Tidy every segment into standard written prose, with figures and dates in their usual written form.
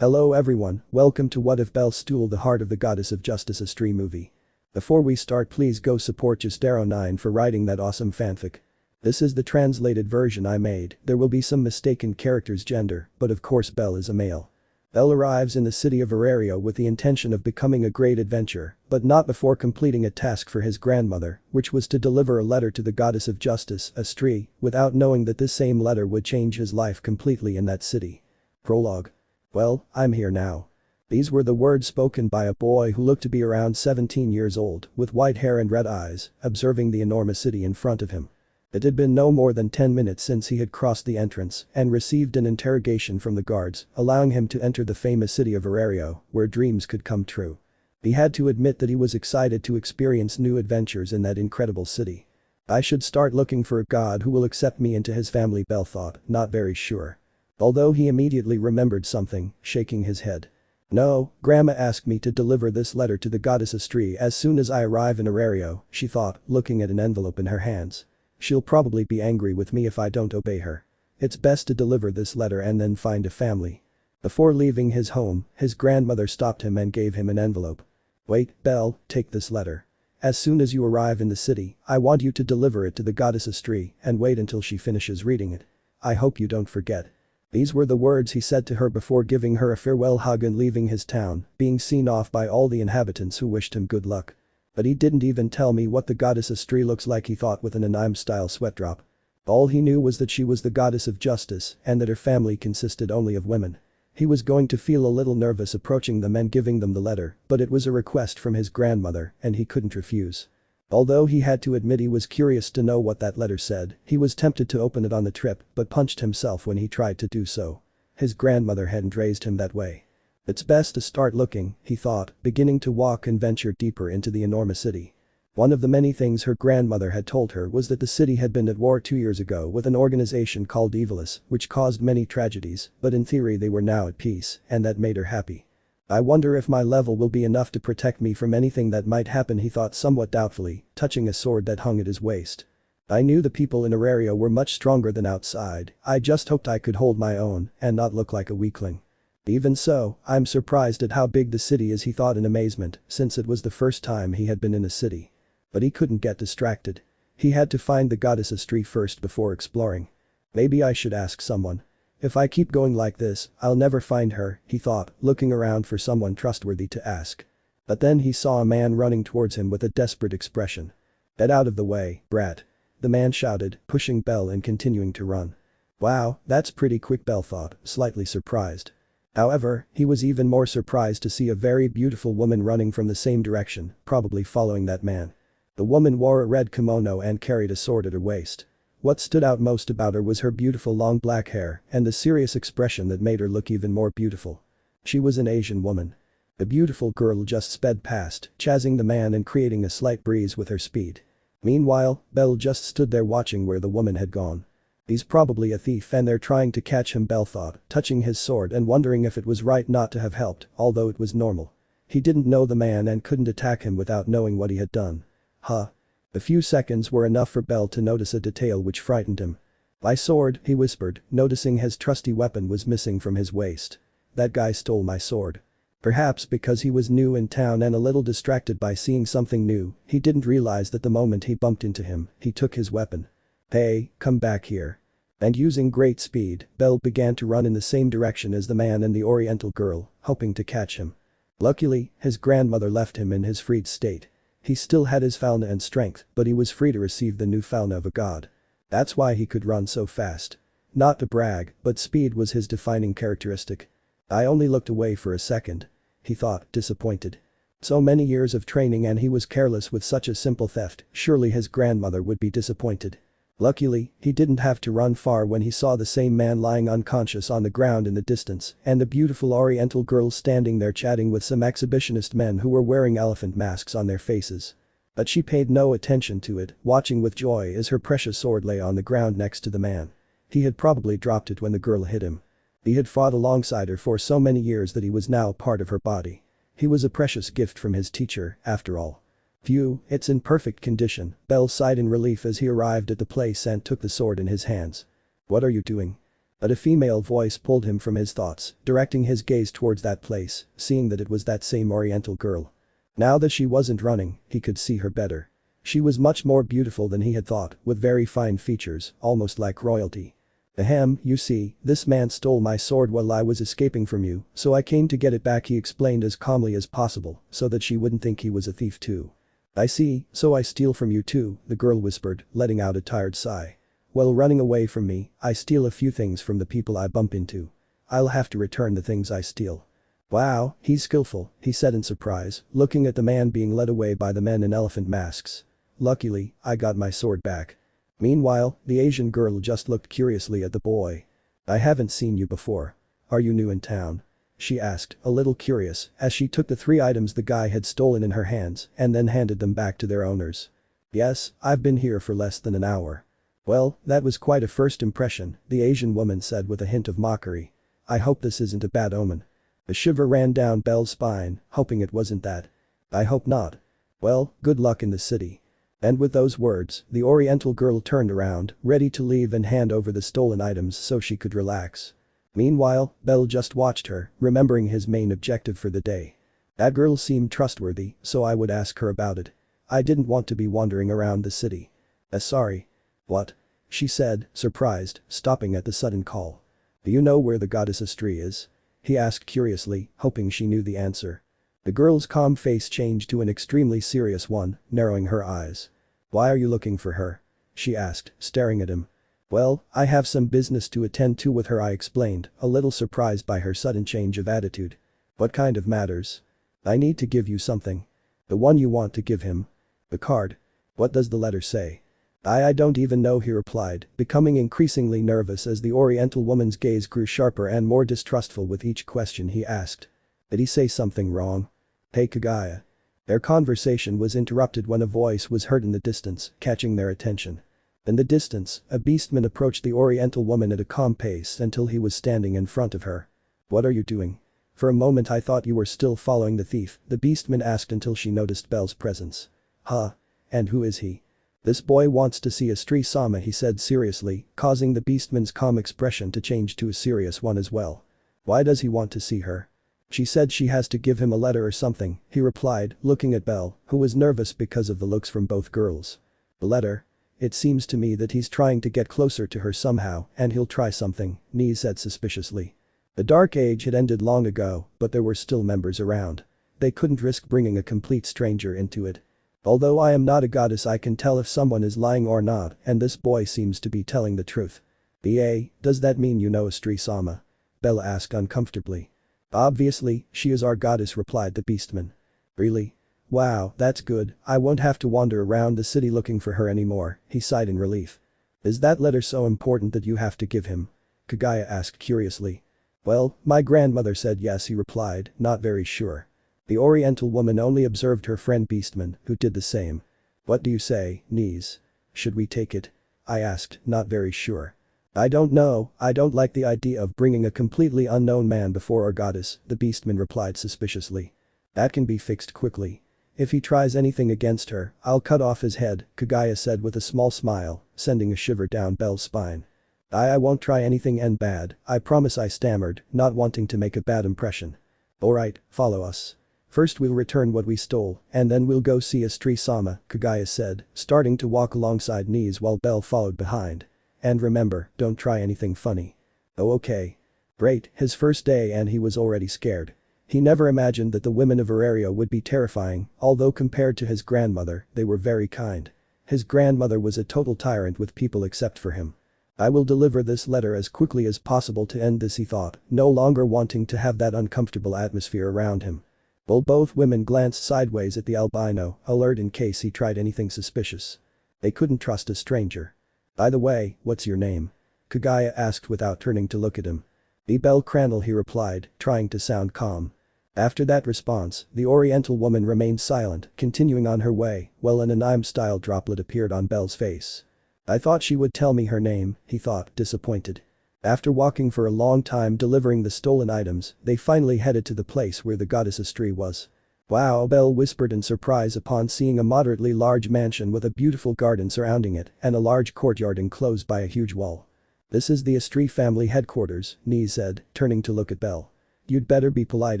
Hello everyone, welcome to What If Belle Stool, the Heart of the Goddess of Justice Astrea movie. Before we start, please go support Astrea9 for writing that awesome fanfic. This is the translated version I made. There will be some mistaken characters' gender, but of course Belle is a male. Belle arrives in the city of Orario with the intention of becoming a great adventurer, but not before completing a task for his grandmother, which was to deliver a letter to the goddess of justice, Astrea, without knowing that this same letter would change his life completely in that city. Prologue. Well, I'm here now. These were the words spoken by a boy who looked to be around 17 years old, with white hair and red eyes, observing the enormous city in front of him. It had been no more than 10 minutes since he had crossed the entrance and received an interrogation from the guards, allowing him to enter the famous city of Arario, where dreams could come true. He had to admit that he was excited to experience new adventures in that incredible city. I should start looking for a god who will accept me into his family, Belle thought, not very sure. Although he immediately remembered something, shaking his head. No, Grandma asked me to deliver this letter to the goddess Astrea as soon as I arrive in Arario, she thought, looking at an envelope in her hands. She'll probably be angry with me if I don't obey her. It's best to deliver this letter and then find a family. Before leaving his home, his grandmother stopped him and gave him an envelope. Wait, Belle, take this letter. As soon as you arrive in the city, I want you to deliver it to the goddess Astrea and wait until she finishes reading it. I hope you don't forget. These were the words he said to her before giving her a farewell hug and leaving his town, being seen off by all the inhabitants who wished him good luck. But he didn't even tell me what the goddess Astrea looks like, he thought with an anime-style sweat drop. All he knew was that she was the goddess of justice and that her family consisted only of women. He was going to feel a little nervous approaching them and giving them the letter, but it was a request from his grandmother and he couldn't refuse. Although he had to admit he was curious to know what that letter said, he was tempted to open it on the trip but punched himself when he tried to do so. His grandmother hadn't raised him that way. It's best to start looking, he thought, beginning to walk and venture deeper into the enormous city. One of the many things her grandmother had told her was that the city had been at war 2 years ago with an organization called Evilis, which caused many tragedies, but in theory they were now at peace, and that made her happy. I wonder if my level will be enough to protect me from anything that might happen, he thought somewhat doubtfully, touching a sword that hung at his waist. I knew the people in Arario were much stronger than outside, I just hoped I could hold my own and not look like a weakling. Even so, I'm surprised at how big the city is, he thought in amazement, since it was the first time he had been in a city. But he couldn't get distracted. He had to find the goddess Astrea first before exploring. Maybe I should ask someone. If I keep going like this, I'll never find her, he thought, looking around for someone trustworthy to ask. But then he saw a man running towards him with a desperate expression. Get out of the way, brat. The man shouted, pushing Belle and continuing to run. Wow, that's pretty quick, Belle thought, slightly surprised. However, he was even more surprised to see a very beautiful woman running from the same direction, probably following that man. The woman wore a red kimono and carried a sword at her waist. What stood out most about her was her beautiful long black hair and the serious expression that made her look even more beautiful. She was an Asian woman. The beautiful girl just sped past, chasing the man and creating a slight breeze with her speed. Meanwhile, Belle just stood there watching where the woman had gone. He's probably a thief and they're trying to catch him, Belle thought, touching his sword and wondering if it was right not to have helped, although it was normal. He didn't know the man and couldn't attack him without knowing what he had done. Huh. A few seconds were enough for Belle to notice a detail which frightened him. My sword, he whispered, noticing his trusty weapon was missing from his waist. That guy stole my sword. Perhaps because he was new in town and a little distracted by seeing something new, he didn't realize that the moment he bumped into him, he took his weapon. Hey, come back here. And using great speed, Belle began to run in the same direction as the man and the Oriental girl, hoping to catch him. Luckily, his grandmother left him in his freed state. He still had his fauna and strength, but he was free to receive the new fauna of a god. That's why he could run so fast. Not to brag, but speed was his defining characteristic. I only looked away for a second. He thought, disappointed. So many years of training and he was careless with such a simple theft, surely his grandmother would be disappointed. Luckily, he didn't have to run far when he saw the same man lying unconscious on the ground in the distance and the beautiful Oriental girl standing there chatting with some exhibitionist men who were wearing elephant masks on their faces. But she paid no attention to it, watching with joy as her precious sword lay on the ground next to the man. He had probably dropped it when the girl hit him. He had fought alongside her for so many years that he was now part of her body. He was a precious gift from his teacher, after all. Phew, it's in perfect condition, Belle sighed in relief as he arrived at the place and took the sword in his hands. What are you doing? But a female voice pulled him from his thoughts, directing his gaze towards that place, seeing that it was that same Oriental girl. Now that she wasn't running, he could see her better. She was much more beautiful than he had thought, with very fine features, almost like royalty. Ahem, you see, this man stole my sword while I was escaping from you, so I came to get it back, he explained as calmly as possible, so that she wouldn't think he was a thief too. I see, so I steal from you too, the girl whispered, letting out a tired sigh. While running away from me, I steal a few things from the people I bump into. I'll have to return the things I steal. Wow, he's skillful, he said in surprise, looking at the man being led away by the men in elephant masks. Luckily, I got my sword back. Meanwhile, the Asian girl just looked curiously at the boy. I haven't seen you before. Are you new in town? She asked, a little curious, as she took the 3 items the guy had stolen in her hands and then handed them back to their owners. Yes, I've been here for less than an hour. Well, that was quite a first impression, the Asian woman said with a hint of mockery. I hope this isn't a bad omen. A shiver ran down Belle's spine, hoping it wasn't that. I hope not. Well, good luck in the city. And with those words, the Oriental girl turned around, ready to leave and hand over the stolen items so she could relax. Meanwhile, Belle just watched her, remembering his main objective for the day. That girl seemed trustworthy, so I would ask her about it. I didn't want to be wandering around the city. Sorry. What? She said, surprised, stopping at the sudden call. Do you know where the goddess Astrea is? He asked curiously, hoping she knew the answer. The girl's calm face changed to an extremely serious one, narrowing her eyes. Why are you looking for her? She asked, staring at him. Well, I have some business to attend to with her, I explained, a little surprised by her sudden change of attitude. What kind of matters? I need to give you something. The one you want to give him. The card. What does the letter say? I don't even know, he replied, becoming increasingly nervous as the Oriental woman's gaze grew sharper and more distrustful with each question he asked. Did he say something wrong? Hey Kagaya. Their conversation was interrupted when a voice was heard in the distance, catching their attention. In the distance, a beastman approached the Oriental woman at a calm pace until he was standing in front of her. What are you doing? For a moment I thought you were still following the thief, the beastman asked until she noticed Belle's presence. Huh? And who is he? This boy wants to see Astrea-sama, he said seriously, causing the beastman's calm expression to change to a serious one as well. Why does he want to see her? She said she has to give him a letter or something, he replied, looking at Belle, who was nervous because of the looks from both girls. A letter? It seems to me that he's trying to get closer to her somehow and he'll try something, Nee said suspiciously. The Dark Age had ended long ago, but there were still members around. They couldn't risk bringing a complete stranger into it. Although I am not a goddess, I can tell if someone is lying or not, and this boy seems to be telling the truth. Does that mean you know Astrea-sama? Belle asked uncomfortably. Obviously, she is our goddess, replied the beastman. Really? Wow, that's good, I won't have to wander around the city looking for her anymore, he sighed in relief. Is that letter so important that you have to give him? Kagaya asked curiously. Well, my grandmother said yes, he replied, not very sure. The Oriental woman only observed her friend beastman, who did the same. What do you say, Knees? Should we take it? I asked, not very sure. I don't know, I don't like the idea of bringing a completely unknown man before our goddess, the beastman replied suspiciously. That can be fixed quickly. If he tries anything against her, I'll cut off his head, Kagaya said with a small smile, sending a shiver down Belle's spine. I won't try anything and bad, I promise, I stammered, not wanting to make a bad impression. Alright, follow us. First we'll return what we stole, and then we'll go see Astrea-sama, Kagaya said, starting to walk alongside Knees while Belle followed behind. And remember, don't try anything funny. Oh okay. Great, his first day and he was already scared. He never imagined that the women of Orario would be terrifying, although compared to his grandmother, they were very kind. His grandmother was a total tyrant with people except for him. I will deliver this letter as quickly as possible to end this, he thought, no longer wanting to have that uncomfortable atmosphere around him. Well, both women glanced sideways at the albino, alert in case he tried anything suspicious. They couldn't trust a stranger. By the way, what's your name? Kagaya asked without turning to look at him. Bellcranel, he replied, trying to sound calm. After that response, the Oriental woman remained silent, continuing on her way, while an anime-style droplet appeared on Belle's face. I thought she would tell me her name, he thought, disappointed. After walking for a long time delivering the stolen items, they finally headed to the place where the goddess Astrea was. Wow, Belle whispered in surprise upon seeing a moderately large mansion with a beautiful garden surrounding it and a large courtyard enclosed by a huge wall. "This is the Astrea family headquarters," Nii said, turning to look at Belle. "You'd better be polite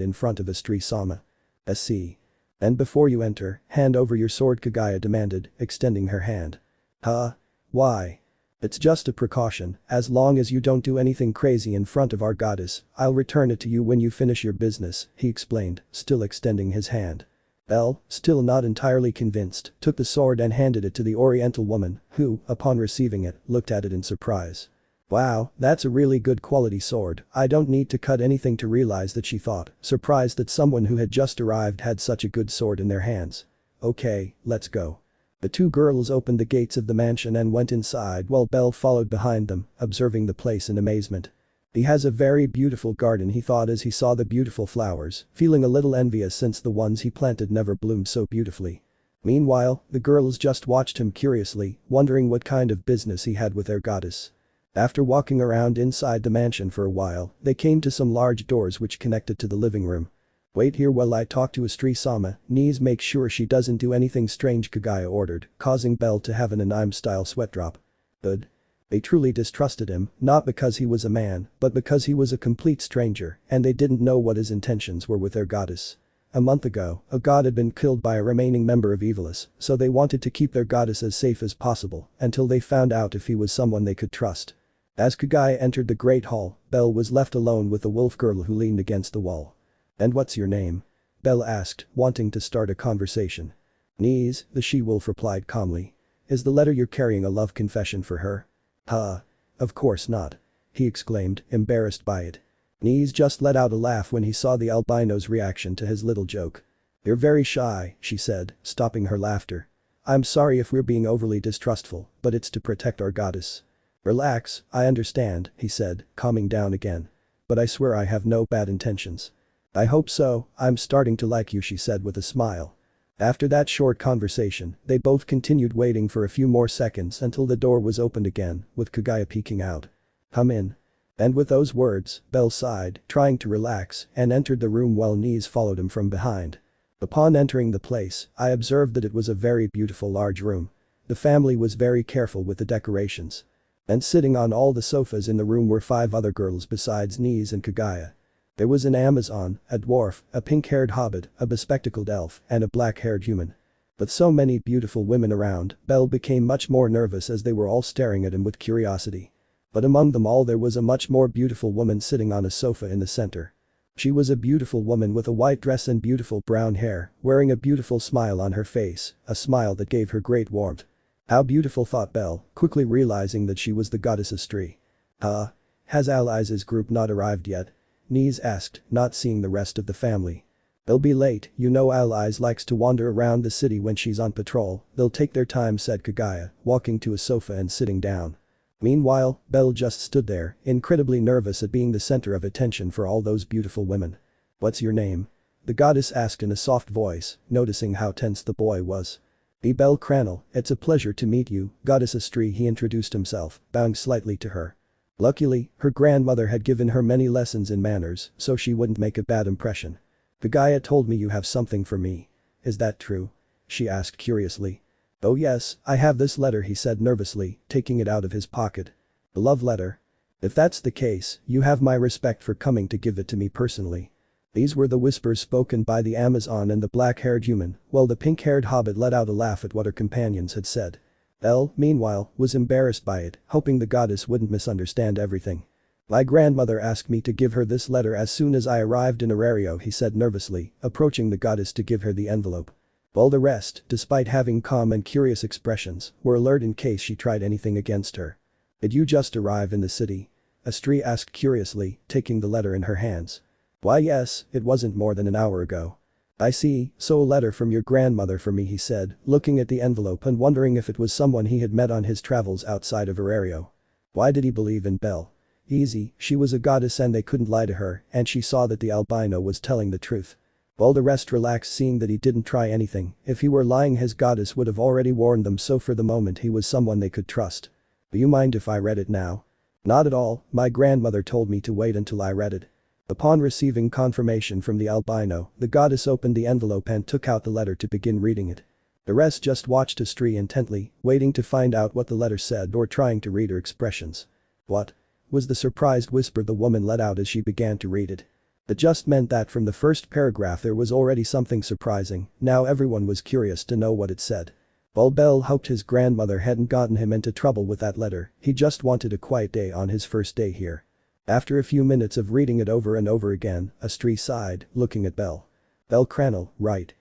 in front of Astrea-sama. SC. And before you enter, hand over your sword," Kagaya demanded, extending her hand. "Huh? Why?" "It's just a precaution, as long as you don't do anything crazy in front of our goddess, I'll return it to you when you finish your business," he explained, still extending his hand. Belle, still not entirely convinced, took the sword and handed it to the Oriental woman, who, upon receiving it, looked at it in surprise. "Wow, that's a really good quality sword, I don't need to cut anything to realize that," she thought, surprised that someone who had just arrived had such a good sword in their hands. "Okay, let's go." The two girls opened the gates of the mansion and went inside while Belle followed behind them, observing the place in amazement. "He has a very beautiful garden," he thought as he saw the beautiful flowers, feeling a little envious since the ones he planted never bloomed so beautifully. Meanwhile, the girls just watched him curiously, wondering what kind of business he had with their goddess. After walking around inside the mansion for a while, they came to some large doors which connected to the living room. "Wait here while I talk to Astrea-sama, Knees, make sure she doesn't do anything strange," Kagaya ordered, causing Belle to have an anime-style sweat drop. Good. They truly distrusted him, not because he was a man, but because he was a complete stranger, and they didn't know what his intentions were with their goddess. A month ago, a god had been killed by a remaining member of Evilis, so they wanted to keep their goddess as safe as possible, until they found out if he was someone they could trust. As Kagaya entered the great hall, Belle was left alone with the wolf girl who leaned against the wall. "And what's your name?" Belle asked, wanting to start a conversation. "Knees," the she-wolf replied calmly. "Is the letter you're carrying a love confession for her?" "Huh? Of course not," he exclaimed, embarrassed by it. Knees just let out a laugh when he saw the albino's reaction to his little joke. "You're very shy," she said, stopping her laughter. "I'm sorry if we're being overly distrustful, but it's to protect our goddess." "Relax, I understand," he said, calming down again. "But I swear I have no bad intentions." "I hope so, I'm starting to like you," she said with a smile. After that short conversation, they both continued waiting for a few more seconds until the door was opened again, with Kagaya peeking out. "Come in." And with those words, Belle sighed, trying to relax, and entered the room while Knees followed him from behind. Upon entering the place, I observed that it was a very beautiful large room. The family was very careful with the decorations. And sitting on all the sofas in the room were 5 other girls besides Knees and Kagaya. There was an Amazon, a dwarf, a pink-haired hobbit, a bespectacled elf, and a black-haired human. With so many beautiful women around, Belle became much more nervous as they were all staring at him with curiosity. But among them all there was a much more beautiful woman sitting on a sofa in the center. She was a beautiful woman with a white dress and beautiful brown hair, wearing a beautiful smile on her face, a smile that gave her great warmth. How beautiful, thought Belle, quickly realizing that she was the goddess Astrea. Has Alias's group not arrived yet?" Knees asked, not seeing the rest of the family. "They'll be late, you know Alias likes to wander around the city when she's on patrol, they'll take their time," said Kagaya, walking to a sofa and sitting down. Meanwhile, Belle just stood there, incredibly nervous at being the center of attention for all those beautiful women. "What's your name?" the goddess asked in a soft voice, noticing how tense the boy was. "Bellcranel, it's a pleasure to meet you, Goddess Astrea," he introduced himself, bowing slightly to her. Luckily, her grandmother had given her many lessons in manners, so she wouldn't make a bad impression. "Kagaya told me you have something for me. Is that true?" she asked curiously. "Oh yes, I have this letter," he said nervously, taking it out of his pocket. "A love letter? If that's the case, you have my respect for coming to give it to me personally." These were the whispers spoken by the Amazon and the black-haired human, while the pink-haired hobbit let out a laugh at what her companions had said. Elle, meanwhile, was embarrassed by it, hoping the goddess wouldn't misunderstand everything. "My grandmother asked me to give her this letter as soon as I arrived in Orario," he said nervously, approaching the goddess to give her the envelope. While the rest, despite having calm and curious expressions, were alert in case she tried anything against her. "Did you just arrive in the city?" Astrea asked curiously, taking the letter in her hands. "Why yes, it wasn't more than an hour ago." "I see, so a letter from your grandmother for me," he said, looking at the envelope and wondering if it was someone he had met on his travels outside of Arario. Why did he believe in Belle? Easy, she was a goddess and they couldn't lie to her, and she saw that the albino was telling the truth. While the rest relaxed seeing that he didn't try anything, if he were lying his goddess would have already warned them, so for the moment he was someone they could trust. "Do you mind if I read it now?" "Not at all, my grandmother told me to wait until I read it." Upon receiving confirmation from the albino, the goddess opened the envelope and took out the letter to begin reading it. The rest just watched Astrea intently, waiting to find out what the letter said or trying to read her expressions. "What?" was the surprised whisper the woman let out as she began to read it. It just meant that from the first paragraph there was already something surprising, now everyone was curious to know what it said. While Bell hoped his grandmother hadn't gotten him into trouble with that letter, he just wanted a quiet day on his first day here. After a few minutes of reading it over and over again, Astrea sighed, looking at Bell. Bellcranel, right.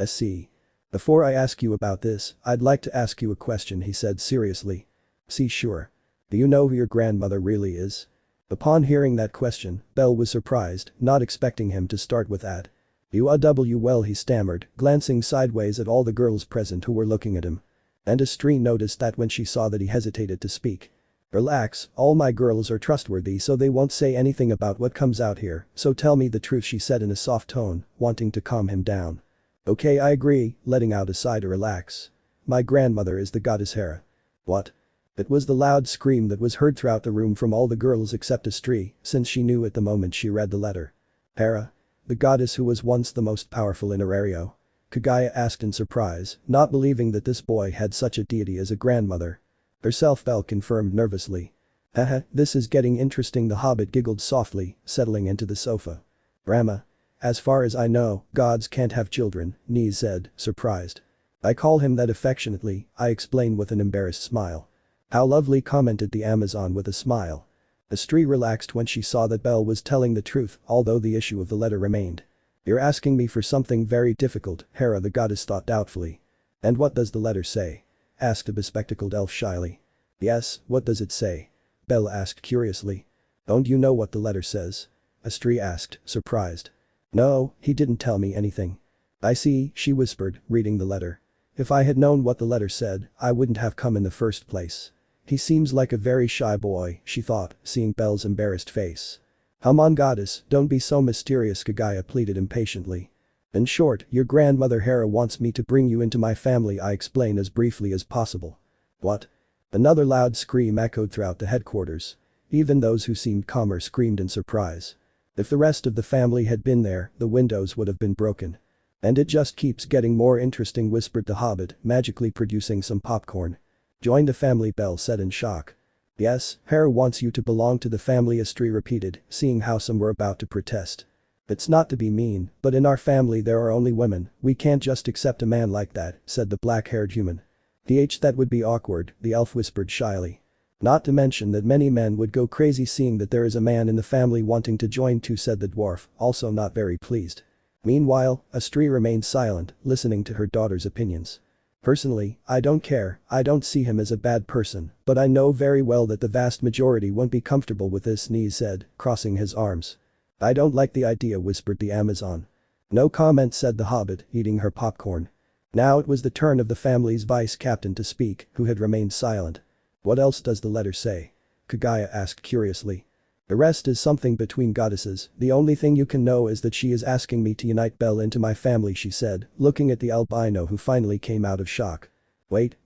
SC. Before I ask you about this, I'd like to ask you a question, he said seriously. See, sure. Do you know who your grandmother really is? Upon hearing that question, Bell was surprised, not expecting him to start with that. Well, he stammered, glancing sideways at all the girls present who were looking at him. And Astrea noticed that when she saw that he hesitated to speak. Relax, all my girls are trustworthy so they won't say anything about what comes out here, so tell me the truth, she said in a soft tone, wanting to calm him down. Okay, I agree, letting out a sigh to relax. My grandmother is the goddess Hera. What? It was the loud scream that was heard throughout the room from all the girls except Astrea, since she knew at the moment she read the letter. Hera? The goddess who was once the most powerful in Orario? Kagaya asked in surprise, not believing that this boy had such a deity as a grandmother. Herself, Bell confirmed nervously. Haha, this is getting interesting, the hobbit giggled softly, settling into the sofa. Brahma. As far as I know, gods can't have children, Nee said, surprised. I call him that affectionately, I explained with an embarrassed smile. How lovely, commented the Amazon with a smile. Astrea relaxed when she saw that Bell was telling the truth, although the issue of the letter remained. You're asking me for something very difficult, Hera the goddess thought doubtfully. And what does the letter say? Asked a bespectacled elf shyly. Yes, what does it say? Bell asked curiously. Don't you know what the letter says? Astrea asked, surprised. No, he didn't tell me anything. I see, she whispered, reading the letter. If I had known what the letter said, I wouldn't have come in the first place. He seems like a very shy boy, she thought, seeing Bell's embarrassed face. Come on, goddess, don't be so mysterious, Kagaya pleaded impatiently. In short, your grandmother Hera wants me to bring you into my family, I explained as briefly as possible. What? Another loud scream echoed throughout the headquarters. Even those who seemed calmer screamed in surprise. If the rest of the family had been there, the windows would have been broken. And it just keeps getting more interesting, whispered the hobbit, magically producing some popcorn. Join the family, Bell said in shock. Yes, Hera wants you to belong to the family, Astrea repeated, seeing how some were about to protest. It's not to be mean, but in our family there are only women, we can't just accept a man like that, said the black-haired human. That would be awkward, the elf whispered shyly. Not to mention that many men would go crazy seeing that there is a man in the family wanting to join too, said the dwarf, also not very pleased. Meanwhile, Astrea remained silent, listening to her daughter's opinions. Personally, I don't care, I don't see him as a bad person, but I know very well that the vast majority won't be comfortable with this, Nee said, crossing his arms. I don't like the idea, whispered the Amazon. No comment, said the hobbit, eating her popcorn. Now it was the turn of the family's vice captain to speak, who had remained silent. What else does the letter say? Kagaya asked curiously. The rest is something between goddesses, the only thing you can know is that she is asking me to unite Bell into my family, she said, looking at the albino who finally came out of shock. Wait.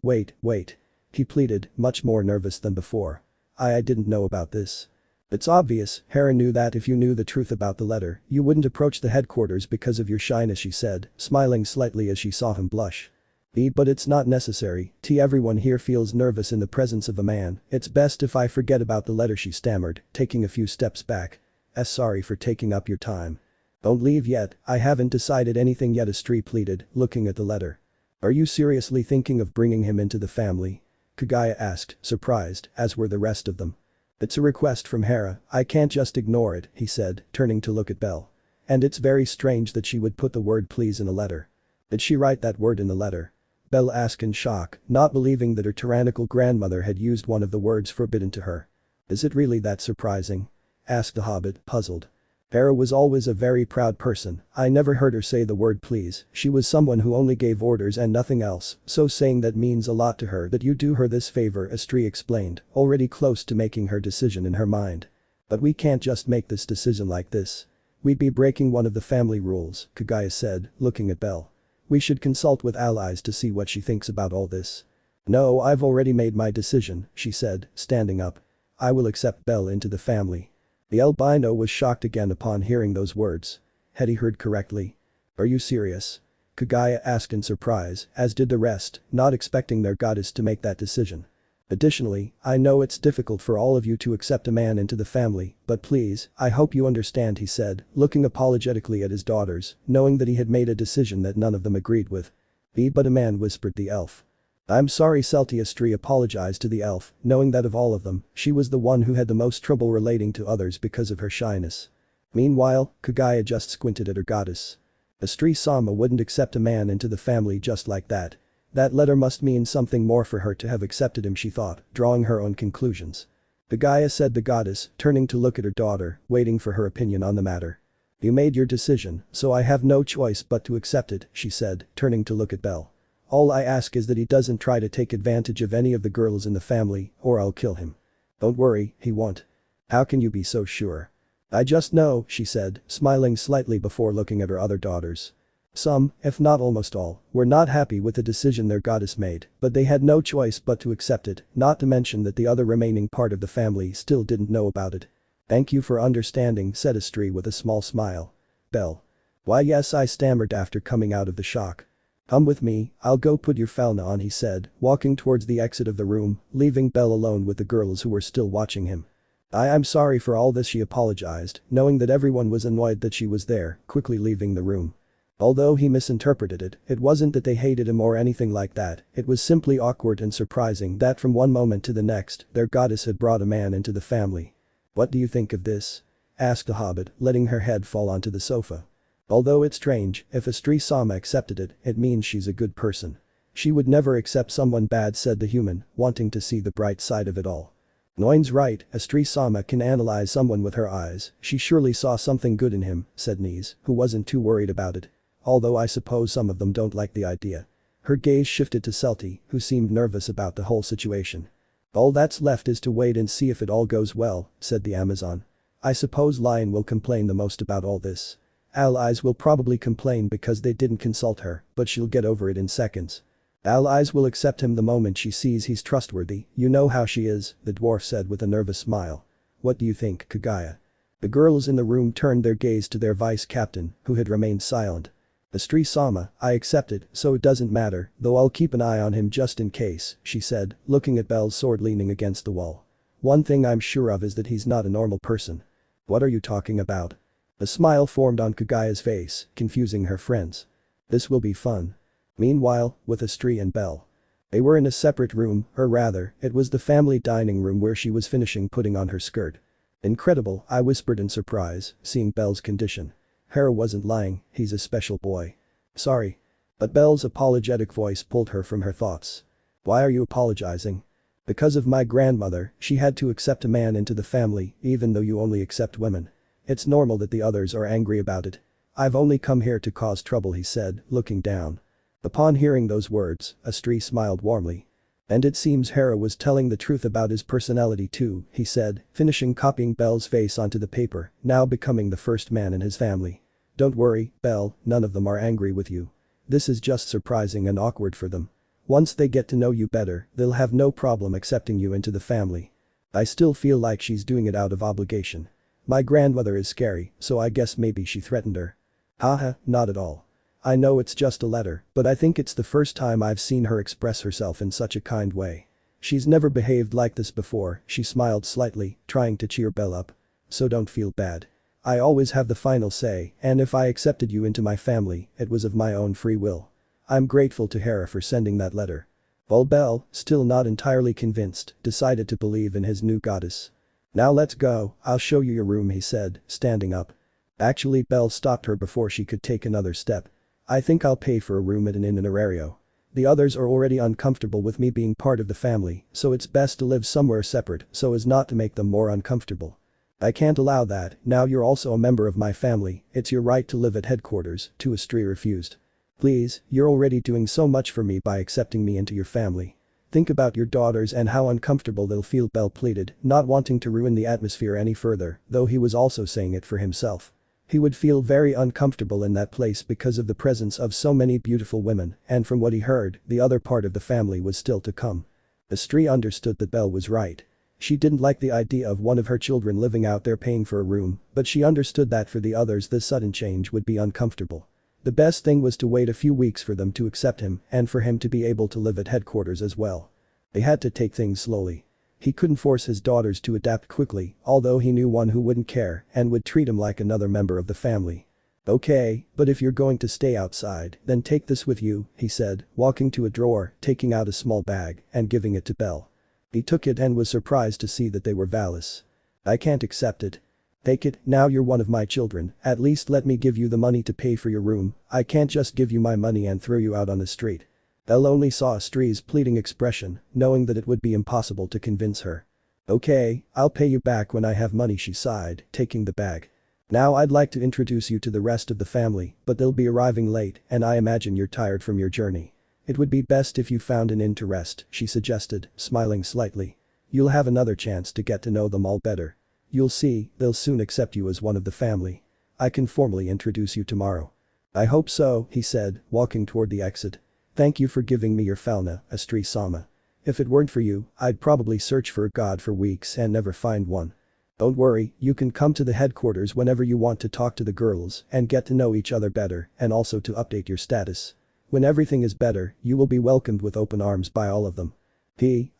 He pleaded, much more nervous than before. I didn't know about this. It's obvious, Hera knew that if you knew the truth about the letter, you wouldn't approach the headquarters because of your shyness, she said, smiling slightly as she saw him blush. But it's not necessary, everyone here feels nervous in the presence of a man, it's best if I forget about the letter, she stammered, taking a few steps back. Sorry for taking up your time. Don't leave yet, I haven't decided anything yet, Astrea pleaded, looking at the letter. Are you seriously thinking of bringing him into the family? Kagaya asked, surprised, as were the rest of them. It's a request from Hera, I can't just ignore it, he said, turning to look at Bell. And it's very strange that she would put the word please in a letter. Did she write that word in the letter? Bell asked in shock, not believing that her tyrannical grandmother had used one of the words forbidden to her. Is it really that surprising? Asked the hobbit, puzzled. Hera was always a very proud person, I never heard her say the word please, she was someone who only gave orders and nothing else, so saying that means a lot to her that you do her this favor, Astrea explained, already close to making her decision in her mind. But we can't just make this decision like this. We'd be breaking one of the family rules, Kagaya said, looking at Bell. We should consult with allies to see what she thinks about all this. No, I've already made my decision, she said, standing up. I will accept Bell into the family. The albino was shocked again upon hearing those words. Had he heard correctly? Are you serious? Kagaya asked in surprise, as did the rest, not expecting their goddess to make that decision. Additionally, I know it's difficult for all of you to accept a man into the family, but please, I hope you understand, he said, looking apologetically at his daughters, knowing that he had made a decision that none of them agreed with. Be but a man, whispered the elf. I'm sorry, Astrea apologized to the elf, knowing that of all of them, she was the one who had the most trouble relating to others because of her shyness. Meanwhile, Kagaya just squinted at her goddess. Astrea-sama wouldn't accept a man into the family just like that. That letter must mean something more for her to have accepted him, she thought, drawing her own conclusions. Kagaya, said the goddess, turning to look at her daughter, waiting for her opinion on the matter. You made your decision, so I have no choice but to accept it, she said, turning to look at Belle. All I ask is that he doesn't try to take advantage of any of the girls in the family, or I'll kill him. Don't worry, he won't. How can you be so sure? I just know, she said, smiling slightly before looking at her other daughters. Some, if not almost all, were not happy with the decision their goddess made, but they had no choice but to accept it, not to mention that the other remaining part of the family still didn't know about it. Thank you for understanding, said Astrea with a small smile. Belle. Why yes, I stammered after coming out of the shock. Come with me, I'll go put your falna on, he said, walking towards the exit of the room, leaving Belle alone with the girls who were still watching him. I'm sorry for all this, she apologized, knowing that everyone was annoyed that she was there, quickly leaving the room. Although he misinterpreted it, it wasn't that they hated him or anything like that, it was simply awkward and surprising that from one moment to the next, their goddess had brought a man into the family. What do you think of this? Asked the hobbit, letting her head fall onto the sofa. Although it's strange, if Astrea-sama accepted it, it means she's a good person. She would never accept someone bad, said the human, wanting to see the bright side of it all. Noin's right, Astrea-sama can analyze someone with her eyes, she surely saw something good in him, said Nise, who wasn't too worried about it. Although I suppose some of them don't like the idea. Her gaze shifted to Selty, who seemed nervous about the whole situation. All that's left is to wait and see if it all goes well, said the Amazon. I suppose Lion will complain the most about all this. Allies will probably complain because they didn't consult her, but she'll get over it in seconds. Allies will accept him the moment she sees he's trustworthy, you know how she is, the dwarf said with a nervous smile. What do you think, Kagaya? The girls in the room turned their gaze to their vice-captain, who had remained silent. Astrea-sama, I accept it, so it doesn't matter, though I'll keep an eye on him just in case, she said, looking at Belle's sword leaning against the wall. One thing I'm sure of is that he's not a normal person. What are you talking about? A smile formed on Kagaya's face, confusing her friends. This will be fun. Meanwhile, with Astrea and Belle. They were in a separate room, or rather, it was the family dining room where she was finishing putting on her skirt. Incredible, I whispered in surprise, seeing Belle's condition. Hera wasn't lying, he's a special boy. Sorry. But Belle's apologetic voice pulled her from her thoughts. Why are you apologizing? Because of my grandmother, she had to accept a man into the family, even though you only accept women. It's normal that the others are angry about it. I've only come here to cause trouble, he said, looking down. Upon hearing those words, Astrea smiled warmly. And it seems Hera was telling the truth about his personality too, he said, finishing copying Belle's face onto the paper, now becoming the first man in his family. Don't worry, Belle, none of them are angry with you. This is just surprising and awkward for them. Once they get to know you better, they'll have no problem accepting you into the family. I still feel like she's doing it out of obligation. My grandmother is scary, so I guess maybe she threatened her. Haha, not at all. I know it's just a letter, but I think it's the first time I've seen her express herself in such a kind way. She's never behaved like this before, she smiled slightly, trying to cheer Belle up. So don't feel bad. I always have the final say, and if I accepted you into my family, it was of my own free will. I'm grateful to Hera for sending that letter. While Belle, still not entirely convinced, decided to believe in his new goddess. Now let's go, I'll show you your room, he said, standing up. Actually, Belle stopped her before she could take another step. I think I'll pay for a room at an inn in Orario. The others are already uncomfortable with me being part of the family, so it's best to live somewhere separate so as not to make them more uncomfortable. I can't allow that, now you're also a member of my family, it's your right to live at headquarters, Astrea refused. Please, you're already doing so much for me by accepting me into your family. Think about your daughters and how uncomfortable they'll feel, Belle pleaded, not wanting to ruin the atmosphere any further, though he was also saying it for himself. He would feel very uncomfortable in that place because of the presence of so many beautiful women, and from what he heard, the other part of the family was still to come. Astrea understood that Belle was right. She didn't like the idea of one of her children living out there paying for a room, but she understood that for the others this sudden change would be uncomfortable. The best thing was to wait a few weeks for them to accept him and for him to be able to live at headquarters as well. They had to take things slowly. He couldn't force his daughters to adapt quickly, although he knew one who wouldn't care and would treat him like another member of the family. Okay, but if you're going to stay outside, then take this with you, he said, walking to a drawer, taking out a small bag, and giving it to Belle. He took it and was surprised to see that they were valise. I can't accept it. Take it, now you're one of my children, at least let me give you the money to pay for your room, I can't just give you my money and throw you out on the street. Belle only saw Astrea's pleading expression, knowing that it would be impossible to convince her. Okay, I'll pay you back when I have money, she sighed, taking the bag. Now I'd like to introduce you to the rest of the family, but they'll be arriving late and I imagine you're tired from your journey. It would be best if you found an inn to rest, she suggested, smiling slightly. You'll have another chance to get to know them all better. You'll see, they'll soon accept you as one of the family. I can formally introduce you tomorrow. I hope so, he said, walking toward the exit. Thank you for giving me your falna, Astrea-sama. If it weren't for you, I'd probably search for a god for weeks and never find one. Don't worry, you can come to the headquarters whenever you want to talk to the girls and get to know each other better and also to update your status. When everything is better, you will be welcomed with open arms by all of them.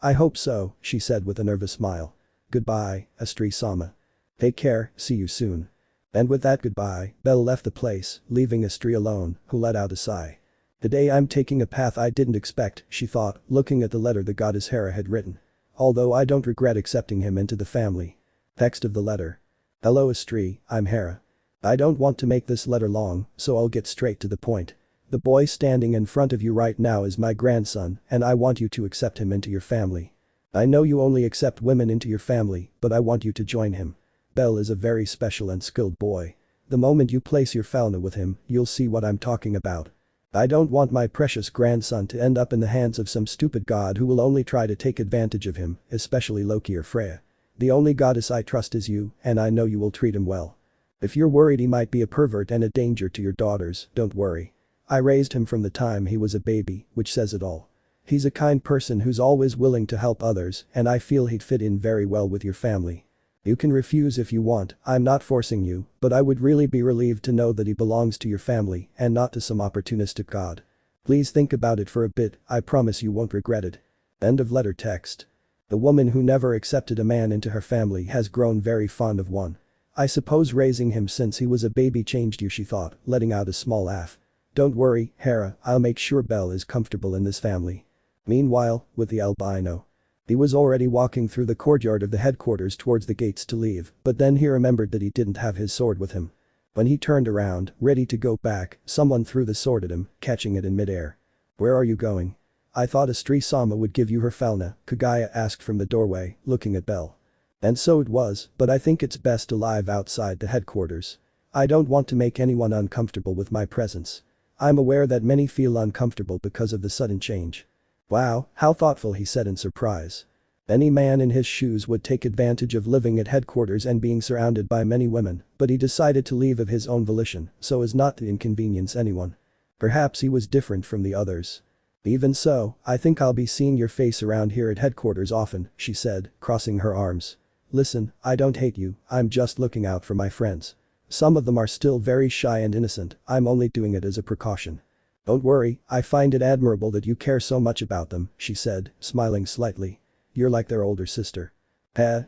I hope so, she said with a nervous smile. Goodbye, Astrea-sama. Take care, see you soon. And with that goodbye, Belle left the place, leaving Astrea alone, who let out a sigh. Today I'm taking a path I didn't expect, she thought, looking at the letter the goddess Hera had written. Although I don't regret accepting him into the family. Text of the letter. Hello Astrea, I'm Hera. I don't want to make this letter long, so I'll get straight to the point. The boy standing in front of you right now is my grandson and I want you to accept him into your family. I know you only accept women into your family, but I want you to join him. Belle is a very special and skilled boy. The moment you place your falna with him, you'll see what I'm talking about. I don't want my precious grandson to end up in the hands of some stupid god who will only try to take advantage of him, especially Loki or Freya. The only goddess I trust is you, and I know you will treat him well. If you're worried he might be a pervert and a danger to your daughters, don't worry. I raised him from the time he was a baby, which says it all. He's a kind person who's always willing to help others and I feel he'd fit in very well with your family. You can refuse if you want, I'm not forcing you, but I would really be relieved to know that he belongs to your family and not to some opportunistic god. Please think about it for a bit, I promise you won't regret it. End of letter text. The woman who never accepted a man into her family has grown very fond of one. I suppose raising him since he was a baby changed you, she thought, letting out a small laugh. Don't worry, Hera, I'll make sure Belle is comfortable in this family. Meanwhile, with the albino. He was already walking through the courtyard of the headquarters towards the gates to leave, but then he remembered that he didn't have his sword with him. When he turned around, ready to go back, someone threw the sword at him, catching it in midair. Where are you going? I thought Astrea-sama would give you her falna, Kagaya asked from the doorway, looking at Belle. And so it was, but I think it's best to leave outside the headquarters. I don't want to make anyone uncomfortable with my presence. I'm aware that many feel uncomfortable because of the sudden change. Wow, how thoughtful, he said in surprise. Any man in his shoes would take advantage of living at headquarters and being surrounded by many women, but he decided to leave of his own volition so as not to inconvenience anyone. Perhaps he was different from the others. Even so, I think I'll be seeing your face around here at headquarters often, she said, crossing her arms. Listen, I don't hate you, I'm just looking out for my friends. Some of them are still very shy and innocent, I'm only doing it as a precaution. Don't worry, I find it admirable that you care so much about them, she said, smiling slightly. You're like their older sister.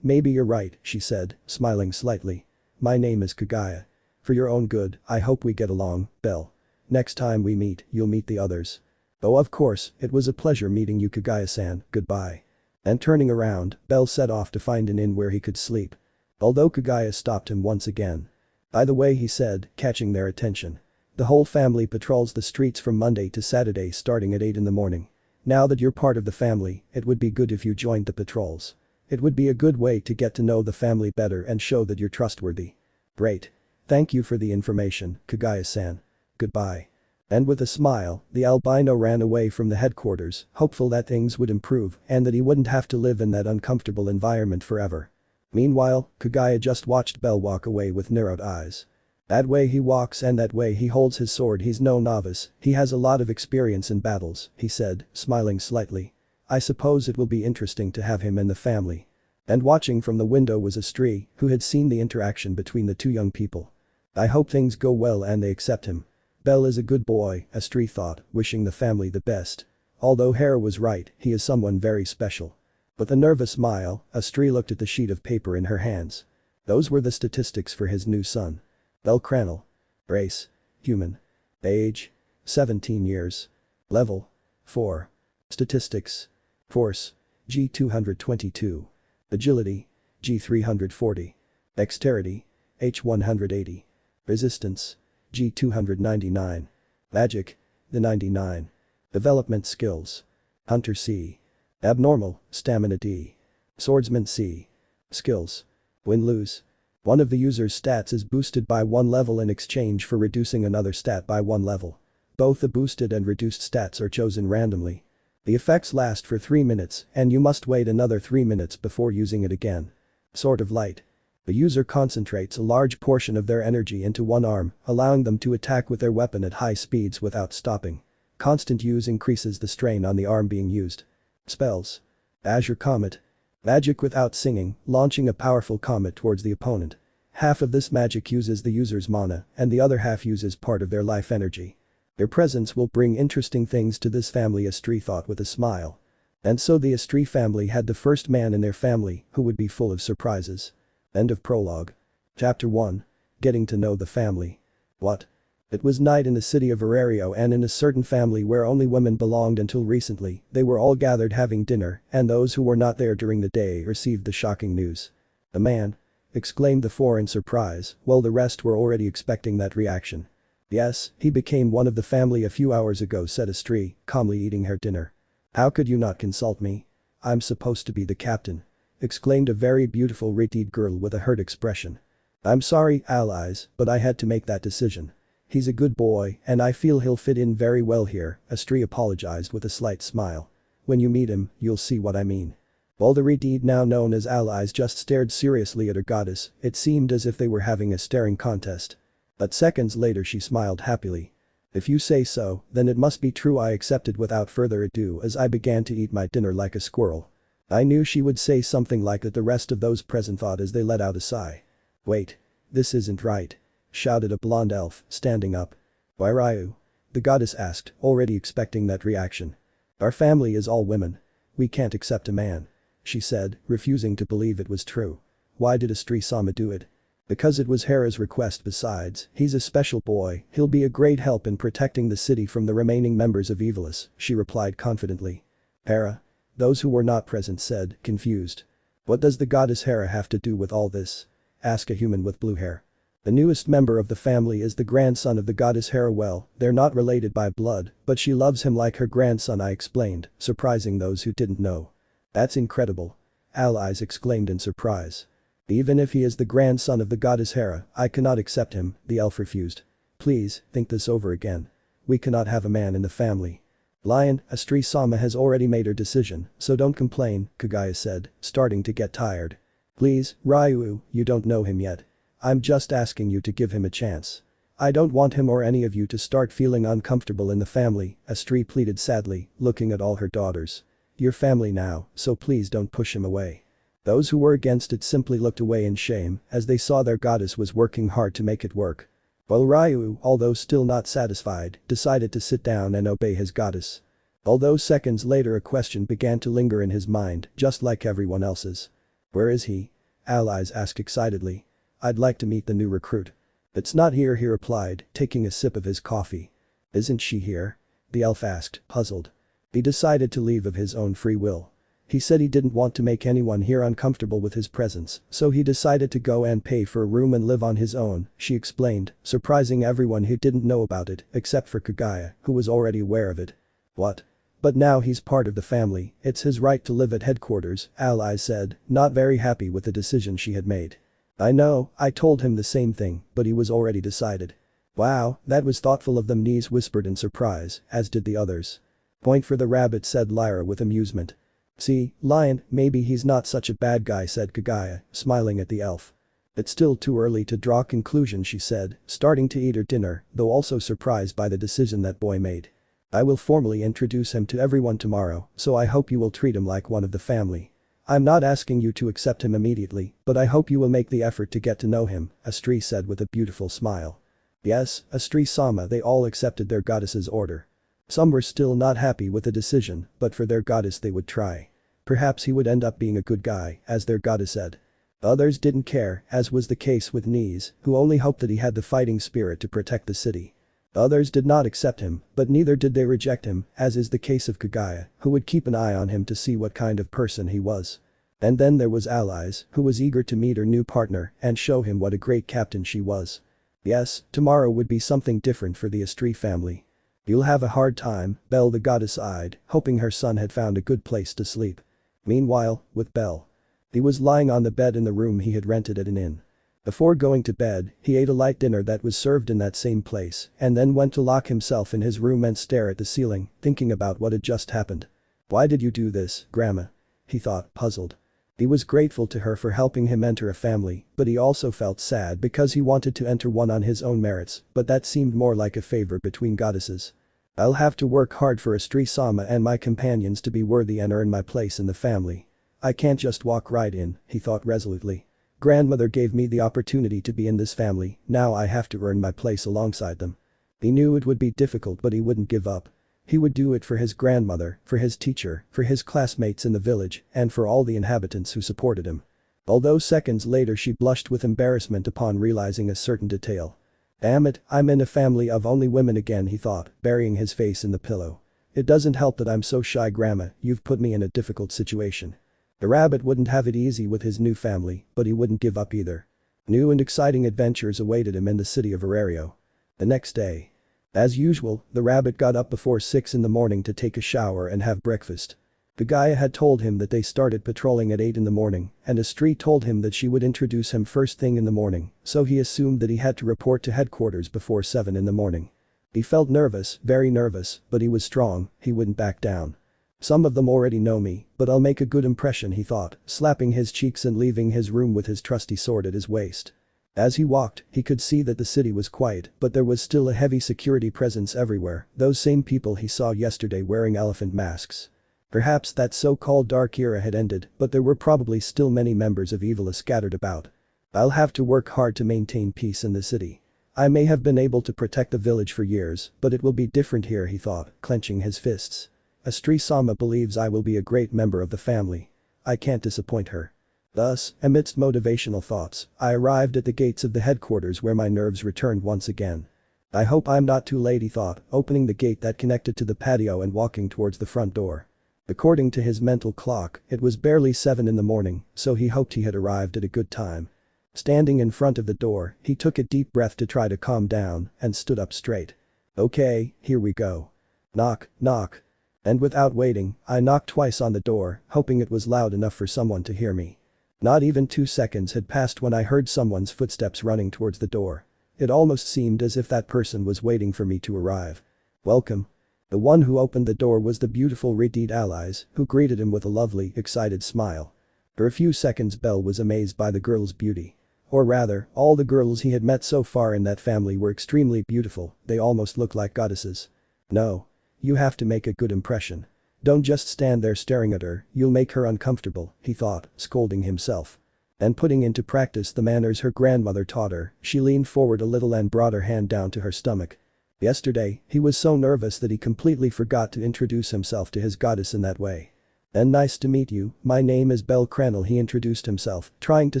Maybe you're right, she said, smiling slightly. My name is Kagaya. For your own good, I hope we get along, Belle. Next time we meet, you'll meet the others. Oh of course, it was a pleasure meeting you, Kagaya-san, goodbye. And turning around, Belle set off to find an inn where he could sleep. Although Kagaya stopped him once again. By the way, he said, catching their attention. The whole family patrols the streets from Monday to Saturday starting at 8 in the morning. Now that you're part of the family, it would be good if you joined the patrols. It would be a good way to get to know the family better and show that you're trustworthy. Great. Thank you for the information, Kagaya-san. Goodbye. And with a smile, the albino ran away from the headquarters, hopeful that things would improve and that he wouldn't have to live in that uncomfortable environment forever. Meanwhile, Kagaya just watched Belle walk away with narrowed eyes. That way he walks and that way he holds his sword, he's no novice, he has a lot of experience in battles, he said, smiling slightly. I suppose it will be interesting to have him in the family. And watching from the window was Astrea, who had seen the interaction between the two young people. I hope things go well and they accept him. Belle is a good boy, Astrea thought, wishing the family the best. Although Hera was right, he is someone very special. With a nervous smile, Astrea looked at the sheet of paper in her hands. Those were the statistics for his new son. Bellcranel. Race. Human. Age. 17 years. Level. 4. Statistics. Force. G222. Agility. G340. Dexterity. H180. Resistance. G299. Magic. The 99. Development skills. Hunter C. Abnormal, stamina D. Swordsman C. Skills. Win-lose. One of the user's stats is boosted by 1 level in exchange for reducing another stat by 1 level. Both the boosted and reduced stats are chosen randomly. The effects last for 3 minutes and you must wait another 3 minutes before using it again. Sword of Light. The user concentrates a large portion of their energy into one arm, allowing them to attack with their weapon at high speeds without stopping. Constant use increases the strain on the arm being used. Spells. Azure Comet. Magic without singing, launching a powerful comet towards the opponent. Half of this magic uses the user's mana and the other half uses part of their life energy. Their presence will bring interesting things to this family, Astrea thought with a smile. And so the Astrea family had the first man in their family who would be full of surprises. End of prologue. Chapter 1. Getting to know the family. What? It was night in the city of Orario and in a certain family where only women belonged until recently, they were all gathered having dinner and those who were not there during the day received the shocking news. "The man?" exclaimed the four in surprise, while the rest were already expecting that reaction. "Yes, he became one of the family a few hours ago," said Astrea, calmly eating her dinner. "How could you not consult me? I'm supposed to be the captain," exclaimed a very beautiful red-eyed girl with a hurt expression. "I'm sorry, allies, but I had to make that decision. He's a good boy and I feel he'll fit in very well here," Astrea apologized with a slight smile. "When you meet him, you'll see what I mean." While the red-eyed now known as allies just stared seriously at her goddess, it seemed as if they were having a staring contest. But seconds later she smiled happily. "If you say so, then it must be true," I accepted without further ado as I began to eat my dinner like a squirrel. I knew she would say something like that, the rest of those present thought as they let out a sigh. "Wait. This isn't right," shouted a blonde elf, standing up. "Why Ryu?" the goddess asked, already expecting that reaction. "Our family is all women. We can't accept a man," she said, refusing to believe it was true. "Why did Astrea-sama do it?" "Because it was Hera's request. Besides, he's a special boy, he'll be a great help in protecting the city from the remaining members of Evilis," she replied confidently. "Hera?" those who were not present said, confused. "What does the goddess Hera have to do with all this?" asked a human with blue hair. "The newest member of the family is the grandson of the goddess Hera. Well, they're not related by blood, but she loves him like her grandson," I explained, surprising those who didn't know. "That's incredible," allies exclaimed in surprise. "Even if he is the grandson of the goddess Hera, I cannot accept him," the elf refused. "Please, think this over again. We cannot have a man in the family." "Lion, Astrea-sama has already made her decision, so don't complain," Kagaya said, starting to get tired. "Please, Ryu, you don't know him yet. I'm just asking you to give him a chance. I don't want him or any of you to start feeling uncomfortable in the family," Astrea pleaded sadly, looking at all her daughters. "You're family now, so please don't push him away." Those who were against it simply looked away in shame as they saw their goddess was working hard to make it work. While Ryu, although still not satisfied, decided to sit down and obey his goddess. Although seconds later a question began to linger in his mind, just like everyone else's. "Where is he?" allies asked excitedly. "I'd like to meet the new recruit." "It's not here," he replied, taking a sip of his coffee. "Isn't she here?" the elf asked, puzzled. "He decided to leave of his own free will. He said he didn't want to make anyone here uncomfortable with his presence, so he decided to go and pay for a room and live on his own," she explained, surprising everyone who didn't know about it except for Kagaya, who was already aware of it. "What? But now he's part of the family, it's his right to live at headquarters," allies said, not very happy with the decision she had made. "I know, I told him the same thing, but he was already decided." "Wow, that was thoughtful of them," Niece whispered in surprise, as did the others. "Point for the rabbit," said Lyra with amusement. "See, Lion, maybe he's not such a bad guy," said Kagaya, smiling at the elf. "It's still too early to draw conclusions," she said, starting to eat her dinner, though also surprised by the decision that boy made. "I will formally introduce him to everyone tomorrow, so I hope you will treat him like one of the family. I'm not asking you to accept him immediately, but I hope you will make the effort to get to know him," Astrea said with a beautiful smile. "Yes, Astrea-sama," they all accepted their goddess's order. Some were still not happy with the decision, but for their goddess they would try. Perhaps he would end up being a good guy, as their goddess said. Others didn't care, as was the case with Knees, who only hoped that he had the fighting spirit to protect the city. Others did not accept him, but neither did they reject him, as is the case of Kagaya, who would keep an eye on him to see what kind of person he was. And then there was Alias, who was eager to meet her new partner and show him what a great captain she was. Yes, tomorrow would be something different for the Astrea family. You'll have a hard time, Belle the goddess sighed, hoping her son had found a good place to sleep. Meanwhile, with Belle. He was lying on the bed in the room he had rented at an inn. Before going to bed, he ate a light dinner that was served in that same place and then went to lock himself in his room and stare at the ceiling, thinking about what had just happened. Why did you do this, Grandma? He thought, puzzled. He was grateful to her for helping him enter a family, but he also felt sad because he wanted to enter one on his own merits, but that seemed more like a favor between goddesses. I'll have to work hard for Astrea-sama and my companions to be worthy and earn my place in the family. I can't just walk right in, he thought resolutely. Grandmother gave me the opportunity to be in this family, now I have to earn my place alongside them. He knew it would be difficult but he wouldn't give up. He would do it for his grandmother, for his teacher, for his classmates in the village, and for all the inhabitants who supported him. Although seconds later she blushed with embarrassment upon realizing a certain detail. Damn it, I'm in a family of only women again, he thought, burying his face in the pillow. It doesn't help that I'm so shy, Grandma, you've put me in a difficult situation. The rabbit wouldn't have it easy with his new family, but he wouldn't give up either. New and exciting adventures awaited him in the city of Orario. The next day. As usual, the rabbit got up before 6 in the morning to take a shower and have breakfast. Kagaya had told him that they started patrolling at 8 in the morning, and Astrea told him that she would introduce him first thing in the morning, so he assumed that he had to report to headquarters before 7 in the morning. He felt nervous, very nervous, but he was strong, he wouldn't back down. Some of them already know me, but I'll make a good impression, he thought, slapping his cheeks and leaving his room with his trusty sword at his waist. As he walked, he could see that the city was quiet, but there was still a heavy security presence everywhere, those same people he saw yesterday wearing elephant masks. Perhaps that so-called dark era had ended, but there were probably still many members of Evilis scattered about. I'll have to work hard to maintain peace in the city. I may have been able to protect the village for years, but it will be different here, he thought, clenching his fists. Astrea-sama believes I will be a great member of the family. I can't disappoint her. Thus, amidst motivational thoughts, I arrived at the gates of the headquarters where my nerves returned once again. I hope I'm not too late, he thought, opening the gate that connected to the patio and walking towards the front door. According to his mental clock, it was barely 7 in the morning, so he hoped he had arrived at a good time. Standing in front of the door, he took a deep breath to try to calm down and stood up straight. Okay, here we go. Knock, knock. And without waiting, I knocked twice on the door, hoping it was loud enough for someone to hear me. Not even 2 seconds had passed when I heard someone's footsteps running towards the door. It almost seemed as if that person was waiting for me to arrive. Welcome. The one who opened the door was the beautiful Redhead Alias, who greeted him with a lovely, excited smile. For a few seconds Belle was amazed by the girl's beauty. Or rather, all the girls he had met so far in that family were extremely beautiful, they almost looked like goddesses. No. You have to make a good impression. Don't just stand there staring at her, you'll make her uncomfortable, he thought, scolding himself. And putting into practice the manners her grandmother taught her, she leaned forward a little and brought her hand down to her stomach. Yesterday, he was so nervous that he completely forgot to introduce himself to his goddess in that way. And nice to meet you, my name is bellcranel, he introduced himself, trying to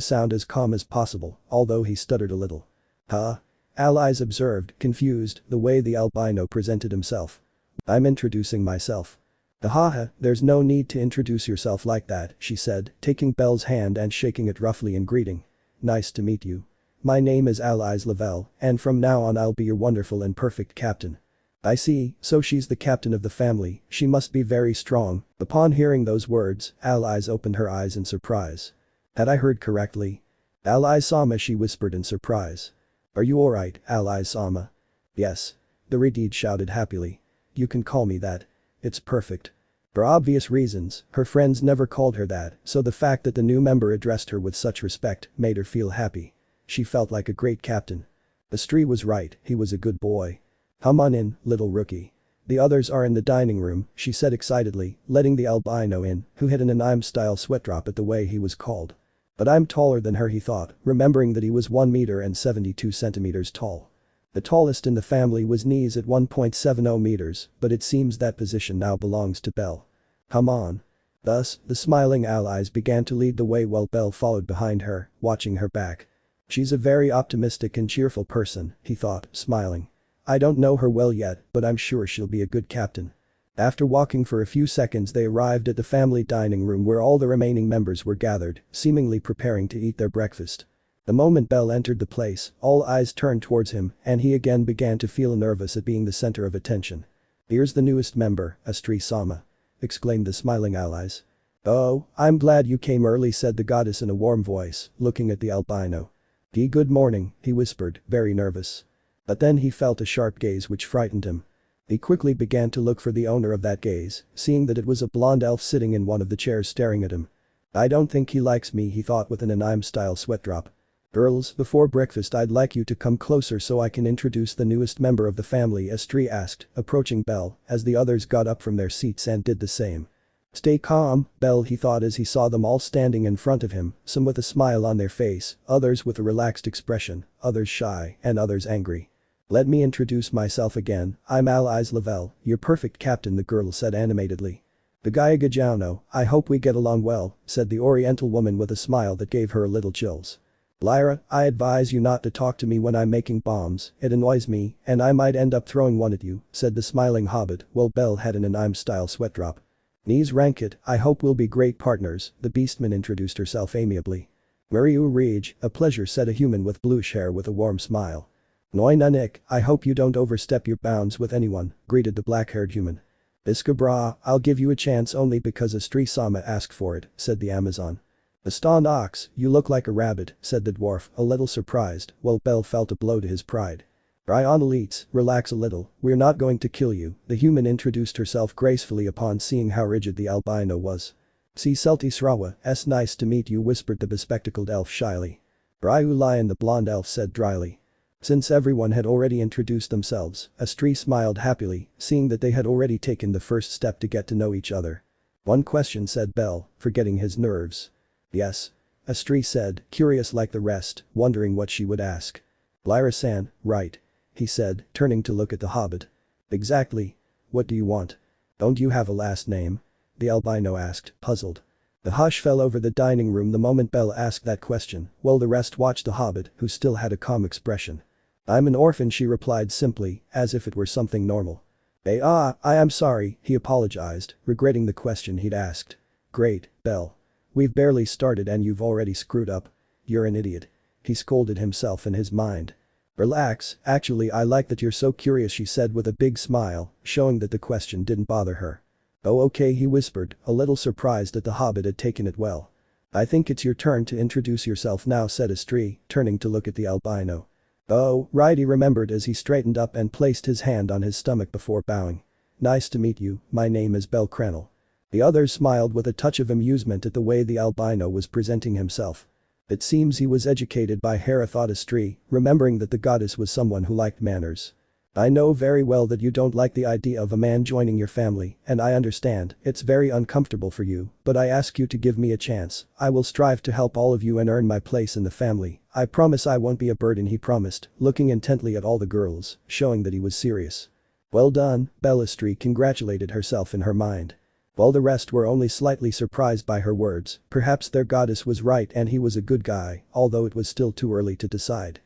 sound as calm as possible, although he stuttered a little. Huh? Alias observed, confused, the way the albino presented himself. I'm introducing myself. Haha, there's no need to introduce yourself like that, she said, taking Belle's hand and shaking it roughly in greeting. Nice to meet you. My name is Alias Lavelle, and from now on I'll be your wonderful and perfect captain. I see, so she's the captain of the family, she must be very strong. Upon hearing those words, Alias opened her eyes in surprise. Had I heard correctly? Alias-sama, she whispered in surprise. Are you alright, Alias-sama? Yes. The Redhead shouted happily. You can call me that. It's perfect. For obvious reasons, her friends never called her that, so the fact that the new member addressed her with such respect made her feel happy. She felt like a great captain. Astrea was right, he was a good boy. Come on in, little rookie. The others are in the dining room, she said excitedly, letting the albino in, who had an anime-style sweat drop at the way he was called. But I'm taller than her, he thought, remembering that he was 1 meter and 72 centimeters tall. The tallest in the family was knees at 1.70 meters, but it seems that position now belongs to Belle. Come on. Thus, the smiling allies began to lead the way while Belle followed behind her, watching her back. She's a very optimistic and cheerful person, he thought, smiling. I don't know her well yet, but I'm sure she'll be a good captain. After walking for a few seconds they arrived at the family dining room where all the remaining members were gathered, seemingly preparing to eat their breakfast. The moment Belle entered the place, all eyes turned towards him and he again began to feel nervous at being the center of attention. Here's the newest member, Astrea-sama, exclaimed the smiling allies. Oh, I'm glad you came early, said the goddess in a warm voice, looking at the albino. Good morning, he whispered, very nervous. But then he felt a sharp gaze which frightened him. He quickly began to look for the owner of that gaze, seeing that it was a blonde elf sitting in one of the chairs staring at him. I don't think he likes me, he thought with an anime-style sweat drop. Girls, before breakfast I'd like you to come closer so I can introduce the newest member of the family, Astrea asked, approaching Belle, as the others got up from their seats and did the same. Stay calm, Belle, he thought as he saw them all standing in front of him, some with a smile on their face, others with a relaxed expression, others shy, and others angry. Let me introduce myself again, I'm Alias Lavelle, your perfect captain, the girl said animatedly. Kagaya Gajano, I hope we get along well, said the oriental woman with a smile that gave her a little chills. Lyra, I advise you not to talk to me when I'm making bombs, it annoys me, and I might end up throwing one at you, said the smiling hobbit while Belle had an anime-style sweat drop. Knees Rankit, I hope we'll be great partners, the beastman introduced herself amiably. Mariu Rege, a pleasure, said a human with bluish hair with a warm smile. Noi Nanik, I hope you don't overstep your bounds with anyone, greeted the black-haired human. Iskabra, I'll give you a chance only because Astrea-sama asked for it, said the Amazon. Aston Ox, you look like a rabbit, said the dwarf, a little surprised, while Belle felt a blow to his pride. Ryan elites, relax a little, we're not going to kill you, the human introduced herself gracefully upon seeing how rigid the albino was. See Selti Srawa, nice to meet you, whispered the bespectacled elf shyly. Ryu Lion, the blonde elf said dryly. Since everyone had already introduced themselves, Astrea smiled happily, seeing that they had already taken the first step to get to know each other. One question, said Belle, forgetting his nerves. Yes. Astrea said, curious like the rest, wondering what she would ask. Lyra-san, right. He said, turning to look at the hobbit. Exactly. What do you want? Don't you have a last name? The albino asked, puzzled. The hush fell over the dining room the moment Belle asked that question, while the rest watched the hobbit, who still had a calm expression. I'm an orphan, she replied simply, as if it were something normal. I am sorry, he apologized, regretting the question he'd asked. Great, Belle. We've barely started and you've already screwed up. You're an idiot. He scolded himself in his mind. Relax, actually I like that you're so curious, she said with a big smile, showing that the question didn't bother her. Oh okay, he whispered, a little surprised that the hobbit had taken it well. I think it's your turn to introduce yourself now, said Astrea, turning to look at the albino. Oh, right, he remembered as he straightened up and placed his hand on his stomach before bowing. Nice to meet you, my name is bellcranel. The others smiled with a touch of amusement at the way the albino was presenting himself. It seems he was educated by Hera, thought Astrea, remembering that the goddess was someone who liked manners. I know very well that you don't like the idea of a man joining your family, and I understand, it's very uncomfortable for you, but I ask you to give me a chance, I will strive to help all of you and earn my place in the family, I promise I won't be a burden, he promised, looking intently at all the girls, showing that he was serious. Well done, Belle, Astrea congratulated herself in her mind. While the rest were only slightly surprised by her words, perhaps their goddess was right and he was a good guy, although it was still too early to decide.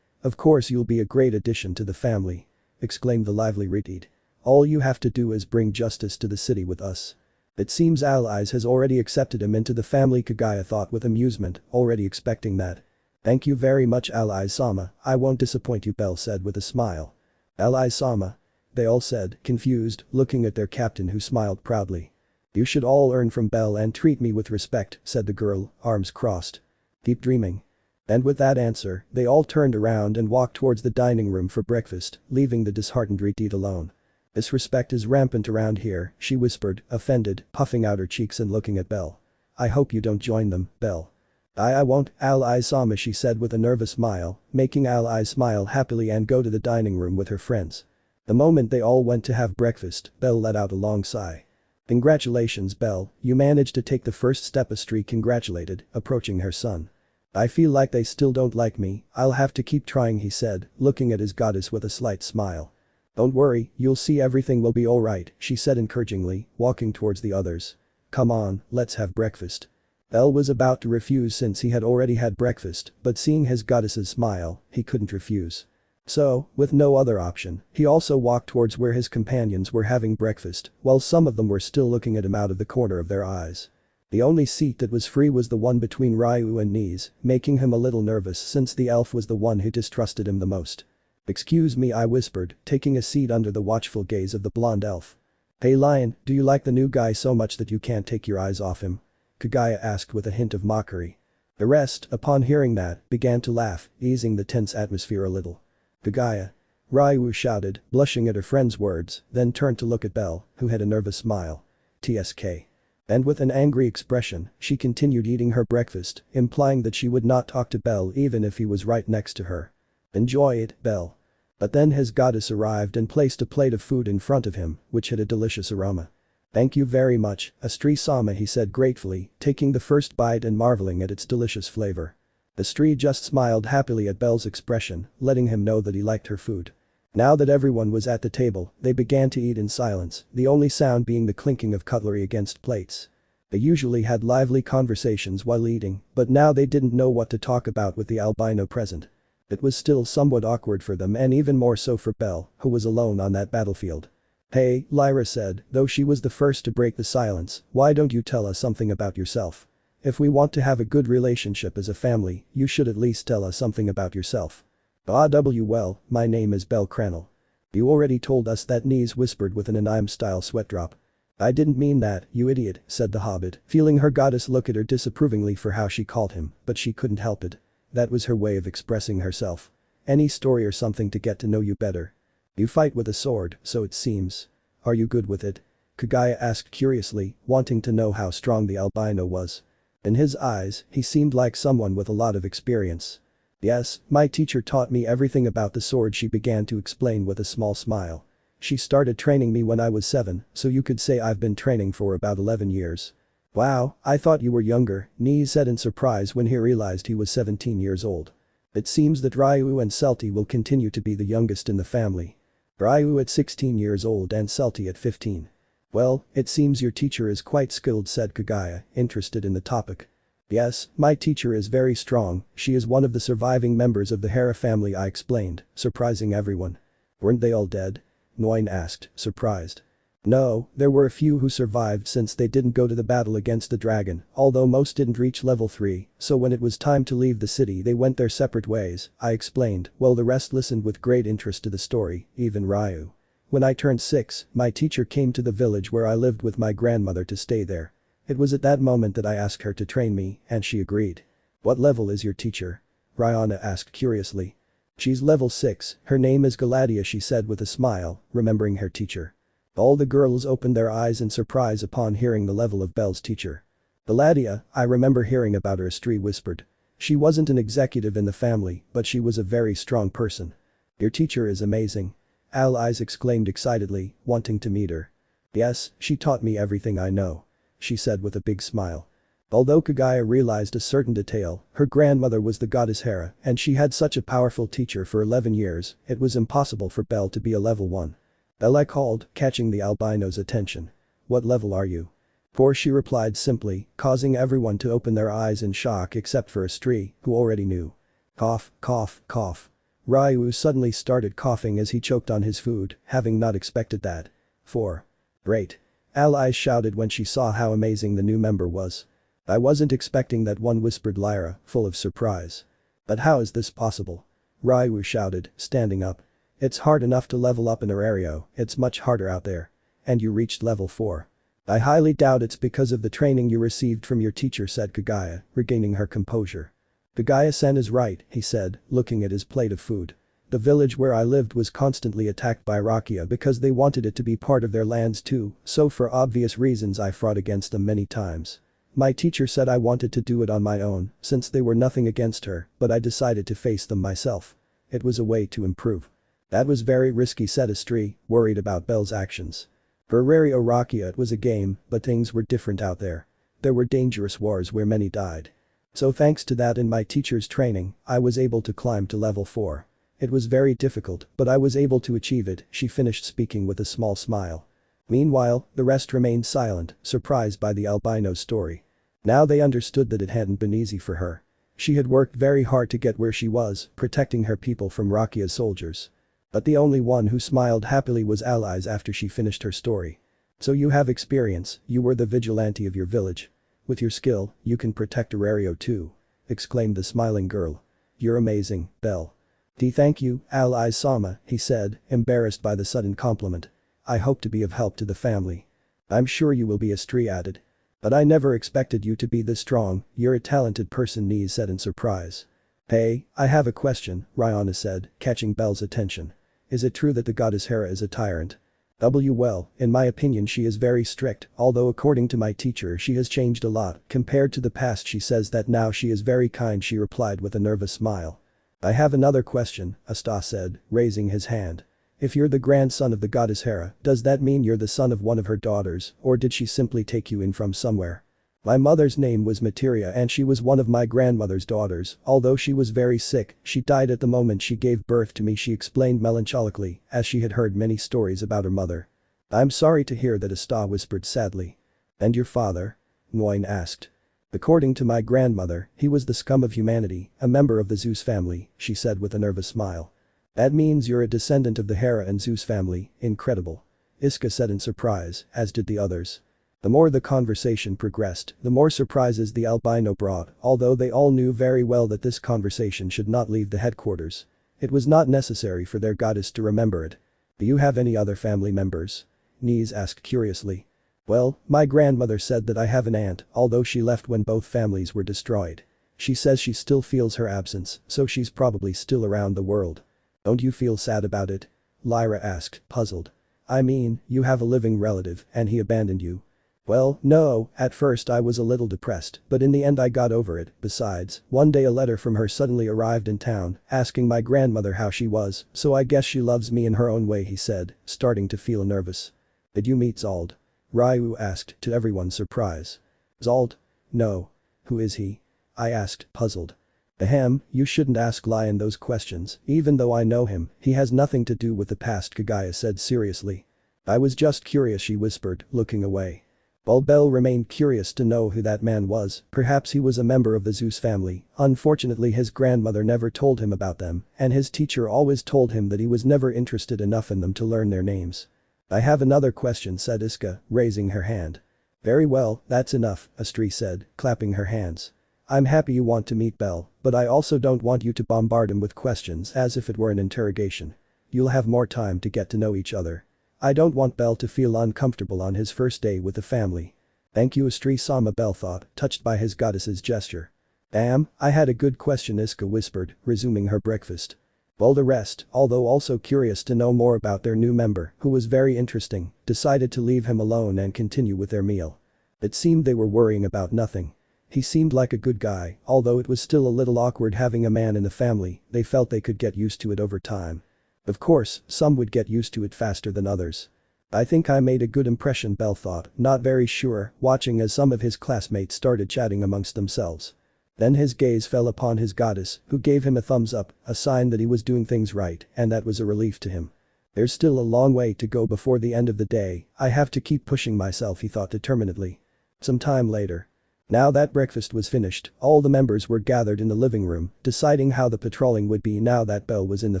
Of course you'll be a great addition to the family, exclaimed the lively Reed. All you have to do is bring justice to the city with us. It seems Alias has already accepted him into the family, Kagaya thought with amusement, already expecting that. Thank you very much, Alias-sama, I won't disappoint you, Belle said with a smile. Alias-sama? They all said, confused, looking at their captain who smiled proudly. You should all learn from Belle and treat me with respect, said the girl, arms crossed. Keep dreaming. And with that answer, they all turned around and walked towards the dining room for breakfast, leaving the disheartened Reed alone. Disrespect is rampant around here, she whispered, offended, puffing out her cheeks and looking at Belle. I hope you don't join them, Belle. I won't, Alias-sama, she said with a nervous smile, making Alias smile happily and go to the dining room with her friends. The moment they all went to have breakfast, Belle let out a long sigh. Congratulations, Belle, you managed to take the first step, Astrea congratulated, approaching her son. I feel like they still don't like me, I'll have to keep trying, he said, looking at his goddess with a slight smile. Don't worry, you'll see, everything will be alright, she said encouragingly, walking towards the others. Come on, let's have breakfast. Bell was about to refuse since he had already had breakfast, but seeing his goddess's smile, he couldn't refuse. So, with no other option, he also walked towards where his companions were having breakfast, while some of them were still looking at him out of the corner of their eyes. The only seat that was free was the one between Ryu and Knees, making him a little nervous since the elf was the one who distrusted him the most. Excuse me, I whispered, taking a seat under the watchful gaze of the blonde elf. Hey Lion, do you like the new guy so much that you can't take your eyes off him? Kagaya asked with a hint of mockery. The rest, upon hearing that, began to laugh, easing the tense atmosphere a little. Kagaya. Ryu shouted, blushing at her friend's words, then turned to look at Belle, who had a nervous smile. TSK. And with an angry expression, she continued eating her breakfast, implying that she would not talk to Belle even if he was right next to her. Enjoy it, Belle. But then his goddess arrived and placed a plate of food in front of him, which had a delicious aroma. Thank you very much, Astrea-sama, he said gratefully, taking the first bite and marveling at its delicious flavor. Astrea just smiled happily at Belle's expression, letting him know that he liked her food. Now that everyone was at the table, they began to eat in silence, the only sound being the clinking of cutlery against plates. They usually had lively conversations while eating, but now they didn't know what to talk about with the albino present. It was still somewhat awkward for them and even more so for Belle, who was alone on that battlefield. Hey, Lyra said, though she was the first to break the silence, why don't you tell us something about yourself? If we want to have a good relationship as a family, you should at least tell us something about yourself. Well, my name is bellcranel. You already told us that, Knees whispered with an anime-style sweat drop. I didn't mean that, you idiot, said the hobbit, feeling her goddess look at her disapprovingly for how she called him, but she couldn't help it. That was her way of expressing herself. Any story or something to get to know you better. You fight with a sword, so it seems. Are you good with it? Kagaya asked curiously, wanting to know how strong the albino was. In his eyes, he seemed like someone with a lot of experience. Yes, my teacher taught me everything about the sword, she began to explain with a small smile. She started training me when I was 7, so you could say I've been training for about 11 years. Wow, I thought you were younger, Knees said in surprise when he realized he was 17 years old. It seems that Ryu and Celti will continue to be the youngest in the family. Ryu at 16 years old and Celti at 15. Well, it seems your teacher is quite skilled, said Kagaya, interested in the topic. Yes, my teacher is very strong, she is one of the surviving members of the Hera family, I explained, surprising everyone. Weren't they all dead? Nguyen asked, surprised. No, there were a few who survived since they didn't go to the battle against the dragon, although most didn't reach level 3, so when it was time to leave the city they went their separate ways, I explained, while the rest listened with great interest to the story, even Ryu. When I turned 6, my teacher came to the village where I lived with my grandmother to stay there. It was at that moment that I asked her to train me, and she agreed. What level is your teacher? Rihanna asked curiously. She's level 6, her name is Galadia, she said with a smile, remembering her teacher. All the girls opened their eyes in surprise upon hearing the level of Belle's teacher. Galadia, I remember hearing about her, Astrea whispered. She wasn't an executive in the family, but she was a very strong person. Your teacher is amazing. Alias exclaimed excitedly, wanting to meet her. Yes, she taught me everything I know. She said with a big smile. Although Kagaya realized a certain detail, her grandmother was the goddess Hera and she had such a powerful teacher for 11 years, it was impossible for Belle to be a level 1. Belle, I called, catching the albino's attention. What level are you? 4, she replied simply, causing everyone to open their eyes in shock except for Astrea, who already knew. Cough, cough, cough. Ryu suddenly started coughing as he choked on his food, having not expected that. 4. Great. Alias shouted when she saw how amazing the new member was. I wasn't expecting that one, whispered Lyra, full of surprise. But how is this possible? Ryu shouted, standing up. It's hard enough to level up in Arario, it's much harder out there. And you reached level 4. I highly doubt it's because of the training you received from your teacher, said Kagaya, regaining her composure. Kagaya-san is right, he said, looking at his plate of food. The village where I lived was constantly attacked by Rakia because they wanted it to be part of their lands too, so for obvious reasons I fought against them many times. My teacher said I wanted to do it on my own, since they were nothing against her, but I decided to face them myself. It was a way to improve. That was very risky, said Astrea, worried about Belle's actions. For Arario Rakia it was a game, but things were different out there. There were dangerous wars where many died. So thanks to that and my teacher's training, I was able to climb to level 4. It was very difficult, but I was able to achieve it, she finished speaking with a small smile. Meanwhile, the rest remained silent, surprised by the albino's story. Now they understood that it hadn't been easy for her. She had worked very hard to get where she was, protecting her people from Rakia's soldiers. But the only one who smiled happily was Alias after she finished her story. So you have experience, you were the vigilante of your village. With your skill, you can protect Orario too. Exclaimed the smiling girl. You're amazing, Belle. Thank you, Alias-sama, he said, embarrassed by the sudden compliment. I hope to be of help to the family. I'm sure you will be, Astrea added. But I never expected you to be this strong, you're a talented person, Niz said in surprise. Hey, I have a question, Rihanna said, catching Belle's attention. Is it true that the goddess Hera is a tyrant? Well, in my opinion she is very strict, although according to my teacher she has changed a lot, compared to the past she says that now she is very kind, she replied with a nervous smile. I have another question, Astrea said, raising his hand. If you're the grandson of the goddess Hera, does that mean you're the son of one of her daughters, or did she simply take you in from somewhere? My mother's name was Materia and she was one of my grandmother's daughters, although she was very sick, she died at the moment she gave birth to me, she explained melancholically, as she had heard many stories about her mother. I'm sorry to hear that, Astrea whispered sadly. And your father? Nguyen asked. According to my grandmother, he was the scum of humanity, a member of the Zeus family, she said with a nervous smile. That means you're a descendant of the Hera and Zeus family, incredible. Iska said in surprise, as did the others. The more the conversation progressed, the more surprises the albino brought, although they all knew very well that this conversation should not leave the headquarters. It was not necessary for their goddess to remember it. Do you have any other family members? Niz asked curiously. Well, my grandmother said that I have an aunt, although she left when both families were destroyed. She says she still feels her absence, so she's probably still around the world. Don't you feel sad about it? Lyra asked, puzzled. I mean, you have a living relative, and he abandoned you. Well, no, at first I was a little depressed, but in the end I got over it. Besides, one day a letter from her suddenly arrived in town, asking my grandmother how she was, so I guess she loves me in her own way, he said, starting to feel nervous. Did you meet Zald? Ryu asked, to everyone's surprise. Zald? No. Who is he? I asked, puzzled. Ahem, you shouldn't ask Lion those questions, even though I know him, he has nothing to do with the past, Kagaya said seriously. I was just curious, she whispered, looking away. Belle remained curious to know who that man was, perhaps he was a member of the Zeus family, unfortunately his grandmother never told him about them, and his teacher always told him that he was never interested enough in them to learn their names. I have another question, said Iska, raising her hand. Very well, that's enough, Astrea said, clapping her hands. I'm happy you want to meet Belle, but I also don't want you to bombard him with questions as if it were an interrogation. You'll have more time to get to know each other. I don't want Belle to feel uncomfortable on his first day with the family. Thank you, Astrea-sama, Belle thought, touched by his goddess's gesture. Damn, I had a good question, Iska whispered, resuming her breakfast. Well, the rest, although also curious to know more about their new member, who was very interesting, decided to leave him alone and continue with their meal. It seemed they were worrying about nothing. He seemed like a good guy, although it was still a little awkward having a man in the family, they felt they could get used to it over time. Of course, some would get used to it faster than others. I think I made a good impression, Belle thought, not very sure, watching as some of his classmates started chatting amongst themselves. Then his gaze fell upon his goddess, who gave him a thumbs up, a sign that he was doing things right, and that was a relief to him. There's still a long way to go before the end of the day, I have to keep pushing myself, he thought determinedly. Some time later. Now that breakfast was finished, all the members were gathered in the living room, deciding how the patrolling would be now that Belle was in the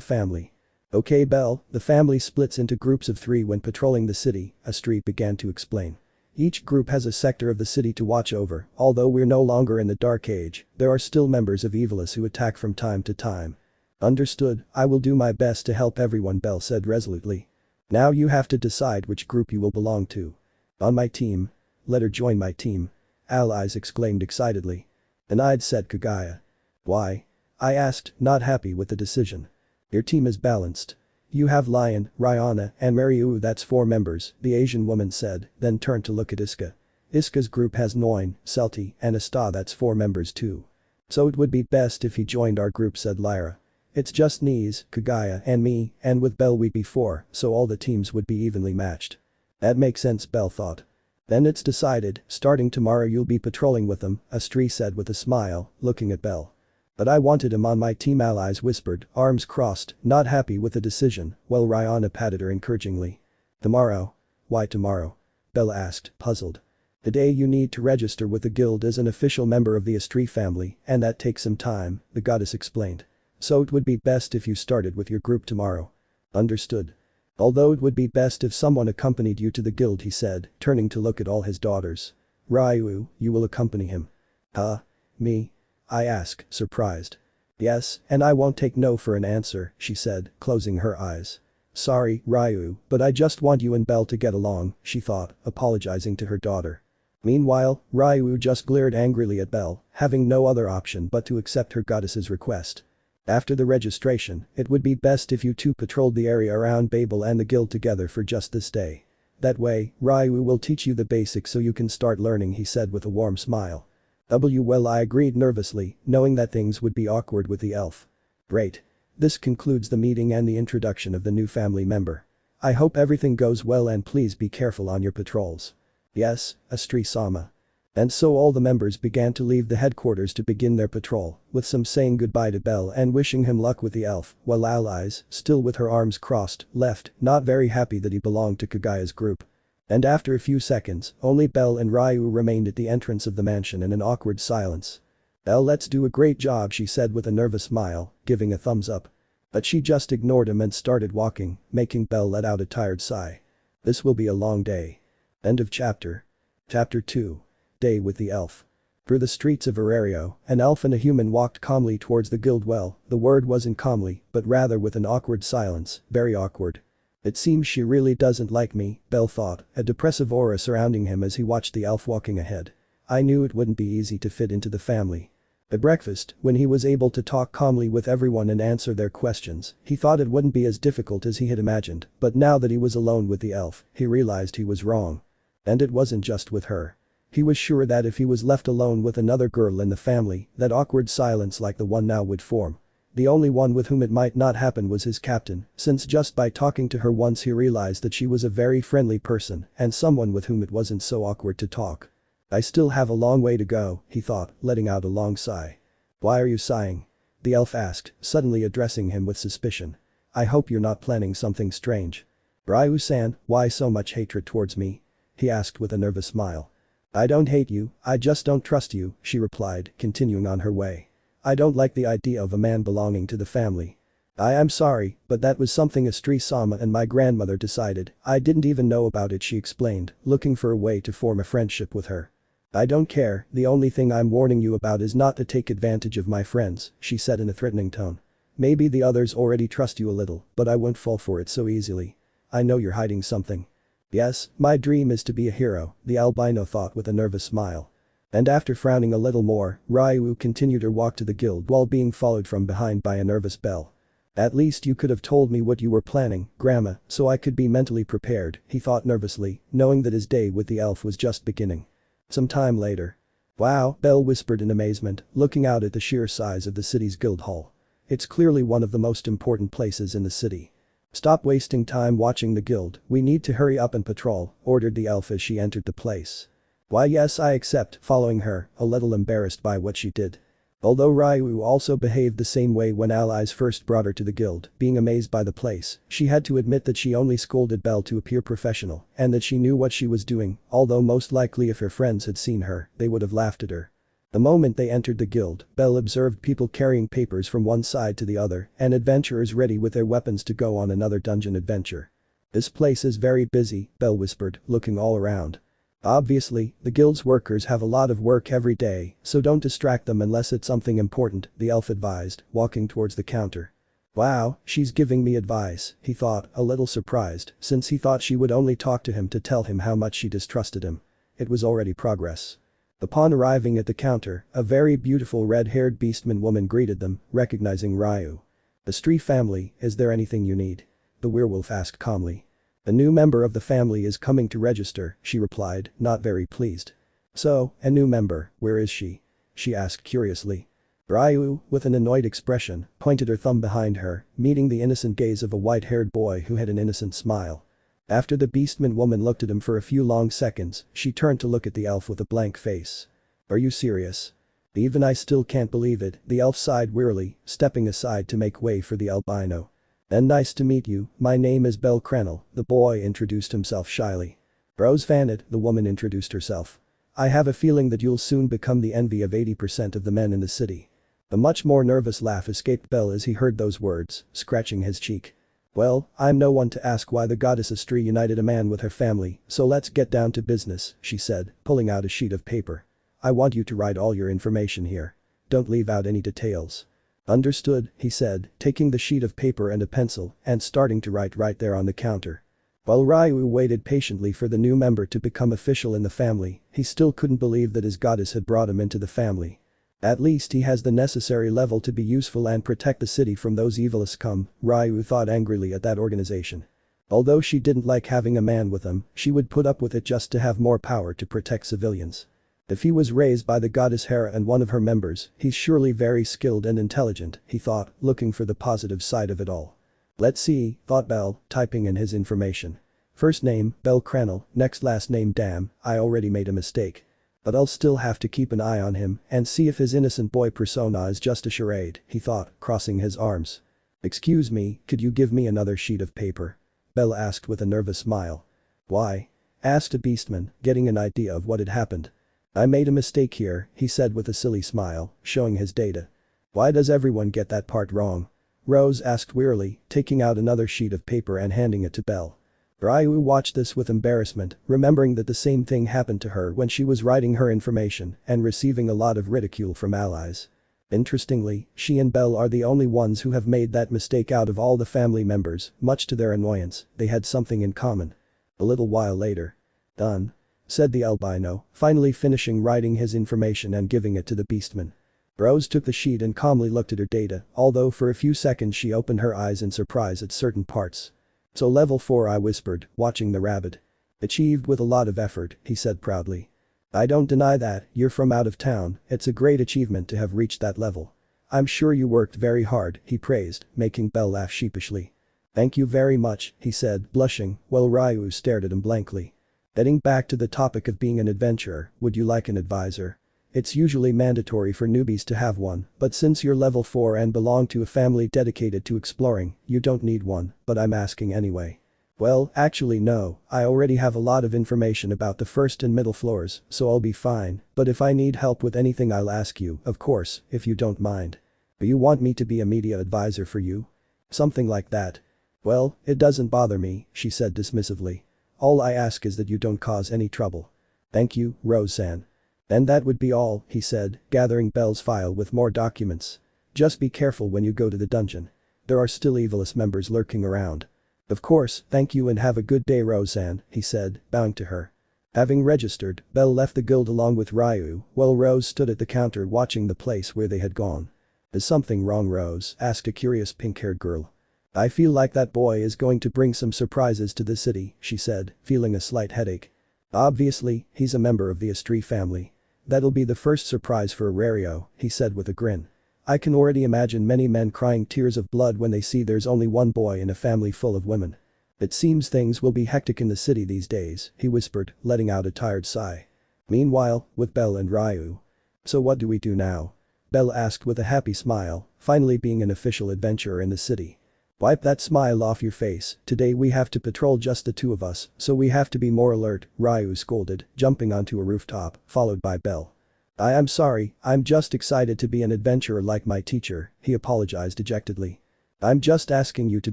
family. Okay, Belle, the family splits into groups of 3 when patrolling the city, Astrea began to explain. Each group has a sector of the city to watch over, although we're no longer in the Dark Age, there are still members of Evilis who attack from time to time. Understood, I will do my best to help everyone, Belle said resolutely. Now you have to decide which group you will belong to. On my team. Let her join my team. Alias exclaimed excitedly. Denied, said Kagaya. Why? I asked, not happy with the decision. Your team is balanced. You have Lion, Rihanna, and Mariu, that's 4 members, the Asian woman said, then turned to look at Iska. Iska's group has Noin, Selti, and Astrea, that's 4 members too. So it would be best if he joined our group, said Lyra. It's just Niz, Kagaya, and me, and with Belle we'd be 4, so all the teams would be evenly matched. That makes sense, Belle thought. Then it's decided, starting tomorrow you'll be patrolling with them, Astrea said with a smile, looking at Belle. But I wanted him on my team, allies whispered, arms crossed, not happy with the decision, while Rihanna patted her encouragingly. Tomorrow? Why tomorrow? Belle asked, puzzled. The day you need to register with the guild as an official member of the Astrea family, and that takes some time, the goddess explained. So it would be best if you started with your group tomorrow. Understood. Although it would be best if someone accompanied you to the guild, he said, turning to look at all his daughters. Ryu, you will accompany him. Huh? Me? I asked, surprised. Yes, and I won't take no for an answer, she said, closing her eyes. Sorry, Ryu, but I just want you and Belle to get along, she thought, apologizing to her daughter. Meanwhile, Ryu just glared angrily at Belle, having no other option but to accept her goddess's request. After the registration, it would be best if you two patrolled the area around Babel and the guild together for just this day. That way, Ryu will teach you the basics so you can start learning, he said with a warm smile. Well, I agreed nervously, knowing that things would be awkward with the elf. Great. This concludes the meeting and the introduction of the new family member. I hope everything goes well and please be careful on your patrols. Yes, Astrea-sama. And so all the members began to leave the headquarters to begin their patrol, with some saying goodbye to Belle and wishing him luck with the elf, while allies, still with her arms crossed, left, not very happy that he belonged to Kagaya's group. And after a few seconds, only Belle and Ryu remained at the entrance of the mansion in an awkward silence. Belle, let's do a great job, she said with a nervous smile, giving a thumbs up. But she just ignored him and started walking, making Belle let out a tired sigh. This will be a long day. End of chapter. Chapter 2. Day with the elf. Through the streets of Orario, an elf and a human walked calmly towards the guild. Well, the word wasn't calmly, but rather with an awkward silence, very awkward. It seems she really doesn't like me, Belle thought, a depressive aura surrounding him as he watched the elf walking ahead. I knew it wouldn't be easy to fit into the family. At breakfast, when he was able to talk calmly with everyone and answer their questions, he thought it wouldn't be as difficult as he had imagined, but now that he was alone with the elf, he realized he was wrong. And it wasn't just with her. He was sure that if he was left alone with another girl in the family, that awkward silence like the one now would form. The only one with whom it might not happen was his captain, since just by talking to her once he realized that she was a very friendly person and someone with whom it wasn't so awkward to talk. I still have a long way to go, he thought, letting out a long sigh. Why are you sighing? The elf asked, suddenly addressing him with suspicion. I hope you're not planning something strange. Ryu-san, why so much hatred towards me? He asked with a nervous smile. I don't hate you, I just don't trust you, she replied, continuing on her way. I don't like the idea of a man belonging to the family. I am sorry, but that was something Astrea-sama and my grandmother decided, I didn't even know about it, she explained, looking for a way to form a friendship with her. I don't care, the only thing I'm warning you about is not to take advantage of my friends, she said in a threatening tone. Maybe the others already trust you a little, but I won't fall for it so easily. I know you're hiding something. Yes, my dream is to be a hero, the albino thought with a nervous smile. And after frowning a little more, Ryu continued her walk to the guild while being followed from behind by a nervous Belle. At least you could have told me what you were planning, Grandma, so I could be mentally prepared, he thought nervously, knowing that his day with the elf was just beginning. Some time later. Wow, Belle whispered in amazement, looking out at the sheer size of the city's guild hall. It's clearly one of the most important places in the city. Stop wasting time watching the guild, we need to hurry up and patrol, ordered the elf as she entered the place. Why yes, I accept, following her, a little embarrassed by what she did. Although Ryu also behaved the same way when allies first brought her to the guild, being amazed by the place, she had to admit that she only scolded Belle to appear professional and that she knew what she was doing, although most likely if her friends had seen her, they would have laughed at her. The moment they entered the guild, Belle observed people carrying papers from one side to the other and adventurers ready with their weapons to go on another dungeon adventure. This place is very busy, Belle whispered, looking all around. Obviously, the guild's workers have a lot of work every day, so don't distract them unless it's something important, the elf advised, walking towards the counter. Wow, she's giving me advice, he thought, a little surprised, since he thought she would only talk to him to tell him how much she distrusted him. It was already progress. Upon arriving at the counter, a very beautiful red-haired beastman woman greeted them, recognizing Ryu. Astrea family, is there anything you need? The werewolf asked calmly. A new member of the family is coming to register, she replied, not very pleased. So, a new member, where is she? She asked curiously. Ryu, with an annoyed expression, pointed her thumb behind her, meeting the innocent gaze of a white-haired boy who had an innocent smile. After the beastman woman looked at him for a few long seconds, she turned to look at the elf with a blank face. Are you serious? Even I still can't believe it, the elf sighed wearily, stepping aside to make way for the albino. And nice to meet you, my name is bellcranel, the boy introduced himself shyly. Rose Vanet, the woman introduced herself. I have a feeling that you'll soon become the envy of 80% of the men in the city. A much more nervous laugh escaped Bell as he heard those words, scratching his cheek. Well, I'm no one to ask why the goddess Astrea united a man with her family, so let's get down to business, she said, pulling out a sheet of paper. I want you to write all your information here. Don't leave out any details. Understood, he said, taking the sheet of paper and a pencil and starting to write right there on the counter. While Ryu waited patiently for the new member to become official in the family, he still couldn't believe that his goddess had brought him into the family. At least he has the necessary level to be useful and protect the city from those Evilis scum, Ryu thought angrily at that organization. Although she didn't like having a man with him, she would put up with it just to have more power to protect civilians. If he was raised by the goddess Hera and one of her members, he's surely very skilled and intelligent, he thought, looking for the positive side of it all. Let's see, thought Bell, typing in his information. First name, bellcranel, next last name damn, I already made a mistake. But I'll still have to keep an eye on him and see if his innocent boy persona is just a charade, he thought, crossing his arms. Excuse me, could you give me another sheet of paper? Bell asked with a nervous smile. Why? Asked a beastman, getting an idea of what had happened. I made a mistake here, he said with a silly smile, showing his data. Why does everyone get that part wrong? Rose asked wearily, taking out another sheet of paper and handing it to Bell. Ryu watched this with embarrassment, remembering that the same thing happened to her when she was writing her information and receiving a lot of ridicule from allies. Interestingly, she and Bell are the only ones who have made that mistake out of all the family members, much to their annoyance, they had something in common. A little while later. Done. Said the albino, finally finishing writing his information and giving it to the beastman. Rose took the sheet and calmly looked at her data, although for a few seconds she opened her eyes in surprise at certain parts. So level 4, I whispered, watching the rabbit. Achieved with a lot of effort, he said proudly. I don't deny that, you're from out of town, it's a great achievement to have reached that level. I'm sure you worked very hard, he praised, making Bell laugh sheepishly. Thank you very much, he said, blushing, while Ryu stared at him blankly. Getting back to the topic of being an adventurer, would you like an advisor? It's usually mandatory for newbies to have one, but since you're level 4 and belong to a family dedicated to exploring, you don't need one, but I'm asking anyway. Well, actually no, I already have a lot of information about the first and middle floors, so I'll be fine, but if I need help with anything I'll ask you, of course, if you don't mind. Do you want me to be a media advisor for you? Something like that. Well, it doesn't bother me, she said dismissively. All I ask is that you don't cause any trouble. Thank you, Rose-san. And that would be all, he said, gathering Bell's file with more documents. Just be careful when you go to the dungeon. There are still Evilis members lurking around. Of course, thank you and have a good day Rose-san, he said, bowing to her. Having registered, Bell left the guild along with Ryu, while Rose stood at the counter watching the place where they had gone. Is something wrong Rose? Asked a curious pink-haired girl. I feel like that boy is going to bring some surprises to the city, she said, feeling a slight headache. Obviously, he's a member of the Astrea family. That'll be the first surprise for Arario, he said with a grin. I can already imagine many men crying tears of blood when they see there's only one boy in a family full of women. It seems things will be hectic in the city these days, he whispered, letting out a tired sigh. Meanwhile, with Bell and Ryu. So what do we do now? Bell asked with a happy smile, finally being an official adventurer in the city. Wipe that smile off your face, today we have to patrol just the two of us, so we have to be more alert, Ryu scolded, jumping onto a rooftop, followed by Bell. I am sorry, I'm just excited to be an adventurer like my teacher, he apologized dejectedly. I'm just asking you to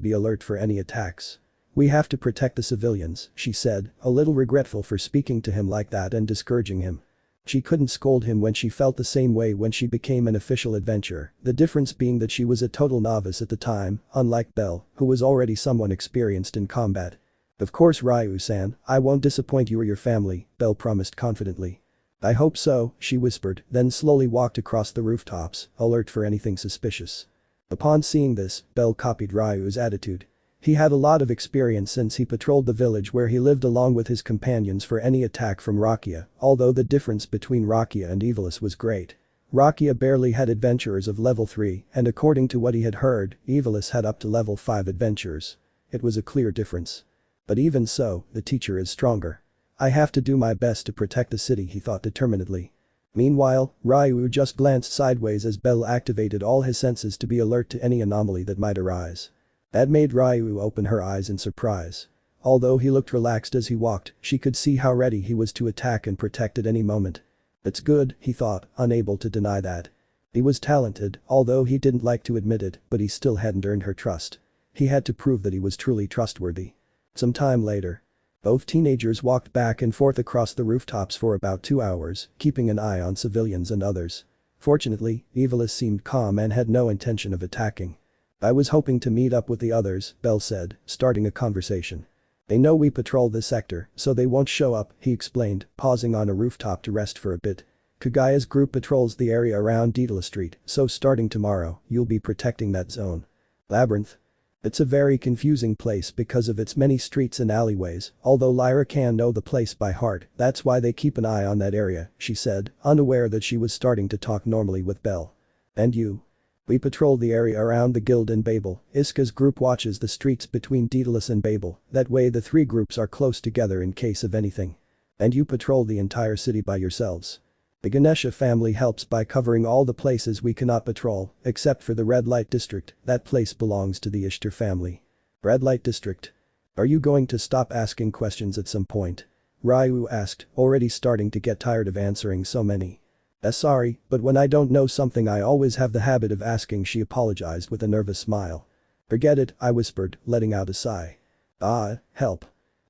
be alert for any attacks. We have to protect the civilians, she said, a little regretful for speaking to him like that and discouraging him. She couldn't scold him when she felt the same way when she became an official adventurer, the difference being that she was a total novice at the time, unlike Bell, who was already someone experienced in combat. Of course Ryu-san, I won't disappoint you or your family, Bell promised confidently. I hope so, she whispered, then slowly walked across the rooftops, alert for anything suspicious. Upon seeing this, Bell copied Ryu's attitude. He had a lot of experience since he patrolled the village where he lived along with his companions for any attack from Rakia, although the difference between Rakia and Evilis was great. Rakia barely had adventurers of level 3 and according to what he had heard, Evilis had up to level 5 adventurers. It was a clear difference. But even so, the teacher is stronger. I have to do my best to protect the city, he thought determinedly. Meanwhile, Ryu just glanced sideways as Bell activated all his senses to be alert to any anomaly that might arise. That made Ryu open her eyes in surprise. Although he looked relaxed as he walked, she could see how ready he was to attack and protect at any moment. It's good, he thought, unable to deny that. He was talented, although he didn't like to admit it, but he still hadn't earned her trust. He had to prove that he was truly trustworthy. Some time later. Both teenagers walked back and forth across the rooftops for about 2 hours, keeping an eye on civilians and others. Fortunately, Evilis seemed calm and had no intention of attacking. I was hoping to meet up with the others, Bell said, starting a conversation. They know we patrol this sector, so they won't show up, he explained, pausing on a rooftop to rest for a bit. Kagaya's group patrols the area around Daedala Street, so starting tomorrow, you'll be protecting that zone. Labyrinth? It's a very confusing place because of its many streets and alleyways, although Lyra can know the place by heart, that's why they keep an eye on that area, she said, unaware that she was starting to talk normally with Bell. And you? We patrol the area around the guild in Babel. Iska's group watches the streets between Daedalus and Babel, that way the three groups are close together in case of anything. And you patrol the entire city by yourselves. The Ganesha family helps by covering all the places we cannot patrol, except for the Red Light District, that place belongs to the Ishtar family. Red Light District? Are you going to stop asking questions at some point? Ryu asked, already starting to get tired of answering so many. Sorry, but when I don't know something I always have the habit of asking, she apologized with a nervous smile. Forget it, I whispered, letting out a sigh. Help.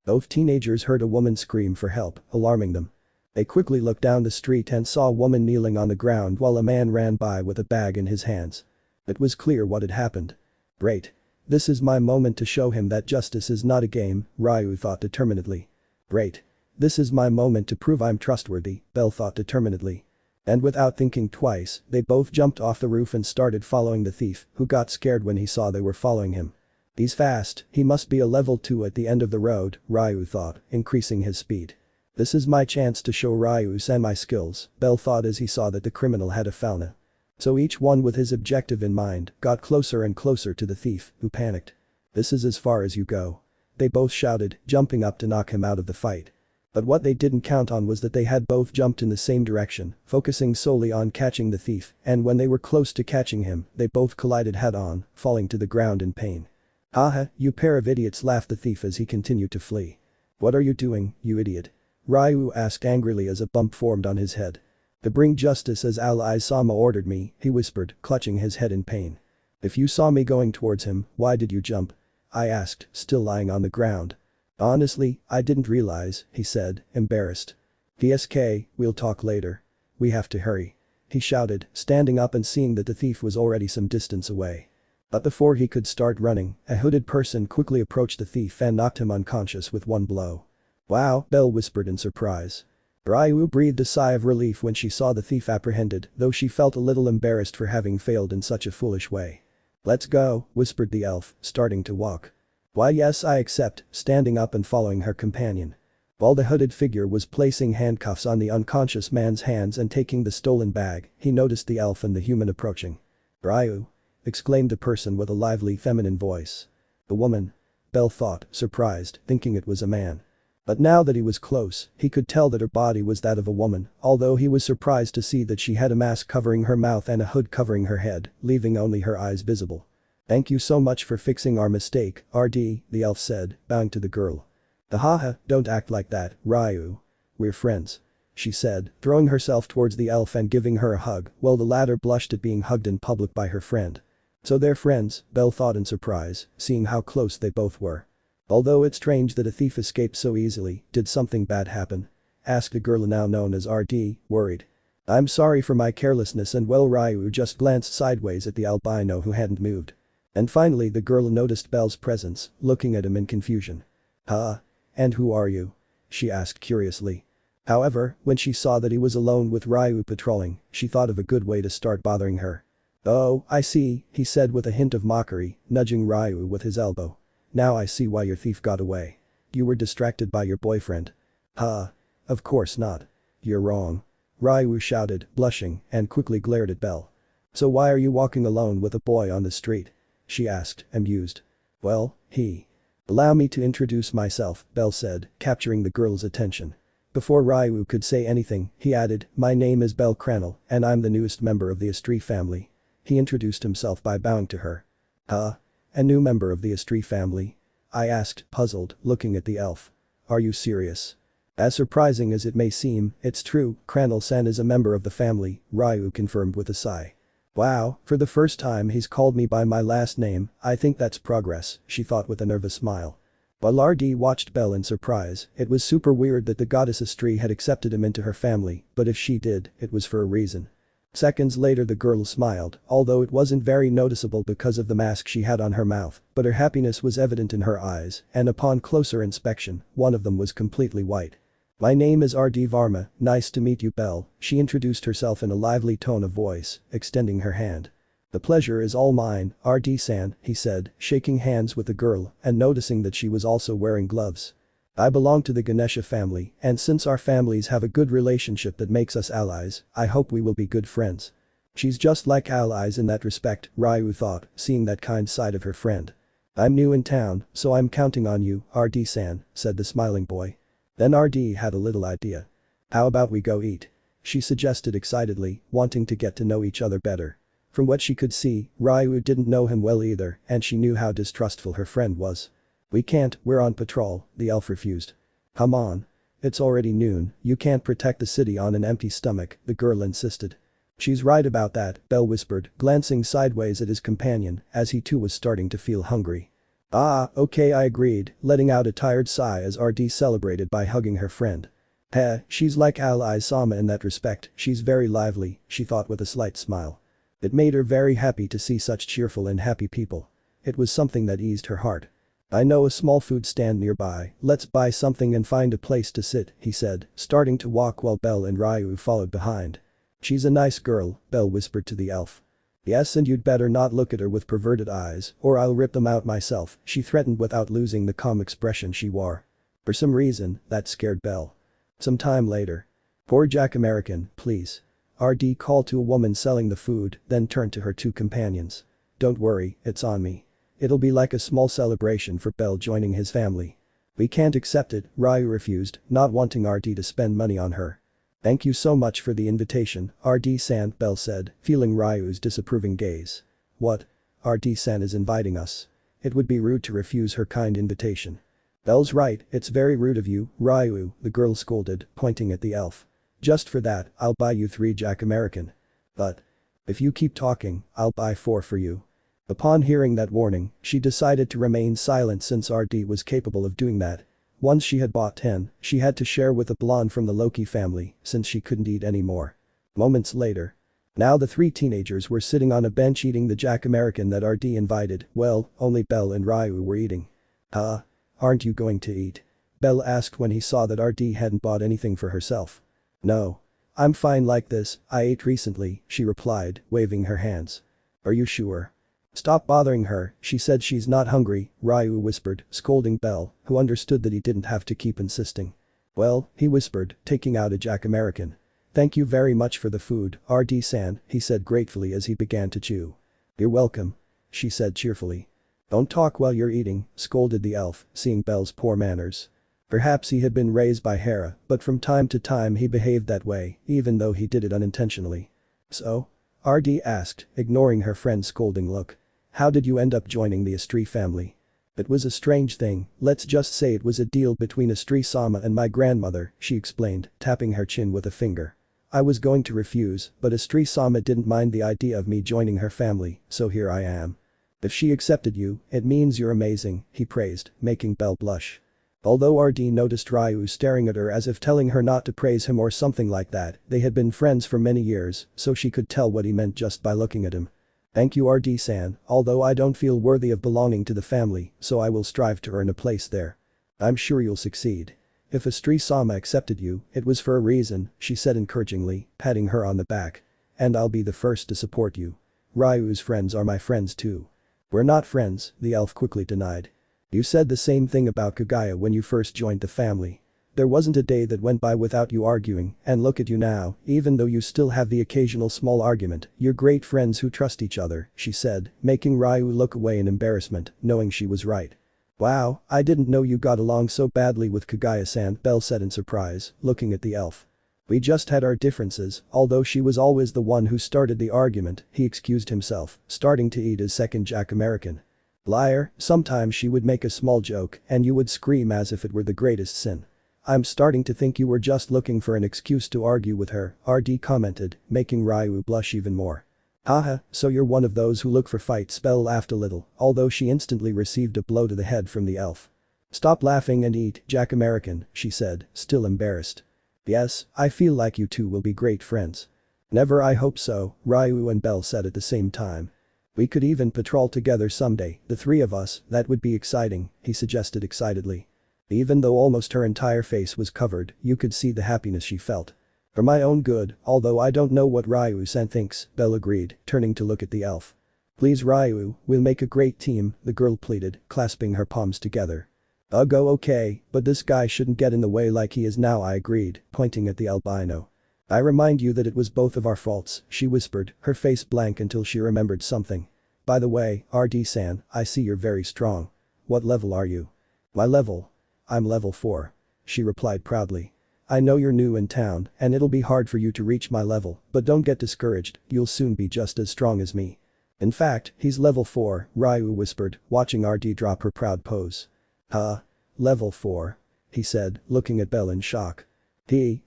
Both teenagers heard a woman scream for help, alarming them. They quickly looked down the street and saw a woman kneeling on the ground while a man ran by with a bag in his hands. It was clear what had happened. Great. This is my moment to show him that justice is not a game, Ryu thought determinedly. Great. This is my moment to prove I'm trustworthy, Bell thought determinedly. And without thinking twice, they both jumped off the roof and started following the thief, who got scared when he saw they were following him. He's fast, he must be a level 2 at the end of the road, Ryu thought, increasing his speed. This is my chance to show Ryu-san my skills, Bell thought as he saw that the criminal had a fauna. So each one with his objective in mind, got closer and closer to the thief, who panicked. This is as far as you go. They both shouted, jumping up to knock him out of the fight. But what they didn't count on was that they had both jumped in the same direction, focusing solely on catching the thief, and when they were close to catching him, they both collided head-on, falling to the ground in pain. Haha, you pair of idiots, laughed the thief as he continued to flee. What are you doing, you idiot? Ryu asked angrily as a bump formed on his head. To bring justice as Alias-sama ordered me, he whispered, clutching his head in pain. If you saw me going towards him, why did you jump? I asked, still lying on the ground. Honestly, I didn't realize, he said, embarrassed. PSK, we'll talk later. We have to hurry. He shouted, standing up and seeing that the thief was already some distance away. But before he could start running, a hooded person quickly approached the thief and knocked him unconscious with one blow. Wow, Bell whispered in surprise. Ryu breathed a sigh of relief when she saw the thief apprehended, though she felt a little embarrassed for having failed in such a foolish way. Let's go, whispered the elf, starting to walk. Why yes, I accept, standing up and following her companion. While the hooded figure was placing handcuffs on the unconscious man's hands and taking the stolen bag, he noticed the elf and the human approaching. Ryu! Exclaimed the person with a lively feminine voice. The woman? Bell thought, surprised, thinking it was a man. But now that he was close, he could tell that her body was that of a woman, although he was surprised to see that she had a mask covering her mouth and a hood covering her head, leaving only her eyes visible. Thank you so much for fixing our mistake, RD, the elf said, bowing to the girl. Haha, don't act like that, Ryu. We're friends. She said, throwing herself towards the elf and giving her a hug, while the latter blushed at being hugged in public by her friend. So they're friends, Bell thought in surprise, seeing how close they both were. Although it's strange that a thief escaped so easily, did something bad happen? Asked a girl now known as RD, worried. I'm sorry for my carelessness, and well, Ryu just glanced sideways at the albino who hadn't moved. And finally the girl noticed Bell's presence, looking at him in confusion. And who are you? She asked curiously. However, when she saw that he was alone with Ryu patrolling, she thought of a good way to start bothering her. Oh, I see, he said with a hint of mockery, nudging Ryu with his elbow. Now I see why your thief got away. You were distracted by your boyfriend. Of course not. You're wrong. Ryu shouted, blushing, and quickly glared at Bell. So why are you walking alone with a boy on the street? She asked, amused. Well, he Allow me to introduce myself, Belle said, capturing the girl's attention. Before Ryu could say anything, he added, my name is bellcranel, and I'm the newest member of the Astrea family. He introduced himself by bowing to her. Huh? A new member of the Astrea family? I asked, puzzled, looking at the elf. Are you serious? As surprising as it may seem, it's true, Cranel-san is a member of the family, Ryu confirmed with a sigh. Wow, for the first time he's called me by my last name, I think that's progress, she thought with a nervous smile. While RD watched Belle in surprise, it was super weird that the goddess Astrea had accepted him into her family, but if she did, it was for a reason. Seconds later the girl smiled, although it wasn't very noticeable because of the mask she had on her mouth, but her happiness was evident in her eyes, and upon closer inspection, one of them was completely white. My name is RD Varma, nice to meet you Belle, she introduced herself in a lively tone of voice, extending her hand. The pleasure is all mine, RD-san, he said, shaking hands with the girl and noticing that she was also wearing gloves. I belong to the Ganesha family, and since our families have a good relationship that makes us allies, I hope we will be good friends. She's just like allies in that respect, Ryu thought, seeing that kind side of her friend. I'm new in town, so I'm counting on you, RD-san, said the smiling boy. Then RD had a little idea. How about we go eat? She suggested excitedly, wanting to get to know each other better. From what she could see, Ryu didn't know him well either, and she knew how distrustful her friend was. We can't, we're on patrol, the elf refused. Come on. It's already noon, you can't protect the city on an empty stomach, the girl insisted. She's right about that, Belle whispered, glancing sideways at his companion, as he too was starting to feel hungry. Ah, okay I agreed, letting out a tired sigh as RD celebrated by hugging her friend. Heh, she's like Alias Sama in that respect, she's very lively, she thought with a slight smile. It made her very happy to see such cheerful and happy people. It was something that eased her heart. I know a small food stand nearby, let's buy something and find a place to sit, he said, starting to walk while Belle and Ryu followed behind. She's a nice girl, Belle whispered to the elf. Yes, and you'd better not look at her with perverted eyes, or I'll rip them out myself, she threatened without losing the calm expression she wore. For some reason, that scared Belle. Some time later. Poor Jack American, please. RD called to a woman selling the food, then turned to her two companions. Don't worry, it's on me. It'll be like a small celebration for Belle joining his family. We can't accept it, Ryu refused, not wanting RD to spend money on her. Thank you so much for the invitation, RD-san, Belle said, feeling Ryu's disapproving gaze. What? RD-san is inviting us. It would be rude to refuse her kind invitation. Belle's right, it's very rude of you, Ryu, the girl scolded, pointing at the elf. Just for that, I'll buy you 3 Jack American. But. If you keep talking, I'll buy 4 for you. Upon hearing that warning, she decided to remain silent since RD was capable of doing that. Once she had bought 10, she had to share with a blonde from the Loki family since she couldn't eat any more. Moments later. Now the 3 teenagers were sitting on a bench eating the Jack American that RD invited, well, only Belle and Ryu were eating. Aren't you going to eat? Belle asked when he saw that RD hadn't bought anything for herself. No. I'm fine like this, I ate recently, she replied, waving her hands. Are you sure? Stop bothering her, she said she's not hungry, Ryu whispered, scolding Belle, who understood that he didn't have to keep insisting. Well, he whispered, taking out a Jack American. Thank you very much for the food, RD-san, he said gratefully as he began to chew. You're welcome. She said cheerfully. Don't talk while you're eating, scolded the elf, seeing Belle's poor manners. Perhaps he had been raised by Hera, but from time to time he behaved that way, even though he did it unintentionally. So? RD asked, ignoring her friend's scolding look. How did you end up joining the Astrea family? It was a strange thing, let's just say it was a deal between Astrea-sama and my grandmother, she explained, tapping her chin with a finger. I was going to refuse, but Astrea-sama didn't mind the idea of me joining her family, so here I am. If she accepted you, it means you're amazing, he praised, making Belle blush. Although RD noticed Ryu staring at her as if telling her not to praise him or something like that, they had been friends for many years, so she could tell what he meant just by looking at him. Thank you RD-san, although I don't feel worthy of belonging to the family, so I will strive to earn a place there. I'm sure you'll succeed. If Astrea-sama accepted you, it was for a reason, she said encouragingly, patting her on the back. And I'll be the first to support you. Ryu's friends are my friends too. We're not friends, the elf quickly denied. You said the same thing about Kagaya when you first joined the family. There wasn't a day that went by without you arguing, and look at you now, even though you still have the occasional small argument, you're great friends who trust each other, she said, making Ryu look away in embarrassment, knowing she was right. Wow, I didn't know you got along so badly with Kagaya-san, Belle said in surprise, looking at the elf. We just had our differences, although she was always the one who started the argument, he excused himself, starting to eat his second Jack American. Liar, sometimes she would make a small joke and you would scream as if it were the greatest sin. I'm starting to think you were just looking for an excuse to argue with her, RD commented, making Ryu blush even more. Haha, so you're one of those who look for fights, Belle laughed a little, although she instantly received a blow to the head from the elf. Stop laughing and eat, Jack American, she said, still embarrassed. Yes, I feel like you two will be great friends. Never, I hope so, Ryu and Belle said at the same time. We could even patrol together someday, the three of us, that would be exciting, he suggested excitedly. Even though almost her entire face was covered, you could see the happiness she felt. For my own good, although I don't know what Ryu-san thinks, Belle agreed, turning to look at the elf. Please Ryu, we'll make a great team, the girl pleaded, clasping her palms together. Go okay, but this guy shouldn't get in the way like he is now, I agreed, pointing at the albino. I remind you that it was both of our faults, she whispered, her face blank until she remembered something. By the way, RD-san, I see you're very strong. What level are you? My level? I'm level 4. She replied proudly. I know you're new in town and it'll be hard for you to reach my level, but don't get discouraged, you'll soon be just as strong as me. In fact, he's level 4, Ryu whispered, watching RD drop her proud pose. Huh? Level 4? He said, looking at Belle in shock.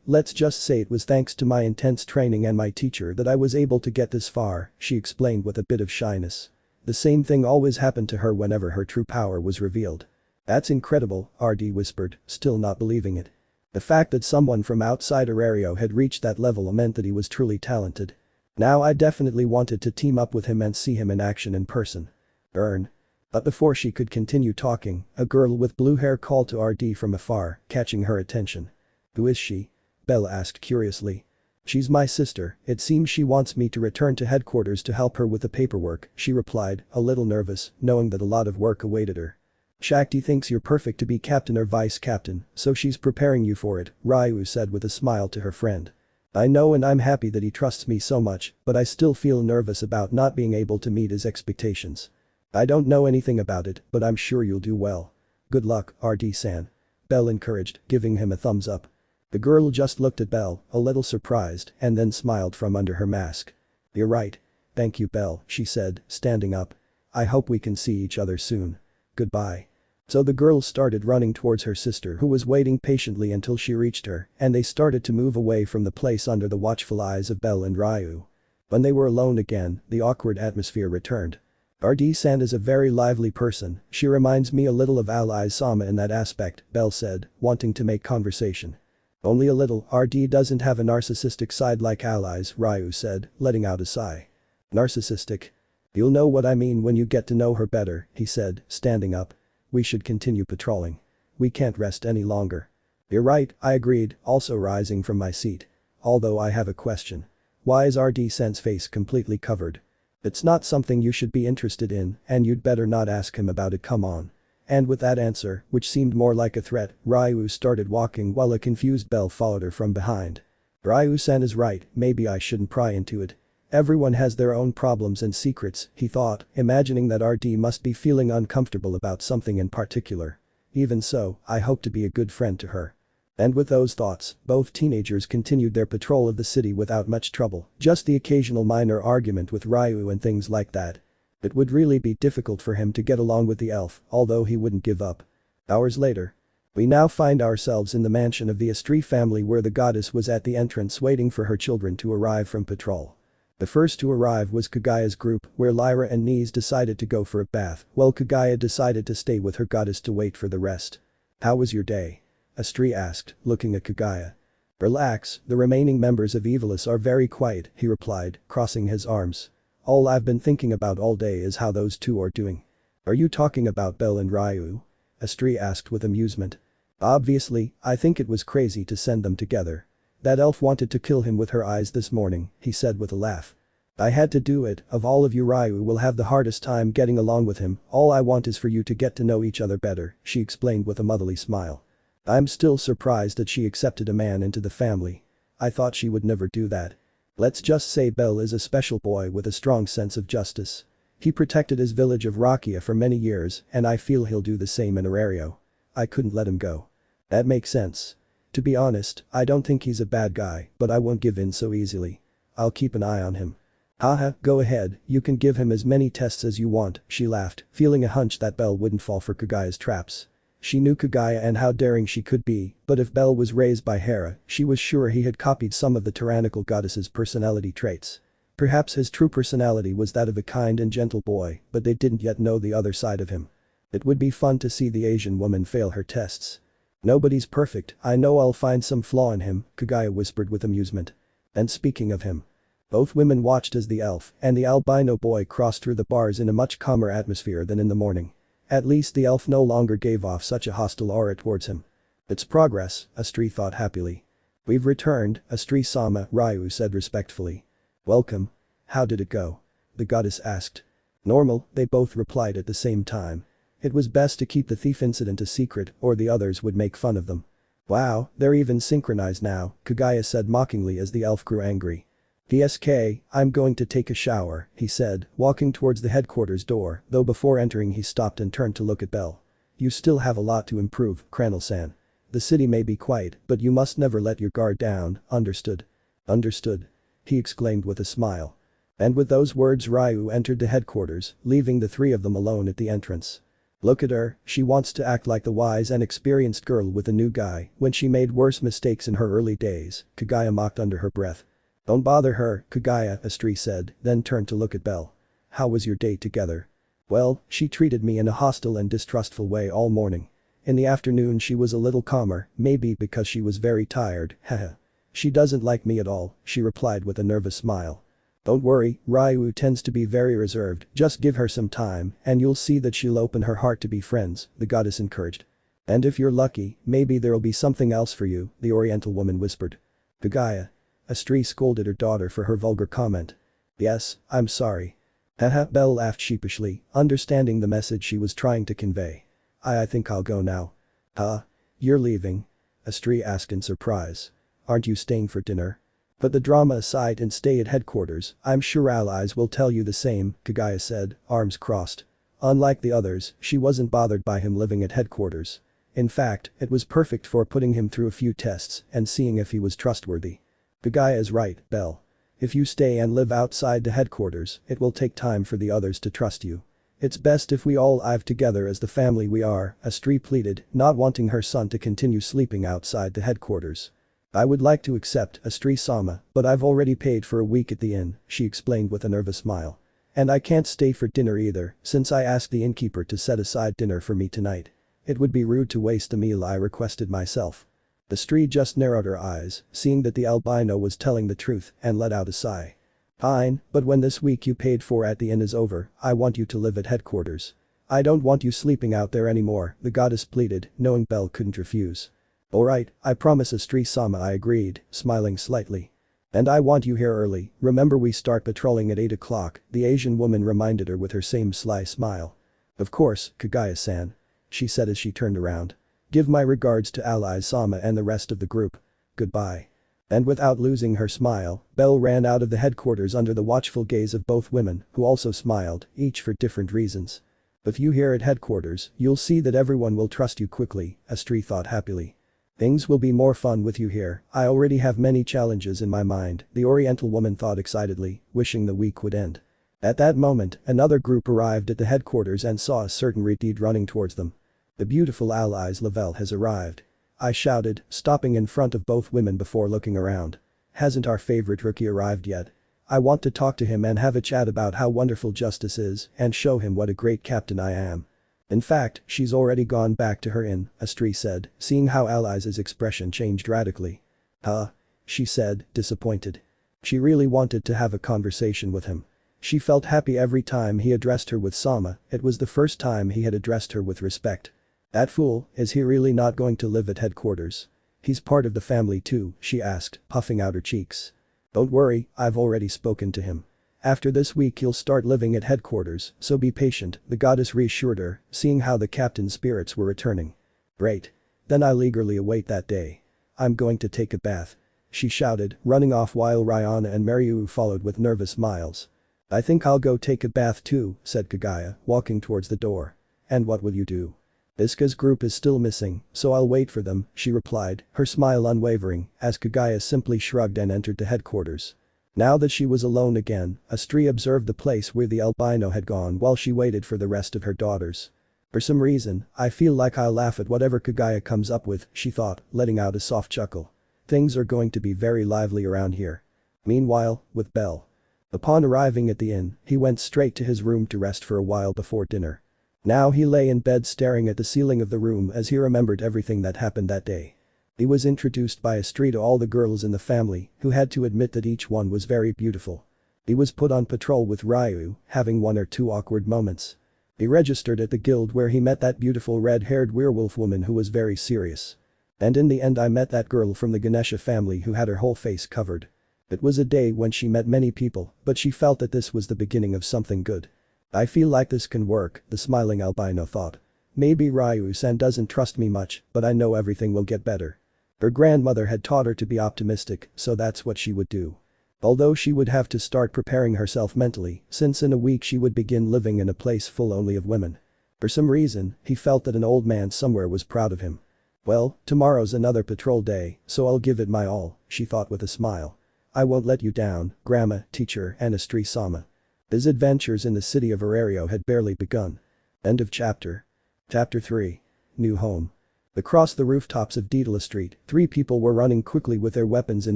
Let's just say it was thanks to my intense training and my teacher that I was able to get this far, she explained with a bit of shyness. The same thing always happened to her whenever her true power was revealed. That's incredible, RD whispered, still not believing it. The fact that someone from outside Arario had reached that level meant that he was truly talented. Now I definitely wanted to team up with him and see him in action in person. But before she could continue talking, a girl with blue hair called to RD from afar, catching her attention. Who is she? Belle asked curiously. She's my sister, it seems she wants me to return to headquarters to help her with the paperwork, she replied, a little nervous, knowing that a lot of work awaited her. Shakti thinks you're perfect to be captain or vice captain, so she's preparing you for it, Ryu said with a smile to her friend. I know and I'm happy that he trusts me so much, but I still feel nervous about not being able to meet his expectations. I don't know anything about it, but I'm sure you'll do well. Good luck, RD-san. Belle encouraged, giving him a thumbs up. The girl just looked at Belle, a little surprised, and then smiled from under her mask. You're right. Thank you, Belle, she said, standing up. I hope we can see each other soon. Goodbye. So the girl started running towards her sister who was waiting patiently until she reached her, and they started to move away from the place under the watchful eyes of Belle and Ryu. When they were alone again, the awkward atmosphere returned. RD-san is a very lively person, she reminds me a little of Alias Sama in that aspect, Belle said, wanting to make conversation. Only a little, RD doesn't have a narcissistic side like Alias, Ryu said, letting out a sigh. Narcissistic? You'll know what I mean when you get to know her better, he said, standing up. We should continue patrolling. We can't rest any longer. You're right, I agreed, also rising from my seat. Although I have a question. Why is RD-san's face completely covered? It's not something you should be interested in, and you'd better not ask him about it, come on. And with that answer, which seemed more like a threat, Ryu started walking while a confused Belle followed her from behind. Ryu-san is right, maybe I shouldn't pry into it. Everyone has their own problems and secrets, he thought, imagining that RD must be feeling uncomfortable about something in particular. Even so, I hope to be a good friend to her. And with those thoughts, both teenagers continued their patrol of the city without much trouble, just the occasional minor argument with Ryu and things like that. It would really be difficult for him to get along with the elf, although he wouldn't give up. Hours later. We now find ourselves in the mansion of the Astrea family where the goddess was at the entrance waiting for her children to arrive from patrol. The first to arrive was Kagaya's group, where Lyra and Nese decided to go for a bath, while Kagaya decided to stay with her goddess to wait for the rest. How was your day? Astrea asked, looking at Kagaya. Relax, the remaining members of Evilis are very quiet, he replied, crossing his arms. All I've been thinking about all day is how those two are doing. Are you talking about Belle and Ryu? Astrea asked with amusement. Obviously, I think it was crazy to send them together. That elf wanted to kill him with her eyes this morning, he said with a laugh. I had to do it, of all of you Ryu will have the hardest time getting along with him, all I want is for you to get to know each other better, she explained with a motherly smile. I'm still surprised that she accepted a man into the family. I thought she would never do that. Let's just say Belle is a special boy with a strong sense of justice. He protected his village of Rakia for many years and I feel he'll do the same in Orario. I couldn't let him go. That makes sense. To be honest, I don't think he's a bad guy, but I won't give in so easily. I'll keep an eye on him. Haha, go ahead, you can give him as many tests as you want, she laughed, feeling a hunch that Belle wouldn't fall for Kagaya's traps. She knew Kagaya and how daring she could be, but if Belle was raised by Hera, she was sure he had copied some of the tyrannical goddess's personality traits. Perhaps his true personality was that of a kind and gentle boy, but they didn't yet know the other side of him. It would be fun to see the Asian woman fail her tests. Nobody's perfect, I know I'll find some flaw in him, Kagaya whispered with amusement. And speaking of him. Both women watched as the elf and the albino boy crossed through the bars in a much calmer atmosphere than in the morning. At least the elf no longer gave off such a hostile aura towards him. It's progress, Astrea thought happily. We've returned, Astrea-sama, Ryu said respectfully. Welcome. How did it go? The goddess asked. Normal, they both replied at the same time. It was best to keep the thief incident a secret or the others would make fun of them. Wow, they're even synchronized now, Kagaya said mockingly as the elf grew angry. PSK, I'm going to take a shower, he said, walking towards the headquarters door, though before entering he stopped and turned to look at Belle. You still have a lot to improve, Cranel-san. The city may be quiet, but you must never let your guard down, understood? Understood. He exclaimed with a smile. And with those words Ryu entered the headquarters, leaving the three of them alone at the entrance. Look at her, she wants to act like the wise and experienced girl with a new guy when she made worse mistakes in her early days, Kagaya mocked under her breath. Don't bother her, Kagaya, Astrea said, then turned to look at Belle. How was your date together? Well, she treated me in a hostile and distrustful way all morning. In the afternoon she was a little calmer, maybe because she was very tired, haha. She doesn't like me at all, she replied with a nervous smile. Don't worry, Ryu tends to be very reserved, just give her some time and you'll see that she'll open her heart to be friends, the goddess encouraged. And if you're lucky, maybe there'll be something else for you, the oriental woman whispered. Kagaya. Astrea scolded her daughter for her vulgar comment. Yes, I'm sorry. Haha, Belle laughed sheepishly, understanding the message she was trying to convey. I think I'll go now. Huh? You're leaving? Astrea asked in surprise. Aren't you staying for dinner? Put the drama aside and stay at headquarters, I'm sure allies will tell you the same, Kagaya said, arms crossed. Unlike the others, she wasn't bothered by him living at headquarters. In fact, it was perfect for putting him through a few tests and seeing if he was trustworthy. Kagaya is right, Belle. If you stay and live outside the headquarters, it will take time for the others to trust you. It's best if we all live together as the family we are, Astrea pleaded, not wanting her son to continue sleeping outside the headquarters. I would like to accept, Astrea-sama, but I've already paid for a week at the inn, she explained with a nervous smile. And I can't stay for dinner either, since I asked the innkeeper to set aside dinner for me tonight. It would be rude to waste the meal I requested myself. Astrea just narrowed her eyes, seeing that the albino was telling the truth, and let out a sigh. Fine, but when this week you paid for at the inn is over, I want you to live at headquarters. I don't want you sleeping out there anymore, the goddess pleaded, knowing Belle couldn't refuse. Alright, I promise Astrea-sama, I agreed, smiling slightly. And I want you here early, remember we start patrolling at 8 o'clock, the Asian woman reminded her with her same sly smile. Of course, Kagaya-san. She said as she turned around. Give my regards to allies-sama and the rest of the group. Goodbye. And without losing her smile, Belle ran out of the headquarters under the watchful gaze of both women, who also smiled, each for different reasons. If you here at headquarters, you'll see that everyone will trust you quickly, Astrea thought happily. Things will be more fun with you here, I already have many challenges in my mind, the oriental woman thought excitedly, wishing the week would end. At that moment, another group arrived at the headquarters and saw a certain Redeed running towards them. The beautiful allies Lavelle has arrived. I shouted, stopping in front of both women before looking around. Hasn't our favorite rookie arrived yet? I want to talk to him and have a chat about how wonderful justice is and show him what a great captain I am. In fact, she's already gone back to her inn, Astrea said, seeing how Alice's expression changed radically. Huh? She said, disappointed. She really wanted to have a conversation with him. She felt happy every time he addressed her with Sama, it was the first time he had addressed her with respect. That fool, is he really not going to live at headquarters? He's part of the family too, she asked, puffing out her cheeks. Don't worry, I've already spoken to him. After this week he'll start living at headquarters, so be patient, the goddess reassured her, seeing how the captain's spirits were returning. Great. Then I'll eagerly await that day. I'm going to take a bath. She shouted, running off while Rihanna and Mariu followed with nervous smiles. I think I'll go take a bath too, said Kagaya, walking towards the door. And what will you do? Iska's group is still missing, so I'll wait for them, she replied, her smile unwavering, as Kagaya simply shrugged and entered the headquarters. Now that she was alone again, Astrea observed the place where the albino had gone while she waited for the rest of her daughters. For some reason, I feel like I'll laugh at whatever Kagaya comes up with, she thought, letting out a soft chuckle. Things are going to be very lively around here. Meanwhile, with Belle. Upon arriving at the inn, he went straight to his room to rest for a while before dinner. Now he lay in bed staring at the ceiling of the room as he remembered everything that happened that day. He was introduced by Astrea to all the girls in the family, who had to admit that each one was very beautiful. He was put on patrol with Ryu, having one or two awkward moments. He registered at the guild where he met that beautiful red-haired werewolf woman who was very serious. And in the end I met that girl from the Ganesha family who had her whole face covered. It was a day when she met many people, but she felt that this was the beginning of something good. I feel like this can work, the smiling albino thought. Maybe Ryu-san doesn't trust me much, but I know everything will get better. Her grandmother had taught her to be optimistic, so that's what she would do. Although she would have to start preparing herself mentally, since in a week she would begin living in a place full only of women. For some reason, he felt that an old man somewhere was proud of him. Well, tomorrow's another patrol day, so I'll give it my all, she thought with a smile. I won't let you down, grandma, teacher, and Astrea-sama. His adventures in the city of Orario had barely begun. End of chapter. Chapter 3. New home. Across the rooftops of Daedalus Street, 3 people were running quickly with their weapons in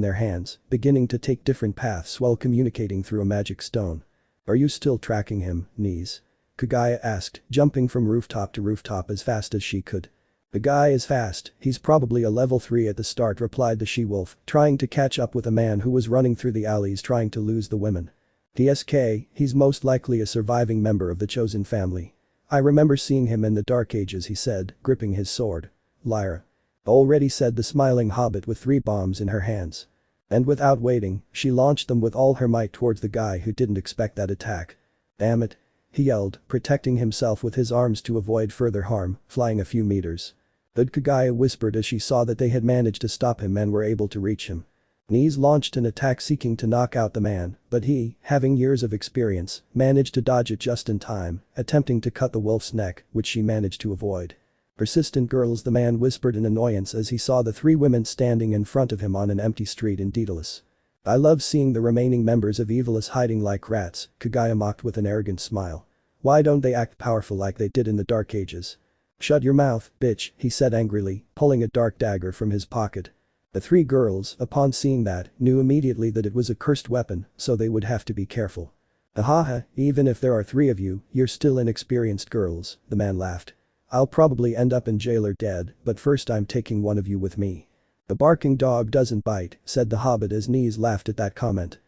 their hands, beginning to take different paths while communicating through a magic stone. Are you still tracking him, Knees? Kagaya asked, jumping from rooftop to rooftop as fast as she could. The guy is fast, he's probably a level 3 at the start, replied the she-wolf, trying to catch up with a man who was running through the alleys trying to lose the women. TSK, he's most likely a surviving member of the chosen family. I remember seeing him in the Dark Ages, he said, gripping his sword. Lyra. Already, said the smiling hobbit with 3 bombs in her hands. And without waiting, she launched them with all her might towards the guy who didn't expect that attack. Damn it. He yelled, protecting himself with his arms to avoid further harm, flying a few meters. But Kagaya whispered as she saw that they had managed to stop him and were able to reach him. Knees launched an attack seeking to knock out the man, but he, having years of experience, managed to dodge it just in time, attempting to cut the wolf's neck, which she managed to avoid. Persistent girls, the man whispered in annoyance as he saw the 3 women standing in front of him on an empty street in Daedalus. I love seeing the remaining members of Evilis hiding like rats, Kagaya mocked with an arrogant smile. Why don't they act powerful like they did in the Dark Ages? Shut your mouth, bitch, he said angrily, pulling a dark dagger from his pocket. The 3 girls, upon seeing that, knew immediately that it was a cursed weapon, so they would have to be careful. Ahaha, even if there are 3 of you, you're still inexperienced girls, the man laughed. I'll probably end up in jail or dead, but first I'm taking one of you with me. The barking dog doesn't bite, said the hobbit as Knees laughed at that comment.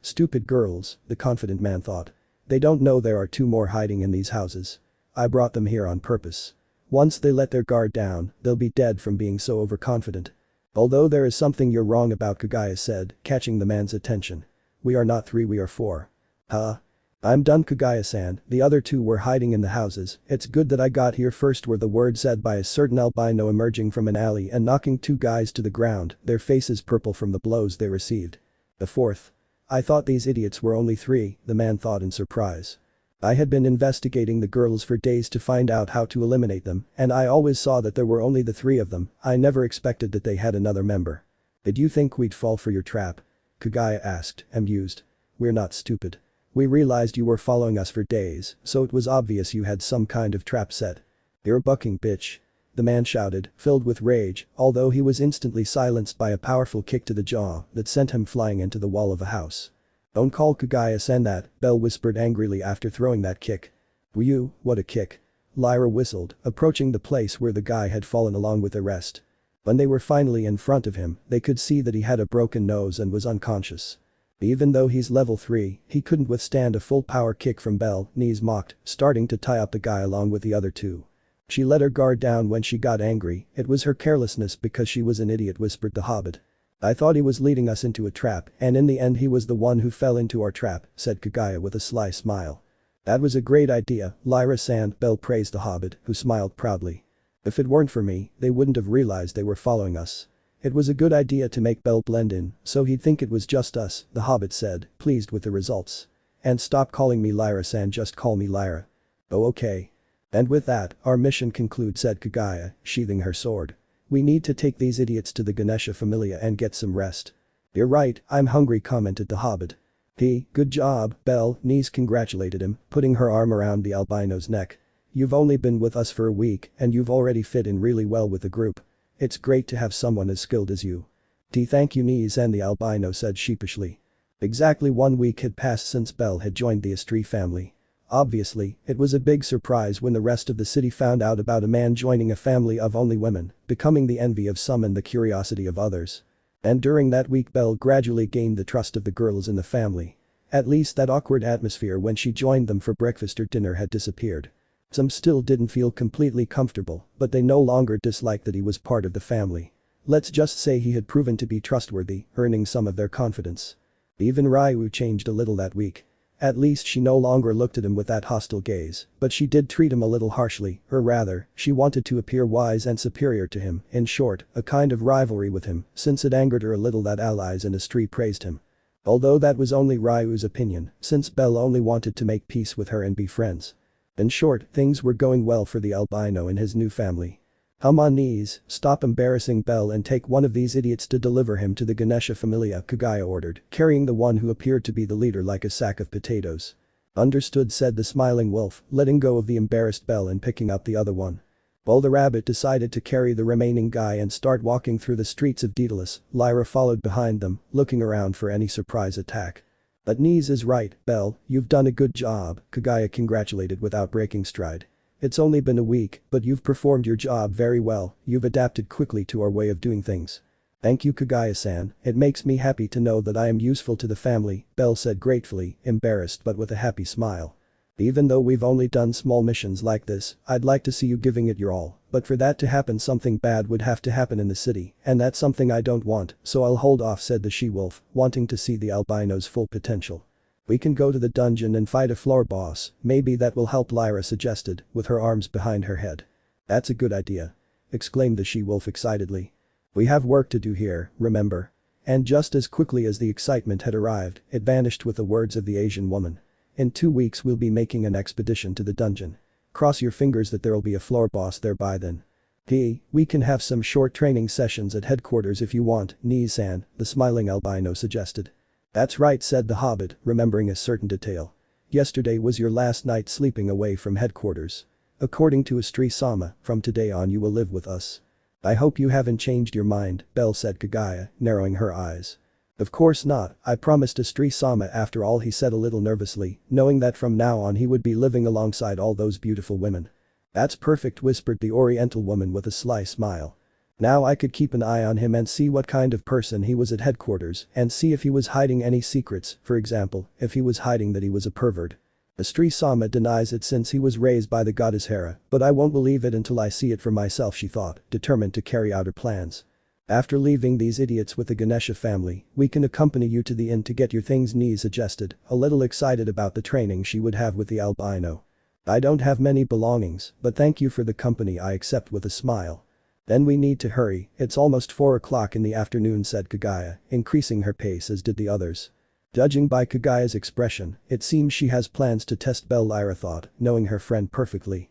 Stupid girls, the confident man thought. They don't know there are 2 more hiding in these houses. I brought them here on purpose. Once they let their guard down, they'll be dead from being so overconfident. Although there is something you're wrong about, Kagaya said, catching the man's attention. We are not 3, we are 4. Huh? I'm done, Kagaya-san, the other 2 were hiding in the houses, it's good that I got here first, were the words said by a certain albino emerging from an alley and knocking 2 guys to the ground, their faces purple from the blows they received. The 4th. I thought these idiots were only 3, the man thought in surprise. I had been investigating the girls for days to find out how to eliminate them, and I always saw that there were only the 3 of them, I never expected that they had another member. Did you think we'd fall for your trap? Kagaya asked, amused. We're not stupid. We realized you were following us for days, so it was obvious you had some kind of trap set. You're bucking, bitch. The man shouted, filled with rage, although he was instantly silenced by a powerful kick to the jaw that sent him flying into the wall of a house. Don't call Kagaya-san that, Belle whispered angrily after throwing that kick. You, what a kick. Lyra whistled, approaching the place where the guy had fallen along with the rest. When they were finally in front of him, they could see that he had a broken nose and was unconscious. Even though he's level 3, he couldn't withstand a full power kick from Belle, Knees mocked, starting to tie up the guy along with the other 2. She let her guard down when she got angry, it was her carelessness because she was an idiot, whispered the hobbit. I thought he was leading us into a trap, and in the end he was the one who fell into our trap, said Kagaya with a sly smile. That was a great idea, Lyra-san, Belle praised the hobbit, who smiled proudly. If it weren't for me, they wouldn't have realized they were following us. It was a good idea to make Belle blend in, so he'd think it was just us, the hobbit said, pleased with the results. And stop calling me Lyra-san, just call me Lyra. Oh okay. And with that, our mission concludes, said Kagaya, sheathing her sword. We need to take these idiots to the Ganesha familia and get some rest. You're right, I'm hungry, commented the hobbit. Good job, Belle, Nice congratulated him, putting her arm around the albino's neck. You've only been with us for a week and you've already fit in really well with the group. It's great to have someone as skilled as you. Thank you, Nice, and the albino said sheepishly. Exactly 1 week had passed since Belle had joined the Astrea family. Obviously, it was a big surprise when the rest of the city found out about a man joining a family of only women, becoming the envy of some and the curiosity of others. And during that week Belle gradually gained the trust of the girls in the family. At least that awkward atmosphere when she joined them for breakfast or dinner had disappeared. Some still didn't feel completely comfortable, but they no longer disliked that he was part of the family. Let's just say he had proven to be trustworthy, earning some of their confidence. Even Ryu changed a little that week. At least she no longer looked at him with that hostile gaze, but she did treat him a little harshly, or rather, she wanted to appear wise and superior to him, in short, a kind of rivalry with him, since it angered her a little that allies in Astrea praised him. Although that was only Ryu's opinion, since Belle only wanted to make peace with her and be friends. In short, things were going well for the albino and his new family. Come on, Nice, stop embarrassing Belle and take one of these idiots to deliver him to the Ganesha familia, Kagaya ordered, carrying the one who appeared to be the leader like a sack of potatoes. Understood, said the smiling wolf, letting go of the embarrassed Belle and picking up the other one. While the rabbit decided to carry the remaining guy and start walking through the streets of Daedalus, Lyra followed behind them, looking around for any surprise attack. But Nice is right, Belle, you've done a good job, Kagaya congratulated without breaking stride. It's only been a week, but you've performed your job very well, you've adapted quickly to our way of doing things. Thank you, Kagaya-san, it makes me happy to know that I am useful to the family, Belle said gratefully, embarrassed but with a happy smile. Even though we've only done small missions like this, I'd like to see you giving it your all, but for that to happen something bad would have to happen in the city, and that's something I don't want, so I'll hold off, said the she-wolf, wanting to see the albino's full potential. We can go to the dungeon and fight a floor boss, maybe that will help, Lyra suggested, with her arms behind her head. That's a good idea. Exclaimed the she-wolf excitedly. We have work to do here, remember? And just as quickly as the excitement had arrived, it vanished with the words of the Asian woman. In 2 weeks we'll be making an expedition to the dungeon. Cross your fingers that there'll be a floor boss there by then. We can have some short training sessions at headquarters if you want, Nice-san, the smiling albino suggested. That's right, said the hobbit, remembering a certain detail. Yesterday was your last night sleeping away from headquarters. According to Astrea-sama, from today on you will live with us. I hope you haven't changed your mind, Belle said Kagaya, narrowing her eyes. Of course not, I promised Astrea-sama, after all, he said a little nervously, knowing that from now on he would be living alongside all those beautiful women. That's perfect, whispered the Oriental woman with a sly smile. Now I could keep an eye on him and see what kind of person he was at headquarters and see if he was hiding any secrets, for example, if he was hiding that he was a pervert. Astrea-sama denies it since he was raised by the goddess Hera, but I won't believe it until I see it for myself, she thought, determined to carry out her plans. After leaving these idiots with the Ganesha family, we can accompany you to the inn to get your things, Nice suggested, a little excited about the training she would have with the albino. I don't have many belongings, but thank you for the company, I accept with a smile. Then we need to hurry, it's almost 4 o'clock in the afternoon, said Kagaya, increasing her pace as did the others. Judging by Kagaya's expression, it seems she has plans to test Belle, Lyra thought, knowing her friend perfectly.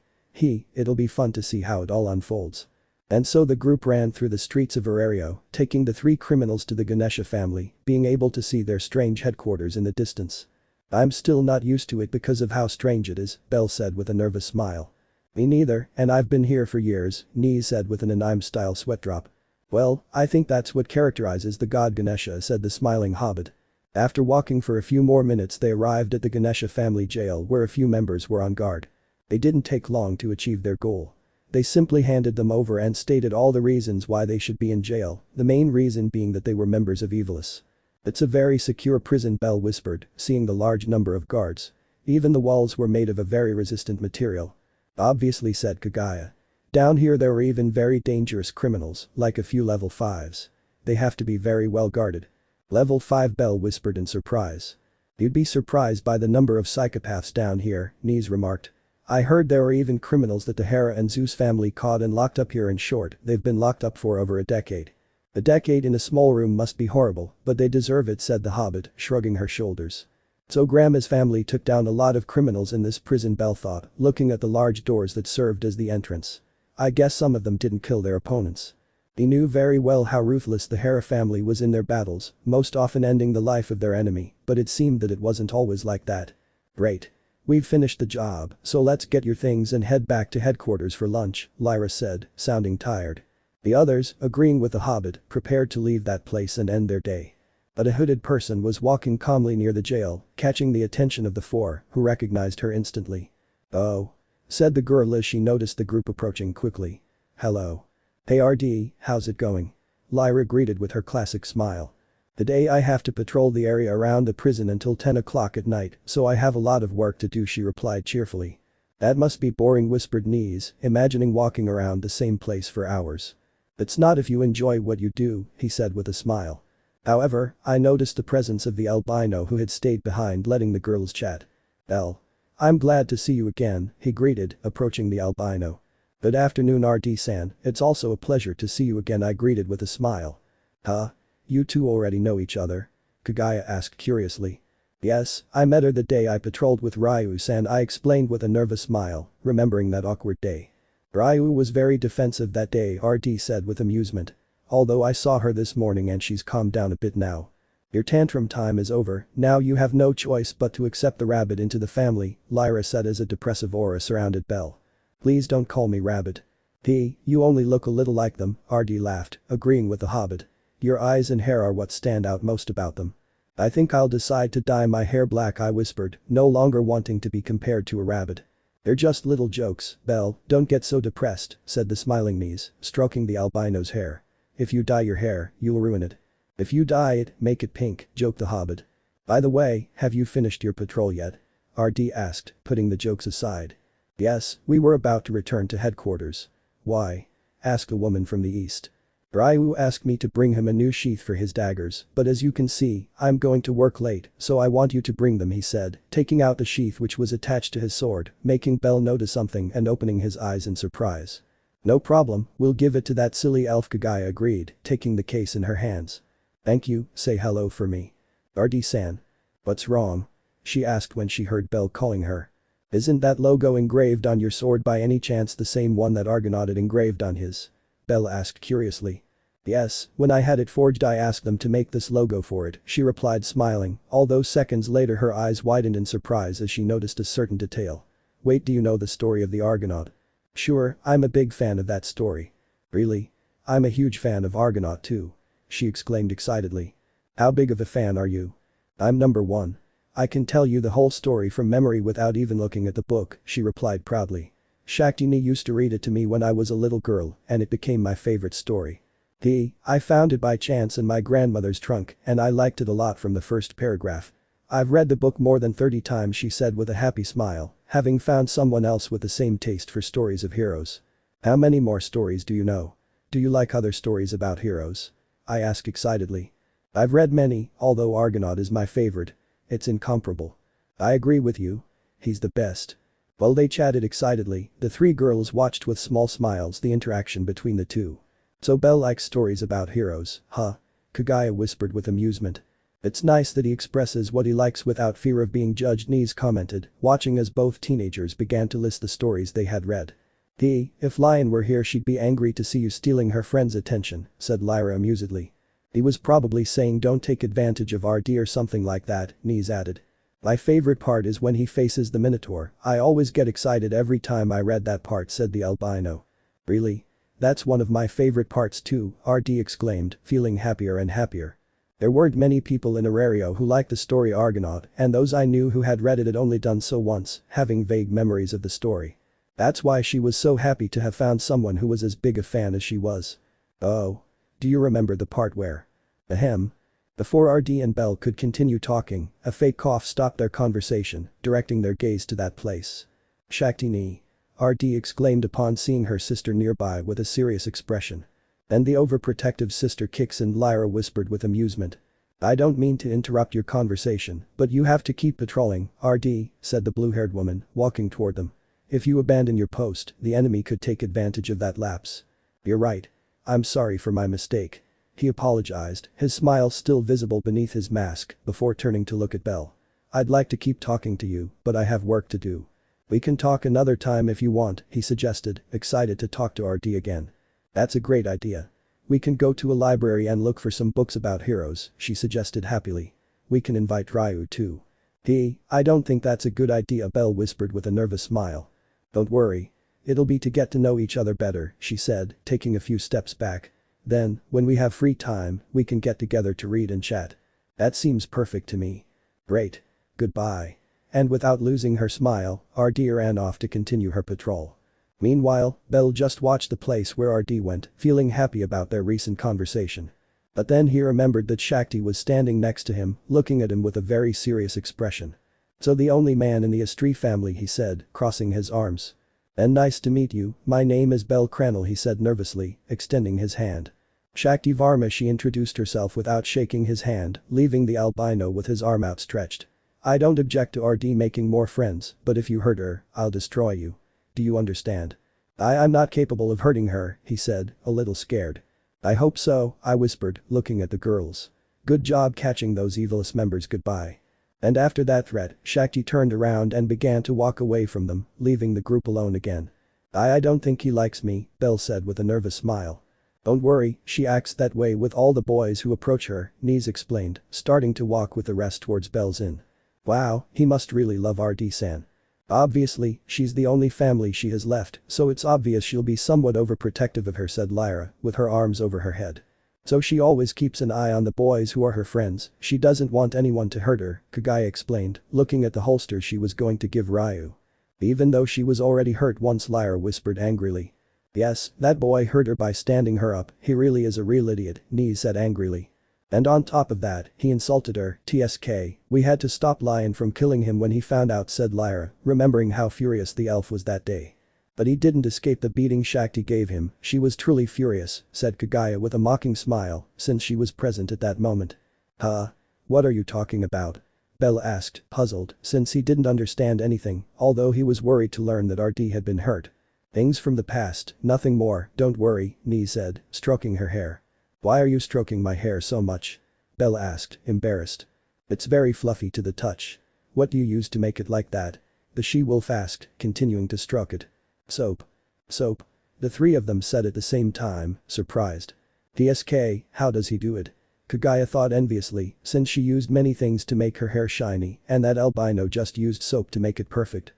It'll be fun to see how it all unfolds. And so the group ran through the streets of Orario, taking the 3 criminals to the Ganesha family, being able to see their strange headquarters in the distance. I'm still not used to it because of how strange it is, Belle said with a nervous smile. Me neither, and I've been here for years, Nice said with an anime-style sweat drop. Well, I think that's what characterizes the god Ganesha, said the smiling hobbit. After walking for a few more minutes they arrived at the Ganesha family jail where a few members were on guard. They didn't take long to achieve their goal. They simply handed them over and stated all the reasons why they should be in jail, the main reason being that they were members of Evilis. It's a very secure prison, Belle whispered, seeing the large number of guards. Even the walls were made of a very resistant material. Obviously, said Kagaya. Down here there are even very dangerous criminals, like a few level 5s. They have to be very well guarded. Level 5, Belle whispered in surprise. You'd be surprised by the number of psychopaths down here, Nice remarked. I heard there are even criminals that the Hera and Zeus family caught and locked up here. In short, they've been locked up for over a decade. A decade in a small room must be horrible, but they deserve it, said the hobbit, shrugging her shoulders. So Grandma's family took down a lot of criminals in this prison, Belle thought, looking at the large doors that served as the entrance. I guess some of them didn't kill their opponents. He knew very well how ruthless the Hera family was in their battles, most often ending the life of their enemy, but it seemed that it wasn't always like that. Great. We've finished the job, so let's get your things and head back to headquarters for lunch, Lyra said, sounding tired. The others, agreeing with the hobbit, prepared to leave that place and end their day. But a hooded person was walking calmly near the jail, catching the attention of the four, who recognized her instantly. "Oh," said the girl as she noticed the group approaching quickly. "Hello. Hey RD, how's it going?" Lyra greeted with her classic smile. "Today I have to patrol the area around the prison until 10 o'clock at night, so I have a lot of work to do," she replied cheerfully. "That must be boring," whispered Knees, imagining walking around the same place for hours. "It's not if you enjoy what you do," he said with a smile. However, I noticed the presence of the albino who had stayed behind, letting the girls chat. "Elle. I'm glad to see you again," he greeted, approaching the albino. "Good afternoon RD-san, it's also a pleasure to see you again," I greeted with a smile. "Huh? You two already know each other?" Kagaya asked curiously. "Yes, I met her the day I patrolled with Ryu-san," I explained with a nervous smile, remembering that awkward day. "Ryu was very defensive that day," RD said with amusement. "Although I saw her this morning and she's calmed down a bit now. Your tantrum time is over, now you have no choice but to accept the rabbit into the family," Lyra said as a depressive aura surrounded Belle. "Please don't call me Rabbit. You only look a little like them," RD laughed, agreeing with the hobbit. "Your eyes and hair are what stand out most about them." "I think I'll decide to dye my hair black," I whispered, no longer wanting to be compared to a rabbit. "They're just little jokes, Belle, don't get so depressed," said the smiling Knees, stroking the albino's hair. "If you dye your hair, you'll ruin it." "If you dye it, make it pink," joked the hobbit. "By the way, have you finished your patrol yet?" RD asked, putting the jokes aside. "Yes, we were about to return to headquarters." "Why?" asked a woman from the east. "Ryu asked me to bring him a new sheath for his daggers, but as you can see, I'm going to work late, so I want you to bring them," he said, taking out the sheath which was attached to his sword, making Belle notice something and opening his eyes in surprise. "No problem, we'll give it to that silly elf," Kagaya agreed, taking the case in her hands. "Thank you, say hello for me." "RD-san. What's wrong?" she asked when she heard Belle calling her. "Isn't that logo engraved on your sword by any chance the same one that Argonaut had engraved on his?" Belle asked curiously. "Yes, when I had it forged I asked them to make this logo for it," she replied smiling, although seconds later her eyes widened in surprise as she noticed a certain detail. "Wait, do you know the story of the Argonaut?" "Sure, I'm a big fan of that story." "Really? I'm a huge fan of Argonaut too," she exclaimed excitedly. "How big of a fan are you?" "I'm number one. I can tell you the whole story from memory without even looking at the book," she replied proudly. "Shaktini used to read it to me when I was a little girl and it became my favorite story. I found it by chance in my grandmother's trunk and I liked it a lot from the first paragraph. I've read the book more than 30 times," she said with a happy smile, having found someone else with the same taste for stories of heroes. "How many more stories do you know? Do you like other stories about heroes?" I asked excitedly. "I've read many, although Argonaut is my favorite. It's incomparable." "I agree with you. He's the best." While they chatted excitedly, the three girls watched with small smiles the interaction between the two. "So Belle likes stories about heroes, huh?" Kagaya whispered with amusement. "It's nice that he expresses what he likes without fear of being judged," Knees commented, watching as both teenagers began to list the stories they had read. "If Lion were here she'd be angry to see you stealing her friend's attention," said Lyra amusedly. "He was probably saying don't take advantage of RD or something like that," Knees added. "My favorite part is when he faces the Minotaur, I always get excited every time I read that part," said the albino. "Really? That's one of my favorite parts too," RD exclaimed, feeling happier and happier. There weren't many people in Orario who liked the story Argonaut, and those I knew who had read it had only done so once, having vague memories of the story. That's why she was so happy to have found someone who was as big a fan as she was. "Oh. Do you remember the part where?" Ahem. Before RD and Belle could continue talking, a fake cough stopped their conversation, directing their gaze to that place. "Shaktini," RD exclaimed upon seeing her sister nearby with a serious expression. "Then the overprotective sister kicks in," Lyra whispered with amusement. "I don't mean to interrupt your conversation, but you have to keep patrolling, RD," said the blue-haired woman, walking toward them. "If you abandon your post, the enemy could take advantage of that lapse." "You're right. I'm sorry for my mistake." He apologized, his smile still visible beneath his mask, before turning to look at Belle. I'd like to keep talking to you, but I have work to do. We can talk another time if you want, he suggested, excited to talk to RD again. That's a great idea. We can go to a library and look for some books about heroes, she suggested happily. We can invite Ryu too. I don't think that's a good idea, Belle whispered with a nervous smile. Don't worry. It'll be to get to know each other better, she said, taking a few steps back. Then, when we have free time, we can get together to read and chat. That seems perfect to me. Great. Goodbye. And without losing her smile, RD ran off to continue her patrol. Meanwhile, Belle just watched the place where RD went, feeling happy about their recent conversation. But then he remembered that Shakti was standing next to him, looking at him with a very serious expression. So the only man in the Astrea family, he said, crossing his arms. And nice to meet you, my name is bellcranel, he said nervously, extending his hand. Shakti Varma, she introduced herself without shaking his hand, leaving the albino with his arm outstretched. I don't object to RD making more friends, but if you hurt her, I'll destroy you. Do you understand? I'm not capable of hurting her, he said, a little scared. I hope so, I whispered, looking at the girls. Good job catching those Evilis members, goodbye. And after that threat, Shakti turned around and began to walk away from them, leaving the group alone again. I don't think he likes me, Belle said with a nervous smile. Don't worry, she acts that way with all the boys who approach her, Nise explained, starting to walk with the rest towards Belle's inn. Wow, he must really love RD-san. Obviously, she's the only family she has left, so it's obvious she'll be somewhat overprotective of her, said Lyra, with her arms over her head. So she always keeps an eye on the boys who are her friends, she doesn't want anyone to hurt her, Kagaya explained, looking at the holster she was going to give Ryu. Even though she was already hurt once, Lyra whispered angrily. Yes, that boy hurt her by standing her up, he really is a real idiot, Nise said angrily. And on top of that, he insulted her, TSK, we had to stop Lion from killing him when he found out, said Lyra, remembering how furious the elf was that day. But he didn't escape the beating Shakti gave him, she was truly furious, said Kagaya with a mocking smile, since she was present at that moment. Huh? What are you talking about? Belle asked, puzzled, since he didn't understand anything, although he was worried to learn that RD had been hurt. Things from the past, nothing more, don't worry, Nise said, stroking her hair. Why are you stroking my hair so much? Belle asked, embarrassed. It's very fluffy to the touch. What do you use to make it like that? The she-wolf asked, continuing to stroke it. Soap. Soap. The three of them said at the same time, surprised. TSK, how does he do it? Kagaya thought enviously, since she used many things to make her hair shiny, and that albino just used soap to make it perfect.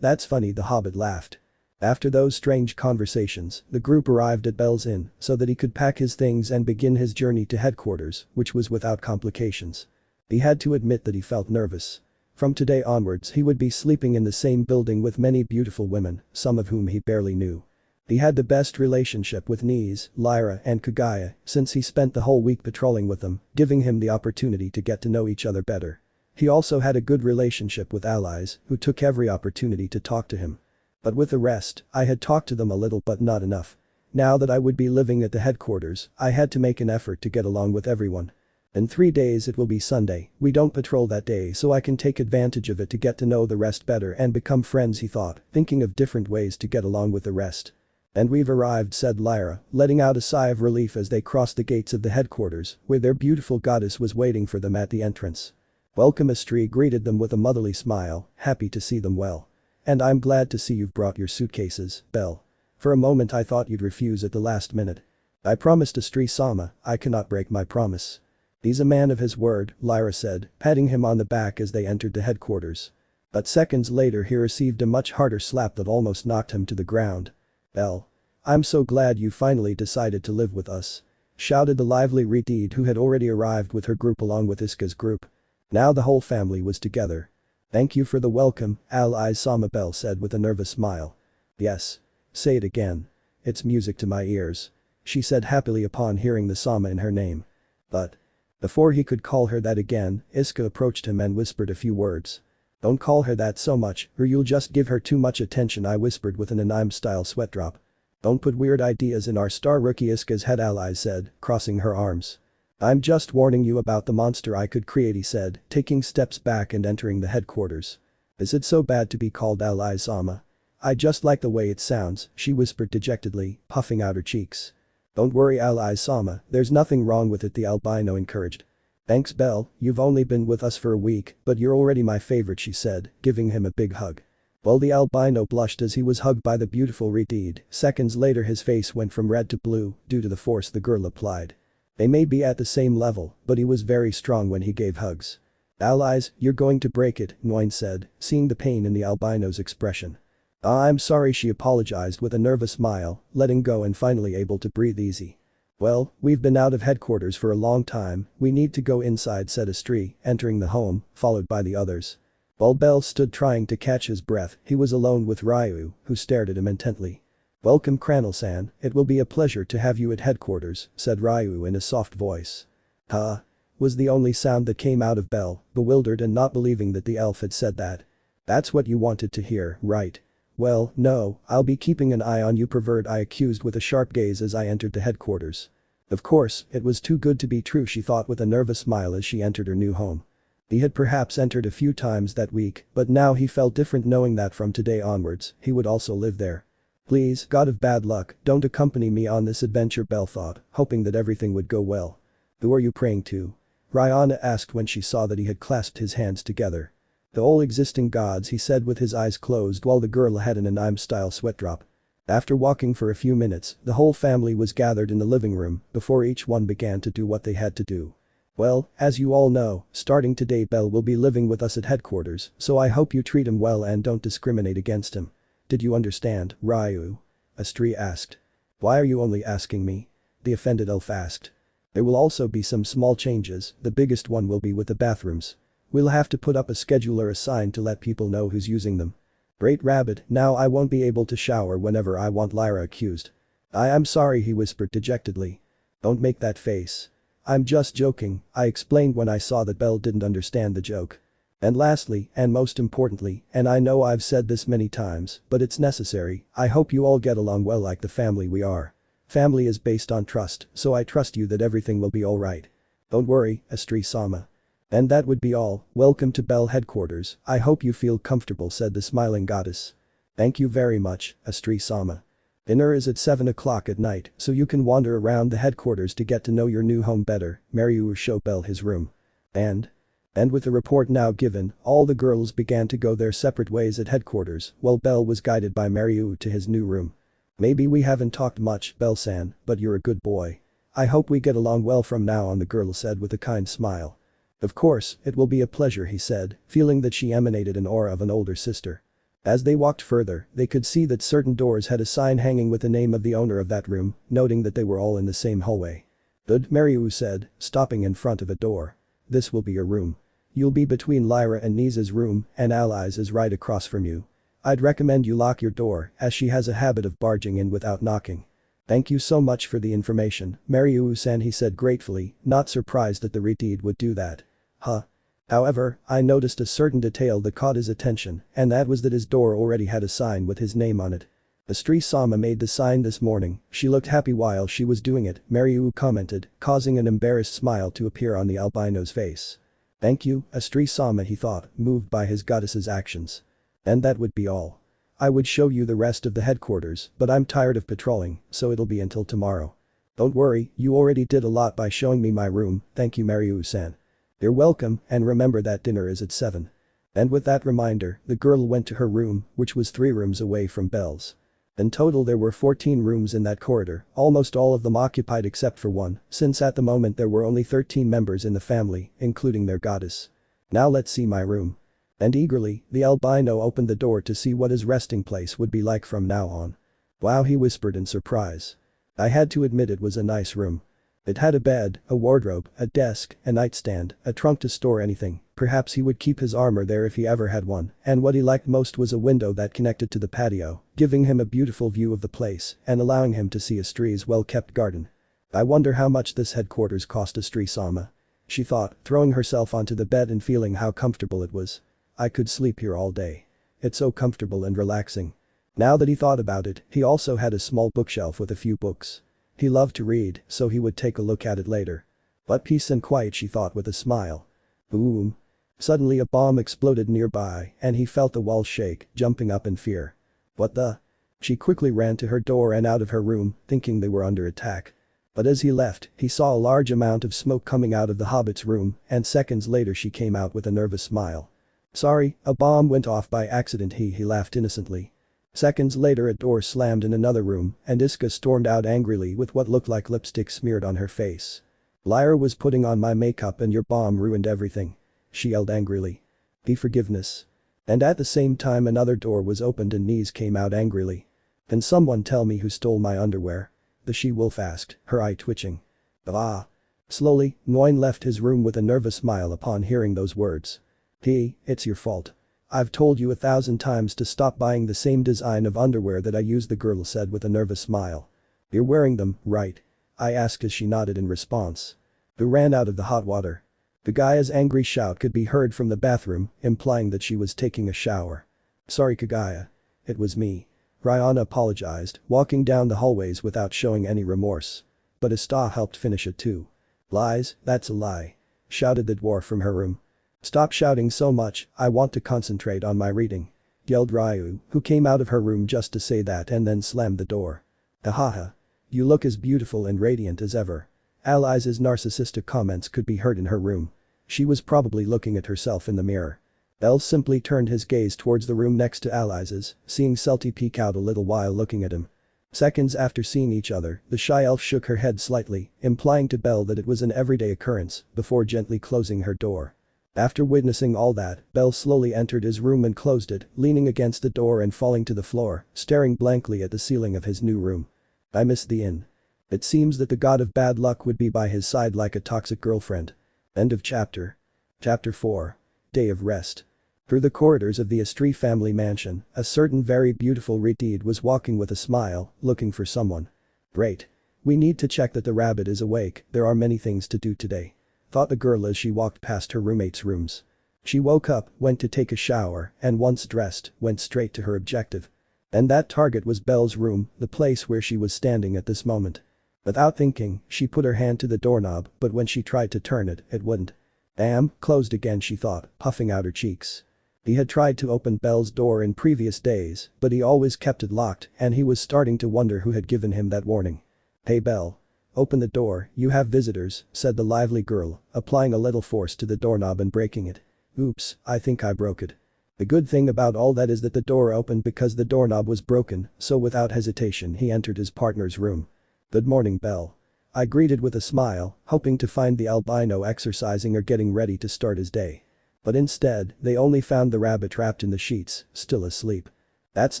That's funny, the hobbit laughed. After those strange conversations, the group arrived at Belle's inn so that he could pack his things and begin his journey to headquarters, which was without complications. He had to admit that he felt nervous. From today onwards he would be sleeping in the same building with many beautiful women, some of whom he barely knew. He had the best relationship with Nise, Lyra and Kagaya since he spent the whole week patrolling with them, giving him the opportunity to get to know each other better. He also had a good relationship with allies, who took every opportunity to talk to him. But with the rest, I had talked to them a little but not enough. Now that I would be living at the headquarters, I had to make an effort to get along with everyone. In 3 days it will be Sunday, we don't patrol that day so I can take advantage of it to get to know the rest better and become friends, he thought, thinking of different ways to get along with the rest. And we've arrived, said Lyra, letting out a sigh of relief as they crossed the gates of the headquarters, where their beautiful goddess was waiting for them at the entrance. Welcome, Astrea greeted them with a motherly smile, happy to see them well. And I'm glad to see you've brought your suitcases, Belle. For a moment I thought you'd refuse at the last minute. I promised Astrea-sama, I cannot break my promise. He's a man of his word, Lyra said, patting him on the back as they entered the headquarters. But seconds later he received a much harder slap that almost knocked him to the ground. Belle. I'm so glad you finally decided to live with us. Shouted the lively Reed who had already arrived with her group along with Iska's group. Now the whole family was together. Thank you for the welcome, Alias-sama, Belle said with a nervous smile. Yes. Say it again. It's music to my ears. She said happily upon hearing the Sama in her name. But. Before he could call her that again, Iska approached him and whispered a few words. Don't call her that so much or you'll just give her too much attention, I whispered with an anime-style sweat drop. Don't put weird ideas in our star rookie, Iska's head ally said, crossing her arms. I'm just warning you about the monster I could create, he said, taking steps back and entering the headquarters. Is it so bad to be called Alias-sama? I just like the way it sounds, she whispered dejectedly, puffing out her cheeks. Don't worry, Alias-sama, there's nothing wrong with it, the albino encouraged. Thanks Belle, you've only been with us for a week, but you're already my favorite she said, giving him a big hug. Well the albino blushed as he was hugged by the beautiful Redeed. Seconds later his face went from red to blue due to the force the girl applied. They may be at the same level, but he was very strong when he gave hugs. Allies, you're going to break it, Nguyen said, seeing the pain in the albino's expression. I'm sorry she apologized with a nervous smile, letting go and finally able to breathe easy. Well, we've been out of headquarters for a long time, we need to go inside said Astrea, entering the home, followed by the others. While Bell stood trying to catch his breath, he was alone with Ryu, who stared at him intently. Welcome Cranel-san, it will be a pleasure to have you at headquarters, said Ryu in a soft voice. Huh? Was the only sound that came out of Bell, bewildered and not believing that the elf had said that. That's what you wanted to hear, right? Well, no, I'll be keeping an eye on you pervert I accused with a sharp gaze as I entered the headquarters. Of course, it was too good to be true she thought with a nervous smile as she entered her new home. He had perhaps entered a few times that week, but now he felt different knowing that from today onwards, he would also live there. Please, God of bad luck, don't accompany me on this adventure Belle thought, hoping that everything would go well. Who are you praying to? Rihanna asked when she saw that he had clasped his hands together. The all existing gods he said with his eyes closed while the girl had an anime-style sweat drop. After walking for a few minutes, the whole family was gathered in the living room before each one began to do what they had to do. Well, as you all know, starting today Belle will be living with us at headquarters, so I hope you treat him well and don't discriminate against him. Did you understand, Ryu? Astrea asked. Why are you only asking me? The offended elf asked. There will also be some small changes, the biggest one will be with the bathrooms. We'll have to put up a scheduler assigned to let people know who's using them. Great rabbit, now I won't be able to shower whenever I want Lyra accused. I'm sorry he whispered dejectedly. Don't make that face. I'm just joking, I explained when I saw that Belle didn't understand the joke. And lastly, and most importantly, and I know I've said this many times, but it's necessary, I hope you all get along well like the family we are. Family is based on trust, so I trust you that everything will be alright. Don't worry, Astrea-sama. And that would be all, welcome to Belle headquarters, I hope you feel comfortable said the smiling goddess. Thank you very much, Astrea-sama. Dinner is at 7 o'clock at night, so you can wander around the headquarters to get to know your new home better, Mariu showed Belle his room. And with the report now given, all the girls began to go their separate ways at headquarters, while Belle was guided by Mariu to his new room. Maybe we haven't talked much, Belle-san, but you're a good boy. I hope we get along well from now on the girl said with a kind smile. Of course, it will be a pleasure he said, feeling that she emanated an aura of an older sister. As they walked further, they could see that certain doors had a sign hanging with the name of the owner of that room, noting that they were all in the same hallway. Good, Mariu said, stopping in front of a door. This will be your room. You'll be between Lyra and Nisa's room, and Alias is right across from you. I'd recommend you lock your door, as she has a habit of barging in without knocking. Thank you so much for the information, Mariu-san he said gratefully, not surprised that the Redeed would do that. Huh. However, I noticed a certain detail that caught his attention, and that was that his door already had a sign with his name on it. Astrea-sama made the sign this morning, she looked happy while she was doing it, Mariu commented, causing an embarrassed smile to appear on the albino's face. Thank you, Astrea-sama he thought, moved by his goddess's actions. And that would be all. I would show you the rest of the headquarters, but I'm tired of patrolling, so it'll be until tomorrow. Don't worry, you already did a lot by showing me my room, thank you Mariu-san. You're welcome, and remember that dinner is at 7. And with that reminder, the girl went to her room, which was 3 rooms away from Belle's. In total there were 14 rooms in that corridor, almost all of them occupied except for one, since at the moment there were only 13 members in the family, including their goddess. Now let's see my room. And eagerly, the albino opened the door to see what his resting place would be like from now on. Wow he whispered in surprise. I had to admit it was a nice room. It had a bed, a wardrobe, a desk, a nightstand, a trunk to store anything, perhaps he would keep his armor there if he ever had one, and what he liked most was a window that connected to the patio, giving him a beautiful view of the place and allowing him to see Astrea's well-kept garden. I wonder how much this headquarters cost Astrea-sama. She thought, throwing herself onto the bed and feeling how comfortable it was. I could sleep here all day. It's so comfortable and relaxing. Now that he thought about it, he also had a small bookshelf with a few books. He loved to read, so he would take a look at it later. But peace and quiet she thought with a smile. Boom. Suddenly a bomb exploded nearby and he felt the walls shake, jumping up in fear. What the? She quickly ran to her door and out of her room, thinking they were under attack. But as he left, he saw a large amount of smoke coming out of the hobbit's room, and seconds later she came out with a nervous smile. "Sorry, a bomb went off by accident," he laughed innocently. Seconds later a door slammed in another room, and Iska stormed out angrily with what looked like lipstick smeared on her face. "Lyra was putting on my makeup and your bomb ruined everything," she yelled angrily. "Be forgiveness." And at the same time another door was opened and Knees came out angrily. "Can someone tell me who stole my underwear?" the she-wolf asked, her eye twitching. "Ah." Slowly, Nguyen left his room with a nervous smile upon hearing those words. It's your fault. I've told you 1,000 times to stop buying the same design of underwear that I use, the girl said with a nervous smile. "You're wearing them, right?" I asked as she nodded in response. "Who ran out of the hot water?" Kagaya's angry shout could be heard from the bathroom, implying that she was taking a shower. "Sorry Kagaya. It was me." Rihanna apologized, walking down the hallways without showing any remorse. But Astrea helped finish it too. "Lies, that's a lie," shouted the dwarf from her room. "Stop shouting so much, I want to concentrate on my reading," yelled Ryu, who came out of her room just to say that and then slammed the door. "Ahaha. You look as beautiful and radiant as ever." Alias's narcissistic comments could be heard in her room. She was probably looking at herself in the mirror. Bell simply turned his gaze towards the room next to Alias's, seeing Celty peek out a little while looking at him. Seconds after seeing each other, the shy elf shook her head slightly, implying to Bell that it was an everyday occurrence, before gently closing her door. After witnessing all that, Bell slowly entered his room and closed it, leaning against the door and falling to the floor, staring blankly at the ceiling of his new room. "I miss the inn." It seems that the god of bad luck would be by his side like a toxic girlfriend. End of chapter. Chapter 4. Day of Rest. Through the corridors of the Astrea family mansion, a certain very beautiful Redeed was walking with a smile, looking for someone. "Great. We need to check that the rabbit is awake, there are many things to do today," thought the girl as she walked past her roommate's rooms. She woke up, went to take a shower, and once dressed, went straight to her objective. And that target was Belle's room, the place where she was standing at this moment. Without thinking, she put her hand to the doorknob, but when she tried to turn it, it wouldn't. "Damn, closed again," she thought, puffing out her cheeks. He had tried to open Belle's door in previous days, but he always kept it locked and he was starting to wonder who had given him that warning. "Hey Belle. Open the door, you have visitors," said the lively girl, applying a little force to the doorknob and breaking it. "Oops, I think I broke it." The good thing about all that is that the door opened because the doorknob was broken, so without hesitation he entered his partner's room. "Good morning, Belle." I greeted with a smile, hoping to find the albino exercising or getting ready to start his day. But instead, they only found the rabbit trapped in the sheets, still asleep. "That's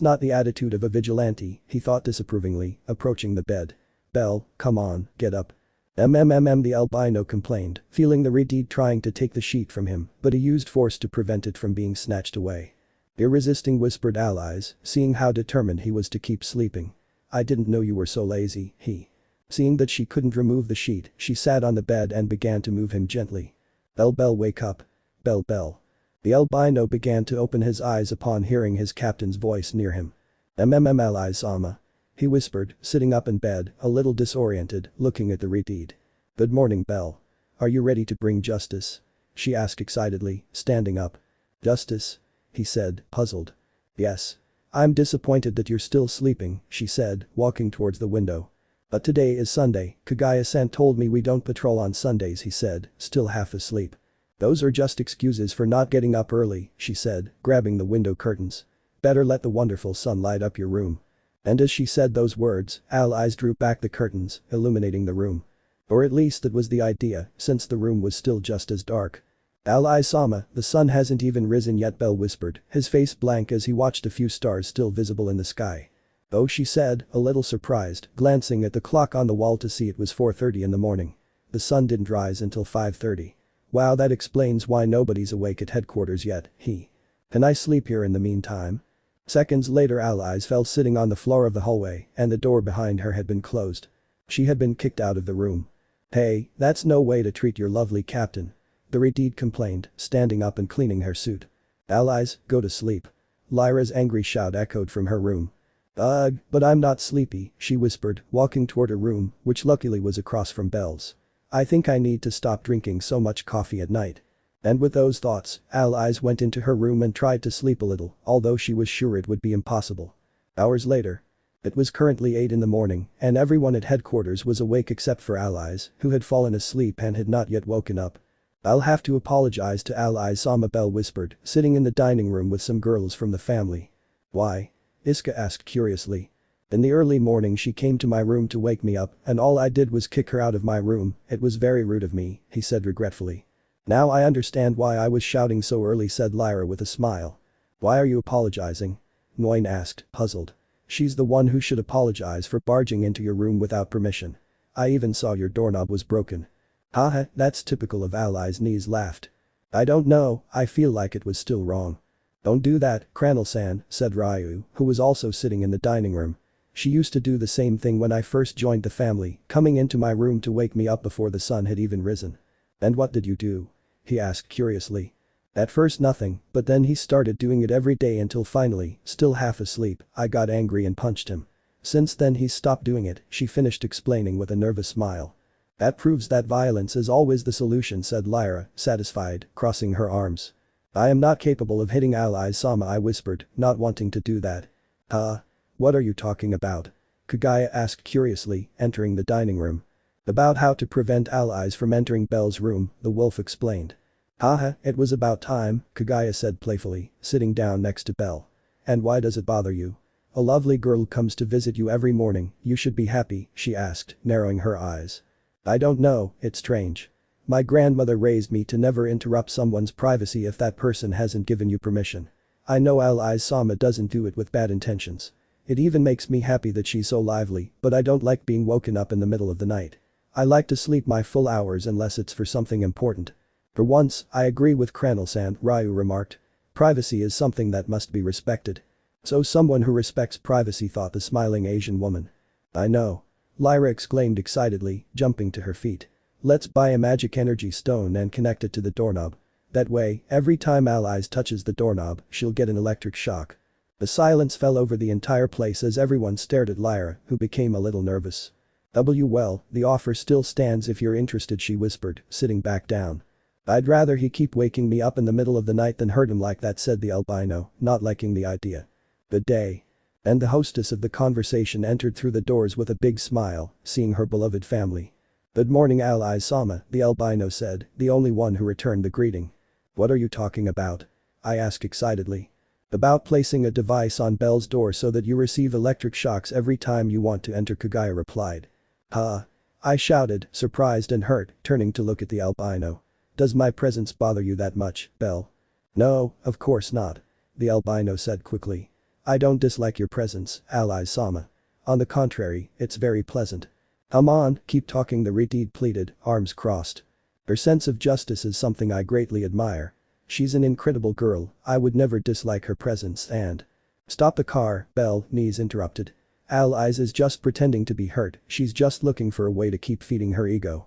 not the attitude of a vigilante," he thought disapprovingly, approaching the bed. "Belle, come on, get up." The albino complained, feeling the Redeed trying to take the sheet from him, but he used force to prevent it from being snatched away. "Irresisting," whispered Alias, seeing how determined he was to keep sleeping. "I didn't know you were so lazy," Seeing that she couldn't remove the sheet, she sat on the bed and began to move him gently. Belle, wake up. Belle. The albino began to open his eyes upon hearing his captain's voice near him. Alias-sama," he whispered, sitting up in bed, a little disoriented, looking at the Redeed. "Good morning, Belle. Are you ready to bring justice?" she asked excitedly, standing up. "Justice?" he said, puzzled. "Yes. I'm disappointed that you're still sleeping," she said, walking towards the window. "But today is Sunday, Kagaya-san told me we don't patrol on Sundays," he said, still half asleep. "Those are just excuses for not getting up early," she said, grabbing the window curtains. "Better let the wonderful sun light up your room." And as she said those words, Alias drew back the curtains, illuminating the room. Or at least that was the idea, since the room was still just as dark. "Alias-sama, the sun hasn't even risen yet," Belle whispered, his face blank as he watched a few stars still visible in the sky. "Oh," she said, a little surprised, glancing at the clock on the wall to see it was 4:30 in the morning. "The sun didn't rise until 5:30. Wow, that explains why nobody's awake at headquarters yet, Can I sleep here in the meantime?" Seconds later Alias fell sitting on the floor of the hallway and the door behind her had been closed. She had been kicked out of the room. "Hey, that's no way to treat your lovely captain," the Redeed complained, standing up and cleaning her suit. "Alias, go to sleep." Lyra's angry shout echoed from her room. "Ugh, but I'm not sleepy," she whispered, walking toward her room, which luckily was across from Belle's. "I think I need to stop drinking so much coffee at night." And with those thoughts, Alias went into her room and tried to sleep a little, although she was sure it would be impossible. Hours later. It was currently 8 in the morning, and everyone at headquarters was awake except for allies, who had fallen asleep and had not yet woken up. "I'll have to apologize to allies," Belle whispered, sitting in the dining room with some girls from the family. "Why?" Iska asked curiously. "In the early morning she came to my room to wake me up, and all I did was kick her out of my room. It was very rude of me," he said regretfully. "Now I understand why I was shouting so early," said Lyra with a smile. "Why are you apologizing?" Nguyen asked, puzzled. "She's the one who should apologize for barging into your room without permission. I even saw your doorknob was broken." "Haha, that's typical of allies," Knees laughed. "I don't know, I feel like it was still wrong." "Don't do that, Kranel-san," said Ryu, who was also sitting in the dining room. "She used to do the same thing when I first joined the family, coming into my room to wake me up before the sun had even risen." "And what did you do?" he asked curiously. "At first nothing, but then he started doing it every day until finally, still half asleep, I got angry and punched him. Since then he's stopped doing it," she finished explaining with a nervous smile. "That proves that violence is always the solution," said Lyra, satisfied, crossing her arms. "I am not capable of hitting allies, Sama," I whispered, not wanting to do that. What are you talking about?" Kagaya asked curiously, entering the dining room. "About how to prevent allies from entering Belle's room," the wolf explained. "Haha, it was about time," Kagaya said playfully, sitting down next to Belle. "And why does it bother you? A lovely girl comes to visit you every morning, you should be happy," she asked, narrowing her eyes. "I don't know, it's strange. My grandmother raised me to never interrupt someone's privacy if that person hasn't given you permission. I know allies Sama doesn't do it with bad intentions. It even makes me happy that she's so lively, but I don't like being woken up in the middle of the night. I like to sleep my full hours unless it's for something important." "For once, I agree with Kranel-san," Ryu remarked. "Privacy is something that must be respected." "So someone who respects privacy," thought the smiling Asian woman. "I know." Lyra exclaimed excitedly, jumping to her feet. "Let's buy a magic energy stone and connect it to the doorknob. That way, every time allies touches the doorknob, she'll get an electric shock." The silence fell over the entire place as everyone stared at Lyra, who became a little nervous. Well, the offer still stands if you're interested," she whispered, sitting back down. "I'd rather he keep waking me up in the middle of the night than hurt him like that," said the albino, not liking the idea. "Good day." And the hostess of the conversation entered through the doors with a big smile, seeing her beloved family. "Good morning, allies Sama," the albino said, the only one who returned the greeting. "What are you talking about?" I asked excitedly. "About placing a device on Belle's door so that you receive electric shocks every time you want to enter," Kagaya replied. "Huh?" I shouted, surprised and hurt, turning to look at the albino. "Does my presence bother you that much, Belle?" "No, of course not," the albino said quickly. "I don't dislike your presence, allies Sama. On the contrary, it's very pleasant." "Come on, keep talking," the redeed pleaded, arms crossed. "Her sense of justice is something I greatly admire. She's an incredible girl, I would never dislike her presence and—" "Stop the car, Belle," Knees interrupted. "Allies is just pretending to be hurt, she's just looking for a way to keep feeding her ego."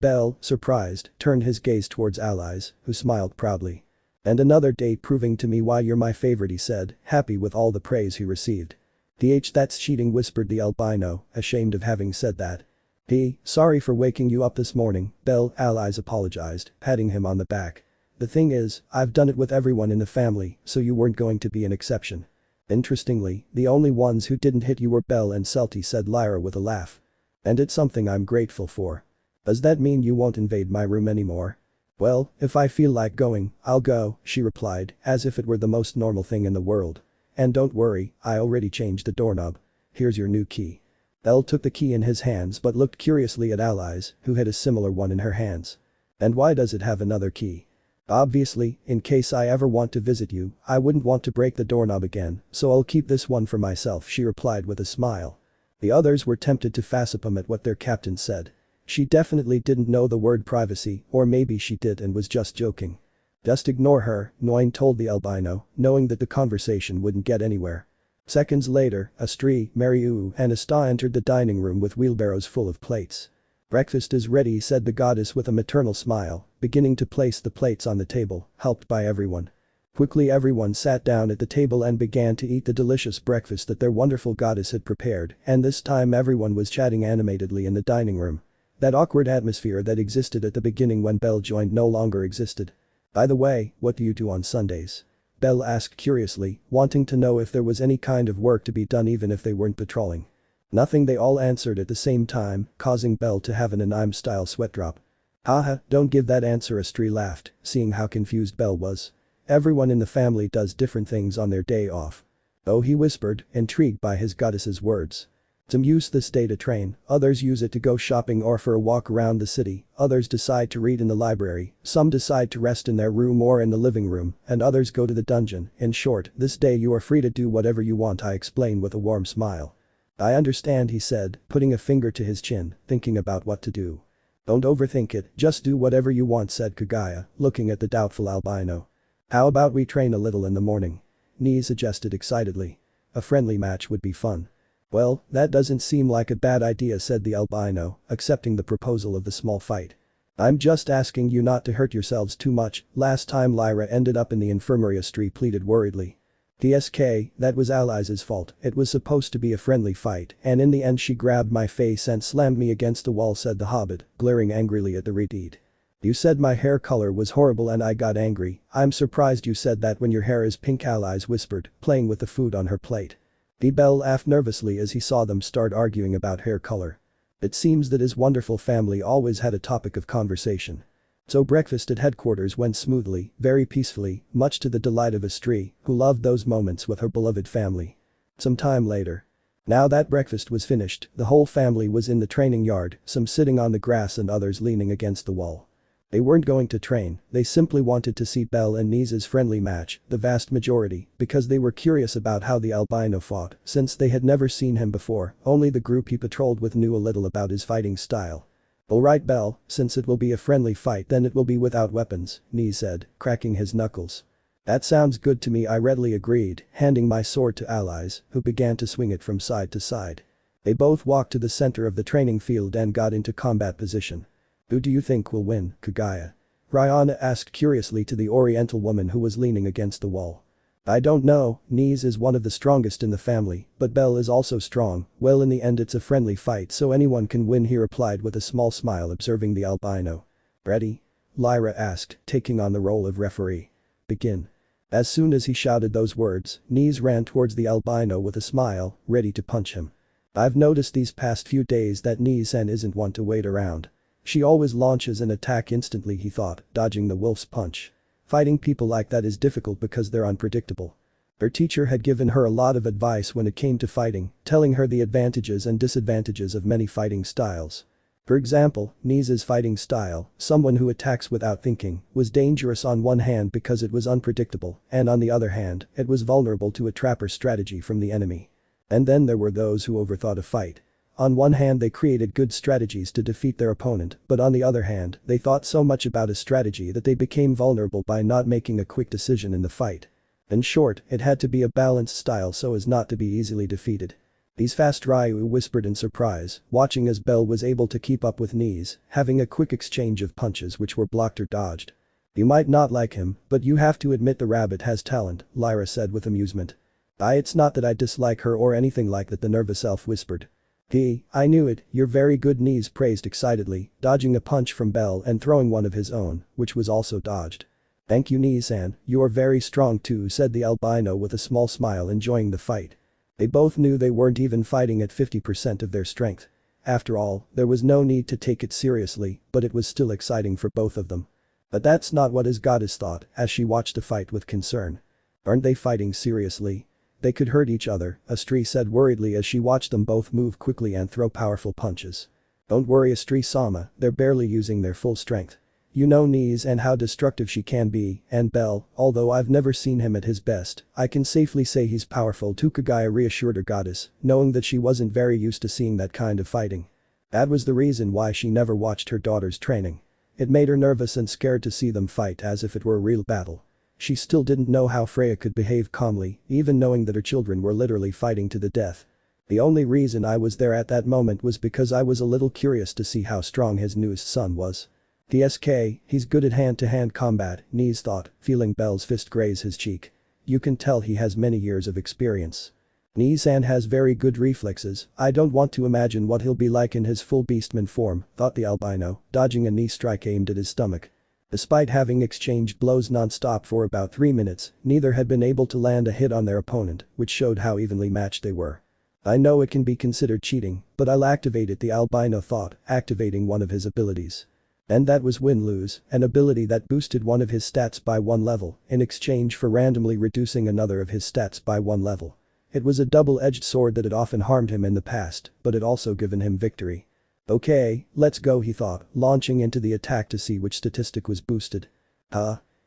Belle, surprised, turned his gaze towards allies, who smiled proudly. "And another day proving to me why you're my favorite," he said, happy with all the praise he received. That's cheating," whispered the albino, ashamed of having said that. Sorry for waking you up this morning, Belle," allies apologized, patting him on the back. "The thing is, I've done it with everyone in the family, so you weren't going to be an exception." "Interestingly, the only ones who didn't hit you were Belle and Selty," said Lyra with a laugh. "And it's something I'm grateful for. Does that mean you won't invade my room anymore?" "Well, if I feel like going, I'll go," she replied, as if it were the most normal thing in the world. "And don't worry, I already changed the doorknob. Here's your new key." Elle took the key in his hands but looked curiously at allies, who had a similar one in her hands. "And why does it have another key?" "Obviously, in case I ever want to visit you, I wouldn't want to break the doorknob again, so I'll keep this one for myself," she replied with a smile. The others were tempted to facepalm at what their captain said. She definitely didn't know the word privacy, or maybe she did and was just joking. "Just ignore her," Nguyen told the albino, knowing that the conversation wouldn't get anywhere. Seconds later, Astrea, Mariu and Astrea entered the dining room with wheelbarrows full of plates. "Breakfast is ready," said the goddess with a maternal smile, beginning to place the plates on the table, helped by everyone. Quickly everyone sat down at the table and began to eat the delicious breakfast that their wonderful goddess had prepared, and this time everyone was chatting animatedly in the dining room. That awkward atmosphere that existed at the beginning when Belle joined no longer existed. "By the way, what do you do on Sundays?" Belle asked curiously, wanting to know if there was any kind of work to be done even if they weren't patrolling. Nothing, they all answered at the same time, causing Belle to have an anime-style sweat drop. Haha, don't give that answer, Astrea laughed, seeing how confused Belle was. Everyone in the family does different things on their day off. Oh, he whispered, intrigued by his goddess's words. Some use this day to train, others use it to go shopping or for a walk around the city, others decide to read in the library, some decide to rest in their room or in the living room, and others go to the dungeon. In short, this day you are free to do whatever you want, I explained with a warm smile. I understand, he said, putting a finger to his chin, thinking about what to do. Don't overthink it, just do whatever you want, said Kagaya, looking at the doubtful albino. How about we train a little in the morning? Nee suggested excitedly. A friendly match would be fun. Well, that doesn't seem like a bad idea, said the albino, accepting the proposal of the small fight. I'm just asking you not to hurt yourselves too much, last time Lyra ended up in the infirmary, Astrea pleaded worriedly. DSK, that was Alias's fault, it was supposed to be a friendly fight and in the end she grabbed my face and slammed me against the wall, said the hobbit, glaring angrily at the redhead. You said my hair color was horrible and I got angry. I'm surprised you said that when your hair is pink, Alias whispered, playing with the food on her plate. Belle laughed nervously as he saw them start arguing about hair color. It seems that his wonderful family always had a topic of conversation. So breakfast at headquarters went smoothly, very peacefully, much to the delight of Astrea, who loved those moments with her beloved family. Some time later. Now that breakfast was finished, the whole family was in the training yard, some sitting on the grass and others leaning against the wall. They weren't going to train, they simply wanted to see Belle and Nee's friendly match, the vast majority, because they were curious about how the albino fought, since they had never seen him before, only the group he patrolled with knew a little about his fighting style. Alright Belle, since it will be a friendly fight then it will be without weapons, Nee said, cracking his knuckles. That sounds good to me, I readily agreed, handing my sword to Alias, who began to swing it from side to side. They both walked to the center of the training field and got into combat position. Who do you think will win, Kagaya? Rihanna asked curiously to the oriental woman who was leaning against the wall. I don't know, Nees is one of the strongest in the family, but Belle is also strong. Well, in the end it's a friendly fight so anyone can win, he replied with a small smile, observing the albino. Ready? Lyra asked, taking on the role of referee. Begin. As soon as he shouted those words, Nees ran towards the albino with a smile, ready to punch him. I've noticed these past few days that Nees-san isn't one to wait around. She always launches an attack instantly, he thought, dodging the wolf's punch. Fighting people like that is difficult because they're unpredictable. Her teacher had given her a lot of advice when it came to fighting, telling her the advantages and disadvantages of many fighting styles. For example, Nee's fighting style, someone who attacks without thinking, was dangerous on one hand because it was unpredictable, and on the other hand, it was vulnerable to a trapper strategy from the enemy. And then there were those who overthought a fight. On one hand they created good strategies to defeat their opponent, but on the other hand, they thought so much about a strategy that they became vulnerable by not making a quick decision in the fight. In short, it had to be a balanced style so as not to be easily defeated. These fast, Ryu whispered in surprise, watching as Belle was able to keep up with Nees, having a quick exchange of punches which were blocked or dodged. You might not like him, but you have to admit the rabbit has talent, Lyra said with amusement. It's not that I dislike her or anything like that, the nervous elf whispered. I knew it, you're very good, Nees praised excitedly, dodging a punch from Belle and throwing one of his own, which was also dodged. Thank you, Nees-san, you are very strong too, said the albino with a small smile, enjoying the fight. They both knew they weren't even fighting at 50% of their strength. After all, there was no need to take it seriously, but it was still exciting for both of them. But that's not what his goddess thought as she watched the fight with concern. Aren't they fighting seriously? They could hurt each other, Astrea said worriedly as she watched them both move quickly and throw powerful punches. Don't worry, Astrea-sama, they're barely using their full strength. You know Nees and how destructive she can be, and Belle, although I've never seen him at his best, I can safely say he's powerful too, Kagaya reassured her goddess, knowing that she wasn't very used to seeing that kind of fighting. That was the reason why she never watched her daughter's training. It made her nervous and scared to see them fight as if it were a real battle. She still didn't know how Freya could behave calmly, even knowing that her children were literally fighting to the death. The only reason I was there at that moment was because I was a little curious to see how strong his newest son was. DSK, he's good at hand-to-hand combat, Nees thought, feeling Belle's fist graze his cheek. You can tell he has many years of experience. Nees-san has very good reflexes, I don't want to imagine what he'll be like in his full beastman form, thought the albino, dodging a knee strike aimed at his stomach. Despite having exchanged blows non-stop for about 3 minutes, neither had been able to land a hit on their opponent, which showed how evenly matched they were. I know it can be considered cheating, but I'll activate it, the albino thought, activating one of his abilities. And that was win-lose, an ability that boosted one of his stats by 1 level, in exchange for randomly reducing another of his stats by 1 level. It was a double-edged sword that had often harmed him in the past, but it also given him victory. Okay, let's go, he thought, launching into the attack to see which statistic was boosted.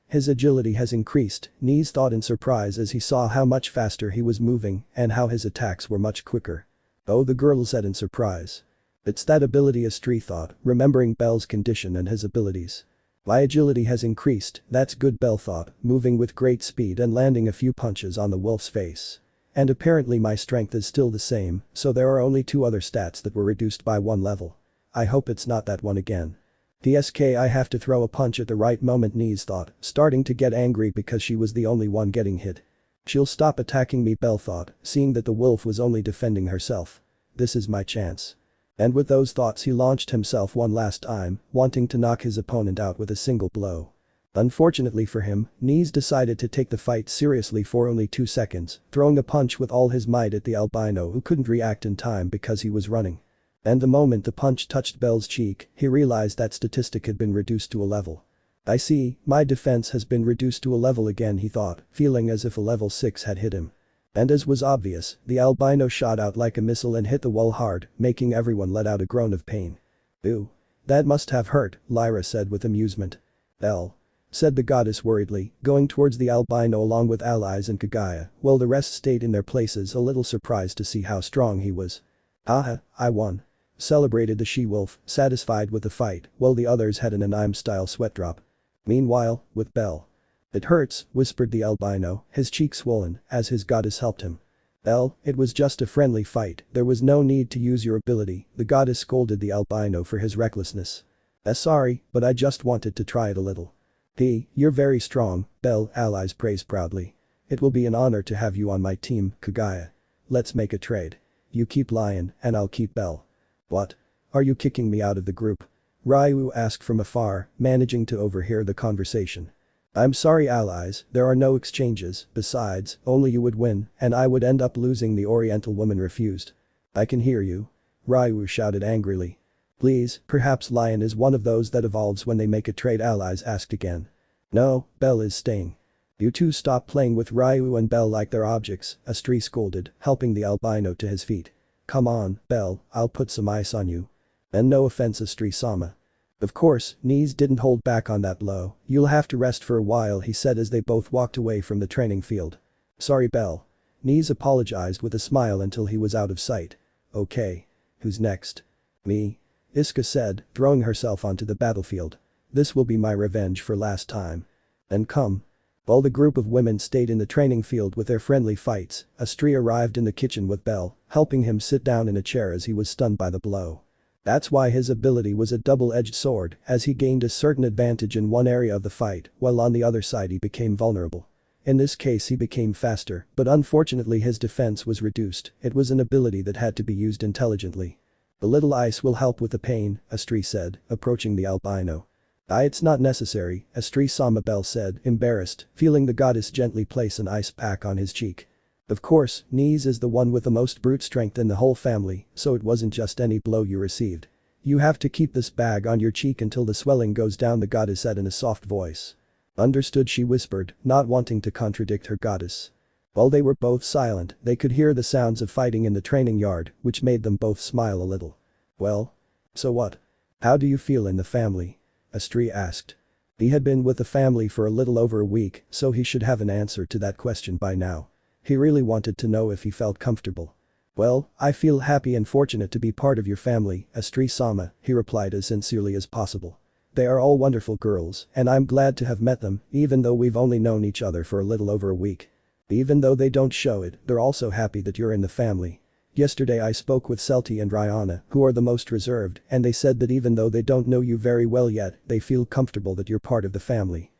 His agility has increased, Knees thought in surprise as he saw how much faster he was moving and how his attacks were much quicker. Oh, the girl said in surprise. It's that ability, Astrea thought, remembering Bell's condition and his abilities. My agility has increased, that's good, Bell thought, moving with great speed and landing a few punches on the wolf's face. And apparently my strength is still the same, so there are only 2 other stats that were reduced by 1 level. I hope it's not that one again. TSK, I have to throw a punch at the right moment, Knees thought, starting to get angry because she was the only one getting hit. She'll stop attacking me, Bell thought, seeing that the wolf was only defending herself. This is my chance. And with those thoughts he launched himself one last time, wanting to knock his opponent out with a single blow. Unfortunately for him, Knees decided to take the fight seriously for only 2 seconds, throwing a punch with all his might at the albino who couldn't react in time because he was running. And the moment the punch touched Bell's cheek, he realized that statistic had been reduced to a level. I see, my defense has been reduced to a level again, he thought, feeling as if a level 6 had hit him. And as was obvious, the albino shot out like a missile and hit the wall hard, making everyone let out a groan of pain. Ew. That must have hurt, Lyra said with amusement. L. said the goddess worriedly, going towards the albino along with Alias and Kagaya, while the rest stayed in their places a little surprised to see how strong he was. I won. Celebrated the she-wolf, satisfied with the fight, while the others had an anime-style sweat drop. Meanwhile, with Bell. It hurts, whispered the albino, his cheek swollen, as his goddess helped him. It was just a friendly fight, there was no need to use your ability, the goddess scolded the albino for his recklessness. Sorry, but I just wanted to try it a little. You're very strong, Bell, Alias praised proudly. It will be an honor to have you on my team, Kagaya. Let's make a trade. You keep Lion, and I'll keep Bell. What? Are you kicking me out of the group? Ryu asked from afar, managing to overhear the conversation. I'm sorry, Alias, there are no exchanges, besides, only you would win, and I would end up losing, the Oriental woman refused. I can hear you. Ryu shouted angrily. Please, perhaps Lion is one of those that evolves when they make a trade, Alias asked again. No, Bell is staying. You two stop playing with Ryu and Bell like they're objects, Astrea scolded, helping the albino to his feet. Come on, Bell, I'll put some ice on you. And no offense, Astrea-sama. Of course, Knees didn't hold back on that blow, you'll have to rest for a while, he said as they both walked away from the training field. Sorry, Bell. Knees apologized with a smile until he was out of sight. Okay. Who's next? Me. Iska said, throwing herself onto the battlefield. This will be my revenge for last time. And come. While the group of women stayed in the training field with their friendly fights, Astrea arrived in the kitchen with Bell, helping him sit down in a chair as he was stunned by the blow. That's why his ability was a double-edged sword, as he gained a certain advantage in one area of the fight, while on the other side he became vulnerable. In this case he became faster, but unfortunately his defense was reduced, it was an ability that had to be used intelligently. A little ice will help with the pain, Astrea said, approaching the albino. It's not necessary, Astrea-sama, Bell said, embarrassed, feeling the goddess gently place an ice pack on his cheek. Of course, Knees is the one with the most brute strength in the whole family, so it wasn't just any blow you received. You have to keep this bag on your cheek until the swelling goes down, the goddess said in a soft voice. Understood, she whispered, not wanting to contradict her goddess. While they were both silent, they could hear the sounds of fighting in the training yard, which made them both smile a little. Well? So what? How do you feel in the family? Astrea asked. He had been with the family for a little over a week, so he should have an answer to that question by now. He really wanted to know if he felt comfortable. Well, I feel happy and fortunate to be part of your family, Astrea-sama, he replied as sincerely as possible. They are all wonderful girls, and I'm glad to have met them, even though we've only known each other for a little over a week. Even though they don't show it, they're also happy that you're in the family. Yesterday I spoke with Celti and Rihanna, who are the most reserved, and they said that even though they don't know you very well yet, they feel comfortable that you're part of the family.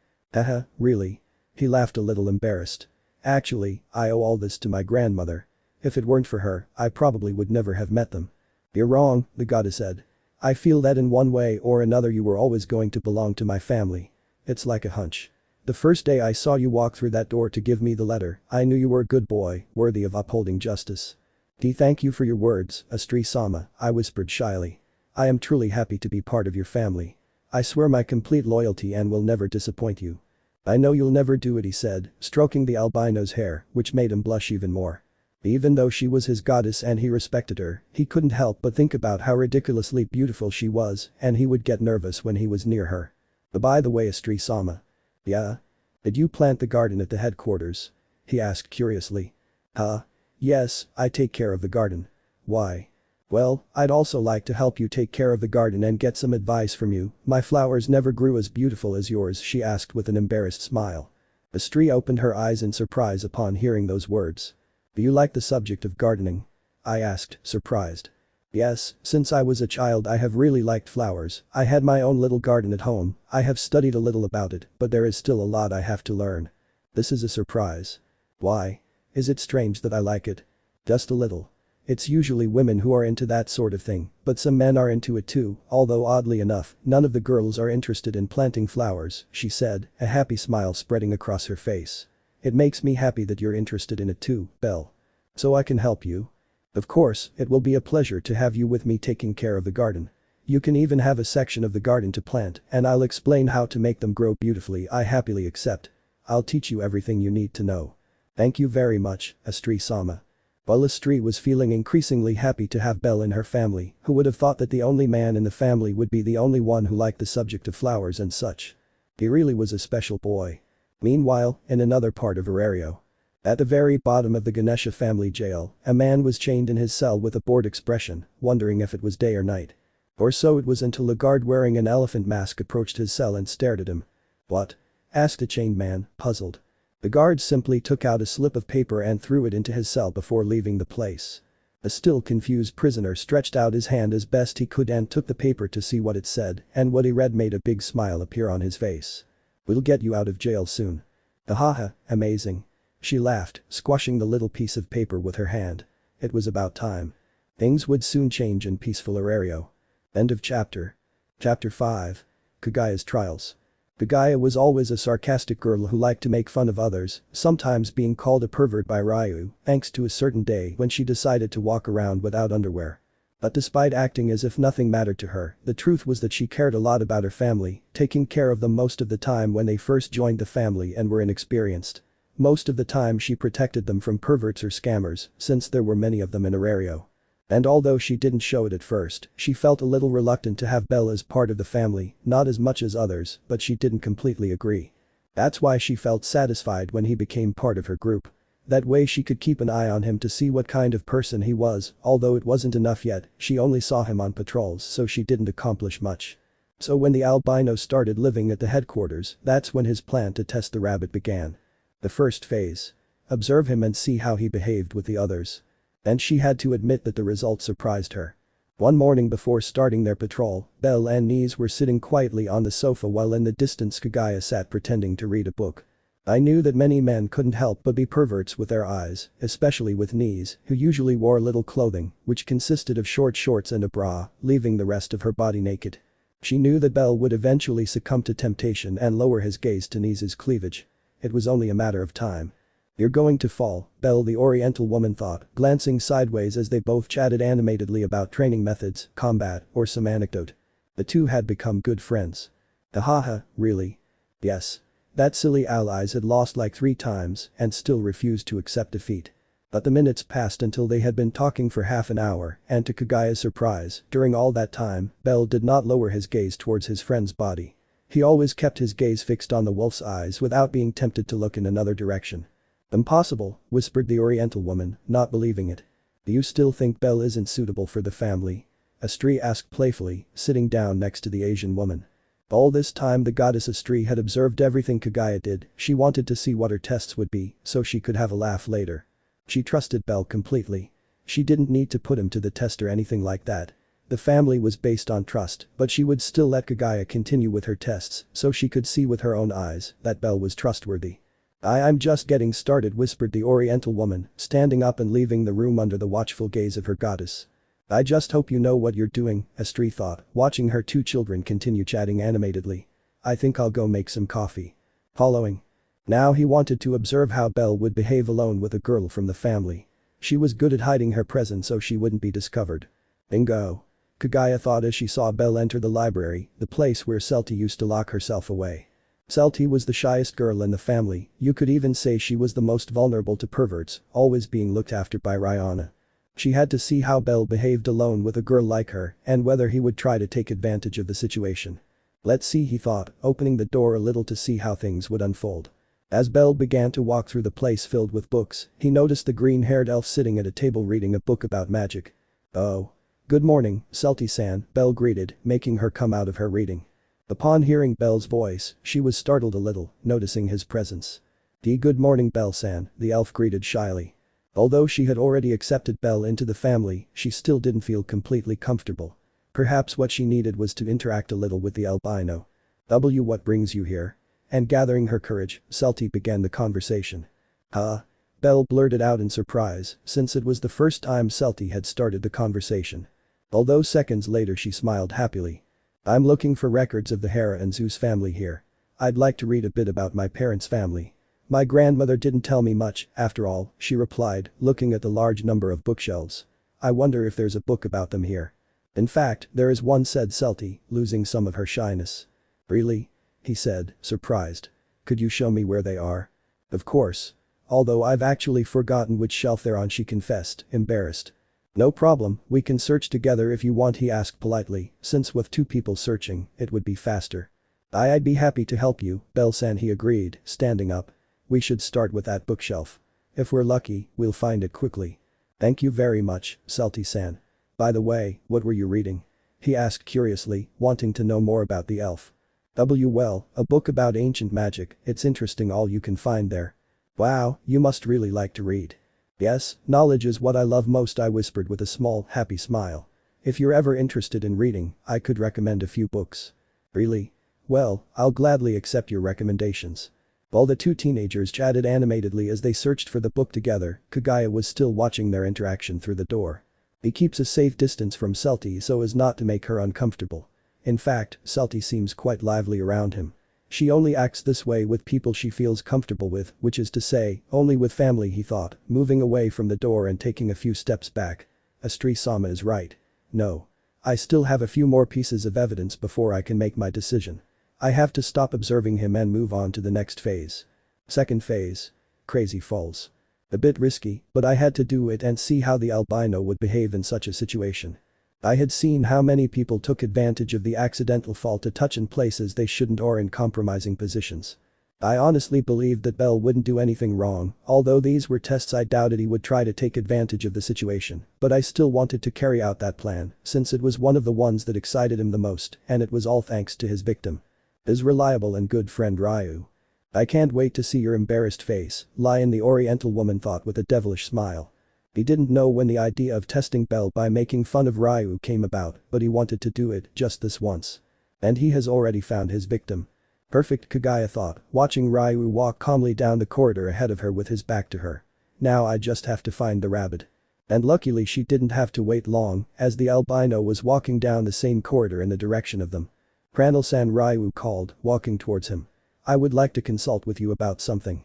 Really? He laughed a little embarrassed. Actually, I owe all this to my grandmother. If it weren't for her, I probably would never have met them. You're wrong, the goddess said. I feel that in one way or another you were always going to belong to my family. It's like a hunch. The first day I saw you walk through that door to give me the letter, I knew you were a good boy, worthy of upholding justice. Thank you for your words, Astrea-sama, I whispered shyly. I am truly happy to be part of your family. I swear my complete loyalty and will never disappoint you. I know you'll never do it, he said, stroking the albino's hair, which made him blush even more. Even though she was his goddess and he respected her, he couldn't help but think about how ridiculously beautiful she was, and he would get nervous when he was near her. But by the way, Astrea-sama. Yeah? Did you plant the garden at the headquarters? He asked curiously. Huh? Yes, I take care of the garden. Why? Well, I'd also like to help you take care of the garden and get some advice from you. My flowers never grew as beautiful as yours, she asked with an embarrassed smile. Astrea opened her eyes in surprise upon hearing those words. Do you like the subject of gardening? I asked, surprised. Yes, since I was a child I have really liked flowers. I had my own little garden at home. I have studied a little about it, but there is still a lot I have to learn. This is a surprise. Why? Is it strange that I like it? Just a little. It's usually women who are into that sort of thing, but some men are into it too, although oddly enough, none of the girls are interested in planting flowers, she said, a happy smile spreading across her face. It makes me happy that you're interested in it too, Belle. So I can help you? Of course, it will be a pleasure to have you with me taking care of the garden. You can even have a section of the garden to plant, and I'll explain how to make them grow beautifully. I happily accept. I'll teach you everything you need to know. Thank you very much, Astrea-sama. While Astrea was feeling increasingly happy to have Belle in her family, who would have thought that the only man in the family would be the only one who liked the subject of flowers and such. He really was a special boy. Meanwhile, in another part of Orario. At the very bottom of the Ganesha family jail, a man was chained in his cell with a bored expression, wondering if it was day or night. Or so it was until a guard wearing an elephant mask approached his cell and stared at him. What? Asked the chained man, puzzled. The guard simply took out a slip of paper and threw it into his cell before leaving the place. The still confused prisoner stretched out his hand as best he could and took the paper to see what it said, and what he read made a big smile appear on his face. We'll get you out of jail soon. Ahaha, amazing. She laughed, squashing the little piece of paper with her hand. It was about time. Things would soon change in peaceful Arario. End of chapter. Chapter 5. Kagaya's Trials. Kagaya was always a sarcastic girl who liked to make fun of others, sometimes being called a pervert by Ryu, thanks to a certain day when she decided to walk around without underwear. But despite acting as if nothing mattered to her, the truth was that she cared a lot about her family, taking care of them most of the time when they first joined the family and were inexperienced. Most of the time she protected them from perverts or scammers, since there were many of them in Arario. And although she didn't show it at first, she felt a little reluctant to have Belle as part of the family, not as much as others, but she didn't completely agree. That's why she felt satisfied when he became part of her group. That way she could keep an eye on him to see what kind of person he was, although it wasn't enough yet, she only saw him on patrols so she didn't accomplish much. So when the albino started living at the headquarters, that's when his plan to test the rabbit began. The first phase. Observe him and see how he behaved with the others. And she had to admit that the result surprised her. One morning before starting their patrol, Belle and Nise were sitting quietly on the sofa while in the distance Kagaya sat pretending to read a book. I knew that many men couldn't help but be perverts with their eyes, especially with Nise, who usually wore little clothing, which consisted of short shorts and a bra, leaving the rest of her body naked. She knew that Belle would eventually succumb to temptation and lower his gaze to Nise's cleavage. It was only a matter of time. You're going to fall, Belle the Oriental woman thought, glancing sideways as they both chatted animatedly about training methods, combat, or some anecdote. The two had become good friends. Ahaha, really? Yes. That silly allies had lost like 3 times and still refused to accept defeat. But the minutes passed until they had been talking for half an hour, and to Kagaya's surprise, during all that time, Belle did not lower his gaze towards his friend's body. He always kept his gaze fixed on the wolf's eyes without being tempted to look in another direction. Impossible, whispered the Oriental woman, not believing it. Do you still think Belle isn't suitable for the family? Astrea asked playfully, sitting down next to the Asian woman. All this time the goddess Astrea had observed everything Kagaya did, she wanted to see what her tests would be, so she could have a laugh later. She trusted Belle completely. She didn't need to put him to the test or anything like that. The family was based on trust, but she would still let Kagaya continue with her tests so she could see with her own eyes that Belle was trustworthy. I'm just getting started, whispered the Oriental woman, standing up and leaving the room under the watchful gaze of her goddess. I just hope you know what you're doing, Astrea thought, watching her 2 children continue chatting animatedly. I think I'll go make some coffee. Following. Now he wanted to observe how Belle would behave alone with a girl from the family. She was good at hiding her presence so she wouldn't be discovered. Bingo. Kagaya thought as she saw Belle enter the library, the place where Celti used to lock herself away. Celti was the shyest girl in the family, you could even say she was the most vulnerable to perverts, always being looked after by Rihanna. She had to see how Belle behaved alone with a girl like her and whether he would try to take advantage of the situation. Let's see, he thought, opening the door a little to see how things would unfold. As Belle began to walk through the place filled with books, he noticed the green-haired elf sitting at a table reading a book about magic. Oh. Good morning, Celti-san, Belle greeted, making her come out of her reading. Upon hearing Belle's voice, she was startled a little, noticing his presence. Good morning, Belle-san, the elf greeted shyly. Although she had already accepted Belle into the family, she still didn't feel completely comfortable. Perhaps what she needed was to interact a little with the albino. What brings you here? And gathering her courage, Celti began the conversation. Huh? Belle blurted out in surprise, since it was the first time Celti had started the conversation. Although seconds later she smiled happily. I'm looking for records of the Hera and Zeus family here. I'd like to read a bit about my parents' family. My grandmother didn't tell me much, after all, she replied, looking at the large number of bookshelves. I wonder if there's a book about them here. In fact, there is one, said Celti, losing some of her shyness. Really? He said, surprised. Could you show me where they are? Of course. Although I've actually forgotten which shelf they're on, she confessed, embarrassed. No problem, we can search together if you want, he asked politely, since with two people searching, it would be faster. I'd be happy to help you, Belle-san, he agreed, standing up. We should start with that bookshelf. If we're lucky, we'll find it quickly. Thank you very much, Celti-san. By the way, what were you reading? He asked curiously, wanting to know more about the elf. Well, a book about ancient magic, it's interesting all you can find there. Wow, you must really like to read. Yes, knowledge is what I love most, I whispered with a small, happy smile. If you're ever interested in reading, I could recommend a few books. Really? Well, I'll gladly accept your recommendations. While the two teenagers chatted animatedly as they searched for the book together, Kagaya was still watching their interaction through the door. He keeps a safe distance from Celti so as not to make her uncomfortable. In fact, Celti seems quite lively around him. She only acts this way with people she feels comfortable with, which is to say, only with family, he thought, moving away from the door and taking a few steps back. Astrea-sama is right. No. I still have a few more pieces of evidence before I can make my decision. I have to stop observing him and move on to the next phase. Second phase. Crazy Falls. A bit risky, but I had to do it and see how the albino would behave in such a situation. I had seen how many people took advantage of the accidental fall to touch in places they shouldn't or in compromising positions. I honestly believed that Belle wouldn't do anything wrong, although these were tests. I doubted he would try to take advantage of the situation, but I still wanted to carry out that plan, since it was one of the ones that excited him the most, and it was all thanks to his victim. His reliable and good friend Ryu. I can't wait to see your embarrassed face, Lion, the Oriental woman thought with a devilish smile. He didn't know when the idea of testing Belle by making fun of Ryu came about, but he wanted to do it just this once. And he has already found his victim. Perfect, Kagaya thought, watching Ryu walk calmly down the corridor ahead of her with his back to her. Now I just have to find the rabbit. And luckily she didn't have to wait long, as the albino was walking down the same corridor in the direction of them. Cranel-san, Ryu called, walking towards him. I would like to consult with you about something.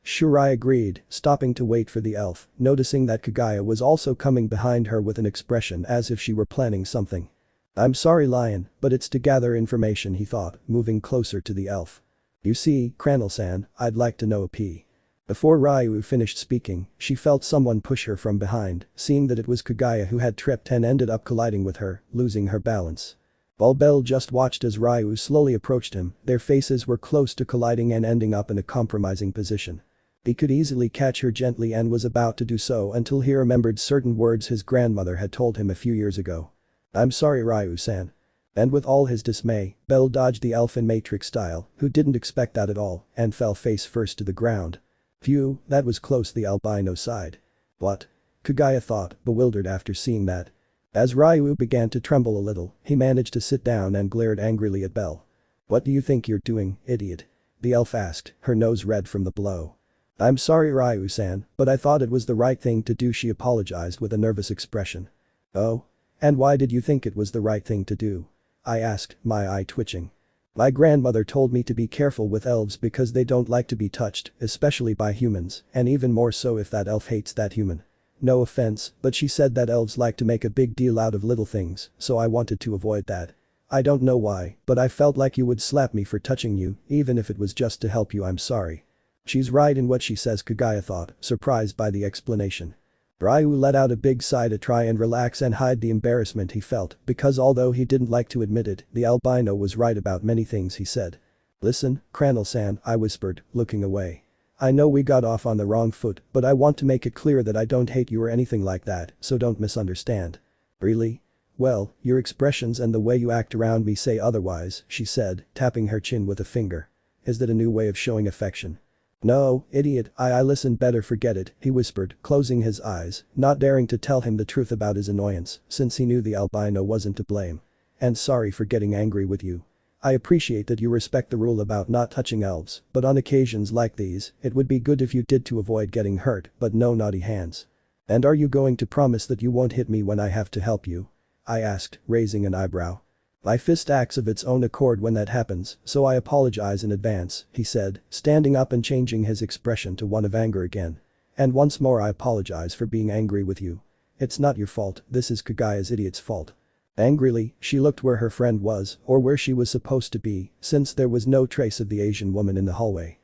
Sure, I agreed, stopping to wait for the elf, noticing that Kagaya was also coming behind her with an expression as if she were planning something. I'm sorry, Lion, but it's to gather information, he thought, moving closer to the elf. You see, Cranel-san, I'd like to know a P. Before Ryu finished speaking, she felt someone push her from behind, seeing that it was Kagaya who had tripped and ended up colliding with her, losing her balance. While Belle just watched as Ryu slowly approached him, their faces were close to colliding and ending up in a compromising position. He could easily catch her gently and was about to do so until he remembered certain words his grandmother had told him a few years ago. I'm sorry, Ryu-san. And with all his dismay, Belle dodged the elf in Matrix style, who didn't expect that at all, and fell face first to the ground. Phew, that was close, the albino sighed. What? Kagaya thought, bewildered after seeing that. As Ryu began to tremble a little, he managed to sit down and glared angrily at Belle. What do you think you're doing, idiot? The elf asked, her nose red from the blow. I'm sorry, Ryu-san, but I thought it was the right thing to do, she apologized with a nervous expression. Oh? And why did you think it was the right thing to do? I asked, my eye twitching. My grandmother told me to be careful with elves because they don't like to be touched, especially by humans, and even more so if that elf hates that human. No offense, but she said that elves like to make a big deal out of little things, so I wanted to avoid that. I don't know why, but I felt like you would slap me for touching you, even if it was just to help you. I'm sorry. She's right in what she says, Kagaya thought, surprised by the explanation. Ryu let out a big sigh to try and relax and hide the embarrassment he felt because although he didn't like to admit it, the albino was right about many things he said. Listen, Cranel-san, I whispered, looking away. I know we got off on the wrong foot, but I want to make it clear that I don't hate you or anything like that, so don't misunderstand. Really? Well, your expressions and the way you act around me say otherwise, she said, tapping her chin with a finger. Is that a new way of showing affection? No, idiot, I listen better, forget it, he whispered, closing his eyes, not daring to tell him the truth about his annoyance, since he knew the albino wasn't to blame. And sorry for getting angry with you. I appreciate that you respect the rule about not touching elves, but on occasions like these, it would be good if you did to avoid getting hurt, but no naughty hands. And are you going to promise that you won't hit me when I have to help you? I asked, raising an eyebrow. My fist acts of its own accord when that happens, so I apologize in advance, he said, standing up and changing his expression to one of anger again. And once more I apologize for being angry with you. It's not your fault, this is Kagaya's idiot's fault. Angrily, she looked where her friend was, or where she was supposed to be, since there was no trace of the Asian woman in the hallway.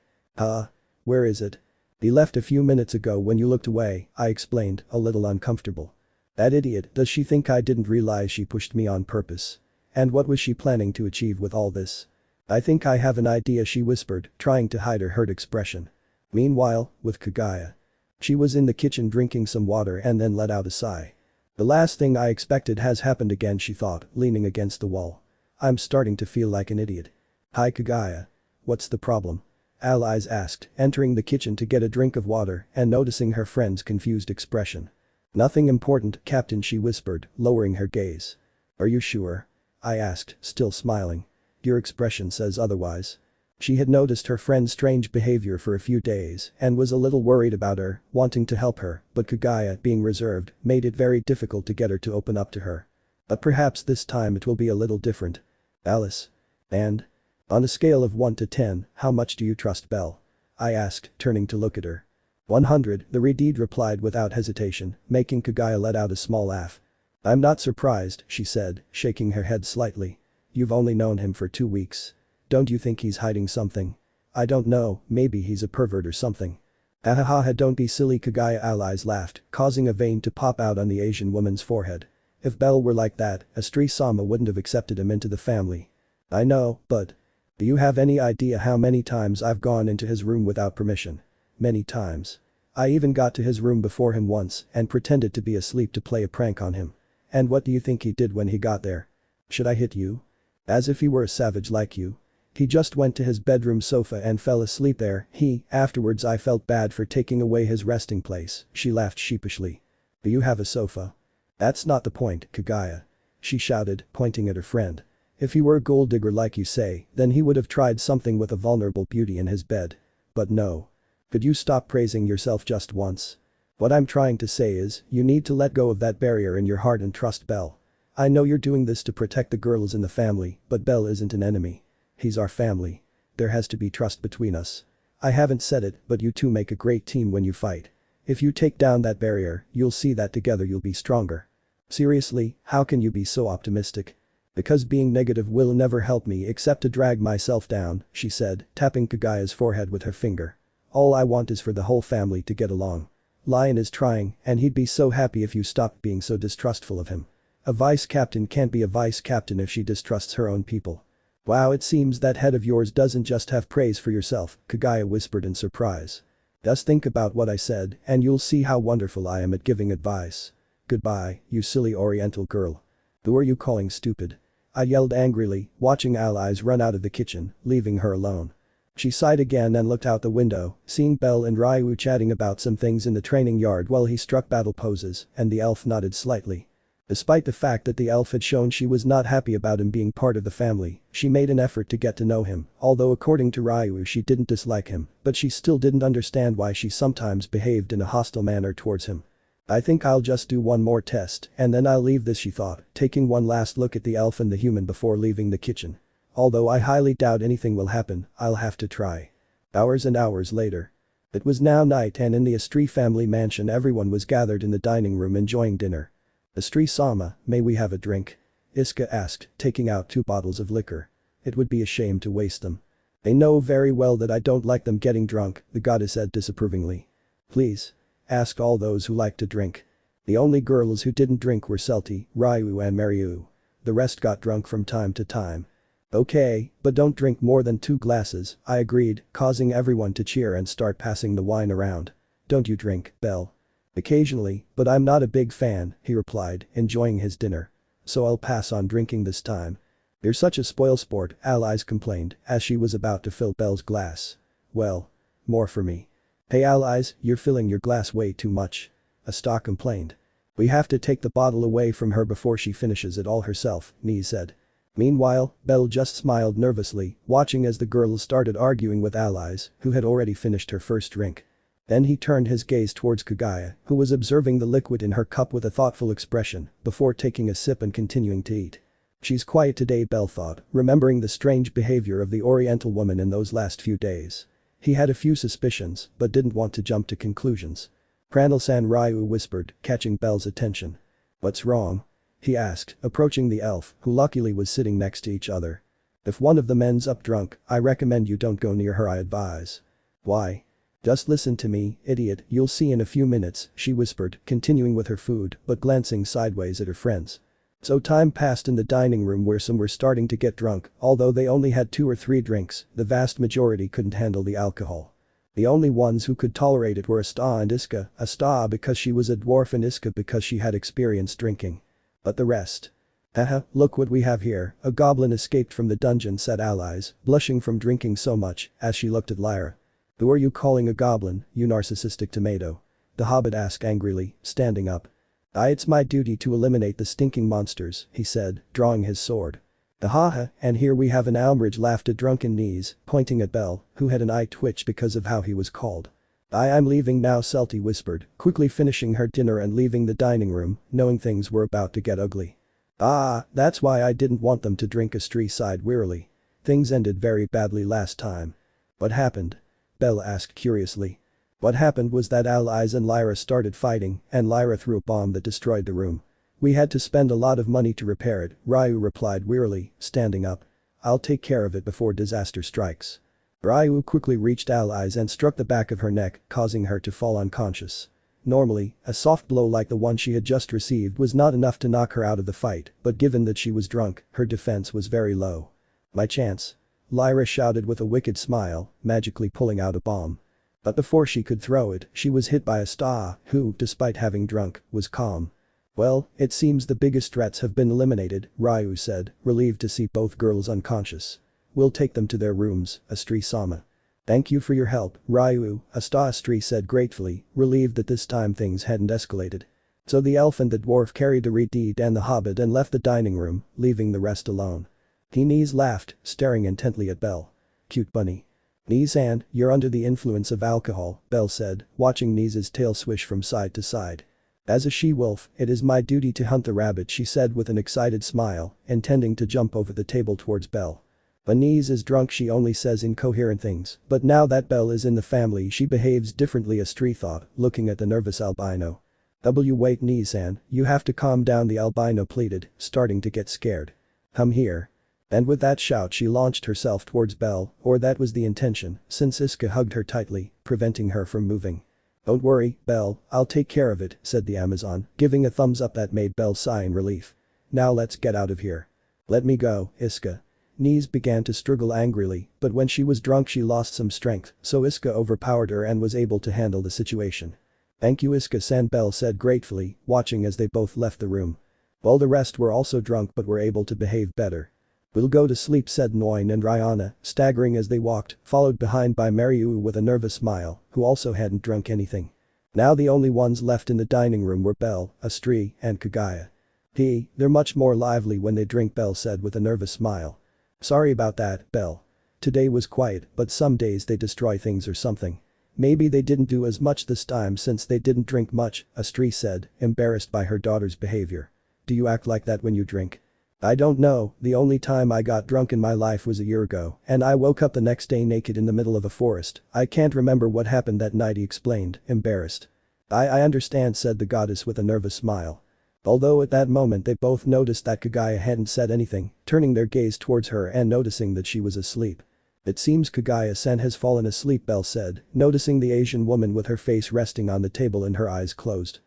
Where is it? He left a few minutes ago when you looked away, I explained, a little uncomfortable. That idiot, does she think I didn't realize she pushed me on purpose? And what was she planning to achieve with all this? I think I have an idea, she whispered, trying to hide her hurt expression. Meanwhile, with Kagaya. She was in the kitchen drinking some water and then let out a sigh. The last thing I expected has happened again, she thought, leaning against the wall. I'm starting to feel like an idiot. Hi Kagaya. What's the problem? Alias asked, entering the kitchen to get a drink of water and noticing her friend's confused expression. Nothing important, Captain, she whispered, lowering her gaze. Are you sure? I asked, still smiling. Your expression says otherwise. She had noticed her friend's strange behavior for a few days and was a little worried about her, wanting to help her, but Kagaya, being reserved, made it very difficult to get her to open up to her. But perhaps this time it will be a little different. Alice. And? On a scale of 1 to 10, how much do you trust Belle? I asked, turning to look at her. 100, the Redeed replied without hesitation, making Kagaya let out a small laugh. I'm not surprised, she said, shaking her head slightly. You've only known him for 2 weeks. Don't you think he's hiding something? I don't know, maybe he's a pervert or something. Ahaha, don't be silly, Kagaya Alias laughed, causing a vein to pop out on the Asian woman's forehead. If Belle were like that, Astrea-sama wouldn't have accepted him into the family. I know, but. Do you have any idea how many times I've gone into his room without permission? Many times. I even got to his room before him once and pretended to be asleep to play a prank on him. And what do you think he did when he got there? Should I hit you? As if he were a savage like you. He just went to his bedroom sofa and fell asleep there. Afterwards I felt bad for taking away his resting place, she laughed sheepishly. Do you have a sofa? That's not the point, Kagaya. She shouted, pointing at her friend. If he were a gold digger like you say, then he would have tried something with a vulnerable beauty in his bed. But no. Could you stop praising yourself just once? What I'm trying to say is, you need to let go of that barrier in your heart and trust Belle. I know you're doing this to protect the girls in the family, but Belle isn't an enemy. He's our family. There has to be trust between us. I haven't said it, but you two make a great team when you fight. If you take down that barrier, you'll see that together you'll be stronger. Seriously, how can you be so optimistic? Because being negative will never help me except to drag myself down, she said, tapping Kagaya's forehead with her finger. All I want is for the whole family to get along. Lion is trying, and he'd be so happy if you stopped being so distrustful of him. A vice captain can't be a vice captain if she distrusts her own people. Wow, it seems that head of yours doesn't just have praise for yourself, Kagaya whispered in surprise. Just think about what I said and you'll see how wonderful I am at giving advice. Goodbye, you silly oriental girl. Who are you calling stupid? I yelled angrily, watching Alias run out of the kitchen, leaving her alone. She sighed again and looked out the window, seeing Belle and Ryu chatting about some things in the training yard while he struck battle poses, and the elf nodded slightly. Despite the fact that the elf had shown she was not happy about him being part of the family, she made an effort to get to know him, although according to Ryu she didn't dislike him, but she still didn't understand why she sometimes behaved in a hostile manner towards him. I think I'll just do one more test and then I'll leave this, she thought, taking one last look at the elf and the human before leaving the kitchen. Although I highly doubt anything will happen, I'll have to try. Hours and hours later. It was now night and in the Astrea family mansion everyone was gathered in the dining room enjoying dinner. Astrea-sama, may we have a drink? Iska asked, taking out 2 bottles of liquor. It would be a shame to waste them. They know very well that I don't like them getting drunk, the goddess said disapprovingly. Please. Asked all those who like to drink. The only girls who didn't drink were Selti, Ryu and Mariu. The rest got drunk from time to time. Okay, but don't drink more than 2 glasses, I agreed, causing everyone to cheer and start passing the wine around. Don't you drink, Belle? Occasionally, but I'm not a big fan, he replied, enjoying his dinner. So I'll pass on drinking this time. You're such a spoilsport, Alias complained, as she was about to fill Belle's glass. Well. More for me. Hey Alias, you're filling your glass way too much. Astrea complained. We have to take the bottle away from her before she finishes it all herself, Nii said. Meanwhile, Belle just smiled nervously, watching as the girls started arguing with Alias, who had already finished her first drink. Then he turned his gaze towards Kagaya, who was observing the liquid in her cup with a thoughtful expression, before taking a sip and continuing to eat. She's quiet today, Belle thought, remembering the strange behavior of the Oriental woman in those last few days. He had a few suspicions, but didn't want to jump to conclusions. Pranal-san, Ryu whispered, catching Belle's attention. What's wrong? He asked, approaching the elf, who luckily was sitting next to each other. If one of them ends up drunk, I recommend you don't go near her, I advise. Why? Just listen to me, idiot, you'll see in a few minutes, she whispered, continuing with her food, but glancing sideways at her friends. So time passed in the dining room where some were starting to get drunk, although they only had 2 or 3 drinks, the vast majority couldn't handle the alcohol. The only ones who could tolerate it were Astrea and Iska, Astrea because she was a dwarf and Iska because she had experience drinking. But the rest. Haha, look what we have here, a goblin escaped from the dungeon, said Alias, blushing from drinking so much, as she looked at Lyra. Who are you calling a goblin, you narcissistic tomato? The hobbit asked angrily, standing up. It's my duty to eliminate the stinking monsters, he said, drawing his sword. Ahaha, and here we have an Almridge, laughed at drunken Knees, pointing at Belle, who had an eye twitch because of how he was called. I'm leaving now, Selti whispered, quickly finishing her dinner and leaving the dining room, knowing things were about to get ugly. That's why I didn't want them to drink, Astrea sighed wearily. Things ended very badly last time. What happened? Belle asked curiously. What happened was that Alias and Lyra started fighting, and Lyra threw a bomb that destroyed the room. We had to spend a lot of money to repair it, Ryu replied wearily, standing up. I'll take care of it before disaster strikes. Ryu quickly reached Alias and struck the back of her neck, causing her to fall unconscious. Normally, a soft blow like the one she had just received was not enough to knock her out of the fight, but given that she was drunk, her defense was very low. My chance. Lyra shouted with a wicked smile, magically pulling out a bomb. But before she could throw it, she was hit by Astrea, who, despite having drunk, was calm. Well, it seems the biggest threats have been eliminated, Ryu said, relieved to see both girls unconscious. We'll take them to their rooms, Astrea-sama. Thank you for your help, Ryu, Astrea said gratefully, relieved that this time things hadn't escalated. So the elf and the dwarf carried the Redeed and the hobbit and left the dining room, leaving the rest alone. Knees laughed, staring intently at Belle. Cute bunny. Knees-and, you're under the influence of alcohol, Belle said, watching Knees' tail swish from side to side. As a she-wolf, it is my duty to hunt the rabbit, she said with an excited smile, intending to jump over the table towards Belle. When Knees is drunk she only says incoherent things, but now that Belle is in the family she behaves differently, Astrea thought, looking at the nervous albino. Wait, Knees-san, you have to calm down, the albino pleaded, starting to get scared. Come here. And with that shout she launched herself towards Belle, or that was the intention, since Iska hugged her tightly, preventing her from moving. Don't worry, Belle, I'll take care of it, said the Amazon, giving a thumbs up that made Belle sigh in relief. Now let's get out of here. Let me go, Iska. Knees began to struggle angrily, but when she was drunk she lost some strength, so Iska overpowered her and was able to handle the situation. Thank you, Iska-san, Belle said gratefully, watching as they both left the room. Well, the rest were also drunk but were able to behave better. We'll go to sleep, said Noin and Rihanna, staggering as they walked, followed behind by Mariu with a nervous smile, who also hadn't drunk anything. Now the only ones left in the dining room were Belle, Astrea, and Kagaya. They're much more lively when they drink, Belle said with a nervous smile. Sorry about that, Belle. Today was quiet, but some days they destroy things or something. Maybe they didn't do as much this time since they didn't drink much, Astrea said, embarrassed by her daughter's behavior. Do you act like that when you drink? I don't know, the only time I got drunk in my life was a year ago, and I woke up the next day naked in the middle of a forest. I can't remember what happened that night, he explained, embarrassed. I understand, said the goddess with a nervous smile. Although at that moment they both noticed that Kagaya hadn't said anything, turning their gaze towards her and noticing that she was asleep. It seems Kagaya-san has fallen asleep, Belle said, noticing the Asian woman with her face resting on the table and her eyes closed.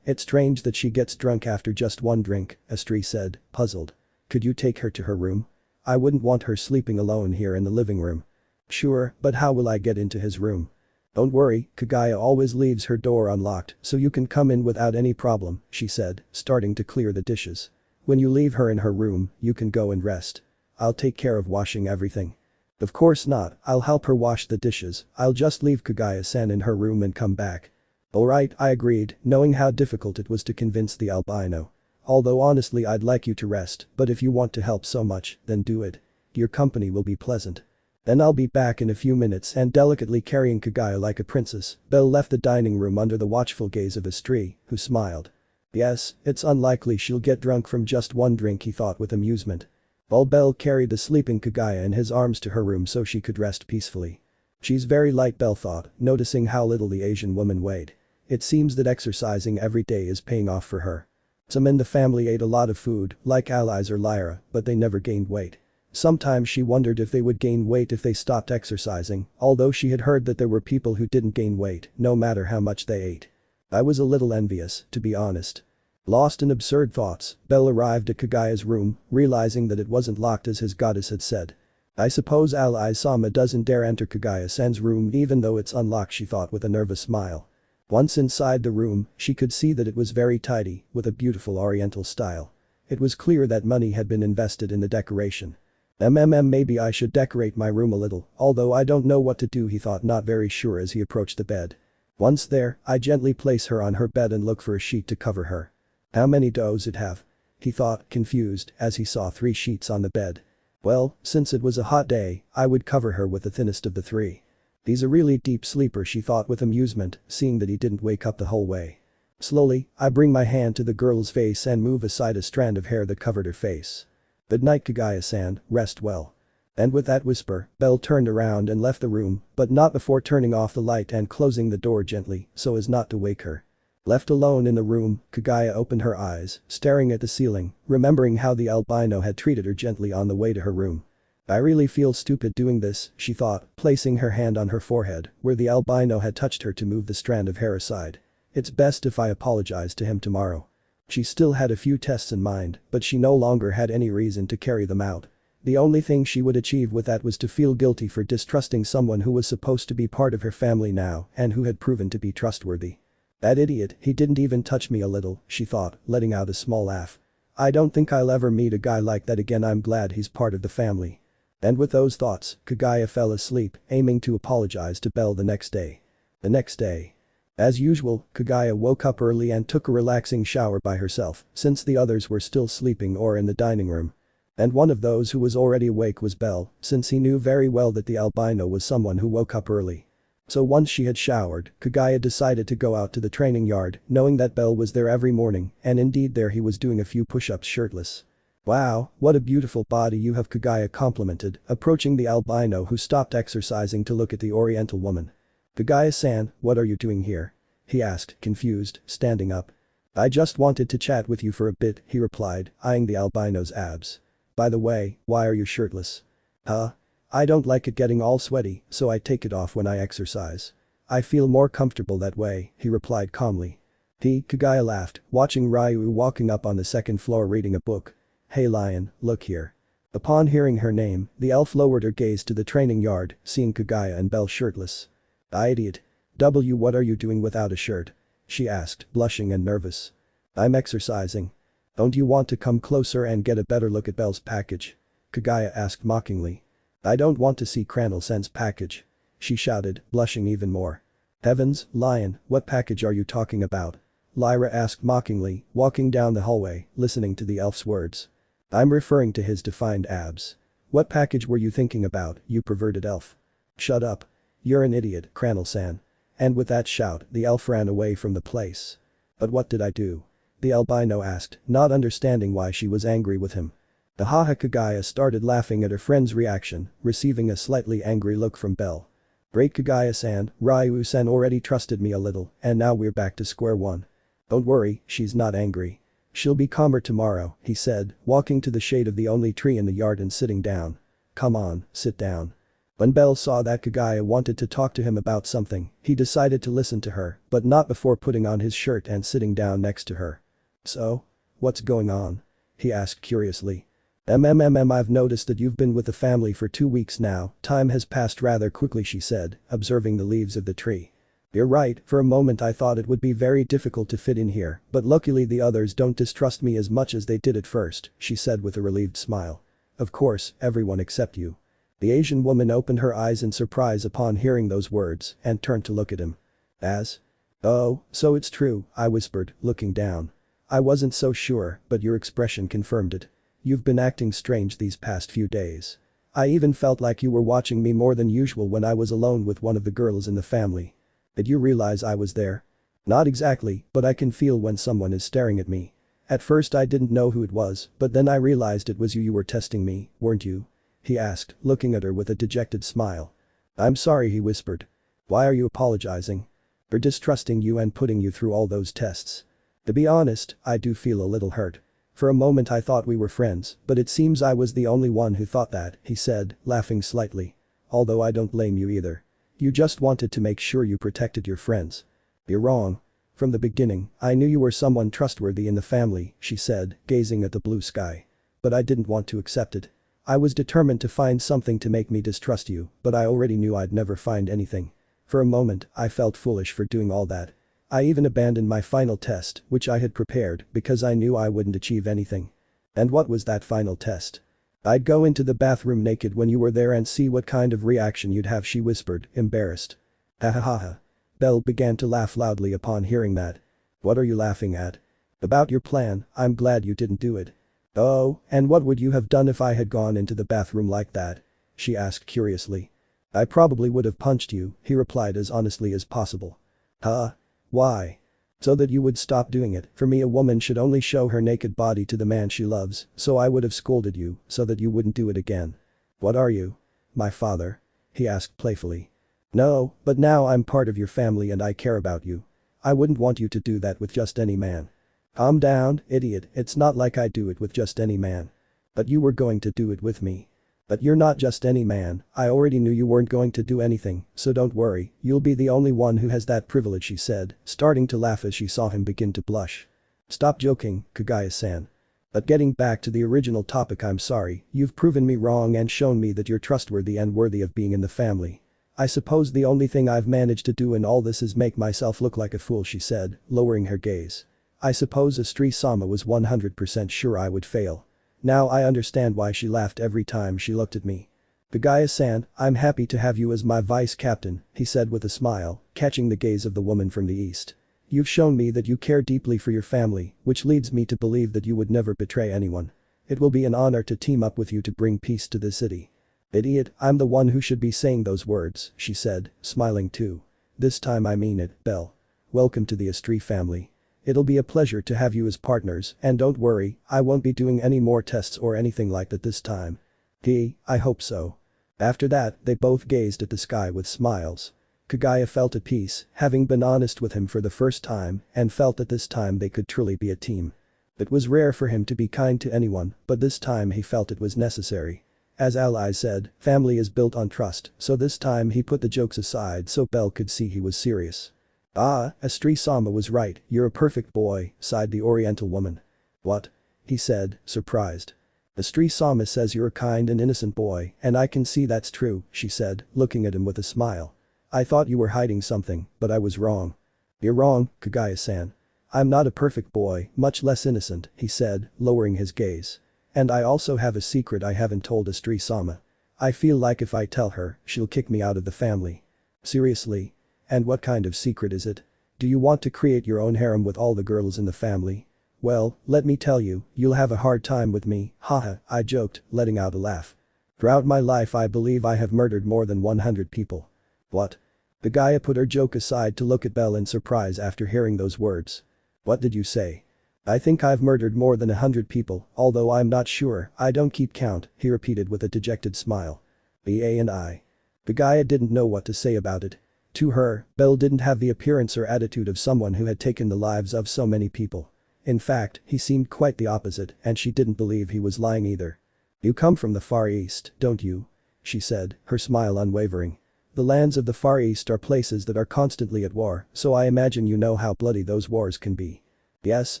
It's strange that she gets drunk after just one drink, Astrea said, puzzled. Could you take her to her room? I wouldn't want her sleeping alone here in the living room. Sure, but how will I get into his room? Don't worry, Kagaya always leaves her door unlocked, so you can come in without any problem, she said, starting to clear the dishes. When you leave her in her room, you can go and rest. I'll take care of washing everything. Of course not, I'll help her wash the dishes, I'll just leave Kagaya-san in her room and come back. Alright, I agreed, knowing how difficult it was to convince the albino. Although honestly I'd like you to rest, but if you want to help so much, then do it. Your company will be pleasant. Then I'll be back in a few minutes, and delicately carrying Kagaya like a princess, Belle left the dining room under the watchful gaze of Astrea, who smiled. Yes, it's unlikely she'll get drunk from just one drink, he thought with amusement. While Belle carried the sleeping Kagaya in his arms to her room so she could rest peacefully. She's very light, Belle thought, noticing how little the Asian woman weighed. It seems that exercising every day is paying off for her. Some in the family ate a lot of food, like Alias or Lyra, but they never gained weight. Sometimes she wondered if they would gain weight if they stopped exercising, although she had heard that there were people who didn't gain weight, no matter how much they ate. I was a little envious, to be honest. Lost in absurd thoughts, Belle arrived at Kagaya's room, realizing that it wasn't locked as his goddess had said. I suppose Alias Sama doesn't dare enter Kagaya-san's room even though it's unlocked, she thought with a nervous smile. Once inside the room, she could see that it was very tidy, with a beautiful oriental style. It was clear that money had been invested in the decoration. Maybe I should decorate my room a little, although I don't know what to do, he thought, not very sure as he approached the bed. Once there, I gently place her on her bed and look for a sheet to cover her. How many does it have? He thought, confused, as he saw 3 sheets on the bed. Well, since it was a hot day, I would cover her with the thinnest of the 3. He's a really deep sleeper, she thought with amusement, seeing that he didn't wake up the whole way. Slowly, I bring my hand to the girl's face and move aside a strand of hair that covered her face. Good night, Kagaya-san, rest well. And with that whisper, Belle turned around and left the room, but not before turning off the light and closing the door gently so as not to wake her. Left alone in the room, Kagaya opened her eyes, staring at the ceiling, remembering how the albino had treated her gently on the way to her room. I really feel stupid doing this, she thought, placing her hand on her forehead, where the albino had touched her to move the strand of hair aside. It's best if I apologize to him tomorrow. She still had a few tests in mind, but she no longer had any reason to carry them out. The only thing she would achieve with that was to feel guilty for distrusting someone who was supposed to be part of her family now and who had proven to be trustworthy. That idiot, he didn't even touch me a little, she thought, letting out a small laugh. I don't think I'll ever meet a guy like that again, I'm glad he's part of the family. And with those thoughts, Kagaya fell asleep, aiming to apologize to Belle the next day. The next day. As usual, Kagaya woke up early and took a relaxing shower by herself, since the others were still sleeping or in the dining room. And one of those who was already awake was Belle, since he knew very well that the albino was someone who woke up early. So once she had showered, Kagaya decided to go out to the training yard, knowing that Belle was there every morning, and indeed there he was doing a few push-ups shirtless. Wow, what a beautiful body you have, Kagaya complimented, approaching the albino who stopped exercising to look at the oriental woman. Kagaya-san, what are you doing here? He asked, confused, standing up. I just wanted to chat with you for a bit, he replied, eyeing the albino's abs. By the way, why are you shirtless? Huh? I don't like it getting all sweaty, so I take it off when I exercise. I feel more comfortable that way, he replied calmly. Kagaya laughed, watching Ryu walking up on the second floor reading a book. Hey lion, look here. Upon hearing her name, the elf lowered her gaze to the training yard, seeing Kagaya and Belle shirtless. Idiot. What are you doing without a shirt? She asked, blushing and nervous. I'm exercising. Don't you want to come closer and get a better look at Belle's package? Kagaya asked mockingly. I don't want to see Kranel-san's package. She shouted, blushing even more. Heavens, lion, what package are you talking about? Lyra asked mockingly, walking down the hallway, listening to the elf's words. I'm referring to his defined abs. What package were you thinking about, you perverted elf? Shut up. You're an idiot, Kranel-san. And with that shout, the elf ran away from the place. But what did I do? The albino asked, not understanding why she was angry with him. Haha, Kagaya started laughing at her friend's reaction, receiving a slightly angry look from Belle. Great, Kagaya-san, Ryu-san already trusted me a little, and now we're back to square one. Don't worry, she's not angry. She'll be calmer tomorrow, he said, walking to the shade of the only tree in the yard and sitting down. Come on, sit down. When Belle saw that Kagaya wanted to talk to him about something, he decided to listen to her, but not before putting on his shirt and sitting down next to her. So? What's going on? He asked curiously. I've noticed that you've been with the family for 2 weeks now, time has passed rather quickly, she said, observing the leaves of the tree. You're right, for a moment I thought it would be very difficult to fit in here, but luckily the others don't distrust me as much as they did at first, she said with a relieved smile. Of course, everyone except you. The Asian woman opened her eyes in surprise upon hearing those words and turned to look at him. As? Oh, so it's true, I whispered, looking down. I wasn't so sure, but your expression confirmed it. You've been acting strange these past few days. I even felt like you were watching me more than usual when I was alone with one of the girls in the family. Did you realize I was there? Not exactly, but I can feel when someone is staring at me. At first I didn't know who it was, but then I realized it was you were testing me, weren't you? He asked, looking at her with a dejected smile. I'm sorry, he whispered. Why are you apologizing? For distrusting you and putting you through all those tests. To be honest, I do feel a little hurt. For a moment I thought we were friends, but it seems I was the only one who thought that, he said, laughing slightly. Although I don't blame you either. You just wanted to make sure you protected your friends. You're wrong. From the beginning, I knew you were someone trustworthy in the family, she said, gazing at the blue sky. But I didn't want to accept it. I was determined to find something to make me distrust you, but I already knew I'd never find anything. For a moment, I felt foolish for doing all that. I even abandoned my final test, which I had prepared, because I knew I wouldn't achieve anything. And what was that final test? I'd go into the bathroom naked when you were there and see what kind of reaction you'd have, she whispered, embarrassed. Ha ha ha ha. Belle began to laugh loudly upon hearing that. What are you laughing at? About your plan, I'm glad you didn't do it. Oh, and what would you have done if I had gone into the bathroom like that? She asked curiously. I probably would have punched you, he replied as honestly as possible. Huh? Why? So that you would stop doing it. For me, a woman should only show her naked body to the man she loves, so I would have scolded you, so that you wouldn't do it again. What are you? My father? He asked playfully. No, but now I'm part of your family and I care about you. I wouldn't want you to do that with just any man. Calm down, idiot, it's not like I do it with just any man. But you were going to do it with me. But you're not just any man, I already knew you weren't going to do anything, so don't worry, you'll be the only one who has that privilege, she said, starting to laugh as she saw him begin to blush. Stop joking, Kagaya-san. But getting back to the original topic, I'm sorry, you've proven me wrong and shown me that you're trustworthy and worthy of being in the family. I suppose the only thing I've managed to do in all this is make myself look like a fool, she said, lowering her gaze. I suppose Astrea-sama was 100% sure I would fail. Now I understand why she laughed every time she looked at me. Kagaya-san, I'm happy to have you as my vice captain, he said with a smile, catching the gaze of the woman from the east. You've shown me that you care deeply for your family, which leads me to believe that you would never betray anyone. It will be an honor to team up with you to bring peace to the city. Idiot, I'm the one who should be saying those words, she said, smiling too. This time I mean it, Belle. Welcome to the Astrea family. It'll be a pleasure to have you as partners, and don't worry, I won't be doing any more tests or anything like that this time. I hope so. After that, they both gazed at the sky with smiles. Kagaya felt at peace, having been honest with him for the first time, and felt that this time they could truly be a team. It was rare for him to be kind to anyone, but this time he felt it was necessary. As allies said, family is built on trust, so this time he put the jokes aside so Belle could see he was serious. Ah, Astrea-sama was right, you're a perfect boy, sighed the Oriental woman. What? He said, surprised. Astrea-sama says you're a kind and innocent boy, and I can see that's true, she said, looking at him with a smile. I thought you were hiding something, but I was wrong. You're wrong, Kagaya-san. I'm not a perfect boy, much less innocent, he said, lowering his gaze. And I also have a secret I haven't told Astrea-sama. I feel like if I tell her, she'll kick me out of the family. Seriously? And what kind of secret is it? Do you want to create your own harem with all the girls in the family? Well, let me tell you, you'll have a hard time with me, haha, I joked, letting out a laugh. Throughout my life I believe I have murdered more than 100 people. What? Kagaya put her joke aside to look at Belle in surprise after hearing those words. What did you say? I think I've murdered more than 100 people, although I'm not sure, I don't keep count, he repeated with a dejected smile. BA and I. Kagaya didn't know what to say about it. To her, Bell didn't have the appearance or attitude of someone who had taken the lives of so many people. In fact, he seemed quite the opposite, and she didn't believe he was lying either. You come from the Far East, don't you? She said, her smile unwavering. The lands of the Far East are places that are constantly at war, so I imagine you know how bloody those wars can be. Yes,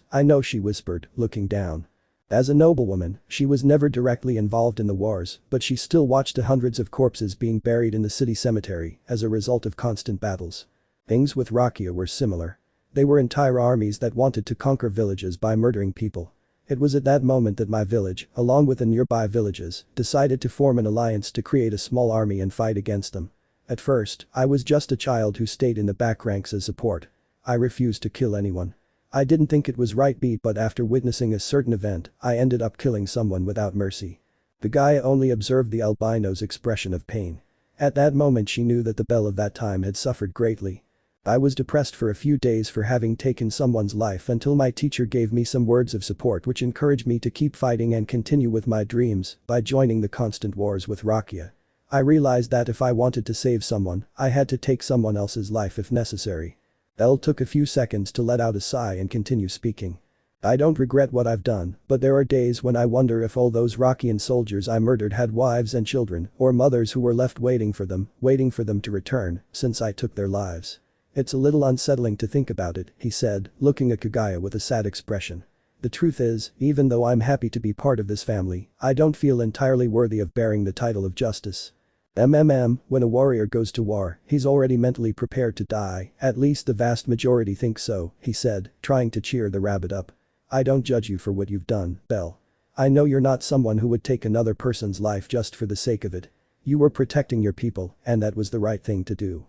I know, she whispered, looking down. As a noblewoman, she was never directly involved in the wars, but she still watched the hundreds of corpses being buried in the city cemetery as a result of constant battles. Things with Rakia were similar. They were entire armies that wanted to conquer villages by murdering people. It was at that moment that my village, along with the nearby villages, decided to form an alliance to create a small army and fight against them. At first, I was just a child who stayed in the back ranks as support. I refused to kill anyone. I didn't think it was right, but after witnessing a certain event, I ended up killing someone without mercy. The guy only observed the albino's expression of pain. At that moment she knew that the Belle of that time had suffered greatly. I was depressed for a few days for having taken someone's life until my teacher gave me some words of support which encouraged me to keep fighting and continue with my dreams by joining the constant wars with Rakia. I realized that if I wanted to save someone, I had to take someone else's life if necessary. Elle took a few seconds to let out a sigh and continue speaking. I don't regret what I've done, but there are days when I wonder if all those Rockian soldiers I murdered had wives and children or mothers who were left waiting for them to return since I took their lives. It's a little unsettling to think about it, he said, looking at Kagaya with a sad expression. The truth is, even though I'm happy to be part of this family, I don't feel entirely worthy of bearing the title of justice. When a warrior goes to war, he's already mentally prepared to die, at least the vast majority think so, he said, trying to cheer the rabbit up. I don't judge you for what you've done, Belle. I know you're not someone who would take another person's life just for the sake of it. You were protecting your people, and that was the right thing to do.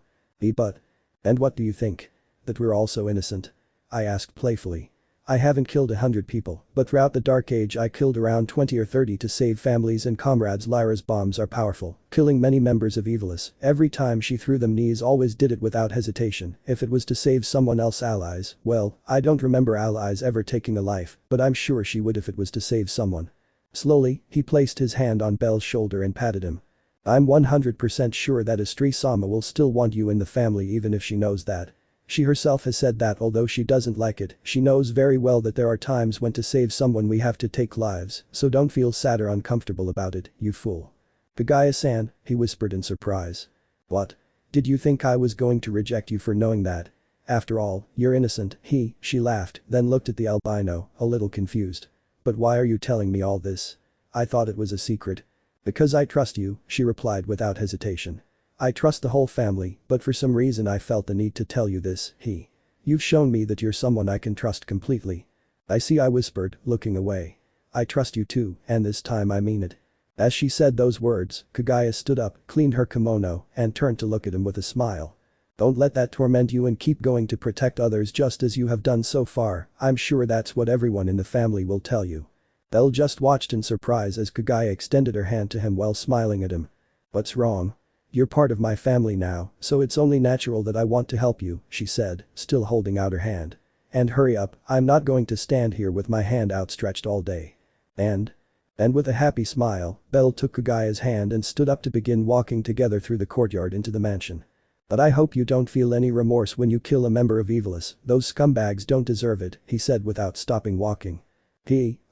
And what do you think? That we're also innocent? I asked playfully. I haven't killed 100 people, but throughout the Dark Age I killed around 20 or 30 to save families and comrades. Lyra's bombs are powerful, killing many members of Evilis. Every time she threw them, knees always did it without hesitation. If it was to save someone else's allies, well, I don't remember allies ever taking a life, but I'm sure she would if it was to save someone. Slowly, he placed his hand on Belle's shoulder and patted him. I'm 100% sure that Astrea-sama will still want you in the family even if she knows that. She herself has said that although she doesn't like it, she knows very well that there are times when to save someone we have to take lives, so don't feel sad or uncomfortable about it, you fool. Kagaya-san, he whispered in surprise. What? Did you think I was going to reject you for knowing that? After all, you're innocent, she laughed, then looked at the albino, a little confused. But why are you telling me all this? I thought it was a secret. Because I trust you, she replied without hesitation. I trust the whole family, but for some reason I felt the need to tell you this, You've shown me that you're someone I can trust completely. I see, I whispered, looking away. I trust you too, and this time I mean it. As she said those words, Kagaya stood up, cleaned her kimono, and turned to look at him with a smile. Don't let that torment you and keep going to protect others just as you have done so far. I'm sure that's what everyone in the family will tell you. Belle just watched in surprise as Kagaya extended her hand to him while smiling at him. What's wrong? You're part of my family now, so it's only natural that I want to help you, she said, still holding out her hand. And hurry up, I'm not going to stand here with my hand outstretched all day. And with a happy smile, Belle took Kagaya's hand and stood up to begin walking together through the courtyard into the mansion. But I hope you don't feel any remorse when you kill a member of Evilis, those scumbags don't deserve it, he said without stopping walking.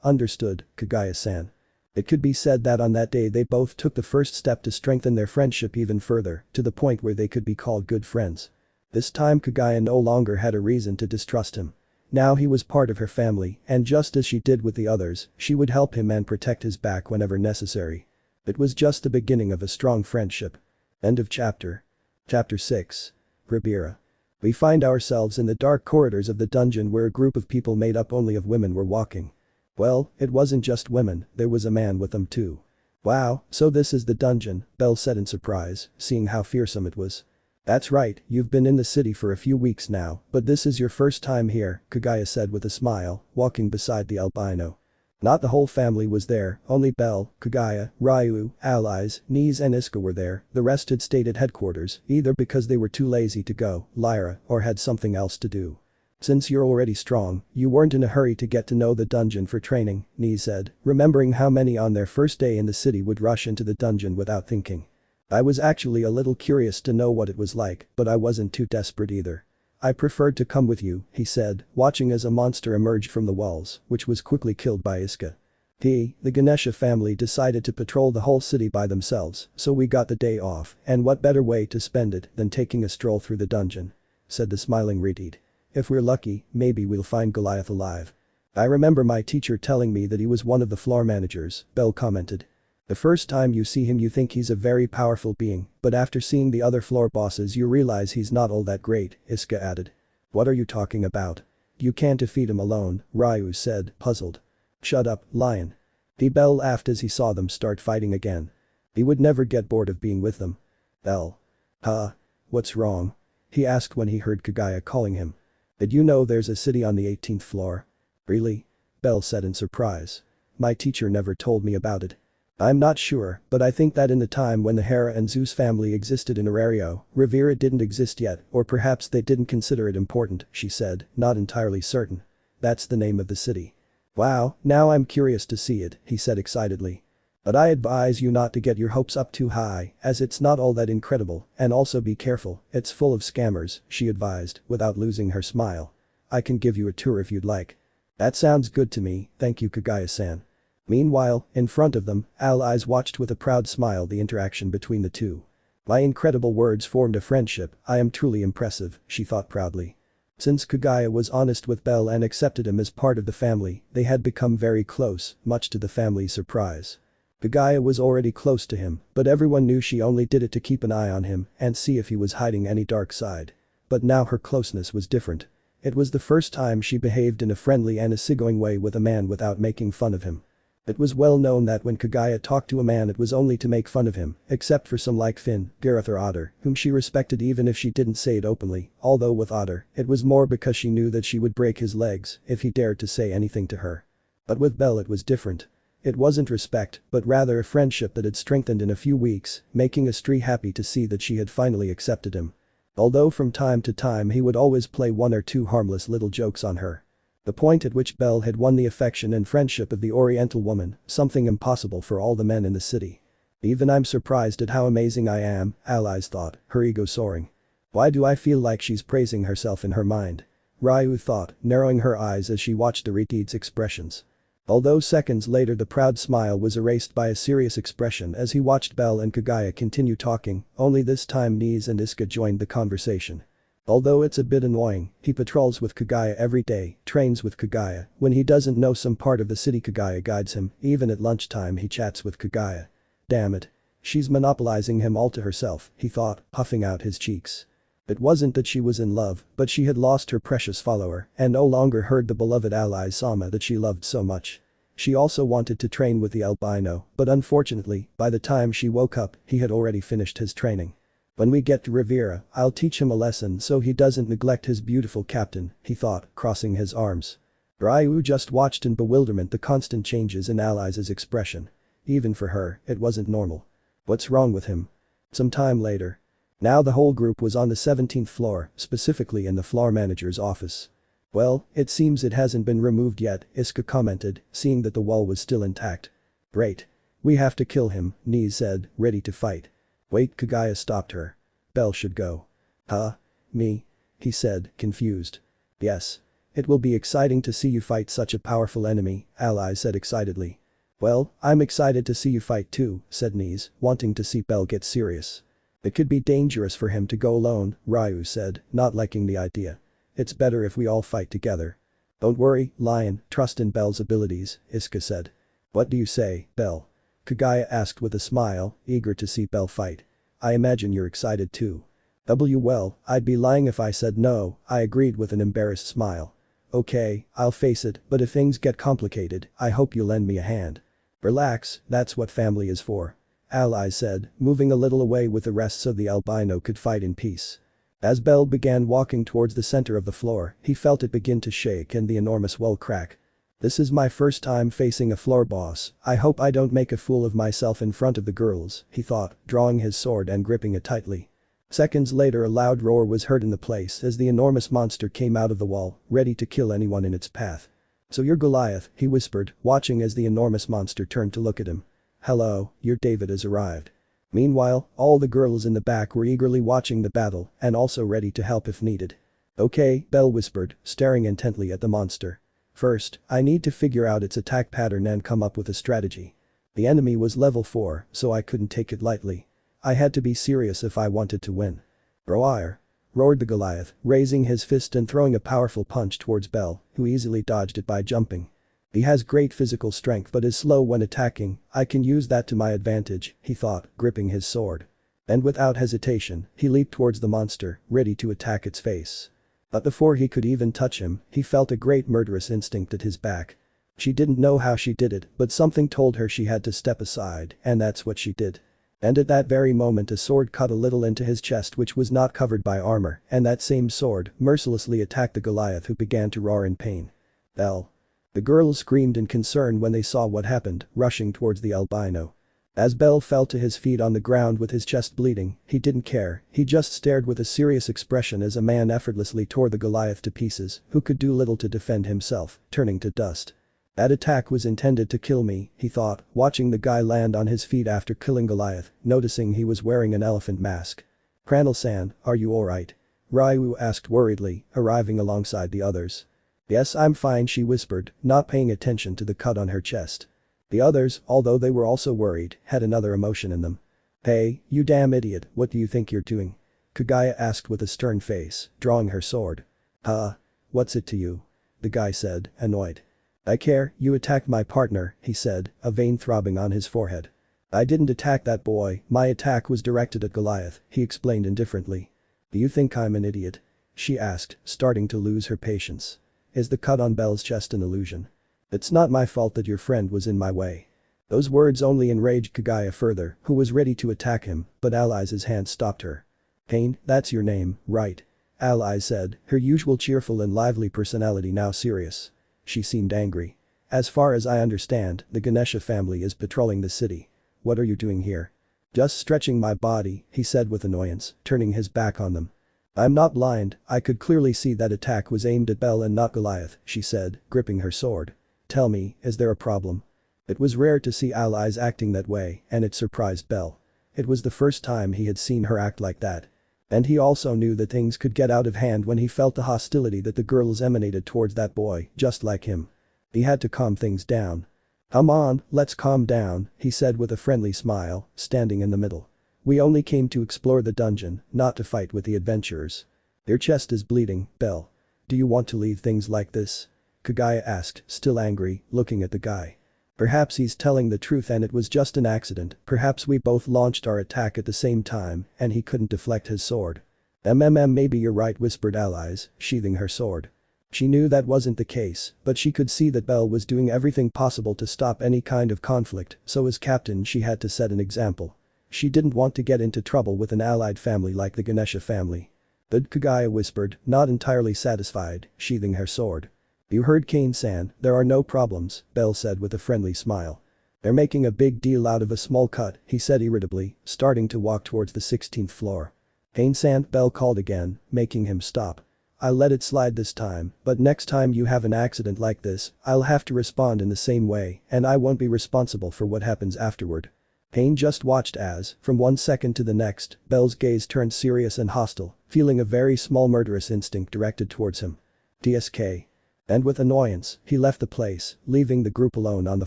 Understood, Kagaya-san. It could be said that on that day they both took the first step to strengthen their friendship even further, to the point where they could be called good friends. This time Kagaya no longer had a reason to distrust him. Now he was part of her family, and just as she did with the others, she would help him and protect his back whenever necessary. It was just the beginning of a strong friendship. End of chapter. Chapter 6. Riviera. We find ourselves in the dark corridors of the dungeon where a group of people made up only of women were walking. Well, it wasn't just women, there was a man with them too. Wow, so this is the dungeon, Belle said in surprise, seeing how fearsome it was. That's right, you've been in the city for a few weeks now, but this is your first time here, Kagaya said with a smile, walking beside the albino. Not the whole family was there, only Belle, Kagaya, Ryu, Alias, Niz and Iska were there, the rest had stayed at headquarters, either because they were too lazy to go, Lyra, or had something else to do. Since you're already strong, you weren't in a hurry to get to know the dungeon for training, Nee said, remembering how many on their first day in the city would rush into the dungeon without thinking. I was actually a little curious to know what it was like, but I wasn't too desperate either. I preferred to come with you, he said, watching as a monster emerged from the walls, which was quickly killed by Iska. The Ganesha family decided to patrol the whole city by themselves, so we got the day off, and what better way to spend it than taking a stroll through the dungeon, said the smiling Reed. If we're lucky, maybe we'll find Goliath alive. I remember my teacher telling me that he was one of the floor managers, Belle commented. The first time you see him you think he's a very powerful being, but after seeing the other floor bosses you realize he's not all that great, Iska added. What are you talking about? You can't defeat him alone, Ryu said, puzzled. Shut up, lion. Belle laughed as he saw them start fighting again. He would never get bored of being with them. Belle. Huh? What's wrong? He asked when he heard Kagaya calling him. Did you know there's a city on the 18th floor? Really? Belle said in surprise. My teacher never told me about it. I'm not sure, but I think that in the time when the Hera and Zeus family existed in Orario, Riviera didn't exist yet, or perhaps they didn't consider it important, she said, not entirely certain. That's the name of the city. Wow, now I'm curious to see it, he said excitedly. But I advise you not to get your hopes up too high, as it's not all that incredible, and also be careful, it's full of scammers, she advised, without losing her smile. I can give you a tour if you'd like. That sounds good to me, thank you Kagaya-san. Meanwhile, in front of them, allies watched with a proud smile the interaction between the two. My incredible words formed a friendship, I am truly impressive, she thought proudly. Since Kagaya was honest with Belle and accepted him as part of the family, they had become very close, much to the family's surprise. Kagaya was already close to him, but everyone knew she only did it to keep an eye on him and see if he was hiding any dark side. But now her closeness was different. It was the first time she behaved in a friendly and easygoing way with a man without making fun of him. It was well known that when Kagaya talked to a man it was only to make fun of him, except for some like Finn, Gareth or Otter, whom she respected even if she didn't say it openly, although with Otter, it was more because she knew that she would break his legs if he dared to say anything to her. But with Belle it was different. It wasn't respect, but rather a friendship that had strengthened in a few weeks, making Astrea happy to see that she had finally accepted him. Although from time to time he would always play one or two harmless little jokes on her. The point at which Belle had won the affection and friendship of the Oriental woman, something impossible for all the men in the city. Even I'm surprised at how amazing I am, allies thought, her ego soaring. Why do I feel like she's praising herself in her mind? Ryu thought, narrowing her eyes as she watched the Riti's expressions. Although seconds later the proud smile was erased by a serious expression as he watched Belle and Kagaya continue talking, only this time Nies and Iska joined the conversation. Although it's a bit annoying, he patrols with Kagaya every day, trains with Kagaya, when he doesn't know some part of the city Kagaya guides him, even at lunchtime he chats with Kagaya. Damn it. She's monopolizing him all to herself, he thought, puffing out his cheeks. It wasn't that she was in love, but she had lost her precious follower and no longer heard the beloved ally Sama that she loved so much. She also wanted to train with the albino, but unfortunately, by the time she woke up, he had already finished his training. When we get to Riviera, I'll teach him a lesson so he doesn't neglect his beautiful captain, he thought, crossing his arms. Ryu just watched in bewilderment the constant changes in Alice's expression. Even for her, it wasn't normal. What's wrong with him? Some time later. Now the whole group was on the 17th floor, specifically in the floor manager's office. Well, it seems it hasn't been removed yet, Iska commented, seeing that the wall was still intact. Great. We have to kill him, Nies said, ready to fight. Wait, Kagaya stopped her. Belle should go. Huh? Me? He said, confused. Yes. It will be exciting to see you fight such a powerful enemy, Ally said excitedly. Well, I'm excited to see you fight too, said Nies, wanting to see Belle get serious. It could be dangerous for him to go alone, Ryu said, not liking the idea. It's better if we all fight together. Don't worry, Lion, trust in Belle's abilities, Iska said. What do you say, Belle? Kagaya asked with a smile, eager to see Belle fight. I imagine you're excited too. Well, I'd be lying if I said no, I agreed with an embarrassed smile. Okay, I'll face it, but if things get complicated, I hope you lend me a hand. Relax, that's what family is for. Ally said, moving a little away with the rest so the albino could fight in peace. As Belle began walking towards the center of the floor, he felt it begin to shake and the enormous wall crack. This is my first time facing a floor boss, I hope I don't make a fool of myself in front of the girls, he thought, drawing his sword and gripping it tightly. Seconds later a loud roar was heard in the place as the enormous monster came out of the wall, ready to kill anyone in its path. "So you're Goliath," he whispered, watching as the enormous monster turned to look at him. "Hello, your David has arrived." Meanwhile, all the girls in the back were eagerly watching the battle and also ready to help if needed. "Okay," Belle whispered, staring intently at the monster. "First, I need to figure out its attack pattern and come up with a strategy. The enemy was level 4, so I couldn't take it lightly. I had to be serious if I wanted to win." "Roar!" roared the Goliath, raising his fist and throwing a powerful punch towards Belle, who easily dodged it by jumping. "He has great physical strength but is slow when attacking, I can use that to my advantage," he thought, gripping his sword. And without hesitation, he leaped towards the monster, ready to attack its face. But before he could even touch him, he felt a great murderous instinct at his back. She didn't know how she did it, but something told her she had to step aside, and that's what she did. And at that very moment a sword cut a little into his chest which was not covered by armor, and that same sword mercilessly attacked the Goliath who began to roar in pain. "Belle!" The girls screamed in concern when they saw what happened, rushing towards the albino. As Belle fell to his feet on the ground with his chest bleeding, he didn't care, he just stared with a serious expression as a man effortlessly tore the Goliath to pieces, who could do little to defend himself, turning to dust. "That attack was intended to kill me," he thought, watching the guy land on his feet after killing Goliath, noticing he was wearing an elephant mask. "Cranel-san, are you alright?" Ryu asked worriedly, arriving alongside the others. "Yes, I'm fine," she whispered, not paying attention to the cut on her chest. The others, although they were also worried, had another emotion in them. "Hey, you damn idiot, what do you think you're doing?" Kagaya asked with a stern face, drawing her sword. "Huh? What's it to you?" the guy said, annoyed. "I care, you attacked my partner," he said, a vein throbbing on his forehead. "I didn't attack that boy, my attack was directed at Goliath," he explained indifferently. "Do you think I'm an idiot?" she asked, starting to lose her patience. "Is the cut on Belle's chest an illusion? It's not my fault that your friend was in my way." Those words only enraged Kagaya further, who was ready to attack him, but Alias's hand stopped her. "Pain, that's your name, right?" Alias said, her usual cheerful and lively personality now serious. She seemed angry. "As far as I understand, the Ganesha family is patrolling the city. What are you doing here?" "Just stretching my body," he said with annoyance, turning his back on them. "I'm not blind, I could clearly see that attack was aimed at Belle and not Goliath," she said, gripping her sword. "Tell me, is there a problem?" It was rare to see Alias acting that way, and it surprised Belle. It was the first time he had seen her act like that. And he also knew that things could get out of hand when he felt the hostility that the girls emanated towards that boy, just like him. He had to calm things down. "Come on, let's calm down," he said with a friendly smile, standing in the middle. "We only came to explore the dungeon, not to fight with the adventurers." "Your chest is bleeding, Belle. Do you want to leave things like this?" Kagaya asked, still angry, looking at the guy. Perhaps he's telling the truth and it was just an accident, perhaps we both launched our attack at the same time and he couldn't deflect his sword. Maybe you're right," whispered Alias, sheathing her sword. She knew that wasn't the case, but she could see that Belle was doing everything possible to stop any kind of conflict, so as captain she had to set an example. She didn't want to get into trouble with an allied family like the Ganesha family. "Good," Kagaya whispered, not entirely satisfied, sheathing her sword. "You heard Kane-san, there are no problems," Belle said with a friendly smile. "They're making a big deal out of a small cut," he said irritably, starting to walk towards the 16th floor. "Kane-san," Belle called again, making him stop. "I'll let it slide this time, but next time you have an accident like this, I'll have to respond in the same way and I won't be responsible for what happens afterward." Kane just watched as, from one second to the next, Belle's gaze turned serious and hostile, feeling a very small murderous instinct directed towards him. TSK. And with annoyance, he left the place, leaving the group alone on the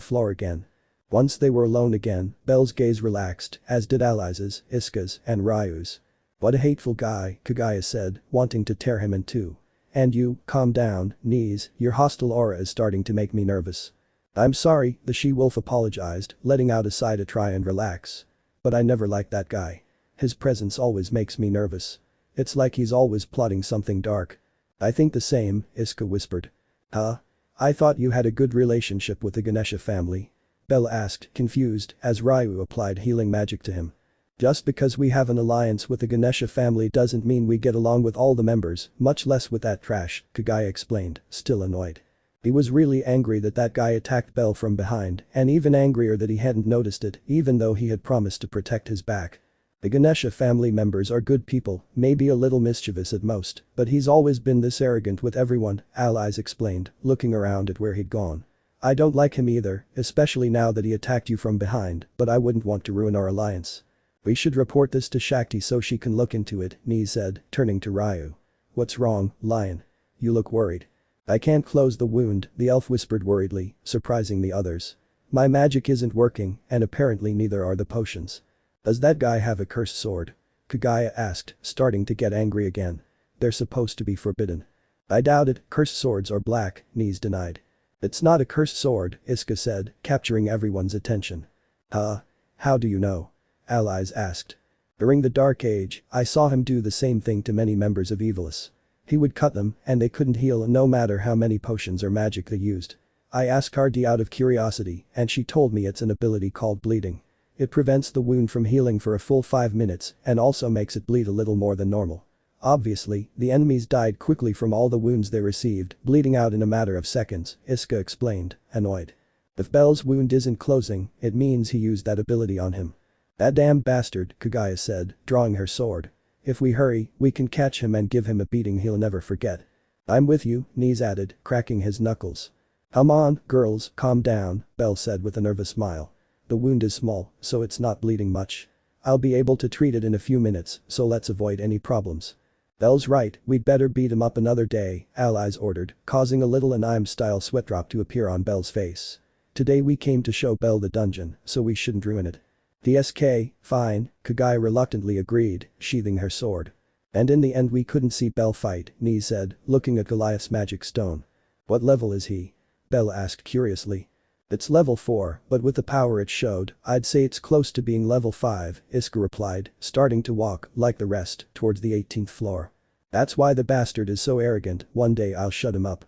floor again. Once they were alone again, Belle's gaze relaxed, as did Alias's, Iska's, and Ryu's. "What a hateful guy," Kagaya said, wanting to tear him in two. "And you, calm down, knees, your hostile aura is starting to make me nervous." "I'm sorry," the she-wolf apologized, letting out a sigh to try and relax. "But I never liked that guy. His presence always makes me nervous. It's like he's always plotting something dark." "I think the same," Iska whispered. "Huh? I thought you had a good relationship with the Ganesha family?" Belle asked, confused, as Ryu applied healing magic to him. "Just because we have an alliance with the Ganesha family doesn't mean we get along with all the members, much less with that trash," Kagaya explained, still annoyed. He was really angry that that guy attacked Belle from behind and even angrier that he hadn't noticed it even though he had promised to protect his back. The Ganesha family members are good people, maybe a little mischievous at most, but he's always been this arrogant with everyone, Alias explained, looking around at where he'd gone. I don't like him either, especially now that he attacked you from behind, but I wouldn't want to ruin our alliance. We should report this to Shakti so she can look into it, Nee said, turning to Ryu. What's wrong, Lion? You look worried. I can't close the wound, the elf whispered worriedly, surprising the others. My magic isn't working, and apparently neither are the potions. Does that guy have a cursed sword? Kagaya asked, starting to get angry again. They're supposed to be forbidden. I doubt it, cursed swords are black, Nee denied. It's not a cursed sword, Iska said, capturing everyone's attention. How do you know? Allies asked. During the Dark Age, I saw him do the same thing to many members of Evilis. He would cut them, and they couldn't heal no matter how many potions or magic they used. I asked Hardy out of curiosity, and she told me it's an ability called bleeding. It prevents the wound from healing for a full 5 minutes and also makes it bleed a little more than normal. Obviously, the enemies died quickly from all the wounds they received, bleeding out in a matter of seconds, Iska explained, annoyed. If Bell's wound isn't closing, it means he used that ability on him. That damned bastard, Kagaya said, drawing her sword. If we hurry, we can catch him and give him a beating he'll never forget. I'm with you, Nee added, cracking his knuckles. Come on, girls, calm down, Bell said with a nervous smile. The wound is small, so it's not bleeding much. I'll be able to treat it in a few minutes, so let's avoid any problems. Bell's right, we'd better beat him up another day, Allies ordered, causing a little anime-style sweat drop to appear on Bell's face. Today we came to show Bell the dungeon, so we shouldn't ruin it. DSK, fine, Kagaya reluctantly agreed, sheathing her sword. And in the end we couldn't see Bell fight, Nee said, looking at Goliath's magic stone. What level is he? Bell asked curiously. It's level 4, but with the power it showed, I'd say it's close to being level 5, Iska replied, starting to walk, like the rest, towards the 18th floor. That's why the bastard is so arrogant, one day I'll shut him up.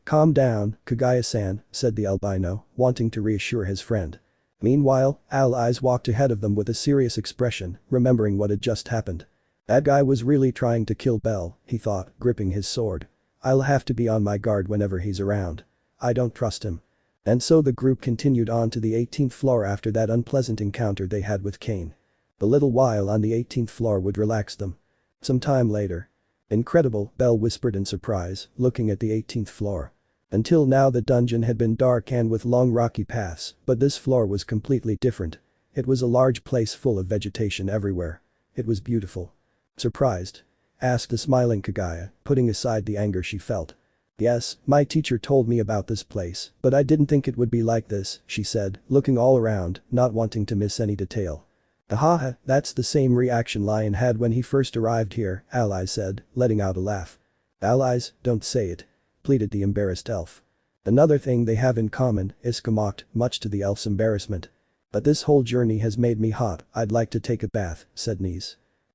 Calm down, Kagaya-san, said the albino, wanting to reassure his friend. Meanwhile, Allies walked ahead of them with a serious expression, remembering what had just happened. That guy was really trying to kill Bell, he thought, gripping his sword. I'll have to be on my guard whenever he's around. I don't trust him. And so the group continued on to the 18th floor after that unpleasant encounter they had with Kane. The little while on the 18th floor would relax them. Some time later. Incredible, Bell whispered in surprise, looking at the 18th floor. Until now the dungeon had been dark and with long rocky paths, but this floor was completely different. It was a large place full of vegetation everywhere. It was beautiful. Surprised? Asked the smiling Kagaya, putting aside the anger she felt. Yes, my teacher told me about this place, but I didn't think it would be like this, she said, looking all around, not wanting to miss any detail. Haha, that's the same reaction Lion had when he first arrived here, Allies said, letting out a laugh. Allies, don't say it, pleaded the embarrassed elf. Another thing they have in common, Iska mocked, much to the elf's embarrassment. But this whole journey has made me hot, I'd like to take a bath, said Nee.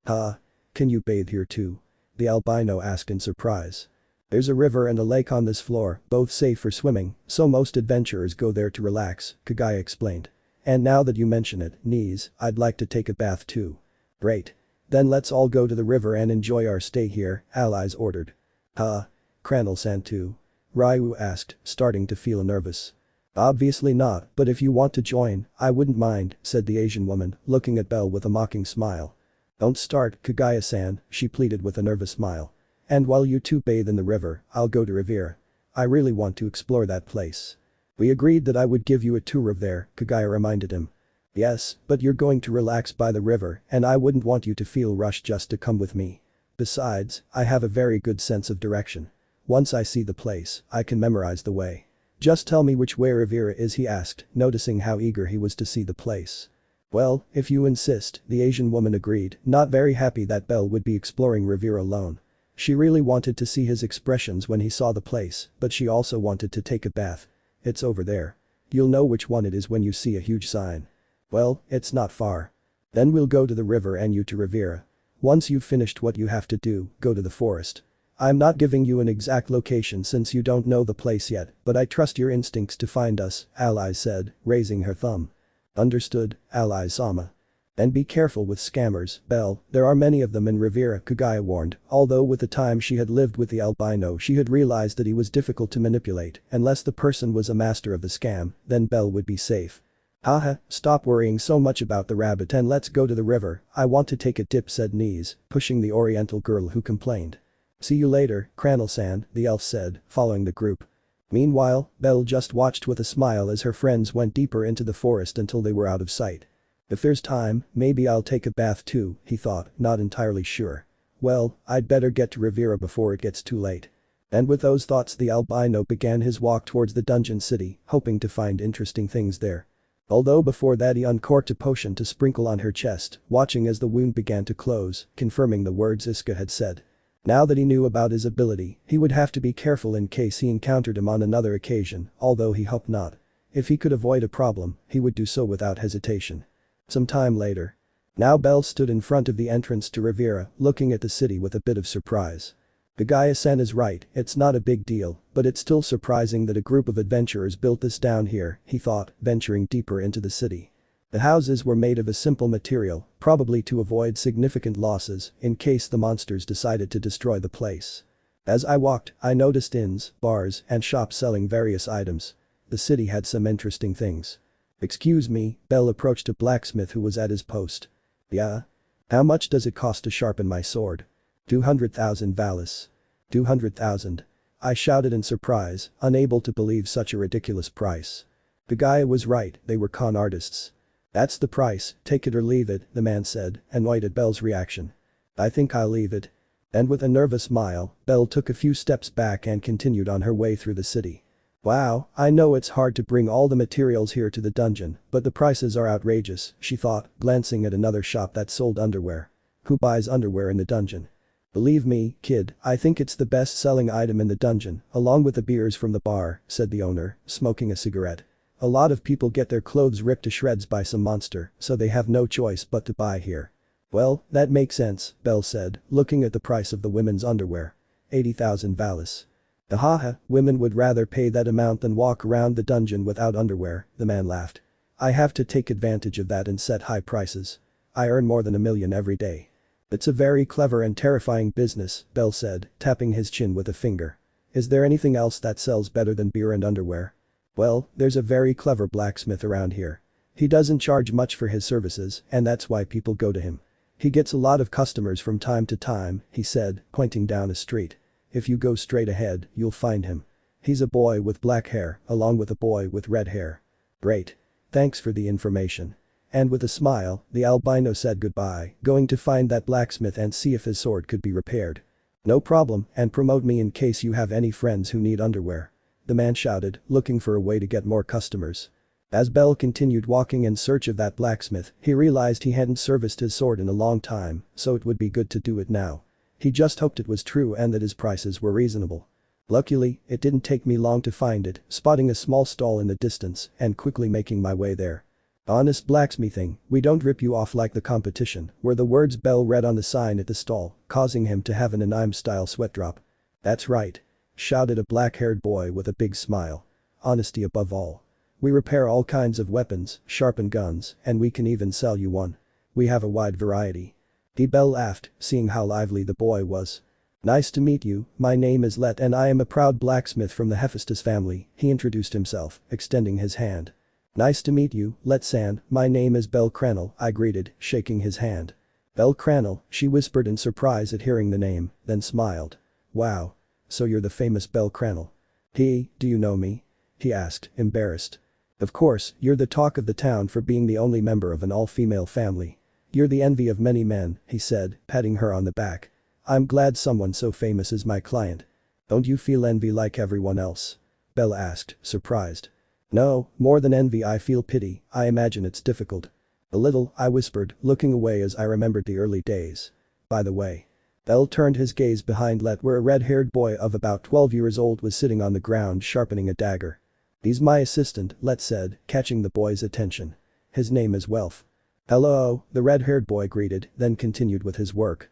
Can you bathe here too? The albino asked in surprise. There's a river and a lake on this floor, both safe for swimming, so most adventurers go there to relax, Kagaya explained. And now that you mention it, Nee, I'd like to take a bath too. Great. Then let's all go to the river and enjoy our stay here, Allies ordered. Cranel-san too? Ryu asked, starting to feel nervous. Obviously not, but if you want to join, I wouldn't mind, said the Asian woman, looking at Bell with a mocking smile. Don't start, Kagaya-san, she pleaded with a nervous smile. And while you two bathe in the river, I'll go to Riviera. I really want to explore that place. We agreed that I would give you a tour of there, Kagaya reminded him. Yes, but you're going to relax by the river and I wouldn't want you to feel rushed just to come with me. Besides, I have a very good sense of direction. Once I see the place, I can memorize the way. Just tell me which way Riviera is, he asked, noticing how eager he was to see the place. Well, if you insist, the Asian woman agreed, not very happy that Bell would be exploring Riviera alone. She really wanted to see his expressions when he saw the place, but she also wanted to take a bath. It's over there. You'll know which one it is when you see a huge sign. Well, it's not far. Then we'll go to the river and you to Riviera. Once you've finished what you have to do, go to the forest. I'm not giving you an exact location since you don't know the place yet, but I trust your instincts to find us, Allies said, raising her thumb. Understood, Allies-sama. And be careful with scammers, Bell, there are many of them in Riviera, Kagaya warned, although with the time she had lived with the albino she had realized that he was difficult to manipulate, unless the person was a master of the scam, then Bell would be safe. Haha, stop worrying so much about the rabbit and let's go to the river, I want to take a dip, said Knees, pushing the oriental girl who complained. See you later, Cranel-san, the elf said, following the group. Meanwhile, Belle just watched with a smile as her friends went deeper into the forest until they were out of sight. If there's time, maybe I'll take a bath too, he thought, not entirely sure. Well, I'd better get to Riviera before it gets too late. And with those thoughts the albino began his walk towards the dungeon city, hoping to find interesting things there. Although before that he uncorked a potion to sprinkle on her chest, watching as the wound began to close, confirming the words Iska had said. Now that he knew about his ability, he would have to be careful in case he encountered him on another occasion, although he hoped not. If he could avoid a problem, he would do so without hesitation. Some time later. Now Belle stood in front of the entrance to Riviera, looking at the city with a bit of surprise. Kagaya-san is right, it's not a big deal, but it's still surprising that a group of adventurers built this down here, he thought, venturing deeper into the city. The houses were made of a simple material, probably to avoid significant losses in case the monsters decided to destroy the place. As I walked, I noticed inns, bars, and shops selling various items. The city had some interesting things. Excuse me, Belle approached a blacksmith who was at his post. Yeah? How much does it cost to sharpen my sword? 200,000 valis. 200,000. I shouted in surprise, unable to believe such a ridiculous price. The guy was right, they were con artists. That's the price, take it or leave it, the man said, annoyed at Belle's reaction. I think I'll leave it. And with a nervous smile, Belle took a few steps back and continued on her way through the city. Wow, I know it's hard to bring all the materials here to the dungeon, but the prices are outrageous, she thought, glancing at another shop that sold underwear. Who buys underwear in the dungeon? Believe me, kid, I think it's the best-selling item in the dungeon, along with the beers from the bar, said the owner, smoking a cigarette. A lot of people get their clothes ripped to shreds by some monster, so they have no choice but to buy here. Well, that makes sense, Belle said, looking at the price of the women's underwear. 80,000 valis. Ahaha, women would rather pay that amount than walk around the dungeon without underwear, the man laughed. I have to take advantage of that and set high prices. I earn more than $1 million every day. It's a very clever and terrifying business, Belle said, tapping his chin with a finger. Is there anything else that sells better than beer and underwear? Well, there's a very clever blacksmith around here. He doesn't charge much for his services, and that's why people go to him. He gets a lot of customers from time to time, he said, pointing down a street. If you go straight ahead, you'll find him. He's a boy with black hair, along with a boy with red hair. Great. Thanks for the information. And with a smile, the albino said goodbye, going to find that blacksmith and see if his sword could be repaired. No problem, and promote me in case you have any friends who need underwear. The man shouted, looking for a way to get more customers. As Belle continued walking in search of that blacksmith, he realized he hadn't serviced his sword in a long time, so it would be good to do it now. He just hoped it was true and that his prices were reasonable. Luckily, it didn't take me long to find it, spotting a small stall in the distance and quickly making my way there. Honest blacksmithing, we don't rip you off like the competition, were the words Belle read on the sign at the stall, causing him to have an anime-style sweat drop. That's right. Shouted a black-haired boy with a big smile. Honesty above all. We repair all kinds of weapons, sharpen guns, and we can even sell you one. We have a wide variety. Belle laughed, seeing how lively the boy was. Nice to meet you, my name is Let and I am a proud blacksmith from the Hephaestus family, he introduced himself, extending his hand. Nice to meet you, Let-san, my name is bellcranel, I greeted, shaking his hand. Bellcranel, she whispered in surprise at hearing the name, then smiled. Wow. So you're the famous bellcranel. Do you know me? He asked, embarrassed. Of course, you're the talk of the town for being the only member of an all-female family. You're the envy of many men, he said, patting her on the back. I'm glad someone so famous is my client. Don't you feel envy like everyone else? Belle asked, surprised. No, more than envy I feel pity, I imagine it's difficult. A little, I whispered, looking away as I remembered the early days. By the way. Belle turned his gaze behind Let where a red-haired boy of about 12 years old was sitting on the ground sharpening a dagger. He's my assistant, Let said, catching the boy's attention. His name is Welf. Hello, the red-haired boy greeted, then continued with his work.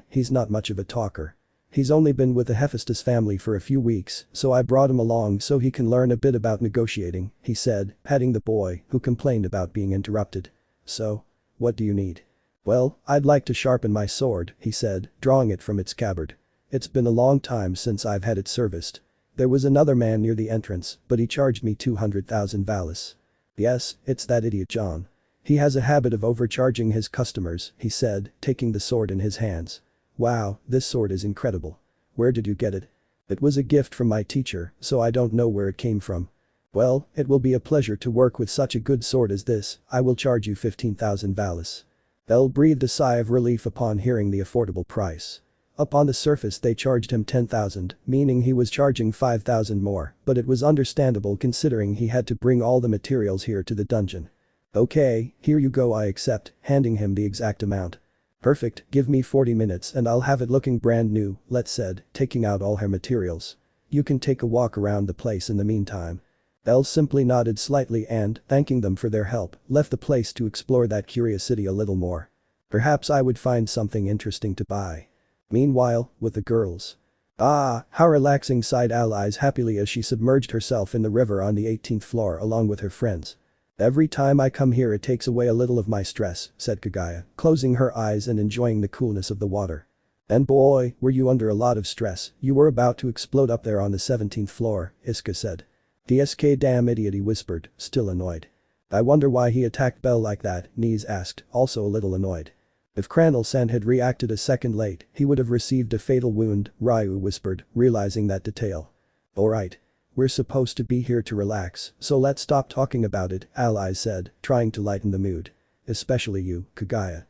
He's not much of a talker. He's only been with the Hephaestus family for a few weeks, so I brought him along so he can learn a bit about negotiating, he said, patting the boy who complained about being interrupted. So? What do you need? Well, I'd like to sharpen my sword, he said, drawing it from its scabbard. It's been a long time since I've had it serviced. There was another man near the entrance, but he charged me 200,000 valis. Yes, it's that idiot John. He has a habit of overcharging his customers, he said, taking the sword in his hands. Wow, this sword is incredible. Where did you get it? It was a gift from my teacher, so I don't know where it came from. Well, it will be a pleasure to work with such a good sword as this. I will charge you 15,000 valis. Bell breathed a sigh of relief upon hearing the affordable price. Up on the surface they charged him 10,000, meaning he was charging 5,000 more, but it was understandable considering he had to bring all the materials here to the dungeon. Okay, here you go, I accept, handing him the exact amount. Perfect, give me 40 minutes and I'll have it looking brand new, Let's said, taking out all her materials. You can take a walk around the place in the meantime. Bell simply nodded slightly and, thanking them for their help, left the place to explore that curious city a little more. Perhaps I would find something interesting to buy. Meanwhile, with the girls. Ah, how relaxing, sighed Alias happily as she submerged herself in the river on the 18th floor along with her friends. Every time I come here it takes away a little of my stress, said Kagaya, closing her eyes and enjoying the coolness of the water. And boy, were you under a lot of stress, you were about to explode up there on the 17th floor, Iska said. DSK damn idiot, he whispered, still annoyed. I wonder why he attacked Bell like that, Niz asked, also a little annoyed. If Cranel-san had reacted a second late, he would have received a fatal wound, Ryu whispered, realizing that detail. Alright. We're supposed to be here to relax, so let's stop talking about it, Alias said, trying to lighten the mood. Especially you, Kagaya.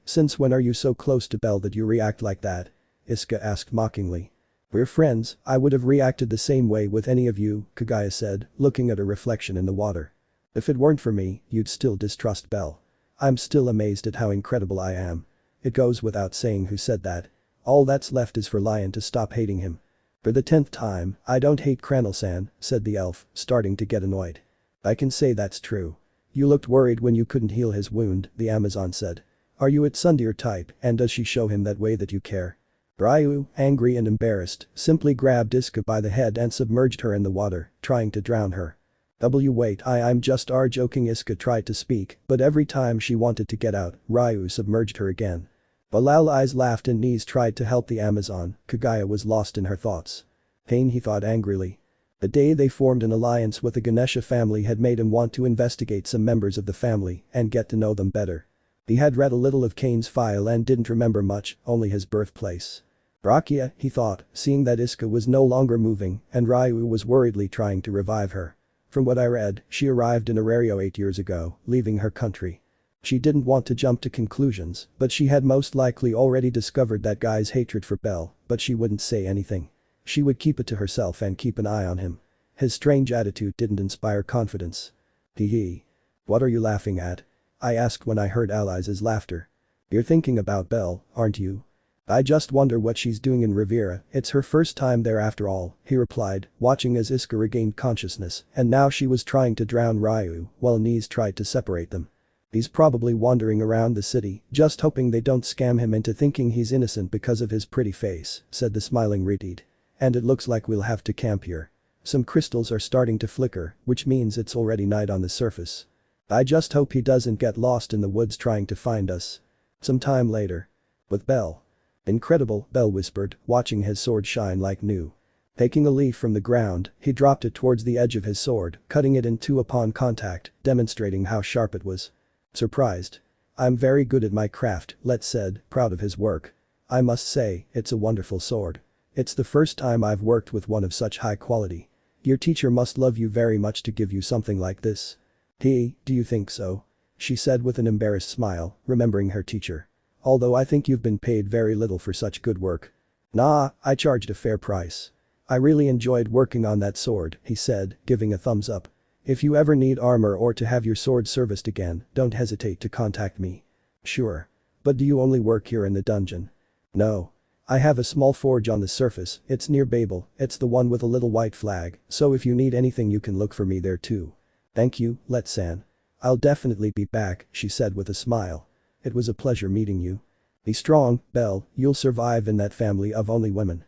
Since when are you so close to Bell that you react like that? Iska asked mockingly. We're friends, I would have reacted the same way with any of you, Kagaya said, looking at a reflection in the water. If it weren't for me, you'd still distrust Bell. I'm still amazed at how incredible I am. It goes without saying who said that. All that's left is for Lion to stop hating him. For the 10th time, I don't hate Cranel-san, said the elf, starting to get annoyed. I can say that's true. You looked worried when you couldn't heal his wound, the Amazon said. Are you its tsundere type and does she show him that way that you care? Ryu, angry and embarrassed, simply grabbed Iska by the head and submerged her in the water, trying to drown her. Wait, I'm just joking, Iska tried to speak, but every time she wanted to get out, Ryu submerged her again. While eyes laughed and Knees tried to help the Amazon, Kagaya was lost in her thoughts. Pain, he thought angrily. The day they formed an alliance with the Ganesha family had made him want to investigate some members of the family and get to know them better. He had read a little of Kane's file and didn't remember much, only his birthplace. Rakia, he thought, seeing that Iska was no longer moving and Ryu was worriedly trying to revive her. From what I read, she arrived in Orario 8 years ago, leaving her country. She didn't want to jump to conclusions, but she had most likely already discovered that guy's hatred for Bell, but she wouldn't say anything. She would keep it to herself and keep an eye on him. His strange attitude didn't inspire confidence. Hee. What are you laughing at? I asked when I heard Alias's laughter. You're thinking about Bell, aren't you? I just wonder what she's doing in Riviera, it's her first time there after all, he replied, watching as Iska regained consciousness, and now she was trying to drown Ryu while Knees tried to separate them. He's probably wandering around the city, just hoping they don't scam him into thinking he's innocent because of his pretty face, said the smiling Reed. And it looks like we'll have to camp here. Some crystals are starting to flicker, which means it's already night on the surface. I just hope he doesn't get lost in the woods trying to find us. Some time later. With Bell. Incredible, Bell whispered, watching his sword shine like new. Taking a leaf from the ground, he dropped it towards the edge of his sword, cutting it in two upon contact, demonstrating how sharp it was. Surprised. I'm very good at my craft, Let said, proud of his work. I must say, it's a wonderful sword. It's the first time I've worked with one of such high quality. Your teacher must love you very much to give you something like this. Do you think so? She said with an embarrassed smile, remembering her teacher. Although I think you've been paid very little for such good work. Nah, I charged a fair price. I really enjoyed working on that sword, he said, giving a thumbs up. If you ever need armor or to have your sword serviced again, don't hesitate to contact me. Sure. But do you only work here in the dungeon? No. I have a small forge on the surface, it's near Babel, it's the one with a little white flag, so if you need anything you can look for me there too. Thank you, Let-san. I'll definitely be back, she said with a smile. It was a pleasure meeting you. Be strong, Bell, you'll survive in that family of only women.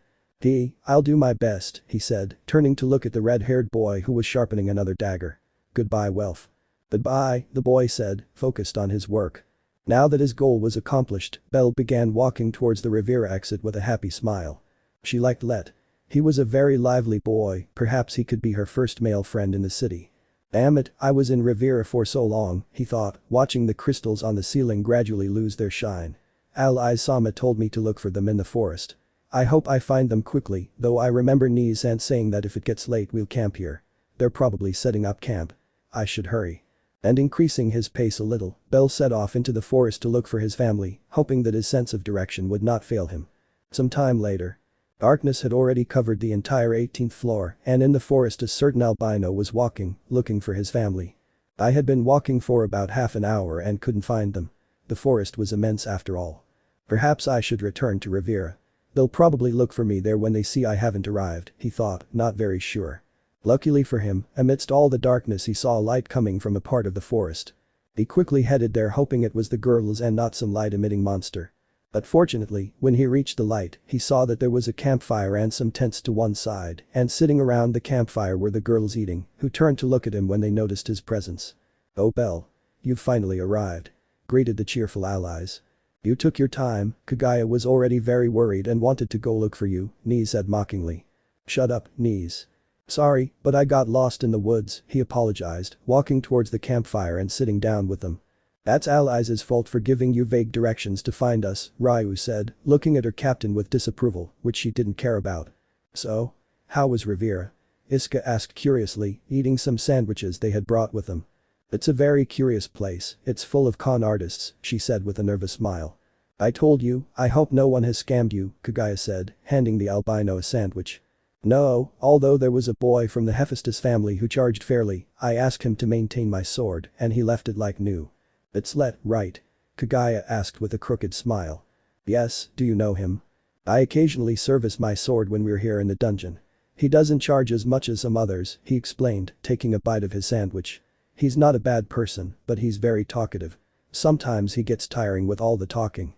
I'll do my best, he said, turning to look at the red-haired boy who was sharpening another dagger. Goodbye, Welf. Goodbye, the boy said, focused on his work. Now that his goal was accomplished, Bell began walking towards the Riviera exit with a happy smile. She liked Let. He was a very lively boy, perhaps he could be her first male friend in the city. Damn it, I was in Riviera for so long, he thought, watching the crystals on the ceiling gradually lose their shine. Alias-sama told me to look for them in the forest. I hope I find them quickly, though I remember Ni's-san saying that if it gets late we'll camp here. They're probably setting up camp. I should hurry. And increasing his pace a little, Bell set off into the forest to look for his family, hoping that his sense of direction would not fail him. Some time later. Darkness had already covered the entire 18th floor, and in the forest a certain albino was walking, looking for his family. I had been walking for about half an hour and couldn't find them. The forest was immense after all. Perhaps I should return to Riviera. They'll probably look for me there when they see I haven't arrived, he thought, not very sure. Luckily for him, amidst all the darkness he saw a light coming from a part of the forest. He quickly headed there hoping it was the girls and not some light-emitting monster. But fortunately, when he reached the light, he saw that there was a campfire and some tents to one side, and sitting around the campfire were the girls eating, who turned to look at him when they noticed his presence. "Oh Belle. You've finally arrived," greeted the cheerful allies. "You took your time." Kagaya was already very worried and wanted to go look for you, Ni said mockingly. "Shut up, Nis. Sorry, but I got lost in the woods," he apologized, walking towards the campfire and sitting down with them. "That's Alias's fault for giving you vague directions to find us," Ryu said, looking at her captain with disapproval, which she didn't care about. "So? How was Riviera?" Iska asked curiously, eating some sandwiches they had brought with them. "It's a very curious place, it's full of con artists," she said with a nervous smile. "I told you, I hope no one has scammed you," Kagaya said, handing the albino a sandwich. "No, although there was a boy from the Hephaestus family who charged fairly, I asked him to maintain my sword and he left it like new." "It's right?" Kagaya asked with a crooked smile. "Yes, do you know him?" "I occasionally service my sword when we're here in the dungeon. He doesn't charge as much as some others," he explained, taking a bite of his sandwich. "He's not a bad person, but he's very talkative. Sometimes he gets tiring with all the talking."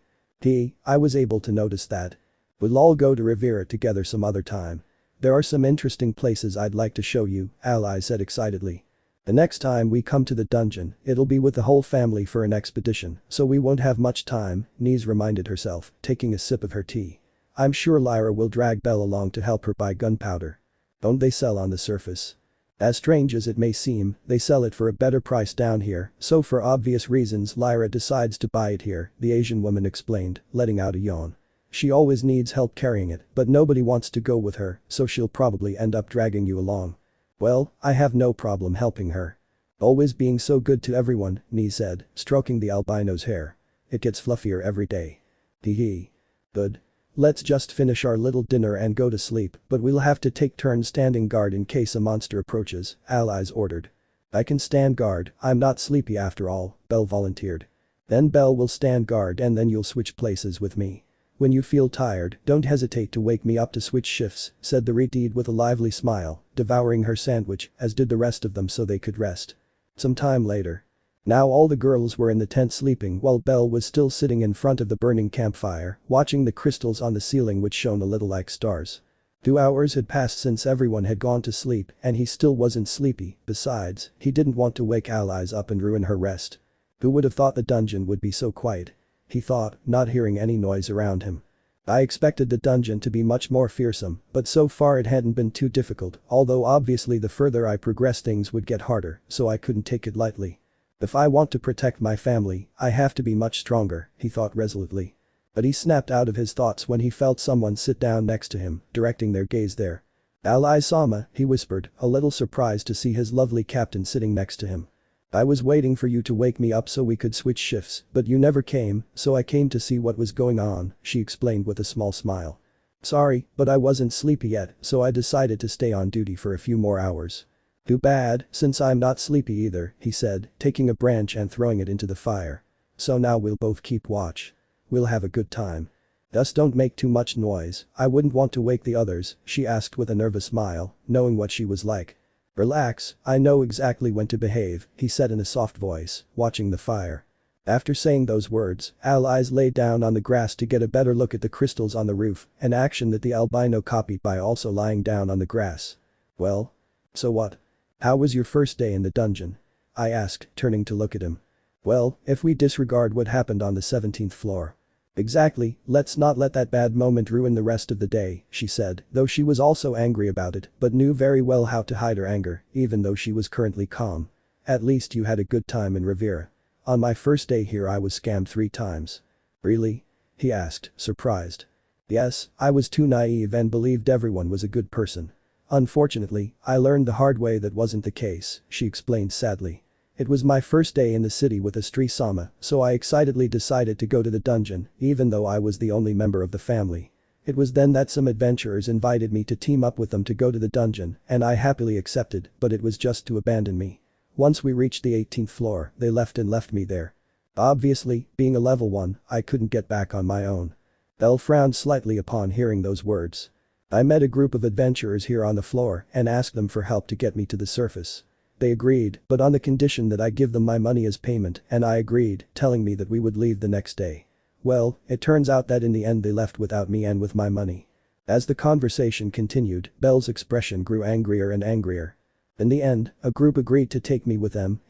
I was able to notice that. "We'll all go to Riviera together some other time. There are some interesting places I'd like to show you," Ally said excitedly. "The next time we come to the dungeon, it'll be with the whole family for an expedition, so we won't have much time," Nis reminded herself, taking a sip of her tea. "I'm sure Lyra will drag Belle along to help her buy gunpowder. Don't they sell on the surface? As strange as it may seem, they sell it for a better price down here, so for obvious reasons Lyra decides to buy it here," the Asian woman explained, letting out a yawn. "She always needs help carrying it, but nobody wants to go with her, so she'll probably end up dragging you along." "Well, I have no problem helping her. Always being so good to everyone," Ni said, stroking the albino's hair. "It gets fluffier every day." Hee. "Good. Let's just finish our little dinner and go to sleep, but we'll have to take turns standing guard in case a monster approaches," Allies ordered. "I can stand guard, I'm not sleepy after all," Belle volunteered. "Then Belle will stand guard and then you'll switch places with me. When you feel tired, don't hesitate to wake me up to switch shifts," said the Redeed with a lively smile, devouring her sandwich, as did the rest of them so they could rest. Some time later. Now all the girls were in the tent sleeping while Belle was still sitting in front of the burning campfire, watching the crystals on the ceiling which shone a little like stars. 2 hours had passed since everyone had gone to sleep and he still wasn't sleepy, besides, he didn't want to wake Allies up and ruin her rest. Who would have thought the dungeon would be so quiet? He thought, not hearing any noise around him. I expected the dungeon to be much more fearsome, but so far it hadn't been too difficult, although obviously the further I progressed things would get harder, so I couldn't take it lightly. If I want to protect my family, I have to be much stronger, he thought resolutely. But he snapped out of his thoughts when he felt someone sit down next to him, directing their gaze there. "Ally-sama," he whispered, a little surprised to see his lovely captain sitting next to him. "I was waiting for you to wake me up so we could switch shifts, but you never came, so I came to see what was going on," she explained with a small smile. "Sorry, but I wasn't sleepy yet, so I decided to stay on duty for a few more hours." "Too bad, since I'm not sleepy either," he said, taking a branch and throwing it into the fire. "So now we'll both keep watch. We'll have a good time. Just don't make too much noise, I wouldn't want to wake the others," she asked with a nervous smile, knowing what she was like. "Relax, I know exactly when to behave," he said in a soft voice, watching the fire. After saying those words, Allies lay down on the grass to get a better look at the crystals on the roof, an action that the albino copied by also lying down on the grass. "Well? So what? How was your first day in the dungeon?" I asked, turning to look at him. "Well, if we disregard what happened on the 17th floor. Exactly, let's not let that bad moment ruin the rest of the day, she said, though she was also angry about it, but knew very well how to hide her anger, even though she was currently calm. At least you had a good time in Riviera. On my first day here I was scammed 3 times. Really? He asked, surprised. Yes, I was too naive and believed everyone was a good person. Unfortunately, I learned the hard way that wasn't the case, she explained sadly. It was my first day in the city with Astrea, so I excitedly decided to go to the dungeon, even though I was the only member of the family. It was then that some adventurers invited me to team up with them to go to the dungeon, and I happily accepted, but it was just to abandon me. Once we reached the 18th floor, they left me there. Obviously, being a level 1, I couldn't get back on my own. Belle frowned slightly upon hearing those words. I met a group of adventurers here on the floor and asked them for help to get me to the surface. They agreed, but on the condition that I give them my money as payment, and I agreed, telling me that we would leave the next day. Well, it turns out that in the end they left without me and with my money. As the conversation continued, Belle's expression grew angrier and angrier. In the end, a group agreed to take me with them.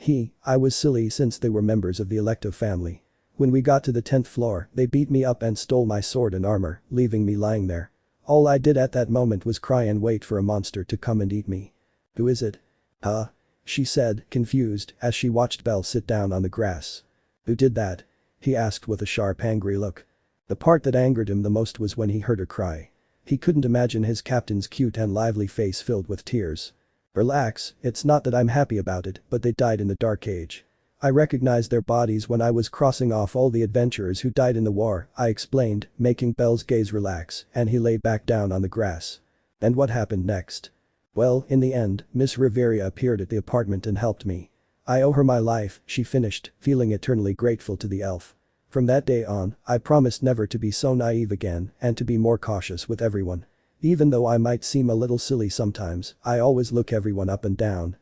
I was silly since they were members of the elective family. When we got to the 10th floor, they beat me up and stole my sword and armor, leaving me lying there. All I did at that moment was cry and wait for a monster to come and eat me. Who is it? Huh? She said, confused, as she watched Belle sit down on the grass. Who did that? He asked with a sharp angry look. The part that angered him the most was when he heard her cry. He couldn't imagine his captain's cute and lively face filled with tears. Relax, it's not that I'm happy about it, but they died in the Dark Age. I recognized their bodies when I was crossing off all the adventurers who died in the war, I explained, making Belle's gaze relax, and he lay back down on the grass. And what happened next? Well, in the end, Miss Riviera appeared at the apartment and helped me. I owe her my life, she finished, feeling eternally grateful to the elf. From that day on, I promised never to be so naive again and to be more cautious with everyone. Even though I might seem a little silly sometimes, I always look everyone up and down.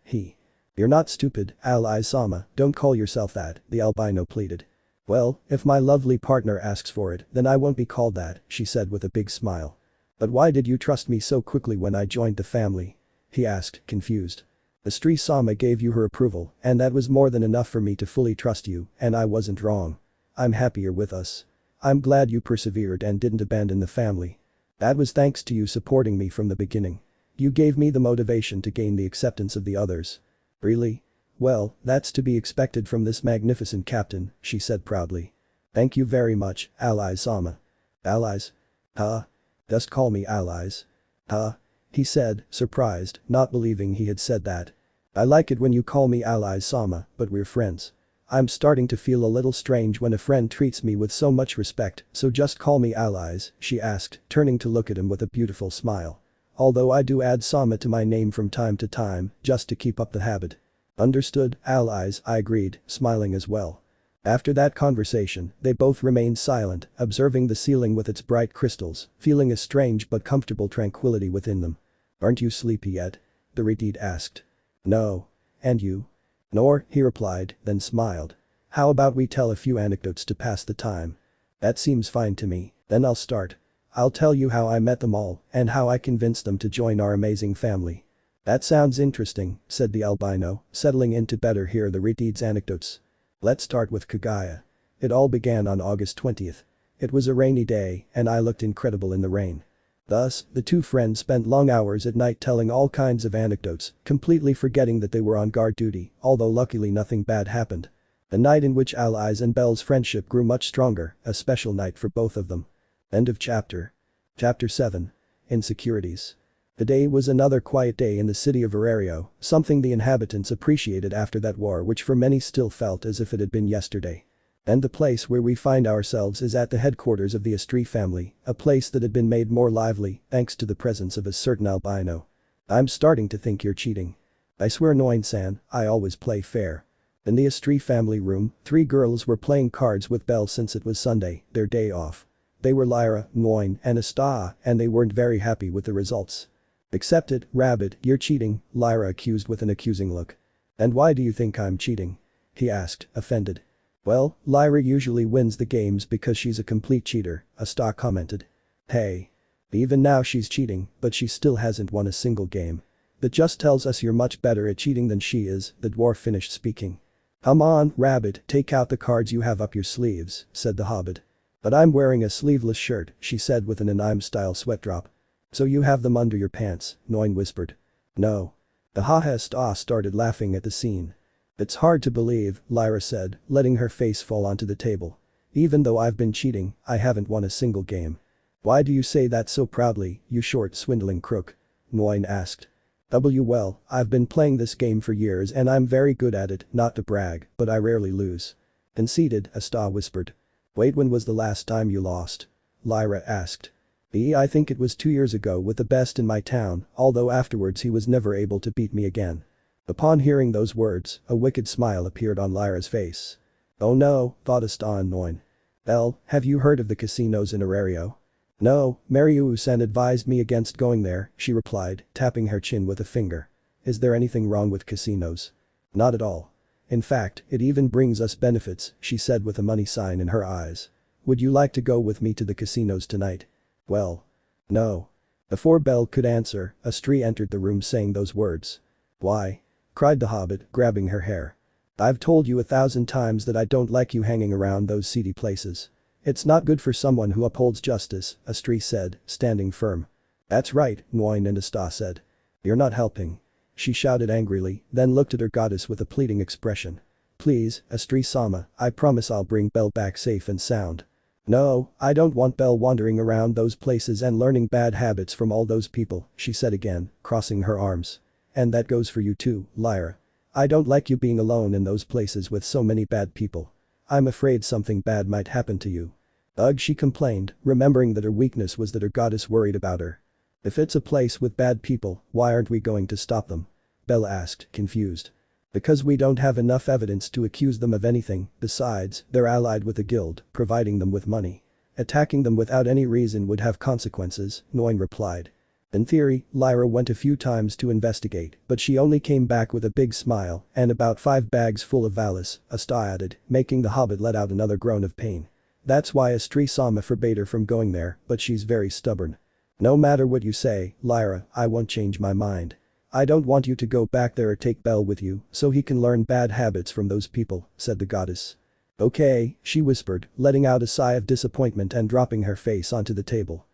You're not stupid, alias-sama, don't call yourself that, the albino pleaded. Well, if my lovely partner asks for it, then I won't be called that, she said with a big smile. But why did you trust me so quickly when I joined the family? He asked, confused. Astrea gave you her approval, and that was more than enough for me to fully trust you, and I wasn't wrong. I'm happy you're with us. I'm glad you persevered and didn't abandon the family. That was thanks to you supporting me from the beginning. You gave me the motivation to gain the acceptance of the others. Really? Well, that's to be expected from this magnificent captain, she said proudly. Thank you very much, alias-sama. Allies? Huh? Just call me allies. Huh? He said, surprised, not believing he had said that. I like it when you call me allies-sama, but we're friends. I'm starting to feel a little strange when a friend treats me with so much respect, so just call me allies, she asked, turning to look at him with a beautiful smile. Although I do add sama to my name from time to time, just to keep up the habit. Understood, allies, I agreed, smiling as well. After that conversation, they both remained silent, observing the ceiling with its bright crystals, feeling a strange but comfortable tranquility within them. Aren't you sleepy yet? The Retid asked. No. And you? Nor, he replied, then smiled. How about we tell a few anecdotes to pass the time? That seems fine to me, then I'll start. I'll tell you how I met them all, and how I convinced them to join our amazing family. That sounds interesting, said the albino, settling in to better hear the Retid's anecdotes. Let's start with Kagaya. It all began on August 20th. It was a rainy day, and I looked incredible in the rain. Thus, the two friends spent long hours at night telling all kinds of anecdotes, completely forgetting that they were on guard duty, although luckily nothing bad happened. A night in which Allies and Belle's friendship grew much stronger, a special night for both of them. End of chapter. Chapter 7. Insecurities. The day was another quiet day in the city of Orario, something the inhabitants appreciated after that war which for many still felt as if it had been yesterday. And the place where we find ourselves is at the headquarters of the Astrea family, a place that had been made more lively thanks to the presence of a certain albino. I'm starting to think you're cheating. I swear Noin-san, I always play fair. In the Astrea family room, 3 girls were playing cards with Belle since it was Sunday, their day off. They were Lyra, Noin, and Astrea, and they weren't very happy with the results. Accepted, Rabbit, you're cheating, Lyra accused with an accusing look. And why do you think I'm cheating? He asked, offended. Well, Lyra usually wins the games because she's a complete cheater, Astrea commented. Hey. Even now she's cheating, but she still hasn't won a single game. That just tells us you're much better at cheating than she is, the dwarf finished speaking. Come on, Rabbit, take out the cards you have up your sleeves, said the hobbit. But I'm wearing a sleeveless shirt, she said with an anime-style sweat drop. So you have them under your pants, Noin whispered. No. The Astrea started laughing at the scene. It's hard to believe, Lyra said, letting her face fall onto the table. Even though I've been cheating, I haven't won a single game. Why do you say that so proudly, you short swindling crook? Noin asked. Well, I've been playing this game for years and I'm very good at it, not to brag, but I rarely lose. Conceited, Astrea whispered. Wait, when was the last time you lost? Lyra asked. I think it was 2 years ago with the best in my town, although afterwards he was never able to beat me again. Upon hearing those words, a wicked smile appeared on Lyra's face. Oh no, thought Astrea and Noin. Belle, have you heard of the casinos in Orario? No, Mariu-san advised me against going there, she replied, tapping her chin with a finger. Is there anything wrong with casinos? Not at all. In fact, it even brings us benefits, she said with a money sign in her eyes. Would you like to go with me to the casinos tonight? Well. No. Before Belle could answer, Astrea entered the room saying those words. Why? Cried the hobbit, grabbing her hair. I've told you 1,000 times that I don't like you hanging around those seedy places. It's not good for someone who upholds justice, Astrea said, standing firm. That's right, Noin and Astrea said. You're not helping. She shouted angrily, then looked at her goddess with a pleading expression. Please, Astrea-sama, I promise I'll bring Belle back safe and sound. No, I don't want Belle wandering around those places and learning bad habits from all those people, she said again, crossing her arms. And that goes for you too, Lyra. I don't like you being alone in those places with so many bad people. I'm afraid something bad might happen to you. Ugh, she complained, remembering that her weakness was that her goddess worried about her. If it's a place with bad people, why aren't we going to stop them? Belle asked, confused. Because we don't have enough evidence to accuse them of anything, besides, they're allied with the guild, providing them with money. Attacking them without any reason would have consequences, Noin replied. In theory, Lyra went a few times to investigate, but she only came back with a big smile and about 5 bags full of solace, Astrea added, making the hobbit let out another groan of pain. That's why Astrea-sama forbade her from going there, but she's very stubborn. No matter what you say, Lyra, I won't change my mind. I don't want you to go back there or take Belle with you so he can learn bad habits from those people, said the goddess. Okay, she whispered, letting out a sigh of disappointment and dropping her face onto the table.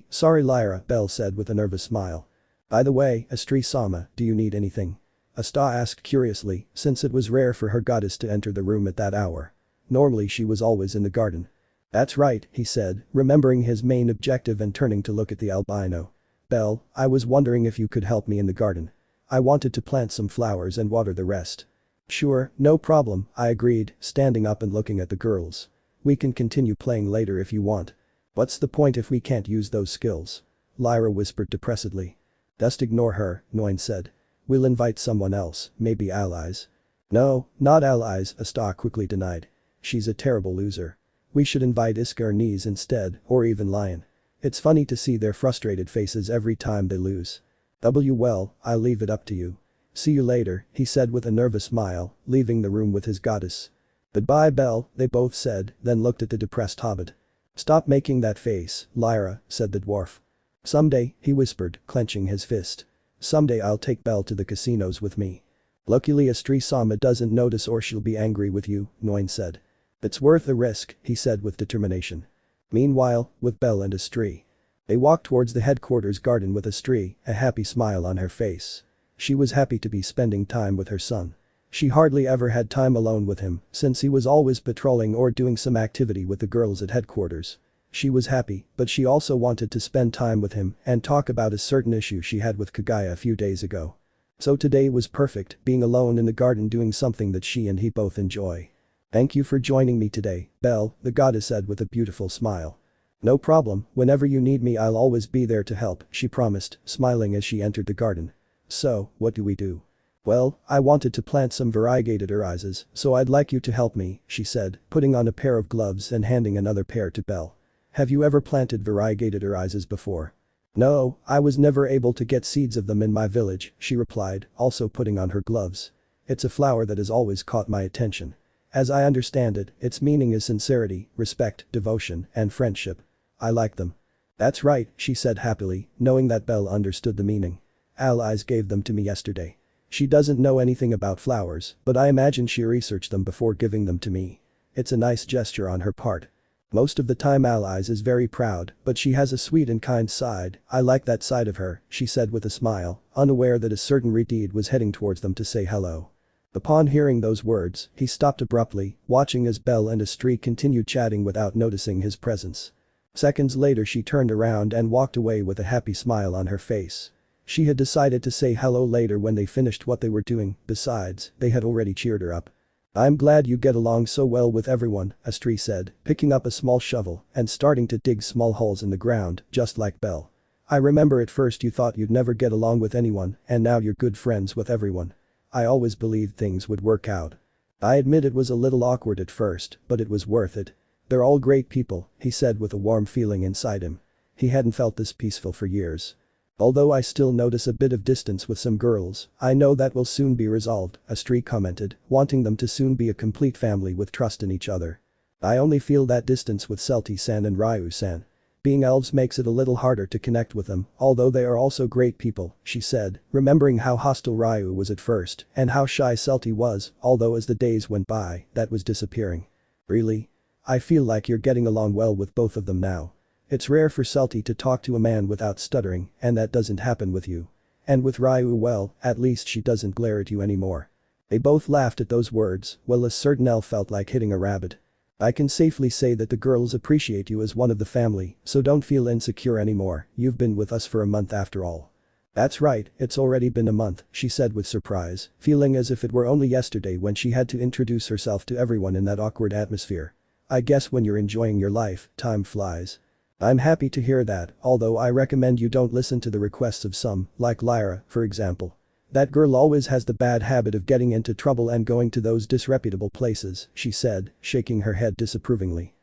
Sorry Lyra, Belle said with a nervous smile. By the way, Astrea-sama, do you need anything? Astrea asked curiously, since it was rare for her goddess to enter the room at that hour. Normally she was always in the garden. That's right, he said, remembering his main objective and turning to look at the albino. Belle, I was wondering if you could help me in the garden. I wanted to plant some flowers and water the rest. Sure, no problem, I agreed, standing up and looking at the girls. We can continue playing later if you want. What's the point if we can't use those skills? Lyra whispered depressedly. Just ignore her, Noin said. We'll invite someone else, maybe allies. No, not allies, Astrea quickly denied. She's a terrible loser. We should invite Iskarnes instead, or even Lion. It's funny to see their frustrated faces every time they lose. Well, I'll leave it up to you. See you later, he said with a nervous smile, leaving the room with his goddess. Goodbye Belle, they both said, then looked at the depressed hobbit. Stop making that face, Lyra, said the dwarf. Someday, he whispered, clenching his fist. Someday I'll take Belle to the casinos with me. Luckily Astrea-sama doesn't notice or she'll be angry with you, Noin said. It's worth the risk, he said with determination. Meanwhile, with Belle and Astrea. They walked towards the headquarters garden with Astrea, a happy smile on her face. She was happy to be spending time with her son. She hardly ever had time alone with him, since he was always patrolling or doing some activity with the girls at headquarters. She was happy, but she also wanted to spend time with him and talk about a certain issue she had with Kagaya a few days ago. So today was perfect, being alone in the garden doing something that she and he both enjoy. Thank you for joining me today, Belle, the goddess said with a beautiful smile. No problem, whenever you need me I'll always be there to help, she promised, smiling as she entered the garden. So, what do we do? Well, I wanted to plant some variegated iris, so I'd like you to help me, she said, putting on a pair of gloves and handing another pair to Belle. Have you ever planted variegated iris before? No, I was never able to get seeds of them in my village, she replied, also putting on her gloves. It's a flower that has always caught my attention. As I understand it, its meaning is sincerity, respect, devotion, and friendship. I like them. That's right, she said happily, knowing that Belle understood the meaning. Alias gave them to me yesterday. She doesn't know anything about flowers, but I imagine she researched them before giving them to me. It's a nice gesture on her part. Most of the time Alias is very proud, but she has a sweet and kind side. I like that side of her, she said with a smile, unaware that a certain Redeed was heading towards them to say hello. Upon hearing those words, he stopped abruptly, watching as Belle and Astrea continued chatting without noticing his presence. Seconds later she turned around and walked away with a happy smile on her face. She had decided to say hello later when they finished what they were doing, besides, they had already cheered her up. "I'm glad you get along so well with everyone," Astrea said, picking up a small shovel and starting to dig small holes in the ground, just like Belle. "I remember at first you thought you'd never get along with anyone, and now you're good friends with everyone. I always believed things would work out. I admit it was a little awkward at first, but it was worth it. They're all great people," he said with a warm feeling inside him. He hadn't felt this peaceful for years. "Although I still notice a bit of distance with some girls, I know that will soon be resolved," Astrea commented, wanting them to soon be a complete family with trust in each other. "I only feel that distance with Celti-san and Ryu-san. Being elves makes it a little harder to connect with them, although they are also great people," she said, remembering how hostile Ryu was at first and how shy Celti was, although as the days went by, that was disappearing. "Really? I feel like you're getting along well with both of them now. It's rare for Celti to talk to a man without stuttering, and that doesn't happen with you. And with Ryu, well, at least she doesn't glare at you anymore." They both laughed at those words, while a certain elf felt like hitting a rabbit. "I can safely say that the girls appreciate you as one of the family, so don't feel insecure anymore, you've been with us for a month after all." "That's right, it's already been a month," she said with surprise, feeling as if it were only yesterday when she had to introduce herself to everyone in that awkward atmosphere. "I guess when you're enjoying your life, time flies." "I'm happy to hear that, although I recommend you don't listen to the requests of some, like Lyra, for example. That girl always has the bad habit of getting into trouble and going to those disreputable places," she said, shaking her head disapprovingly.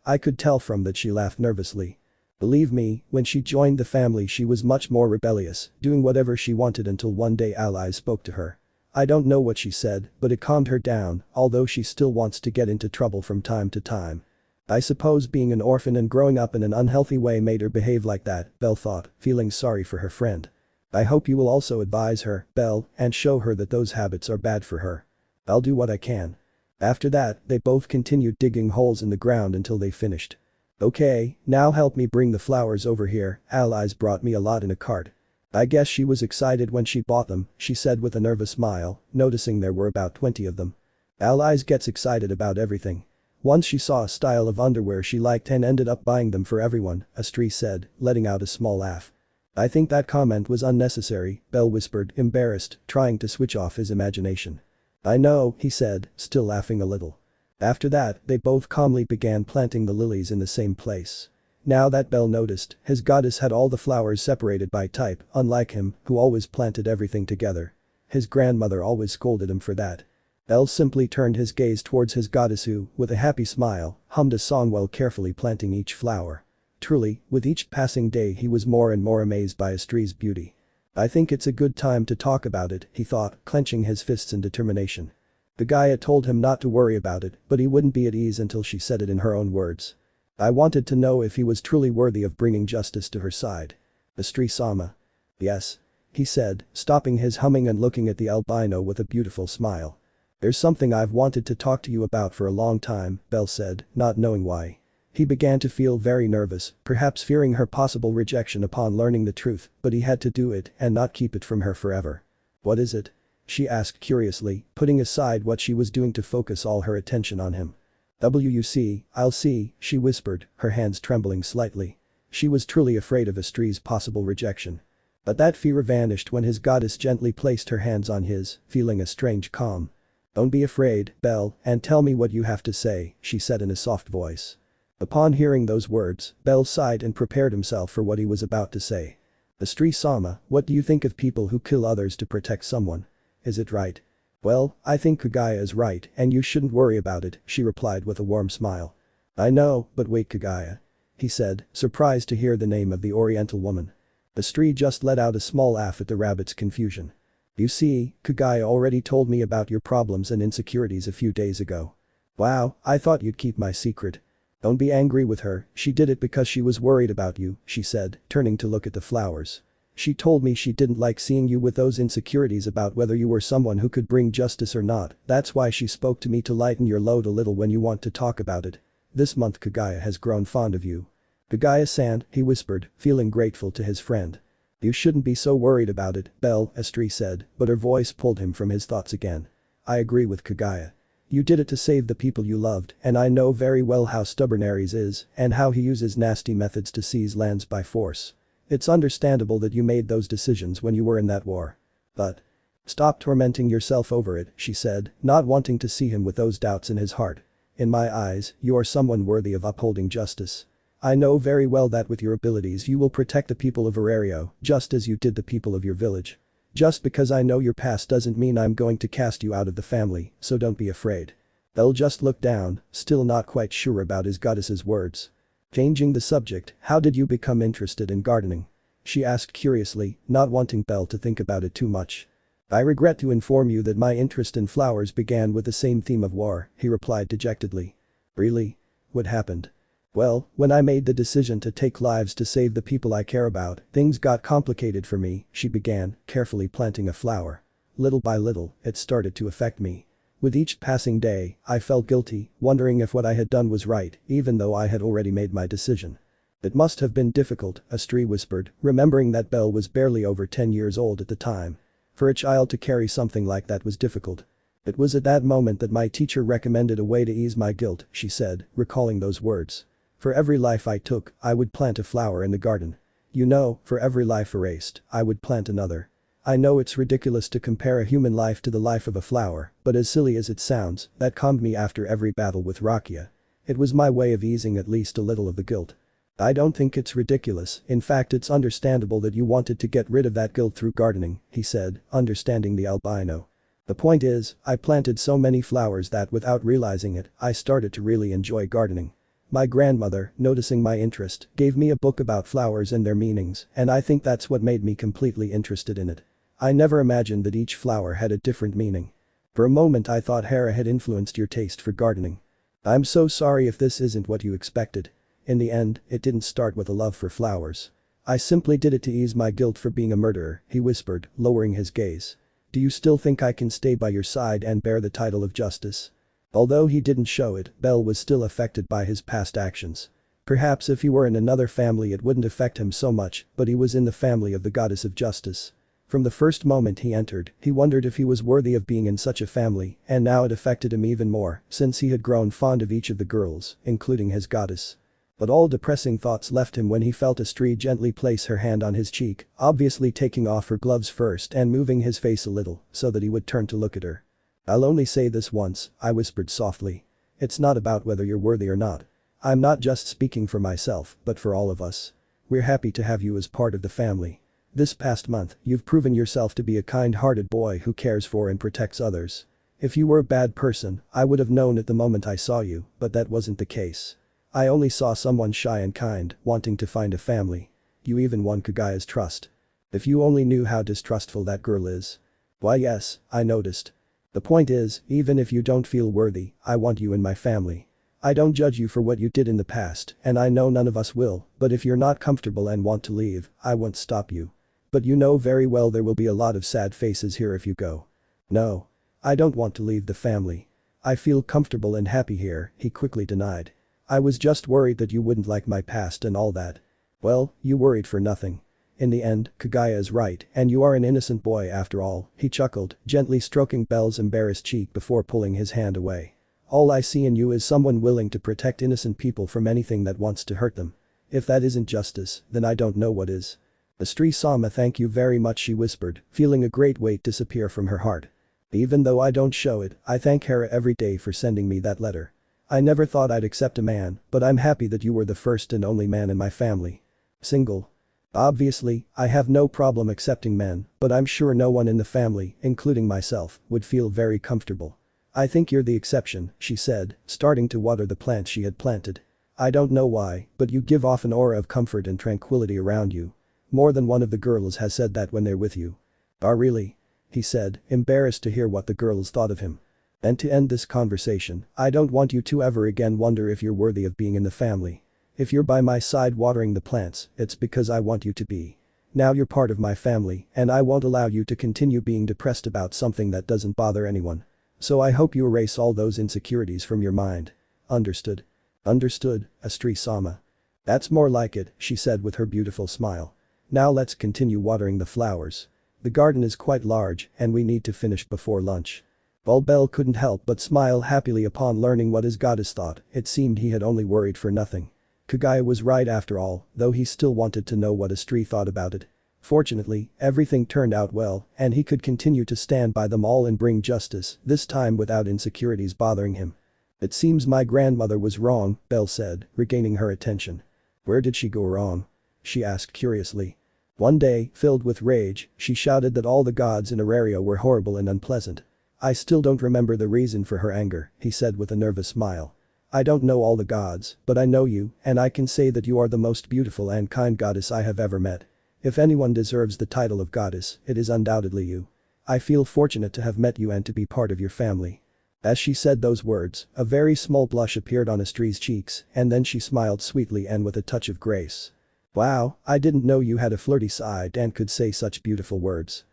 I could tell from that she laughed nervously. "Believe me, when she joined the family she was much more rebellious, doing whatever she wanted until one day Alias spoke to her. I don't know what she said, but it calmed her down, although she still wants to get into trouble from time to time. I suppose being an orphan and growing up in an unhealthy way made her behave like that," Belle thought, feeling sorry for her friend. "I hope you will also advise her, Belle, and show her that those habits are bad for her." "I'll do what I can." After that, they both continued digging holes in the ground until they finished. "Okay, now help me bring the flowers over here, Alias brought me a lot in a cart." "I guess she was excited when she bought them," she said with a nervous smile, noticing there were about 20 of them. Alias gets excited about everything. Once she saw a style of underwear she liked and ended up buying them for everyone, Astrea said, letting out a small laugh. "I think that comment was unnecessary," Belle whispered, embarrassed, trying to switch off his imagination. "I know," he said, still laughing a little. After that, they both calmly began planting the lilies in the same place. Now that Belle noticed, his goddess had all the flowers separated by type, unlike him, who always planted everything together. His grandmother always scolded him for that. Belle simply turned his gaze towards his goddess who, with a happy smile, hummed a song while carefully planting each flower. Truly, with each passing day he was more and more amazed by Astrea's beauty. "I think it's a good time to talk about it," he thought, clenching his fists in determination. Kagaya told him not to worry about it, but he wouldn't be at ease until she said it in her own words. "I wanted to know if he was truly worthy of bringing justice to her side." "Astrea-sama." "Yes," he said, stopping his humming and looking at the albino with a beautiful smile. "There's something I've wanted to talk to you about for a long time," Belle said, not knowing why. He began to feel very nervous, perhaps fearing her possible rejection upon learning the truth, but he had to do it and not keep it from her forever. "What is it?" she asked curiously, putting aside what she was doing to focus all her attention on him. I'll see," she whispered, her hands trembling slightly. She was truly afraid of Astrea's possible rejection. But that fear vanished when his goddess gently placed her hands on his, feeling a strange calm. "Don't be afraid, Belle, and tell me what you have to say," she said in a soft voice. Upon hearing those words, Belle sighed and prepared himself for what he was about to say. "Astrea-sama, what do you think of people who kill others to protect someone? Is it right?" "Well, I think Kagaya is right and you shouldn't worry about it," she replied with a warm smile. "I know, but wait, Kagaya," he said, surprised to hear the name of the Oriental woman. Astrea just let out a small laugh at the rabbit's confusion. "You see, Kagaya already told me about your problems and insecurities a few days ago." "Wow, I thought you'd keep my secret." "Don't be angry with her, she did it because she was worried about you," she said, turning to look at the flowers. "She told me she didn't like seeing you with those insecurities about whether you were someone who could bring justice or not, that's why she spoke to me to lighten your load a little when you want to talk about it." This month Kagaya has grown fond of you. Kagaya-san, he whispered, feeling grateful to his friend. You shouldn't be so worried about it, Astrea said, but her voice pulled him from his thoughts again. I agree with Kagaya. You did it to save the people you loved, and I know very well how stubborn Ares is and how he uses nasty methods to seize lands by force. It's understandable that you made those decisions when you were in that war. But stop tormenting yourself over it, she said, not wanting to see him with those doubts in his heart. In my eyes, you are someone worthy of upholding justice. I know very well that with your abilities you will protect the people of Orario, just as you did the people of your village. Just because I know your past doesn't mean I'm going to cast you out of the family, so don't be afraid. Belle just looked down, still not quite sure about his goddess's words. Changing the subject, how did you become interested in gardening? She asked curiously, not wanting Belle to think about it too much. I regret to inform you that my interest in flowers began with the same theme of war, he replied dejectedly. Really? What happened? Well, when I made the decision to take lives to save the people I care about, things got complicated for me, she began, carefully planting a flower. Little by little, it started to affect me. With each passing day, I felt guilty, wondering if what I had done was right, even though I had already made my decision. It must have been difficult, Astrea whispered, remembering that Belle was barely over 10 years old at the time. For a child to carry something like that was difficult. It was at that moment that my teacher recommended a way to ease my guilt, she said, recalling those words. For every life I took, I would plant a flower in the garden. You know, for every life erased, I would plant another. I know it's ridiculous to compare a human life to the life of a flower, but as silly as it sounds, that calmed me after every battle with Rakia. It was my way of easing at least a little of the guilt. I don't think it's ridiculous, in fact it's understandable that you wanted to get rid of that guilt through gardening, he said, understanding the albino. The point is, I planted so many flowers that without realizing it, I started to really enjoy gardening. My grandmother, noticing my interest, gave me a book about flowers and their meanings, and I think that's what made me completely interested in it. I never imagined that each flower had a different meaning. For a moment I thought Hera had influenced your taste for gardening. I'm so sorry if this isn't what you expected. In the end, it didn't start with a love for flowers. I simply did it to ease my guilt for being a murderer, he whispered, lowering his gaze. Do you still think I can stay by your side and bear the title of justice? Although he didn't show it, Belle was still affected by his past actions. Perhaps if he were in another family it wouldn't affect him so much, but he was in the family of the goddess of justice. From the first moment he entered, he wondered if he was worthy of being in such a family, and now it affected him even more, since he had grown fond of each of the girls, including his goddess. But all depressing thoughts left him when he felt Astrea gently place her hand on his cheek, obviously taking off her gloves first and moving his face a little, so that he would turn to look at her. I'll only say this once, I whispered softly. It's not about whether you're worthy or not. I'm not just speaking for myself, but for all of us. We're happy to have you as part of the family. This past month, you've proven yourself to be a kind-hearted boy who cares for and protects others. If you were a bad person, I would have known at the moment I saw you, but that wasn't the case. I only saw someone shy and kind, wanting to find a family. You even won Kagaya's trust. If you only knew how distrustful that girl is. Why yes, I noticed. The point is, even if you don't feel worthy, I want you in my family. I don't judge you for what you did in the past, and I know none of us will, but if you're not comfortable and want to leave, I won't stop you. But you know very well there will be a lot of sad faces here if you go. No. I don't want to leave the family. I feel comfortable and happy here, he quickly denied. I was just worried that you wouldn't like my past and all that. Well, you worried for nothing. In the end, Kagaya is right, and you are an innocent boy after all, he chuckled, gently stroking Belle's embarrassed cheek before pulling his hand away. All I see in you is someone willing to protect innocent people from anything that wants to hurt them. If that isn't justice, then I don't know what is. Astrea-sama, thank you very much, she whispered, feeling a great weight disappear from her heart. Even though I don't show it, I thank Hera every day for sending me that letter. I never thought I'd accept a man, but I'm happy that you were the first and only man in my family. Single. Obviously, I have no problem accepting men, but I'm sure no one in the family, including myself, would feel very comfortable. I think you're the exception, she said, starting to water the plants she had planted. I don't know why, but you give off an aura of comfort and tranquility around you. More than one of the girls has said that when they're with you. Oh really? He said, embarrassed to hear what the girls thought of him. And to end this conversation, I don't want you to ever again wonder if you're worthy of being in the family. If you're by my side watering the plants, it's because I want you to be. Now you're part of my family, and I won't allow you to continue being depressed about something that doesn't bother anyone. So I hope you erase all those insecurities from your mind. Understood? Understood, Astrea-sama. That's more like it, she said with her beautiful smile. Now let's continue watering the flowers. The garden is quite large and we need to finish before lunch. Bell couldn't help but smile happily upon learning what his goddess thought. It seemed he had only worried for nothing. Kagaya was right after all, though he still wanted to know what Astrea thought about it. Fortunately, everything turned out well and he could continue to stand by them all and bring justice, this time without insecurities bothering him. It seems my grandmother was wrong, Belle said, regaining her attention. Where did she go wrong? She asked curiously. One day, filled with rage, she shouted that all the gods in Orario were horrible and unpleasant. I still don't remember the reason for her anger, he said with a nervous smile. I don't know all the gods, but I know you, and I can say that you are the most beautiful and kind goddess I have ever met. If anyone deserves the title of goddess, it is undoubtedly you. I feel fortunate to have met you and to be part of your family. As she said those words, a very small blush appeared on Astrea's cheeks, and then she smiled sweetly and with a touch of grace. Wow, I didn't know you had a flirty side and could say such beautiful words.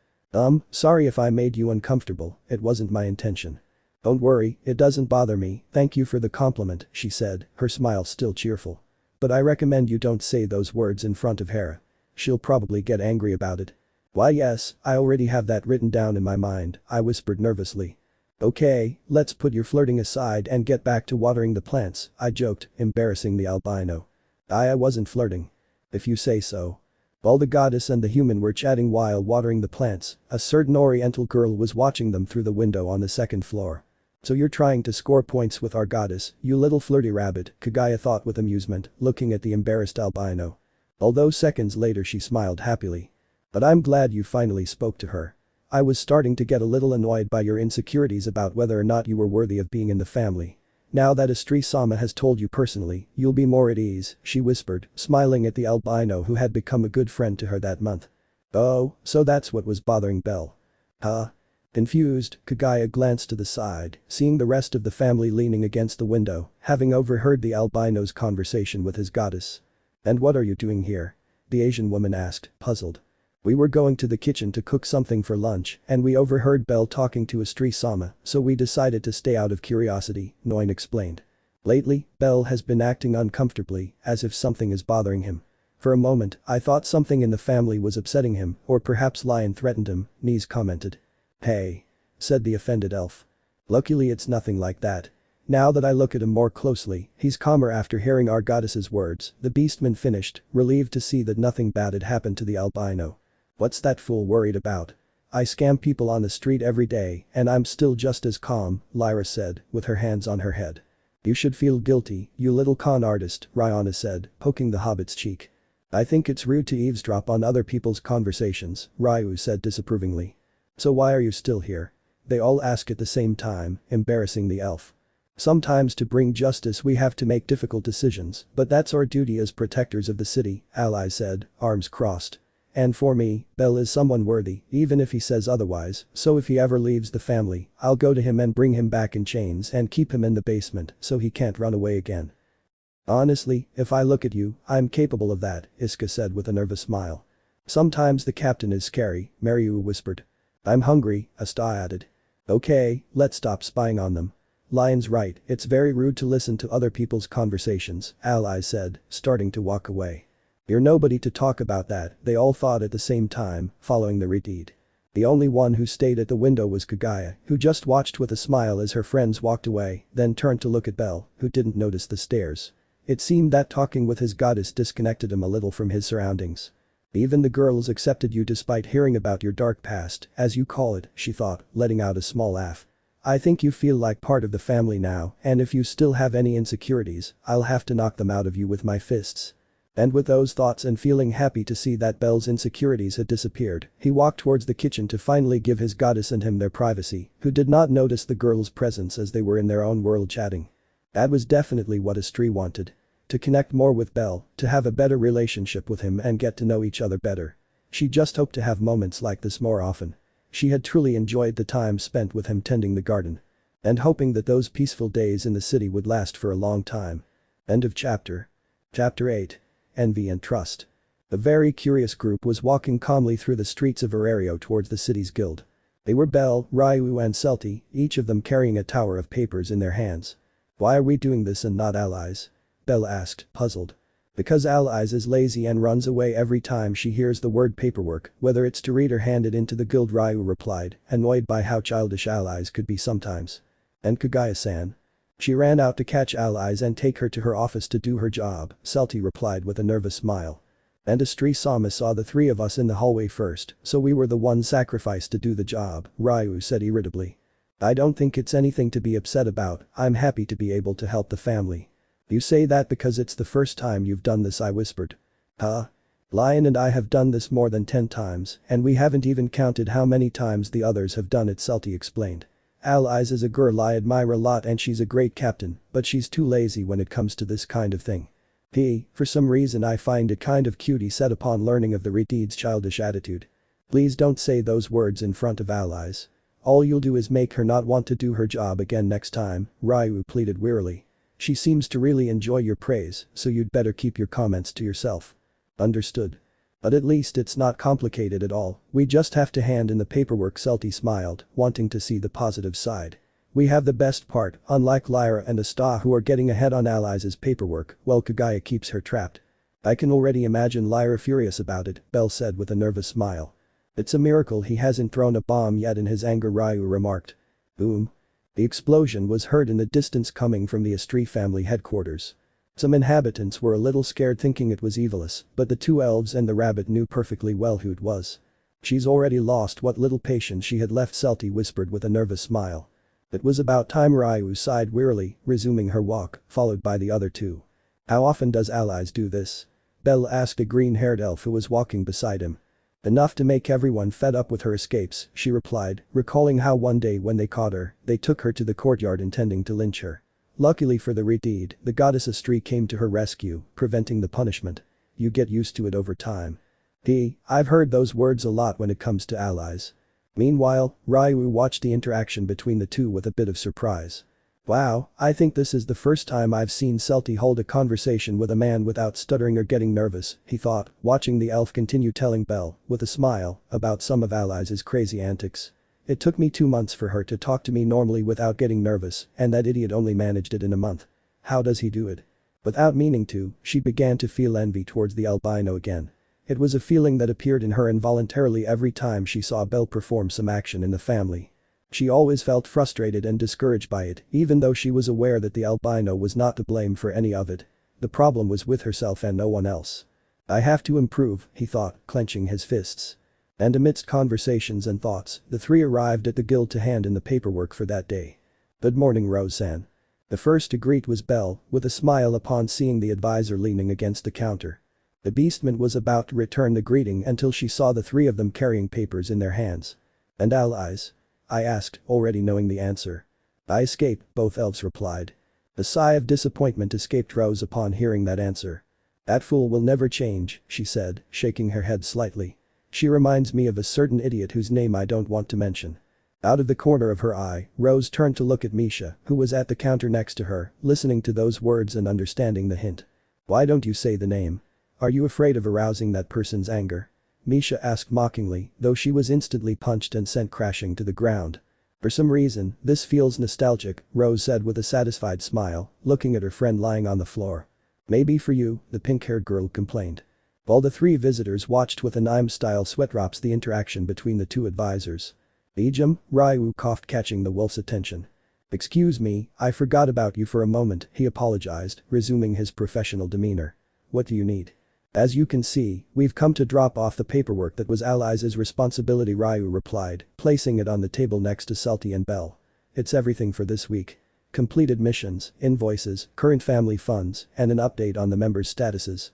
Sorry if I made you uncomfortable, it wasn't my intention. Don't worry, it doesn't bother me, thank you for the compliment, she said, her smile still cheerful. But I recommend you don't say those words in front of Hera. She'll probably get angry about it. Why yes, I already have that written down in my mind, I whispered nervously. Okay, let's put your flirting aside and get back to watering the plants, I joked, embarrassing the albino. I wasn't flirting. If you say so. While the goddess and the human were chatting while watering the plants, a certain oriental girl was watching them through the window on the second floor. So you're trying to score points with our goddess, you little flirty rabbit, Kagaya thought with amusement, looking at the embarrassed albino. Although seconds later she smiled happily. But I'm glad you finally spoke to her. I was starting to get a little annoyed by your insecurities about whether or not you were worthy of being in the family. Now that Astrea-sama has told you personally, you'll be more at ease, she whispered, smiling at the albino who had become a good friend to her that month. Oh, so that's what was bothering Belle. Huh? Confused, Kagaya glanced to the side, seeing the rest of the family leaning against the window, having overheard the albino's conversation with his goddess. And what are you doing here? The Asian woman asked, puzzled. We were going to the kitchen to cook something for lunch and we overheard Belle talking to Astrea-sama, so we decided to stay out of curiosity, Noin explained. Lately, Belle has been acting uncomfortably, as if something is bothering him. For a moment, I thought something in the family was upsetting him, or perhaps Lion threatened him, Nise commented. Hey. Said the offended elf. Luckily it's nothing like that. Now that I look at him more closely, he's calmer after hearing our goddess's words, the beastman finished, relieved to see that nothing bad had happened to the albino. What's that fool worried about? I scam people on the street every day and I'm still just as calm, Lyra said, with her hands on her head. You should feel guilty, you little con artist, Rihanna said, poking the hobbit's cheek. I think it's rude to eavesdrop on other people's conversations, Ryu said disapprovingly. So why are you still here? They all asked at the same time, embarrassing the elf. Sometimes to bring justice we have to make difficult decisions, but that's our duty as protectors of the city, Alias said, arms crossed. And for me, Belle is someone worthy, even if he says otherwise, so if he ever leaves the family, I'll go to him and bring him back in chains and keep him in the basement so he can't run away again. Honestly, if I look at you, I'm capable of that, Iska said with a nervous smile. Sometimes the captain is scary, Mariu whispered. I'm hungry, Asta added. Okay, let's stop spying on them. Lion's right, it's very rude to listen to other people's conversations, Alias said, starting to walk away. You're nobody to talk about that, they all thought at the same time, following the redeed. The only one who stayed at the window was Kagaya, who just watched with a smile as her friends walked away, then turned to look at Belle, who didn't notice the stares. It seemed that talking with his goddess disconnected him a little from his surroundings. Even the girls accepted you despite hearing about your dark past, as you call it, she thought, letting out a small laugh. I think you feel like part of the family now, and if you still have any insecurities, I'll have to knock them out of you with my fists. And with those thoughts and feeling happy to see that Belle's insecurities had disappeared, he walked towards the kitchen to finally give his goddess and him their privacy, who did not notice the girl's presence as they were in their own world chatting. That was definitely what Astrea wanted. To connect more with Belle, to have a better relationship with him and get to know each other better. She just hoped to have moments like this more often. She had truly enjoyed the time spent with him tending the garden. And hoping that those peaceful days in the city would last for a long time. End of chapter. Chapter 8. Envy and Trust. A very curious group was walking calmly through the streets of Arario towards the city's guild. They were Belle, Ryu and Selty, each of them carrying a tower of papers in their hands. Why are we doing this and not allies? Belle asked, puzzled. Because Alias is lazy and runs away every time she hears the word paperwork, whether it's to read or hand it into the guild, Ryu replied, annoyed by how childish Alias could be sometimes. And Kagaya-san. She ran out to catch Alias and take her to her office to do her job, Salty replied with a nervous smile. And Astrea-sama saw the three of us in the hallway first, so we were the ones sacrificed to do the job, Ryu said irritably. I don't think it's anything to be upset about, I'm happy to be able to help the family. You say that because it's the first time you've done this, I whispered. Huh? Lion and I have done this more than 10 times, and we haven't even counted how many times the others have done it, Salty explained. Alias is a girl I admire a lot and she's a great captain, but she's too lazy when it comes to this kind of thing. For some reason I find it kind of cute, he said upon learning of the Redeed's childish attitude. Please don't say those words in front of Alias. All you'll do is make her not want to do her job again next time, Ryu pleaded wearily. She seems to really enjoy your praise, so you'd better keep your comments to yourself. Understood. But at least it's not complicated at all, we just have to hand in the paperwork, Salty smiled, wanting to see the positive side. We have the best part, unlike Lyra and Astrea who are getting ahead on Alias's paperwork, while Kagaya keeps her trapped. I can already imagine Lyra furious about it, Belle said with a nervous smile. It's a miracle he hasn't thrown a bomb yet, in his anger, Ryu remarked. Boom. The explosion was heard in the distance coming from the Astrea family headquarters. Some inhabitants were a little scared thinking it was Evilis, but the two elves and the rabbit knew perfectly well who it was. She's already lost what little patience she had left, Salty whispered with a nervous smile. It was about time, Ryu sighed wearily, resuming her walk, followed by the other two. How often does Alias do this? Belle asked a green-haired elf who was walking beside him. Enough to make everyone fed up with her escapes, she replied, recalling how one day when they caught her, they took her to the courtyard intending to lynch her. Luckily for the Redeed, the goddess Astrea came to her rescue, preventing the punishment. You get used to it over time. I've heard those words a lot when it comes to Alias. Meanwhile, Ryu watched the interaction between the two with a bit of surprise. Wow, I think this is the first time I've seen Salty hold a conversation with a man without stuttering or getting nervous, he thought, watching the elf continue telling Belle, with a smile, about some of Alias's crazy antics. It took me 2 months for her to talk to me normally without getting nervous, and that idiot only managed it in a month. How does he do it? Without meaning to, she began to feel envy towards the albino again. It was a feeling that appeared in her involuntarily every time she saw Belle perform some action in the family. She always felt frustrated and discouraged by it, even though she was aware that the albino was not to blame for any of it. The problem was with herself and no one else. I have to improve, he thought, clenching his fists. And amidst conversations and thoughts, the three arrived at the guild to hand in the paperwork for that day. Good morning, Rose-san. The first to greet was Belle, with a smile upon seeing the advisor leaning against the counter. The beastman was about to return the greeting until she saw the three of them carrying papers in their hands. And Alias? I asked, already knowing the answer. I escaped, both elves replied. A sigh of disappointment escaped Rose upon hearing that answer. That fool will never change, she said, shaking her head slightly. She reminds me of a certain idiot whose name I don't want to mention. Out of the corner of her eye, Rose turned to look at Misha, who was at the counter next to her, listening to those words and understanding the hint. Why don't you say the name? Are you afraid of arousing that person's anger? Misha asked mockingly, though she was instantly punched and sent crashing to the ground. For some reason, this feels nostalgic, Rose said with a satisfied smile, looking at her friend lying on the floor. Maybe for you, the pink-haired girl complained. While the three visitors watched with anime-style sweatdrops the interaction between the two advisors. Ejim, Ryu coughed, catching the wolf's attention. Excuse me, I forgot about you for a moment, he apologized, resuming his professional demeanor. What do you need? As you can see, we've come to drop off the paperwork that was Alias's responsibility, Ryu replied, placing it on the table next to Salty and Belle. It's everything for this week. Completed missions, invoices, current family funds, and an update on the members' statuses.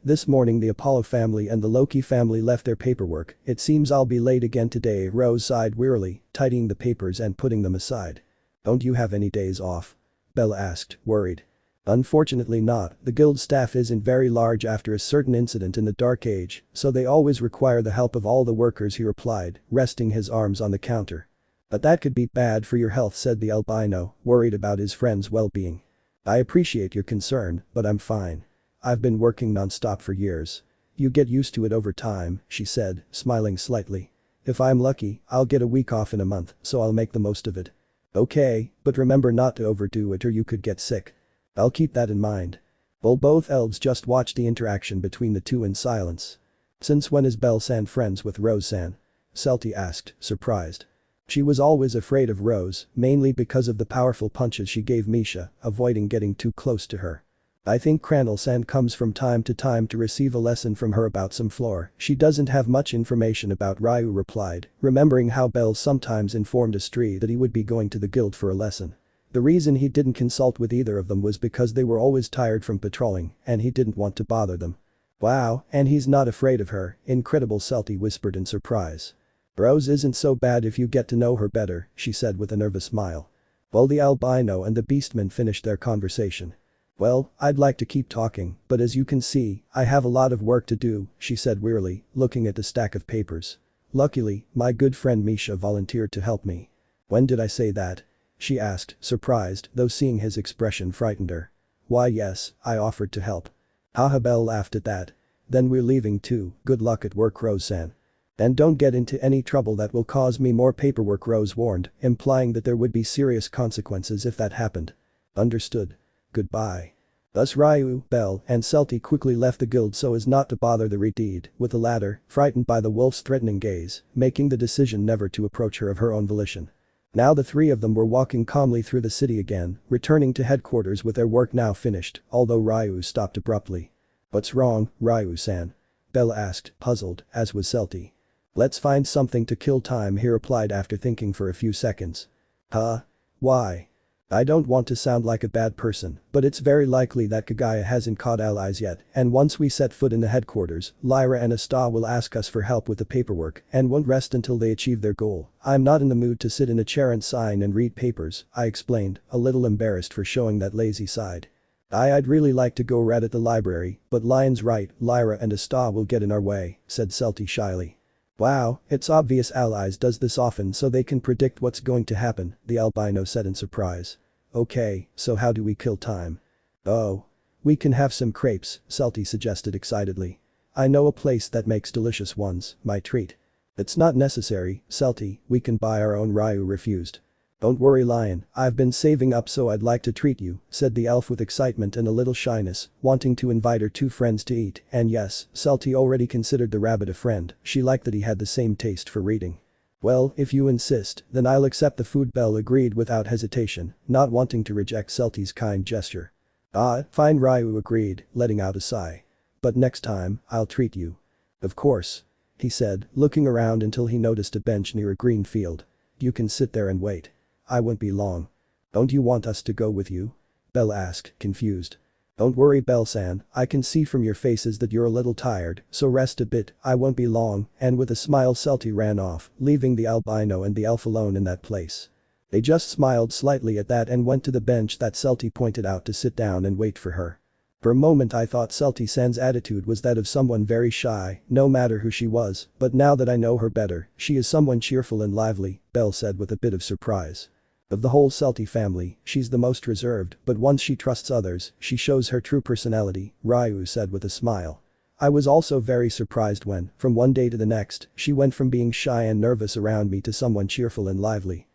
This morning the Apollo family and the Loki family left their paperwork, it seems I'll be late again today, Rose sighed wearily, tidying the papers and putting them aside. Don't you have any days off? Belle asked, worried. Unfortunately not, the guild staff isn't very large after a certain incident in the Dark Age, so they always require the help of all the workers, he replied, resting his arms on the counter. But that could be bad for your health, said the albino, worried about his friend's well-being. I appreciate your concern, but I'm fine. I've been working non-stop for years. You get used to it over time, she said, smiling slightly. If I'm lucky, I'll get a week off in a month, so I'll make the most of it. Okay, but remember not to overdo it or you could get sick. I'll keep that in mind. Well, both elves just watched the interaction between the two in silence. Since when is Belle-san friends with Rose-san? Celty asked, surprised. She was always afraid of Rose, mainly because of the powerful punches she gave Misha, avoiding getting too close to her. I think Cranel-san comes from time to time to receive a lesson from her about some floor. She doesn't have much information about Ryu replied, remembering how Belle sometimes informed Astrea that he would be going to the guild for a lesson. The reason he didn't consult with either of them was because they were always tired from patrolling and he didn't want to bother them. Wow, and he's not afraid of her, incredible, Celty whispered in surprise. Rose isn't so bad if you get to know her better, she said with a nervous smile. Well, the albino and the beastman finished their conversation. Well, I'd like to keep talking, but as you can see, I have a lot of work to do, she said wearily, looking at the stack of papers. Luckily, my good friend Misha volunteered to help me. When did I say that? She asked, surprised, though seeing his expression frightened her. Why yes, I offered to help. Haha, Belle laughed at that. Then we're leaving too, good luck at work, Rose-san. And don't get into any trouble that will cause me more paperwork, Rose warned, implying that there would be serious consequences if that happened. Understood. Goodbye. Thus Ryu, Belle, and Celty quickly left the guild so as not to bother the Redeed, with the latter, frightened by the wolf's threatening gaze, making the decision never to approach her of her own volition. Now the three of them were walking calmly through the city again, returning to headquarters with their work now finished, although Ryu stopped abruptly. What's wrong, Ryu-san? Belle asked, puzzled, as was Celty. Let's find something to kill time, he replied after thinking for a few seconds. Huh? Why? I don't want to sound like a bad person, but it's very likely that Kagaya hasn't caught allies yet, and once we set foot in the headquarters, Lyra and Astrea will ask us for help with the paperwork and won't rest until they achieve their goal. I'm not in the mood to sit in a chair and sign and read papers, I explained, a little embarrassed for showing that lazy side. I'd really like to go read at the library, but Lion's right, Lyra and Astrea will get in our way, said Celty shyly. Wow, it's obvious allies does this often so they can predict what's going to happen, the albino said in surprise. Okay, so how do we kill time? Oh. We can have some crepes, Celty suggested excitedly. I know a place that makes delicious ones, my treat. It's not necessary, Celty, we can buy our own, Ryu refused. Don't worry, Lion, I've been saving up so I'd like to treat you, said the elf with excitement and a little shyness, wanting to invite her two friends to eat, and yes, Celty already considered the rabbit a friend, she liked that he had the same taste for reading. Well, if you insist, then I'll accept the food, Belle agreed without hesitation, not wanting to reject Celty's kind gesture. Ah, fine, Ryu agreed, letting out a sigh. But next time, I'll treat you. Of course. He said, looking around until he noticed a bench near a green field. You can sit there and wait. I won't be long. Don't you want us to go with you? Belle asked, confused. Don't worry, Belle-san, I can see from your faces that you're a little tired, so rest a bit, I won't be long, and with a smile Celty ran off, leaving the albino and the elf alone in that place. They just smiled slightly at that and went to the bench that Celty pointed out to sit down and wait for her. For a moment I thought Celty-san's attitude was that of someone very shy, no matter who she was, but now that I know her better, she is someone cheerful and lively, Belle said with a bit of surprise. Of the whole Celty family, she's the most reserved, but once she trusts others, she shows her true personality, Ryu said with a smile. I was also very surprised when, from one day to the next, she went from being shy and nervous around me to someone cheerful and lively.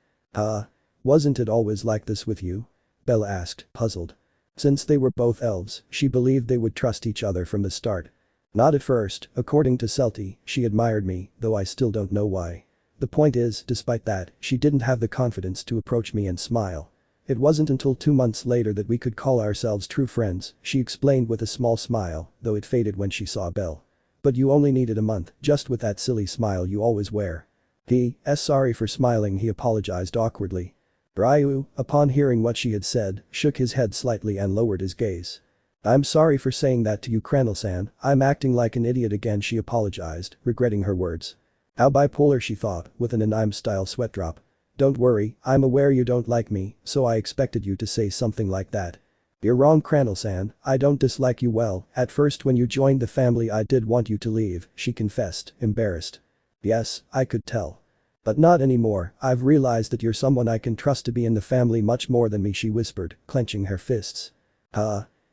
Wasn't it always like this with you? Belle asked, puzzled. Since they were both elves, she believed they would trust each other from the start. Not at first, according to Celty, she admired me, though I still don't know why. The point is, despite that, she didn't have the confidence to approach me and smile. It wasn't until 2 months later that we could call ourselves true friends, she explained with a small smile, though it faded when she saw Belle. But you only needed a month, just with that silly smile you always wear. Sorry for smiling, he apologized awkwardly. Ryu, upon hearing what she had said, shook his head slightly and lowered his gaze. I'm sorry for saying that to you, Cranel-san, I'm acting like an idiot again, she apologized, regretting her words. How bipolar, she thought, with an anime-style sweat drop. Don't worry, I'm aware you don't like me, so I expected you to say something like that. You're wrong, Cranel-san, I don't dislike you. Well, at first when you joined the family I did want you to leave, she confessed, embarrassed. Yes, I could tell. But not anymore, I've realized that you're someone I can trust to be in the family much more than me, she whispered, clenching her fists.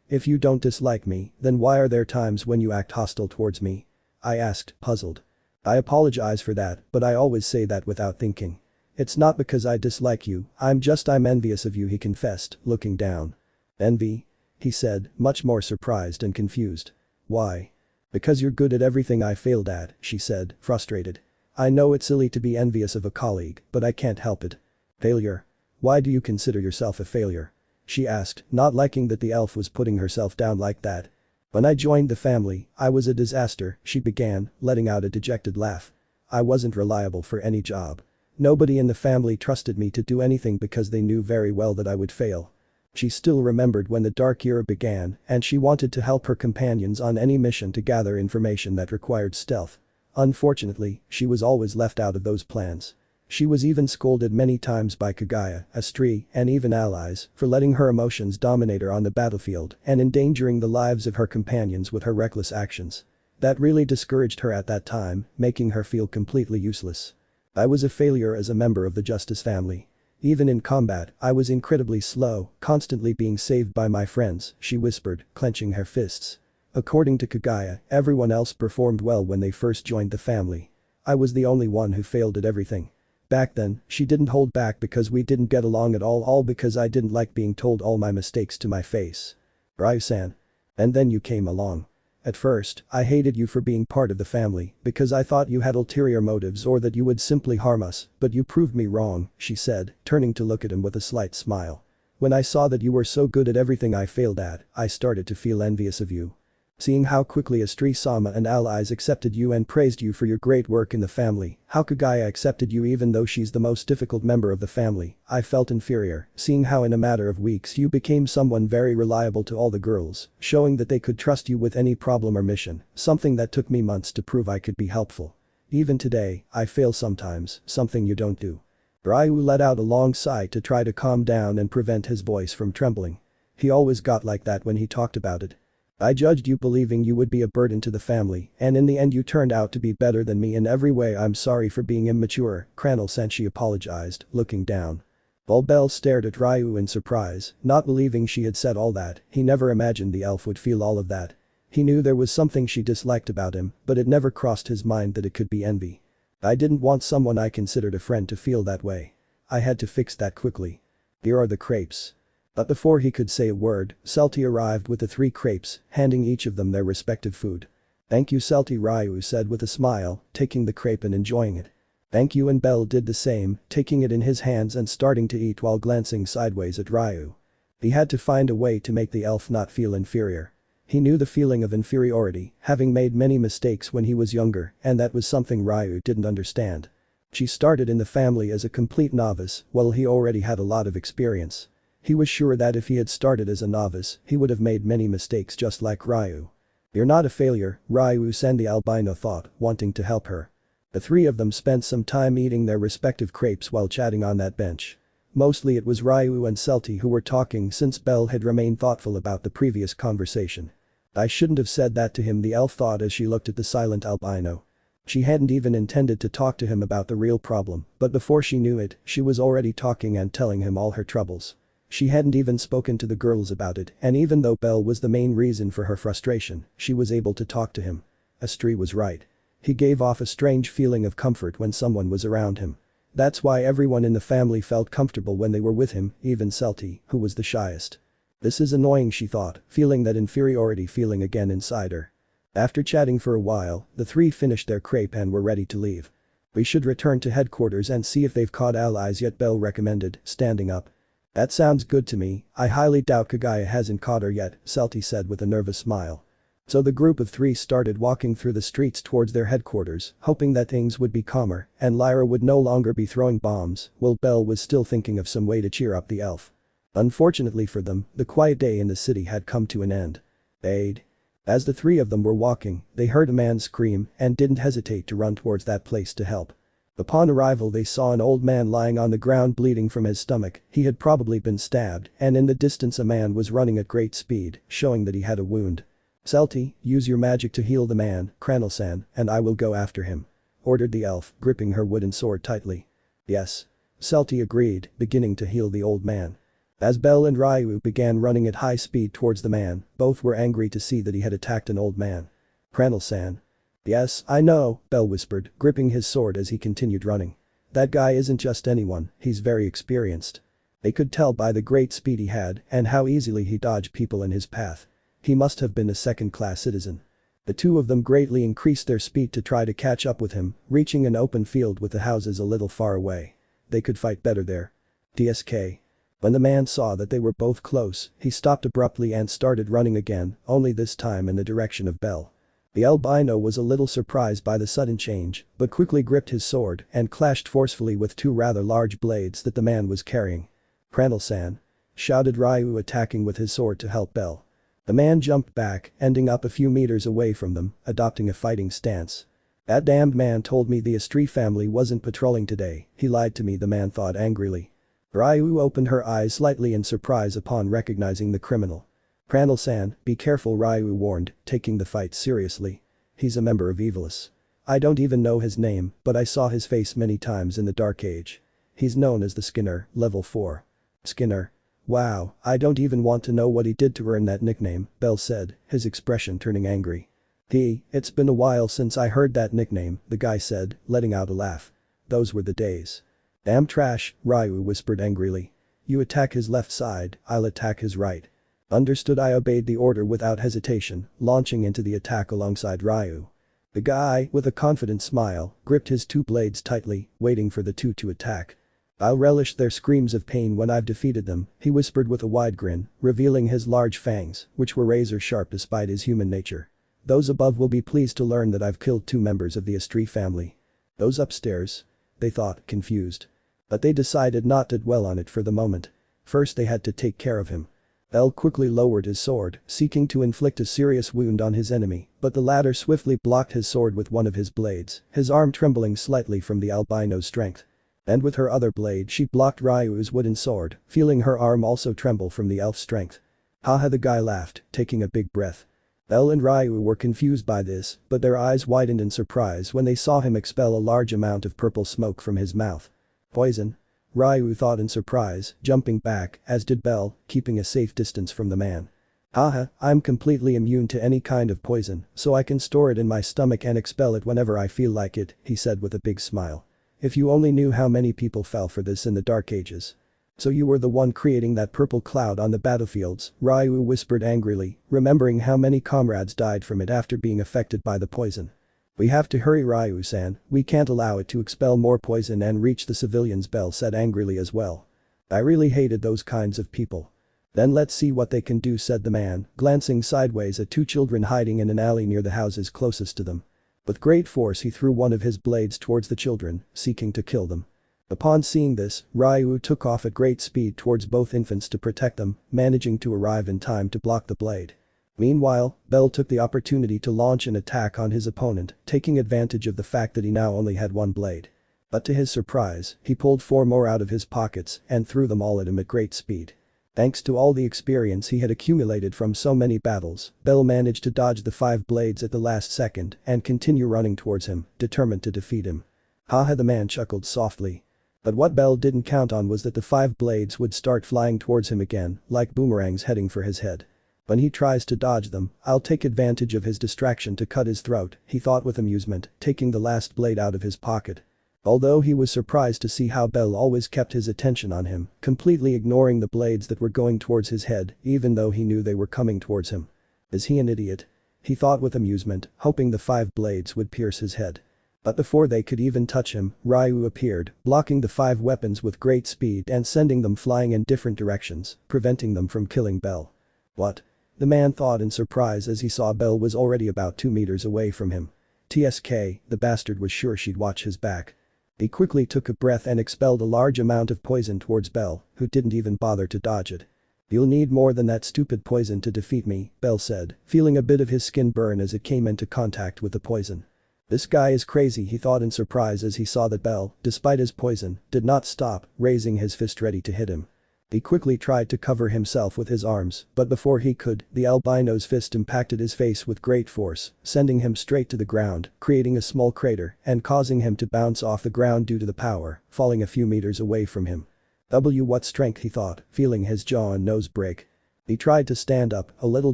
If you don't dislike me, then why are there times when you act hostile towards me? I asked, puzzled. I apologize for that, but I always say that without thinking. It's not because I dislike you, I'm envious of you, he confessed, looking down. Envy? he said, much more surprised and confused. Why? Because you're good at everything I failed at, she said, frustrated. I know it's silly to be envious of a colleague, but I can't help it. Failure? Why do you consider yourself a failure? She asked, not liking that the elf was putting herself down like that. When I joined the family, I was a disaster, she began, letting out a dejected laugh. I wasn't reliable for any job. Nobody in the family trusted me to do anything because they knew very well that I would fail. She still remembered when the Dark Era began and she wanted to help her companions on any mission to gather information that required stealth. Unfortunately, she was always left out of those plans. She was even scolded many times by Kagaya, Astrea, and even allies for letting her emotions dominate her on the battlefield and endangering the lives of her companions with her reckless actions. That really discouraged her at that time, making her feel completely useless. I was a failure as a member of the Justice family. Even in combat, I was incredibly slow, constantly being saved by my friends, she whispered, clenching her fists. According to Kagaya, everyone else performed well when they first joined the family. I was the only one who failed at everything. Back then, she didn't hold back because we didn't get along at all because I didn't like being told all my mistakes to my face. Ryu-san. And then you came along. At first, I hated you for being part of the family because I thought you had ulterior motives or that you would simply harm us, but you proved me wrong, she said, turning to look at him with a slight smile. When I saw that you were so good at everything I failed at, I started to feel envious of you. Seeing how quickly Astrea-sama and allies accepted you and praised you for your great work in the family, how Kagaya accepted you even though she's the most difficult member of the family, I felt inferior, seeing how in a matter of weeks you became someone very reliable to all the girls, showing that they could trust you with any problem or mission, something that took me months to prove I could be helpful. Even today, I fail sometimes, something you don't do. Ryu let out a long sigh to try to calm down and prevent his voice from trembling. He always got like that when he talked about it. I judged you believing you would be a burden to the family, and in the end you turned out to be better than me in every way. I'm sorry for being immature, Cranel-san, she apologized, looking down. Bell stared at Ryu in surprise, not believing she had said all that. He never imagined the elf would feel all of that. He knew there was something she disliked about him, but it never crossed his mind that it could be envy. I didn't want someone I considered a friend to feel that way. I had to fix that quickly. Here are the crepes. But before he could say a word, Celti arrived with the 3 crepes, handing each of them their respective food. Thank you, Celti, Ryu said with a smile, taking the crepe and enjoying it. Thank you, and Bell did the same, taking it in his hands and starting to eat while glancing sideways at Ryu. He had to find a way to make the elf not feel inferior. He knew the feeling of inferiority, having made many mistakes when he was younger, and that was something Ryu didn't understand. She started in the family as a complete novice, while he already had a lot of experience. He was sure that if he had started as a novice, he would have made many mistakes just like Ryu. You're not a failure, Ryu-san, the albino thought, wanting to help her. The 3 of them spent some time eating their respective crepes while chatting on that bench. Mostly it was Ryu and Celti who were talking since Belle had remained thoughtful about the previous conversation. I shouldn't have said that to him, the elf thought as she looked at the silent albino. She hadn't even intended to talk to him about the real problem, but before she knew it, she was already talking and telling him all her troubles. She hadn't even spoken to the girls about it, and even though Belle was the main reason for her frustration, she was able to talk to him. Astrea was right. He gave off a strange feeling of comfort when someone was around him. That's why everyone in the family felt comfortable when they were with him, even Celti, who was the shyest. This is annoying, she thought, feeling that inferiority feeling again inside her. After chatting for a while, the 3 finished their crepe and were ready to leave. We should return to headquarters and see if they've caught allies yet, Belle recommended, standing up. That sounds good to me. I highly doubt Kagaya hasn't caught her yet, Celti said with a nervous smile. So the group of 3 started walking through the streets towards their headquarters, hoping that things would be calmer and Lyra would no longer be throwing bombs, while Belle was still thinking of some way to cheer up the elf. Unfortunately for them, the quiet day in the city had come to an end. Aid. As the 3 of them were walking, they heard a man scream and didn't hesitate to run towards that place to help. Upon arrival they saw an old man lying on the ground bleeding from his stomach. He had probably been stabbed, and in the distance a man was running at great speed, showing that he had a wound. Celti, use your magic to heal the man, Cranel-san, and I will go after him. Ordered the elf, gripping her wooden sword tightly. Yes. Celti agreed, beginning to heal the old man. As Belle and Ryu began running at high speed towards the man, both were angry to see that he had attacked an old man. Cranel-san. Yes, I know, Belle whispered, gripping his sword as he continued running. That guy isn't just anyone, he's very experienced. They could tell by the great speed he had and how easily he dodged people in his path. He must have been a second-class citizen. The two of them greatly increased their speed to try to catch up with him, reaching an open field with the houses a little far away. They could fight better there. TSK. When the man saw that they were both close, he stopped abruptly and started running again, only this time in the direction of Bell. The albino was a little surprised by the sudden change, but quickly gripped his sword and clashed forcefully with two rather large blades that the man was carrying. "Kranel-san," shouted Ryu, attacking with his sword to help Bell. The man jumped back, ending up a few meters away from them, adopting a fighting stance. "That damned man told me the Astrea family wasn't patrolling today, he lied to me," the man thought angrily. Ryu opened her eyes slightly in surprise upon recognizing the criminal. "Kranel-san, be careful," Ryu warned, taking the fight seriously. "He's a member of Evilis. I don't even know his name, but I saw his face many times in the Dark Age. He's known as the Skinner, level 4. "Skinner? Wow, I don't even want to know what he did to earn that nickname," Bell said, his expression turning angry. It's been a while since I heard that nickname," the guy said, letting out a laugh. "Those were the days." "Damn trash," Ryu whispered angrily. "You attack his left side, I'll attack his right." "Understood." I obeyed the order without hesitation, launching into the attack alongside Ryu. The guy, with a confident smile, gripped his two blades tightly, waiting for the two to attack. "I'll relish their screams of pain when I've defeated them," he whispered with a wide grin, revealing his large fangs, which were razor sharp despite his human nature. "Those above will be pleased to learn that I've killed two members of the Astrea family." "Those upstairs?" they thought, confused. But they decided not to dwell on it for the moment. First they had to take care of him. Bell quickly lowered his sword, seeking to inflict a serious wound on his enemy, but the latter swiftly blocked his sword with one of his blades, his arm trembling slightly from the albino's strength. And with her other blade she blocked Ryu's wooden sword, feeling her arm also tremble from the elf's strength. "Haha," the guy laughed, taking a big breath. Bell and Ryu were confused by this, but their eyes widened in surprise when they saw him expel a large amount of purple smoke from his mouth. "Poison?" Ryu thought in surprise, jumping back, as did Bell, keeping a safe distance from the man. "Haha, I'm completely immune to any kind of poison, so I can store it in my stomach and expel it whenever I feel like it," he said with a big smile. "If you only knew how many people fell for this in the Dark Ages." "So you were the one creating that purple cloud on the battlefields," Ryu whispered angrily, remembering how many comrades died from it after being affected by the poison. "We have to hurry, Ryu-san, we can't allow it to expel more poison and reach the civilians," Bell said angrily as well. "I really hated those kinds of people." "Then let's see what they can do," said the man, glancing sideways at two children hiding in an alley near the houses closest to them. With great force he threw one of his blades towards the children, seeking to kill them. Upon seeing this, Ryu took off at great speed towards both infants to protect them, managing to arrive in time to block the blade. Meanwhile, Bell took the opportunity to launch an attack on his opponent, taking advantage of the fact that he now only had one blade. But to his surprise, he pulled 4 more out of his pockets and threw them all at him at great speed. Thanks to all the experience he had accumulated from so many battles, Bell managed to dodge the 5 blades at the last second and continue running towards him, determined to defeat him. "Haha," the man chuckled softly. But what Bell didn't count on was that the 5 blades would start flying towards him again, like boomerangs heading for his head. "When he tries to dodge them, I'll take advantage of his distraction to cut his throat," he thought with amusement, taking the last blade out of his pocket. Although he was surprised to see how Bell always kept his attention on him, completely ignoring the blades that were going towards his head, even though he knew they were coming towards him. "Is he an idiot?" he thought with amusement, hoping the 5 blades would pierce his head. But before they could even touch him, Ryu appeared, blocking the 5 weapons with great speed and sending them flying in different directions, preventing them from killing Bell. "What?" the man thought in surprise as he saw Bell was already about 2 meters away from him. TSK, the bastard was sure she'd watch his back. He quickly took a breath and expelled a large amount of poison towards Bell, who didn't even bother to dodge it. "You'll need more than that stupid poison to defeat me," Bell said, feeling a bit of his skin burn as it came into contact with the poison. "This guy is crazy," he thought in surprise as he saw that Bell, despite his poison, did not stop, raising his fist ready to hit him. He quickly tried to cover himself with his arms, but before he could, the albino's fist impacted his face with great force, sending him straight to the ground, creating a small crater and causing him to bounce off the ground due to the power, falling a few meters away from him. What strength, he thought, feeling his jaw and nose break. He tried to stand up, a little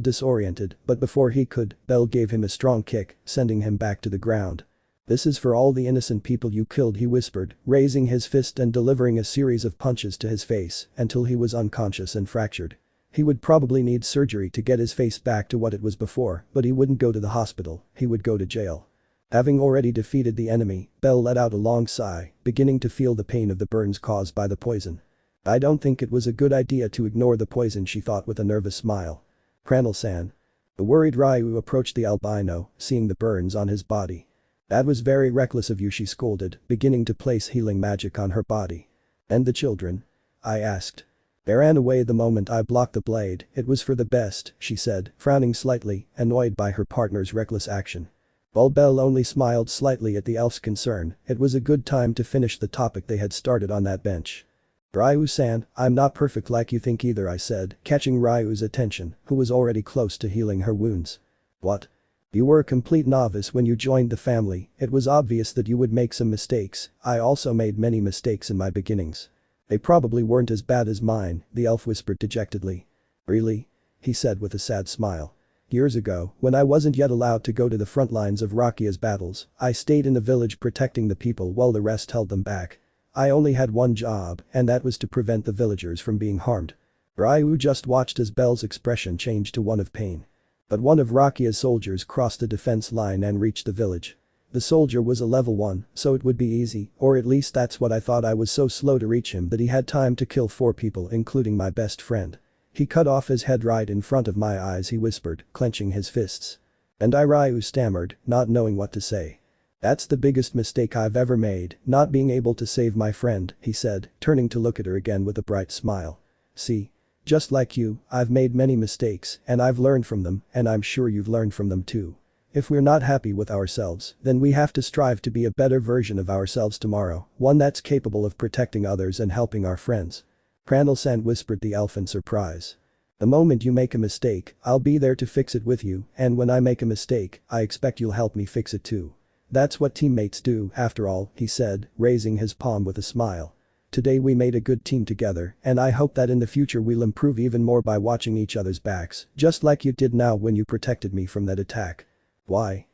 disoriented, but before he could, Bell gave him a strong kick, sending him back to the ground. "This is for all the innocent people you killed," he whispered, raising his fist and delivering a series of punches to his face until he was unconscious and fractured. He would probably need surgery to get his face back to what it was before, but he wouldn't go to the hospital, he would go to jail. Having already defeated the enemy, Belle let out a long sigh, beginning to feel the pain of the burns caused by the poison. "I don't think it was a good idea to ignore the poison," she thought with a nervous smile. "Kranel-san." The worried Ryu approached the albino, seeing the burns on his body. "That was very reckless of you," she scolded, beginning to place healing magic on her body. "And the children?" I asked. "They ran away the moment I blocked the blade, it was for the best," she said, frowning slightly, annoyed by her partner's reckless action. While Belle only smiled slightly at the elf's concern, it was a good time to finish the topic they had started on that bench. "Ryu-san, I'm not perfect like you think either," I said, catching Ryu's attention, who was already close to healing her wounds. "What? You were a complete novice when you joined the family, it was obvious that you would make some mistakes, I also made many mistakes in my beginnings. They probably weren't as bad as mine," the elf whispered dejectedly. "Really?" he said with a sad smile. "Years ago, when I wasn't yet allowed to go to the front lines of Rakia's battles, I stayed in the village protecting the people while the rest held them back. I only had one job, and that was to prevent the villagers from being harmed." Ryu just watched as Belle's expression changed to one of pain. But one of Rakia's soldiers crossed the defense line and reached the village. The soldier was a level 1, so it would be easy, or at least that's what I thought. I was so slow to reach him that he had time to kill 4 people including my best friend. "He cut off his head right in front of my eyes," he whispered, clenching his fists. "And Ryu stammered, not knowing what to say. "That's the biggest mistake I've ever made, not being able to save my friend," he said, turning to look at her again with a bright smile. "See? Just like you, I've made many mistakes and I've learned from them, and I'm sure you've learned from them too. If we're not happy with ourselves, then we have to strive to be a better version of ourselves tomorrow, one that's capable of protecting others and helping our friends." Kranel-san whispered the elf in surprise. "The moment you make a mistake, I'll be there to fix it with you, and when I make a mistake, I expect you'll help me fix it too. That's what teammates do, after all," he said, raising his palm with a smile. "Today we made a good team together, and I hope that in the future we'll improve even more by watching each other's backs, just like you did now when you protected me from that attack." "Why?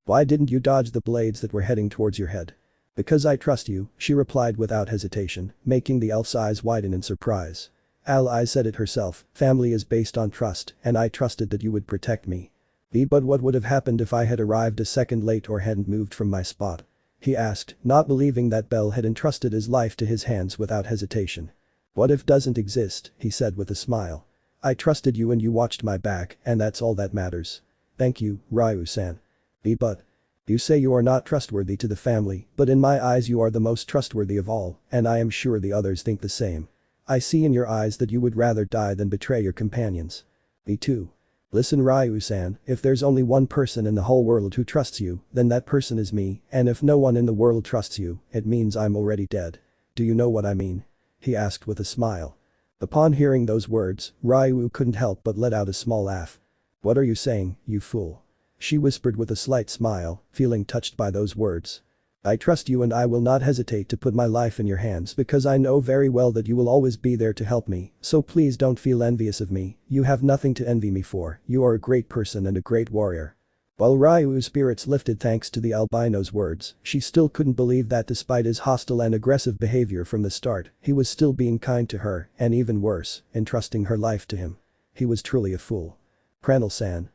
Why didn't you dodge the blades that were heading towards your head?" "Because I trust you," she replied without hesitation, making the elf's eyes widen in surprise. "I said it herself, family is based on trust, and I trusted that you would protect me." "But what would have happened if I had arrived a second late or hadn't moved from my spot?" he asked, not believing that Belle had entrusted his life to his hands without hesitation. "What if doesn't exist," he said with a smile. "I trusted you and you watched my back, and that's all that matters." "Thank you, Ryu-san." But you say you are not trustworthy to the family, but in my eyes you are the most trustworthy of all, and I am sure the others think the same. I see in your eyes that you would rather die than betray your companions." "Me too." "Listen, Ryu-san, if there's only one person in the whole world who trusts you, then that person is me, and if no one in the world trusts you, it means I'm already dead. Do you know what I mean?" he asked with a smile. Upon hearing those words, Ryu couldn't help but let out a small laugh. "What are you saying, you fool?" she whispered with a slight smile, feeling touched by those words. "I trust you and I will not hesitate to put my life in your hands because I know very well that you will always be there to help me, so please don't feel envious of me, you have nothing to envy me for, you are a great person and a great warrior." While Ryu's spirits lifted thanks to the albino's words, she still couldn't believe that despite his hostile and aggressive behavior from the start, he was still being kind to her, and even worse, entrusting her life to him. He was truly a fool. "Kranel-san."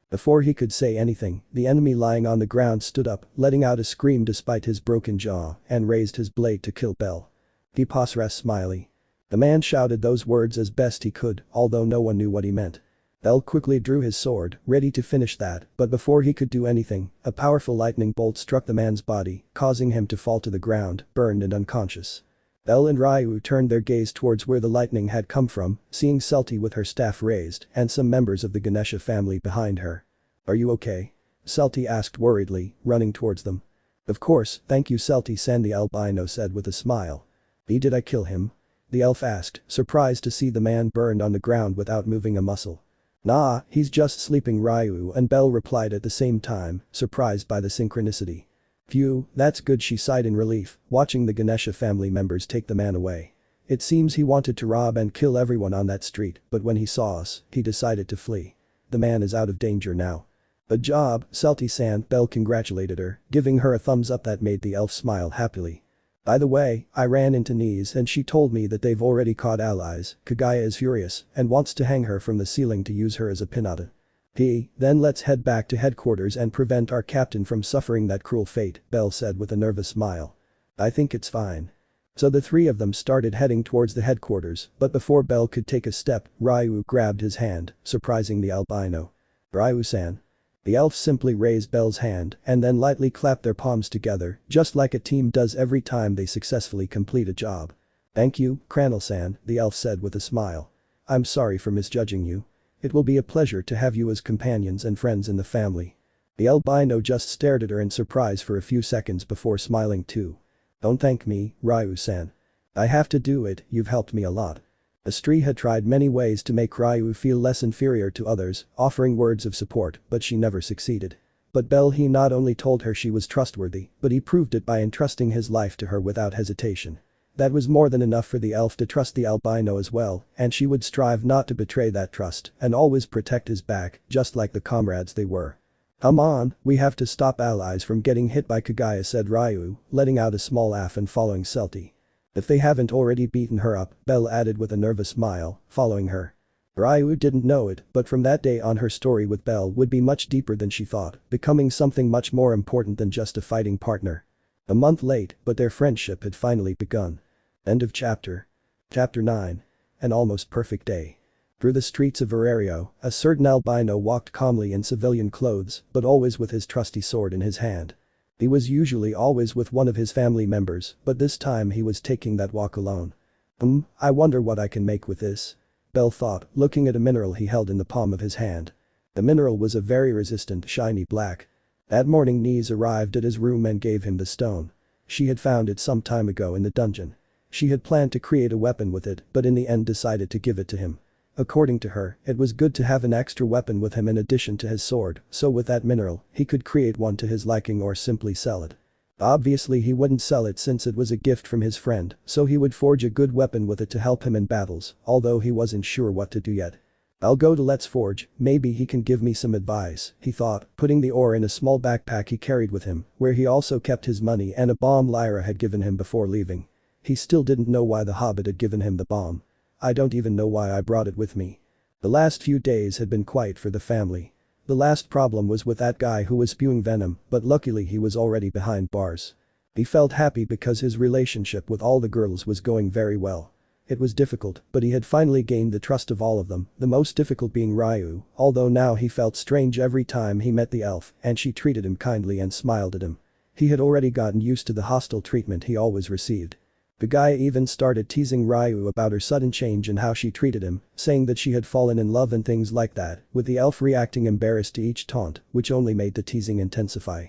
Before he could say anything, the enemy lying on the ground stood up, letting out a scream despite his broken jaw, and raised his blade to kill Belle. "Pasres Smiley." The man shouted those words as best he could, although no one knew what he meant. Belle quickly drew his sword, ready to finish that, but before he could do anything, a powerful lightning bolt struck the man's body, causing him to fall to the ground, burned and unconscious. Belle and Ryu turned their gaze towards where the lightning had come from, seeing Selty with her staff raised and some members of the Ganesha family behind her. "Are you okay?" Selty asked worriedly, running towards them. "Of course, thank you, Selty-san," the albino said with a smile. "Did I kill him?" the elf asked, surprised to see the man burned on the ground without moving a muscle. "Nah, he's just sleeping," Ryu and Belle replied at the same time, surprised by the synchronicity. "Phew, that's good," she sighed in relief, watching the Ganesha family members take the man away. "It seems he wanted to rob and kill everyone on that street, but when he saw us, he decided to flee. The man is out of danger now." "Good job, Salty-san," Belle congratulated her, giving her a thumbs up that made the elf smile happily. "By the way, I ran into Knees and she told me that they've already caught allies. Kagaya is furious and wants to hang her from the ceiling to use her as a pinata." Then let's head back to headquarters and prevent our captain from suffering that cruel fate," Belle said with a nervous smile. "I think it's fine." So the three of them started heading towards the headquarters, but before Belle could take a step, Ryu grabbed his hand, surprising the albino. "Ryu-san." The elf simply raised Belle's hand and then lightly clapped their palms together, just like a team does every time they successfully complete a job. "Thank you, Cranel-san," the elf said with a smile. "I'm sorry for misjudging you. It will be a pleasure to have you as companions and friends in the family." The albino just stared at her in surprise for a few seconds before smiling too. "Don't thank me, Ryu-san. I have to do it, you've helped me a lot." Astrea had tried many ways to make Ryu feel less inferior to others, offering words of support, but she never succeeded. But Belle, he not only told her she was trustworthy, but he proved it by entrusting his life to her without hesitation. That was more than enough for the elf to trust the albino as well, and she would strive not to betray that trust and always protect his back, just like the comrades they were. "Come on, we have to stop allies from getting hit by Kagaya," said Ryu, letting out a small laugh and following Celty. "If they haven't already beaten her up," Belle added with a nervous smile, following her. Ryu didn't know it, but from that day on her story with Belle would be much deeper than she thought, becoming something much more important than just a fighting partner. A month late, but their friendship had finally begun. End of chapter. Chapter 9. An almost perfect day. Through the streets of Orario, a certain albino walked calmly in civilian clothes, but always with his trusty sword in his hand. He was usually always with one of his family members, but this time he was taking that walk alone. I wonder what I can make with this," Belle thought, looking at a mineral he held in the palm of his hand. The mineral was a very resistant, shiny black. That morning Knees arrived at his room and gave him the stone. She had found it some time ago in the dungeon. She had planned to create a weapon with it, but in the end decided to give it to him. According to her, it was good to have an extra weapon with him in addition to his sword, so with that mineral, he could create one to his liking or simply sell it. Obviously he wouldn't sell it since it was a gift from his friend, so he would forge a good weapon with it to help him in battles, although he wasn't sure what to do yet. "I'll go to Let's Forge, maybe he can give me some advice," he thought, putting the ore in a small backpack he carried with him, where he also kept his money and a bomb Lyra had given him before leaving. He still didn't know why the Hobbit had given him the bomb. "I don't even know why I brought it with me." The last few days had been quiet for the family. The last problem was with that guy who was spewing venom, but luckily he was already behind bars. He felt happy because his relationship with all the girls was going very well. It was difficult, but he had finally gained the trust of all of them, the most difficult being Ryu, although now he felt strange every time he met the elf and she treated him kindly and smiled at him. He had already gotten used to the hostile treatment he always received. Kagaya even started teasing Ryu about her sudden change and how she treated him, saying that she had fallen in love and things like that, with the elf reacting embarrassed to each taunt, which only made the teasing intensify.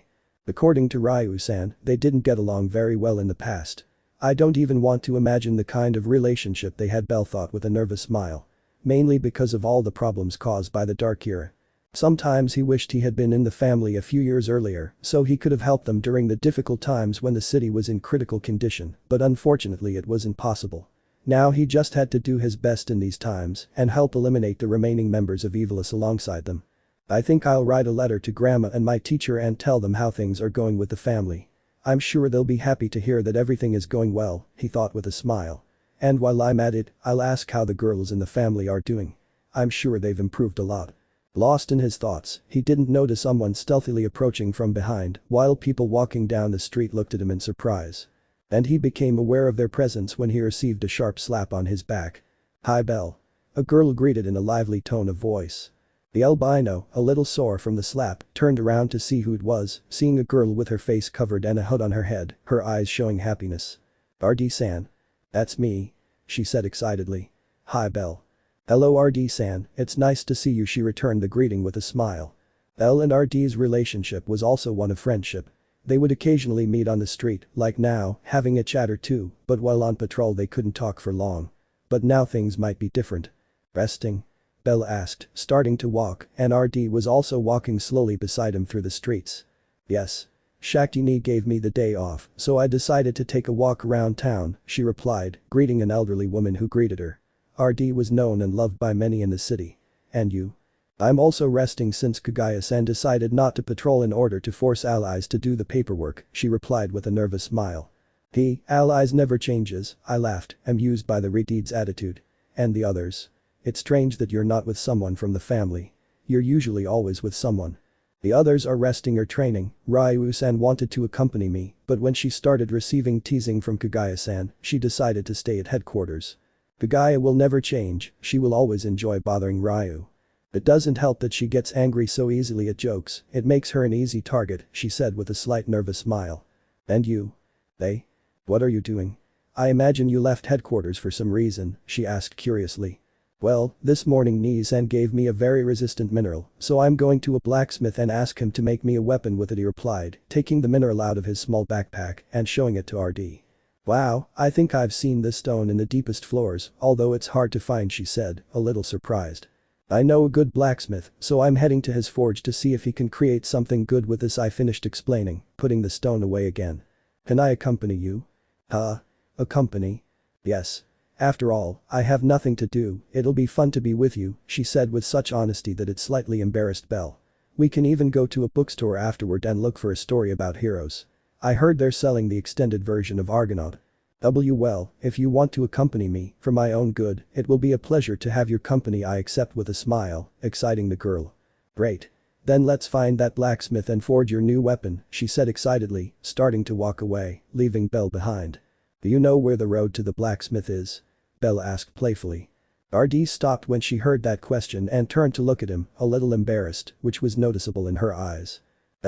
According to Ryu-san, they didn't get along very well in the past. "I don't even want to imagine the kind of relationship they had," Belle thought with a nervous smile. Mainly because of all the problems caused by the Dark Era. Sometimes he wished he had been in the family a few years earlier so he could have helped them during the difficult times when the city was in critical condition, but unfortunately it was impossible. Now he just had to do his best in these times and help eliminate the remaining members of Evilis alongside them. "I think I'll write a letter to Grandma and my teacher and tell them how things are going with the family. I'm sure they'll be happy to hear that everything is going well," he thought with a smile. "And while I'm at it, I'll ask how the girls in the family are doing. I'm sure they've improved a lot." Lost in his thoughts, he didn't notice someone stealthily approaching from behind while people walking down the street looked at him in surprise. And he became aware of their presence when he received a sharp slap on his back. "Hi Belle." A girl greeted in a lively tone of voice. The albino, a little sore from the slap, turned around to see who it was, seeing a girl with her face covered and a hood on her head, her eyes showing happiness. "RD-san." "That's me," she said excitedly. "Hi Belle." "Hello RD-san, it's nice to see you," she returned the greeting with a smile. Belle and RD's relationship was also one of friendship. They would occasionally meet on the street, like now, having a chat or two, but while on patrol they couldn't talk for long. But now things might be different. "Resting?" Belle asked, starting to walk, and RD was also walking slowly beside him through the streets. "Yes. Shakti gave me the day off, so I decided to take a walk around town," she replied, greeting an elderly woman who greeted her. RD was known and loved by many in the city. "And you?" I'm also resting since Kagaya-san decided not to patrol in order to force allies to do the paperwork, she replied with a nervous smile. Allies never changes, I laughed, amused by the Riti's attitude. And the others? It's strange that you're not with someone from the family. You're usually always with someone. The others are resting or training. Ryu-san wanted to accompany me, but when she started receiving teasing from Kagaya-san, she decided to stay at headquarters. Kagaya will never change, she will always enjoy bothering Ryu. It doesn't help that she gets angry so easily at jokes, it makes her an easy target, she said with a slight nervous smile. And you? What are you doing? I imagine you left headquarters for some reason, she asked curiously. Well, this morning Nii-san gave me a very resistant mineral, so I'm going to a blacksmith and ask him to make me a weapon with it, he replied, taking the mineral out of his small backpack and showing it to RD. Wow, I think I've seen this stone in the deepest floors, although it's hard to find, she said, a little surprised. I know a good blacksmith, so I'm heading to his forge to see if he can create something good with this, I finished explaining, putting the stone away again. Can I accompany you? Accompany? Yes. After all, I have nothing to do, it'll be fun to be with you, she said with such honesty that it slightly embarrassed Belle. We can even go to a bookstore afterward and look for a story about heroes. I heard they're selling the extended version of Argonaut. Well, if you want to accompany me, for my own good, it will be a pleasure to have your company, I accept with a smile, exciting the girl. Great. Then let's find that blacksmith and forge your new weapon, she said excitedly, starting to walk away, leaving Belle behind. Do you know where the road to the blacksmith is? Belle asked playfully. RD stopped when she heard that question and turned to look at him, a little embarrassed, which was noticeable in her eyes.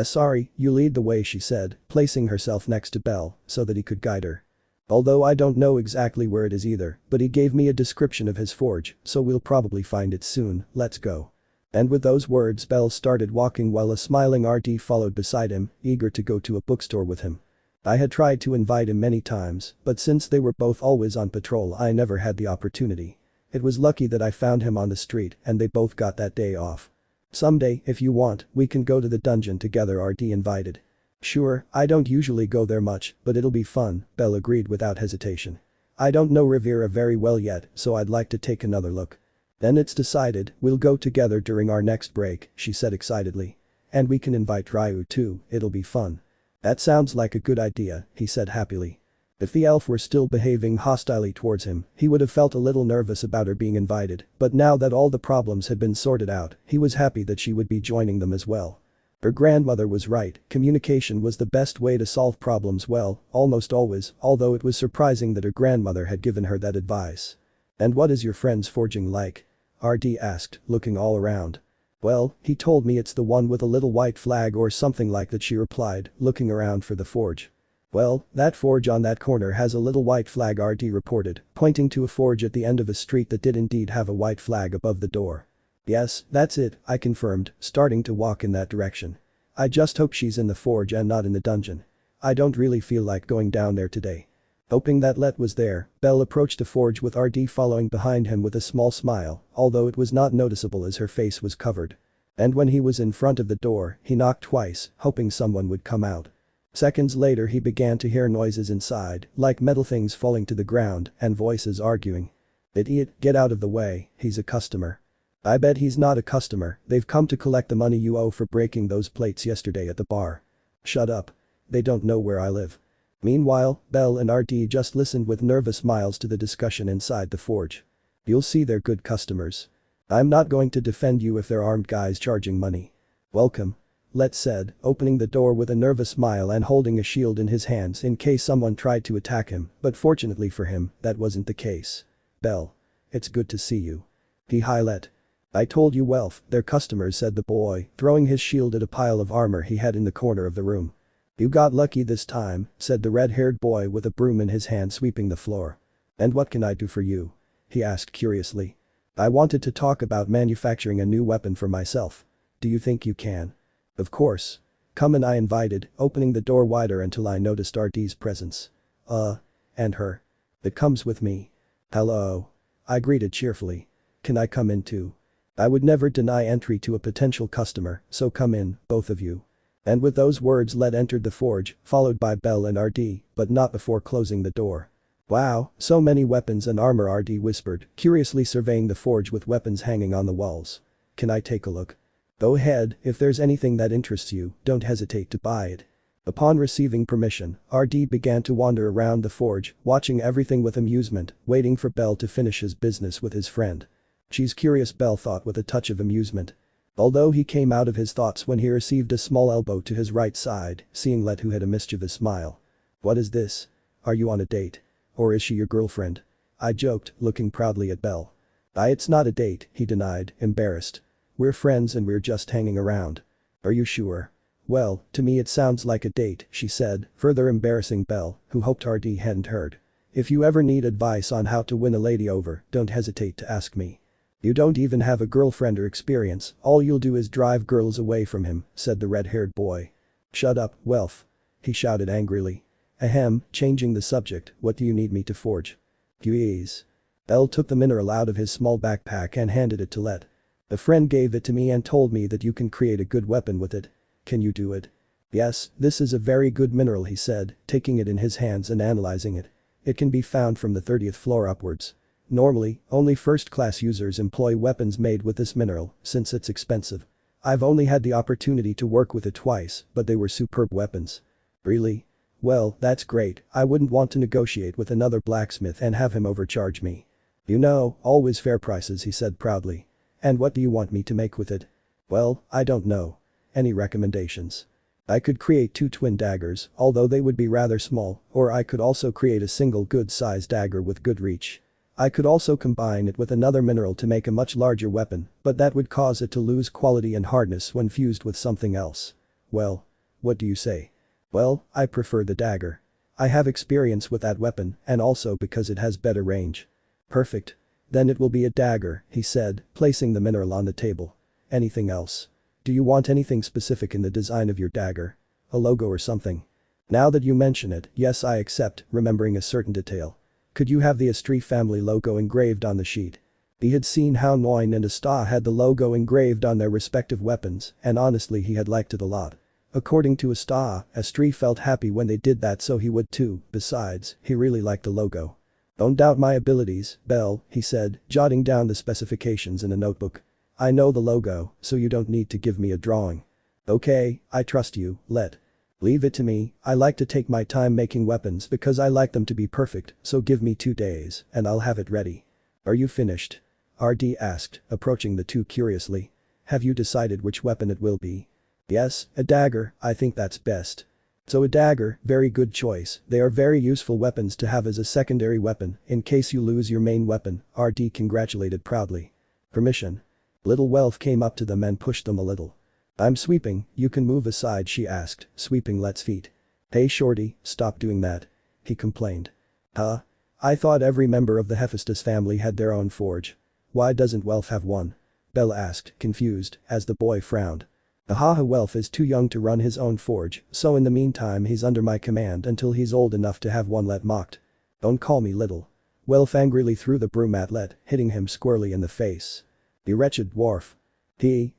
Sorry, you lead the way, she said, placing herself next to Belle so that he could guide her. Although I don't know exactly where it is either, but he gave me a description of his forge, so we'll probably find it soon, let's go. And with those words Belle started walking while a smiling RD followed beside him, eager to go to a bookstore with him. I had tried to invite him many times, but since they were both always on patrol I never had the opportunity. It was lucky that I found him on the street and they both got that day off. Someday, if you want, we can go to the dungeon together, RD invited. Sure, I don't usually go there much, but it'll be fun, Belle agreed without hesitation. I don't know Riviera very well yet, so I'd like to take another look. Then it's decided, we'll go together during our next break, she said excitedly. And we can invite Ryu too, it'll be fun. That sounds like a good idea, he said happily. If the elf were still behaving hostilely towards him, he would have felt a little nervous about her being invited, but now that all the problems had been sorted out, he was happy that she would be joining them as well. Her grandmother was right, communication was the best way to solve problems, well, almost always, although it was surprising that her grandmother had given her that advice. And what is your friend's forging like? RD asked, looking all around. Well, he told me it's the one with a little white flag or something like that, she replied, looking around for the forge. Well, that forge on that corner has a little white flag, RD reported, pointing to a forge at the end of a street that did indeed have a white flag above the door. Yes, that's it, I confirmed, starting to walk in that direction. I just hope she's in the forge and not in the dungeon. I don't really feel like going down there today. Hoping that Let was there, Belle approached the forge with RD following behind him with a small smile, although it was not noticeable as her face was covered. And when he was in front of the door, he knocked twice, hoping someone would come out. Seconds later he began to hear noises inside, like metal things falling to the ground and voices arguing. Idiot, get out of the way, he's a customer. I bet he's not a customer, they've come to collect the money you owe for breaking those plates yesterday at the bar. Shut up. They don't know where I live. Meanwhile, Belle and RD just listened with nervous smiles to the discussion inside the forge. You'll see they're good customers. I'm not going to defend you if they're armed guys charging money. Welcome. Let said, opening the door with a nervous smile and holding a shield in his hands in case someone tried to attack him, but fortunately for him, that wasn't the case. Belle. It's good to see you. Let. I told you Welf, they're customers, said the boy, throwing his shield at a pile of armor he had in the corner of the room. You got lucky this time, said the red-haired boy with a broom in his hand sweeping the floor. And what can I do for you? He asked curiously. I wanted to talk about manufacturing a new weapon for myself. Do you think you can? Of course. Come in, I invited, opening the door wider until I noticed RD's presence. And her. It comes with me. Hello. I greeted cheerfully. Can I come in too? I would never deny entry to a potential customer, so come in, both of you. And with those words Let entered the forge, followed by Belle and RD, but not before closing the door. Wow, so many weapons and armor, RD whispered, curiously surveying the forge with weapons hanging on the walls. can I take a look? Go ahead, if there's anything that interests you, don't hesitate to buy it. Upon receiving permission, RD began to wander around the forge, watching everything with amusement, waiting for Bell to finish his business with his friend. She's curious, Bell thought with a touch of amusement. Although he came out of his thoughts when he received a small elbow to his right side, seeing Let, who had a mischievous smile. What is this? Are you on a date? Or is she your girlfriend? I joked, looking proudly at Bell. It's not a date, he denied, embarrassed. We're friends and we're just hanging around. Are you sure? Well, to me it sounds like a date, she said, further embarrassing Bell, who hoped RD hadn't heard. If you ever need advice on how to win a lady over, don't hesitate to ask me. You don't even have a girlfriend or experience, all you'll do is drive girls away from him, said the red-haired boy. Shut up, Welf. He shouted angrily. Ahem, changing the subject, what do you need me to forge? Please. Bell took the mineral out of his small backpack and handed it to Let. A friend gave it to me and told me that you can create a good weapon with it. Can you do it? Yes, this is a very good mineral, he said, taking it in his hands and analyzing it. It can be found from the 30th floor upwards. Normally, only first-class users employ weapons made with this mineral, since it's expensive. I've only had the opportunity to work with it twice, but they were superb weapons. Really? Well, that's great, I wouldn't want to negotiate with another blacksmith and have him overcharge me. You know, always fair prices, he said proudly. And what do you want me to make with it? Well, I don't know. Any recommendations? I could create 2 twin daggers, although they would be rather small, or I could also create a single good-sized dagger with good reach. I could also combine it with another mineral to make a much larger weapon, but that would cause it to lose quality and hardness when fused with something else. Well, what do you say? Well, I prefer the dagger. I have experience with that weapon, and also because it has better range. Perfect. Then it will be a dagger, he said, placing the mineral on the table. Anything else? Do you want anything specific in the design of your dagger? A logo or something? Now that you mention it, yes, I accept, remembering a certain detail. Could you have the Astrea family logo engraved on the sheet? He had seen how Noin and Astrea had the logo engraved on their respective weapons, and honestly he had liked it a lot. According to Astrea felt happy when they did that, so he would too. Besides, he really liked the logo. Don't doubt my abilities, Bell, he said, jotting down the specifications in a notebook. I know the logo, so you don't need to give me a drawing. Okay, I trust you, Let. Leave it to me, I like to take my time making weapons because I like them to be perfect, so give me 2 days, and I'll have it ready. Are you finished? RD asked, approaching the two curiously. Have you decided which weapon it will be? Yes, a dagger, I think that's best. So a dagger, very good choice, they are very useful weapons to have as a secondary weapon, in case you lose your main weapon, RD congratulated proudly. Permission. Little Welf came up to them and pushed them a little. I'm sweeping, you can move aside, she asked, sweeping Let's feet. Hey shorty, stop doing that. He complained. Huh? I thought every member of the Hephaestus family had their own forge. Why doesn't Welf have one? Bell asked, confused, as the boy frowned. Ahaha, Welf is too young to run his own forge, so in the meantime he's under my command until he's old enough to have one, Let mocked. Don't call me little. Welf angrily threw the broom at Let, hitting him squarely in the face. You wretched dwarf.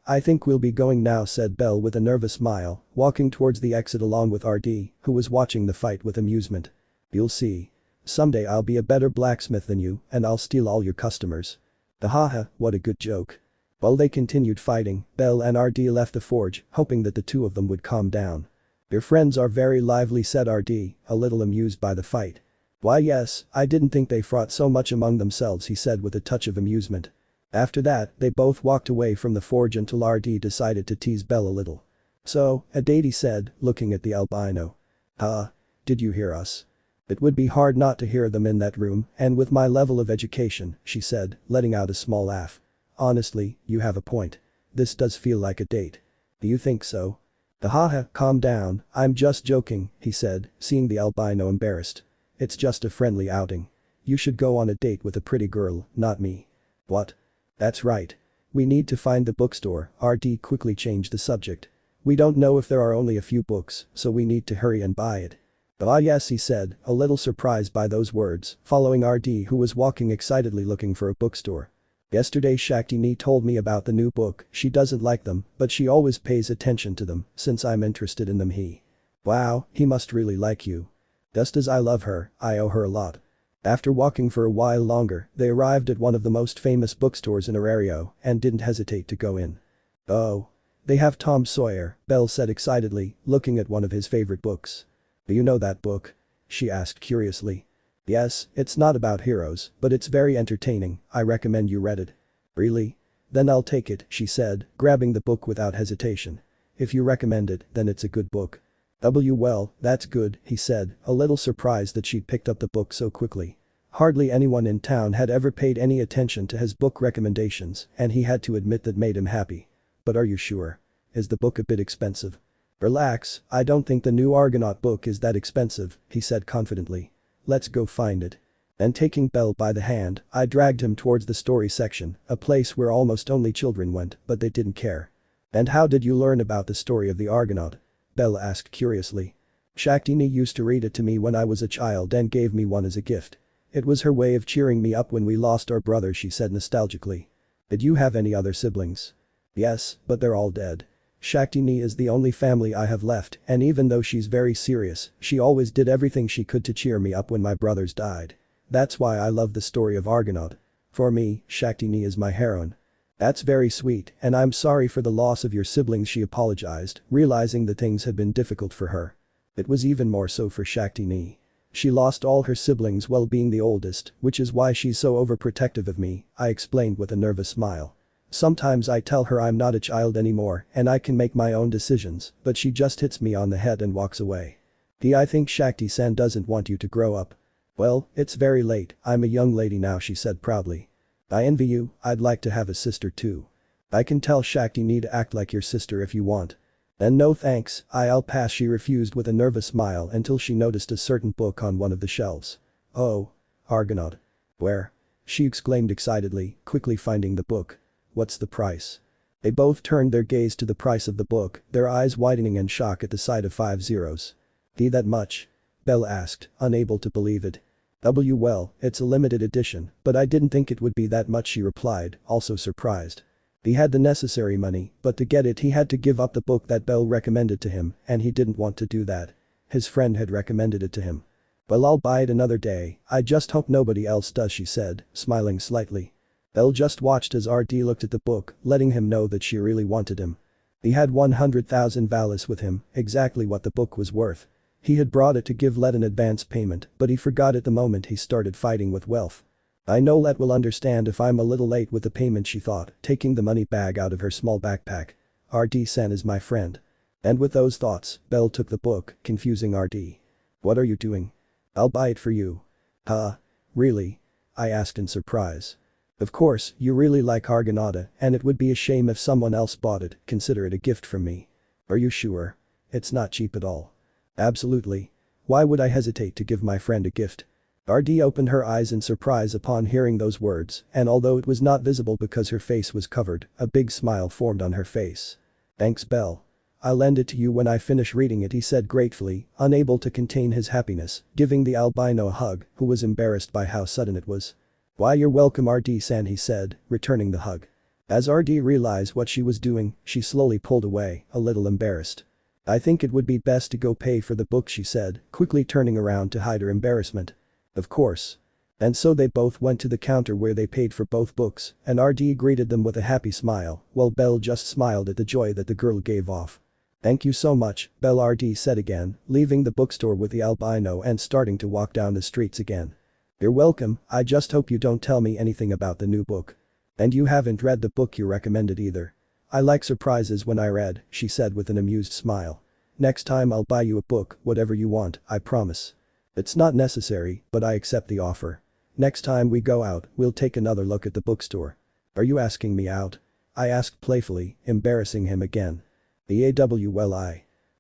I think we'll be going now, said Bell with a nervous smile, walking towards the exit along with RD, who was watching the fight with amusement. You'll see. Someday I'll be a better blacksmith than you, and I'll steal all your customers. Ahaha, what a good joke. While they continued fighting, Bell and RD left the forge, hoping that the two of them would calm down. Your friends are very lively, said RD, a little amused by the fight. Why yes, I didn't think they fought so much among themselves, he said with a touch of amusement. After that, they both walked away from the forge until RD decided to tease Bell a little. So, a date, he said, looking at the albino. Did you hear us? It would be hard not to hear them in that room, and with my level of education, she said, letting out a small laugh. Honestly, you have a point. This does feel like a date. Do you think so? Calm down, I'm just joking, he said, seeing the albino embarrassed. It's just a friendly outing. You should go on a date with a pretty girl, not me. What? That's right. We need to find the bookstore, RD quickly changed the subject. We don't know if there are only a few books, so we need to hurry and buy it. Yes, he said, a little surprised by those words, following RD who was walking excitedly looking for a bookstore. Yesterday Shakti told me about the new book, she doesn't like them, but she always pays attention to them, since I'm interested in them. Wow, he must really like you. Just as I love her, I owe her a lot. After walking for a while longer, they arrived at one of the most famous bookstores in Orario and didn't hesitate to go in. Oh. They have Tom Sawyer, Belle said excitedly, looking at one of his favorite books. Do you know that book? She asked curiously. Yes, it's not about heroes, but it's very entertaining, I recommend you read it. Really? Then I'll take it, she said, grabbing the book without hesitation. If you recommend it, then it's a good book. Well, that's good, he said, a little surprised that she'd picked up the book so quickly. Hardly anyone in town had ever paid any attention to his book recommendations, and he had to admit that made him happy. But are you sure? Is the book a bit expensive? Relax, I don't think the new Argonaut book is that expensive, he said confidently. Let's go find it. And taking Belle by the hand, I dragged him towards the story section, a place where almost only children went, but they didn't care. And how did you learn about the story of the Argonaut? Belle asked curiously. Shaktini used to read it to me when I was a child and gave me one as a gift. It was her way of cheering me up when we lost our brother, she said nostalgically. Did you have any other siblings? Yes, but they're all dead. Shaktini is the only family I have left, and even though she's very serious, she always did everything she could to cheer me up when my brothers died. That's why I love the story of Argonaut. For me, Shaktini is my heroine. That's very sweet, and I'm sorry for the loss of your siblings, she apologized, realizing that things had been difficult for her. It was even more so for Shaktini. She lost all her siblings while being the oldest, which is why she's so overprotective of me, I explained with a nervous smile. Sometimes I tell her I'm not a child anymore and I can make my own decisions, but she just hits me on the head and walks away. I think Shakti-san doesn't want you to grow up. Well, it's very late, I'm a young lady now, she said proudly. I envy you, I'd like to have a sister too. I can tell Shakti need to act like your sister if you want. And no thanks, I'll pass, she refused with a nervous smile until she noticed a certain book on one of the shelves. Oh. Argonaut. Where? She exclaimed excitedly, quickly finding the book. What's the price? They both turned their gaze to the price of the book, their eyes widening in shock at the sight of 5 zeros. That much? Belle asked, unable to believe it. Well, it's a limited edition, but I didn't think it would be that much, she replied, also surprised. He had the necessary money, but to get it he had to give up the book that Belle recommended to him, and he didn't want to do that. His friend had recommended it to him. Well, I'll buy it another day, I just hope nobody else does, she said, smiling slightly. Belle just watched as RD looked at the book, letting him know that she really wanted him. He had 100,000 valis with him, exactly what the book was worth. He had brought it to give Let an advance payment, but he forgot it the moment he started fighting with wealth. I know Let will understand if I'm a little late with the payment, she thought, taking the money bag out of her small backpack. RD-san is my friend. And with those thoughts, Belle took the book, confusing RD. What are you doing? I'll buy it for you. Huh? Really? I asked in surprise. Of course, you really like Argonauta, and it would be a shame if someone else bought it, consider it a gift from me. Are you sure? It's not cheap at all. Absolutely. Why would I hesitate to give my friend a gift? RD opened her eyes in surprise upon hearing those words, and although it was not visible because her face was covered, a big smile formed on her face. Thanks, Belle. I'll lend it to you when I finish reading it, he said gratefully, unable to contain his happiness, giving the albino a hug, who was embarrassed by how sudden it was. Why, you're welcome, RD-san, he said, returning the hug. As RD realized what she was doing, she slowly pulled away, a little embarrassed. I think it would be best to go pay for the book, she said, quickly turning around to hide her embarrassment. Of course. And so they both went to the counter where they paid for both books, and RD greeted them with a happy smile, while Belle just smiled at the joy that the girl gave off. Thank you so much, Belle, RD said again, leaving the bookstore with the albino and starting to walk down the streets again. You're welcome, I just hope you don't tell me anything about the new book. And you haven't read the book you recommended either. I like surprises when I read, she said with an amused smile. Next time I'll buy you a book, whatever you want, I promise. It's not necessary, but I accept the offer. Next time we go out, we'll take another look at the bookstore. Are you asking me out? I asked playfully, embarrassing him again. Well,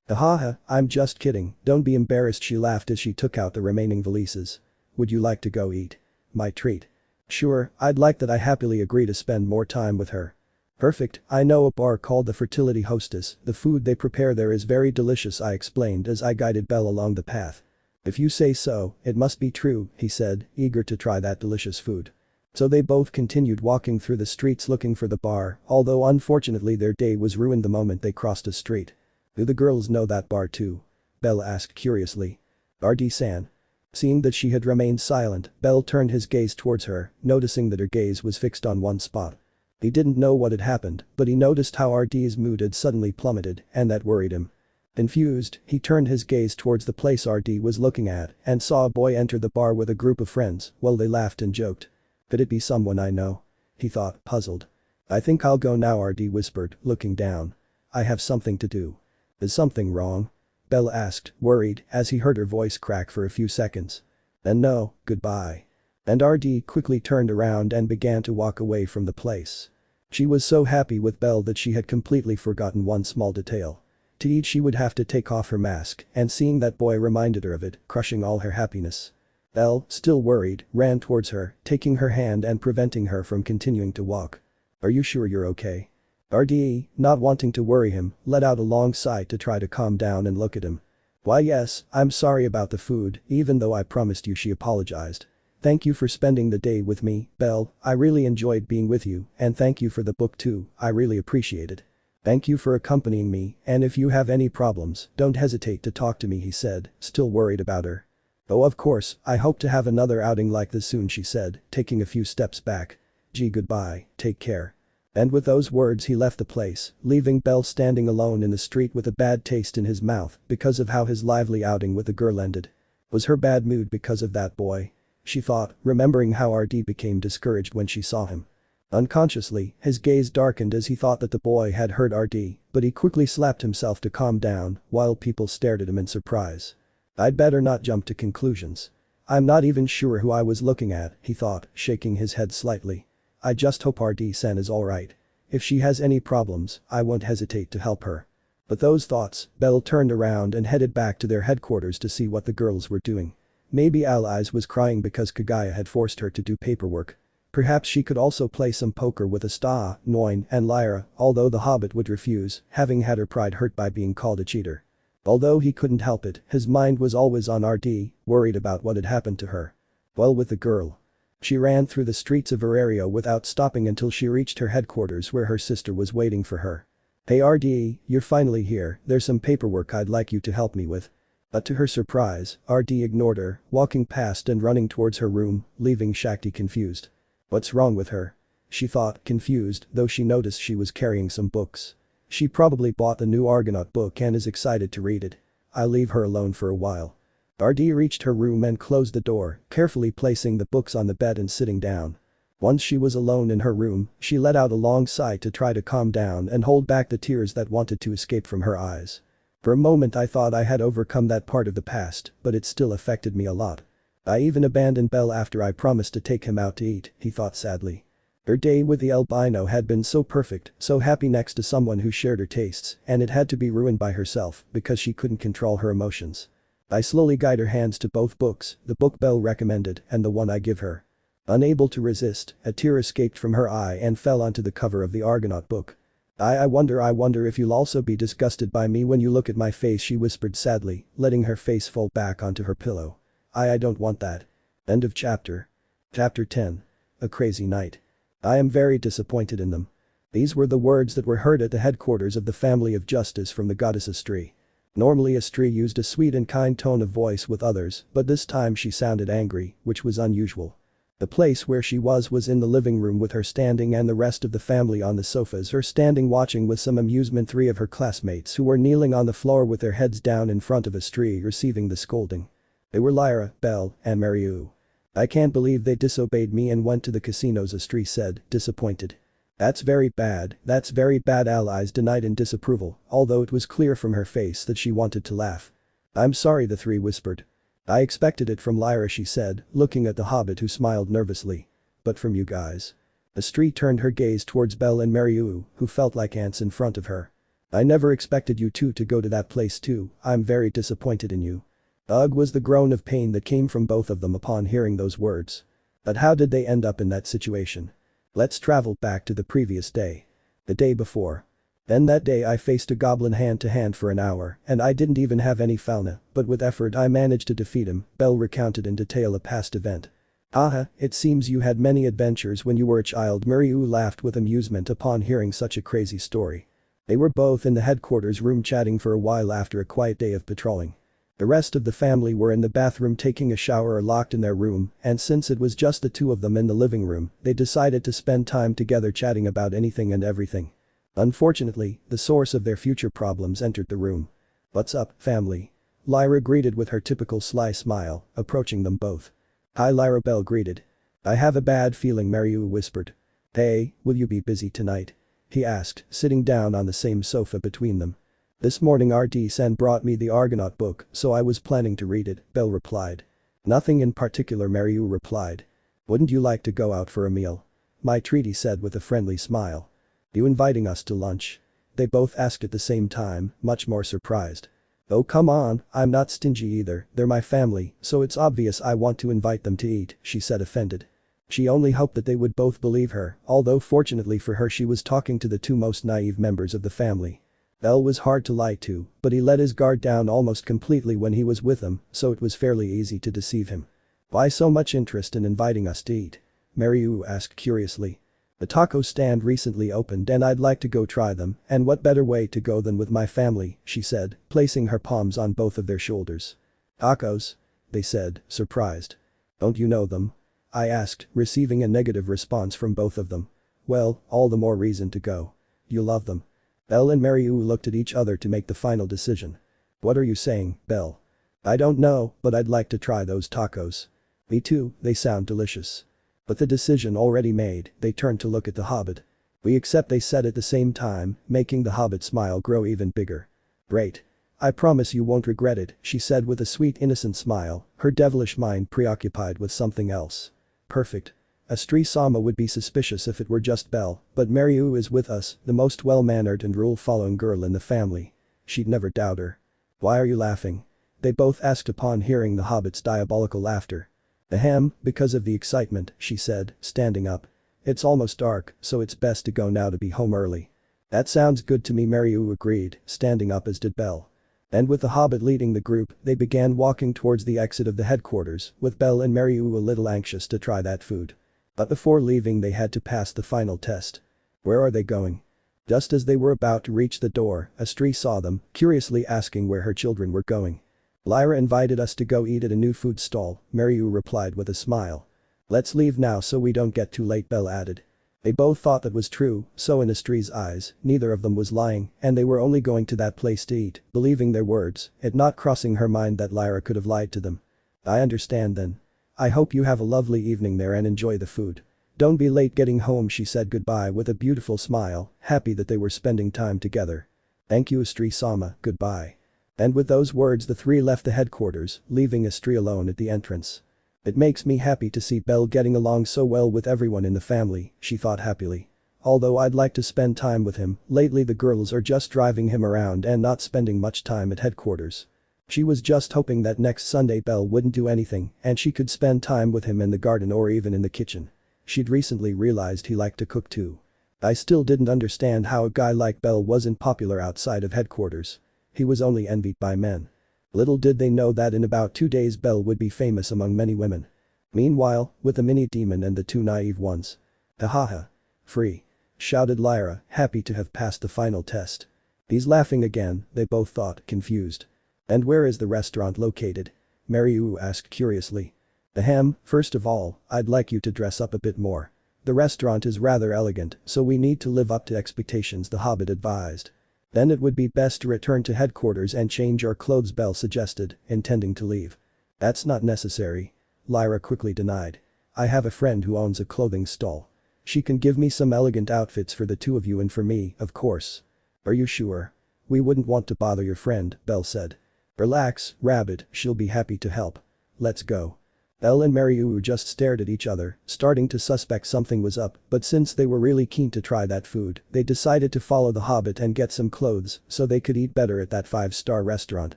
Ahaha, I'm just kidding, don't be embarrassed, she laughed as she took out the remaining valises. Would you like to go eat? My treat. Sure, I'd like that, I happily agree to spend more time with her. Perfect, I know a bar called the Fertility Hostess, the food they prepare there is very delicious, I explained as I guided Belle along the path. If you say so, it must be true, he said, eager to try that delicious food. So they both continued walking through the streets looking for the bar, although unfortunately their day was ruined the moment they crossed a street. Do the girls know that bar too? Belle asked curiously. RD-san. Seeing that she had remained silent, Bell turned his gaze towards her, noticing that her gaze was fixed on one spot. He didn't know what had happened, but he noticed how RD's mood had suddenly plummeted, and that worried him. Confused, he turned his gaze towards the place RD was looking at and saw a boy enter the bar with a group of friends while they laughed and joked. Could it be someone I know? He thought, puzzled. I think I'll go now, RD whispered, looking down. I have something to do. Is something wrong? Bell asked, worried, as he heard her voice crack for a few seconds. Then no, goodbye. And RD quickly turned around and began to walk away from the place. She was so happy with Belle that she had completely forgotten one small detail. To eat she would have to take off her mask, and seeing that boy reminded her of it, crushing all her happiness. Belle, still worried, ran towards her, taking her hand and preventing her from continuing to walk. Are you sure you're okay? RD, not wanting to worry him, let out a long sigh to try to calm down and look at him. Why yes, I'm sorry about the food, even though I promised you, she apologized. Thank you for spending the day with me, Belle, I really enjoyed being with you, and thank you for the book too, I really appreciate it. Thank you for accompanying me, and if you have any problems, don't hesitate to talk to me, he said, still worried about her. Oh of course, I hope to have another outing like this soon, she said, taking a few steps back. Gee, goodbye, take care. And with those words he left the place, leaving Belle standing alone in the street with a bad taste in his mouth because of how his lively outing with the girl ended. Was her bad mood because of that boy? She thought, remembering how RD became discouraged when she saw him. Unconsciously, his gaze darkened as he thought that the boy had hurt RD, but he quickly slapped himself to calm down while people stared at him in surprise. I'd better not jump to conclusions. I'm not even sure who I was looking at, he thought, shaking his head slightly. I just hope RD-san is alright. If she has any problems, I won't hesitate to help her. With those thoughts, Belle turned around and headed back to their headquarters to see what the girls were doing. Maybe Alias was crying because Kagaya had forced her to do paperwork. Perhaps she could also play some poker with Astrea, Noin, and Lyra, although the hobbit would refuse, having had her pride hurt by being called a cheater. Although he couldn't help it, his mind was always on RD, worried about what had happened to her. Well, with the girl. She ran through the streets of Orario without stopping until she reached her headquarters where her sister was waiting for her. Hey RD, you're finally here, there's some paperwork I'd like you to help me with. But to her surprise, RD ignored her, walking past and running towards her room, leaving Shakti confused. What's wrong with her? She thought, confused, though she noticed she was carrying some books. She probably bought the new Argonaut book and is excited to read it. I'll leave her alone for a while. RD reached her room and closed the door, carefully placing the books on the bed and sitting down. Once she was alone in her room, she let out a long sigh to try to calm down and hold back the tears that wanted to escape from her eyes. For a moment I thought I had overcome that part of the past, but it still affected me a lot. I even abandoned Belle after I promised to take him out to eat, he thought sadly. Her day with the albino had been so perfect, so happy next to someone who shared her tastes, and it had to be ruined by herself because she couldn't control her emotions. I slowly guide her hands to both books, the book Belle recommended and the one I give her. Unable to resist, a tear escaped from her eye and fell onto the cover of the Argonaut book. I wonder if you'll also be disgusted by me when you look at my face, she whispered sadly, letting her face fall back onto her pillow. I don't want that. End of chapter. Chapter 10. A crazy night. I am very disappointed in them. These were the words that were heard at the headquarters of the family of justice from the goddess Astrea. Normally Astrea used a sweet and kind tone of voice with others, but this time she sounded angry, which was unusual. The place where she was in the living room with her standing and the rest of the family on the sofas, her standing watching with some amusement three of her classmates who were kneeling on the floor with their heads down in front of Astrea receiving the scolding. They were Lyra, Belle, and Mariu. I can't believe they disobeyed me and went to the casinos, Astrea said, disappointed. That's very bad, Alias denied in disapproval, although it was clear from her face that she wanted to laugh. I'm sorry, the three whispered. I expected it from Lyra, she said, looking at the hobbit who smiled nervously. But from you guys. Astrea turned her gaze towards Belle and Mariu, who felt like ants in front of her. I never expected you two to go to that place too, I'm very disappointed in you. Ugh, was the groan of pain that came from both of them upon hearing those words. But how did they end up in that situation? Let's travel back to the previous day. The day before. Then that day I faced a goblin hand to hand for an hour and I didn't even have any fauna, but with effort I managed to defeat him, Belle recounted in detail a past event. Aha, it seems you had many adventures when you were a child, Mariu laughed with amusement upon hearing such a crazy story. They were both in the headquarters room chatting for a while after a quiet day of patrolling. The rest of the family were in the bathroom taking a shower or locked in their room, and since it was just the two of them in the living room, they decided to spend time together chatting about anything and everything. Unfortunately, the source of their future problems entered the room. "What's up, family?" Lyra greeted with her typical sly smile, approaching them both. "Hi," Lyra, Belle greeted. "I have a bad feeling," Mariu whispered. "Hey, will you be busy tonight?" he asked, sitting down on the same sofa between them. "This morning RT-san brought me the Argonaut book, so I was planning to read it," Belle replied. "Nothing in particular," Mariu replied. "Wouldn't you like to go out for a meal?" my treaty said with a friendly smile. "You inviting us to lunch?" they both asked at the same time, much more surprised. "Oh come on, I'm not stingy either, they're my family, so it's obvious I want to invite them to eat," she said, offended. She only hoped that they would both believe her, although fortunately for her she was talking to the two most naive members of the family. Belle was hard to lie to, but he let his guard down almost completely when he was with them, so it was fairly easy to deceive him. "Why so much interest in inviting us to eat?" Mariu asked curiously. "The taco stand recently opened and I'd like to go try them, and what better way to go than with my family," she said, placing her palms on both of their shoulders. "Tacos?" they said, surprised. "Don't you know them?" I asked, receiving a negative response from both of them. "Well, all the more reason to go. You love them." Belle and Mariu looked at each other to make the final decision. "What are you saying, Belle?" "I don't know, but I'd like to try those tacos." "Me too, they sound delicious." But the decision already made, they turned to look at the Hobbit. "We accept," they said at the same time, making the Hobbit's smile grow even bigger. "Great. I promise you won't regret it," she said with a sweet innocent smile, her devilish mind preoccupied with something else. "Perfect. Astrea-sama would be suspicious if it were just Belle, but Mariu is with us, the most well-mannered and rule-following girl in the family. She'd never doubt her." "Why are you laughing?" they both asked upon hearing the Hobbit's diabolical laughter. "Ahem, because of the excitement," she said, standing up. "It's almost dark, so it's best to go now to be home early." "That sounds good to me," Mariu agreed, standing up as did Belle. And with the Hobbit leading the group, they began walking towards the exit of the headquarters, with Belle and Mariu a little anxious to try that food. But before leaving they had to pass the final test. "Where are they going?" Just as they were about to reach the door, Astrea saw them, curiously asking where her children were going. "Lyra invited us to go eat at a new food stall," Mariu replied with a smile. "Let's leave now so we don't get too late," Belle added. They both thought that was true, so in Astrea's eyes, neither of them was lying, and they were only going to that place to eat, believing their words, it not crossing her mind that Lyra could have lied to them. "I understand then. I hope you have a lovely evening there and enjoy the food. Don't be late getting home," she said goodbye with a beautiful smile, happy that they were spending time together. "Thank you, Astrea-sama, goodbye." And with those words the three left the headquarters, leaving Astrea alone at the entrance. "It makes me happy to see Belle getting along so well with everyone in the family," she thought happily. "Although I'd like to spend time with him, lately the girls are just driving him around and not spending much time at headquarters." She was just hoping that next Sunday Belle wouldn't do anything and she could spend time with him in the garden or even in the kitchen. She'd recently realized he liked to cook too. I still didn't understand how a guy like Belle wasn't popular outside of headquarters. He was only envied by men. Little did they know that in about 2 days Belle would be famous among many women. Meanwhile, with the mini demon and the two naive ones. "Ha-ha-ha. Free!" shouted Lyra, happy to have passed the final test. "He's laughing again," they both thought, confused. "And where is the restaurant located?" Mariu asked curiously. "Ahem, first of all, I'd like you to dress up a bit more. The restaurant is rather elegant, so we need to live up to expectations," the Hobbit advised. "Then it would be best to return to headquarters and change your clothes," Belle suggested, intending to leave. "That's not necessary," Lyra quickly denied. "I have a friend who owns a clothing stall. She can give me some elegant outfits for the two of you and for me, of course." "Are you sure? We wouldn't want to bother your friend," Belle said. "Relax, Rabbit, she'll be happy to help. Let's go." Belle and Mariu just stared at each other, starting to suspect something was up, but since they were really keen to try that food, they decided to follow the Hobbit and get some clothes so they could eat better at that 5-star restaurant.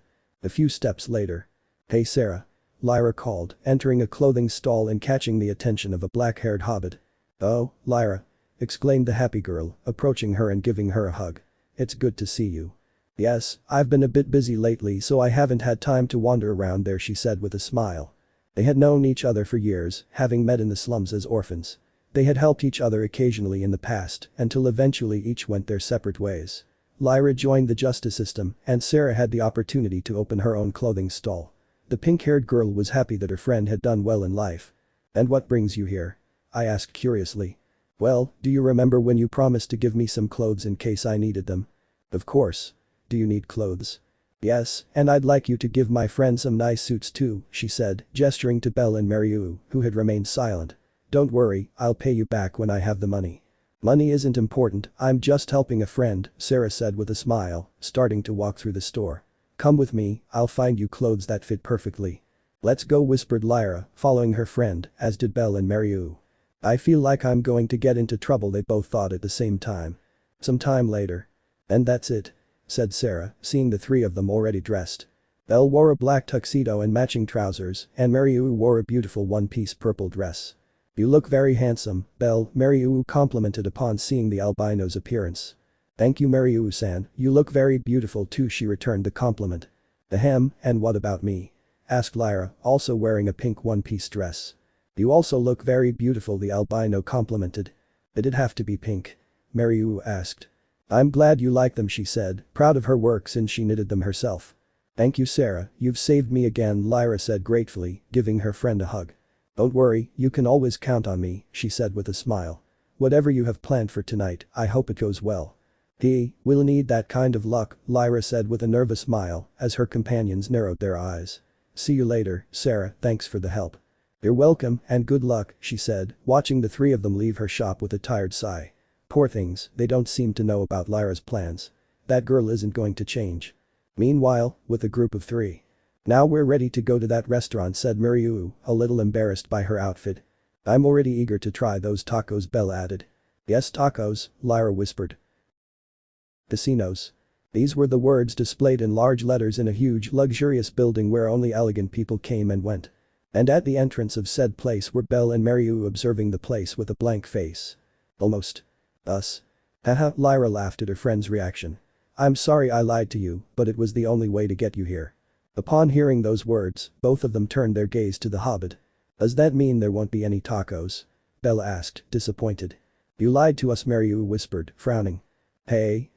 A few steps later. "Hey Sarah," Lyra called, entering a clothing stall and catching the attention of a black-haired Hobbit. "Oh, Lyra," exclaimed the happy girl, approaching her and giving her a hug. "It's good to see you." "Yes, I've been a bit busy lately so I haven't had time to wander around there," she said with a smile. They had known each other for years, having met in the slums as orphans. They had helped each other occasionally in the past until eventually each went their separate ways. Lyra joined the justice system and Sarah had the opportunity to open her own clothing stall. The pink-haired girl was happy that her friend had done well in life. "And what brings you here?" I asked curiously. "Well, do you remember when you promised to give me some clothes in case I needed them?" "Of course. Do you need clothes?" "Yes, and I'd like you to give my friend some nice suits too," she said, gesturing to Belle and Mariu, who had remained silent. "Don't worry, I'll pay you back when I have the money." "Money isn't important, I'm just helping a friend," Sarah said with a smile, starting to walk through the store. "Come with me, I'll find you clothes that fit perfectly." "Let's go," whispered Lyra, following her friend, as did Belle and Mariu. "I feel like I'm going to get into trouble," they both thought at the same time. Some time later. "And that's it," said Sarah, seeing the three of them already dressed. Belle wore a black tuxedo and matching trousers, and Mariu wore a beautiful one-piece purple dress. "You look very handsome, Belle," Mariu complimented upon seeing the albino's appearance. "Thank you, Mariu-san, you look very beautiful too," she returned the compliment. "Ahem, and what about me?" asked Lyra, also wearing a pink one-piece dress. "You also look very beautiful," the albino complimented. "Did it have to be pink?" Mariu asked. "I'm glad you like them," she said, proud of her work since she knitted them herself. "Thank you, Sarah, you've saved me again," Lyra said gratefully, giving her friend a hug. "Don't worry, you can always count on me," she said with a smile. "Whatever you have planned for tonight, I hope it goes well." "We'll need that kind of luck," Lyra said with a nervous smile as her companions narrowed their eyes. "See you later, Sarah, thanks for the help." "You're welcome and good luck," she said, watching the three of them leave her shop with a tired sigh. Poor things, they don't seem to know about Lyra's plans. That girl isn't going to change. Meanwhile, with a group of three. "Now we're ready to go to that restaurant," said Mariu, a little embarrassed by her outfit. "I'm already eager to try those tacos," Belle added. "Yes, tacos," Lyra whispered. Casinos. These were the words displayed in large letters in a huge, luxurious building where only elegant people came and went. And at the entrance of said place were Belle and Mariu observing the place with a blank face. "Almost. Us." Haha, Lyra laughed at her friend's reaction. "I'm sorry I lied to you, but it was the only way to get you here." Upon hearing those words, both of them turned their gaze to the hobbit. "Does that mean there won't be any tacos?" Belle asked, disappointed. "You lied to us," Mariu whispered, frowning. Hey.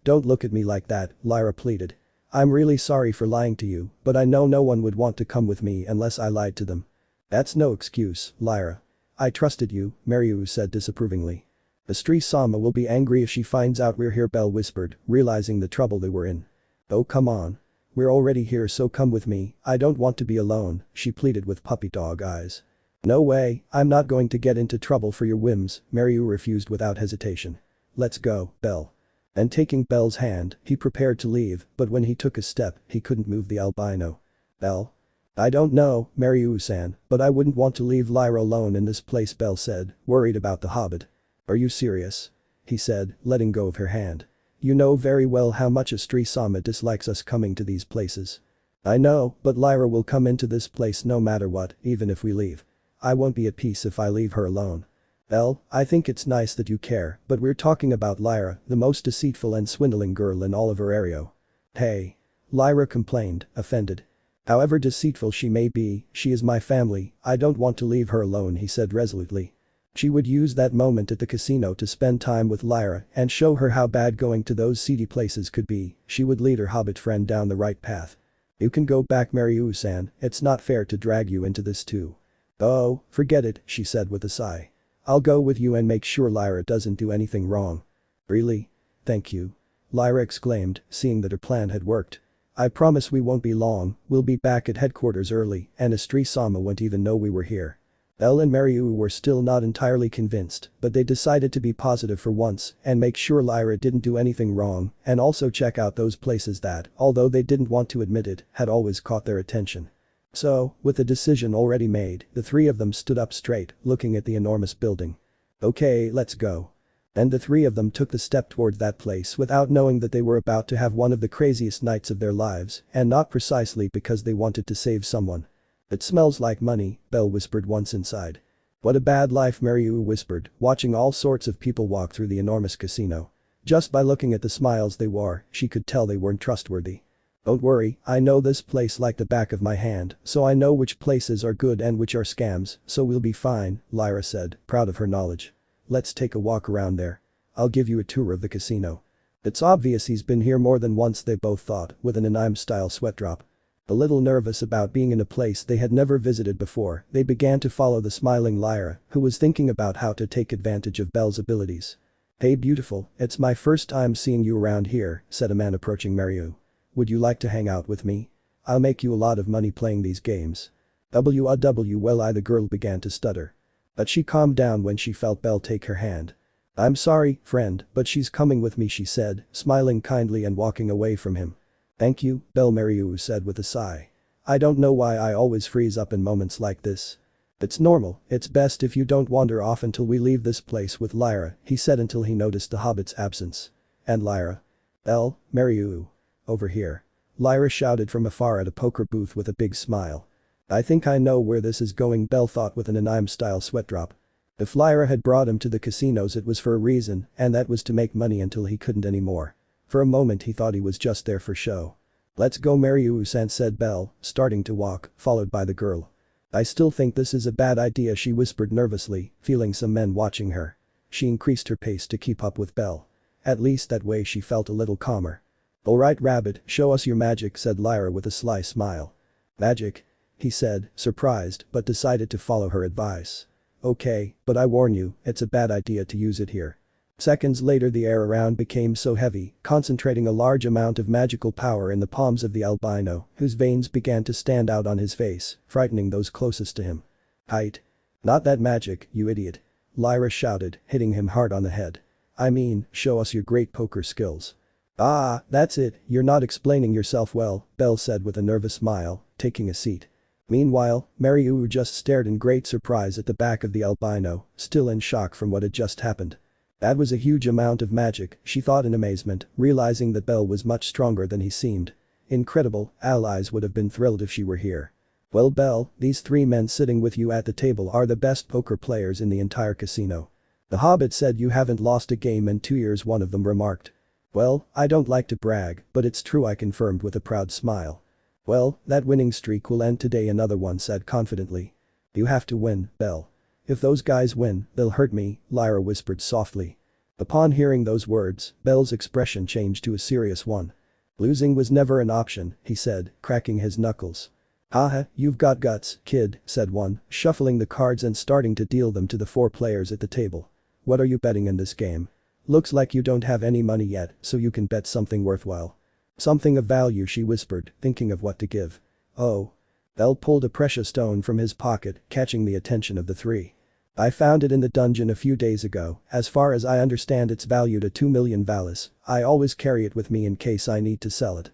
Don't look at me like that," Lyra pleaded. "I'm really sorry for lying to you, but I know no one would want to come with me unless I lied to them." "That's no excuse, Lyra. I trusted you," Mariu said disapprovingly. "Astrea-sama will be angry if she finds out we're here," Belle whispered, realizing the trouble they were in. "Oh come on. We're already here, so come with me, I don't want to be alone," she pleaded with puppy dog eyes. "No way, I'm not going to get into trouble for your whims," Mariu refused without hesitation. "Let's go, Belle." And taking Belle's hand, he prepared to leave, but when he took a step, he couldn't move the albino. "Belle?" "I don't know, Mariu-san, but I wouldn't want to leave Lyra alone in this place," Belle said, worried about the hobbit. "Are you serious?" he said, letting go of her hand. "You know very well how much Astrea-sama dislikes us coming to these places." "I know, but Lyra will come into this place no matter what, even if we leave. I won't be at peace if I leave her alone." "Belle, I think it's nice that you care, but we're talking about Lyra, the most deceitful and swindling girl in all of Orario." "Hey." Lyra complained, offended. "However deceitful she may be, she is my family, I don't want to leave her alone," he said resolutely. She would use that moment at the casino to spend time with Lyra and show her how bad going to those seedy places could be. She would lead her hobbit friend down the right path. "You can go back, Mariu-san, it's not fair to drag you into this too." "Oh, forget it," she said with a sigh. "I'll go with you and make sure Lyra doesn't do anything wrong." "Really? Thank you." Lyra exclaimed, seeing that her plan had worked. "I promise we won't be long, we'll be back at headquarters early and Astrea-sama won't even know we were here." Elle and Mariu were still not entirely convinced, but they decided to be positive for once and make sure Lyra didn't do anything wrong and also check out those places that, although they didn't want to admit it, had always caught their attention. So, with the decision already made, the three of them stood up straight, looking at the enormous building. "Okay, let's go." And the three of them took the step towards that place without knowing that they were about to have one of the craziest nights of their lives, and not precisely because they wanted to save someone. "It smells like money," Belle whispered once inside. "What a bad life," Mariu whispered, watching all sorts of people walk through the enormous casino. Just by looking at the smiles they wore, she could tell they weren't trustworthy. "Don't worry, I know this place like the back of my hand, so I know which places are good and which are scams, so we'll be fine," Lyra said, proud of her knowledge. "Let's take a walk around there. I'll give you a tour of the casino." It's obvious he's been here more than once, they both thought, with an anime-style sweat drop. A little nervous about being in a place they had never visited before, they began to follow the smiling Lyra, who was thinking about how to take advantage of Belle's abilities. "Hey beautiful, it's my first time seeing you around here," said a man approaching Mariu. "Would you like to hang out with me? I'll make you a lot of money playing these games." The girl began to stutter. But she calmed down when she felt Belle take her hand. "I'm sorry, friend, but she's coming with me," she said, smiling kindly and walking away from him. "Thank you, Belle," Mariu said with a sigh. "I don't know why I always freeze up in moments like this." "It's normal, it's best if you don't wander off until we leave this place with Lyra," he said until he noticed the hobbit's absence. "And Lyra?" "Belle, Mariu. Over here." Lyra shouted from afar at a poker booth with a big smile. "I think I know where this is going," Belle thought with an anime-style sweat drop. If Lyra had brought him to the casinos it was for a reason, and that was to make money until he couldn't anymore. For a moment he thought he was just there for show. "Let's go, Mariu-san," said Belle, starting to walk, followed by the girl. "I still think this is a bad idea," she whispered nervously, feeling some men watching her. She increased her pace to keep up with Belle. At least that way she felt a little calmer. "Alright rabbit, show us your magic," said Lyra with a sly smile. "Magic?" he said, surprised but decided to follow her advice. "Okay, but I warn you, it's a bad idea to use it here." Seconds later the air around became so heavy, concentrating a large amount of magical power in the palms of the albino, whose veins began to stand out on his face, frightening those closest to him. "Height. Not that magic, you idiot," Lyra shouted, hitting him hard on the head. "I mean, show us your great poker skills." "Ah, that's it, you're not explaining yourself well," Belle said with a nervous smile, taking a seat. Meanwhile, Mariu just stared in great surprise at the back of the albino, still in shock from what had just happened. That was a huge amount of magic, she thought in amazement, realizing that Belle was much stronger than he seemed. Incredible, allies would have been thrilled if she were here. "Well Belle, these three men sitting with you at the table are the best poker players in the entire casino." "The Hobbit said you haven't lost a game in 2 years," one of them remarked. "Well, I don't like to brag, but it's true," I confirmed with a proud smile. "Well, that winning streak will end today," another one said confidently. "You have to win, Belle. If those guys win, they'll hurt me," Lyra whispered softly. Upon hearing those words, Belle's expression changed to a serious one. "Losing was never an option," he said, cracking his knuckles. "Haha, you've got guts, kid," said one, shuffling the cards and starting to deal them to the 4 players at the table. "What are you betting in this game? Looks like you don't have any money yet, so you can bet something worthwhile." "Something of value," she whispered, thinking of what to give. "Oh." Belle pulled a precious stone from his pocket, catching the attention of the 3. "I found it in the dungeon a few days ago, as far as I understand it's valued at 2 million valis. I always carry it with me in case I need to sell it."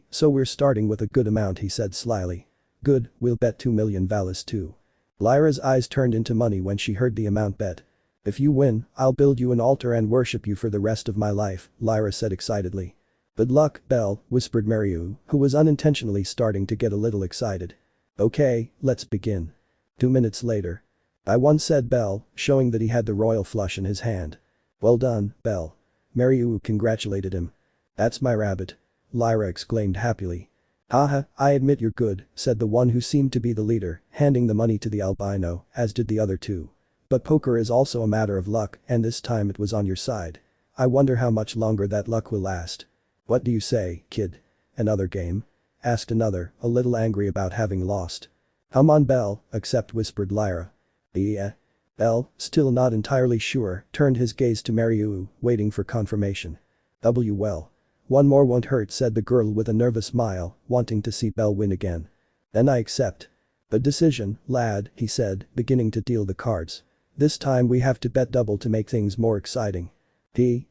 So we're starting with a good amount," he said slyly. "Good, we'll bet 2 million valis too." Lyra's eyes turned into money when she heard the amount bet. "If you win, I'll build you an altar and worship you for the rest of my life," Lyra said excitedly. "Good luck, Belle," whispered Mariu, who was unintentionally starting to get a little excited. "Okay, let's begin." 2 minutes later. "I won," said Belle, showing that he had the royal flush in his hand. "Well done, Belle." Mariu congratulated him. "That's my rabbit," Lyra exclaimed happily. "Haha, I admit you're good," said the one who seemed to be the leader, handing the money to the albino, as did the other 2. "But poker is also a matter of luck, and this time it was on your side. I wonder how much longer that luck will last." "What do you say, kid? Another game?" asked another, a little angry about having lost. "Come on Belle, accept," whispered Lyra. "Yeah." Belle, still not entirely sure, turned his gaze to Mariu, waiting for confirmation. Well. "One more won't hurt," said the girl with a nervous smile, wanting to see Belle win again. "Then I accept." "The decision, lad," he said, beginning to deal the cards. "This time we have to bet double to make things more exciting."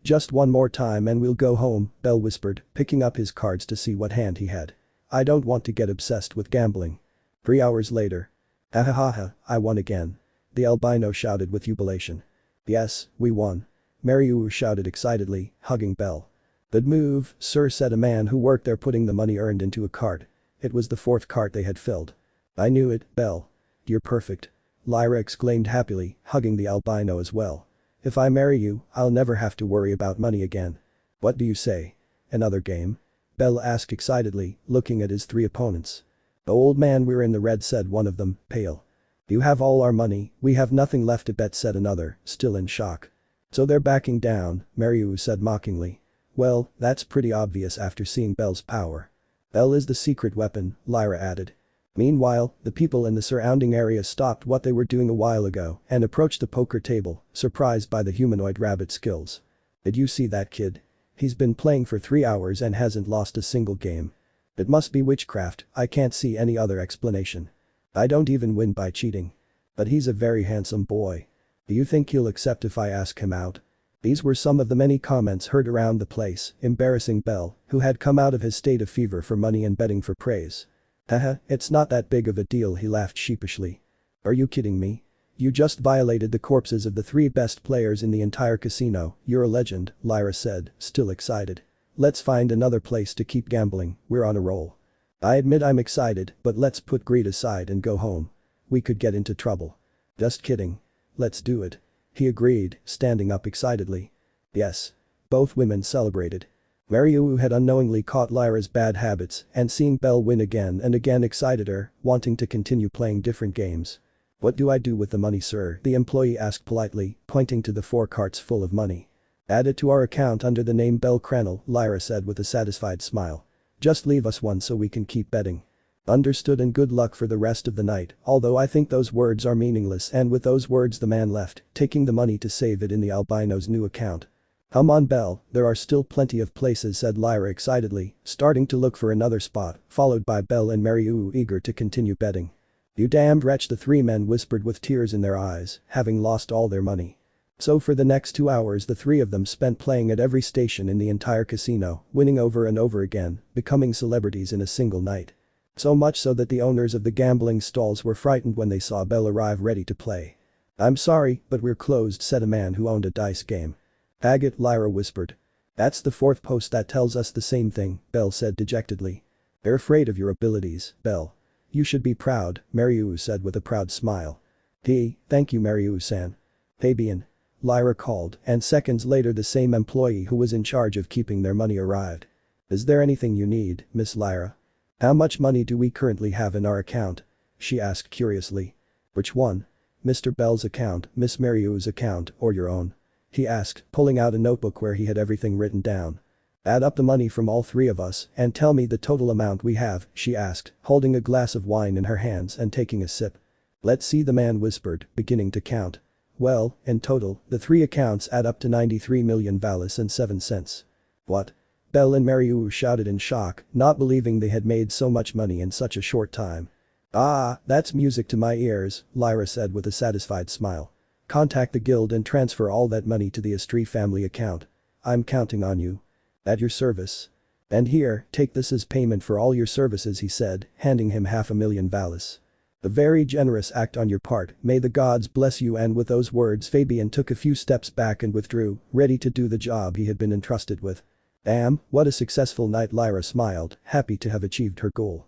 Just one more time and we'll go home," Belle whispered, picking up his cards to see what hand he had. "I don't want to get obsessed with gambling." 3 hours later. "Ahahaha, I won again," the albino shouted with jubilation. "Yes, we won," Mariu shouted excitedly, hugging Belle. "Good move, sir," said a man who worked there, putting the money earned into a cart. It was the 4th cart they had filled. "I knew it, Belle. You're perfect," Lyra exclaimed happily, hugging the albino as well. "If I marry you, I'll never have to worry about money again." "What do you say? Another game?" Belle asked excitedly, looking at his 3 opponents. "The old man, we're in the red," said one of them, pale. "You have all our money, we have nothing left to bet," said another, still in shock. "So they're backing down," Mariu said mockingly. Well, that's pretty obvious after seeing Belle's power. Belle is the secret weapon, Lyra added. Meanwhile, the people in the surrounding area stopped what they were doing a while ago and approached the poker table, surprised by the humanoid rabbit skills. Did you see that kid? He's been playing for 3 hours and hasn't lost a single game. It must be witchcraft, I can't see any other explanation. I don't even win by cheating. But he's a very handsome boy. Do you think he'll accept if I ask him out? These were some of the many comments heard around the place, embarrassing Belle, who had come out of his state of fever for money and betting for praise. Haha, it's not that big of a deal, he laughed sheepishly. Are you kidding me? You just violated the corpses of the 3 best players in the entire casino, you're a legend, Lyra said, still excited. Let's find another place to keep gambling, we're on a roll. I admit I'm excited, but let's put greed aside and go home. We could get into trouble. Just kidding. Let's do it. He agreed, standing up excitedly. Yes. Both women celebrated. Mariou had unknowingly caught Lyra's bad habits and seeing Belle win again and again excited her, wanting to continue playing different games. What do I do with the money, sir? The employee asked politely, pointing to the 4 carts full of money. Add it to our account under the name bellcranel, Lyra said with a satisfied smile. Just leave us one so we can keep betting. Understood, and good luck for the rest of the night, although I think those words are meaningless, and with those words the man left, taking the money to save it in the albino's new account. Come on, Belle, there are still plenty of places, said Lyra excitedly, starting to look for another spot, followed by Belle and Mariou eager to continue betting. You damned wretch, the 3 men whispered with tears in their eyes, having lost all their money. So for the next 2 hours the 3 of them spent playing at every station in the entire casino, winning over and over again, becoming celebrities in a single night. So much so that the owners of the gambling stalls were frightened when they saw Belle arrive ready to play. I'm sorry, but we're closed, said a man who owned a dice game. Agate, Lyra whispered. That's the 4th post that tells us the same thing, Belle said dejectedly. They're afraid of your abilities, Belle. You should be proud, Mariou said with a proud smile. Thank you, Mariou-san. Fabian. Lyra called, and seconds later the same employee who was in charge of keeping their money arrived. Is there anything you need, Miss Lyra? How much money do we currently have in our account? She asked curiously. Which one? Mr. Bell's account, Miss Mariou's account, or your own? He asked, pulling out a notebook where he had everything written down. Add up the money from all 3 of us and tell me the total amount we have, she asked, holding a glass of wine in her hands and taking a sip. Let's see, the man whispered, beginning to count. Well, in total, the 3 accounts add up to 93 million valis and 7 cents. What? Belle and Mariou shouted in shock, not believing they had made so much money in such a short time. Ah, that's music to my ears, Lyra said with a satisfied smile. Contact the guild and transfer all that money to the Astrea family account. I'm counting on you. At your service. And here, take this as payment for all your services, he said, handing him 500,000 valis. A very generous act on your part, may the gods bless you, and with those words Fabian took a few steps back and withdrew, ready to do the job he had been entrusted with. Damn, what a successful night, Lyra smiled, happy to have achieved her goal.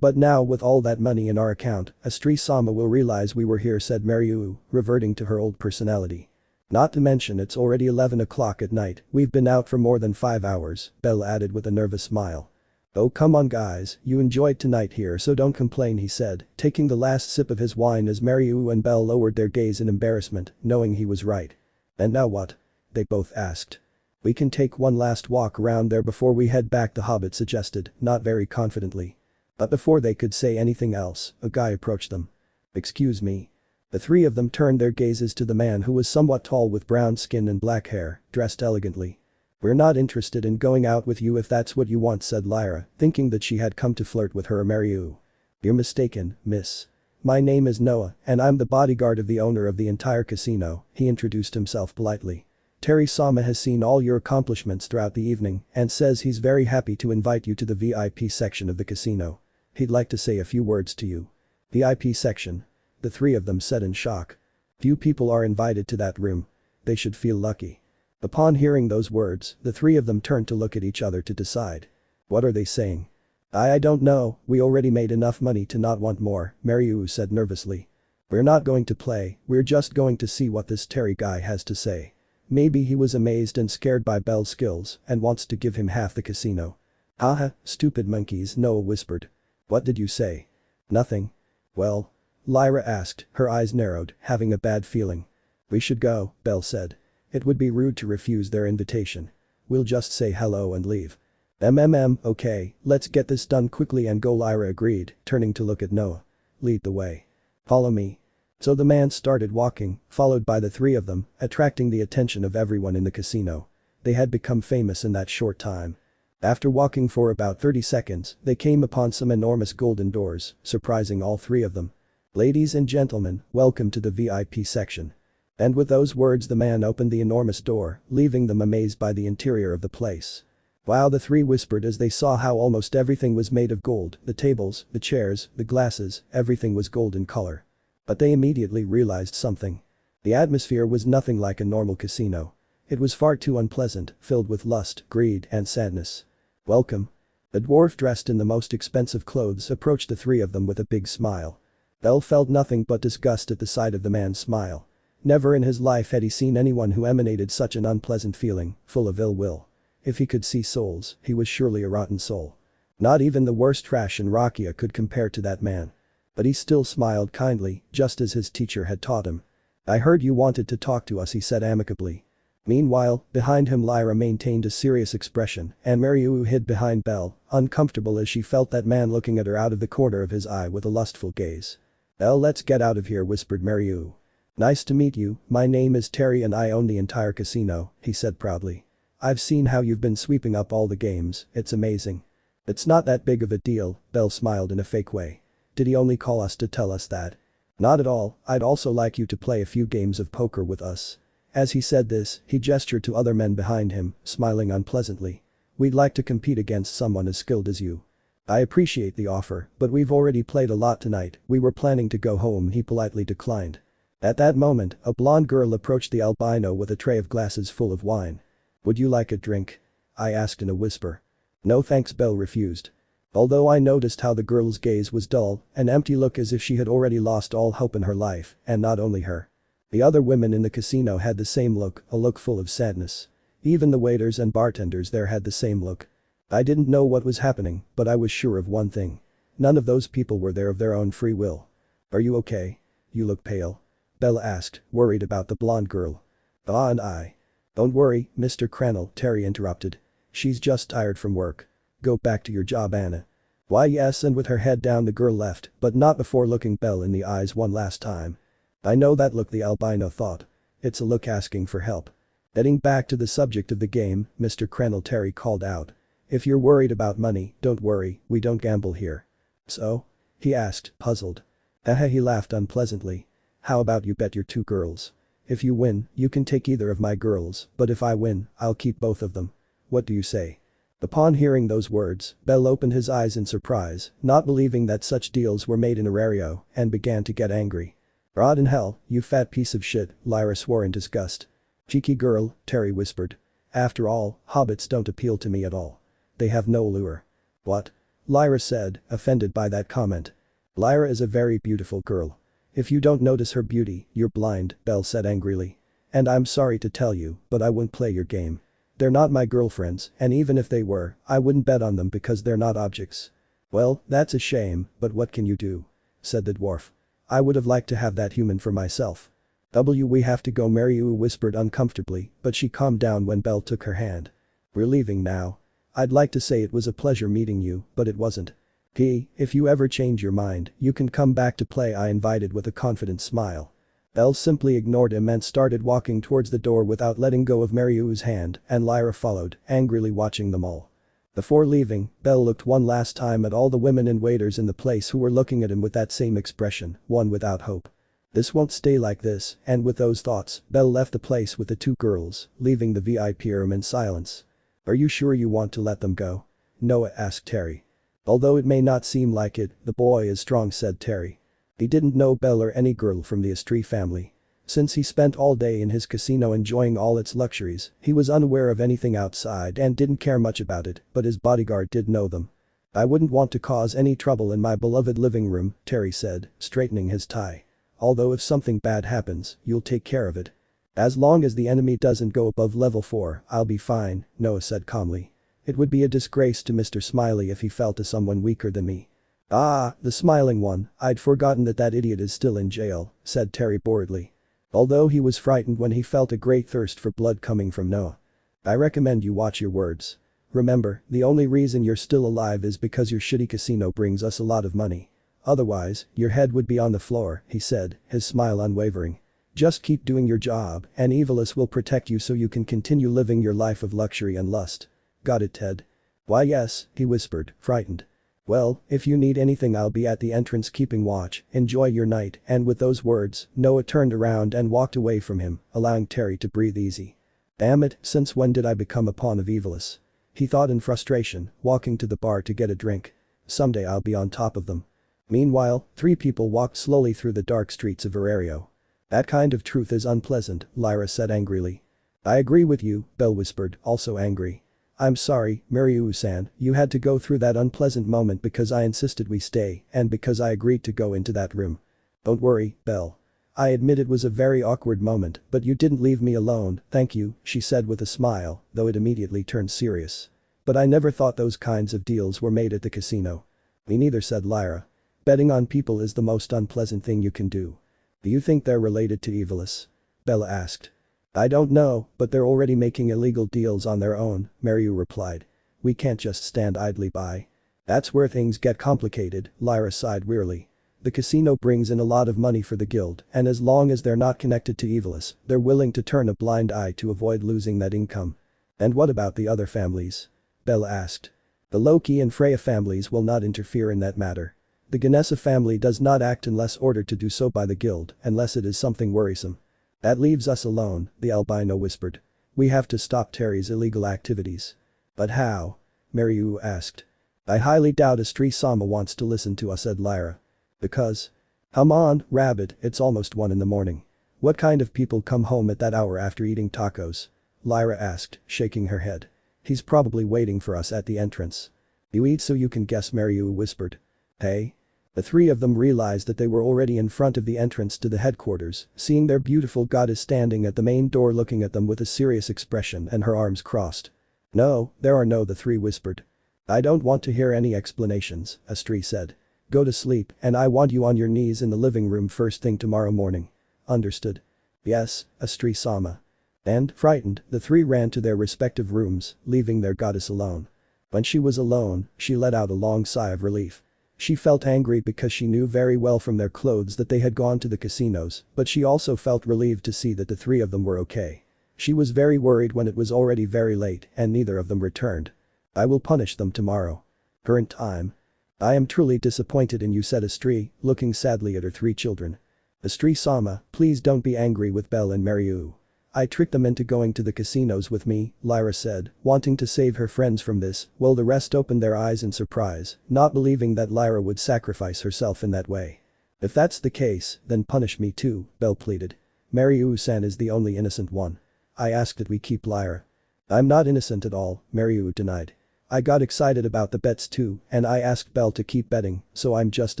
But now with all that money in our account, Astrea-sama will realize we were here, said Mariou, reverting to her old personality. Not to mention it's already 11 o'clock at night, we've been out for more than 5 hours, Belle added with a nervous smile. Oh come on guys, you enjoyed tonight here so don't complain, he said, taking the last sip of his wine as Mariou and Belle lowered their gaze in embarrassment, knowing he was right. And now what? They both asked. We can take one last walk around there before we head back, the hobbit suggested, not very confidently. But before they could say anything else, a guy approached them. Excuse me. The 3 of them turned their gazes to the man who was somewhat tall with brown skin and black hair, dressed elegantly. We're not interested in going out with you if that's what you want, said Lyra, thinking that she had come to flirt with her Mariou. You're mistaken, miss. My name is Noah, and I'm the bodyguard of the owner of the entire casino, he introduced himself politely. Terry-sama has seen all your accomplishments throughout the evening and says he's very happy to invite you to the VIP section of the casino. He'd like to say a few words to you. VIP section? The 3 of them said in shock. Few people are invited to that room. They should feel lucky. Upon hearing those words, the 3 of them turned to look at each other to decide. What are they saying? I don't know, we already made enough money to not want more, Mariou said nervously. We're not going to play, we're just going to see what this Terry guy has to say. Maybe he was amazed and scared by Belle's skills and wants to give him half the casino. Haha, stupid monkeys, Noah whispered. What did you say? Nothing. Well? Lyra asked, her eyes narrowed, having a bad feeling. We should go, Belle said. It would be rude to refuse their invitation. We'll just say hello and leave. Okay, let's get this done quickly and go, Lyra agreed, turning to look at Noah. Lead the way. Follow me. So the man started walking, followed by the three of them, attracting the attention of everyone in the casino. They had become famous in that short time. After walking for about 30 seconds, they came upon some enormous golden doors, surprising all three of them. Ladies and gentlemen, welcome to the VIP section. And with those words the man opened the enormous door, leaving them amazed by the interior of the place. Wow, the three whispered as they saw how almost everything was made of gold, the tables, the chairs, the glasses, everything was gold in color. But they immediately realized something. The atmosphere was nothing like a normal casino. It was far too unpleasant, filled with lust, greed, and sadness. Welcome. The dwarf dressed in the most expensive clothes approached the three of them with a big smile. Belle felt nothing but disgust at the sight of the man's smile. Never in his life had he seen anyone who emanated such an unpleasant feeling, full of ill will. If he could see souls, he was surely a rotten soul. Not even the worst trash in Rakia could compare to that man. But he still smiled kindly, just as his teacher had taught him. I heard you wanted to talk to us, he said amicably. Meanwhile, behind him Lyra maintained a serious expression and Mariu hid behind Belle, uncomfortable as she felt that man looking at her out of the corner of his eye with a lustful gaze. Belle, let's get out of here, whispered Mariu. Nice to meet you, my name is Terry and I own the entire casino, he said proudly. I've seen how you've been sweeping up all the games, it's amazing. It's not that big of a deal, Belle smiled in a fake way. Did he only call us to tell us that? Not at all, I'd also like you to play a few games of poker with us. As he said this, he gestured to other men behind him, smiling unpleasantly. We'd like to compete against someone as skilled as you. I appreciate the offer, but we've already played a lot tonight, we were planning to go home, he politely declined. At that moment, a blonde girl approached the albino with a tray of glasses full of wine. Would you like a drink? I asked in a whisper. No thanks, Belle refused. Although I noticed how the girl's gaze was dull, an empty look as if she had already lost all hope in her life, and not only her. The other women in the casino had the same look, a look full of sadness. Even the waiters and bartenders there had the same look. I didn't know what was happening, but I was sure of one thing. None of those people were there of their own free will. Are you okay? You look pale. Belle asked, worried about the blonde girl. Ah, and I. Don't worry, Mr. Cranel, Terry interrupted. She's just tired from work. Go back to your job, Anna. Why yes, and with her head down the girl left, but not before looking Belle in the eyes one last time. I know that look, the albino thought. It's a look asking for help. Getting back to the subject of the game, Mr. Cranel, Terry called out. If you're worried about money, don't worry, we don't gamble here. So? He asked, puzzled. He laughed unpleasantly. How about you bet your two girls? If you win, you can take either of my girls, but if I win, I'll keep both of them. What do you say? Upon hearing those words, Belle opened his eyes in surprise, not believing that such deals were made in Orario, and began to get angry. Rot in hell, you fat piece of shit, Lyra swore in disgust. Cheeky girl, Terry whispered. After all, hobbits don't appeal to me at all. They have no lure. What? Lyra said, offended by that comment. Lyra is a very beautiful girl. If you don't notice her beauty, you're blind, Belle said angrily. And I'm sorry to tell you, but I wouldn't play your game. They're not my girlfriends, and even if they were, I wouldn't bet on them because they're not objects. Well, that's a shame, but what can you do? Said the dwarf. I would have liked to have that human for myself. We have to go, Mariu whispered uncomfortably, but she calmed down when Belle took her hand. We're leaving now. I'd like to say it was a pleasure meeting you, but it wasn't. If you ever change your mind, you can come back to play, I invited with a confident smile. Belle simply ignored him and started walking towards the door without letting go of Mariu's hand, and Lyra followed, angrily watching them all. Before leaving, Belle looked one last time at all the women and waiters in the place who were looking at him with that same expression, one without hope. This won't stay like this, and with those thoughts, Belle left the place with the two girls, leaving the VIP room in silence. Are you sure you want to let them go? Noah asked Terry. Although it may not seem like it, the boy is strong, said Terry. He didn't know Belle or any girl from the Astrea family. Since he spent all day in his casino enjoying all its luxuries, he was unaware of anything outside and didn't care much about it, but his bodyguard did know them. I wouldn't want to cause any trouble in my beloved living room, Terry said, straightening his tie. Although if something bad happens, you'll take care of it. As long as the enemy doesn't go above level 4, I'll be fine, Noah said calmly. It would be a disgrace to Mr. Smiley if he fell to someone weaker than me. Ah, the smiling one, I'd forgotten that idiot is still in jail, said Terry boredly. Although he was frightened when he felt a great thirst for blood coming from Noah. I recommend you watch your words. Remember, the only reason you're still alive is because your shitty casino brings us a lot of money. Otherwise, your head would be on the floor, he said, his smile unwavering. Just keep doing your job, and Evilis will protect you so you can continue living your life of luxury and lust. Got it, Ted? Why yes, he whispered, frightened. Well, if you need anything I'll be at the entrance keeping watch, enjoy your night, and with those words, Noah turned around and walked away from him, allowing Terry to breathe easy. Damn it, since when did I become a pawn of Evilis? He thought in frustration, walking to the bar to get a drink. Someday I'll be on top of them. Meanwhile, 3 people walked slowly through the dark streets of Orario. That kind of truth is unpleasant, Lyra said angrily. I agree with you, Belle whispered, also angry. I'm sorry, Mariu-san, you had to go through that unpleasant moment because I insisted we stay and because I agreed to go into that room. Don't worry, Belle. I admit it was a very awkward moment, but you didn't leave me alone, thank you, she said with a smile, though it immediately turned serious. But I never thought those kinds of deals were made at the casino. Me neither, said Lyra. Betting on people is the most unpleasant thing you can do. Do you think they're related to Evilis? Bella asked. I don't know, but they're already making illegal deals on their own, Mariu replied. We can't just stand idly by. That's where things get complicated, Lyra sighed wearily. The casino brings in a lot of money for the guild, and as long as they're not connected to Evilis, they're willing to turn a blind eye to avoid losing that income. And what about the other families? Bella asked. The Loki and Freya families will not interfere in that matter. The Ganesa family does not act unless ordered to do so by the guild, unless it is something worrisome. That leaves us alone, the albino whispered. We have to stop Terry's illegal activities. But how? Mariu asked. I highly doubt Astrea-sama wants to listen to us, said Lyra. Because? Come on, rabbit, it's almost 1 in the morning. What kind of people come home at that hour after eating tacos? Lyra asked, shaking her head. He's probably waiting for us at the entrance. You eat so you can guess, Mariu whispered. Hey? The 3 of them realized that they were already in front of the entrance to the headquarters, seeing their beautiful goddess standing at the main door looking at them with a serious expression and her arms crossed. No, there are no, the 3 whispered. I don't want to hear any explanations, Astrea said. Go to sleep, and I want you on your knees in the living room first thing tomorrow morning. Understood? Yes, Astrea-sama. And, frightened, the 3 ran to their respective rooms, leaving their goddess alone. When she was alone, she let out a long sigh of relief. She felt angry because she knew very well from their clothes that they had gone to the casinos, but she also felt relieved to see that the 3 of them were okay. She was very worried when it was already very late and neither of them returned. I will punish them tomorrow. Current time. I am truly disappointed in you, said Astrea, looking sadly at her 3 children. Astrea-sama, please don't be angry with Belle and Mariu. I tricked them into going to the casinos with me, Lyra said, wanting to save her friends from this, while the rest opened their eyes in surprise, not believing that Lyra would sacrifice herself in that way. If that's the case, then punish me too, Belle pleaded. Mariu-san is the only innocent one. I ask that we keep Lyra. I'm not innocent at all, Mariu denied. I got excited about the bets too, and I asked Belle to keep betting, so I'm just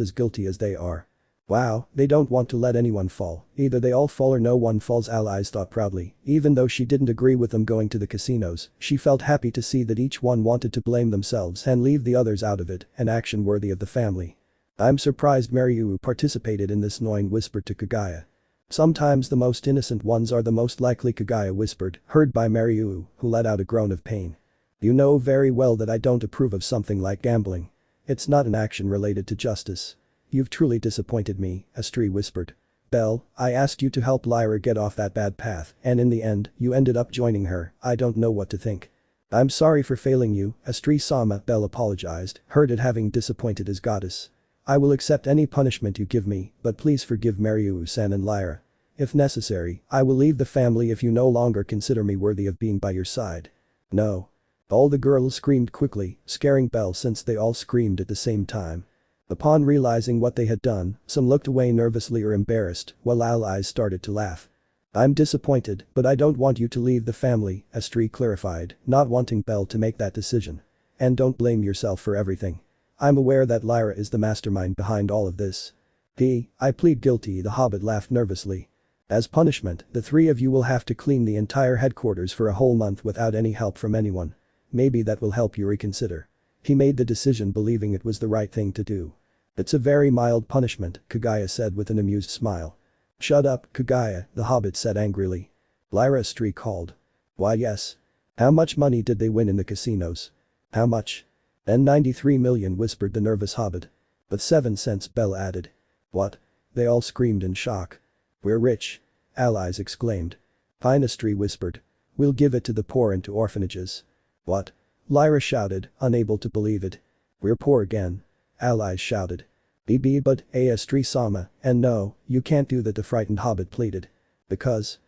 as guilty as they are. Wow, they don't want to let anyone fall, either they all fall or no one falls, Alias thought proudly. Even though she didn't agree with them going to the casinos, she felt happy to see that each one wanted to blame themselves and leave the others out of it, an action worthy of the family. I'm surprised Mariu participated in this, Noin whispered to Kagaya. Sometimes the most innocent ones are the most likely, Kagaya whispered, heard by Mariu, who let out a groan of pain. You know very well that I don't approve of something like gambling. It's not an action related to justice. You've truly disappointed me, Astrea whispered. Belle, I asked you to help Lyra get off that bad path, and in the end, you ended up joining her. I don't know what to think. I'm sorry for failing you, Astrea-sama, Belle apologized, hurt at having disappointed his goddess. I will accept any punishment you give me, but please forgive Mariu-san and Lyra. If necessary, I will leave the family if you no longer consider me worthy of being by your side. No. All the girls screamed quickly, scaring Belle since they all screamed at the same time. Upon realizing what they had done, some looked away nervously or embarrassed, while allies started to laugh. I'm disappointed, but I don't want you to leave the family, Astrea clarified, not wanting Belle to make that decision. And don't blame yourself for everything. I'm aware that Lyra is the mastermind behind all of this. I plead guilty, the hobbit laughed nervously. As punishment, the 3 of you will have to clean the entire headquarters for a whole month without any help from anyone. Maybe that will help you reconsider. He made the decision believing it was the right thing to do. It's a very mild punishment, Kagaya said with an amused smile. Shut up, Kagaya, the hobbit said angrily. Lyra, Astrea called. Why yes. How much money did they win in the casinos? How much? Then 93 million, whispered the nervous hobbit. But 7 cents, Belle added. What? They all screamed in shock. We're rich. Allies exclaimed. Astrea whispered. We'll give it to the poor and to orphanages. What? Lyra shouted, unable to believe it. We're poor again. Allies shouted. BB but, Astrea sama, and no, you can't do that, the frightened hobbit pleaded. Because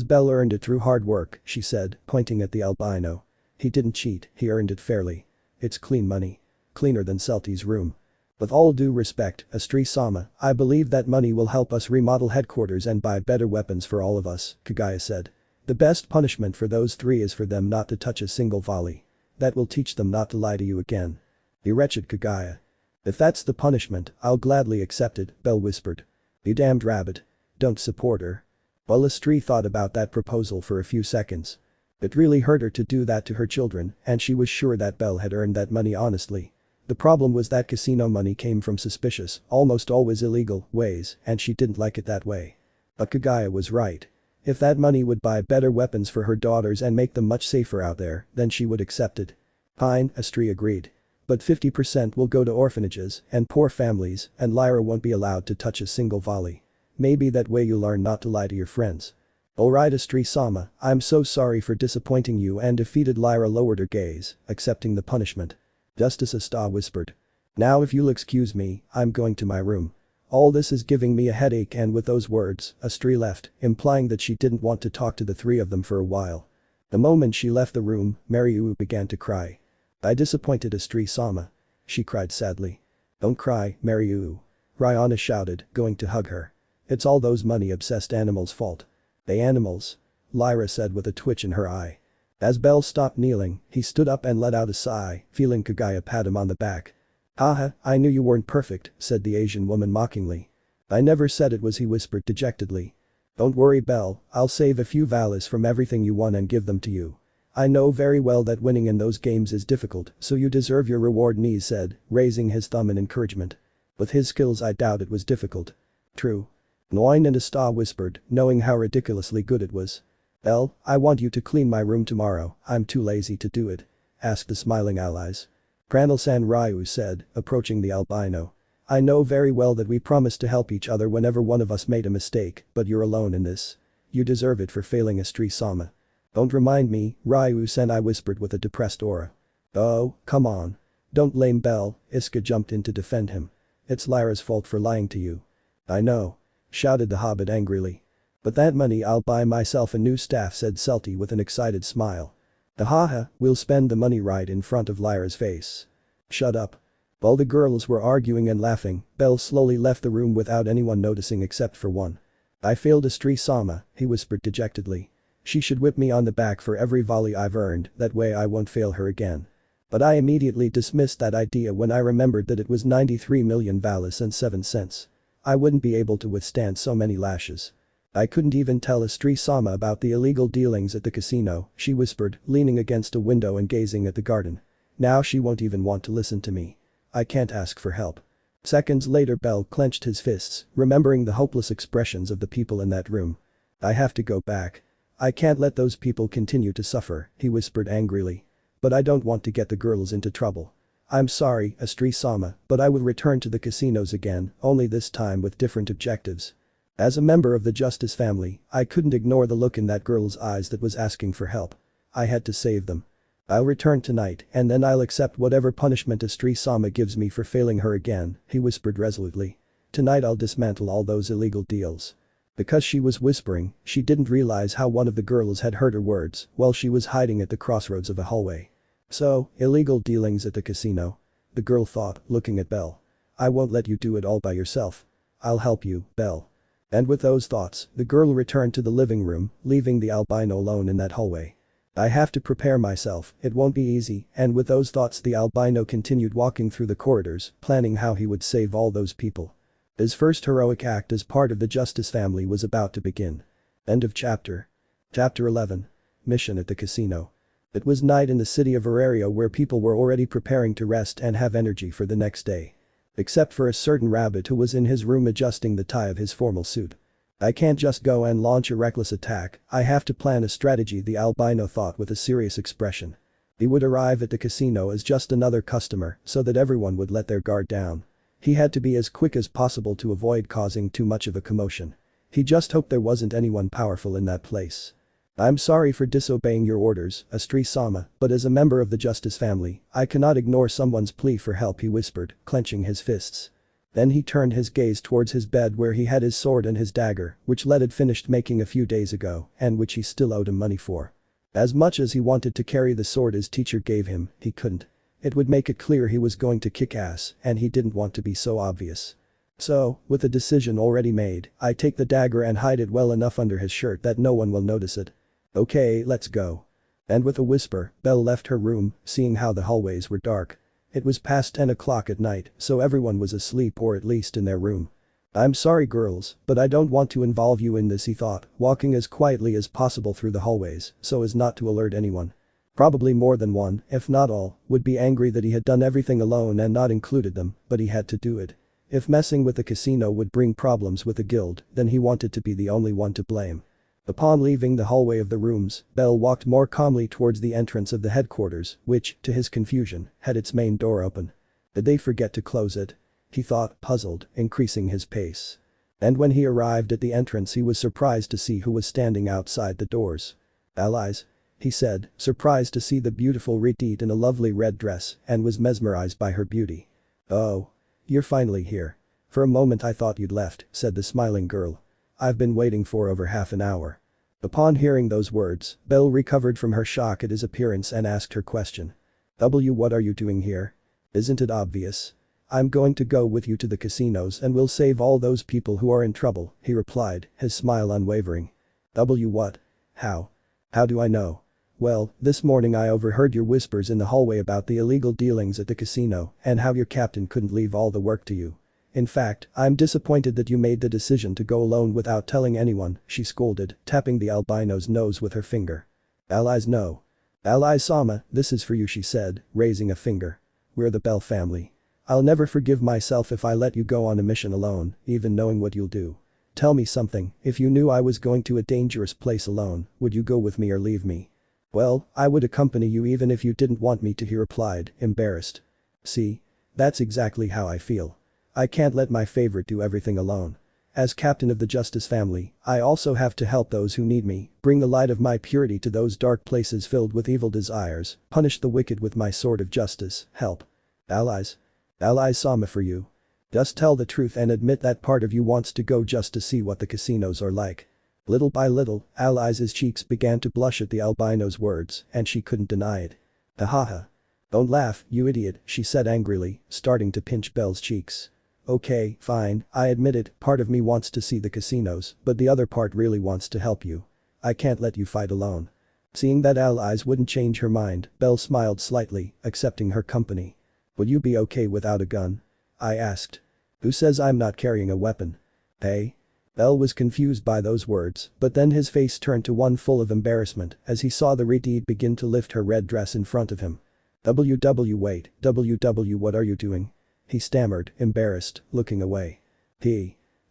Belle earned it through hard work, she said, pointing at the albino. He didn't cheat, he earned it fairly. It's clean money. Cleaner than Celti's room. With all due respect, Astrea sama, I believe that money will help us remodel headquarters and buy better weapons for all of us, Kagaya said. The best punishment for those three is for them not to touch a single volley. That will teach them not to lie to you again. You wretched Kagaya. If that's the punishment, I'll gladly accept it, Belle whispered. You damned rabbit. Don't support her. Well, Astrea thought about that proposal for a few seconds. It really hurt her to do that to her children, and she was sure that Belle had earned that money honestly. The problem was that casino money came from suspicious, almost always illegal, ways, and she didn't like it that way. But Kagaya was right. If that money would buy better weapons for her daughters and make them much safer out there, then she would accept it. Fine, Astrea agreed. But 50% will go to orphanages and poor families, and Lyra won't be allowed to touch a single volley. Maybe that way you learn not to lie to your friends. Alright, Astrea sama, I'm so sorry for disappointing you, and defeated Lyra lowered her gaze, accepting the punishment. Justice Astrea whispered. Now if you'll excuse me, I'm going to my room. All this is giving me a headache, and with those words, Astrea left, implying that she didn't want to talk to the three of them for a while. The moment she left the room, Mariu began to cry. I disappointed Astrea sama. She cried sadly. Don't cry, Mariu. Rihanna shouted, going to hug her. It's all those money-obsessed animals' fault. They animals? Lyra said with a twitch in her eye. As Belle stopped kneeling, he stood up and let out a sigh, feeling Kagaya pat him on the back. Haha, I knew you weren't perfect, said the Asian woman mockingly. I never said it was, he whispered dejectedly. Don't worry, Belle, I'll save a few valis from everything you won and give them to you. I know very well that winning in those games is difficult, so you deserve your reward, Nee said, raising his thumb in encouragement. With his skills I doubt it was difficult. True. Noin and Astrea whispered, knowing how ridiculously good it was. Belle, I want you to clean my room tomorrow, I'm too lazy to do it. Asked the smiling allies. Pranal-san, Ryu said, approaching the albino. I know very well that we promised to help each other whenever one of us made a mistake, but you're alone in this. You deserve it for failing Astrea sama. Don't remind me, Ryu-san, I whispered with a depressed aura. Oh, come on. Don't blame Belle, Iska jumped in to defend him. It's Lyra's fault for lying to you. I know. Shouted the hobbit angrily. But that money I'll buy myself a new staff, said Celti with an excited smile. Haha, we'll spend the money right in front of Lyra's face. Shut up. While the girls were arguing and laughing, Belle slowly left the room without anyone noticing except for one. I failed Astrea sama, he whispered dejectedly. She should whip me on the back for every volley I've earned, that way I won't fail her again. But I immediately dismissed that idea when I remembered that it was 93 million valis and 7 cents. I wouldn't be able to withstand so many lashes. I couldn't even tell Astrea sama about the illegal dealings at the casino, she whispered, leaning against a window and gazing at the garden. Now she won't even want to listen to me. I can't ask for help. Seconds later, Belle clenched his fists, remembering the hopeless expressions of the people in that room. I have to go back. I can't let those people continue to suffer, he whispered angrily. But I don't want to get the girls into trouble. I'm sorry, Astrea sama, but I will return to the casinos again, only this time with different objectives. As a member of the Justice family, I couldn't ignore the look in that girl's eyes that was asking for help. I had to save them. I'll return tonight, and then I'll accept whatever punishment Astrea sama gives me for failing her again, he whispered resolutely. Tonight I'll dismantle all those illegal deals. Because she was whispering, she didn't realize how one of the girls had heard her words while she was hiding at the crossroads of a hallway. So, illegal dealings at the casino? The girl thought, looking at Belle. I won't let you do it all by yourself. I'll help you, Belle. And with those thoughts, the girl returned to the living room, leaving the albino alone in that hallway. I have to prepare myself, it won't be easy, and with those thoughts the albino continued walking through the corridors, planning how he would save all those people. His first heroic act as part of the Justice family was about to begin. End of chapter. Chapter 11. Mission at the casino. It was night in the city of Orario, where people were already preparing to rest and have energy for the next day. Except for a certain rabbit who was in his room adjusting the tie of his formal suit. I can't just go and launch a reckless attack, I have to plan a strategy, the albino thought with a serious expression. He would arrive at the casino as just another customer so that everyone would let their guard down. He had to be as quick as possible to avoid causing too much of a commotion. He just hoped there wasn't anyone powerful in that place. I'm sorry for disobeying your orders, Astrea-sama, but as a member of the Justice family, I cannot ignore someone's plea for help, he whispered, clenching his fists. Then he turned his gaze towards his bed where he had his sword and his dagger, which Led had finished making a few days ago, and which he still owed him money for. As much as he wanted to carry the sword his teacher gave him, he couldn't. It would make it clear he was going to kick ass, and he didn't want to be so obvious. So, with a decision already made, I take the dagger and hide it well enough under his shirt that no one will notice it. Okay, let's go. And with a whisper, Belle left her room, seeing how the hallways were dark. It was past 10 o'clock at night, so everyone was asleep or at least in their room. I'm sorry girls, but I don't want to involve you in this, he thought, walking as quietly as possible through the hallways so as not to alert anyone. Probably more than one, if not all, would be angry that he had done everything alone and not included them, but he had to do it. If messing with the casino would bring problems with the guild, then he wanted to be the only one to blame. Upon leaving the hallway of the rooms, Belle walked more calmly towards the entrance of the headquarters, which, to his confusion, had its main door open. Did they forget to close it? He thought, puzzled, increasing his pace. And when he arrived at the entrance he was surprised to see who was standing outside the doors. Alias? He said, surprised to see the beautiful Ritit in a lovely red dress and was mesmerized by her beauty. Oh. You're finally here. For a moment I thought you'd left, said the smiling girl. I've been waiting for over half an hour. Upon hearing those words, Belle recovered from her shock at his appearance and asked her question. What are you doing here? Isn't it obvious? I'm going to go with you to the casinos and we'll save all those people who are in trouble, he replied, his smile unwavering. What? How? How do I know? Well, this morning I overheard your whispers in the hallway about the illegal dealings at the casino and how your captain couldn't leave all the work to you. In fact, I'm disappointed that you made the decision to go alone without telling anyone, she scolded, tapping the albino's nose with her finger. Alias no. Alias-sama, this is for you, she said, raising a finger. We're the Belle family. I'll never forgive myself if I let you go on a mission alone, even knowing what you'll do. Tell me something, if you knew I was going to a dangerous place alone, would you go with me or leave me? Well, I would accompany you even if you didn't want me to, he replied, embarrassed. See? That's exactly how I feel. I can't let my favorite do everything alone. As captain of the Justice family, I also have to help those who need me, bring the light of my purity to those dark places filled with evil desires, punish the wicked with my sword of justice, help. Alias? Alias-sama for you. Just tell the truth and admit that part of you wants to go just to see what the casinos are like. Little by little, Alias's cheeks began to blush at the albino's words, and she couldn't deny it. Hahaha. Don't laugh, you idiot, she said angrily, starting to pinch Belle's cheeks. Okay, fine, I admit it, part of me wants to see the casinos, but the other part really wants to help you. I can't let you fight alone. Seeing that Alias wouldn't change her mind, Belle smiled slightly, accepting her company. Would you be okay without a gun? I asked. Who says I'm not carrying a weapon? Hey? Belle was confused by those words, but then his face turned to one full of embarrassment as he saw the Ritit begin to lift her red dress in front of him. Wait, what are you doing? He stammered, embarrassed, looking away.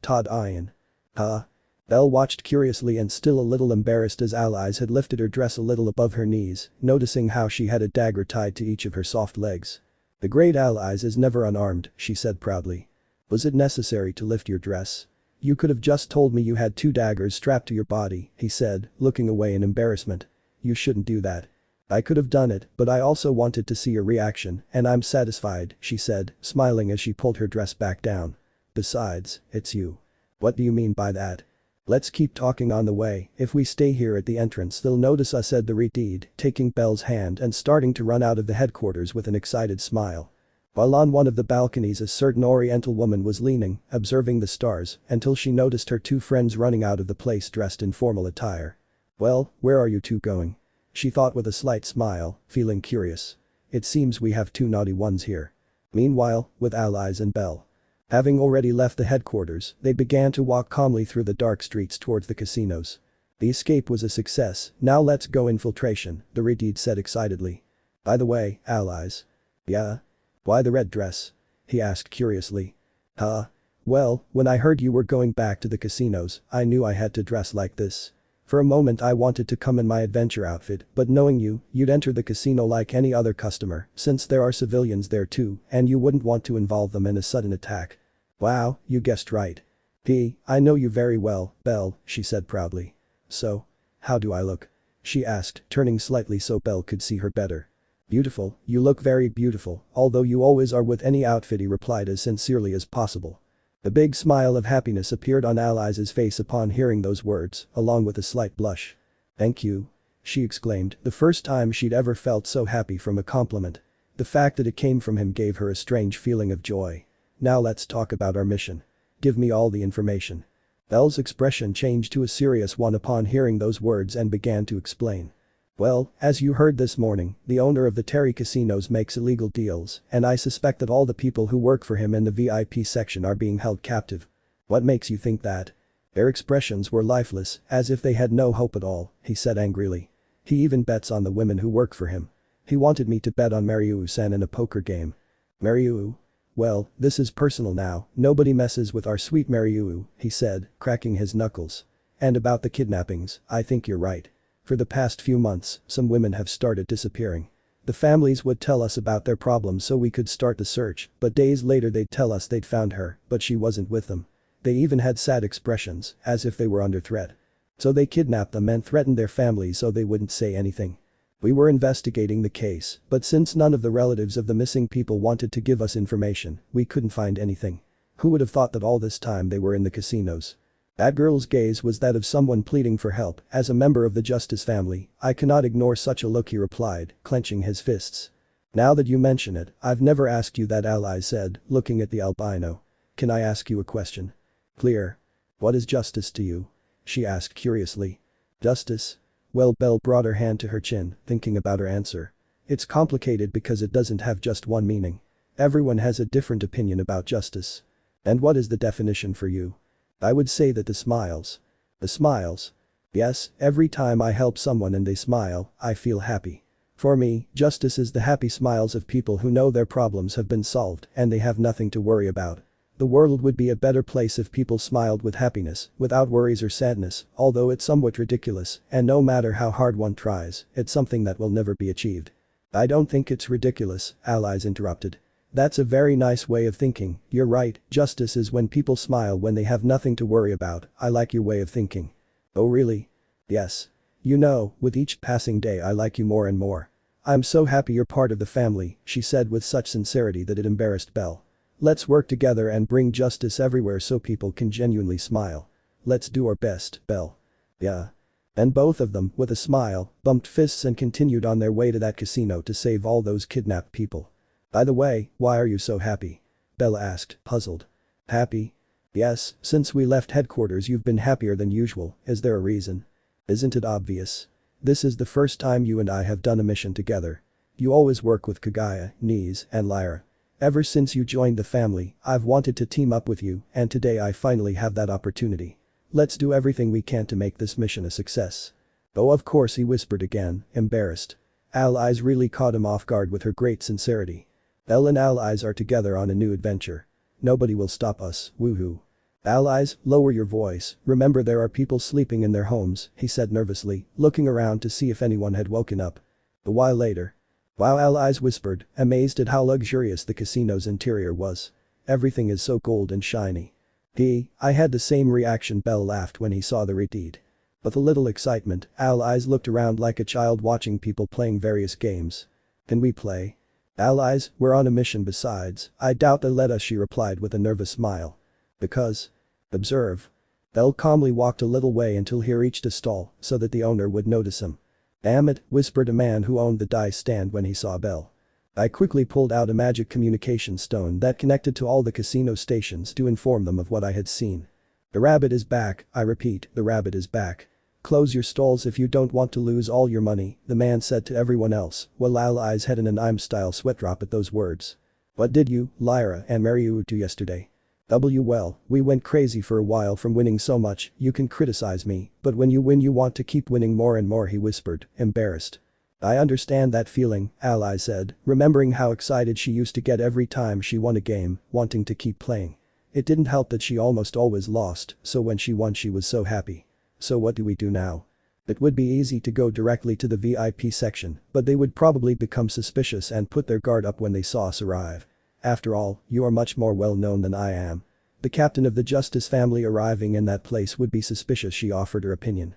Todd Ian. Huh? Belle watched curiously and still a little embarrassed as Alias had lifted her dress a little above her knees, noticing how she had a dagger tied to each of her soft legs. The great Alias is never unarmed, she said proudly. Was it necessary to lift your dress? You could have just told me you had 2 daggers strapped to your body, he said, looking away in embarrassment. You shouldn't do that. I could have done it, but I also wanted to see your reaction, and I'm satisfied, she said, smiling as she pulled her dress back down. Besides, it's you. What do you mean by that? Let's keep talking on the way, if we stay here at the entrance they'll notice us, said the Ritit, taking Belle's hand and starting to run out of the headquarters with an excited smile. While on one of the balconies a certain oriental woman was leaning, observing the stars, until she noticed her 2 friends running out of the place dressed in formal attire. Well, where are you 2 going? She thought with a slight smile, feeling curious. It seems we have 2 naughty ones here. Meanwhile, with Alias and Belle. Having already left the headquarters, they began to walk calmly through the dark streets towards the casinos. The escape was a success, now let's go infiltration, the Ritit said excitedly. By the way, Alias. Yeah? Why the red dress? He asked curiously. Huh? Well, when I heard you were going back to the casinos, I knew I had to dress like this. For a moment I wanted to come in my adventure outfit, but knowing you, you'd enter the casino like any other customer, since there are civilians there too, and you wouldn't want to involve them in a sudden attack. Wow, you guessed right. I know you very well, Belle, she said proudly. So? How do I look? She asked, turning slightly so Belle could see her better. Beautiful, you look very beautiful, although you always are with any outfit, he replied as sincerely as possible. A big smile of happiness appeared on Alice's face upon hearing those words, along with a slight blush. Thank you. She exclaimed, the first time she'd ever felt so happy from a compliment. The fact that it came from him gave her a strange feeling of joy. Now let's talk about our mission. Give me all the information. Belle's expression changed to a serious one upon hearing those words and began to explain. Well, as you heard this morning, the owner of the Terry casinos makes illegal deals, and I suspect that all the people who work for him in the VIP section are being held captive. What makes you think that? Their expressions were lifeless, as if they had no hope at all, he said angrily. He even bets on the women who work for him. He wanted me to bet on Mariu-san in a poker game. Mariu? Well, this is personal now, nobody messes with our sweet Mariu, he said, cracking his knuckles. And about the kidnappings, I think you're right. For the past few months, some women have started disappearing. The families would tell us about their problems so we could start the search, but days later they'd tell us they'd found her, but she wasn't with them. They even had sad expressions, as if they were under threat. So they kidnapped them and threatened their families so they wouldn't say anything. We were investigating the case, but since none of the relatives of the missing people wanted to give us information, we couldn't find anything. Who would have thought that all this time they were in the casinos? That girl's gaze was that of someone pleading for help. As a member of the Justice family, I cannot ignore such a look, he replied, clenching his fists. Now that you mention it, I've never asked you that, Alice said, looking at the albino. Can I ask you a question? Clear. What is justice to you? She asked curiously. Justice? Well, Belle brought her hand to her chin, thinking about her answer. It's complicated because it doesn't have just one meaning. Everyone has a different opinion about justice. And what is the definition for you? I would say that the smiles. The smiles? Yes, every time I help someone and they smile, I feel happy. For me, justice is the happy smiles of people who know their problems have been solved and they have nothing to worry about. The world would be a better place if people smiled with happiness, without worries or sadness, although it's somewhat ridiculous, and no matter how hard one tries, it's something that will never be achieved. I don't think it's ridiculous, Alice interrupted. That's a very nice way of thinking, you're right, justice is when people smile when they have nothing to worry about. I like your way of thinking. Oh really? Yes. You know, with each passing day I like you more and more. I'm so happy you're part of the family, she said with such sincerity that it embarrassed Belle. Let's work together and bring justice everywhere so people can genuinely smile. Let's do our best, Belle. Yeah. And both of them, with a smile, bumped fists and continued on their way to that casino to save all those kidnapped people. By the way, why are you so happy? Belle asked, puzzled. Happy? Yes, since we left headquarters you've been happier than usual, is there a reason? Isn't it obvious? This is the first time you and I have done a mission together. You always work with Kagaya, Knees, and Lyra. Ever since you joined the family, I've wanted to team up with you, and today I finally have that opportunity. Let's do everything we can to make this mission a success. Oh of course, he whispered again, embarrassed. Alice really caught him off guard with her great sincerity. Belle and Alice are together on a new adventure. Nobody will stop us, woohoo. Alice, lower your voice, remember there are people sleeping in their homes, he said nervously, looking around to see if anyone had woken up. A while later. Wow, Alice whispered, amazed at how luxurious the casino's interior was. Everything is so gold and shiny. I had the same reaction, Belle laughed when he saw the receipt. With a little excitement, Alice looked around like a child watching people playing various games. Can we play? Alice, we're on a mission besides, I doubt they'll let us, she replied with a nervous smile. Because? Observe. Belle calmly walked a little way until he reached a stall so that the owner would notice him. Damn it, whispered a man who owned the dice stand when he saw Belle. I quickly pulled out a magic communication stone that connected to all the casino stations to inform them of what I had seen. The rabbit is back, I repeat, the rabbit is back. Close your stalls if you don't want to lose all your money, the man said to everyone else, while Alice had an anime-style sweat drop at those words. What did you, Lyra and Mariu do yesterday? Well, we went crazy for a while from winning so much, you can criticize me, but when you win you want to keep winning more and more, he whispered, embarrassed. I understand that feeling, Alice said, remembering how excited she used to get every time she won a game, wanting to keep playing. It didn't help that she almost always lost, so when she won she was so happy. So what do we do now? It would be easy to go directly to the VIP section, but they would probably become suspicious and put their guard up when they saw us arrive. After all, you are much more well known than I am. The captain of the Justice family arriving in that place would be suspicious, she offered her opinion.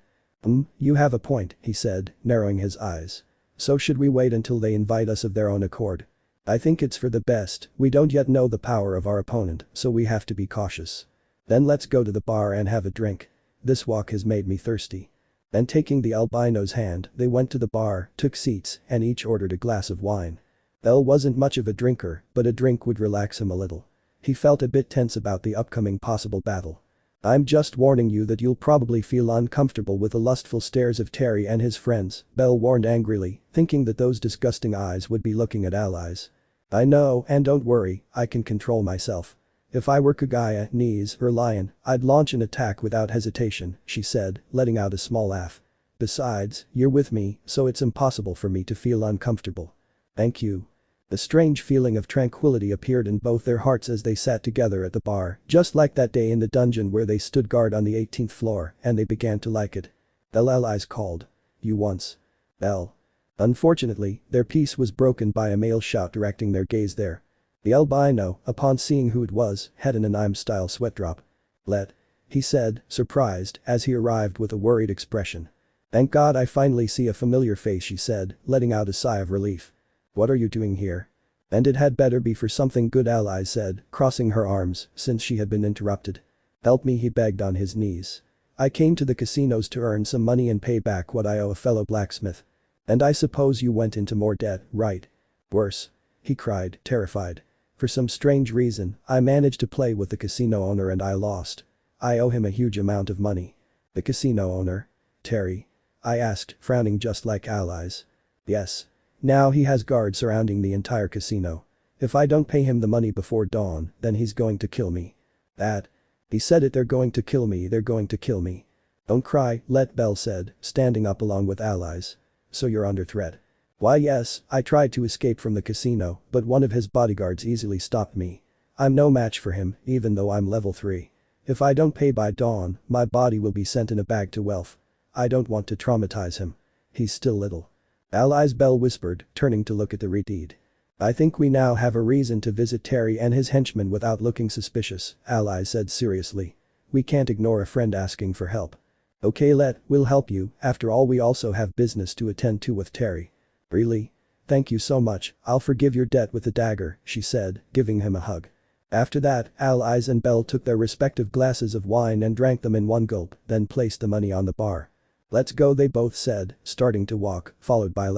You have a point, he said, narrowing his eyes. So should we wait until they invite us of their own accord? I think it's for the best, we don't yet know the power of our opponent, so we have to be cautious. Then let's go to the bar and have a drink. This walk has made me thirsty. Then taking the albino's hand, they went to the bar, took seats, and each ordered a glass of wine. Bell wasn't much of a drinker, but a drink would relax him a little. He felt a bit tense about the upcoming possible battle. I'm just warning you that you'll probably feel uncomfortable with the lustful stares of Terry and his friends, Bell warned angrily, thinking that those disgusting eyes would be looking at allies. I know, and don't worry, I can control myself. If I were Kagaya, Knees, or Lion, I'd launch an attack without hesitation, she said, letting out a small laugh. Besides, you're with me, so it's impossible for me to feel uncomfortable. Thank you. A strange feeling of tranquility appeared in both their hearts as they sat together at the bar, just like that day in the dungeon where they stood guard on the 18th floor, and they began to like it. Bell allies called. You once. Bell. Unfortunately, their peace was broken by a male shout directing their gaze there. The albino, upon seeing who it was, had an anime-style sweat drop. He said, surprised, as he arrived with a worried expression. Thank God I finally see a familiar face, she said, letting out a sigh of relief. What are you doing here? And it had better be for something good, Ally said, crossing her arms, since she had been interrupted. Help me, he begged on his knees. I came to the casinos to earn some money and pay back what I owe a fellow blacksmith. And I suppose you went into more debt, right? Worse. He cried, terrified. For some strange reason, I managed to play with the casino owner and I lost. I owe him a huge amount of money. The casino owner? Terry? I asked, frowning just like allies. Yes. Now he has guards surrounding the entire casino. If I don't pay him the money before dawn, then he's going to kill me. That? He said it, they're going to kill me, they're going to kill me. Don't cry, Bell said, standing up along with allies. So you're under threat. Why yes, I tried to escape from the casino, but one of his bodyguards easily stopped me. I'm no match for him, even though I'm level 3. If I don't pay by dawn, my body will be sent in a bag to Welf. I don't want to traumatize him. He's still little. Allies, Bell whispered, turning to look at the redeed. I think we now have a reason to visit Terry and his henchmen without looking suspicious, Allies said seriously. We can't ignore a friend asking for help. Okay, we'll help you, after all we also have business to attend to with Terry. Really? Thank you so much, I'll forgive your debt with the dagger, she said, giving him a hug. After that, Allies and Bell took their respective glasses of wine and drank them in one gulp, then placed the money on the bar. Let's go, they both said, starting to walk, followed by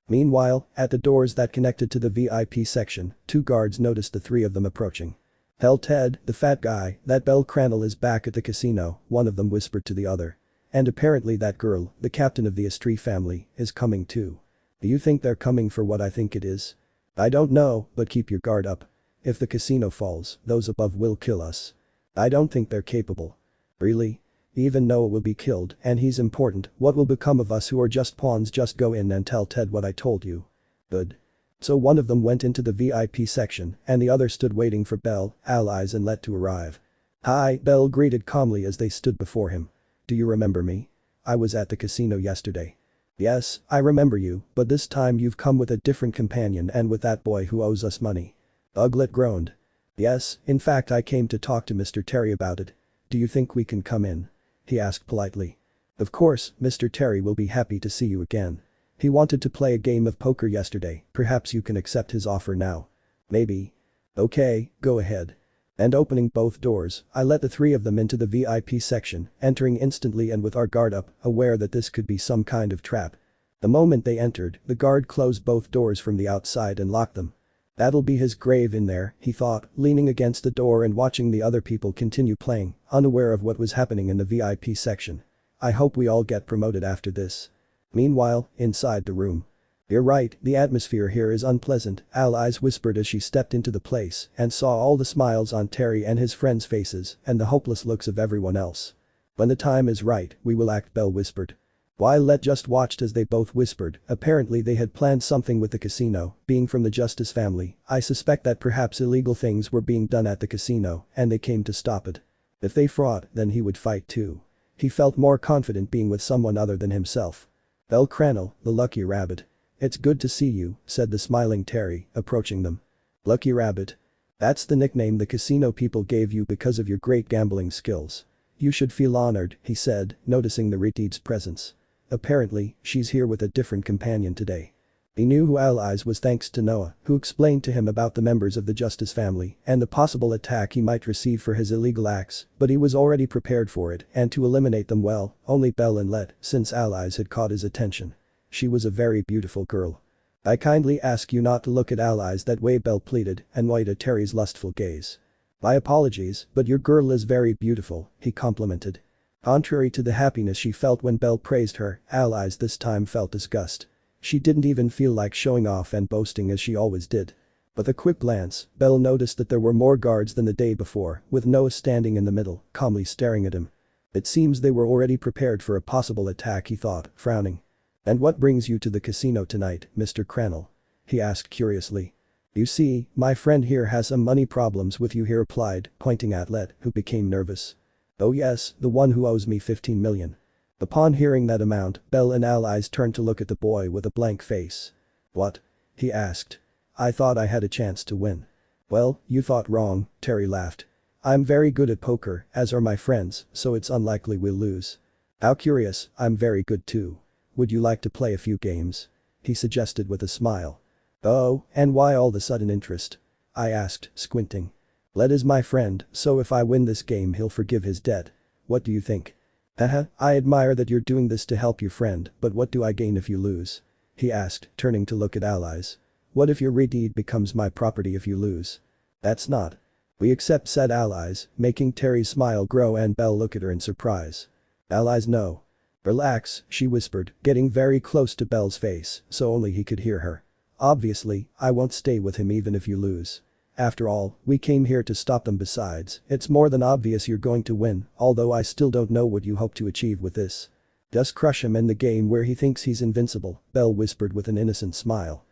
Meanwhile, at the doors that connected to the VIP section, 2 guards noticed the 3 of them approaching. Hell, Ted, the fat guy, that bellcranel is back at the casino, one of them whispered to the other. And apparently that girl, the captain of the Astrea family, is coming too. Do you think they're coming for what I think it is? I don't know, but keep your guard up. If the casino falls, those above will kill us. I don't think they're capable. Really? Even Noah will be killed, and he's important, what will become of us who are just pawns? Just go in and tell Ted what I told you. Good. So one of them went into the VIP section, and the other stood waiting for Bell, Allies and to arrive. Hi, Bell greeted calmly as they stood before him. Do you remember me? I was at the casino yesterday. Yes, I remember you, but this time you've come with a different companion and with that boy who owes us money. Uglet groaned. Yes, in fact I came to talk to Mr. Terry about it. Do you think we can come in? He asked politely. Of course, Mr. Terry will be happy to see you again. He wanted to play a game of poker yesterday, perhaps you can accept his offer now. Maybe. Okay, go ahead. And opening both doors, I let the 3 of them into the VIP section, entering instantly and with our guard up, aware that this could be some kind of trap. The moment they entered, the guard closed both doors from the outside and locked them. That'll be his grave in there, he thought, leaning against the door and watching the other people continue playing, unaware of what was happening in the VIP section. I hope we all get promoted after this. Meanwhile, inside the room. You're right, the atmosphere here is unpleasant, Allies whispered as she stepped into the place and saw all the smiles on Terry and his friends' faces and the hopeless looks of everyone else. When the time is right, we will act, Bell whispered. While Let just watched as they both whispered, apparently they had planned something with the casino, being from the Justice family, I suspect that perhaps illegal things were being done at the casino and they came to stop it. If they fought, then he would fight too. He felt more confident being with someone other than himself. Bellcranel, the lucky rabbit. It's good to see you, said the smiling Terry, approaching them. Lucky rabbit. That's the nickname the casino people gave you because of your great gambling skills. You should feel honored, he said, noticing the Retide's presence. Apparently, she's here with a different companion today. He knew who Alias was thanks to Noah, who explained to him about the members of the Justice family and the possible attack he might receive for his illegal acts, but he was already prepared for it and to eliminate them well, only Belle and Let, since Alias had caught his attention. She was a very beautiful girl. I kindly ask you not to look at Alias that way, Belle pleaded, avoided Terry's lustful gaze. My apologies, but your girl is very beautiful, he complimented. Contrary to the happiness she felt when Belle praised her, Alias this time felt disgust. She didn't even feel like showing off and boasting as she always did. With a quick glance, Belle noticed that there were more guards than the day before, with Noah standing in the middle, calmly staring at him. It seems they were already prepared for a possible attack, he thought, frowning. And what brings you to the casino tonight, Mr. Cranel? He asked curiously. You see, my friend here has some money problems with you, he replied, pointing at Let, who became nervous. Oh yes, the one who owes me 15 million. Upon hearing that amount, Belle and Alias turned to look at the boy with a blank face. What? He asked. I thought I had a chance to win. Well, you thought wrong, Terry laughed. I'm very good at poker, as are my friends, so it's unlikely we'll lose. How curious, I'm very good too. Would you like to play a few games? He suggested with a smile. Oh, and why all the sudden interest? I asked, squinting. Let is my friend, so if I win this game he'll forgive his debt. What do you think? Haha, I admire that you're doing this to help your friend, but what do I gain if you lose? He asked, turning to look at Alias. What if your Retide becomes my property if you lose? That's not. We accept, said Alias, making Terry's smile grow and Belle look at her in surprise. Alias, no. Relax, she whispered, getting very close to Belle's face so only he could hear her. Obviously, I won't stay with him even if you lose. After all, we came here to stop them. Besides, it's more than obvious you're going to win, although I still don't know what you hope to achieve with this. Just crush him in the game where he thinks he's invincible, Belle whispered with an innocent smile.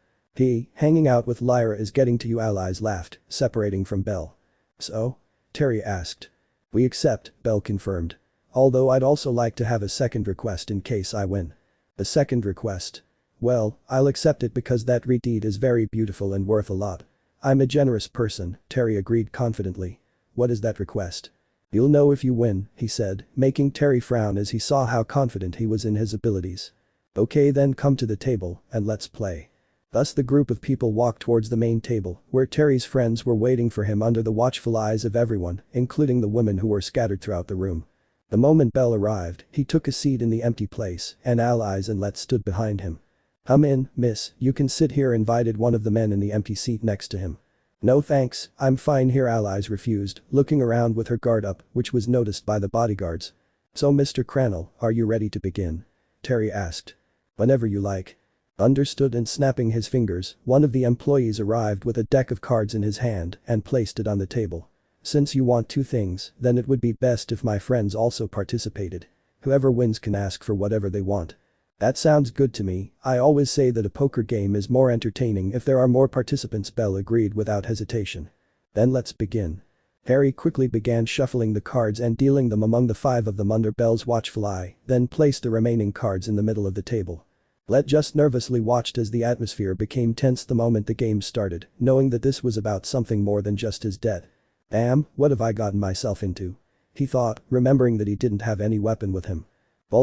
Hanging out with Lyra is getting to you, Alias laughed, separating from Belle. So? Terry asked. We accept, Belle confirmed. Although I'd also like to have a second request in case I win. A second request? Well, I'll accept it because that Retide is very beautiful and worth a lot. I'm a generous person, Terry agreed confidently. What is that request? You'll know if you win, he said, making Terry frown as he saw how confident he was in his abilities. Okay then, come to the table and let's play. Thus the group of people walked towards the main table, where Terry's friends were waiting for him under the watchful eyes of everyone, including the women who were scattered throughout the room. The moment Belle arrived, he took a seat in the empty place and Alias and Let stood behind him. Come in, miss, you can sit here, invited one of the men in the empty seat next to him. No thanks, I'm fine here, Alias refused, looking around with her guard up, which was noticed by the bodyguards. So Mr. Cranel, are you ready to begin? Terry asked. Whenever you like. Understood, and snapping his fingers, one of the employees arrived with a deck of cards in his hand and placed it on the table. Since you want two things, then it would be best if my friends also participated. Whoever wins can ask for whatever they want. That sounds good to me. I always say that a poker game is more entertaining if there are more participants, Belle agreed without hesitation. Then let's begin. Harry quickly began shuffling the cards and dealing them among the 5 of them under Belle's watchful eye, then placed the remaining cards in the middle of the table. Let just nervously watched as the atmosphere became tense the moment the game started, knowing that this was about something more than just his debt. Damn, what have I gotten myself into? He thought, remembering that he didn't have any weapon with him.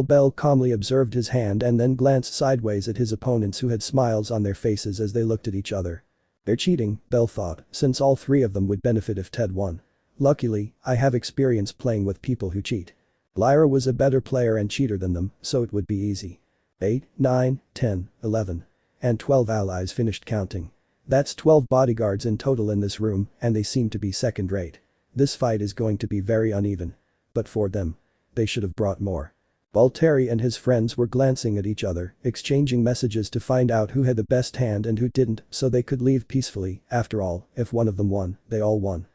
Belle calmly observed his hand and then glanced sideways at his opponents, who had smiles on their faces as they looked at each other. They're cheating, Belle thought, since all 3 of them would benefit if Ted won. Luckily, I have experience playing with people who cheat. Lyra was a better player and cheater than them, so it would be easy. 8, 9, 10, 11. And 12 allies finished counting. That's 12 bodyguards in total in this room, and they seem to be second-rate. This fight is going to be very uneven. But for them. They should have brought more. While Terry and his friends were glancing at each other, exchanging messages to find out who had the best hand and who didn't, so they could leave peacefully. After all, if one of them won, they all won.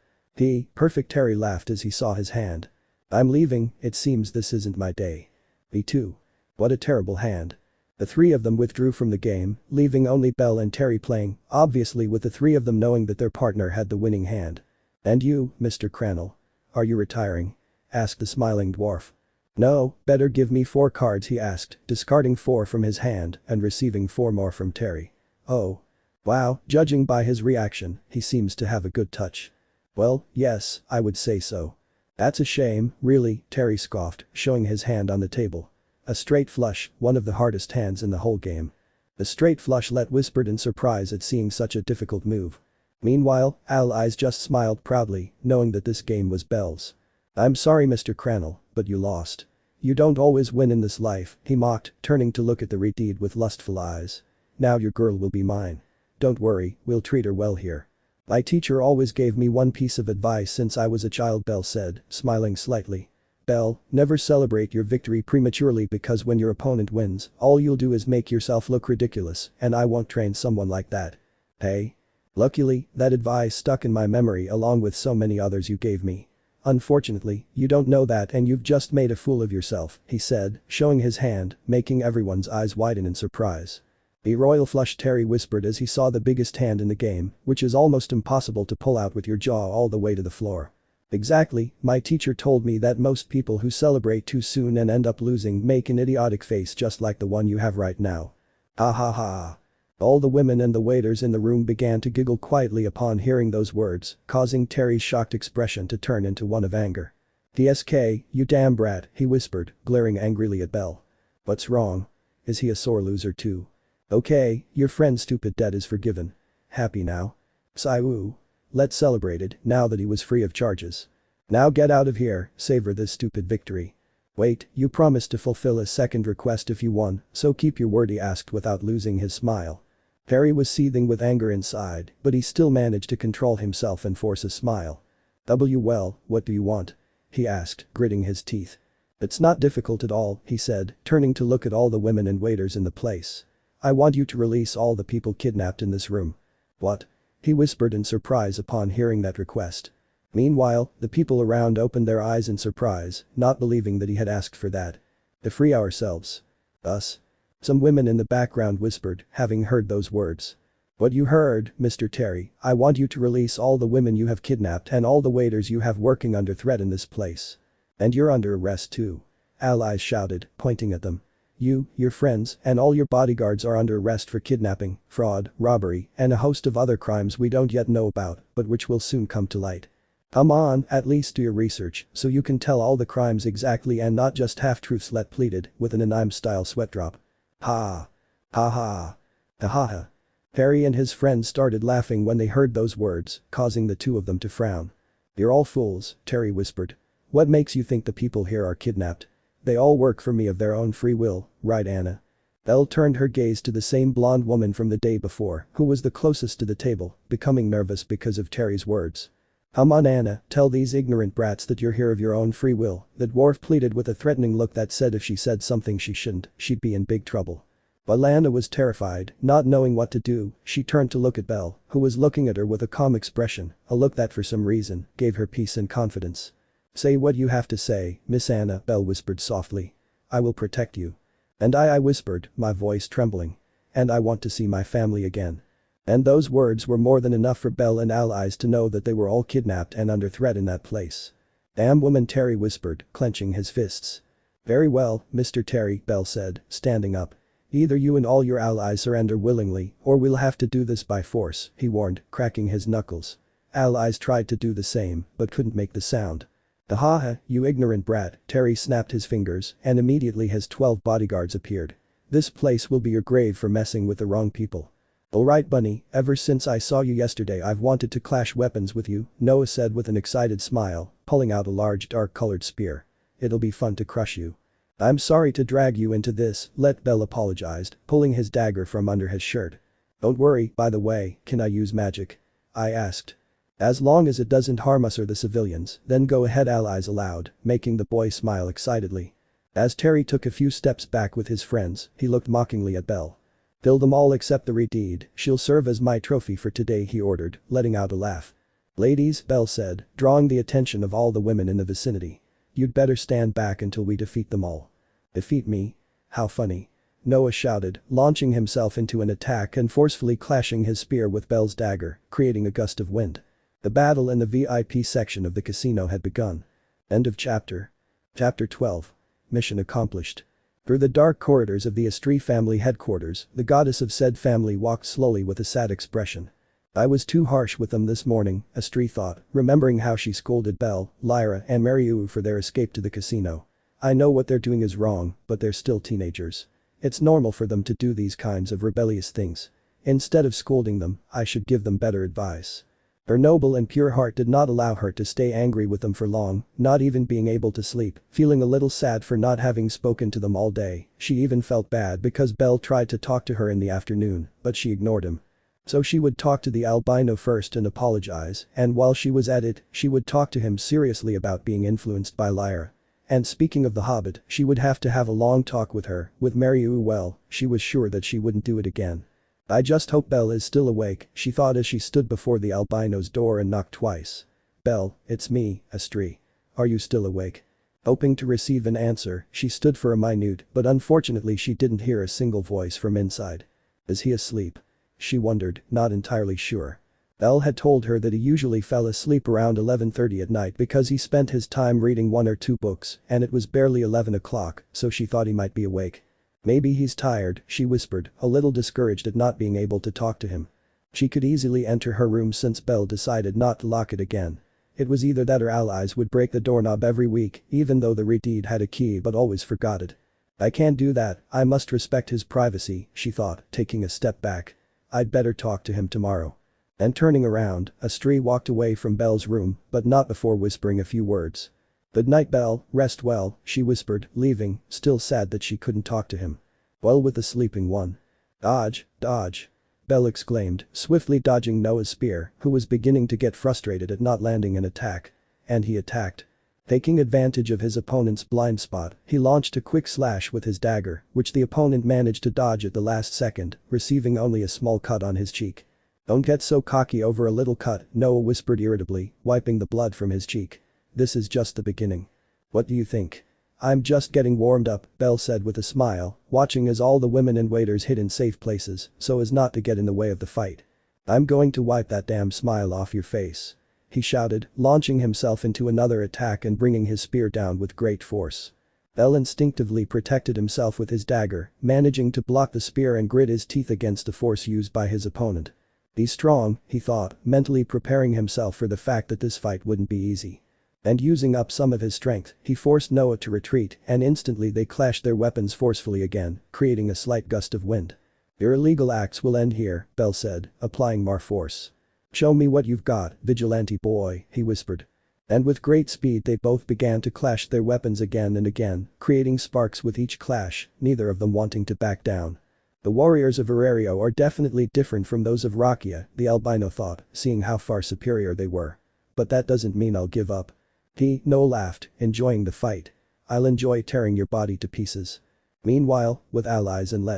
Perfect, Terry laughed as he saw his hand. I'm leaving, it seems this isn't my day. Me too. What a terrible hand. The three of them withdrew from the game, leaving only Belle and Terry playing, obviously with the three of them knowing that their partner had the winning hand. "And you, Mr. Cranel? Are you retiring?" asked the smiling dwarf. "No, better give me 4 cards," he asked, discarding 4 from his hand and receiving 4 more from Terry. "Oh. Wow, judging by his reaction, he seems to have a good touch." "Well, yes, I would say so." "That's a shame, really," Terry scoffed, showing his hand on the table. A straight flush, one of the hardest hands in the whole game. The straight flushlet whispered in surprise at seeing such a difficult move. Meanwhile, Alias just smiled proudly, knowing that this game was Belle's. "I'm sorry, Mr. Cranel, but you lost. You don't always win in this life," he mocked, turning to look at the redeed with lustful eyes. "Now your girl will be mine. Don't worry, we'll treat her well here. My teacher always gave me one piece of advice since I was a child," Belle said, smiling slightly. "Belle, never celebrate your victory prematurely because when your opponent wins, all you'll do is make yourself look ridiculous, and I won't train someone like that. Hey? Luckily, that advice stuck in my memory along with so many others you gave me. Unfortunately, you don't know that and you've just made a fool of yourself," he said, showing his hand, making everyone's eyes widen in surprise. "A royal flush," Terry whispered as he saw the biggest hand in the game, which is almost impossible to pull out with your jaw all the way to the floor. "Exactly, my teacher told me that most people who celebrate too soon and end up losing make an idiotic face just like the one you have right now." Ha ha ha. All the women and the waiters in the room began to giggle quietly upon hearing those words, causing Terry's shocked expression to turn into one of anger. "DSK, you damn brat," he whispered, glaring angrily at Belle. "What's wrong? Is he a sore loser too? Okay, your friend's stupid debt is forgiven. Happy now? Sai-woo. Let's celebrate it now that he was free of charges. Now get out of here, savor this stupid victory. Wait, you promised to fulfill a second request if you won, so keep your word," he asked without losing his smile. Terry was seething with anger inside, but he still managed to control himself and force a smile. "Well, what do you want?" he asked, gritting his teeth. "It's not difficult at all," he said, turning to look at all the women and waiters in the place. "I want you to release all the people kidnapped in this room." "What?" he whispered in surprise upon hearing that request. Meanwhile, the people around opened their eyes in surprise, not believing that he had asked for that. "To free ourselves. Us?" some women in the background whispered, having heard those words. "What you heard, Mr. Terry, I want you to release all the women you have kidnapped and all the waiters you have working under threat in this place. And you're under arrest too." Allies shouted, pointing at them. "You, your friends, and all your bodyguards are under arrest for kidnapping, fraud, robbery, and a host of other crimes we don't yet know about, but which will soon come to light. Come on, at least do your research so you can tell all the crimes exactly and not just half-truths," Let pleaded, with an anime-style sweat drop. "Ha. Ha ha. Ha ha ha." Harry and his friends started laughing when they heard those words, causing the two of them to frown. "You're all fools," Terry whispered. "What makes you think the people here are kidnapped? They all work for me of their own free will, right, Anna?" Belle turned her gaze to the same blonde woman from the day before, who was the closest to the table, becoming nervous because of Terry's words. "Come on, Anna, tell these ignorant brats that you're here of your own free will," the dwarf pleaded with a threatening look that said if she said something she shouldn't, she'd be in big trouble. While Anna was terrified, not knowing what to do, she turned to look at Belle, who was looking at her with a calm expression, a look that for some reason, gave her peace and confidence. "Say what you have to say, Miss Anna," Belle whispered softly. "I will protect you." "And I whispered, my voice trembling. "And I want to see my family again." And those words were more than enough for Belle and allies to know that they were all kidnapped and under threat in that place. "Damn woman," Terry whispered, clenching his fists. "Very well, Mr. Terry," Belle said, standing up. "Either you and all your allies surrender willingly, or we'll have to do this by force," he warned, cracking his knuckles. Allies tried to do the same, but couldn't make the sound. "Ha, you ignorant brat," Terry snapped his fingers, and immediately his 12 bodyguards appeared. "This place will be your grave for messing with the wrong people." "Alright, Bunny, ever since I saw you yesterday I've wanted to clash weapons with you," Noah said with an excited smile, pulling out a large dark-colored spear. "It'll be fun to crush you." "I'm sorry to drag you into this," Belle apologized, pulling his dagger from under his shirt. "Don't worry, by the way, can I use magic?" I asked. "As long as it doesn't harm us or the civilians, then go ahead," allies allowed, making the boy smile excitedly. As Terry took a few steps back with his friends, he looked mockingly at Belle. "Kill them all except the redeed, she'll serve as my trophy for today," he ordered, letting out a laugh. "Ladies," Belle said, drawing the attention of all the women in the vicinity. "You'd better stand back until we defeat them all." "Defeat me?" How funny. Noah shouted, launching himself into an attack and forcefully clashing his spear with Belle's dagger, creating a gust of wind. The battle in the VIP section of the casino had begun. End of chapter. Chapter 12. Mission accomplished. Through the dark corridors of the Astrea family headquarters, the goddess of said family walked slowly with a sad expression. I was too harsh with them this morning, Astrea thought, remembering how she scolded Belle, Lyra and Mariu for their escape to the casino. I know what they're doing is wrong, but they're still teenagers. It's normal for them to do these kinds of rebellious things. Instead of scolding them, I should give them better advice. Her noble and pure heart did not allow her to stay angry with them for long, not even being able to sleep, feeling a little sad for not having spoken to them all day. She even felt bad because Belle tried to talk to her in the afternoon, but she ignored him. So she would talk to the albino first and apologize, and while she was at it, she would talk to him seriously about being influenced by Lyra. And speaking of the Hobbit, she would have to have a long talk with her, with Mariu. Well, she was sure that she wouldn't do it again. I just hope Belle is still awake, she thought as she stood before the albino's door and knocked twice. Belle, it's me, Astrea. Are you still awake? Hoping to receive an answer, she stood for a minute, but unfortunately she didn't hear a single voice from inside. Is he asleep? She wondered, not entirely sure. Belle had told her that he usually fell asleep around 11:30 at night because he spent his time reading 1 or 2 books, and it was barely 11 o'clock, so she thought he might be awake. Maybe he's tired, she whispered, a little discouraged at not being able to talk to him. She could easily enter her room since Belle decided not to lock it again. It was either that or allies would break the doorknob every week, even though the Redeed had a key but always forgot it. I can't do that, I must respect his privacy, she thought, taking a step back. I'd better talk to him tomorrow. And turning around, Astrea walked away from Belle's room, but not before whispering a few words. Good night, Belle, rest well, she whispered, leaving, still sad that she couldn't talk to him. Well with the sleeping one. Dodge, dodge. Belle exclaimed, swiftly dodging Noah's spear, who was beginning to get frustrated at not landing an attack. And he attacked. Taking advantage of his opponent's blind spot, he launched a quick slash with his dagger, which the opponent managed to dodge at the last second, receiving only a small cut on his cheek. Don't get so cocky over a little cut, Noah whispered irritably, wiping the blood from his cheek. This is just the beginning. What do you think? I'm just getting warmed up, Belle said with a smile, watching as all the women and waiters hid in safe places so as not to get in the way of the fight. I'm going to wipe that damn smile off your face. He shouted, launching himself into another attack and bringing his spear down with great force. Belle instinctively protected himself with his dagger, managing to block the spear and grit his teeth against the force used by his opponent. Be strong, he thought, mentally preparing himself for the fact that this fight wouldn't be easy. And using up some of his strength, he forced Noah to retreat and instantly they clashed their weapons forcefully again, creating a slight gust of wind. Your illegal acts will end here, Belle said, applying more force. Show me what you've got, vigilante boy, he whispered. And with great speed they both began to clash their weapons again and again, creating sparks with each clash, neither of them wanting to back down. The warriors of Orario are definitely different from those of Rakia, the albino thought, seeing how far superior they were. But that doesn't mean I'll give up. Noah laughed, enjoying the fight. I'll enjoy tearing your body to pieces. Meanwhile, with allies and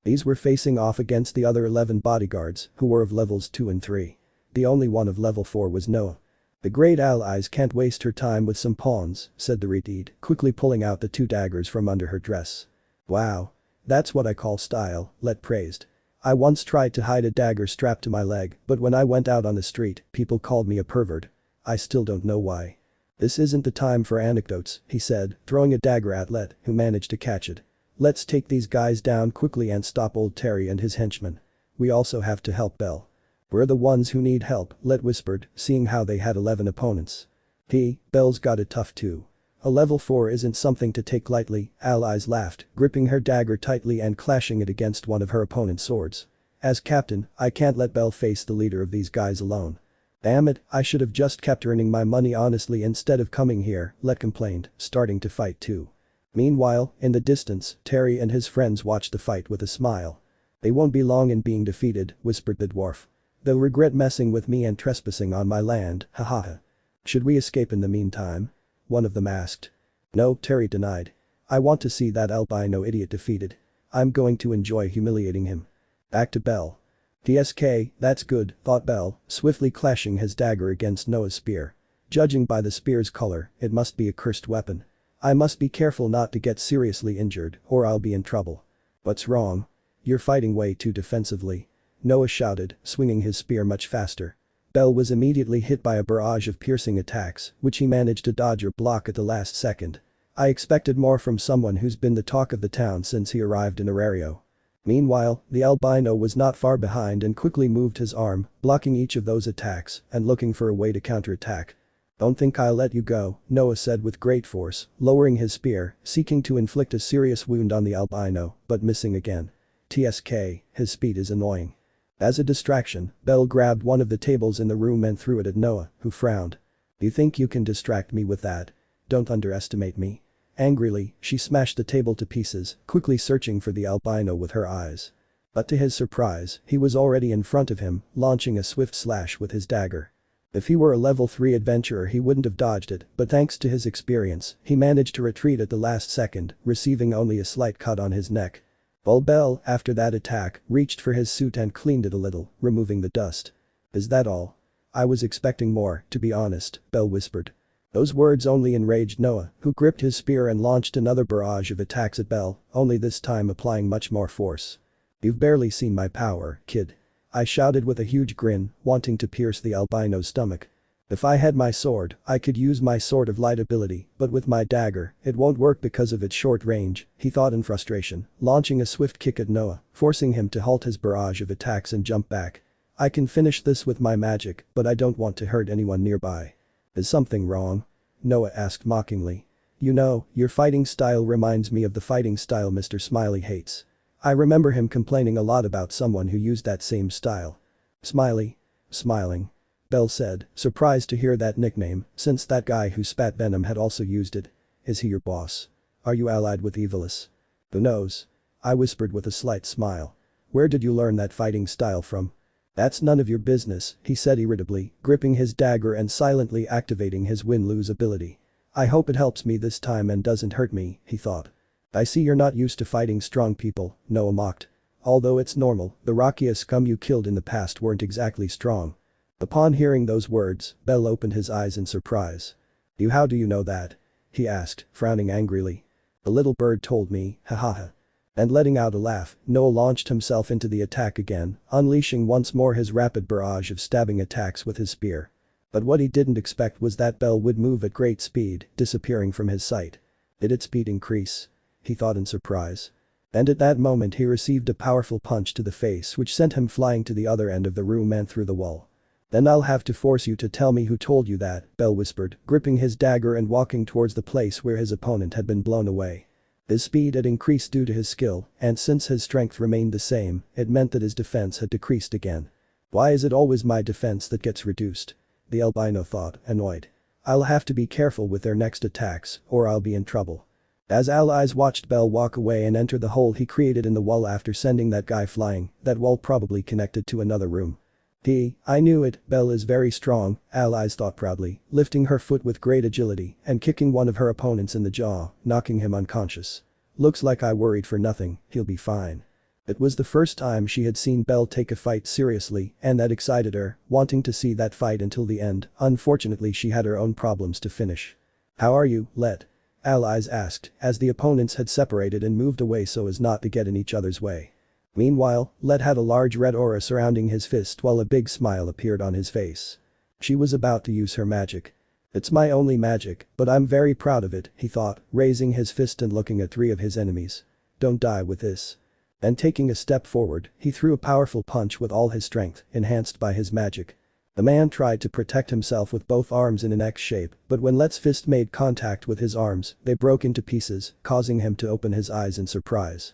these were facing off against the other 11 bodyguards, who were of levels 2 and 3. The only one of level 4 was Noah. The great allies can't waste her time with some pawns, said the Redeed, quickly pulling out the 2 daggers from under her dress. Wow. That's what I call style, Let praised. I once tried to hide a dagger strapped to my leg, but when I went out on the street, people called me a pervert. I still don't know why. This isn't the time for anecdotes, he said, throwing a dagger at Let, who managed to catch it. Let's take these guys down quickly and stop old Terry and his henchmen. We also have to help Belle. We're the ones who need help, Let whispered, seeing how they had 11 opponents. Belle's got it tough too. A level 4 isn't something to take lightly, allies laughed, gripping her dagger tightly and clashing it against one of her opponent's swords. As captain, I can't let Belle face the leader of these guys alone. Damn it, I should have just kept earning my money honestly instead of coming here, Let complained, starting to fight too. Meanwhile, in the distance, Terry and his friends watched the fight with a smile. They won't be long in being defeated, whispered the dwarf. They'll regret messing with me and trespassing on my land, hahaha. Should we escape in the meantime? One of them asked. No, Terry denied. I want to see that albino idiot defeated. I'm going to enjoy humiliating him. Back to Belle. TSK, that's good, thought Belle, swiftly clashing his dagger against Noah's spear. Judging by the spear's color, it must be a cursed weapon. I must be careful not to get seriously injured or I'll be in trouble. What's wrong? You're fighting way too defensively. Noah shouted, swinging his spear much faster. Bell was immediately hit by a barrage of piercing attacks, which he managed to dodge or block at the last second. I expected more from someone who's been the talk of the town since he arrived in Orario. Meanwhile, the albino was not far behind and quickly moved his arm, blocking each of those attacks and looking for a way to counterattack. Don't think I'll let you go, Noah said with great force, lowering his spear, seeking to inflict a serious wound on the albino, but missing again. TSK, his speed is annoying. As a distraction, Bell grabbed one of the tables in the room and threw it at Noah, who frowned. You think you can distract me with that? Don't underestimate me. Angrily, she smashed the table to pieces, quickly searching for the albino with her eyes. But to his surprise, he was already in front of him, launching a swift slash with his dagger. If he were a level 3 adventurer he wouldn't have dodged it, but thanks to his experience, he managed to retreat at the last second, receiving only a slight cut on his neck. Bell, after that attack, reached for his suit and cleaned it a little, removing the dust. Is that all? I was expecting more, to be honest, Bell whispered. Those words only enraged Noah, who gripped his spear and launched another barrage of attacks at Bell, only this time applying much more force. You've barely seen my power, kid. I shouted with a huge grin, wanting to pierce the albino's stomach. If I had my sword, I could use my sword of light ability, but with my dagger, it won't work because of its short range, he thought in frustration, launching a swift kick at Noah, forcing him to halt his barrage of attacks and jump back. I can finish this with my magic, but I don't want to hurt anyone nearby. Is something wrong? Noah asked mockingly. You know, your fighting style reminds me of the fighting style Mr. Smiley hates. I remember him complaining a lot about someone who used that same style. Smiley? Smiling. Bell said, surprised to hear that nickname, since that guy who spat venom had also used it. Is he your boss? Are you allied with Evilis? Who knows? I whispered with a slight smile. Where did you learn that fighting style from? That's none of your business, he said irritably, gripping his dagger and silently activating his win-lose ability. I hope it helps me this time and doesn't hurt me, he thought. I see you're not used to fighting strong people, Noah mocked. Although it's normal, the rockiest scum you killed in the past weren't exactly strong. Upon hearing those words, Bell opened his eyes in surprise. How do you know that? He asked, frowning angrily. The little bird told me, hahaha. And letting out a laugh, Noah launched himself into the attack again, unleashing once more his rapid barrage of stabbing attacks with his spear. But what he didn't expect was that Bell would move at great speed, disappearing from his sight. Did its speed increase? He thought in surprise. And at that moment he received a powerful punch to the face which sent him flying to the other end of the room and through the wall. Then I'll have to force you to tell me who told you that, Bell whispered, gripping his dagger and walking towards the place where his opponent had been blown away. His speed had increased due to his skill, and since his strength remained the same, it meant that his defense had decreased again. Why is it always my defense that gets reduced? The albino thought, annoyed. I'll have to be careful with their next attacks, or I'll be in trouble. As allies watched Bell walk away and enter the hole he created in the wall after sending that guy flying, that wall probably connected to another room. I knew it, Bell is very strong, allies thought proudly, lifting her foot with great agility and kicking one of her opponents in the jaw, knocking him unconscious. Looks like I worried for nothing, he'll be fine. It was the first time she had seen Bell take a fight seriously and that excited her, wanting to see that fight until the end. Unfortunately she had her own problems to finish. How are you, Let? Allies asked, as the opponents had separated and moved away so as not to get in each other's way. Meanwhile, Let had a large red aura surrounding his fist while a big smile appeared on his face. She was about to use her magic. It's my only magic, but I'm very proud of it, he thought, raising his fist and looking at 3 of his enemies. Don't die with this. And taking a step forward, he threw a powerful punch with all his strength, enhanced by his magic. The man tried to protect himself with both arms in an X shape, but when Let's fist made contact with his arms, they broke into pieces, causing him to open his eyes in surprise.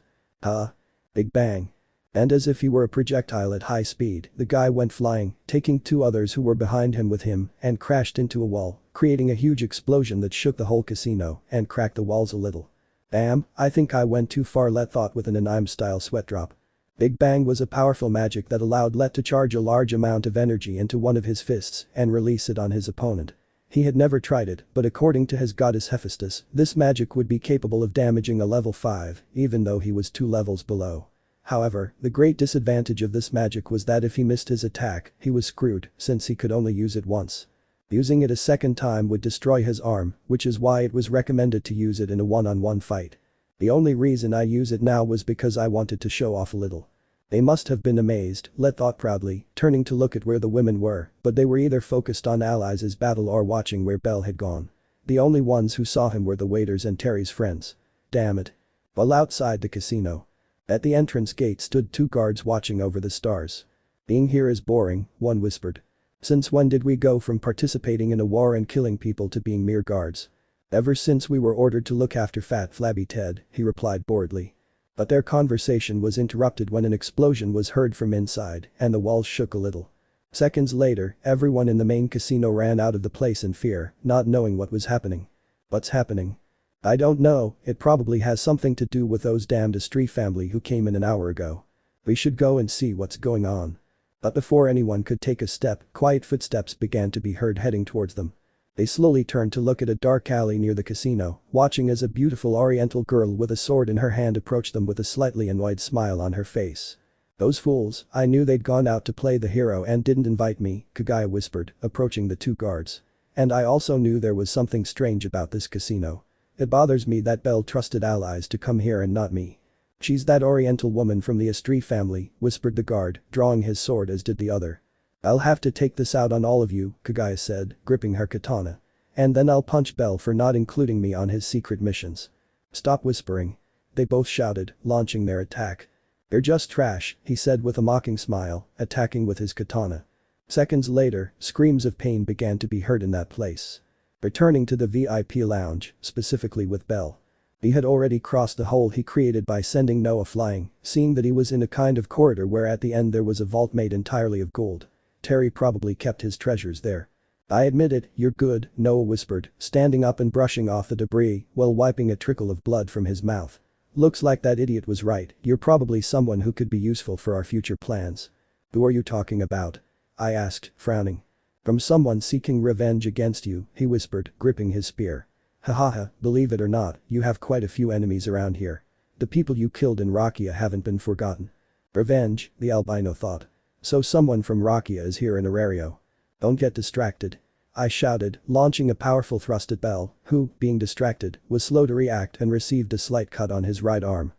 Big bang. And as if he were a projectile at high speed, the guy went flying, taking 2 others who were behind him with him, and crashed into a wall, creating a huge explosion that shook the whole casino and cracked the walls a little. Damn, I think I went too far, Let thought with an anime-style sweat drop. Big Bang was a powerful magic that allowed Let to charge a large amount of energy into one of his fists and release it on his opponent. He had never tried it, but according to his goddess Hephaestus, this magic would be capable of damaging a level 5, even though he was 2 levels below. However, the great disadvantage of this magic was that if he missed his attack, he was screwed, since he could only use it once. Using it a second time would destroy his arm, which is why it was recommended to use it in a one-on-one fight. The only reason I use it now was because I wanted to show off a little. They must have been amazed, Let thought proudly, turning to look at where the women were, but they were either focused on Alias' battle or watching where Belle had gone. The only ones who saw him were the waiters and Terry's friends. Damn it. While outside the casino. At the entrance gate stood 2 guards watching over the stars. Being here is boring, one whispered. Since when did we go from participating in a war and killing people to being mere guards? Ever since we were ordered to look after fat flabby Ted, he replied boredly. But their conversation was interrupted when an explosion was heard from inside and the walls shook a little. Seconds later, everyone in the main casino ran out of the place in fear, not knowing what was happening. What's happening? I don't know, it probably has something to do with those damned Astrea family who came in an hour ago. We should go and see what's going on. But before anyone could take a step, quiet footsteps began to be heard heading towards them. They slowly turned to look at a dark alley near the casino, watching as a beautiful oriental girl with a sword in her hand approached them with a slightly annoyed smile on her face. Those fools, I knew they'd gone out to play the hero and didn't invite me, Kagaya whispered, approaching the 2 guards. And I also knew there was something strange about this casino. It bothers me that Belle trusted Alias to come here and not me. She's that oriental woman from the Astrea family, whispered the guard, drawing his sword as did the other. I'll have to take this out on all of you, Kagaya said, gripping her katana. And then I'll punch Belle for not including me on his secret missions. Stop whispering. They both shouted, launching their attack. You're just trash, he said with a mocking smile, attacking with his katana. Seconds later, screams of pain began to be heard in that place. Returning to the VIP lounge, specifically with Belle. He had already crossed the hole he created by sending Noah flying, seeing that he was in a kind of corridor where at the end there was a vault made entirely of gold. Terry probably kept his treasures there. I admit it, you're good, Noah whispered, standing up and brushing off the debris while wiping a trickle of blood from his mouth. Looks like that idiot was right, you're probably someone who could be useful for our future plans. Who are you talking about? I asked, frowning. From someone seeking revenge against you, he whispered, gripping his spear. Hahaha, believe it or not, you have quite a few enemies around here. The people you killed in Rakia haven't been forgotten. Revenge, the albino thought. So someone from Rakia is here in Orario. Don't get distracted. I shouted, launching a powerful thrust at Belle, who, being distracted, was slow to react and received a slight cut on his right arm.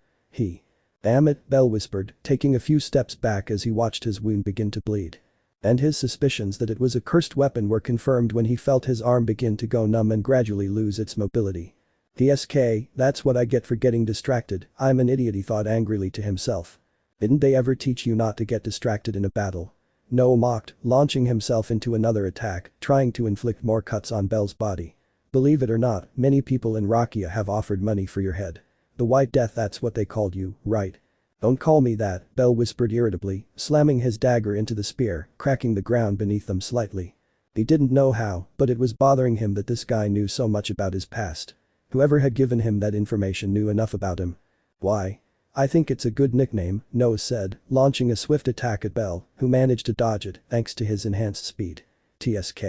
Damn it, Belle whispered, taking a few steps back as he watched his wound begin to bleed. And his suspicions that it was a cursed weapon were confirmed when he felt his arm begin to go numb and gradually lose its mobility. TSK, that's what I get for getting distracted, I'm an idiot, he thought angrily to himself. Didn't they ever teach you not to get distracted in a battle? Noah mocked, launching himself into another attack, trying to inflict more cuts on Belle's body. Believe it or not, many people in Rakia have offered money for your head. The White Death, that's what they called you, right? Don't call me that, Belle whispered irritably, slamming his dagger into the spear, cracking the ground beneath them slightly. He didn't know how, but it was bothering him that this guy knew so much about his past. Whoever had given him that information knew enough about him. Why? I think it's a good nickname, Noah said, launching a swift attack at Belle, who managed to dodge it thanks to his enhanced speed. TSK.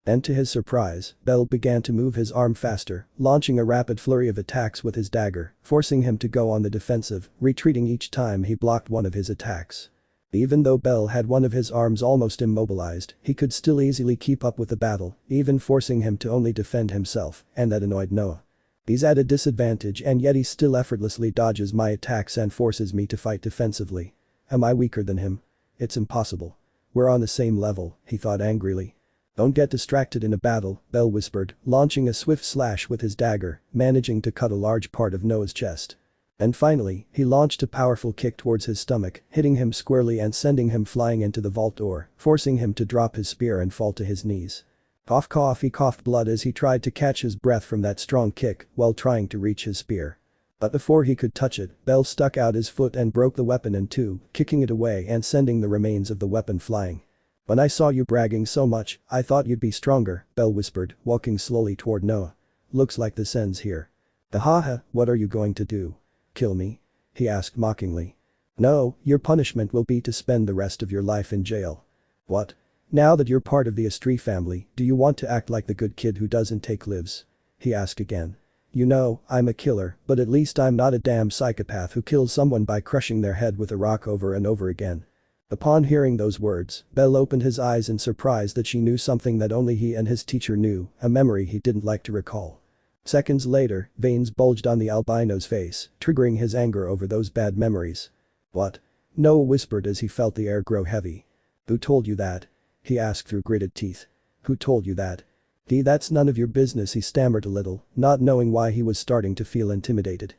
And to his surprise, Belle began to move his arm faster, launching a rapid flurry of attacks with his dagger, forcing him to go on the defensive, retreating each time he blocked one of his attacks. Even though Belle had one of his arms almost immobilized, he could still easily keep up with the battle, even forcing him to only defend himself, and that annoyed Noah. He's at a disadvantage and yet he still effortlessly dodges my attacks and forces me to fight defensively. Am I weaker than him? It's impossible. We're on the same level, he thought angrily. Don't get distracted in a battle, Belle whispered, launching a swift slash with his dagger, managing to cut a large part of Noah's chest. And finally, he launched a powerful kick towards his stomach, hitting him squarely and sending him flying into the vault door, forcing him to drop his spear and fall to his knees. Cough cough, he coughed blood as he tried to catch his breath from that strong kick while trying to reach his spear. But before he could touch it, Belle stuck out his foot and broke the weapon in two, kicking it away and sending the remains of the weapon flying. When I saw you bragging so much, I thought you'd be stronger, Belle whispered, walking slowly toward Noah. Looks like this ends here. Haha, what are you going to do? Kill me? He asked mockingly. No, your punishment will be to spend the rest of your life in jail. What? Now that you're part of the Astrea family, do you want to act like the good kid who doesn't take lives? He asked again. You know, I'm a killer, but at least I'm not a damn psychopath who kills someone by crushing their head with a rock over and over again. Upon hearing those words, Bell opened his eyes in surprise that she knew something that only he and his teacher knew, a memory he didn't like to recall. Seconds later, veins bulged on the albino's face, triggering his anger over those bad memories. "What?" Noah whispered as he felt the air grow heavy. "Who told you that?" he asked through gritted teeth. "Who told you that?" That's none of your business," he stammered a little, not knowing why he was starting to feel intimidated.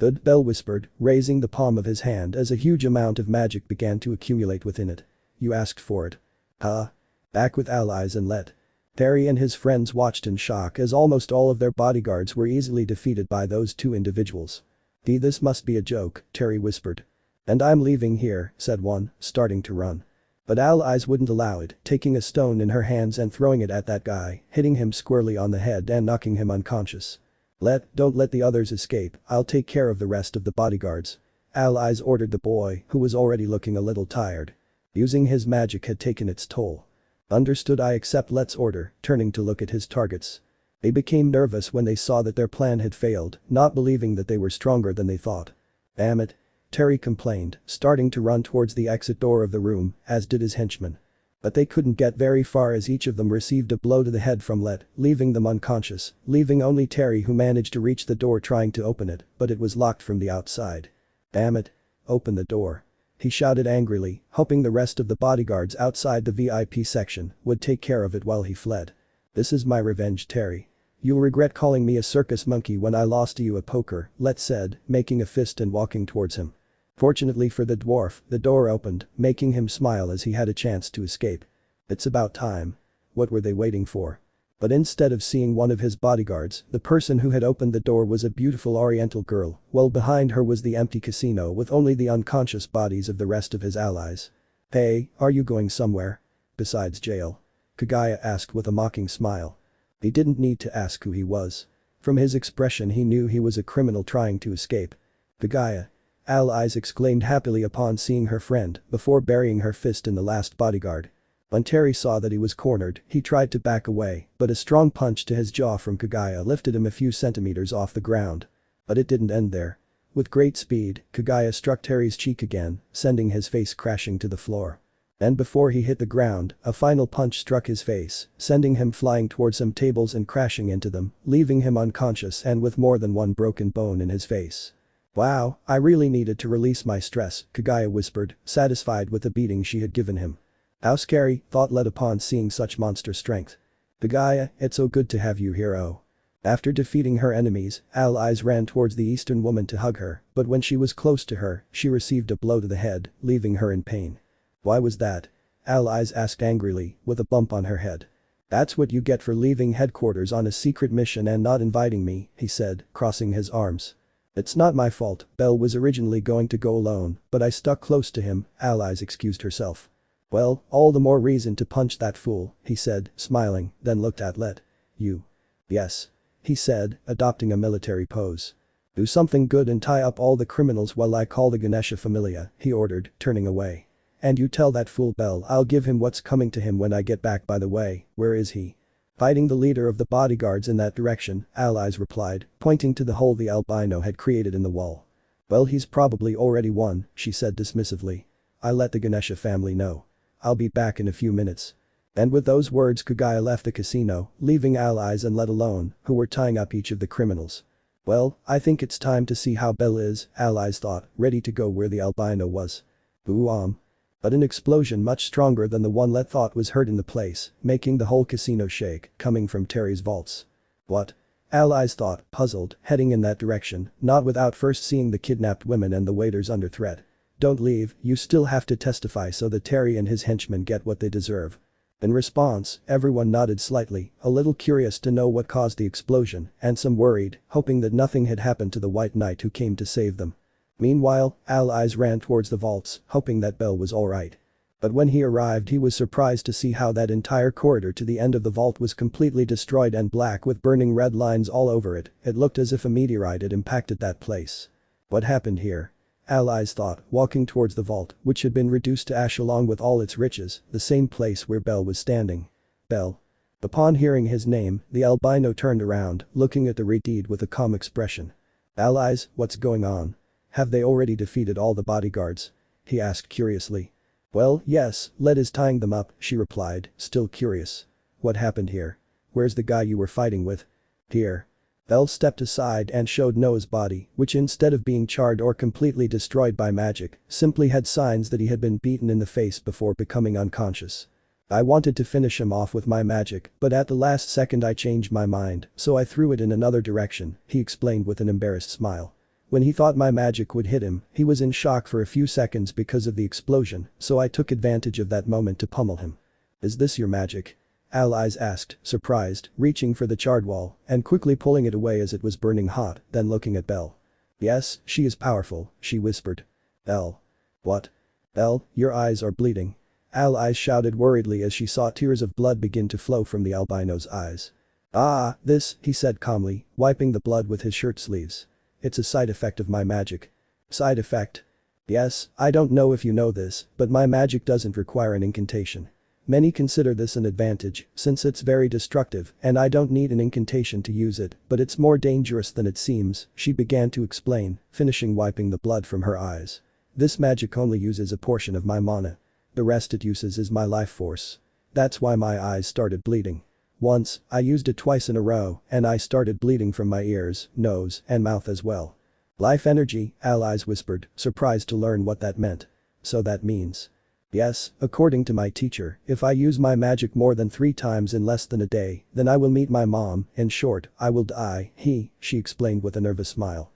"Good," Bell whispered, raising the palm of his hand as a huge amount of magic began to accumulate within it. "You asked for it." "Huh?" "Back with allies and let." Terry and his friends watched in shock as almost all of their bodyguards were easily defeated by those two individuals. This must be a joke," Terry whispered. "And I'm leaving here," said one, starting to run. But allies wouldn't allow it, taking a stone in her hands and throwing it at that guy, hitting him squarely on the head and knocking him unconscious. Don't let the others escape, I'll take care of the rest of the bodyguards." Allies ordered the boy, who was already looking a little tired. Using his magic had taken its toll. "Understood, I accept," let's order, turning to look at his targets. They became nervous when they saw that their plan had failed, not believing that they were stronger than they thought. "Damn it," Terry complained, starting to run towards the exit door of the room, as did his henchmen. But they couldn't get very far as each of them received a blow to the head from leaving them unconscious, leaving only Terry, who managed to reach the door trying to open it, but it was locked from the outside. "Damn it. Open the door," he shouted angrily, hoping the rest of the bodyguards outside the VIP section would take care of it while he fled. "This is my revenge, Terry. You'll regret calling me a circus monkey when I lost to you at poker," Let said, making a fist and walking towards him. Fortunately for the dwarf, the door opened, making him smile as he had a chance to escape. "It's about time." What were they waiting for? But instead of seeing one of his bodyguards, the person who had opened the door was a beautiful oriental girl, while behind her was the empty casino with only the unconscious bodies of the rest of his allies. "Hey, are you going somewhere? Besides jail?" Kagaya asked with a mocking smile. He didn't need to ask who he was. From his expression he knew he was a criminal trying to escape. "Kagaya!" Allies exclaimed happily upon seeing her friend, before burying her fist in the last bodyguard. When Terry saw that he was cornered, he tried to back away, but a strong punch to his jaw from Kagaya lifted him a few centimeters off the ground. But it didn't end there. With great speed, Kagaya struck Terry's cheek again, sending his face crashing to the floor. And before he hit the ground, a final punch struck his face, sending him flying towards some tables and crashing into them, leaving him unconscious and with more than one broken bone in his face. "Wow, I really needed to release my stress," Kagaya whispered, satisfied with the beating she had given him. "How scary," thought Let upon seeing such monster strength. "Kagaya, it's so good to have you here, oh." After defeating her enemies, allies ran towards the Eastern woman to hug her, but when she was close to her, she received a blow to the head, leaving her in pain. "Why was that?" Allies asked angrily, with a bump on her head. "That's what you get for leaving headquarters on a secret mission and not inviting me," he said, crossing his arms. "It's not my fault, Belle was originally going to go alone, but I stuck close to him," Allies excused herself. "Well, all the more reason to punch that fool," he said, smiling, then looked at Let. "You." "Yes," he said, adopting a military pose. "Do something good and tie up all the criminals while I call the Ganesha familia," he ordered, turning away. "And you tell that fool Bell I'll give him what's coming to him when I get back. By the way, where is he?" "Fighting the leader of the bodyguards in that direction," Allies replied, pointing to the hole the albino had created in the wall. "Well, he's probably already won," she said dismissively. "I let the Ganesha family know. I'll be back in a few minutes." And with those words Kagaya left the casino, leaving allies and Let alone, who were tying up each of the criminals. "Well, I think it's time to see how Bell is," allies thought, ready to go where the albino was. Boom. But an explosion much stronger than the one Let thought was heard in the place, making the whole casino shake, coming from Terry's vaults. "What?" Allies thought, puzzled, heading in that direction, not without first seeing the kidnapped women and the waiters under threat. "Don't leave, you still have to testify so that Terry and his henchmen get what they deserve." In response, everyone nodded slightly, a little curious to know what caused the explosion, and some worried, hoping that nothing had happened to the White Knight who came to save them. Meanwhile, allies ran towards the vaults, hoping that Bell was alright. But when he arrived he was surprised to see how that entire corridor to the end of the vault was completely destroyed and black with burning red lines all over it. It looked as if a meteorite had impacted that place. What happened here? Allies thought, walking towards the vault, which had been reduced to ash along with all its riches, the same place where Bell was standing. Bell. Upon hearing his name, the albino turned around, looking at the deed with a calm expression. "Allies, what's going on? Have they already defeated all the bodyguards?" he asked curiously. Well, yes, Led is tying them up, she replied, still curious. What happened here? Where's the guy you were fighting with? Here. Belle stepped aside and showed Noah's body, which instead of being charred or completely destroyed by magic, simply had signs that he had been beaten in the face before becoming unconscious. I wanted to finish him off with my magic, but at the last second I changed my mind, so I threw it in another direction, he explained with an embarrassed smile. When he thought my magic would hit him, he was in shock for a few seconds because of the explosion, so I took advantage of that moment to pummel him. Is this your magic? Alias asked, surprised, reaching for the charred wall and quickly pulling it away as it was burning hot, then looking at Belle. Yes, she is powerful, she whispered. Belle. What? Belle, your eyes are bleeding. Alias shouted worriedly as she saw tears of blood begin to flow from the albino's eyes. Ah, this, he said calmly, wiping the blood with his shirt sleeves. It's a side effect of my magic. Side effect? Yes, I don't know if you know this, but my magic doesn't require an incantation. Many consider this an advantage, since it's very destructive and I don't need an incantation to use it, but it's more dangerous than it seems, she began to explain, finishing wiping the blood from her eyes. This magic only uses a portion of my mana. The rest it uses is my life force. That's why my eyes started bleeding. Once, I used it twice in a row, and I started bleeding from my ears, nose, and mouth as well. Life energy, Alias whispered, surprised to learn what that meant. So that means. Yes, according to my teacher, if I use my magic more than 3 times in less than a day, then I will meet my mom, in short, I will die, she explained with a nervous smile.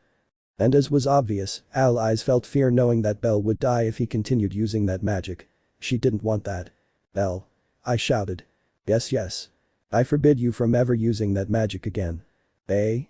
And as was obvious, Alias felt fear knowing that Belle would die if he continued using that magic. She didn't want that. Belle. I shouted. Yes. I forbid you from ever using that magic again. Eh?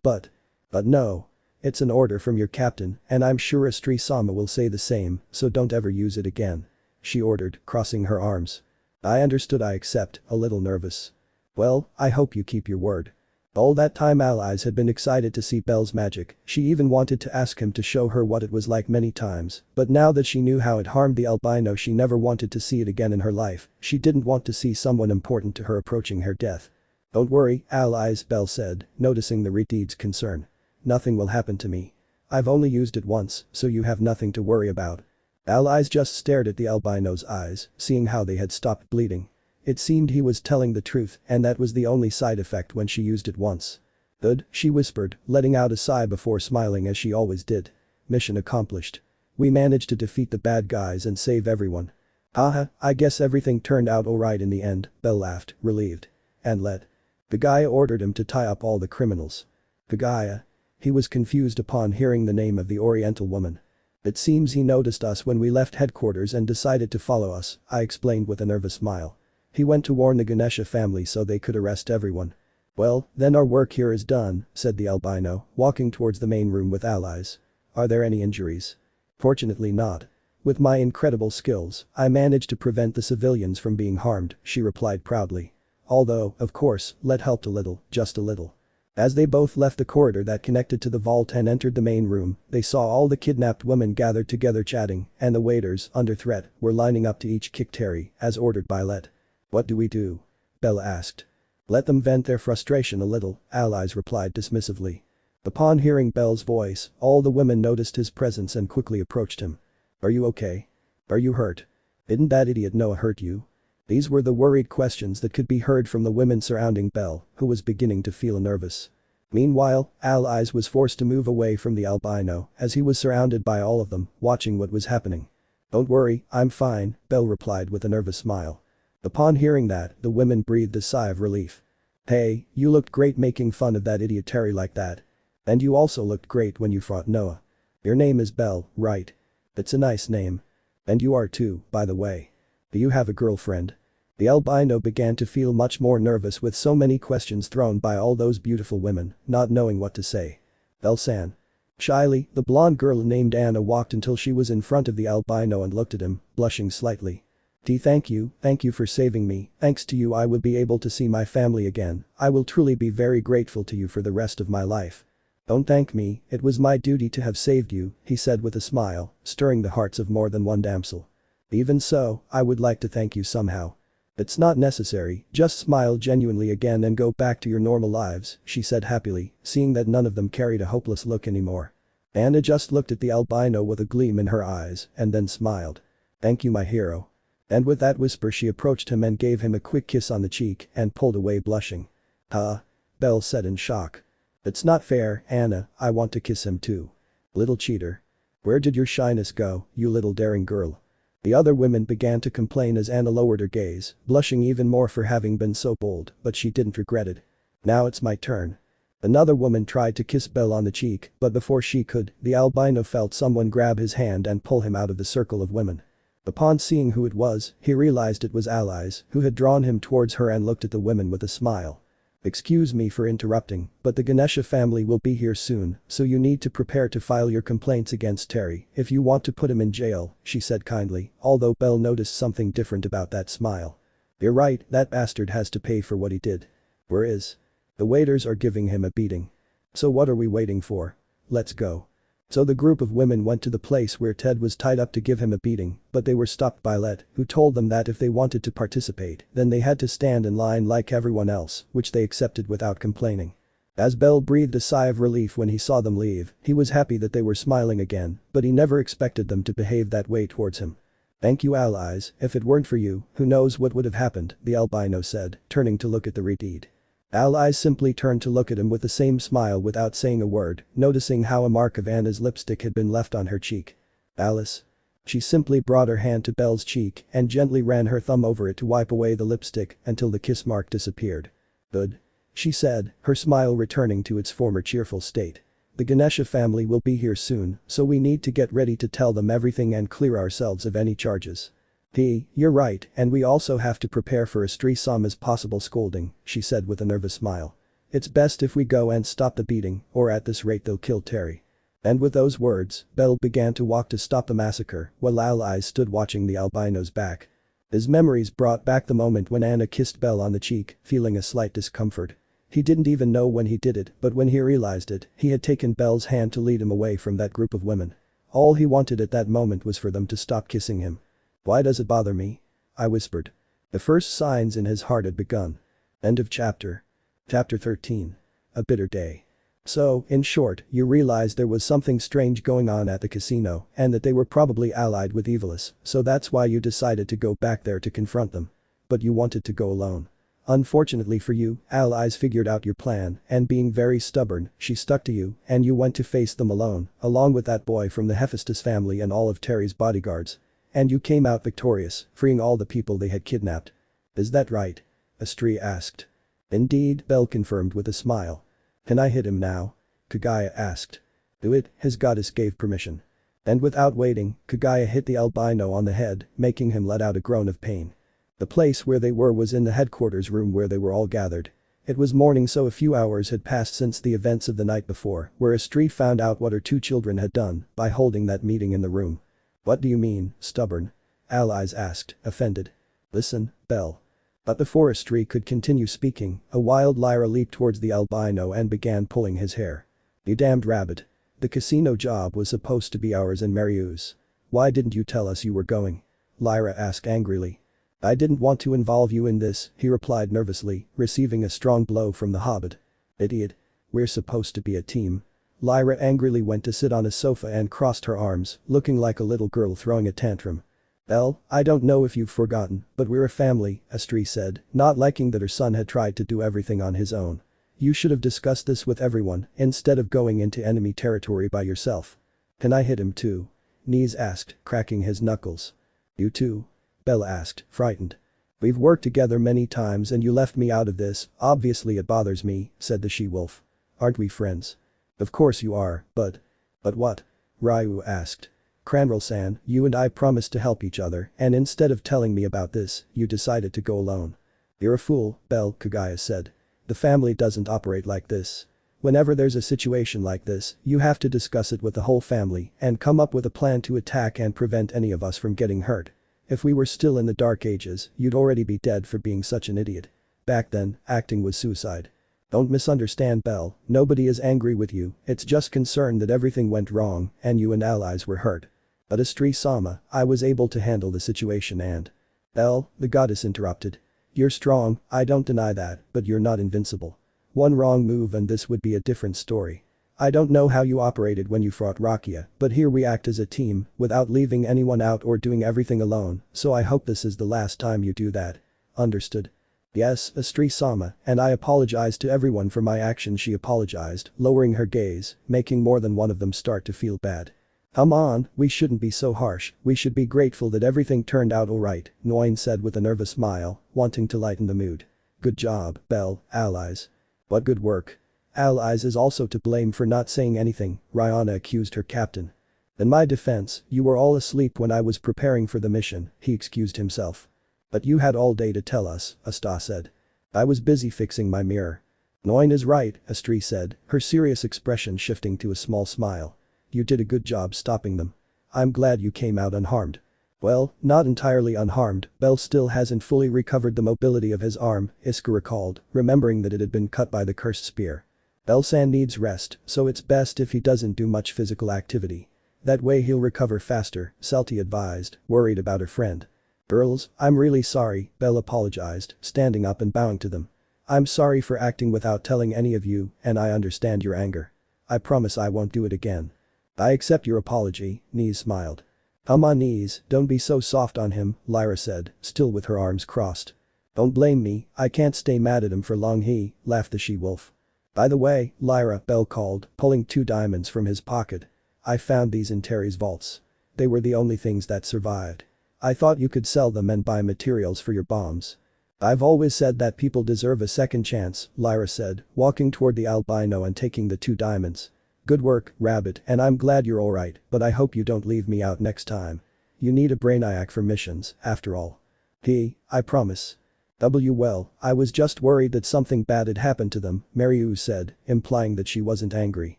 But no. It's an order from your captain, and I'm sure Astrea-sama will say the same, so don't ever use it again. She ordered, crossing her arms. I understood, I accept, a little nervous. Well, I hope you keep your word. All that time Alias had been excited to see Belle's magic, she even wanted to ask him to show her what it was like many times, but now that she knew how it harmed the albino she never wanted to see it again in her life, she didn't want to see someone important to her approaching her death. Don't worry, Alias, Belle said, noticing the redeed's concern. Nothing will happen to me. I've only used it once, so you have nothing to worry about. Alias just stared at the albino's eyes, seeing how they had stopped bleeding. It seemed he was telling the truth and that was the only side effect when she used it once. Good, she whispered, letting out a sigh before smiling as she always did. Mission accomplished. We managed to defeat the bad guys and save everyone. Haha, I guess everything turned out alright in the end, Belle laughed, relieved. And let. Kagaya ordered him to tie up all the criminals. Kagaya? He was confused upon hearing the name of the Oriental woman. It seems he noticed us when we left headquarters and decided to follow us, I explained with a nervous smile. He went to warn the Ganesha family so they could arrest everyone. Well, then our work here is done, said the albino, walking towards the main room with Alias. Are there any injuries? Fortunately not. With my incredible skills, I managed to prevent the civilians from being harmed, she replied proudly. Although, of course, Let helped a little, just a little. As they both left the corridor that connected to the vault and entered the main room, they saw all the kidnapped women gathered together chatting, and the waiters, under threat, were lining up to each kick Terry, as ordered by Let. What do we do? Belle asked. Let them vent their frustration a little, Alias replied dismissively. Upon hearing Belle's voice, all the women noticed his presence and quickly approached him. Are you okay? Are you hurt? Didn't that idiot Noah hurt you? These were the worried questions that could be heard from the women surrounding Belle, who was beginning to feel nervous. Meanwhile, Alias was forced to move away from the albino as he was surrounded by all of them, watching what was happening. Don't worry, I'm fine, Belle replied with a nervous smile. Upon hearing that, the women breathed a sigh of relief. Hey, you looked great making fun of that idiot Terry like that. And you also looked great when you fought Noah. Your name is Belle, right? It's a nice name. And you are too, by the way. Do you have a girlfriend? The albino began to feel much more nervous with so many questions thrown by all those beautiful women, not knowing what to say. Belle-san. Shyly, the blonde girl named Anna walked until she was in front of the albino and looked at him, blushing slightly. Thank you for saving me, thanks to you I will be able to see my family again, I will truly be very grateful to you for the rest of my life. Don't thank me, it was my duty to have saved you, he said with a smile, stirring the hearts of more than one damsel. Even so, I would like to thank you somehow. It's not necessary, just smile genuinely again and go back to your normal lives, she said happily, seeing that none of them carried a hopeless look anymore. Anna just looked at the albino with a gleam in her eyes and then smiled. Thank you my hero. And with that whisper she approached him and gave him a quick kiss on the cheek and pulled away blushing. Huh? Belle said in shock. It's not fair, Anna, I want to kiss him too. Little cheater. Where did your shyness go, you little daring girl? The other women began to complain as Anna lowered her gaze, blushing even more for having been so bold, but she didn't regret it. Now it's my turn. Another woman tried to kiss Belle on the cheek, but before she could, the albino felt someone grab his hand and pull him out of the circle of women. Upon seeing who it was, he realized it was Alias, who had drawn him towards her and looked at the women with a smile. Excuse me for interrupting, but the Ganesha family will be here soon, so you need to prepare to file your complaints against Terry if you want to put him in jail, she said kindly, although Belle noticed something different about that smile. You're right, that bastard has to pay for what he did. Where is? The waiters are giving him a beating. So what are we waiting for? Let's go. So the group of women went to the place where Ted was tied up to give him a beating, but they were stopped by Let, who told them that if they wanted to participate, then they had to stand in line like everyone else, which they accepted without complaining. As Belle breathed a sigh of relief when he saw them leave, he was happy that they were smiling again, but he never expected them to behave that way towards him. Thank you allies, if it weren't for you, who knows what would have happened, the albino said, turning to look at the redeed. Allies simply turned to look at him with the same smile without saying a word, noticing how a mark of Anna's lipstick had been left on her cheek. Alice. She simply brought her hand to Belle's cheek and gently ran her thumb over it to wipe away the lipstick until the kiss mark disappeared. Good. She said, her smile returning to its former cheerful state. The Ganesha family will be here soon, so we need to get ready to tell them everything and clear ourselves of any charges. You're right, and we also have to prepare for Astrea-sama's possible scolding, she said with a nervous smile. It's best if we go and stop the beating, or at this rate they'll kill Terry. And with those words, Belle began to walk to stop the massacre, while Alias stood watching the albino's back. His memories brought back the moment when Anna kissed Belle on the cheek, feeling a slight discomfort. He didn't even know when he did it, but when he realized it, he had taken Belle's hand to lead him away from that group of women. All he wanted at that moment was for them to stop kissing him. Why does it bother me? I whispered. The first signs in his heart had begun. End of chapter. Chapter 13. A bitter day. So, in short, you realize there was something strange going on at the casino and that they were probably allied with Evilis, so that's why you decided to go back there to confront them. But you wanted to go alone. Unfortunately for you, Alias figured out your plan and being very stubborn, she stuck to you and you went to face them alone, along with that boy from the Hephaestus family and all of Terry's bodyguards. And you came out victorious, freeing all the people they had kidnapped. Is that right? Astrea asked. Indeed, Belle confirmed with a smile. Can I hit him now? Kagaya asked. Do it, his goddess gave permission. And without waiting, Kagaya hit the albino on the head, making him let out a groan of pain. The place where they were was in the headquarters room where they were all gathered. It was morning, so a few hours had passed since the events of the night before, where Astrea found out what her two children had done by holding that meeting in the room. What do you mean, stubborn? Alias asked, offended. Listen, Belle. But before Astrea could continue speaking, a wild Lyra leaped towards the albino and began pulling his hair. You damned rabbit. The casino job was supposed to be ours and Mariu's. Why didn't you tell us you were going? Lyra asked angrily. I didn't want to involve you in this, he replied nervously, receiving a strong blow from the hobbit. Idiot. We're supposed to be a team. Lyra angrily went to sit on a sofa and crossed her arms, looking like a little girl throwing a tantrum. Belle, I don't know if you've forgotten, but we're a family, Astrea said, not liking that her son had tried to do everything on his own. You should have discussed this with everyone, instead of going into enemy territory by yourself. Can I hit him too? Nez asked, cracking his knuckles. You too? Belle asked, frightened. We've worked together many times and you left me out of this, obviously it bothers me, said the she-wolf. Aren't we friends? Of course you are, but what? Ryu asked. Cranrel-san, you and I promised to help each other, and instead of telling me about this, you decided to go alone. You're a fool, Belle, Kagaya said. The family doesn't operate like this. Whenever there's a situation like this, you have to discuss it with the whole family and come up with a plan to attack and prevent any of us from getting hurt. If we were still in the Dark Ages, you'd already be dead for being such an idiot. Back then, acting was suicide. Don't misunderstand, Belle, nobody is angry with you, it's just concerned that everything went wrong and you and allies were hurt. But Astrea-sama, I was able to handle the situation and… Belle, the goddess interrupted. You're strong, I don't deny that, but you're not invincible. One wrong move and this would be a different story. I don't know how you operated when you fought Rakia, but here we act as a team, without leaving anyone out or doing everything alone, so I hope this is the last time you do that. Understood? Yes, Astrea-sama, and I apologize to everyone for my actions. She apologized, lowering her gaze, making more than one of them start to feel bad. Come on, we shouldn't be so harsh, we should be grateful that everything turned out alright, Noin said with a nervous smile, wanting to lighten the mood. Good job, Bell, allies. What good work. Allies is also to blame for not saying anything, Rihanna accused her captain. In my defense, you were all asleep when I was preparing for the mission, he excused himself. But you had all day to tell us, Astrea said. I was busy fixing my mirror. Noin is right, Astrea said, her serious expression shifting to a small smile. You did a good job stopping them. I'm glad you came out unharmed. Well, not entirely unharmed, Bell still hasn't fully recovered the mobility of his arm, Iska recalled, remembering that it had been cut by the cursed spear. Bell-san needs rest, so it's best if he doesn't do much physical activity. That way he'll recover faster, Salty advised, worried about her friend. Girls, I'm really sorry, Bell apologized, standing up and bowing to them. I'm sorry for acting without telling any of you, and I understand your anger. I promise I won't do it again. I accept your apology, Nise smiled. Come on Nise, don't be so soft on him, Lyra said, still with her arms crossed. Don't blame me, I can't stay mad at him for long laughed the she-wolf. By the way, Lyra, Bell called, pulling 2 diamonds from his pocket. I found these in Terry's vaults. They were the only things that survived. I thought you could sell them and buy materials for your bombs. I've always said that people deserve a second chance, Lyra said, walking toward the albino and taking the 2 diamonds. Good work, Rabbit, and I'm glad you're alright, but I hope you don't leave me out next time. You need a brainiac for missions, after all. I promise. Well, I was just worried that something bad had happened to them, Maryu said, implying that she wasn't angry.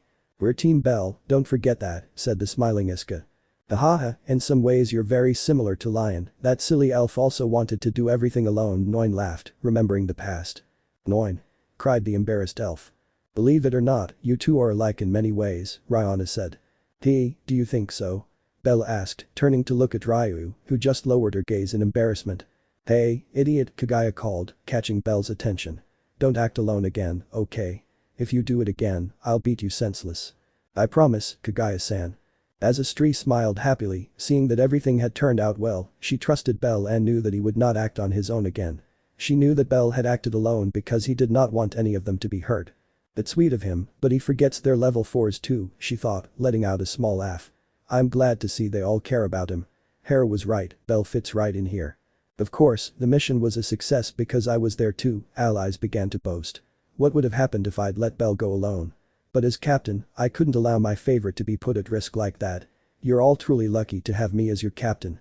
We're Team Bell, don't forget that, said the smiling Iska. Haha, in some ways you're very similar to Lion, that silly elf also wanted to do everything alone, Noin laughed, remembering the past. Noin. Cried the embarrassed elf. Believe it or not, you two are alike in many ways, Rihanna said. Do you think so? Bell asked, turning to look at Ryu, who just lowered her gaze in embarrassment. Hey, idiot, Kagaya called, catching Bell's attention. Don't act alone again, okay? If you do it again, I'll beat you senseless. I promise, Kagaya-san. As Astrea smiled happily, seeing that everything had turned out well, she trusted Bell and knew that he would not act on his own again. She knew that Bell had acted alone because he did not want any of them to be hurt. It's sweet of him, but he forgets they're level 4s too, she thought, letting out a small laugh. I'm glad to see they all care about him. Hera was right, Bell fits right in here. Of course, the mission was a success because I was there too, allies began to boast. What would have happened if I'd let Bell go alone? But as captain, I couldn't allow my favorite to be put at risk like that. You're all truly lucky to have me as your captain.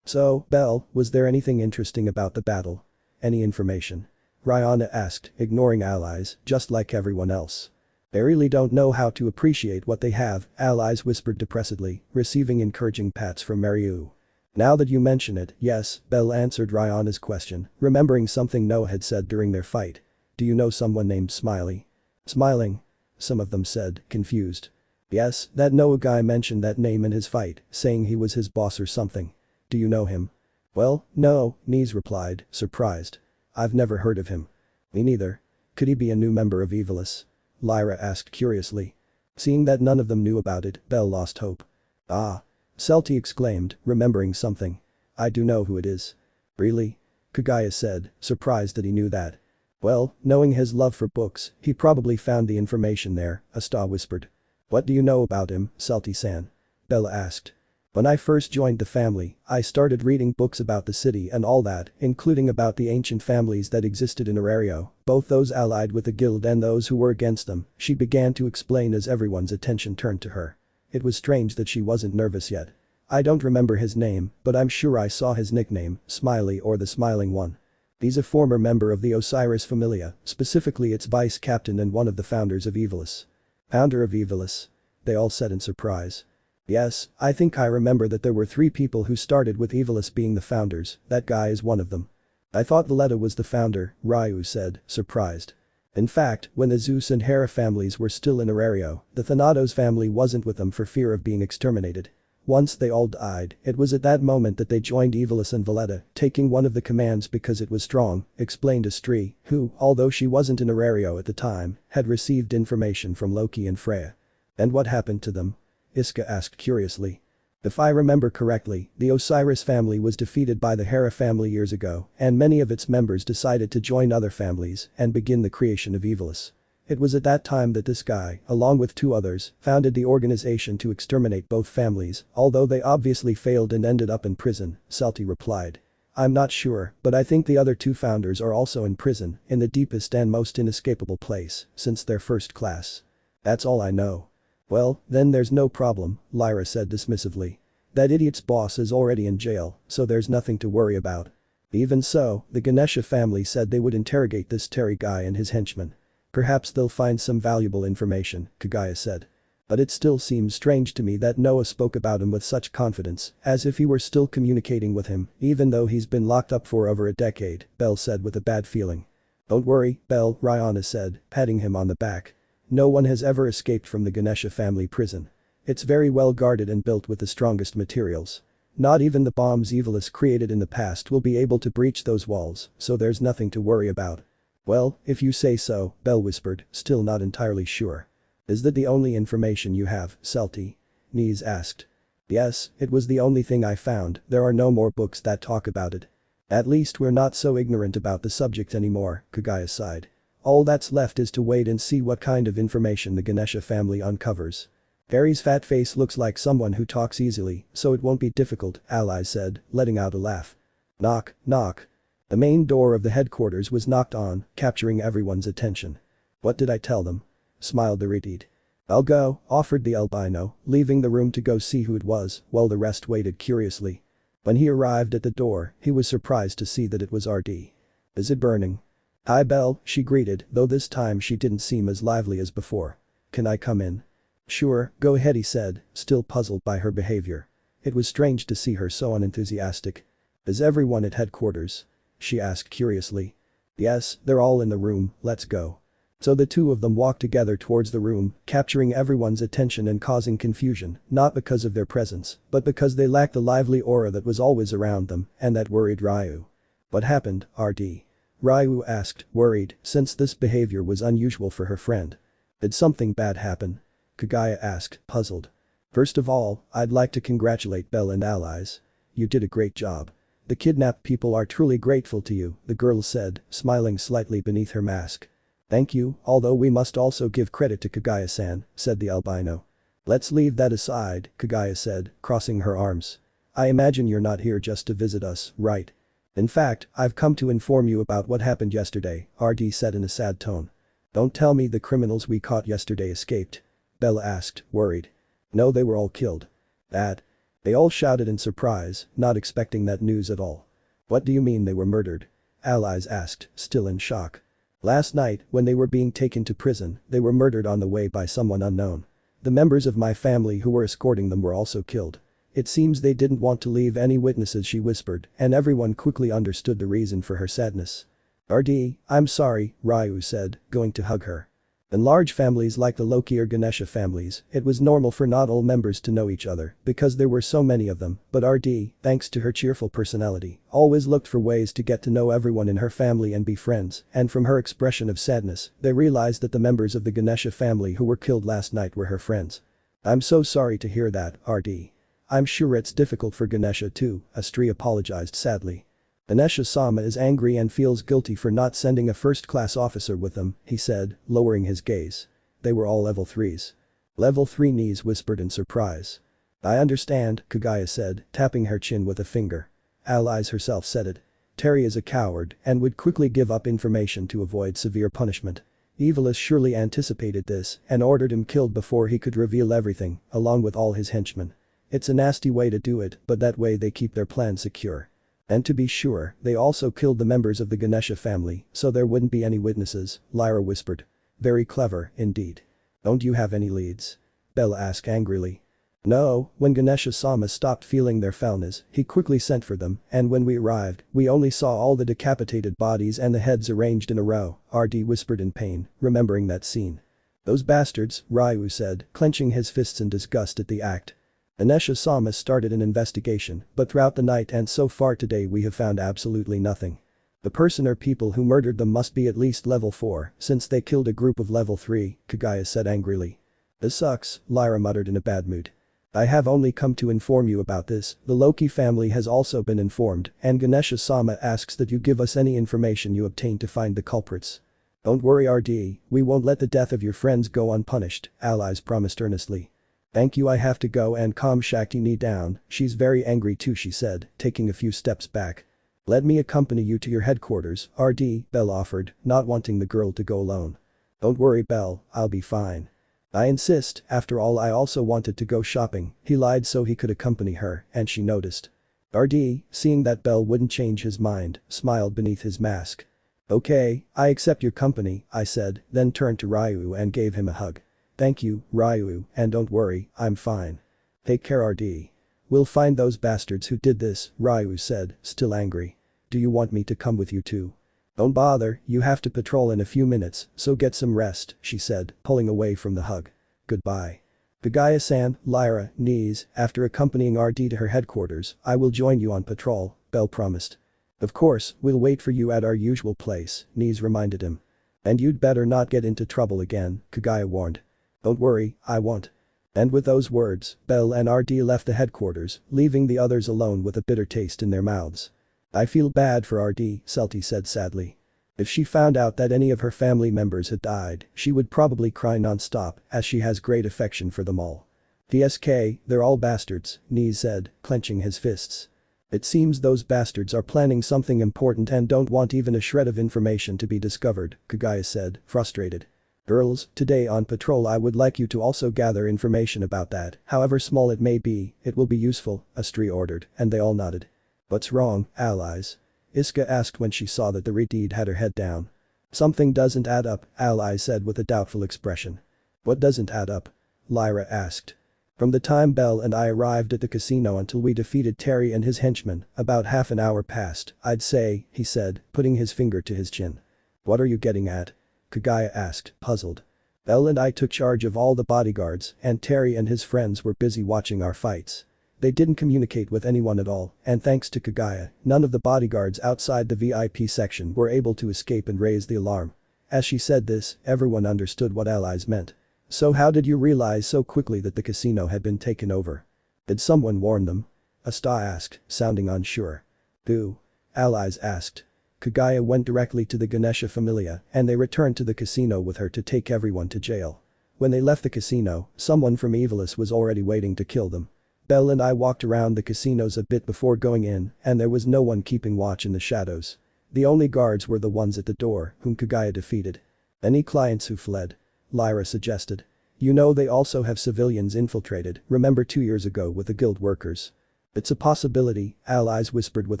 So, Bell, was there anything interesting about the battle? Any information? Rihanna asked, ignoring allies, just like everyone else. They really don't know how to appreciate what they have, allies whispered depressedly, receiving encouraging pats from Maryu. Now that you mention it, yes, Bell answered Rihanna's question, remembering something Noah had said during their fight. Do you know someone named Smiley? Smiling? Some of them said, confused. Yes, that Noah guy mentioned that name in his fight, saying he was his boss or something. Do you know him? Well, no, Nise replied, surprised. I've never heard of him. Me neither. Could he be a new member of Evilis? Lyra asked curiously. Seeing that none of them knew about it, Bell lost hope. Ah. Salty exclaimed, remembering something. I do know who it is. Really? Kagaya said, surprised that he knew that. Well, knowing his love for books, he probably found the information there, Astrea whispered. What do you know about him, Salty-san? Bella asked. When I first joined the family, I started reading books about the city and all that, including about the ancient families that existed in Orario, both those allied with the guild and those who were against them, she began to explain as everyone's attention turned to her. It was strange that she wasn't nervous yet. I don't remember his name, but I'm sure I saw his nickname, Smiley or the Smiling One. He's a former member of the Osiris Familia, specifically its vice captain and one of the founders of Evilis. Founder of Evilis? They all said in surprise. Yes, I think I remember that there were 3 people who started with Evilis being the founders, that guy is one of them. I thought Valletta was the founder, Ryu said, surprised. In fact, when the Zeus and Hera families were still in Arario, the Thanatos family wasn't with them for fear of being exterminated. Once they all died, it was at that moment that they joined Evilis and Valletta, taking one of the commands because it was strong, explained Astrea, who, although she wasn't an Orario at the time, had received information from Loki and Freya. And what happened to them? Iska asked curiously. If I remember correctly, the Osiris family was defeated by the Hera family years ago, and many of its members decided to join other families and begin the creation of Evilis. It was at that time that this guy, along with 2 others, founded the organization to exterminate both families, although they obviously failed and ended up in prison, Salty replied. I'm not sure, but I think the other 2 founders are also in prison, in the deepest and most inescapable place, since they're first class. That's all I know. Well, then there's no problem, Lyra said dismissively. That idiot's boss is already in jail, so there's nothing to worry about. Even so, the Ganesha family said they would interrogate this Terry guy and his henchmen. Perhaps they'll find some valuable information, Kagaya said. But it still seems strange to me that Noah spoke about him with such confidence, as if he were still communicating with him, even though he's been locked up for over a decade, Belle said with a bad feeling. Don't worry, Belle, Rihanna said, patting him on the back. No one has ever escaped from the Ganesha family prison. It's very well guarded and built with the strongest materials. Not even the bombs Evilis created in the past will be able to breach those walls, so there's nothing to worry about. Well, if you say so, Belle whispered, still not entirely sure. Is that the only information you have, Salty? Knees asked. Yes, it was the only thing I found, there are no more books that talk about it. At least we're not so ignorant about the subject anymore, Kagaya sighed. All that's left is to wait and see what kind of information the Ganesha family uncovers. Harry's fat face looks like someone who talks easily, so it won't be difficult, Alias said, letting out a laugh. Knock, knock. The main door of the headquarters was knocked on, capturing everyone's attention. What did I tell them? Smiled the Retid. I'll go, offered the albino, leaving the room to go see who it was, while the rest waited curiously. When he arrived at the door, he was surprised to see that it was RD. Is it burning? Hi Belle, she greeted, though this time she didn't seem as lively as before. Can I come in? Sure, go ahead he said, still puzzled by her behavior. It was strange to see her so unenthusiastic. Is everyone at headquarters? She asked curiously. Yes, they're all in the room, let's go. So the 2 of them walked together towards the room, capturing everyone's attention and causing confusion, not because of their presence, but because they lacked the lively aura that was always around them, and that worried Ryu. What happened, RD? Ryu asked, worried, since this behavior was unusual for her friend. Did something bad happen? Kagaya asked, puzzled. First of all, I'd like to congratulate Belle and Allies. You did a great job. The kidnapped people are truly grateful to you, the girl said, smiling slightly beneath her mask. Thank you, although we must also give credit to Kagaya-san, said the albino. Let's leave that aside, Kagaya said, crossing her arms. I imagine you're not here just to visit us, right? In fact, I've come to inform you about what happened yesterday, RD said in a sad tone. Don't tell me the criminals we caught yesterday escaped. Bella asked, worried. No, they were all killed. That? They all shouted in surprise, not expecting that news at all. What do you mean they were murdered? Allies asked, still in shock. Last night, when they were being taken to prison, they were murdered on the way by someone unknown. The members of my family who were escorting them were also killed. It seems they didn't want to leave any witnesses, she whispered, and everyone quickly understood the reason for her sadness. RD, I'm sorry, Ryu said, going to hug her. In large families like the Loki or Ganesha families, it was normal for not all members to know each other because there were so many of them, but RD, thanks to her cheerful personality, always looked for ways to get to know everyone in her family and be friends, and from her expression of sadness, they realized that the members of the Ganesha family who were killed last night were her friends. I'm so sorry to hear that, RD. I'm sure it's difficult for Ganesha too, Astrea apologized sadly. Ganesha-sama is angry and feels guilty for not sending a first-class officer with them, he said, lowering his gaze. They were all level 3s. Level 3 knees whispered in surprise. I understand, Kagaya said, tapping her chin with a finger. Allies herself said it. Terry is a coward and would quickly give up information to avoid severe punishment. Evilis surely anticipated this and ordered him killed before he could reveal everything, along with all his henchmen. It's a nasty way to do it, but that way they keep their plan secure. And to be sure, they also killed the members of the Ganesha family, so there wouldn't be any witnesses, Lyra whispered. Very clever, indeed. Don't you have any leads? Bella asked angrily. No, when Ganesha-sama stopped feeling their foulness, he quickly sent for them, and when we arrived, we only saw all the decapitated bodies and the heads arranged in a row, RD whispered in pain, remembering that scene. Those bastards, Ryu said, clenching his fists in disgust at the act. Ganesha-sama started an investigation, but throughout the night and so far today we have found absolutely nothing. The person or people who murdered them must be at least level 4, since they killed a group of level 3, Kagaya said angrily. This sucks, Lyra muttered in a bad mood. I have only come to inform you about this, the Loki family has also been informed, and Ganesha-sama asks that you give us any information you obtain to find the culprits. Don't worry RD, we won't let the death of your friends go unpunished, Alias promised earnestly. Thank you, I have to go and calm Shakti down, she's very angry too, she said, taking a few steps back. Let me accompany you to your headquarters, RD, Belle offered, not wanting the girl to go alone. Don't worry Belle, I'll be fine. I insist, after all I also wanted to go shopping, he lied so he could accompany her, and she noticed. RD, seeing that Belle wouldn't change his mind, smiled beneath his mask. Okay, I accept your company, I said, then turned to Ryu and gave him a hug. Thank you, Ryu, and don't worry, I'm fine. Take care RD. We'll find those bastards who did this, Ryu said, still angry. Do you want me to come with you too? Don't bother, you have to patrol in a few minutes, so get some rest, she said, pulling away from the hug. Goodbye. Kagaya-san, Lyra, knees, after accompanying RD to her headquarters, I will join you on patrol, Belle promised. Of course, we'll wait for you at our usual place, Knees reminded him. And you'd better not get into trouble again, Kagaya warned. Don't worry, I won't. And with those words, Belle and RD left the headquarters, leaving the others alone with a bitter taste in their mouths. I feel bad for RD, Selty said sadly. If she found out that any of her family members had died, she would probably cry non-stop, as she has great affection for them all. TSK, they're all bastards, Knees said, clenching his fists. It seems those bastards are planning something important and don't want even a shred of information to be discovered, Kagaya said, frustrated. Girls, today on patrol I would like you to also gather information about that, however small it may be, it will be useful, Astrea ordered, and they all nodded. What's wrong, allies? Iska asked when she saw that the Redeed had her head down. Something doesn't add up, Allies said with a doubtful expression. What doesn't add up? Lyra asked. From the time Belle and I arrived at the casino until we defeated Terry and his henchmen, about half an hour passed, I'd say, he said, putting his finger to his chin. What are you getting at? Kagaya asked, puzzled. Belle and I took charge of all the bodyguards, and Terry and his friends were busy watching our fights. They didn't communicate with anyone at all, and thanks to Kagaya, none of the bodyguards outside the VIP section were able to escape and raise the alarm. As she said this, everyone understood what allies meant. So how did you realize so quickly that the casino had been taken over? Did someone warn them? Astrea asked, sounding unsure. Who? Allies asked. Kagaya went directly to the Ganesha familia, and they returned to the casino with her to take everyone to jail. When they left the casino, someone from Evilis was already waiting to kill them. Belle and I walked around the casinos a bit before going in, and there was no one keeping watch in the shadows. The only guards were the ones at the door, whom Kagaya defeated. Any clients who fled? Lyra suggested. You know they also have civilians infiltrated, remember 2 years ago with the guild workers. It's a possibility, Allies whispered with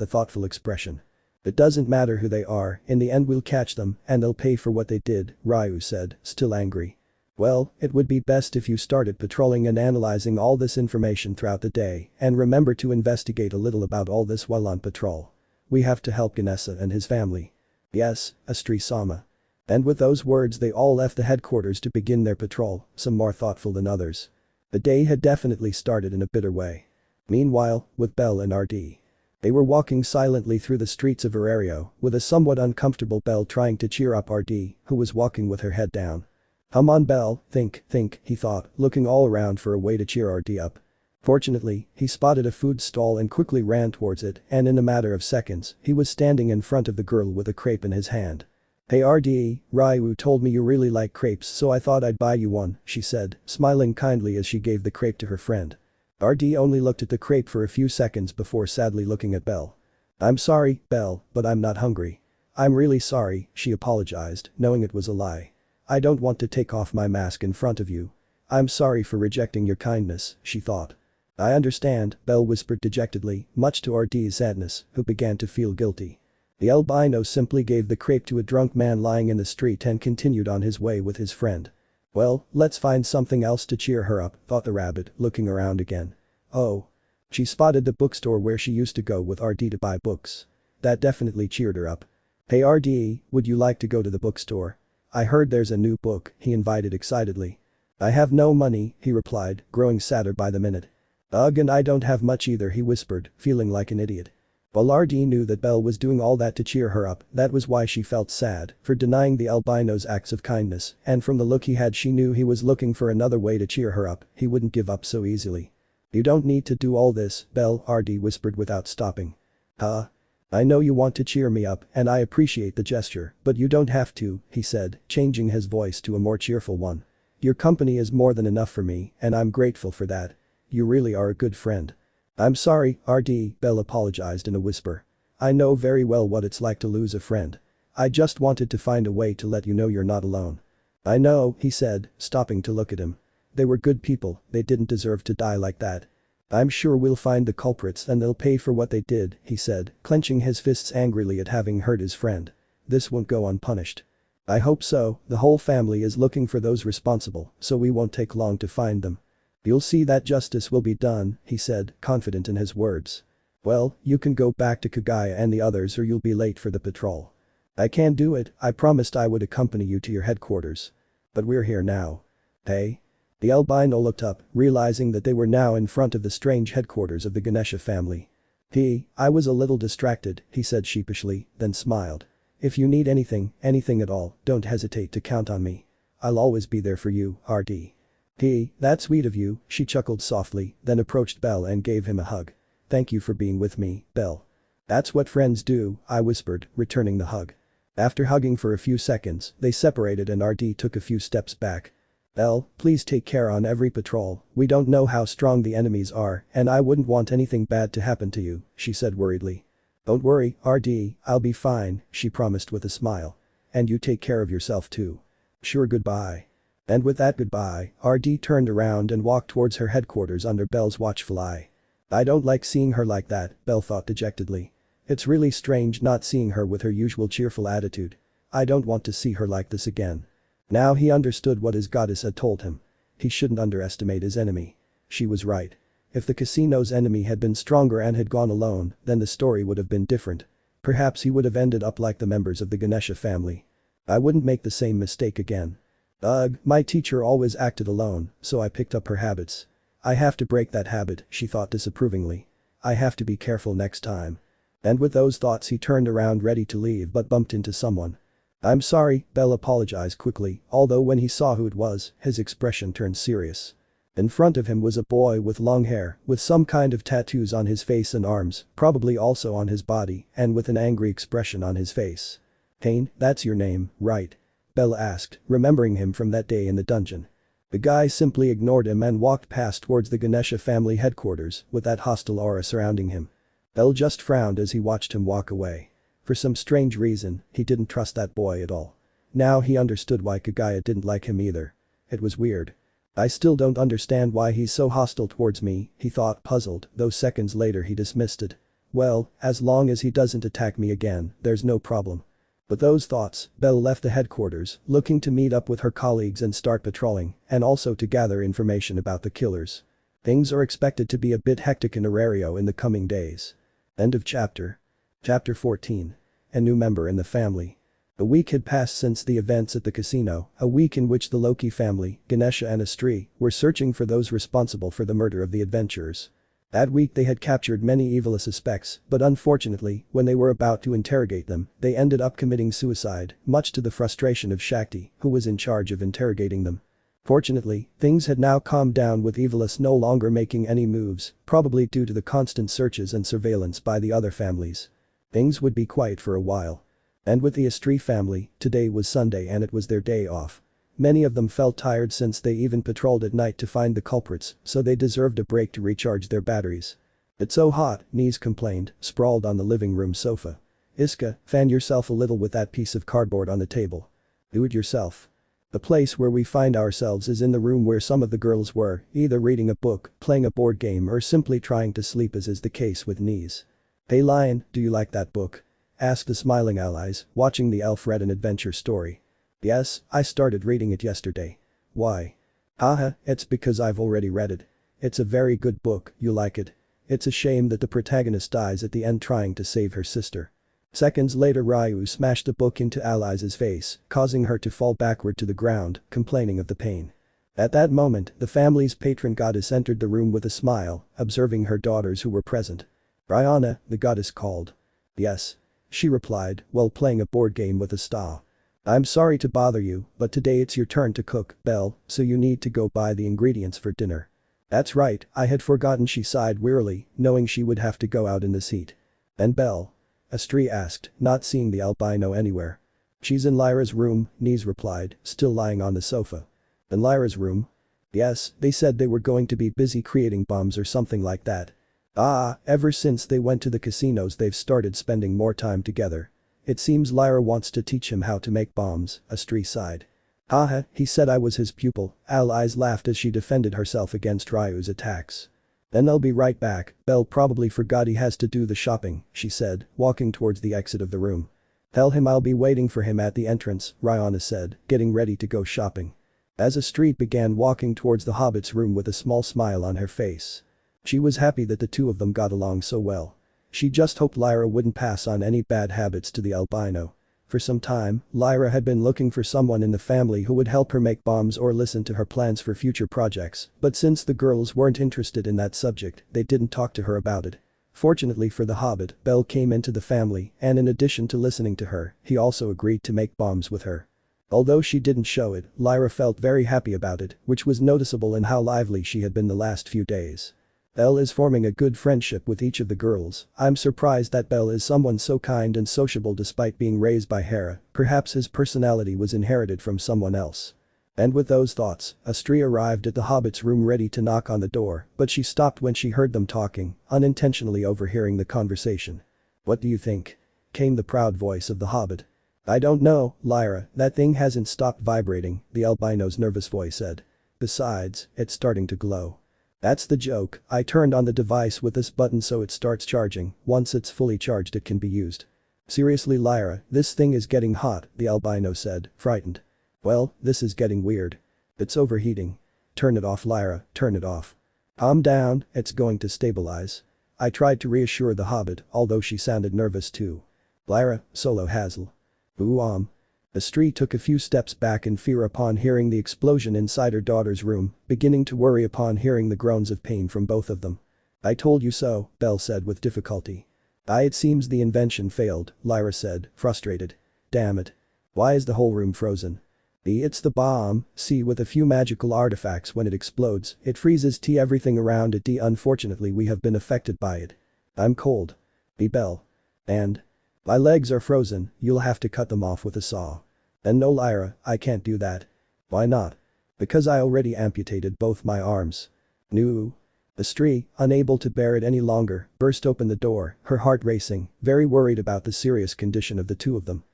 a thoughtful expression. It doesn't matter who they are, in the end we'll catch them, and they'll pay for what they did, Ryu said, still angry. Well, it would be best if you started patrolling and analyzing all this information throughout the day, and remember to investigate a little about all this while on patrol. We have to help Ganesha and his family. Yes, Astrea-sama. And with those words they all left the headquarters to begin their patrol, some more thoughtful than others. The day had definitely started in a bitter way. Meanwhile, with Belle and RD. They were walking silently through the streets of Orario, with a somewhat uncomfortable Belle trying to cheer up RD, who was walking with her head down. Come on Belle, think, he thought, looking all around for a way to cheer RD up. Fortunately, he spotted a food stall and quickly ran towards it, and in a matter of seconds, he was standing in front of the girl with a crepe in his hand. Hey RD, Ryu told me you really like crepes so I thought I'd buy you one, she said, smiling kindly as she gave the crepe to her friend. RD only looked at the crepe for a few seconds before sadly looking at Belle. I'm sorry, Belle, but I'm not hungry. I'm really sorry, she apologized, knowing it was a lie. I don't want to take off my mask in front of you. I'm sorry for rejecting your kindness, she thought. I understand, Belle whispered dejectedly, much to RD's sadness, who began to feel guilty. The albino simply gave the crepe to a drunk man lying in the street and continued on his way with his friend. Well, let's find something else to cheer her up, thought the rabbit, looking around again. Oh. She spotted the bookstore where she used to go with RD to buy books. That definitely cheered her up. Hey RD, would you like to go to the bookstore? I heard there's a new book, he invited excitedly. I have no money, he replied, growing sadder by the minute. Ugh, and I don't have much either, he whispered, feeling like an idiot. While RD knew that Belle was doing all that to cheer her up, that was why she felt sad for denying the albino's acts of kindness, and from the look he had she knew he was looking for another way to cheer her up, he wouldn't give up so easily. You don't need to do all this, Belle, RD whispered without stopping. Huh? I know you want to cheer me up, and I appreciate the gesture, but you don't have to, he said, changing his voice to a more cheerful one. Your company is more than enough for me, and I'm grateful for that. You really are a good friend. I'm sorry, RD, Belle apologized in a whisper. I know very well what it's like to lose a friend. I just wanted to find a way to let you know you're not alone. I know, he said, stopping to look at him. They were good people, they didn't deserve to die like that. I'm sure we'll find the culprits and they'll pay for what they did, he said, clenching his fists angrily at having hurt his friend. This won't go unpunished. I hope so, the whole family is looking for those responsible, so we won't take long to find them. You'll see that justice will be done, he said, confident in his words. Well, you can go back to Kagaya and the others or you'll be late for the patrol. I can't do it, I promised I would accompany you to your headquarters. But we're here now. Hey? The albino looked up, realizing that they were now in front of the strange headquarters of the Ganesha family. I was a little distracted, he said sheepishly, then smiled. If you need anything at all, don't hesitate to count on me. I'll always be there for you, RD. That's sweet of you, she chuckled softly, then approached Belle and gave him a hug. Thank you for being with me, Belle. That's what friends do, I whispered, returning the hug. After hugging for a few seconds, they separated and RD took a few steps back. Belle, please take care on every patrol, we don't know how strong the enemies are and I wouldn't want anything bad to happen to you, she said worriedly. Don't worry, RD, I'll be fine, she promised with a smile. And you take care of yourself too. Sure, goodbye. And with that goodbye, RD turned around and walked towards her headquarters under Belle's watchful eye. I don't like seeing her like that, Belle thought dejectedly. It's really strange not seeing her with her usual cheerful attitude. I don't want to see her like this again. Now he understood what his goddess had told him. He shouldn't underestimate his enemy. She was right. If the casino's enemy had been stronger and had gone alone, then the story would have been different. Perhaps he would have ended up like the members of the Ganesha family. I wouldn't make the same mistake again. Ugh, my teacher always acted alone, so I picked up her habits. I have to break that habit, she thought disapprovingly. I have to be careful next time. And with those thoughts he turned around ready to leave but bumped into someone. I'm sorry, Belle apologized quickly, although when he saw who it was, his expression turned serious. In front of him was a boy with long hair, with some kind of tattoos on his face and arms, probably also on his body, and with an angry expression on his face. Kane, that's your name, right? Belle asked, remembering him from that day in the dungeon. The guy simply ignored him and walked past towards the Ganesha family headquarters with that hostile aura surrounding him. Belle just frowned as he watched him walk away. For some strange reason, he didn't trust that boy at all. Now he understood why Kagaya didn't like him either. It was weird. I still don't understand why he's so hostile towards me, he thought, puzzled, though seconds later he dismissed it. Well, as long as he doesn't attack me again, there's no problem. With those thoughts, Belle left the headquarters, looking to meet up with her colleagues and start patrolling, and also to gather information about the killers. Things are expected to be a bit hectic in Orario in the coming days. End of chapter. Chapter 14. A new member in the family. A week had passed since the events at the casino, a week in which the Loki family, Ganesha and Astrea, were searching for those responsible for the murder of the adventurers. That week they had captured many Evilis suspects, but unfortunately, when they were about to interrogate them, they ended up committing suicide, much to the frustration of Shakti, who was in charge of interrogating them. Fortunately, things had now calmed down with Evilis no longer making any moves, probably due to the constant searches and surveillance by the other families. Things would be quiet for a while. And with the Astrea family, today was Sunday and it was their day off. Many of them felt tired since they even patrolled at night to find the culprits, so they deserved a break to recharge their batteries. It's so hot, Nise complained, sprawled on the living room sofa. Iska, fan yourself a little with that piece of cardboard on the table. Do it yourself. The place where we find ourselves is in the room where some of the girls were, either reading a book, playing a board game or simply trying to sleep, as is the case with Nise. Hey Lion, do you like that book? Asked the smiling allies, watching the elf read an adventure story. Yes, I started reading it yesterday. Why? Haha, it's because I've already read it. It's a very good book, you like it. It's a shame that the protagonist dies at the end trying to save her sister. Seconds later Ryu smashed the book into Alice's face, causing her to fall backward to the ground, complaining of the pain. At that moment, the family's patron goddess entered the room with a smile, observing her daughters who were present. "Rihanna," the goddess called. "Yes," she replied, while playing a board game with Astrea. "I'm sorry to bother you, but today it's your turn to cook, Belle, so you need to go buy the ingredients for dinner." "That's right, I had forgotten," she sighed wearily, knowing she would have to go out in this heat. "And Belle?" Astrea asked, not seeing the albino anywhere. "She's in Lyra's room," Nice replied, still lying on the sofa. "In Lyra's room?" "Yes, they said they were going to be busy creating bombs or something like that." "Ah, ever since they went to the casinos they've started spending more time together. It seems Lyra wants to teach him how to make bombs," Astrea sighed. "Haha, he said I was his pupil," Alias laughed as she defended herself against Ryu's attacks. "Then I'll be right back, Belle probably forgot he has to do the shopping," she said, walking towards the exit of the room. "Tell him I'll be waiting for him at the entrance," Rihanna said, getting ready to go shopping. As Astrea began walking towards the hobbit's room with a small smile on her face. She was happy that the two of them got along so well. She just hoped Lyra wouldn't pass on any bad habits to the albino. For some time, Lyra had been looking for someone in the family who would help her make bombs or listen to her plans for future projects, but since the girls weren't interested in that subject, they didn't talk to her about it. Fortunately for the hobbit, Belle came into the family and in addition to listening to her, he also agreed to make bombs with her. Although she didn't show it, Lyra felt very happy about it, which was noticeable in how lively she had been the last few days. Belle is forming a good friendship with each of the girls. I'm surprised that Belle is someone so kind and sociable despite being raised by Hera, perhaps his personality was inherited from someone else. And with those thoughts, Astrea arrived at the hobbit's room ready to knock on the door, but she stopped when she heard them talking, unintentionally overhearing the conversation. "What do you think?" came the proud voice of the hobbit. "I don't know, Lyra, that thing hasn't stopped vibrating," the albino's nervous voice said. "Besides, it's starting to glow." "That's the joke, I turned on the device with this button so it starts charging, once it's fully charged it can be used." "Seriously Lyra, this thing is getting hot," the albino said, frightened. "Well, this is getting weird. It's overheating. Turn it off Lyra, turn it off." "Calm down, it's going to stabilize." I tried to reassure the hobbit, although she sounded nervous too. "Lyra, solo Hazel." "Ooh Astrea took a few steps back in fear upon hearing the explosion inside her daughter's room, beginning to worry upon hearing the groans of pain from both of them. "I told you so," Belle said with difficulty. It seems the invention failed," Lyra said, frustrated. "Damn it. Why is the whole room frozen?" It's the bomb, see with a few magical artifacts when it explodes, it freezes everything around it. Unfortunately we have been affected by it." "I'm cold." Belle. "And? My legs are frozen, you'll have to cut them off with a saw." "And no Lyra, I can't do that." "Why not?" "Because I already amputated both my arms." "No." Astrea, unable to bear it any longer, burst open the door, her heart racing, very worried about the serious condition of the two of them.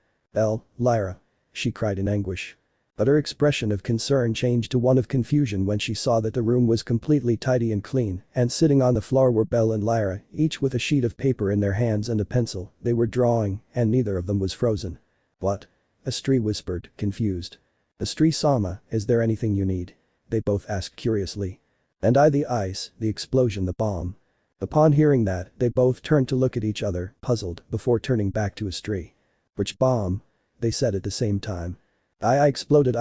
Lyra," she cried in anguish. But her expression of concern changed to one of confusion when she saw that the room was completely tidy and clean, and sitting on the floor were Belle and Lyra, each with a sheet of paper in their hands and a pencil, they were drawing, and neither of them was frozen. "What?" Astrea whispered, confused. "Astrea-sama, is there anything you need?" they both asked curiously. "And the ice, the explosion, the bomb." Upon hearing that, they both turned to look at each other, puzzled, before turning back to Astrea. "Which bomb?" they said at the same time. I exploded.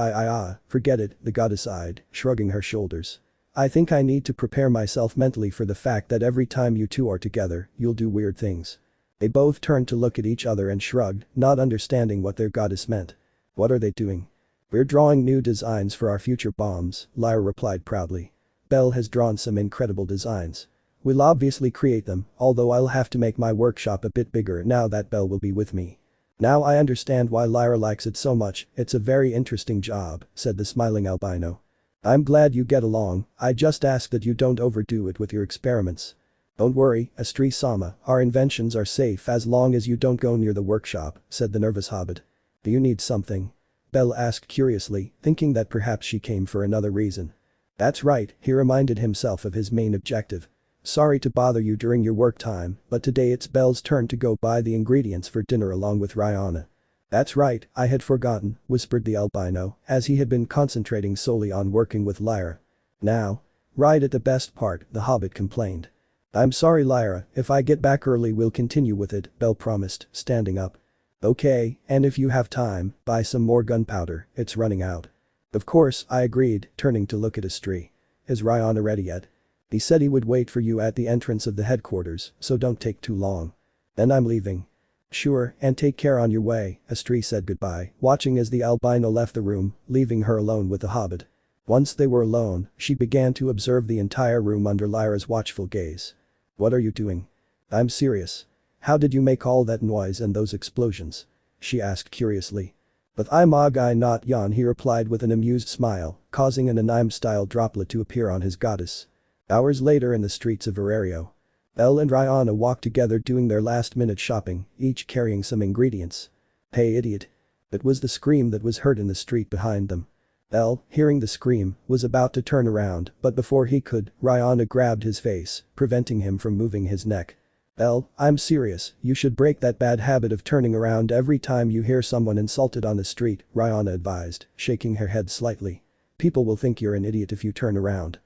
Forget it," the goddess sighed, shrugging her shoulders. "I think I need to prepare myself mentally for the fact that every time you two are together, you'll do weird things." They both turned to look at each other and shrugged, not understanding what their goddess meant. "What are they doing?" "We're drawing new designs for our future bombs," Lyra replied proudly. "Belle has drawn some incredible designs. We'll obviously create them, although I'll have to make my workshop a bit bigger now that Belle will be with me." "Now I understand why Lyra likes it so much, it's a very interesting job," said the smiling albino. "I'm glad you get along, I just ask that you don't overdo it with your experiments." "Don't worry, Astrea-sama, our inventions are safe as long as you don't go near the workshop," said the nervous hobbit. "Do you need something?" Belle asked curiously, thinking that perhaps she came for another reason. "That's right," he reminded himself of his main objective. "Sorry to bother you during your work time, but today it's Belle's turn to go buy the ingredients for dinner along with Rihanna." "That's right, I had forgotten," whispered the albino, as he had been concentrating solely on working with Lyra. "Now?" "Right at the best part," the hobbit complained. "I'm sorry Lyra, if I get back early we'll continue with it," Belle promised, standing up. "Okay, and if you have time, buy some more gunpowder, it's running out." Of course, I agreed, turning to look at Astrea. Is Rihanna ready yet? He said he would wait for you at the entrance of the headquarters, so don't take too long. Then I'm leaving. Sure, and take care on your way, Astrea said goodbye, watching as the albino left the room, leaving her alone with the hobbit. Once they were alone, she began to observe the entire room under Lyra's watchful gaze. What are you doing? I'm serious. How did you make all that noise and those explosions? She asked curiously. But I'm a guy not Jan, he replied with an amused smile, causing an anime-style droplet to appear on his goddess. Hours later in the streets of Orario. Belle and Rihanna walked together doing their last-minute shopping, each carrying some ingredients. Hey idiot. It was the scream that was heard in the street behind them. Belle, hearing the scream, was about to turn around, but before he could, Rihanna grabbed his face, preventing him from moving his neck. Belle, I'm serious, you should break that bad habit of turning around every time you hear someone insulted on the street, Rihanna advised, shaking her head slightly. People will think you're an idiot if you turn around.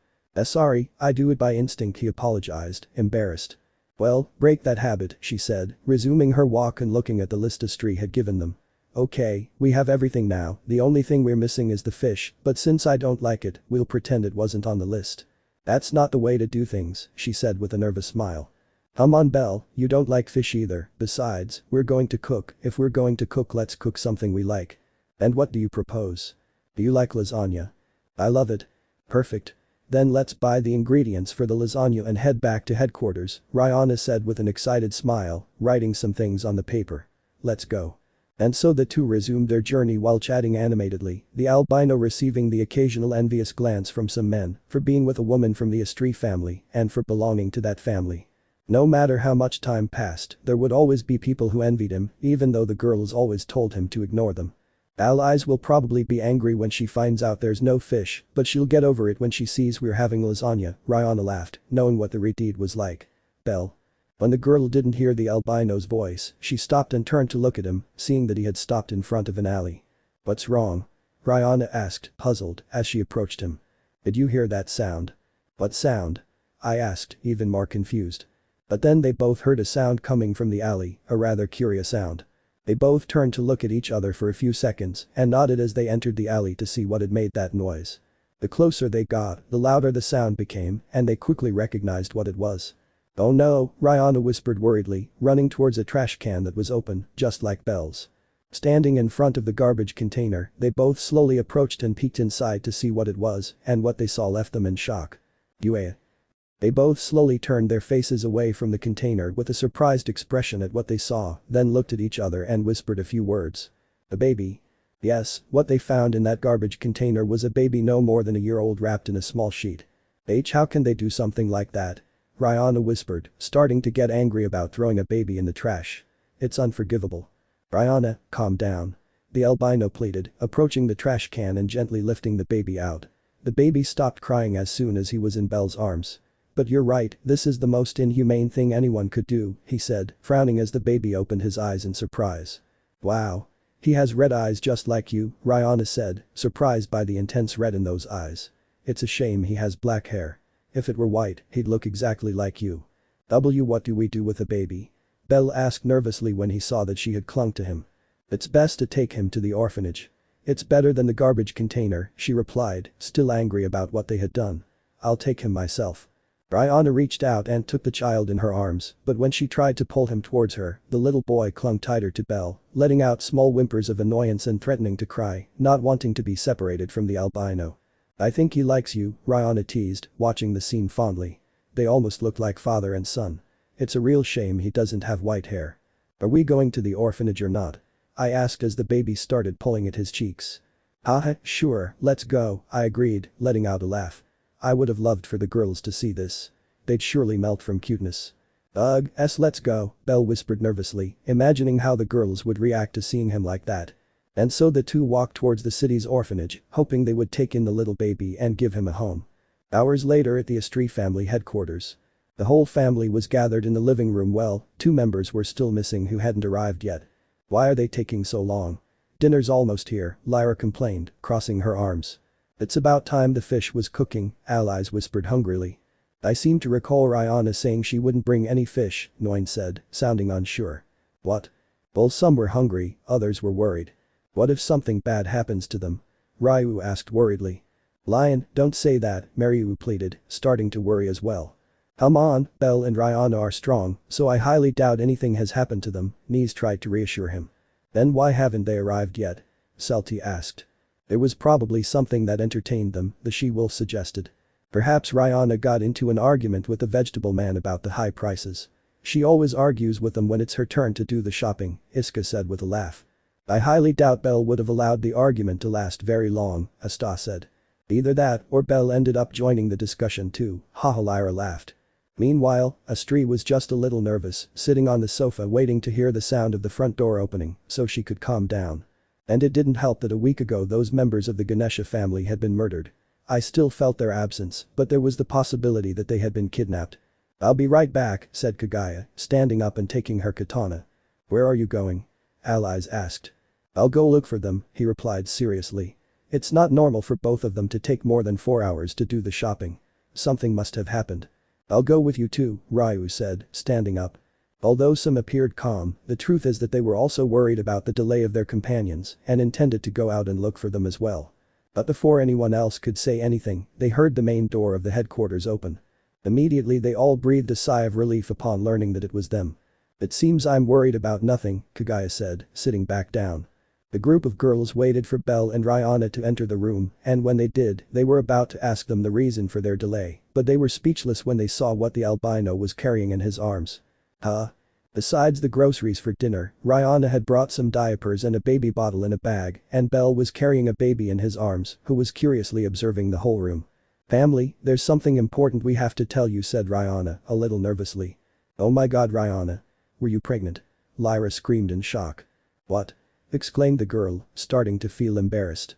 Sorry, I do it by instinct, he apologized, embarrassed. Well, break that habit, she said, resuming her walk and looking at the list Astrea had given them. Okay, we have everything now, the only thing we're missing is the fish, but since I don't like it, we'll pretend it wasn't on the list. That's not the way to do things, she said with a nervous smile. Come on Belle, you don't like fish either, besides, we're going to cook, if we're going to cook let's cook something we like. And what do you propose? Do you like lasagna? I love it. Perfect. Then let's buy the ingredients for the lasagna and head back to headquarters, Rihanna said with an excited smile, writing some things on the paper. Let's go. And so the two resumed their journey while chatting animatedly, the albino receiving the occasional envious glance from some men for being with a woman from the Astrea family and for belonging to that family. No matter how much time passed, there would always be people who envied him, even though the girls always told him to ignore them. Alias will probably be angry when she finds out there's no fish, but she'll get over it when she sees we're having lasagna, Rihanna laughed, knowing what the redeed was like. Belle. When the girl didn't hear the albino's voice, she stopped and turned to look at him, seeing that he had stopped in front of an alley. What's wrong? Rihanna asked, puzzled, as she approached him. Did you hear that sound? What sound? I asked, even more confused. But then they both heard a sound coming from the alley, a rather curious sound. They both turned to look at each other for a few seconds and nodded as they entered the alley to see what had made that noise. The closer they got, the louder the sound became, and they quickly recognized what it was. Oh no, Rihanna whispered worriedly, running towards a trash can that was open, just like Belle's. Standing in front of the garbage container, they both slowly approached and peeked inside to see what it was, and what they saw left them in shock. "You." They both slowly turned their faces away from the container with a surprised expression at what they saw, then looked at each other and whispered a few words. A baby. Yes, what they found in that garbage container was a baby no more than a year old wrapped in a small sheet. How can they do something like that? Rihanna whispered, starting to get angry about throwing a baby in the trash. It's unforgivable. Rihanna, calm down. The albino pleaded, approaching the trash can and gently lifting the baby out. The baby stopped crying as soon as he was in Belle's arms. But you're right, this is the most inhumane thing anyone could do, he said, frowning as the baby opened his eyes in surprise. Wow. He has red eyes just like you, Rihanna said, surprised by the intense red in those eyes. It's a shame he has black hair. If it were white, he'd look exactly like you. What do we do with the baby? Belle asked nervously when he saw that she had clung to him. It's best to take him to the orphanage. It's better than the garbage container, she replied, still angry about what they had done. I'll take him myself. Rihanna reached out and took the child in her arms, but when she tried to pull him towards her, the little boy clung tighter to Belle, letting out small whimpers of annoyance and threatening to cry, not wanting to be separated from the albino. I think he likes you, Rihanna teased, watching the scene fondly. They almost look like father and son. It's a real shame he doesn't have white hair. Are we going to the orphanage or not? I asked as the baby started pulling at his cheeks. Sure, let's go, I agreed, letting out a laugh. I would have loved for the girls to see this. They'd surely melt from cuteness. Let's go, Belle whispered nervously, imagining how the girls would react to seeing him like that. And so the two walked towards the city's orphanage, hoping they would take in the little baby and give him a home. Hours later at the Astrea family headquarters. The whole family was gathered in the living room. Two members were still missing who hadn't arrived yet. Why are they taking so long? Dinner's almost here, Lyra complained, crossing her arms. It's about time the fish was cooking, Alias whispered hungrily. I seem to recall Rihanna saying she wouldn't bring any fish, Noin said, sounding unsure. What? Well, some were hungry, others were worried. What if something bad happens to them? Ryu asked worriedly. Lion, don't say that, Mariu pleaded, starting to worry as well. Come on, Belle and Rihanna are strong, so I highly doubt anything has happened to them, Knees tried to reassure him. Then why haven't they arrived yet? Salty asked. It was probably something that entertained them, the she-wolf suggested. Perhaps Rihanna got into an argument with the vegetable man about the high prices. She always argues with them when it's her turn to do the shopping, Iska said with a laugh. I highly doubt Belle would have allowed the argument to last very long, Astrea said. Either that or Belle ended up joining the discussion too, haha Lyra laughed. Meanwhile, Astrea was just a little nervous, sitting on the sofa waiting to hear the sound of the front door opening so she could calm down. And it didn't help that a week ago those members of the Ganesha family had been murdered. I still felt their absence, but there was the possibility that they had been kidnapped. I'll be right back, said Kagaya, standing up and taking her katana. Where are you going? Alias asked. I'll go look for them, he replied seriously. It's not normal for both of them to take more than 4 hours to do the shopping. Something must have happened. I'll go with you too, Ryu said, standing up. Although some appeared calm, the truth is that they were also worried about the delay of their companions and intended to go out and look for them as well. But before anyone else could say anything, they heard the main door of the headquarters open. Immediately they all breathed a sigh of relief upon learning that it was them. It seems I'm worried about nothing, Kagaya said, sitting back down. The group of girls waited for Belle and Rihanna to enter the room, and when they did, they were about to ask them the reason for their delay, but they were speechless when they saw what the albino was carrying in his arms. Huh? Besides the groceries for dinner, Rihanna had brought some diapers and a baby bottle in a bag, and Belle was carrying a baby in his arms, who was curiously observing the whole room. Family, there's something important we have to tell you, said Rihanna, a little nervously. Oh my god, Rihanna. Were you pregnant? Lyra screamed in shock. What? Exclaimed the girl, starting to feel embarrassed.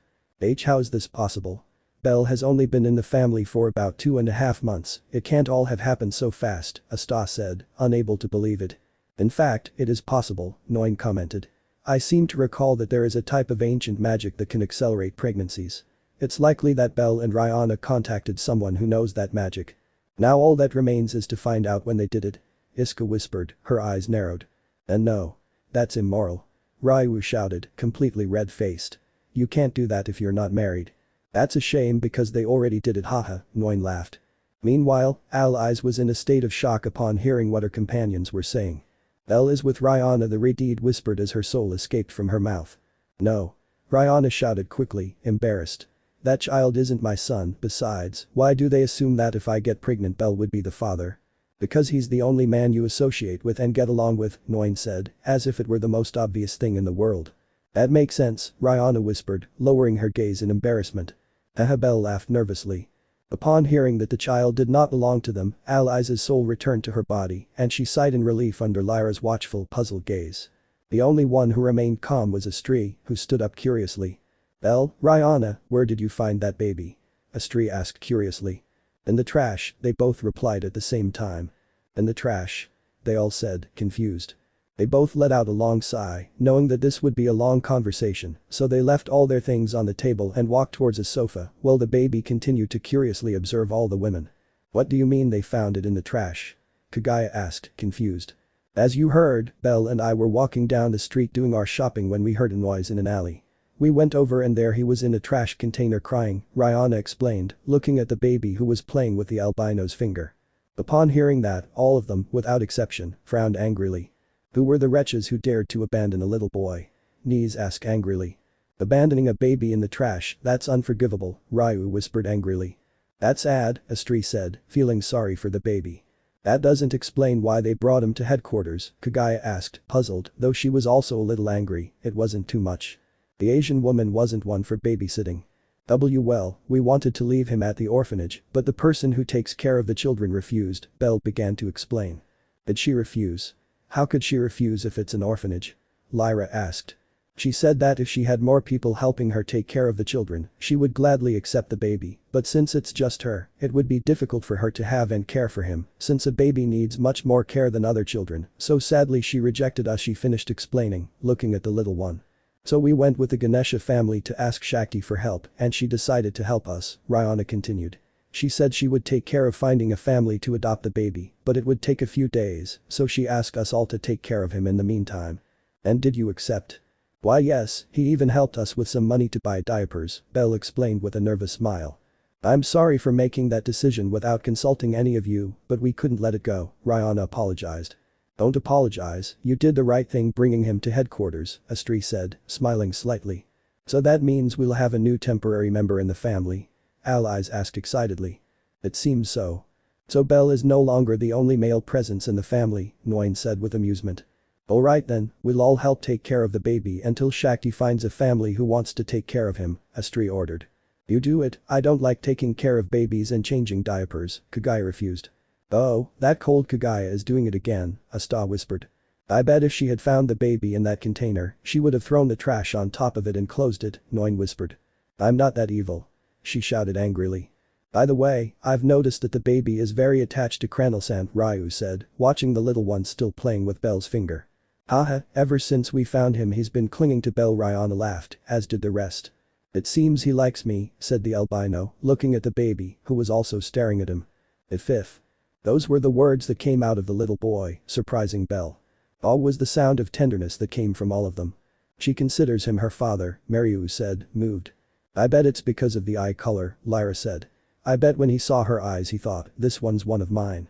How is this possible? Belle has only been in the family for about 2.5 months, it can't all have happened so fast, Astrea said, unable to believe it. In fact, it is possible, Noin commented. I seem to recall that there is a type of ancient magic that can accelerate pregnancies. It's likely that Belle and Rihanna contacted someone who knows that magic. Now all that remains is to find out when they did it. Iska whispered, her eyes narrowed. And no. That's immoral. Ryu shouted, completely red-faced. You can't do that if you're not married. That's a shame because they already did it, haha, Noin laughed. Meanwhile, Alias was in a state of shock upon hearing what her companions were saying. Belle is with Rihanna, the Redeed whispered as her soul escaped from her mouth. No. Rihanna shouted quickly, embarrassed. That child isn't my son, besides, why do they assume that if I get pregnant Belle would be the father? Because he's the only man you associate with and get along with, Noin said, as if it were the most obvious thing in the world. That makes sense, Rihanna whispered, lowering her gaze in embarrassment. Belle laughed nervously. Upon hearing that the child did not belong to them, Alias's soul returned to her body and she sighed in relief under Lyra's watchful, puzzled gaze. The only one who remained calm was Astrea, who stood up curiously. Belle, Rihanna, where did you find that baby? Astrea asked curiously. In the trash, they both replied at the same time. In the trash? They all said, confused. They both let out a long sigh, knowing that this would be a long conversation, so they left all their things on the table and walked towards a sofa while the baby continued to curiously observe all the women. What do you mean they found it in the trash? Kagaya asked, confused. As you heard, Belle and I were walking down the street doing our shopping when we heard a noise in an alley. We went over and there he was in a trash container crying, Rihanna explained, looking at the baby who was playing with the albino's finger. Upon hearing that, all of them, without exception, frowned angrily. Who were the wretches who dared to abandon a little boy? Knees asked angrily. Abandoning a baby in the trash, that's unforgivable, Ryu whispered angrily. That's sad, Astrea said, feeling sorry for the baby. That doesn't explain why they brought him to headquarters, Kagaya asked, puzzled, though she was also a little angry, it wasn't too much. The Asian woman wasn't one for babysitting. Well, we wanted to leave him at the orphanage, but the person who takes care of the children refused, Belle began to explain. Did she refuse? How could she refuse if it's an orphanage? Lyra asked. She said that if she had more people helping her take care of the children, she would gladly accept the baby, but since it's just her, it would be difficult for her to have and care for him, since a baby needs much more care than other children, so sadly she rejected us, she finished explaining, looking at the little one. So we went with the Ganesha family to ask Shakti for help and she decided to help us, Rihanna continued. She said she would take care of finding a family to adopt the baby, but it would take a few days, so she asked us all to take care of him in the meantime. And did you accept? Why yes, he even helped us with some money to buy diapers, Belle explained with a nervous smile. I'm sorry for making that decision without consulting any of you, but we couldn't let it go, Rihanna apologized. Don't apologize, you did the right thing bringing him to headquarters, Astrea said, smiling slightly. So that means we'll have a new temporary member in the family? Alias asked excitedly. It seems so. So Belle is no longer the only male presence in the family, Nguyen said with amusement. Alright then, we'll all help take care of the baby until Shakti finds a family who wants to take care of him, Astrea ordered. You do it, I don't like taking care of babies and changing diapers, Kagaya refused. Oh, that cold Kagaya is doing it again, Astrea whispered. I bet if she had found the baby in that container, she would have thrown the trash on top of it and closed it, Nguyen whispered. I'm not that evil. She shouted angrily. By the way, I've noticed that the baby is very attached to Kranel-san, Ryu said, watching the little one still playing with Belle's finger. Haha, ever since we found him he's been clinging to Belle, Rihanna laughed, as did the rest. It seems he likes me, said the albino, looking at the baby, who was also staring at him. If. Those were the words that came out of the little boy, surprising Belle. All was the sound of tenderness that came from all of them. She considers him her father, Mariu said, moved. I bet it's because of the eye color, Lyra said. I bet when he saw her eyes he thought, this one's one of mine.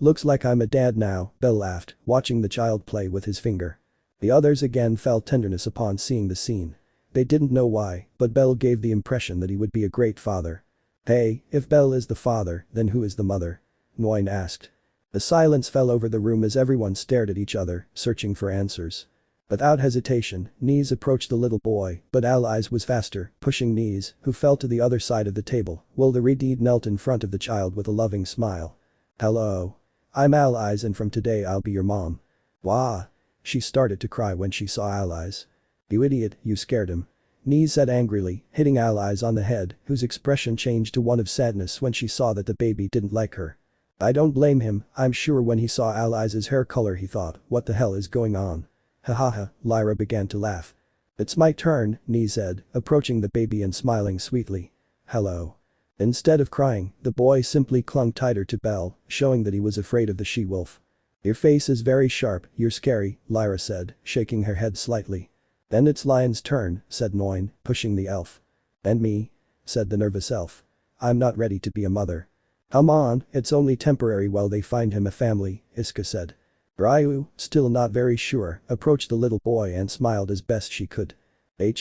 Looks like I'm a dad now, Belle laughed, watching the child play with his finger. The others again felt tenderness upon seeing the scene. They didn't know why, but Belle gave the impression that he would be a great father. Hey, if Belle is the father, then who is the mother? Nguyen asked. The silence fell over the room as everyone stared at each other, searching for answers. Without hesitation, Knees approached the little boy, but Alias was faster, pushing Knees, who fell to the other side of the table, while the Redeed knelt in front of the child with a loving smile. Hello. I'm Alias and from today I'll be your mom. Wah. She started to cry when she saw Alias. You idiot, you scared him. Knees said angrily, hitting Alias on the head, whose expression changed to one of sadness when she saw that the baby didn't like her. I don't blame him, I'm sure when he saw Alias's hair color he thought, what the hell is going on? Hahaha, Lyra began to laugh. It's my turn, Knees said, approaching the baby and smiling sweetly. Hello. Instead of crying, the boy simply clung tighter to Belle, showing that he was afraid of the she-wolf. Your face is very sharp, you're scary, Lyra said, shaking her head slightly. Then it's Lion's turn, said Nguyen, pushing the elf. And me? Said the nervous elf. I'm not ready to be a mother. Come on, it's only temporary while they find him a family, Iska said. Ryu, still not very sure, approached the little boy and smiled as best she could.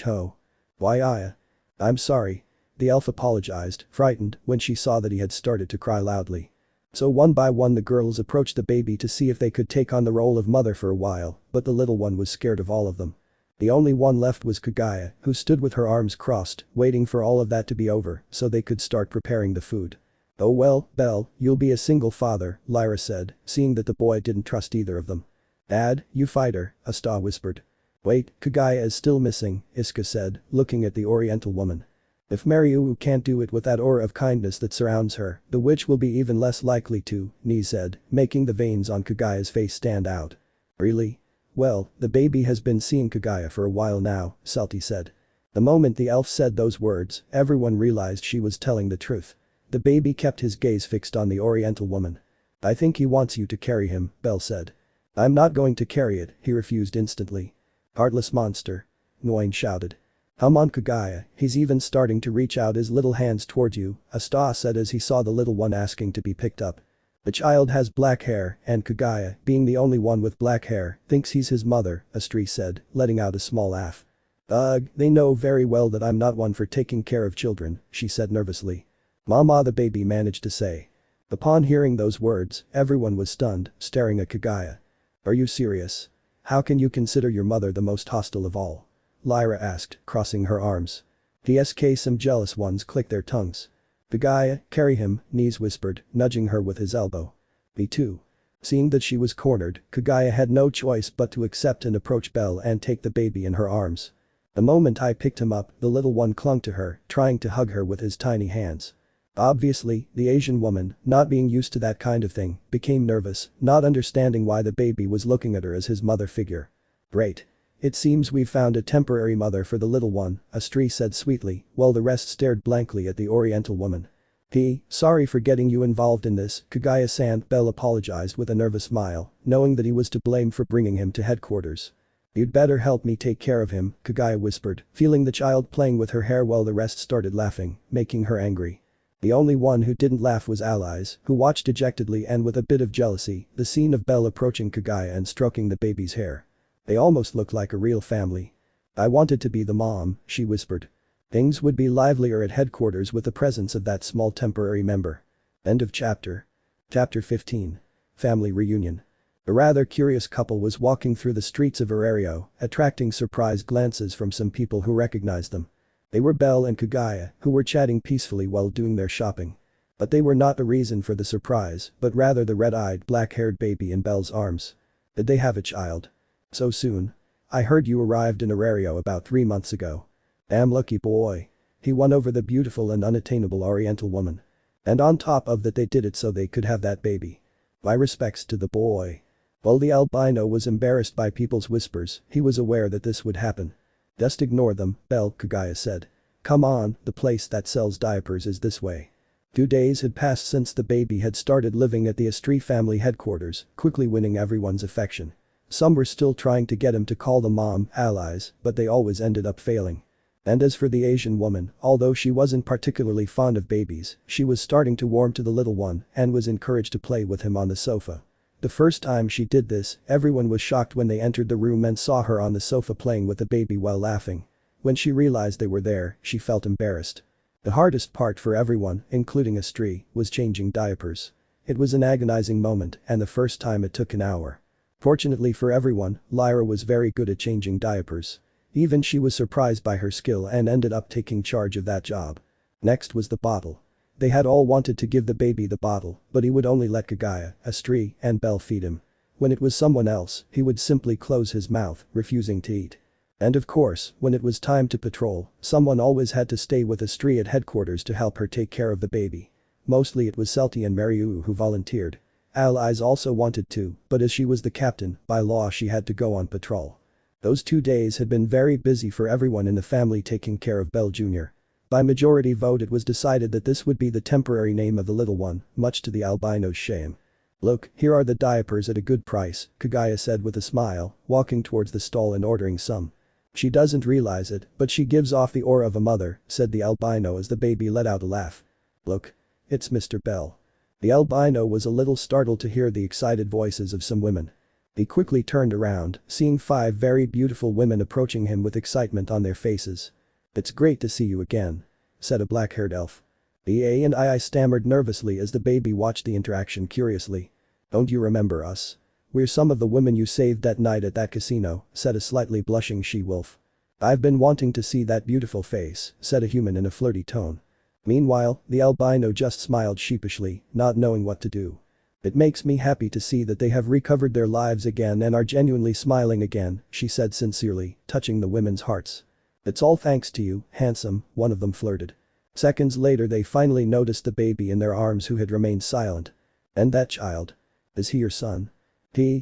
Ho. Why I'm sorry. The elf apologized, frightened, when she saw that he had started to cry loudly. So one by one the girls approached the baby to see if they could take on the role of mother for a while, but the little one was scared of all of them. The only one left was Kagaya, who stood with her arms crossed, waiting for all of that to be over so they could start preparing the food. Oh well, Belle, you'll be a single father, Lyra said, seeing that the boy didn't trust either of them. Dad, you fight her, Astrea whispered. Wait, Kagaya is still missing, Iska said, looking at the Oriental woman. If Mariu can't do it with that aura of kindness that surrounds her, the witch will be even less likely to, Ni said, making the veins on Kagaya's face stand out. Really? Well, the baby has been seeing Kagaya for a while now, Salty said. The moment the elf said those words, everyone realized she was telling the truth. The baby kept his gaze fixed on the Oriental woman. I think he wants you to carry him, Belle said. I'm not going to carry it, he refused instantly. Heartless monster. Nguyen shouted. Come on Kagaya, he's even starting to reach out his little hands towards you, Astrea said as he saw the little one asking to be picked up. The child has black hair and Kagaya, being the only one with black hair, thinks he's his mother, Astrea said, letting out a small laugh. Ugh, they know very well that I'm not one for taking care of children, she said nervously. Mama, the baby managed to say. Upon hearing those words, everyone was stunned, staring at Kagaya. Are you serious? How can you consider your mother the most hostile of all? Lyra asked, crossing her arms. DSK some jealous ones clicked their tongues. Kagaya, carry him, Knees whispered, nudging her with his elbow. Me too. Seeing that she was cornered, Kagaya had no choice but to accept and approach Belle and take the baby in her arms. The moment I picked him up, the little one clung to her, trying to hug her with his tiny hands. Obviously, the Asian woman, not being used to that kind of thing, became nervous, not understanding why the baby was looking at her as his mother figure. Great. It seems we've found a temporary mother for the little one, Astrea said sweetly, while the rest stared blankly at the Oriental woman. Sorry for getting you involved in this, Kagaya-san, Belle apologized with a nervous smile, knowing that he was to blame for bringing him to headquarters. "You'd better help me take care of him," Kagaya whispered, feeling the child playing with her hair while the rest started laughing, making her angry. The only one who didn't laugh was Alias, who watched dejectedly and with a bit of jealousy the scene of Belle approaching Kagaya and stroking the baby's hair. They almost looked like a real family. "I wanted to be the mom," she whispered. Things would be livelier at headquarters with the presence of that small temporary member. End of chapter. Chapter 15. Family Reunion. A rather curious couple was walking through the streets of Orario, attracting surprised glances from some people who recognized them. They were Belle and Kagaya, who were chatting peacefully while doing their shopping. But they were not the reason for the surprise, but rather the red-eyed, black-haired baby in Belle's arms. Did they have a child? So soon? I heard you arrived in Arario about 3 months ago. Damn lucky boy. He won over the beautiful and unattainable Oriental woman. And on top of that they did it so they could have that baby. My respects to the boy. While the albino was embarrassed by people's whispers, he was aware that this would happen. Just ignore them, Belle, Kagaya said. Come on, the place that sells diapers is this way. 2 days had passed since the baby had started living at the Astrea family headquarters, quickly winning everyone's affection. Some were still trying to get him to call the mom alias, but they always ended up failing. And as for the Asian woman, although she wasn't particularly fond of babies, she was starting to warm to the little one and was encouraged to play with him on the sofa. The first time she did this, everyone was shocked when they entered the room and saw her on the sofa playing with the baby while laughing. When she realized they were there, she felt embarrassed. The hardest part for everyone, including Astrea, was changing diapers. It was an agonizing moment and the first time it took an hour. Fortunately for everyone, Lyra was very good at changing diapers. Even she was surprised by her skill and ended up taking charge of that job. Next was the bottle. They had all wanted to give the baby the bottle, but he would only let Kagaya, Astrea, and Belle feed him. When it was someone else, he would simply close his mouth, refusing to eat. And of course, when it was time to patrol, someone always had to stay with Astrea at headquarters to help her take care of the baby. Mostly it was Celti and Mariu who volunteered. Alias also wanted to, but as she was the captain, by law she had to go on patrol. Those 2 days had been very busy for everyone in the family taking care of Belle Jr. By majority vote it was decided that this would be the temporary name of the little one, much to the albino's shame. Look, here are the diapers at a good price, Kagaya said with a smile, walking towards the stall and ordering some. She doesn't realize it, but she gives off the aura of a mother, said the albino as the baby let out a laugh. Look. It's Mr. Bell. The albino was a little startled to hear the excited voices of some women. He quickly turned around, seeing 5 very beautiful women approaching him with excitement on their faces. It's great to see you again, said a black-haired elf. The A and I stammered nervously as the baby watched the interaction curiously. Don't you remember us? We're some of the women you saved that night at that casino, said a slightly blushing she-wolf. I've been wanting to see that beautiful face, said a human in a flirty tone. Meanwhile, the albino just smiled sheepishly, not knowing what to do. It makes me happy to see that they have recovered their lives again and are genuinely smiling again, she said sincerely, touching the women's hearts. It's all thanks to you, handsome, one of them flirted. Seconds later they finally noticed the baby in their arms who had remained silent. And that child? Is he your son?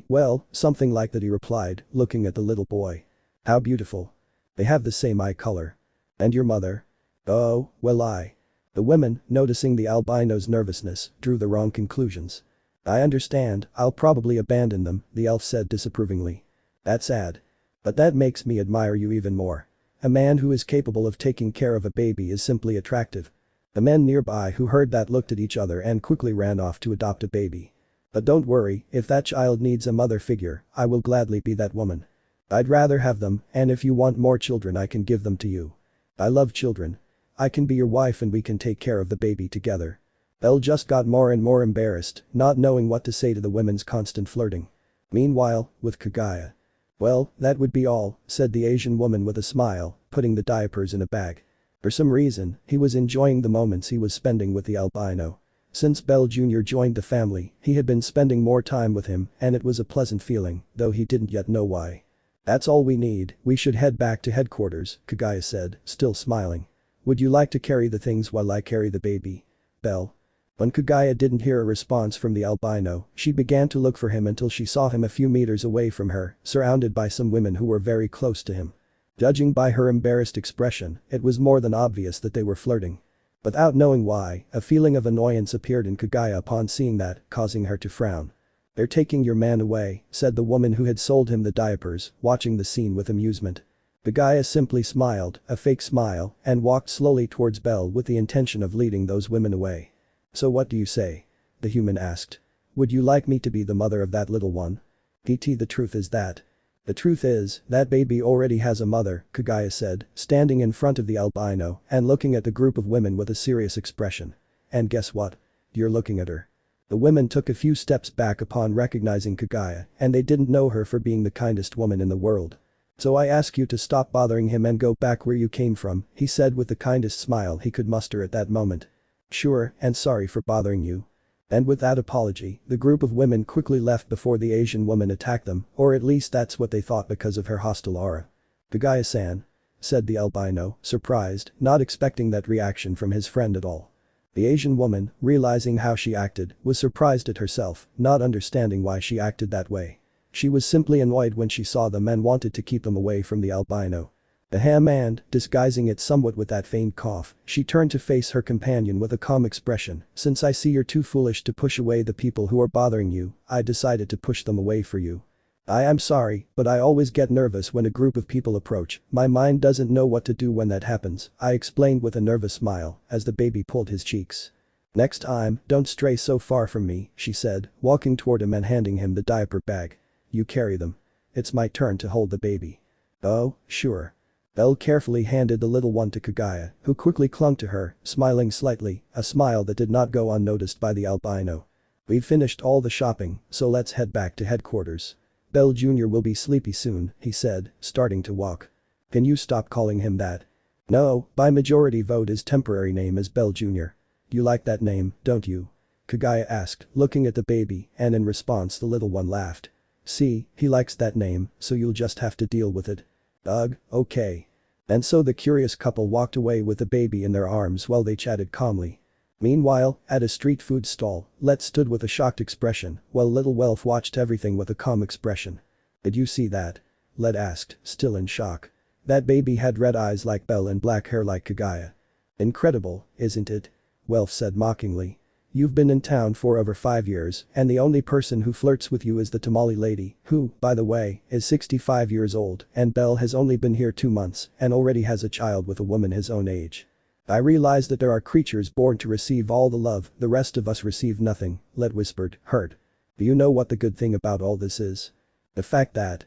Well, something like that, he replied, looking at the little boy. How beautiful. They have the same eye color. And your mother? Oh, well The women, noticing the albino's nervousness, drew the wrong conclusions. I understand, I'll probably abandon them, the elf said disapprovingly. That's sad. But that makes me admire you even more. A man who is capable of taking care of a baby is simply attractive. The men nearby who heard that looked at each other and quickly ran off to adopt a baby. But don't worry, if that child needs a mother figure, I will gladly be that woman. I'd rather have them, and if you want more children I can give them to you. I love children. I can be your wife and we can take care of the baby together. Belle just got more and more embarrassed, not knowing what to say to the women's constant flirting. Meanwhile, with Kagaya. Well, that would be all, said the Asian woman with a smile, putting the diapers in a bag. For some reason, he was enjoying the moments he was spending with the albino. Since Belle Jr. joined the family, he had been spending more time with him and it was a pleasant feeling, though he didn't yet know why. That's all we need, we should head back to headquarters, Kagaya said, still smiling. Would you like to carry the things while I carry the baby? Belle. When Kagaya didn't hear a response from the albino, she began to look for him until she saw him a few meters away from her, surrounded by some women who were very close to him. Judging by her embarrassed expression, it was more than obvious that they were flirting. Without knowing why, a feeling of annoyance appeared in Kagaya upon seeing that, causing her to frown. "They're taking your man away," said the woman who had sold him the diapers, watching the scene with amusement. Kagaya simply smiled, a fake smile, and walked slowly towards Belle with the intention of leading those women away. "So what do you say?" the human asked. "Would you like me to be the mother of that little one?" "PT, the truth is that that baby already has a mother," Kagaya said, standing in front of the albino and looking at the group of women with a serious expression. "And guess what? You're looking at her." The women took a few steps back upon recognizing Kagaya, and they didn't know her for being the kindest woman in the world. "So I ask you to stop bothering him and go back where you came from," he said with the kindest smile he could muster at that moment. "Sure, and sorry for bothering you." And with that apology, the group of women quickly left before the Asian woman attacked them, or at least that's what they thought because of her hostile aura. "Kagaya-san," said the albino, surprised, not expecting that reaction from his friend at all. The Asian woman, realizing how she acted, was surprised at herself, not understanding why she acted that way. She was simply annoyed when she saw them and wanted to keep them away from the albino. And, disguising it somewhat with that faint cough, she turned to face her companion with a calm expression. "Since I see you're too foolish to push away the people who are bothering you, I decided to push them away for you. I'm sorry, but I always get nervous when a group of people approach, my mind doesn't know what to do when that happens," I explained with a nervous smile, as the baby pulled his cheeks. "Next time, don't stray so far from me," she said, walking toward him and handing him the diaper bag. "You carry them. It's my turn to hold the baby." "Oh, sure." Belle carefully handed the little one to Kagaya, who quickly clung to her, smiling slightly, a smile that did not go unnoticed by the albino. "We've finished all the shopping, so let's head back to headquarters. Belle Jr. will be sleepy soon," he said, starting to walk. "Can you stop calling him that?" "No, by majority vote his temporary name is Belle Jr. You like that name, don't you?" Kagaya asked, looking at the baby, and in response the little one laughed. "See, he likes that name, so you'll just have to deal with it." "Ugh, okay." And so the curious couple walked away with the baby in their arms while they chatted calmly. Meanwhile, at a street food stall, Let stood with a shocked expression, while little Welf watched everything with a calm expression. "Did you see that?" Let asked, still in shock. "That baby had red eyes like Belle and black hair like Kagaya." "Incredible, isn't it?" Welf said mockingly. "You've been in town for over 5 years, and the only person who flirts with you is the tamale lady, who, by the way, is 65 years old, and Belle has only been here 2 months and already has a child with a woman his own age. I realize that there are creatures born to receive all the love, the rest of us receive nothing," Let whispered, hurt. "Do you know what the good thing about all this is? The fact that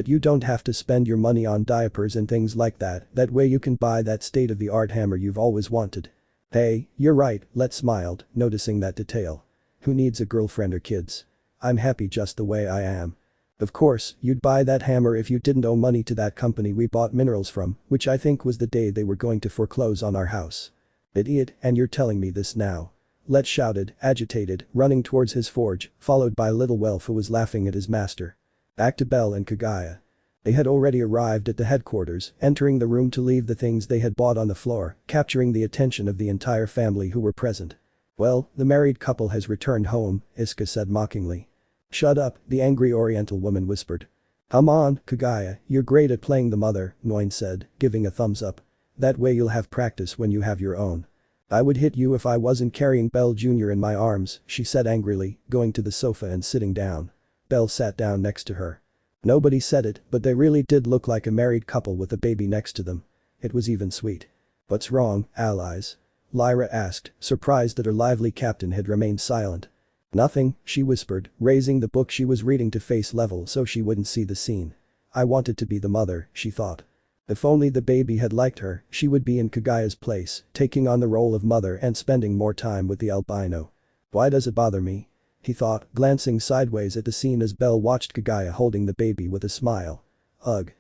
you don't have to spend your money on diapers and things like that way you can buy that state-of-the-art hammer you've always wanted." "Hey, you're right," Let smiled, noticing that detail. "Who needs a girlfriend or kids? I'm happy just the way I am. Of course, you'd buy that hammer if you didn't owe money to that company we bought minerals from, which I think was the day they were going to foreclose on our house." "Idiot, and you're telling me this now?" Let shouted, agitated, running towards his forge, followed by little Welf who was laughing at his master. Back to Belle and Kagaya. They had already arrived at the headquarters, entering the room to leave the things they had bought on the floor, capturing the attention of the entire family who were present. "Well, the married couple has returned home," Iska said mockingly. "Shut up," the angry oriental woman whispered. "Come on, Kagaya, you're great at playing the mother," Nguyen said, giving a thumbs up. "That way you'll have practice when you have your own." "I would hit you if I wasn't carrying Belle Jr. in my arms," she said angrily, going to the sofa and sitting down. Belle sat down next to her. Nobody said it, but they really did look like a married couple with a baby next to them. It was even sweet. "What's wrong, allies?" Lyra asked, surprised that her lively captain had remained silent. "Nothing," she whispered, raising the book she was reading to face level so she wouldn't see the scene. "I wanted to be the mother," she thought. If only the baby had liked her, she would be in Kagaya's place, taking on the role of mother and spending more time with the albino. "Why does it bother me?" he thought, glancing sideways at the scene as Belle watched Kagaya holding the baby with a smile. "Ugh.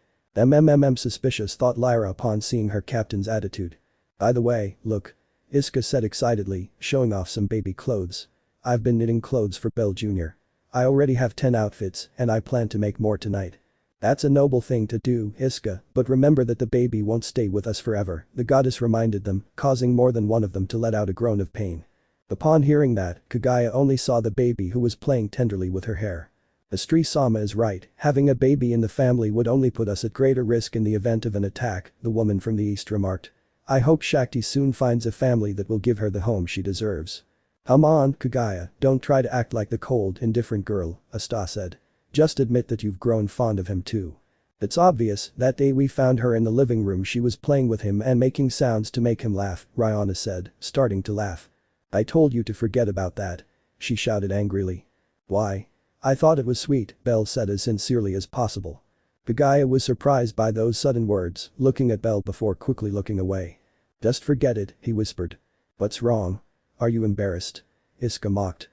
Suspicious," thought Lyra upon seeing her captain's attitude. "By the way, look." Iska said excitedly, showing off some baby clothes. "I've been knitting clothes for Belle Jr. I already have 10 outfits and I plan to make more tonight." "That's a noble thing to do, Iska, but remember that the baby won't stay with us forever," the goddess reminded them, causing more than one of them to let out a groan of pain. Upon hearing that, Kagaya only saw the baby who was playing tenderly with her hair. "Astrea-sama is right, having a baby in the family would only put us at greater risk in the event of an attack," the woman from the east remarked. "I hope Shakti soon finds a family that will give her the home she deserves." Come on, Kagaya, don't try to act like the cold, indifferent girl, Astrea said. Just admit that you've grown fond of him too. It's obvious, that day we found her in the living room she was playing with him and making sounds to make him laugh, Rihanna said, starting to laugh. I told you to forget about that. She shouted angrily. Why? I thought it was sweet, Belle said as sincerely as possible. Kagaya was surprised by those sudden words, looking at Belle before quickly looking away. Just forget it, he whispered. What's wrong? Are you embarrassed? Iska mocked.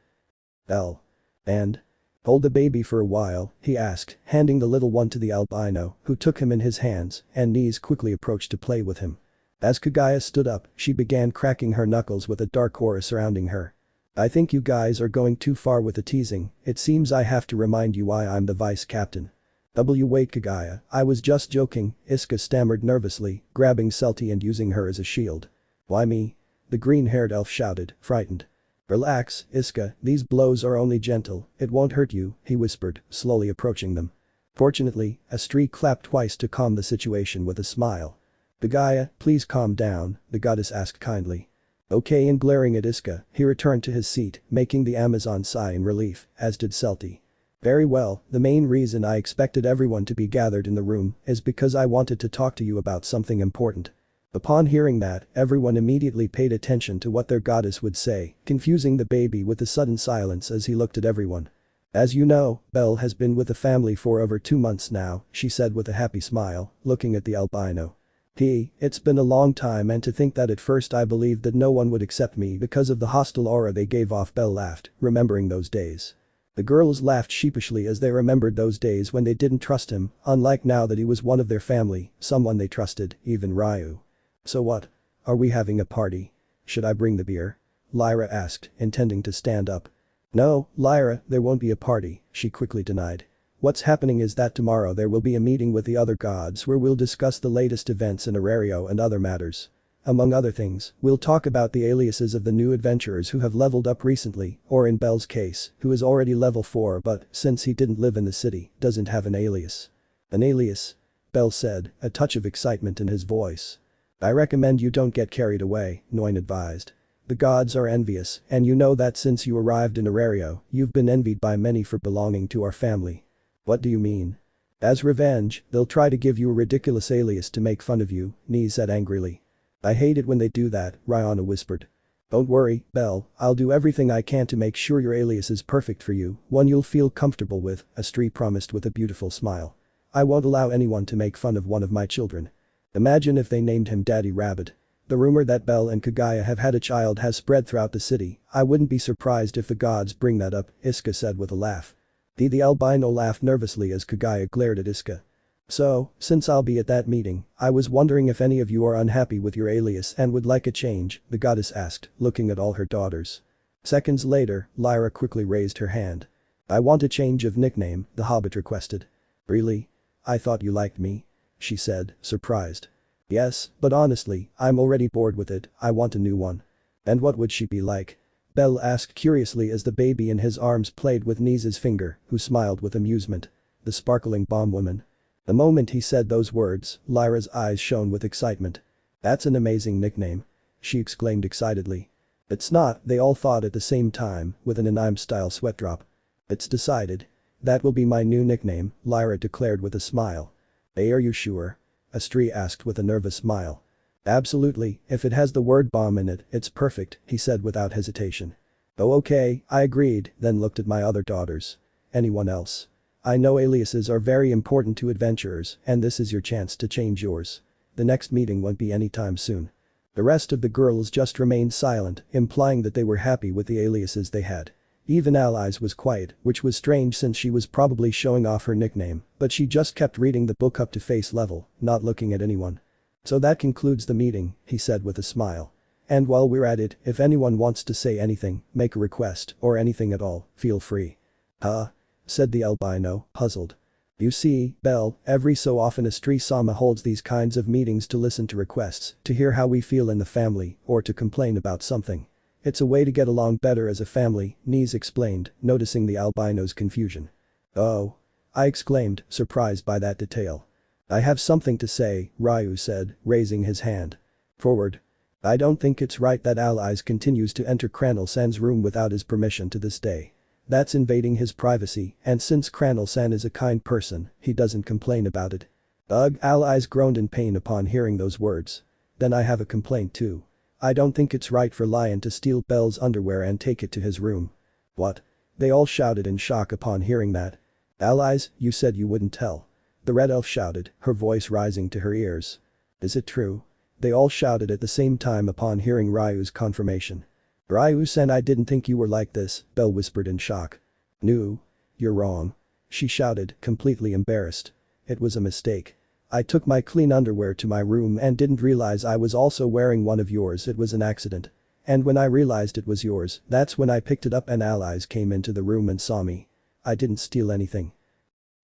Belle. And? Hold the baby for a while, he asked, handing the little one to the albino, who took him in his hands, and Knees quickly approached to play with him. As Kagaya stood up, she began cracking her knuckles with a dark aura surrounding her. I think you guys are going too far with the teasing, it seems I have to remind you why I'm the vice captain. Wait Kagaya, I was just joking, Iska stammered nervously, grabbing Celti and using her as a shield. Why me? The green-haired elf shouted, frightened. Relax, Iska, these blows are only gentle, it won't hurt you, he whispered, slowly approaching them. Fortunately, Astrea clapped twice to calm the situation with a smile. Kagaya, please calm down, the goddess asked kindly. Okay, and glaring at Iska, he returned to his seat, making the Amazon sigh in relief, as did Celti. Very well, the main reason I expected everyone to be gathered in the room is because I wanted to talk to you about something important. Upon hearing that, everyone immediately paid attention to what their goddess would say, confusing the baby with a sudden silence as he looked at everyone. As you know, Belle has been with the family for over 2 months now, she said with a happy smile, looking at the albino. It's been a long time and to think that at first I believed that no one would accept me because of the hostile aura they gave off, Belle laughed, remembering those days. The girls laughed sheepishly as they remembered those days when they didn't trust him, unlike now that he was one of their family, someone they trusted, even Ryu. So what? Are we having a party? Should I bring the beer? Lyra asked, intending to stand up. No, Lyra, there won't be a party, she quickly denied. What's happening is that tomorrow there will be a meeting with the other gods where we'll discuss the latest events in Orario and other matters. Among other things, we'll talk about the aliases of the new adventurers who have leveled up recently, or in Belle's case, who is already level 4 but, since he didn't live in the city, doesn't have an alias. An alias? Belle said, a touch of excitement in his voice. I recommend you don't get carried away, Noin advised. The gods are envious, and you know that since you arrived in Arario, you've been envied by many for belonging to our family. What do you mean? As revenge, they'll try to give you a ridiculous alias to make fun of you, Nee said angrily. I hate it when they do that, Rihanna whispered. Don't worry, Belle, I'll do everything I can to make sure your alias is perfect for you, one you'll feel comfortable with, Astrea promised with a beautiful smile. I won't allow anyone to make fun of one of my children. Imagine if they named him Daddy Rabbit. The rumor that Belle and Kagaya have had a child has spread throughout the city, I wouldn't be surprised if the gods bring that up, Iska said with a laugh. The albino laughed nervously as Kagaya glared at Iska. So, since I'll be at that meeting, I was wondering if any of you are unhappy with your alias and would like a change, the goddess asked, looking at all her daughters. Seconds later, Lyra quickly raised her hand. I want a change of nickname, the hobbit requested. Really? I thought you liked me? She said, surprised. Yes, but honestly, I'm already bored with it, I want a new one. And what would she be like? Belle asked curiously as the baby in his arms played with Nee's finger, who smiled with amusement. The sparkling bomb woman. The moment he said those words, Lyra's eyes shone with excitement. That's an amazing nickname. She exclaimed excitedly. It's not, they all thought at the same time, with an anime-style sweat drop. It's decided. That will be my new nickname, Lyra declared with a smile. Hey, are you sure? Astrea asked with a nervous smile. Absolutely, if it has the word bomb in it, it's perfect, he said without hesitation. Oh okay, I agreed, then looked at my other daughters. Anyone else? I know aliases are very important to adventurers, and this is your chance to change yours. The next meeting won't be anytime soon. The rest of the girls just remained silent, implying that they were happy with the aliases they had. Even Alias was quiet, which was strange since she was probably showing off her nickname, but she just kept reading the book up to face level, not looking at anyone. So that concludes the meeting, he said with a smile. And while we're at it, if anyone wants to say anything, make a request, or anything at all, feel free. Huh? Said the albino, puzzled. You see, Belle, every so often Astrea-sama holds these kinds of meetings to listen to requests, to hear how we feel in the family, or to complain about something. It's a way to get along better as a family, Nees explained, noticing the albino's confusion. Oh. I exclaimed, surprised by that detail. I have something to say, Ryu said, raising his hand. Forward. I don't think it's right that Alias continues to enter Cranel-san's room without his permission to this day. That's invading his privacy, and since Cranel-san is a kind person, he doesn't complain about it. Ugh, Alias groaned in pain upon hearing those words. Then I have a complaint too. I don't think it's right for Lion to steal Belle's underwear and take it to his room. What? They all shouted in shock upon hearing that. Alias, you said you wouldn't tell. The red elf shouted, her voice rising to her ears. Is it true? They all shouted at the same time upon hearing Ryu's confirmation. Ryu-san, I didn't think you were like this, Belle whispered in shock. No. You're wrong. She shouted, completely embarrassed. It was a mistake. I took my clean underwear to my room and didn't realize I was also wearing one of yours. It was an accident. And when I realized it was yours, that's when I picked it up and Allies came into the room and saw me. I didn't steal anything.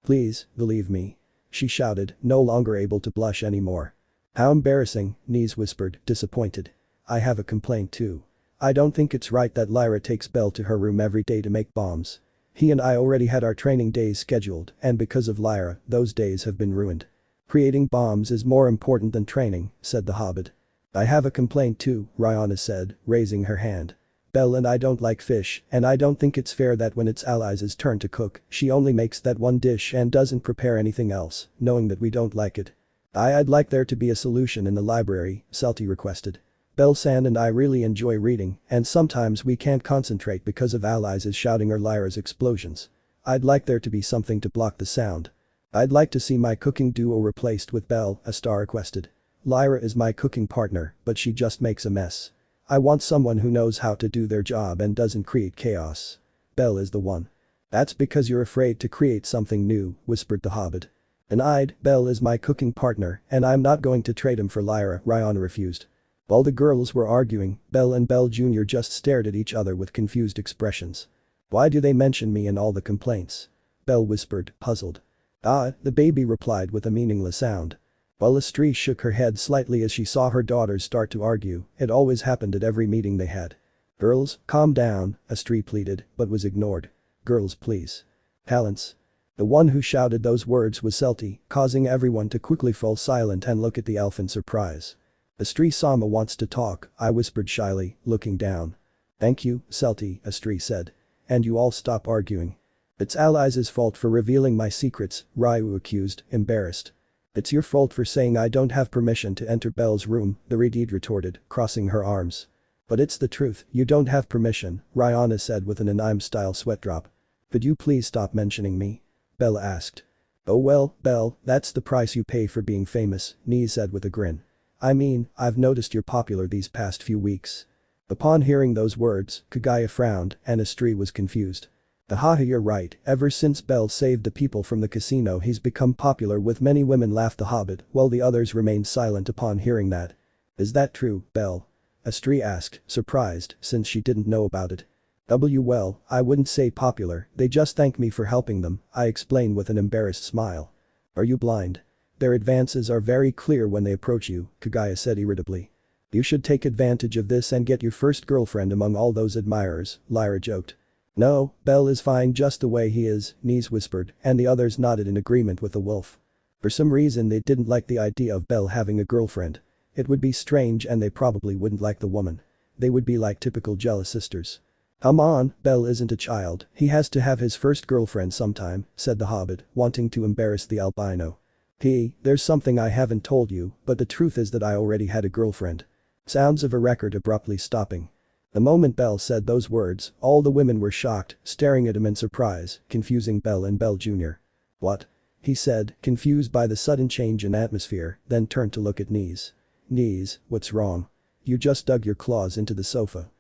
Please, believe me. She shouted, no longer able to blush anymore. How embarrassing, Nice whispered, disappointed. I have a complaint too. I don't think it's right that Lyra takes Belle to her room every day to make bombs. He and I already had our training days scheduled and because of Lyra, those days have been ruined. Creating bombs is more important than training, said the Hobbit. I have a complaint too, Rihanna said, raising her hand. Belle and I don't like fish, and I don't think it's fair that when it's Alice's turn to cook, she only makes that one dish and doesn't prepare anything else, knowing that we don't like it. I'd like there to be a solution in the library, Salty requested. Belle-san and I really enjoy reading, and sometimes we can't concentrate because of Alice's shouting or Lyra's explosions. I'd like there to be something to block the sound. I'd like to see my cooking duo replaced with Belle, Astrea requested. Lyra is my cooking partner, but she just makes a mess. I want someone who knows how to do their job and doesn't create chaos. Belle is the one. That's because you're afraid to create something new, whispered the Hobbit. Denied, Belle is my cooking partner and I'm not going to trade him for Lyra, Rihanna refused. While the girls were arguing, Belle and Belle Jr. just stared at each other with confused expressions. Why do they mention me in all the complaints? Belle whispered, puzzled. The baby replied with a meaningless sound. While Astrea shook her head slightly as she saw her daughters start to argue, it always happened at every meeting they had. Girls, calm down, Astrea pleaded, but was ignored. Girls please. Talents. The one who shouted those words was Celty, causing everyone to quickly fall silent and look at the elf in surprise. Astrea-sama wants to talk, I whispered shyly, looking down. Thank you, Celty, Astrea said. And you all stop arguing. It's Alice's fault for revealing my secrets, Ryu accused, embarrassed. It's your fault for saying I don't have permission to enter Belle's room, the Redhead retorted, crossing her arms. But it's the truth, you don't have permission, Rihanna said with an anime-style sweat drop. Could you please stop mentioning me? Belle asked. Oh well, Belle, that's the price you pay for being famous, Nee said with a grin. I mean, I've noticed you're popular these past few weeks. Upon hearing those words, Kagaya frowned and Astrea was confused. Haha, you're right, ever since Belle saved the people from the casino he's become popular with many women, laughed the Hobbit while the others remained silent upon hearing that. Is that true, Belle? Astrea asked, surprised since she didn't know about it. Well, I wouldn't say popular, they just thank me for helping them, I explained with an embarrassed smile. Are you blind? Their advances are very clear when they approach you, Kagaya said irritably. You should take advantage of this and get your first girlfriend among all those admirers, Lyra joked. No, Belle is fine just the way he is, Nice whispered, and the others nodded in agreement with the wolf. For some reason they didn't like the idea of Belle having a girlfriend. It would be strange and they probably wouldn't like the woman. They would be like typical jealous sisters. Come on, Belle isn't a child, he has to have his first girlfriend sometime, said the Hobbit, wanting to embarrass the albino. There's something I haven't told you, but the truth is that I already had a girlfriend. Sounds of a record abruptly stopping. The moment Belle said those words, all the women were shocked, staring at him in surprise, confusing Belle and Belle Jr. What? He said, confused by the sudden change in atmosphere, then turned to look at Nice. Nice, what's wrong? You just dug your claws into the sofa.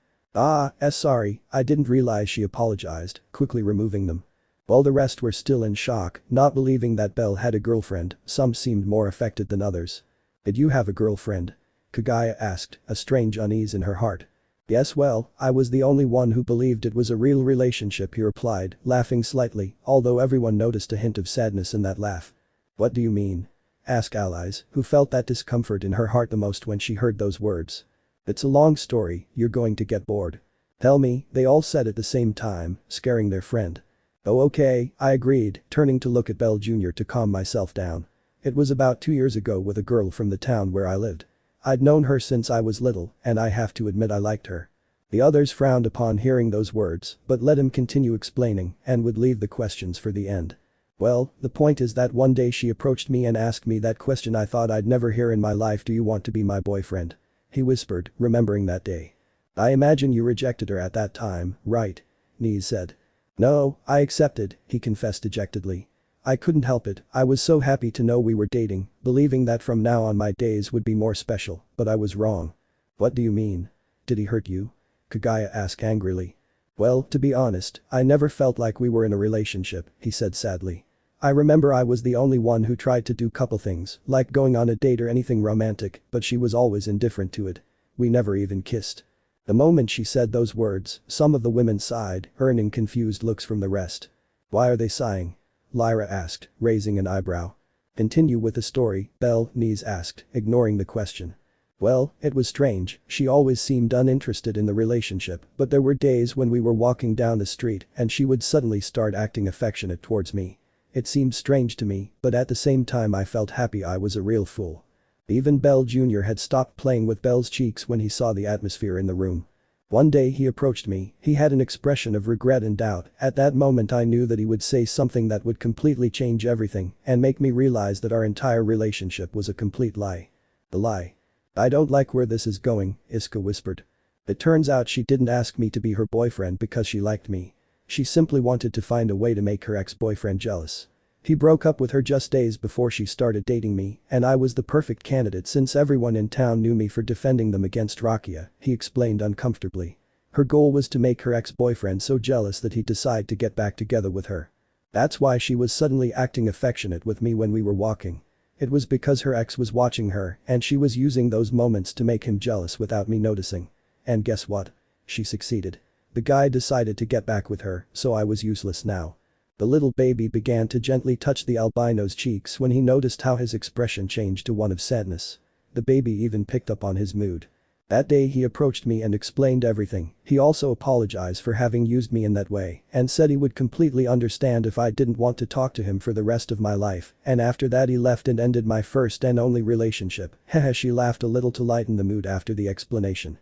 Sorry, I didn't realize, she apologized, quickly removing them. While the rest were still in shock, not believing that Belle had a girlfriend, some seemed more affected than others. Did you have a girlfriend? Kagaya asked, a strange unease in her heart. Yes, well, I was the only one who believed it was a real relationship, he replied, laughing slightly, although everyone noticed a hint of sadness in that laugh. What do you mean? Asked Alice, who felt that discomfort in her heart the most when she heard those words. It's a long story, you're going to get bored. Tell me, they all said at the same time, scaring their friend. Oh okay, I agreed, turning to look at Belle Jr. to calm myself down. It was about 2 years ago with a girl from the town where I lived. I'd known her since I was little, and I have to admit I liked her. The others frowned upon hearing those words, but let him continue explaining and would leave the questions for the end. Well, the point is that one day she approached me and asked me that question I thought I'd never hear in my life, do you want to be my boyfriend? He whispered, remembering that day. I imagine you rejected her at that time, right? Nese said. No, I accepted, he confessed dejectedly. I couldn't help it, I was so happy to know we were dating, believing that from now on my days would be more special, but I was wrong. What do you mean? Did he hurt you? Kagaya asked angrily. Well, to be honest, I never felt like we were in a relationship, he said sadly. I remember I was the only one who tried to do couple things, like going on a date or anything romantic, but she was always indifferent to it. We never even kissed. The moment she said those words, some of the women sighed, earning confused looks from the rest. Why are they sighing? Lyra asked, raising an eyebrow. Continue with the story, Nese asked, ignoring the question. Well, it was strange, she always seemed uninterested in the relationship, but there were days when we were walking down the street and she would suddenly start acting affectionate towards me. It seemed strange to me, but at the same time I felt happy I was a real fool. Even Bell Jr. had stopped playing with Belle's cheeks when he saw the atmosphere in the room. One day he approached me, he had an expression of regret and doubt, at that moment I knew that he would say something that would completely change everything and make me realize that our entire relationship was a complete lie. The lie. I don't like where this is going, Iska whispered. It turns out she didn't ask me to be her boyfriend because she liked me. She simply wanted to find a way to make her ex-boyfriend jealous. He broke up with her just days before she started dating me, and I was the perfect candidate since everyone in town knew me for defending them against Rakia, he explained uncomfortably. Her goal was to make her ex-boyfriend so jealous that he'd decide to get back together with her. That's why she was suddenly acting affectionate with me when we were walking. It was because her ex was watching her and she was using those moments to make him jealous without me noticing. And guess what? She succeeded. The guy decided to get back with her, so I was useless now. The little baby began to gently touch the albino's cheeks when he noticed how his expression changed to one of sadness. The baby even picked up on his mood. That day he approached me and explained everything. He also apologized for having used me in that way and said he would completely understand if I didn't want to talk to him for the rest of my life, and after that he left and ended my first and only relationship. Haha, she laughed a little to lighten the mood after the explanation.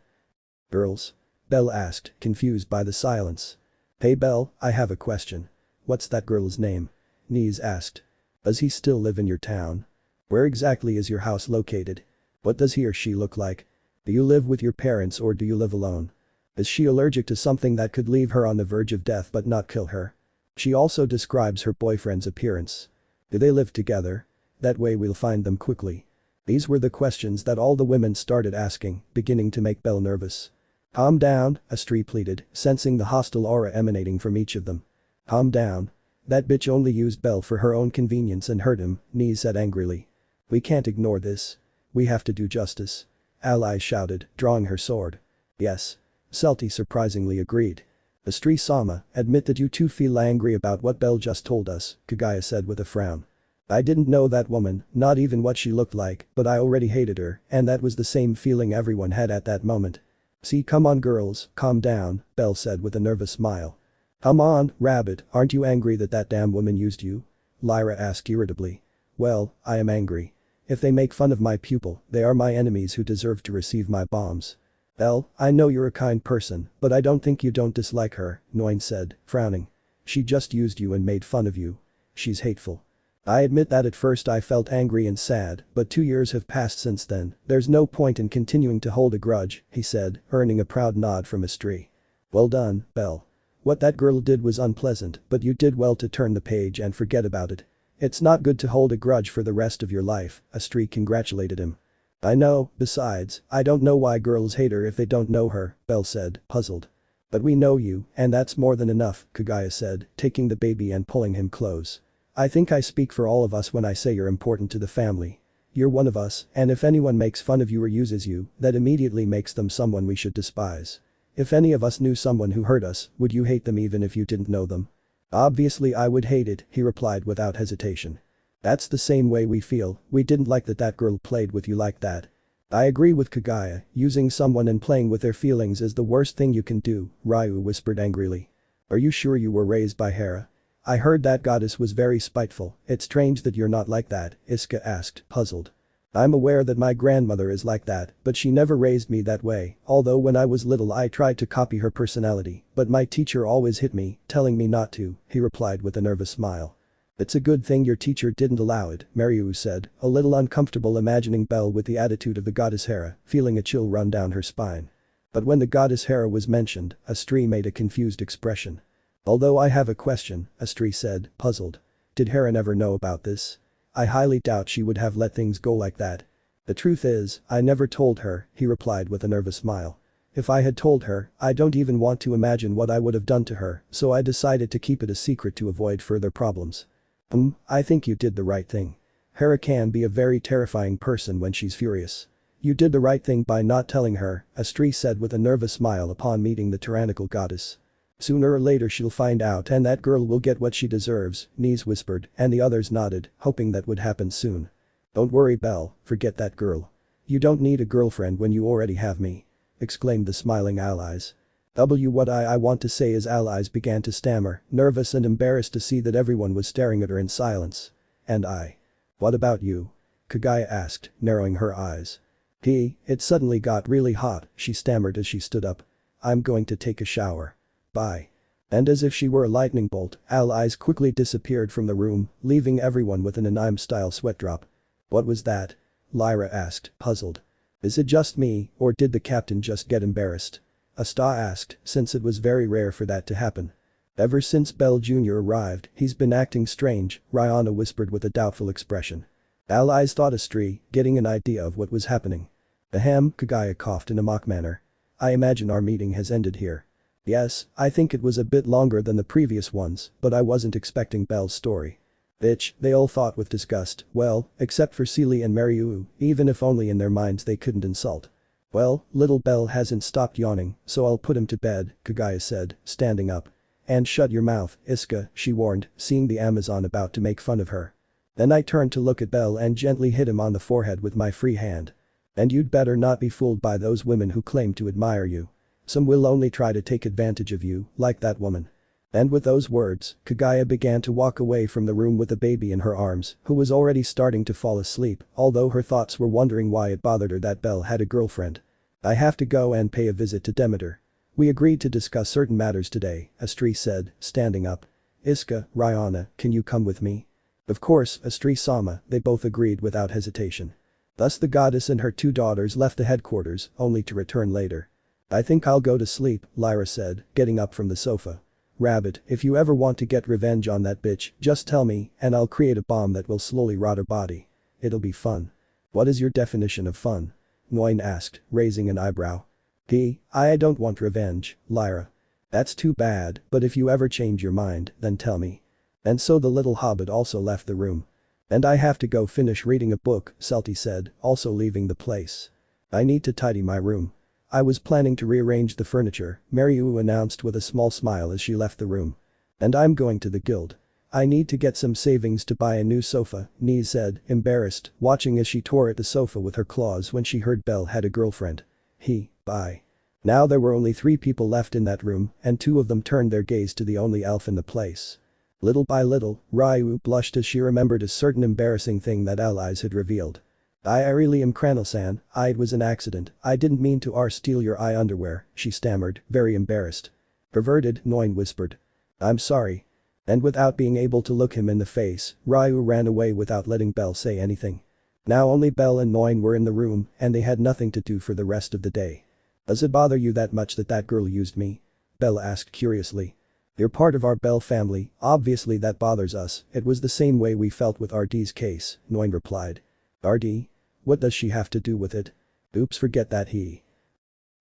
Girls? Belle asked, confused by the silence. Hey Belle, I have a question. What's that girl's name? Nese asked. Does he still live in your town? Where exactly is your house located? What does he or she look like? Do you live with your parents or do you live alone? Is she allergic to something that could leave her on the verge of death but not kill her? She also describes her boyfriend's appearance. Do they live together? That way we'll find them quickly. These were the questions that all the women started asking, beginning to make Belle nervous. Calm down, Astrea pleaded, sensing the hostile aura emanating from each of them. Calm down. That bitch only used Belle for her own convenience and hurt him, Nese said angrily. We can't ignore this. We have to do justice. Alias shouted, drawing her sword. Yes. Celti surprisingly agreed. Astrea-sama, admit that you too feel angry about what Belle just told us, Kagaya said with a frown. I didn't know that woman, not even what she looked like, but I already hated her, and that was the same feeling everyone had at that moment. See, come on girls, calm down, Belle said with a nervous smile. Come on, Rabbit, aren't you angry that that damn woman used you? Lyra asked irritably. Well, I am angry. If they make fun of my pupil, they are my enemies who deserve to receive my bombs. Belle, I know you're a kind person, but I don't think you don't dislike her, Noin said, frowning. She just used you and made fun of you. She's hateful. I admit that at first I felt angry and sad, but 2 years have passed since then, there's no point in continuing to hold a grudge, he said, earning a proud nod from Astrea. Well done, Belle. What that girl did was unpleasant, but you did well to turn the page and forget about it. It's not good to hold a grudge for the rest of your life, Astrea congratulated him. I know, besides, I don't know why girls hate her if they don't know her, Belle said, puzzled. But we know you, and that's more than enough, Kagaya said, taking the baby and pulling him close. I think I speak for all of us when I say you're important to the family. You're one of us, and if anyone makes fun of you or uses you, that immediately makes them someone we should despise. If any of us knew someone who hurt us, would you hate them even if you didn't know them? Obviously I would hate it, he replied without hesitation. That's the same way we feel, we didn't like that girl played with you like that. I agree with Kagaya, using someone and playing with their feelings is the worst thing you can do, Ryu whispered angrily. Are you sure you were raised by Hera? I heard that goddess was very spiteful, it's strange that you're not like that, Iska asked, puzzled. I'm aware that my grandmother is like that, but she never raised me that way, although when I was little I tried to copy her personality, but my teacher always hit me, telling me not to, he replied with a nervous smile. It's a good thing your teacher didn't allow it, Mariu said, a little uncomfortable imagining Belle with the attitude of the goddess Hera, feeling a chill run down her spine. But when the goddess Hera was mentioned, Astrea made a confused expression. Although I have a question, Astrea said, puzzled. Did Hera never know about this? I highly doubt she would have let things go like that. The truth is, I never told her, he replied with a nervous smile. If I had told her, I don't even want to imagine what I would have done to her, so I decided to keep it a secret to avoid further problems. I think you did the right thing. Hera can be a very terrifying person when she's furious. You did the right thing by not telling her, Astrea said with a nervous smile upon meeting the tyrannical goddess. Sooner or later she'll find out and that girl will get what she deserves, Knees whispered, and the others nodded, hoping that would happen soon. Don't worry Belle, forget that girl. You don't need a girlfriend when you already have me. Exclaimed the smiling allies. What I want to say is allies began to stammer, nervous and embarrassed to see that everyone was staring at her in silence. And I. What about you? Kagaya asked, narrowing her eyes. It suddenly got really hot, she stammered as she stood up. I'm going to take a shower. Bye. And as if she were a lightning bolt, allies quickly disappeared from the room, leaving everyone with an anime-style sweat drop. What was that? Lyra asked, puzzled. Is it just me, or did the captain just get embarrassed? Astrea asked, since it was very rare for that to happen. Ever since Belle Jr. arrived, he's been acting strange, Rihanna whispered with a doubtful expression. Allies thought Astrea, getting an idea of what was happening. Ahem, Kagaya coughed in a mock manner. I imagine our meeting has ended here. Yes, I think it was a bit longer than the previous ones, but I wasn't expecting Belle's story. Bitch, they all thought with disgust, well, except for Celie and Mariu, even if only in their minds they couldn't insult. Well, little Belle hasn't stopped yawning, so I'll put him to bed, Kagaya said, standing up. And shut your mouth, Iska, she warned, seeing the Amazon about to make fun of her. Then I turned to look at Belle and gently hit him on the forehead with my free hand. And you'd better not be fooled by those women who claim to admire you. Some will only try to take advantage of you, like that woman. And with those words, Kagaya began to walk away from the room with the baby in her arms, who was already starting to fall asleep, although her thoughts were wondering why it bothered her that Belle had a girlfriend. I have to go and pay a visit to Demeter. We agreed to discuss certain matters today, Astrea said, standing up. Iska, Rihanna, can you come with me? Of course, Astrea-sama, they both agreed without hesitation. Thus the goddess and her two daughters left the headquarters, only to return later. I think I'll go to sleep, Lyra said, getting up from the sofa. Rabbit, if you ever want to get revenge on that bitch, just tell me, and I'll create a bomb that will slowly rot her body. It'll be fun. What is your definition of fun? Nguyen asked, raising an eyebrow. I don't want revenge, Lyra. That's too bad, but if you ever change your mind, then tell me. And so the little hobbit also left the room. And I have to go finish reading a book, Salty said, also leaving the place. I need to tidy my room. I was planning to rearrange the furniture, Mariu announced with a small smile as she left the room. And I'm going to the guild. I need to get some savings to buy a new sofa, Nee said, embarrassed, watching as she tore at the sofa with her claws when she heard Belle had a girlfriend. Bye. Now there were only 3 people left in that room, and 2 of them turned their gaze to the only elf in the place. Little by little, Ryu blushed as she remembered a certain embarrassing thing that allies had revealed. I really am Kranel-san, it was an accident, I didn't mean to steal your underwear, she stammered, very embarrassed. Perverted, Nguyen whispered. I'm sorry. And without being able to look him in the face, Ryu ran away without letting Belle say anything. Now only Belle and Nguyen were in the room, and they had nothing to do for the rest of the day. Does it bother you that much that girl used me? Belle asked curiously. You're part of our Belle family, obviously that bothers us, it was the same way we felt with RD's case, Nguyen replied. RD? What does she have to do with it? Oops, forget that he.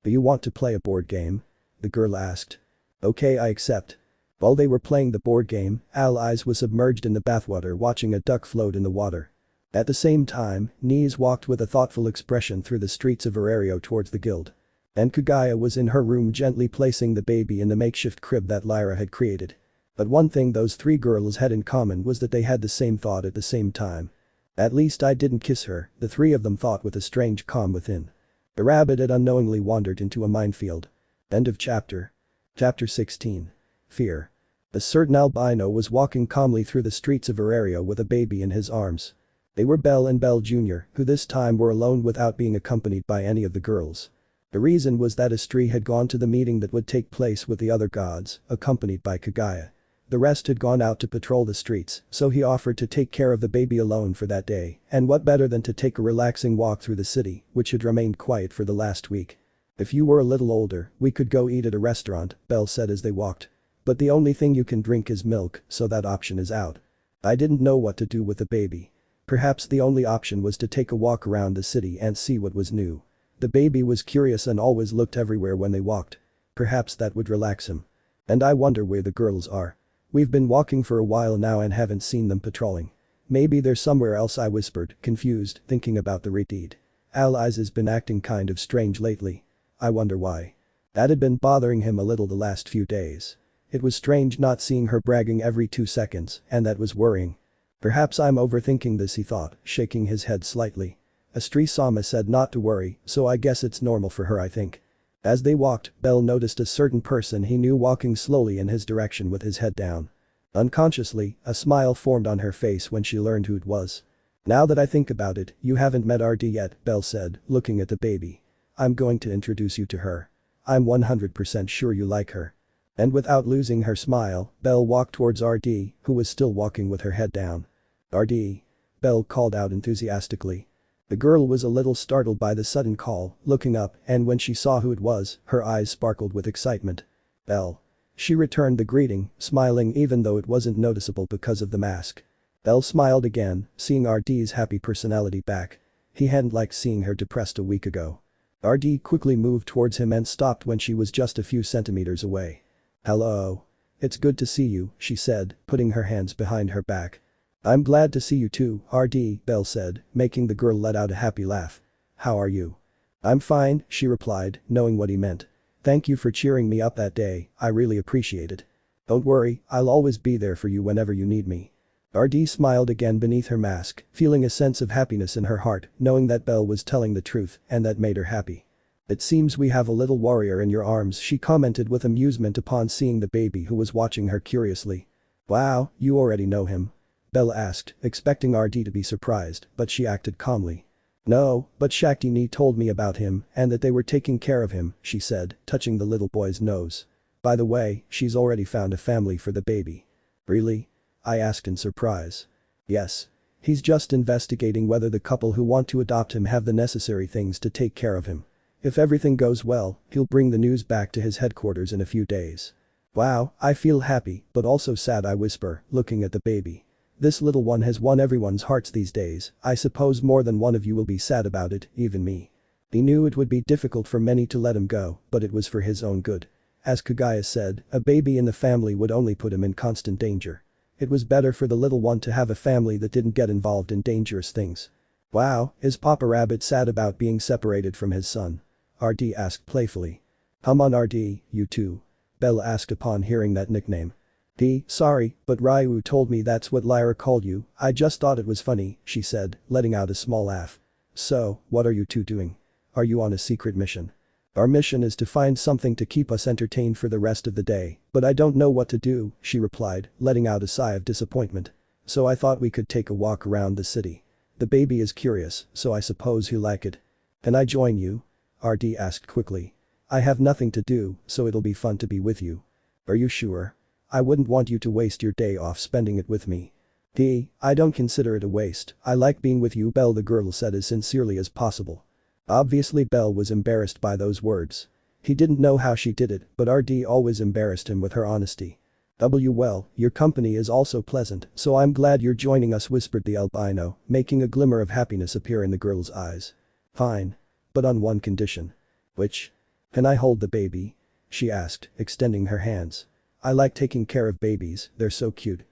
Do you want to play a board game? The girl asked. Okay, I accept. While they were playing the board game, Allies was submerged in the bathwater watching a duck float in the water. At the same time, Knees walked with a thoughtful expression through the streets of Orario towards the guild. And Kagaya was in her room gently placing the baby in the makeshift crib that Lyra had created. But one thing those 3 girls had in common was that they had the same thought at the same time. At least I didn't kiss her, the 3 of them thought with a strange calm within. The rabbit had unknowingly wandered into a minefield. End of chapter. Chapter 16. Fear. A certain albino was walking calmly through the streets of Arario with a baby in his arms. They were Belle and Belle Jr., who this time were alone without being accompanied by any of the girls. The reason was that Astrea had gone to the meeting that would take place with the other gods, accompanied by Kagaya. The rest had gone out to patrol the streets, so he offered to take care of the baby alone for that day, and what better than to take a relaxing walk through the city, which had remained quiet for the last week. "If you were a little older, we could go eat at a restaurant," Belle said as they walked. "But the only thing you can drink is milk, so that option is out." I didn't know what to do with the baby. Perhaps the only option was to take a walk around the city and see what was new. The baby was curious and always looked everywhere when they walked. Perhaps that would relax him. "And I wonder where the girls are. We've been walking for a while now and haven't seen them patrolling. Maybe they're somewhere else," I whispered, confused, thinking about the deed. "Alias has been acting kind of strange lately. I wonder why." That had been bothering him a little the last few days. It was strange not seeing her bragging every 2 seconds, and that was worrying. "Perhaps I'm overthinking this," he thought, shaking his head slightly. Astrea said not to worry, so I guess it's normal for her, I think. As they walked, Belle noticed a certain person he knew walking slowly in his direction with his head down. Unconsciously, a smile formed on her face when she learned who it was. "Now that I think about it, you haven't met RD yet," Belle said, looking at the baby. "I'm going to introduce you to her. I'm 100% sure you like her." And without losing her smile, Belle walked towards RD, who was still walking with her head down. "RD." Belle called out enthusiastically. The girl was a little startled by the sudden call, looking up, and when she saw who it was, her eyes sparkled with excitement. "Belle." She returned the greeting, smiling even though it wasn't noticeable because of the mask. Belle smiled again, seeing RD's happy personality back. He hadn't liked seeing her depressed a week ago. RD quickly moved towards him and stopped when she was just a few centimeters away. "Hello. It's good to see you," she said, putting her hands behind her back. "I'm glad to see you too, RD," Belle said, making the girl let out a happy laugh. "How are you?" "I'm fine," she replied, knowing what he meant. "Thank you for cheering me up that day, I really appreciate it." "Don't worry, I'll always be there for you whenever you need me." RD smiled again beneath her mask, feeling a sense of happiness in her heart, knowing that Belle was telling the truth, and that made her happy. "It seems we have a little warrior in your arms," she commented with amusement upon seeing the baby who was watching her curiously. "Wow, you already know him?" Belle asked, expecting RD to be surprised, but she acted calmly. "No, but Shakti told me about him and that they were taking care of him," she said, touching the little boy's nose. "By the way, she's already found a family for the baby." "Really?" I asked in surprise. "Yes. He's just investigating whether the couple who want to adopt him have the necessary things to take care of him. If everything goes well, he'll bring the news back to his headquarters in a few days." "Wow, I feel happy, but also sad," I whisper, looking at the baby. "This little one has won everyone's hearts these days, I suppose more than one of you will be sad about it, even me." He knew it would be difficult for many to let him go, but it was for his own good. As Kagaya said, a baby in the family would only put him in constant danger. It was better for the little one to have a family that didn't get involved in dangerous things. "Wow, is Papa Rabbit sad about being separated from his son?" RD asked playfully. "Come on RD, you too." Belle asked upon hearing that nickname. Sorry, but Ryu told me that's what Lyra called you, I just thought it was funny," she said, letting out a small laugh. "So, what are you two doing? Are you on a secret mission?" "Our mission is to find something to keep us entertained for the rest of the day, but I don't know what to do," she replied, letting out a sigh of disappointment. "So I thought we could take a walk around the city. The baby is curious, so I suppose he'll like it." "Can I join you?" RD asked quickly. "I have nothing to do, so it'll be fun to be with you." "Are you sure? I wouldn't want you to waste your day off spending it with me." I don't consider it a waste, I like being with you," Belle, the girl said as sincerely as possible. Obviously Belle was embarrassed by those words. He didn't know how she did it, but RD always embarrassed him with her honesty. Well, your company is also pleasant, so I'm glad you're joining us," whispered the albino, making a glimmer of happiness appear in the girl's eyes. "Fine. But on one condition." "Which?" "Can I hold the baby?" she asked, extending her hands. "I like taking care of babies, they're so cute."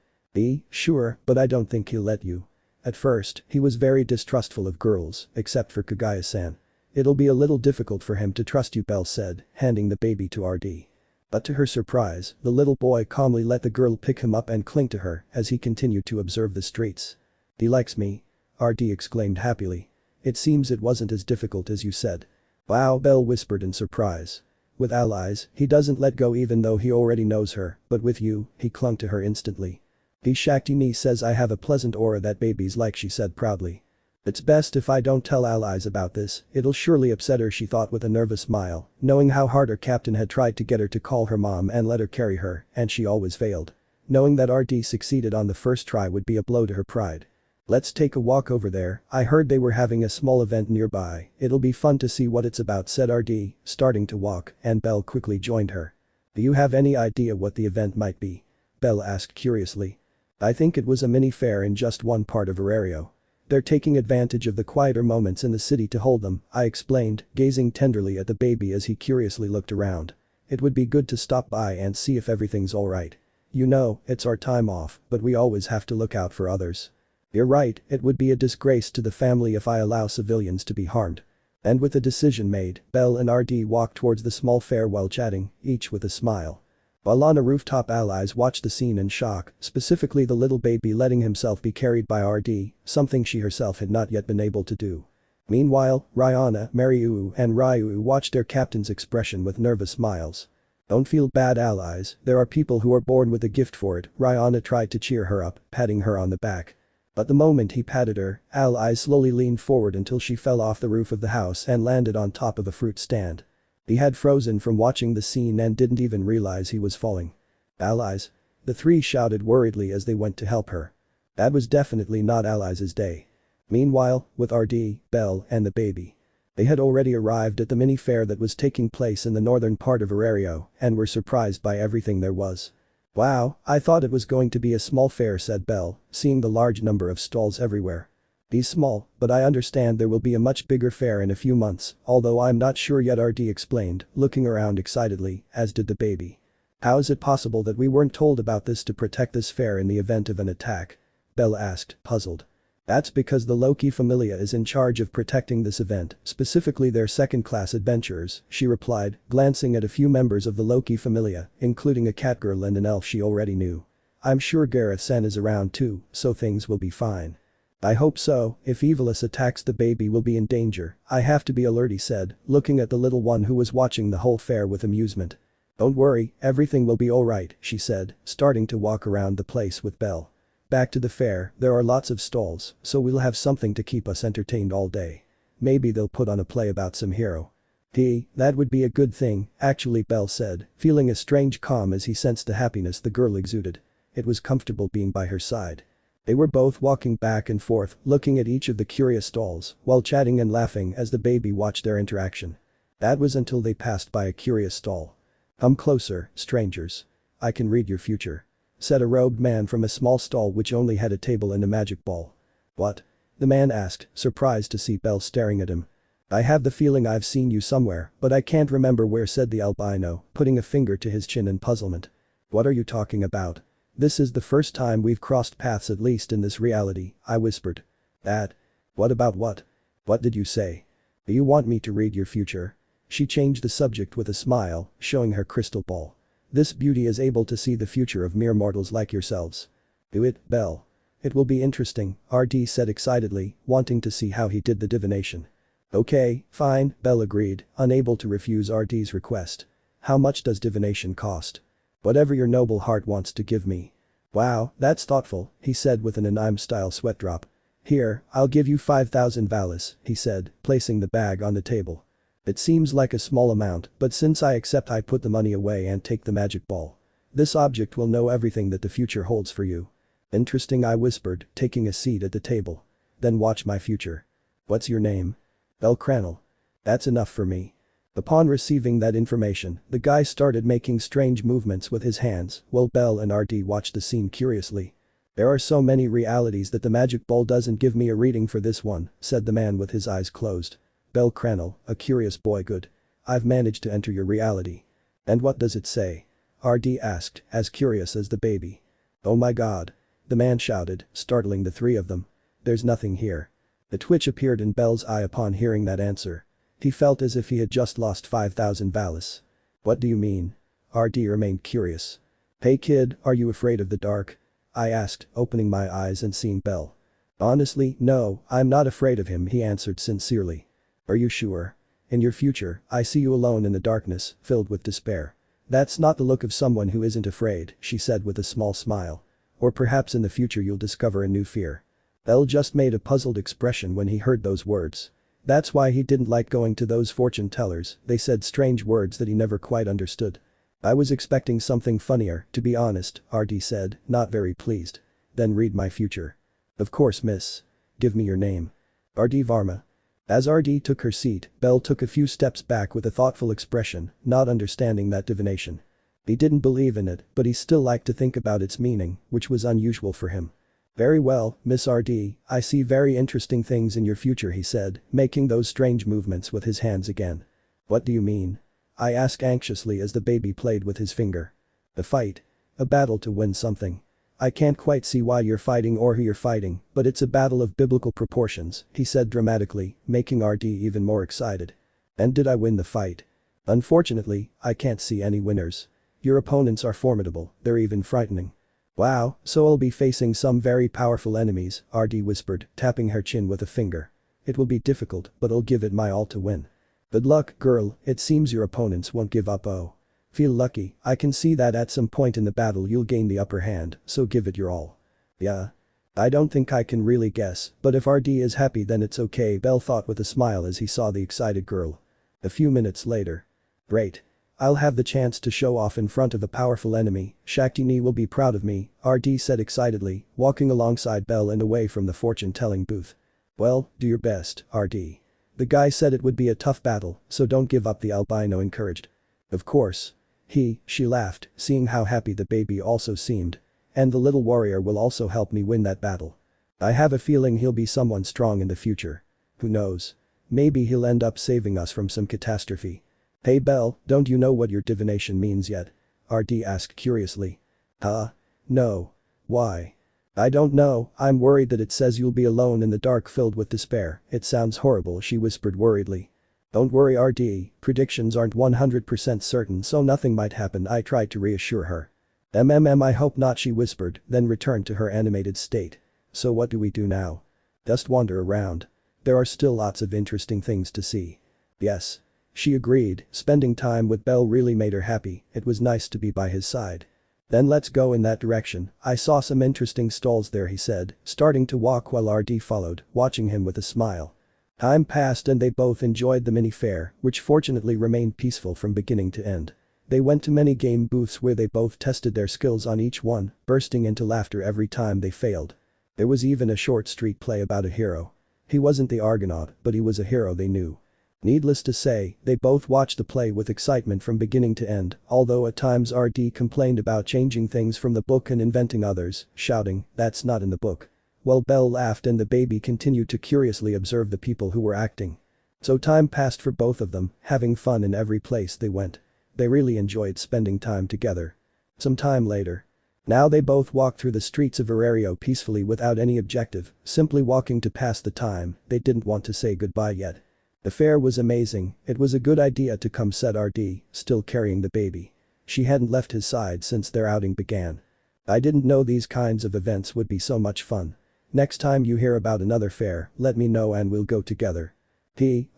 Sure, but I don't think he'll let you." At first, he was very distrustful of girls, except for Kagaya-san. "It'll be a little difficult for him to trust you," Belle said, handing the baby to RD. But to her surprise, the little boy calmly let the girl pick him up and cling to her as he continued to observe the streets. "He likes me?" RD exclaimed happily. "It seems it wasn't as difficult as you said." "Wow," Belle whispered in surprise. "With allies, he doesn't let go even though he already knows her, but with you, he clung to her instantly." The Shakti knee says I have a pleasant aura that babies like, she said proudly. It's best if I don't tell allies about this, it'll surely upset her, she thought with a nervous smile, knowing how hard her captain had tried to get her to call her mom and let her carry her, and she always failed. Knowing that RD succeeded on the first try would be a blow to her pride. Let's take a walk over there, I heard they were having a small event nearby, it'll be fun to see what it's about, said RD, starting to walk, and Belle quickly joined her. Do you have any idea what the event might be? Belle asked curiously. I think it was a mini fair in just one part of Orario. They're taking advantage of the quieter moments in the city to hold them, I explained, gazing tenderly at the baby as he curiously looked around. It would be good to stop by and see if everything's alright. You know, it's our time off, but we always have to look out for others. You're right, it would be a disgrace to the family if I allow civilians to be harmed. And with the decision made, Belle and RD walked towards the small fair while chatting, each with a smile. While on a rooftop, allies watched the scene in shock, specifically the little baby letting himself be carried by RD, something she herself had not yet been able to do. Meanwhile, Rihanna, Mariuu and Ryu watched their captain's expression with nervous smiles. Don't feel bad, allies, there are people who are born with a gift for it, Rihanna tried to cheer her up, patting her on the back. But the moment he patted her, allies slowly leaned forward until she fell off the roof of the house and landed on top of a fruit stand. He had frozen from watching the scene and didn't even realize he was falling. Allies? The three shouted worriedly as they went to help her. That was definitely not allies' day. Meanwhile, with RD, Belle and the baby. They had already arrived at the mini fair that was taking place in the northern part of Arario and were surprised by everything there was. Wow, I thought it was going to be a small fair, said Belle, seeing the large number of stalls everywhere. He's small, but I understand there will be a much bigger fair in a few months, although I'm not sure yet, RD explained, looking around excitedly, as did the baby. How is it possible that we weren't told about this to protect this fair in the event of an attack? Belle asked, puzzled. That's because the Loki familia is in charge of protecting this event, specifically their second-class adventurers, she replied, glancing at a few members of the Loki familia, including a catgirl and an elf she already knew. I'm sure Gareth-san is around too, so things will be fine. I hope so, if Evilis attacks the baby will be in danger, I have to be alert, he said, looking at the little one who was watching the whole fair with amusement. Don't worry, everything will be alright, she said, starting to walk around the place with Belle. Back to the fair, there are lots of stalls, so we'll have something to keep us entertained all day. Maybe they'll put on a play about some hero. That would be a good thing, actually, Belle said, feeling a strange calm as he sensed the happiness the girl exuded. It was comfortable being by her side. They were both walking back and forth, looking at each of the curious stalls, while chatting and laughing as the baby watched their interaction. That was until they passed by a curious stall. Come closer, strangers. I can read your future, said a robed man from a small stall which only had a table and a magic ball. What? The man asked, surprised to see Belle staring at him. I have the feeling I've seen you somewhere, but I can't remember where, said the albino, putting a finger to his chin in puzzlement. What are you talking about? This is the first time we've crossed paths, at least in this reality, I whispered. That? What about what? What did you say? Do you want me to read your future? She changed the subject with a smile, showing her crystal ball. This beauty is able to see the future of mere mortals like yourselves. Do it, Belle. It will be interesting, RD said excitedly, wanting to see how he did the divination. Okay, fine, Belle agreed, unable to refuse RD's request. How much does divination cost? Whatever your noble heart wants to give me. Wow, that's thoughtful, he said with an anime-style sweat drop. Here, I'll give you 5,000 valis, he said, placing the bag on the table. It seems like a small amount, but since I accept, I put the money away and take the magic ball. This object will know everything that the future holds for you. Interesting, I whispered, taking a seat at the table. Then watch my future. What's your name? Bellcranel. That's enough for me. Upon receiving that information, the guy started making strange movements with his hands while Belle and RD watched the scene curiously. There are so many realities that the magic ball doesn't give me a reading for this one, said the man with his eyes closed. Bellcranel, a curious boy, good. I've managed to enter your reality. And what does it say? RD asked, as curious as the baby. Oh my god. The man shouted, startling the three of them. There's nothing here. A twitch appeared in Belle's eye upon hearing that answer. He felt as if he had just lost 5,000 valis. What do you mean? RD remained curious. Hey kid, are you afraid of the dark? I asked, opening my eyes and seeing Belle. Honestly, no, I'm not afraid of him, he answered sincerely. Are you sure? In your future, I see you alone in the darkness, filled with despair. That's not the look of someone who isn't afraid, she said with a small smile. Or perhaps in the future you'll discover a new fear. Bell just made a puzzled expression when he heard those words. That's why he didn't like going to those fortune tellers, they said strange words that he never quite understood. I was expecting something funnier, to be honest, RD said, not very pleased. Then read my future. Of course miss. Give me your name. RD Varma. As RD took her seat, Bell took a few steps back with a thoughtful expression, not understanding that divination. He didn't believe in it, but he still liked to think about its meaning, which was unusual for him. Very well, Miss RD, I see very interesting things in your future, he said, making those strange movements with his hands again. What do you mean? I asked anxiously as the baby played with his finger. A fight. A battle to win something. I can't quite see why you're fighting or who you're fighting, but it's a battle of biblical proportions, he said dramatically, making RD even more excited. And did I win the fight? Unfortunately, I can't see any winners. Your opponents are formidable, they're even frightening. Wow, so I'll be facing some very powerful enemies, RD whispered, tapping her chin with a finger. It will be difficult, but I'll give it my all to win. Good luck, girl, it seems your opponents won't give up. Oh. Feel lucky, I can see that at some point in the battle you'll gain the upper hand, so give it your all. Yeah. I don't think I can really guess, but if RD is happy then it's okay, Bell thought with a smile as he saw the excited girl. A few minutes later. Great. I'll have the chance to show off in front of a powerful enemy, Shakti will be proud of me, RD said excitedly, walking alongside Bell and away from the fortune-telling booth. Well, do your best, RD. The guy said it would be a tough battle, so don't give up, the albino encouraged. Of course. She laughed, seeing how happy the baby also seemed. And the little warrior will also help me win that battle. I have a feeling he'll be someone strong in the future. Who knows? Maybe he'll end up saving us from some catastrophe. Hey Bell, don't you know what your divination means yet? RD asked curiously. Huh? No. Why? I don't know, I'm worried that it says you'll be alone in the dark filled with despair, it sounds horrible, she whispered worriedly. Don't worry RD, predictions aren't 100% certain so nothing might happen, I tried to reassure her. I hope not, she whispered, then returned to her animated state. So what do we do now? Just wander around. There are still lots of interesting things to see. Yes. She agreed, spending time with Bell really made her happy, it was nice to be by his side. Then let's go in that direction, I saw some interesting stalls there, he said, starting to walk while RD followed, watching him with a smile. Time passed and they both enjoyed the mini fair, which fortunately remained peaceful from beginning to end. They went to many game booths where they both tested their skills on each one, bursting into laughter every time they failed. There was even a short street play about a hero. He wasn't the Argonaut, but he was a hero they knew. Needless to say, they both watched the play with excitement from beginning to end, although at times RD complained about changing things from the book and inventing others, shouting, "That's not in the book." While Bell laughed and the baby continued to curiously observe the people who were acting. So time passed for both of them, having fun in every place they went. They really enjoyed spending time together. Some time later. Now they both walked through the streets of Orario peacefully without any objective, simply walking to pass the time, they didn't want to say goodbye yet. The fair was amazing, it was a good idea to come, said RD, still carrying the baby. She hadn't left his side since their outing began. I didn't know these kinds of events would be so much fun. Next time you hear about another fair, let me know and we'll go together.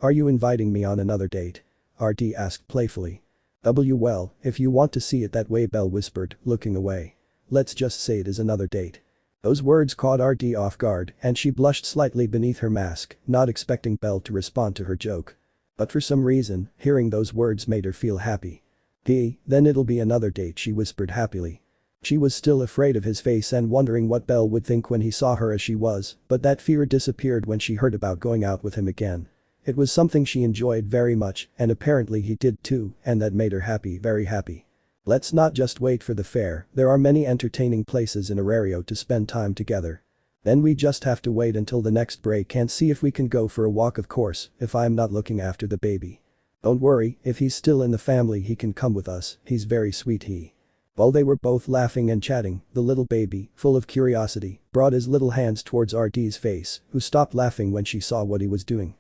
Are you inviting me on another date? RD asked playfully. Well, if you want to see it that way, Bell whispered, looking away. Let's just say it is another date. Those words caught RD off guard and she blushed slightly beneath her mask, not expecting Bell to respond to her joke. But for some reason, hearing those words made her feel happy. Then it'll be another date, she whispered happily. She was still afraid of his face and wondering what Bell would think when he saw her as she was, but that fear disappeared when she heard about going out with him again. It was something she enjoyed very much and apparently he did too, and that made her happy, very happy. Let's not just wait for the fair, there are many entertaining places in Arario to spend time together. Then we just have to wait until the next break and see if we can go for a walk, of course, if I'm not looking after the baby. Don't worry, if he's still in the family he can come with us, he's very sweet. While they were both laughing and chatting, the little baby, full of curiosity, brought his little hands towards RD's face, who stopped laughing when she saw what he was doing.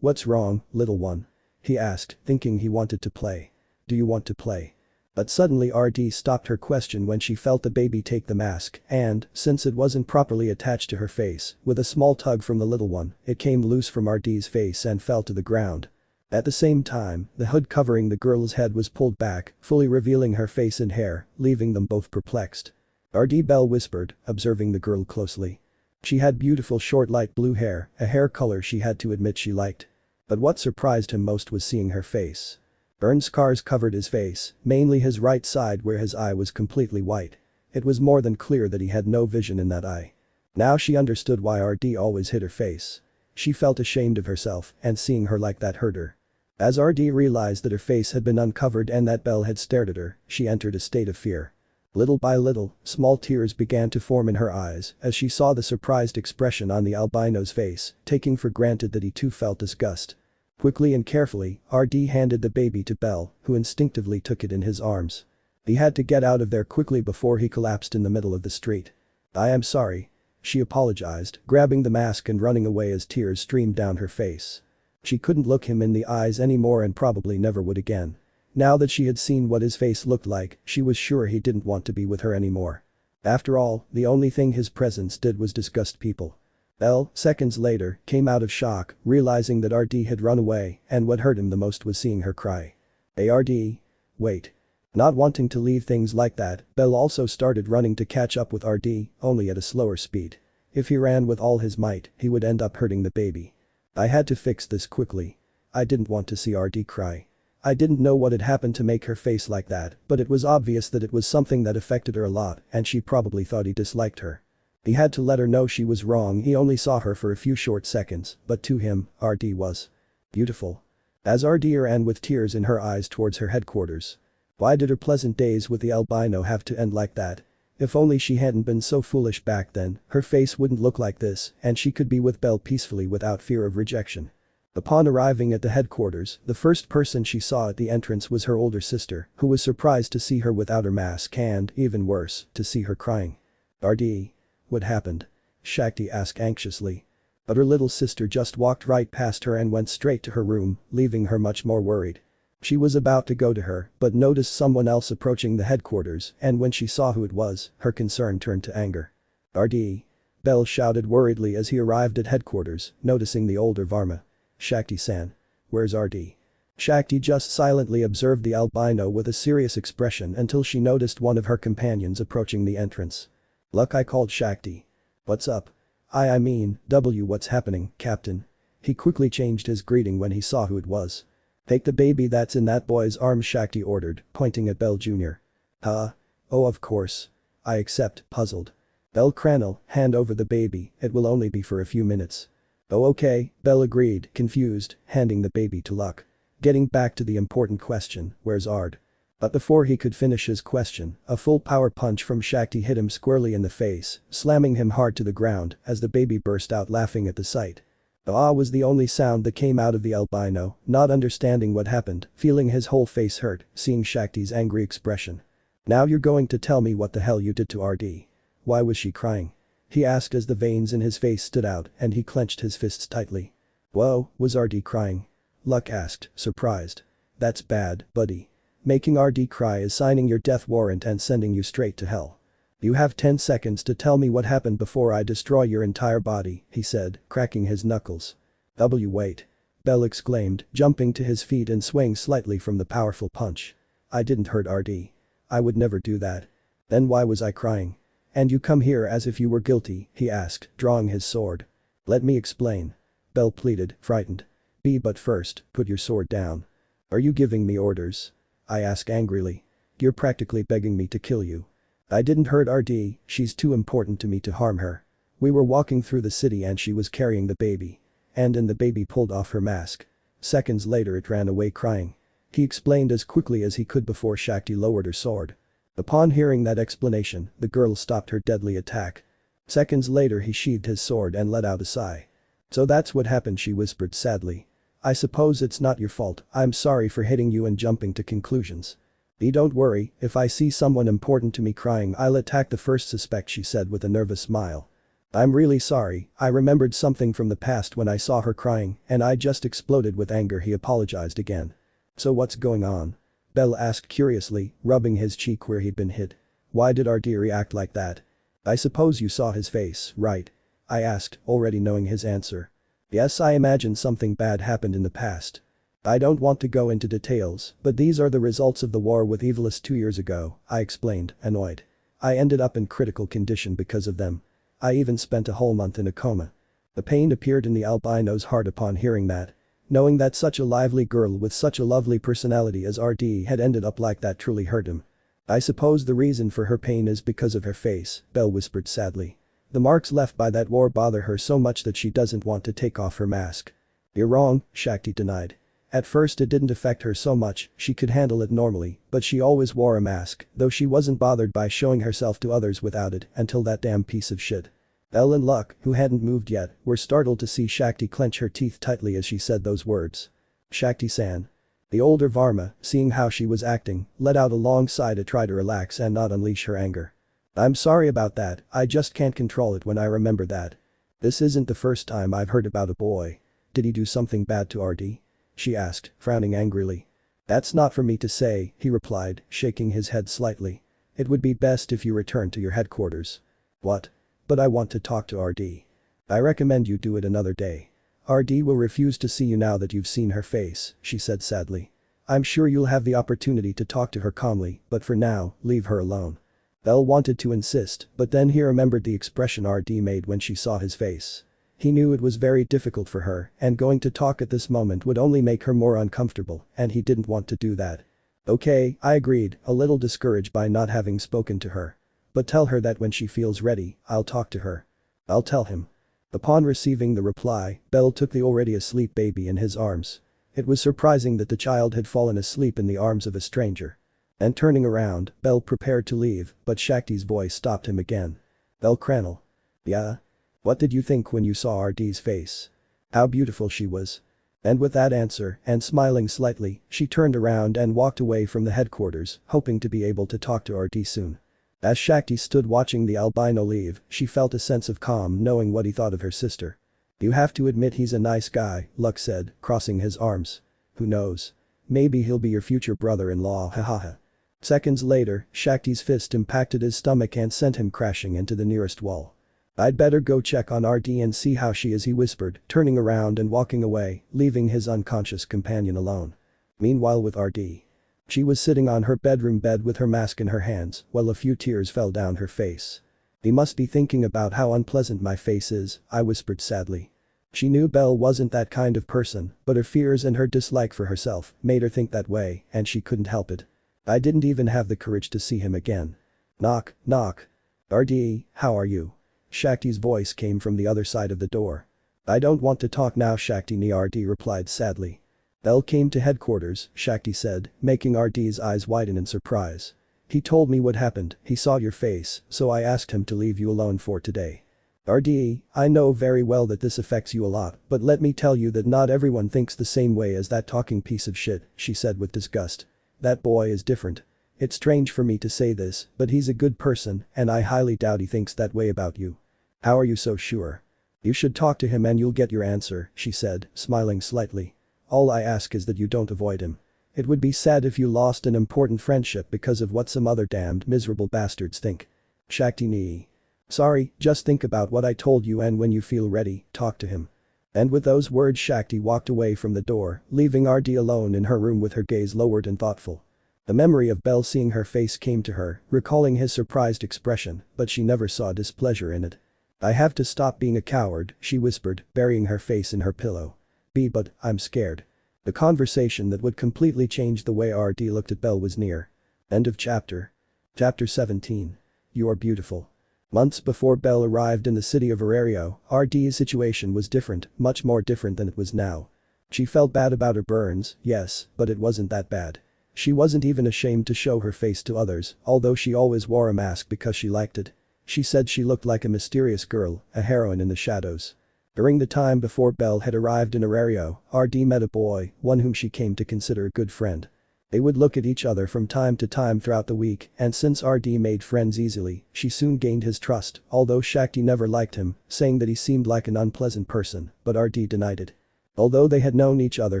What's wrong, little one? He asked, thinking he wanted to play. Do you want to play? But suddenly RD stopped her question when she felt the baby take the mask and, since it wasn't properly attached to her face, with a small tug from the little one, it came loose from RD's face and fell to the ground. At the same time, the hood covering the girl's head was pulled back, fully revealing her face and hair, leaving them both perplexed. RD, Belle whispered, observing the girl closely. She had beautiful short light blue hair, a hair color she had to admit she liked. But what surprised him most was seeing her face. Burn scars covered his face, mainly his right side where his eye was completely white. It was more than clear that he had no vision in that eye. Now she understood why RD always hid her face. She felt ashamed of herself, and seeing her like that hurt her. As RD realized that her face had been uncovered and that Belle had stared at her, she entered a state of fear. Little by little, small tears began to form in her eyes as she saw the surprised expression on the albino's face, taking for granted that he too felt disgust. Quickly and carefully, RD handed the baby to Belle, who instinctively took it in his arms. He had to get out of there quickly before he collapsed in the middle of the street. "I am sorry." She apologized, grabbing the mask and running away as tears streamed down her face. She couldn't look him in the eyes anymore and probably never would again. Now that she had seen what his face looked like, she was sure he didn't want to be with her anymore. After all, the only thing his presence did was disgust people. Belle, seconds later, came out of shock, realizing that RD had run away, and what hurt him the most was seeing her cry. "RD. Wait." Not wanting to leave things like that, Belle also started running to catch up with RD, only at a slower speed. If he ran with all his might, he would end up hurting the baby. "I had to fix this quickly. I didn't want to see RD cry." I didn't know what had happened to make her face like that, but it was obvious that it was something that affected her a lot and she probably thought he disliked her. He had to let her know she was wrong. He only saw her for a few short seconds, but to him, RD was beautiful. As RD ran with tears in her eyes towards her headquarters. Why did her pleasant days with the albino have to end like that? If only she hadn't been so foolish back then, her face wouldn't look like this and she could be with Belle peacefully without fear of rejection. Upon arriving at the headquarters, the first person she saw at the entrance was her older sister, who was surprised to see her without her mask and, even worse, to see her crying. "RD. What happened?" Shakti asked anxiously. But her little sister just walked right past her and went straight to her room, leaving her much more worried. She was about to go to her, but noticed someone else approaching the headquarters, and when she saw who it was, her concern turned to anger. "RD. Belle shouted worriedly as he arrived at headquarters, noticing the older Varma. "Shakti-san. Where's RD?" Shakti just silently observed the albino with a serious expression until she noticed one of her companions approaching the entrance. "Look, I called Shakti. What's up?" I mean, what's happening, Captain?" He quickly changed his greeting when he saw who it was. "Take the baby that's in that boy's arms," Shakti ordered, pointing at Belle Jr. "Huh? Oh, of course. I accept," puzzled. "Bellcranel, hand over the baby, it will only be for a few minutes." "Oh, okay," Belle agreed, confused, handing the baby to Luck. Getting back to the important question, where's Ard? But before he could finish his question, a full power punch from Shakti hit him squarely in the face, slamming him hard to the ground as the baby burst out laughing at the sight. "Ah" was the only sound that came out of the albino, not understanding what happened, feeling his whole face hurt, seeing Shakti's angry expression. "Now you're going to tell me what the hell you did to RD. Why was she crying?" He asked as the veins in his face stood out and he clenched his fists tightly. "Whoa, was RD crying?" Luck asked, surprised. "That's bad, buddy. Making RD cry is signing your death warrant and sending you straight to hell. You have 10 seconds to tell me what happened before I destroy your entire body," he said, cracking his knuckles. Wait!" Belle exclaimed, jumping to his feet and swaying slightly from the powerful punch. "I didn't hurt RD. I would never do that. Then why was I crying?" "And you come here as if you were guilty?" he asked, drawing his sword. "Let me explain." Belle pleaded, frightened. But first, put your sword down." "Are you giving me orders?" I asked angrily. "You're practically begging me to kill you." "I didn't hurt RD, she's too important to me to harm her. We were walking through the city and she was carrying the baby. And the baby pulled off her mask. Seconds later it ran away crying." He explained as quickly as he could before Shakti lowered her sword. Upon hearing that explanation, the girl stopped her deadly attack. Seconds later he sheathed his sword and let out a sigh. "So that's what happened," she whispered sadly. "I suppose it's not your fault, I'm sorry for hitting you and jumping to conclusions." Don't worry, if I see someone important to me crying I'll attack the first suspect," she said with a nervous smile. "I'm really sorry, I remembered something from the past when I saw her crying and I just exploded with anger," he apologized again. "So what's going on?" Belle asked curiously, rubbing his cheek where he'd been hit. "Why did RD react like that?" "I suppose you saw his face, right?" I asked, already knowing his answer. "Yes, I imagine something bad happened in the past. I don't want to go into details, but these are the results of the war with Evilis 2 years ago," I explained, annoyed. I ended up in critical condition because of them. I even spent a whole month in a coma. The pain appeared in the albino's heart upon hearing that. Knowing that such a lively girl with such a lovely personality as RD had ended up like that truly hurt him. I suppose the reason for her pain is because of her face, Belle whispered sadly. The marks left by that war bother her so much that she doesn't want to take off her mask. You're wrong, Shakti denied. At first it didn't affect her so much, she could handle it normally, but she always wore a mask, though she wasn't bothered by showing herself to others without it until that damn piece of shit. Elle and Luck, who hadn't moved yet, were startled to see Shakti clench her teeth tightly as she said those words. Shakti-san. The older Varma, seeing how she was acting, let out a long sigh to try to relax and not unleash her anger. I'm sorry about that, I just can't control it when I remember that. This isn't the first time I've heard about a boy. Did he do something bad to RD? She asked, frowning angrily. That's not for me to say, he replied, shaking his head slightly. It would be best if you return to your headquarters. What? But I want to talk to RD. I recommend you do it another day. RD will refuse to see you now that you've seen her face, she said sadly. I'm sure you'll have the opportunity to talk to her calmly, but for now, leave her alone. Belle wanted to insist, but then he remembered the expression RD made when she saw his face. He knew it was very difficult for her, and going to talk at this moment would only make her more uncomfortable, and he didn't want to do that. Okay, I agreed, a little discouraged by not having spoken to her. But tell her that when she feels ready, I'll talk to her. I'll tell him. Upon receiving the reply, Belle took the already asleep baby in his arms. It was surprising that the child had fallen asleep in the arms of a stranger. And turning around, Belle prepared to leave, but Shakti's voice stopped him again. Bellcranel. Yeah? What did you think when you saw RD's face? How beautiful she was. And with that answer, and smiling slightly, she turned around and walked away from the headquarters, hoping to be able to talk to RD soon. As Shakti stood watching the albino leave, she felt a sense of calm knowing what he thought of her sister. You have to admit he's a nice guy, Luck said, crossing his arms. Who knows? Maybe he'll be your future brother-in-law, hahaha. Seconds later, Shakti's fist impacted his stomach and sent him crashing into the nearest wall. I'd better go check on RD and see how she is, he whispered, turning around and walking away, leaving his unconscious companion alone. Meanwhile with RD. She was sitting on her bedroom bed with her mask in her hands while a few tears fell down her face. He must be thinking about how unpleasant my face is, I whispered sadly. She knew Belle wasn't that kind of person, but her fears and her dislike for herself made her think that way, and she couldn't help it. I didn't even have the courage to see him again. Knock, knock. RD, how are you? Shakti's voice came from the other side of the door. I don't want to talk now, Shakti, RD replied sadly. Belle came to headquarters, Shakti said, making RD's eyes widen in surprise. He told me what happened, he saw your face, so I asked him to leave you alone for today. RD, I know very well that this affects you a lot, but let me tell you that not everyone thinks the same way as that talking piece of shit, she said with disgust. That boy is different. It's strange for me to say this, but he's a good person, and I highly doubt he thinks that way about you. How are you so sure? You should talk to him and you'll get your answer, she said, smiling slightly. All I ask is that you don't avoid him. It would be sad if you lost an important friendship because of what some other damned miserable bastards think. Shakti nee. Sorry, just think about what I told you and when you feel ready, talk to him. And with those words Shakti walked away from the door, leaving RD alone in her room with her gaze lowered and thoughtful. The memory of Belle seeing her face came to her, recalling his surprised expression, but she never saw displeasure in it. I have to stop being a coward, she whispered, burying her face in her pillow. But I'm scared. The conversation that would completely change the way RD looked at Belle was near. End of chapter. Chapter 17. You are beautiful. Months before Belle arrived in the city of Arario, RD's situation was different, much more different than it was now. She felt bad about her burns, yes, but it wasn't that bad. She wasn't even ashamed to show her face to others, although she always wore a mask because she liked it. She said she looked like a mysterious girl, a heroine in the shadows. During the time before Belle had arrived in Orario, RD met a boy, one whom she came to consider a good friend. They would look at each other from time to time throughout the week, and since RD made friends easily, she soon gained his trust, although Shakti never liked him, saying that he seemed like an unpleasant person, but RD denied it. Although they had known each other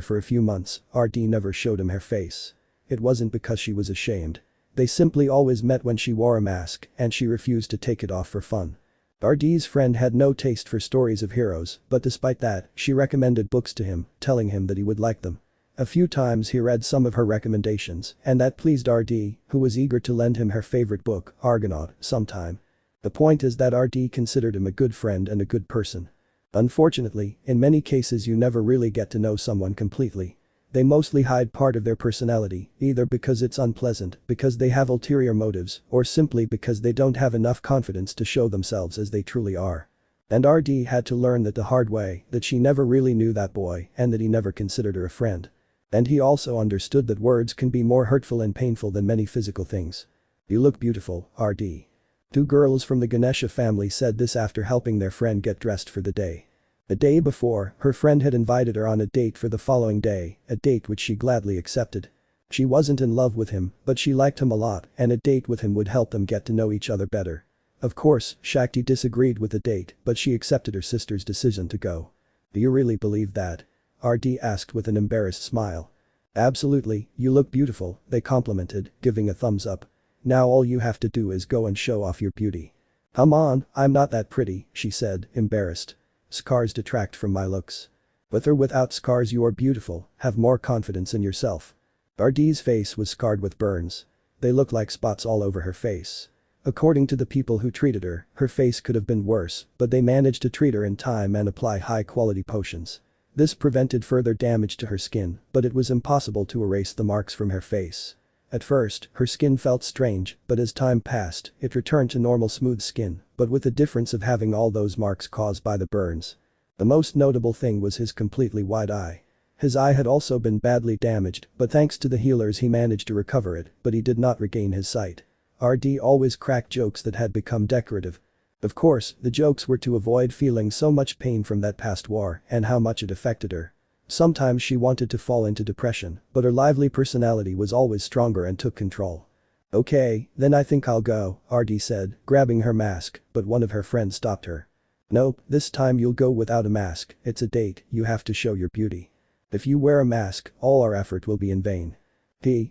for a few months, RD never showed him her face. It wasn't because she was ashamed. They simply always met when she wore a mask, and she refused to take it off for fun. RD's friend had no taste for stories of heroes, but despite that, she recommended books to him, telling him that he would like them. A few times he read some of her recommendations, and that pleased RD, who was eager to lend him her favorite book, Argonaut, sometime. The point is that RD considered him a good friend and a good person. Unfortunately, in many cases you never really get to know someone completely. They mostly hide part of their personality, either because it's unpleasant, because they have ulterior motives, or simply because they don't have enough confidence to show themselves as they truly are. And RD had to learn that the hard way, that she never really knew that boy and that he never considered her a friend. And he also understood that words can be more hurtful and painful than many physical things. "You look beautiful, RD." Two girls from the Ganesha family said this after helping their friend get dressed for the day. The day before, her friend had invited her on a date for the following day, a date which she gladly accepted. She wasn't in love with him, but she liked him a lot, and a date with him would help them get to know each other better. Of course, Shakti disagreed with the date, but she accepted her sister's decision to go. "Do you really believe that?" RD asked with an embarrassed smile. "Absolutely, you look beautiful," they complimented, giving a thumbs up. "Now all you have to do is go and show off your beauty." "Come on, I'm not that pretty," she said, embarrassed. "Scars detract from my looks. With or without scars you are beautiful, have more confidence in yourself." RD's face was scarred with burns. They looked like spots all over her face. According to the people who treated her, her face could have been worse, but they managed to treat her in time and apply high-quality potions. This prevented further damage to her skin, but it was impossible to erase the marks from her face. At first, her skin felt strange, but as time passed, it returned to normal smooth skin, but with the difference of having all those marks caused by the burns. The most notable thing was his completely wide eye. His eye had also been badly damaged, but thanks to the healers he managed to recover it, but he did not regain his sight. RD always cracked jokes that had become decorative. Of course, the jokes were to avoid feeling so much pain from that past war and how much it affected her. Sometimes she wanted to fall into depression, but her lively personality was always stronger and took control. "Okay, then I think I'll go," RD said, grabbing her mask, but one of her friends stopped her. "Nope, this time you'll go without a mask, it's a date, you have to show your beauty. If you wear a mask, all our effort will be in vain."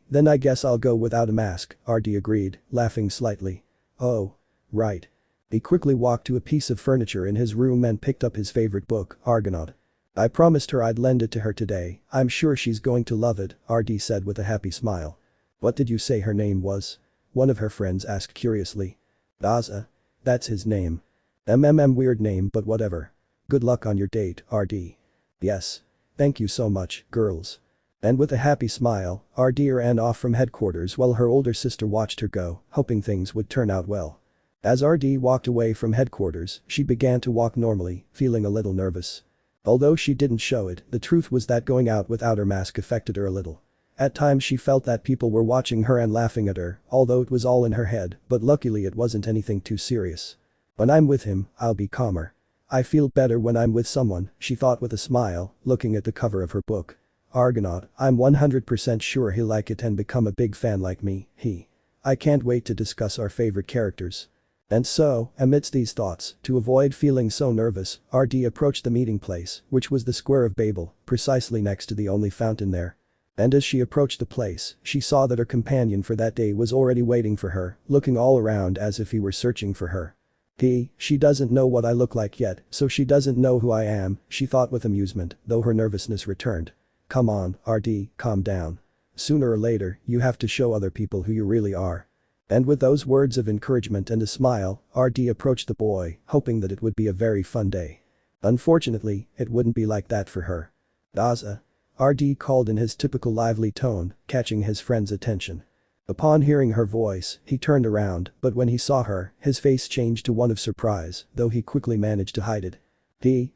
Then I guess I'll go without a mask," RD agreed, laughing slightly. "Oh. Right." He quickly walked to a piece of furniture in his room and picked up his favorite book, Argonaut. "I promised her I'd lend it to her today, I'm sure she's going to love it," RD said with a happy smile. "What did you say her name was?" one of her friends asked curiously. "Daza. That's his name. Weird name but whatever. Good luck on your date, RD." "Yes. Thank you so much, girls." And with a happy smile, RD ran off from headquarters while her older sister watched her go, hoping things would turn out well. As RD walked away from headquarters, she began to walk normally, feeling a little nervous. Although she didn't show it, the truth was that going out without her mask affected her a little. At times she felt that people were watching her and laughing at her, although it was all in her head, but luckily it wasn't anything too serious. "When I'm with him, I'll be calmer. I feel better when I'm with someone," she thought with a smile, looking at the cover of her book. "Argonaut, I'm 100% sure he'll like it and become a big fan like me, I can't wait to discuss our favorite characters." And so, amidst these thoughts, to avoid feeling so nervous, RD approached the meeting place, which was the Square of Babel, precisely next to the only fountain there. And as she approached the place, she saw that her companion for that day was already waiting for her, looking all around as if he were searching for her. She doesn't know what I look like yet, so she doesn't know who I am," she thought with amusement, though her nervousness returned. "Come on, RD, calm down. Sooner or later, you have to show other people who you really are." And with those words of encouragement and a smile, RD approached the boy, hoping that it would be a very fun day. Unfortunately, it wouldn't be like that for her. "Daza." RD called in his typical lively tone, catching his friend's attention. Upon hearing her voice, he turned around, but when he saw her, his face changed to one of surprise, though he quickly managed to hide it.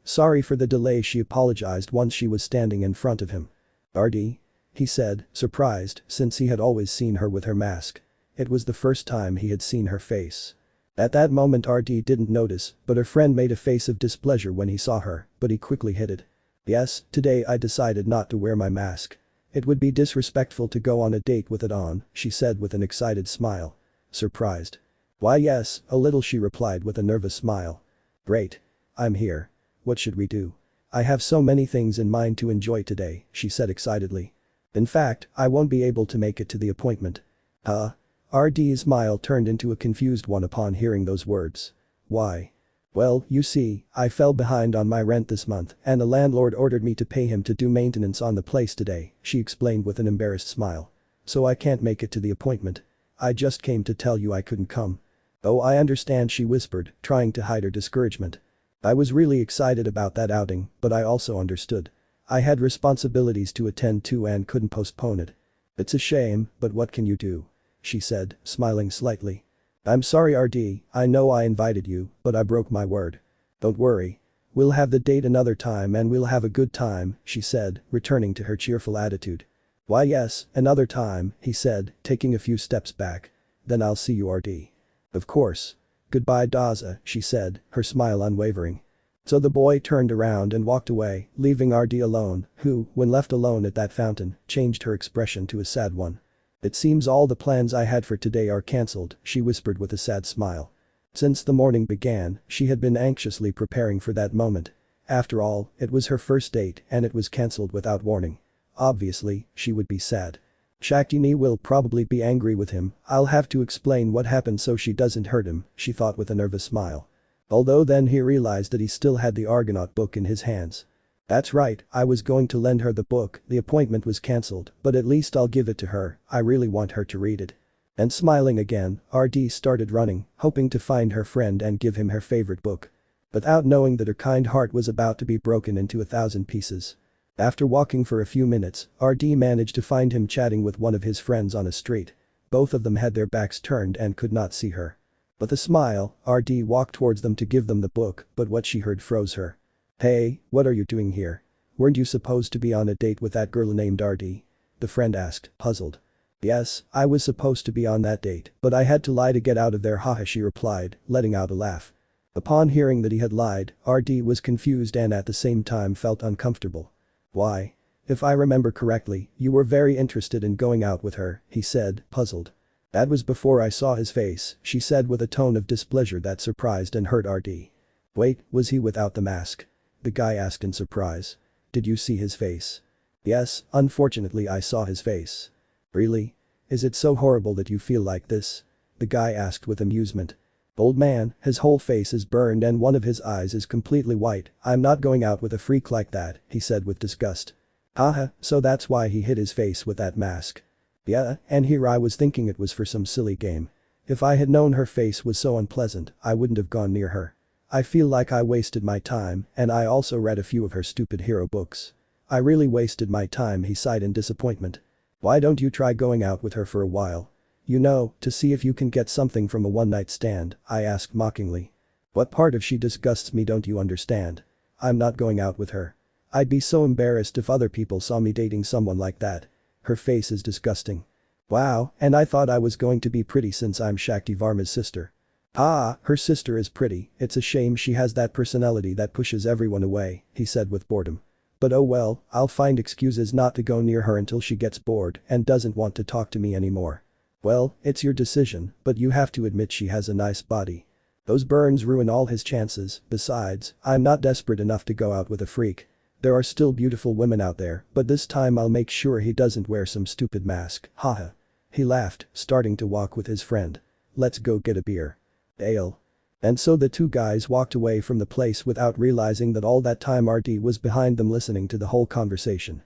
Sorry for the delay," she apologized once she was standing in front of him. "RD?" he said, surprised, since he had always seen her with her mask. It was the first time he had seen her face. At that moment RD didn't notice, but her friend made a face of displeasure when he saw her, but he quickly hid it. "Yes, today I decided not to wear my mask. It would be disrespectful to go on a date with it on," she said with an excited smile. Surprised. "Why yes, a little," she replied with a nervous smile. "Great. I'm here. What should we do? I have so many things in mind to enjoy today," she said excitedly. "In fact, I won't be able to make it to the appointment." Huh? RD's smile turned into a confused one upon hearing those words. "Why?" Well, you see, I fell behind on my rent this month and the landlord ordered me to pay him to do maintenance on the place today, she explained with an embarrassed smile. So I can't make it to the appointment. I just came to tell you I couldn't come. Oh, I understand, she whispered, trying to hide her discouragement. I was really excited about that outing, but I also understood. I had responsibilities to attend to and couldn't postpone it. It's a shame, but what can you do? She said, smiling slightly. I'm sorry RD, I know I invited you, but I broke my word. Don't worry. We'll have the date another time and we'll have a good time, she said, returning to her cheerful attitude. Why yes, another time, he said, taking a few steps back. Then I'll see you RD. Of course. Goodbye Daza, she said, her smile unwavering. So the boy turned around and walked away, leaving RD alone, who, when left alone at that fountain, changed her expression to a sad one. It seems all the plans I had for today are cancelled, she whispered with a sad smile. Since the morning began, she had been anxiously preparing for that moment. After all, it was her first date and it was cancelled without warning. Obviously, she would be sad. Shakti will probably be angry with him, I'll have to explain what happened so she doesn't hurt him, she thought with a nervous smile. Although then he realized that he still had the Argonaut book in his hands. That's right, I was going to lend her the book, the appointment was cancelled, but at least I'll give it to her, I really want her to read it. And smiling again, RD started running, hoping to find her friend and give him her favorite book. Without knowing that her kind heart was about to be broken into 1,000 pieces. After walking for a few minutes, RD managed to find him chatting with one of his friends on a street. Both of them had their backs turned and could not see her. With a smile, RD walked towards them to give them the book, but what she heard froze her. Hey, what are you doing here? Weren't you supposed to be on a date with that girl named RD? The friend asked, puzzled. Yes, I was supposed to be on that date, but I had to lie to get out of there, haha, she replied, letting out a laugh. Upon hearing that he had lied, RD was confused and at the same time felt uncomfortable. Why? If I remember correctly, you were very interested in going out with her, he said, puzzled. That was before I saw his face, she said with a tone of displeasure that surprised and hurt RD. Wait, was he without the mask? The guy asked in surprise. Did you see his face? Yes, unfortunately I saw his face. Really? Is it so horrible that you feel like this? The guy asked with amusement. Old man, his whole face is burned and one of his eyes is completely white, I'm not going out with a freak like that, he said with disgust. Haha, so that's why he hid his face with that mask. Yeah, and here I was thinking it was for some silly game. If I had known her face was so unpleasant, I wouldn't have gone near her. I feel like I wasted my time and I also read a few of her stupid hero books. I really wasted my time, he sighed in disappointment. Why don't you try going out with her for a while? You know, to see if you can get something from a one-night stand, I asked mockingly. What part of she disgusts me don't you understand? I'm not going out with her. I'd be so embarrassed if other people saw me dating someone like that. Her face is disgusting. Wow, and I thought I was going to be pretty since I'm Shakti Varma's sister. Ah, her sister is pretty, it's a shame she has that personality that pushes everyone away, he said with boredom. But oh well, I'll find excuses not to go near her until she gets bored and doesn't want to talk to me anymore. Well, it's your decision, but you have to admit she has a nice body. Those burns ruin all his chances, besides, I'm not desperate enough to go out with a freak. There are still beautiful women out there, but this time I'll make sure he doesn't wear some stupid mask, haha. He laughed, starting to walk with his friend. Let's go get a beer. Ale. And so the two guys walked away from the place without realizing that all that time RD was behind them listening to the whole conversation.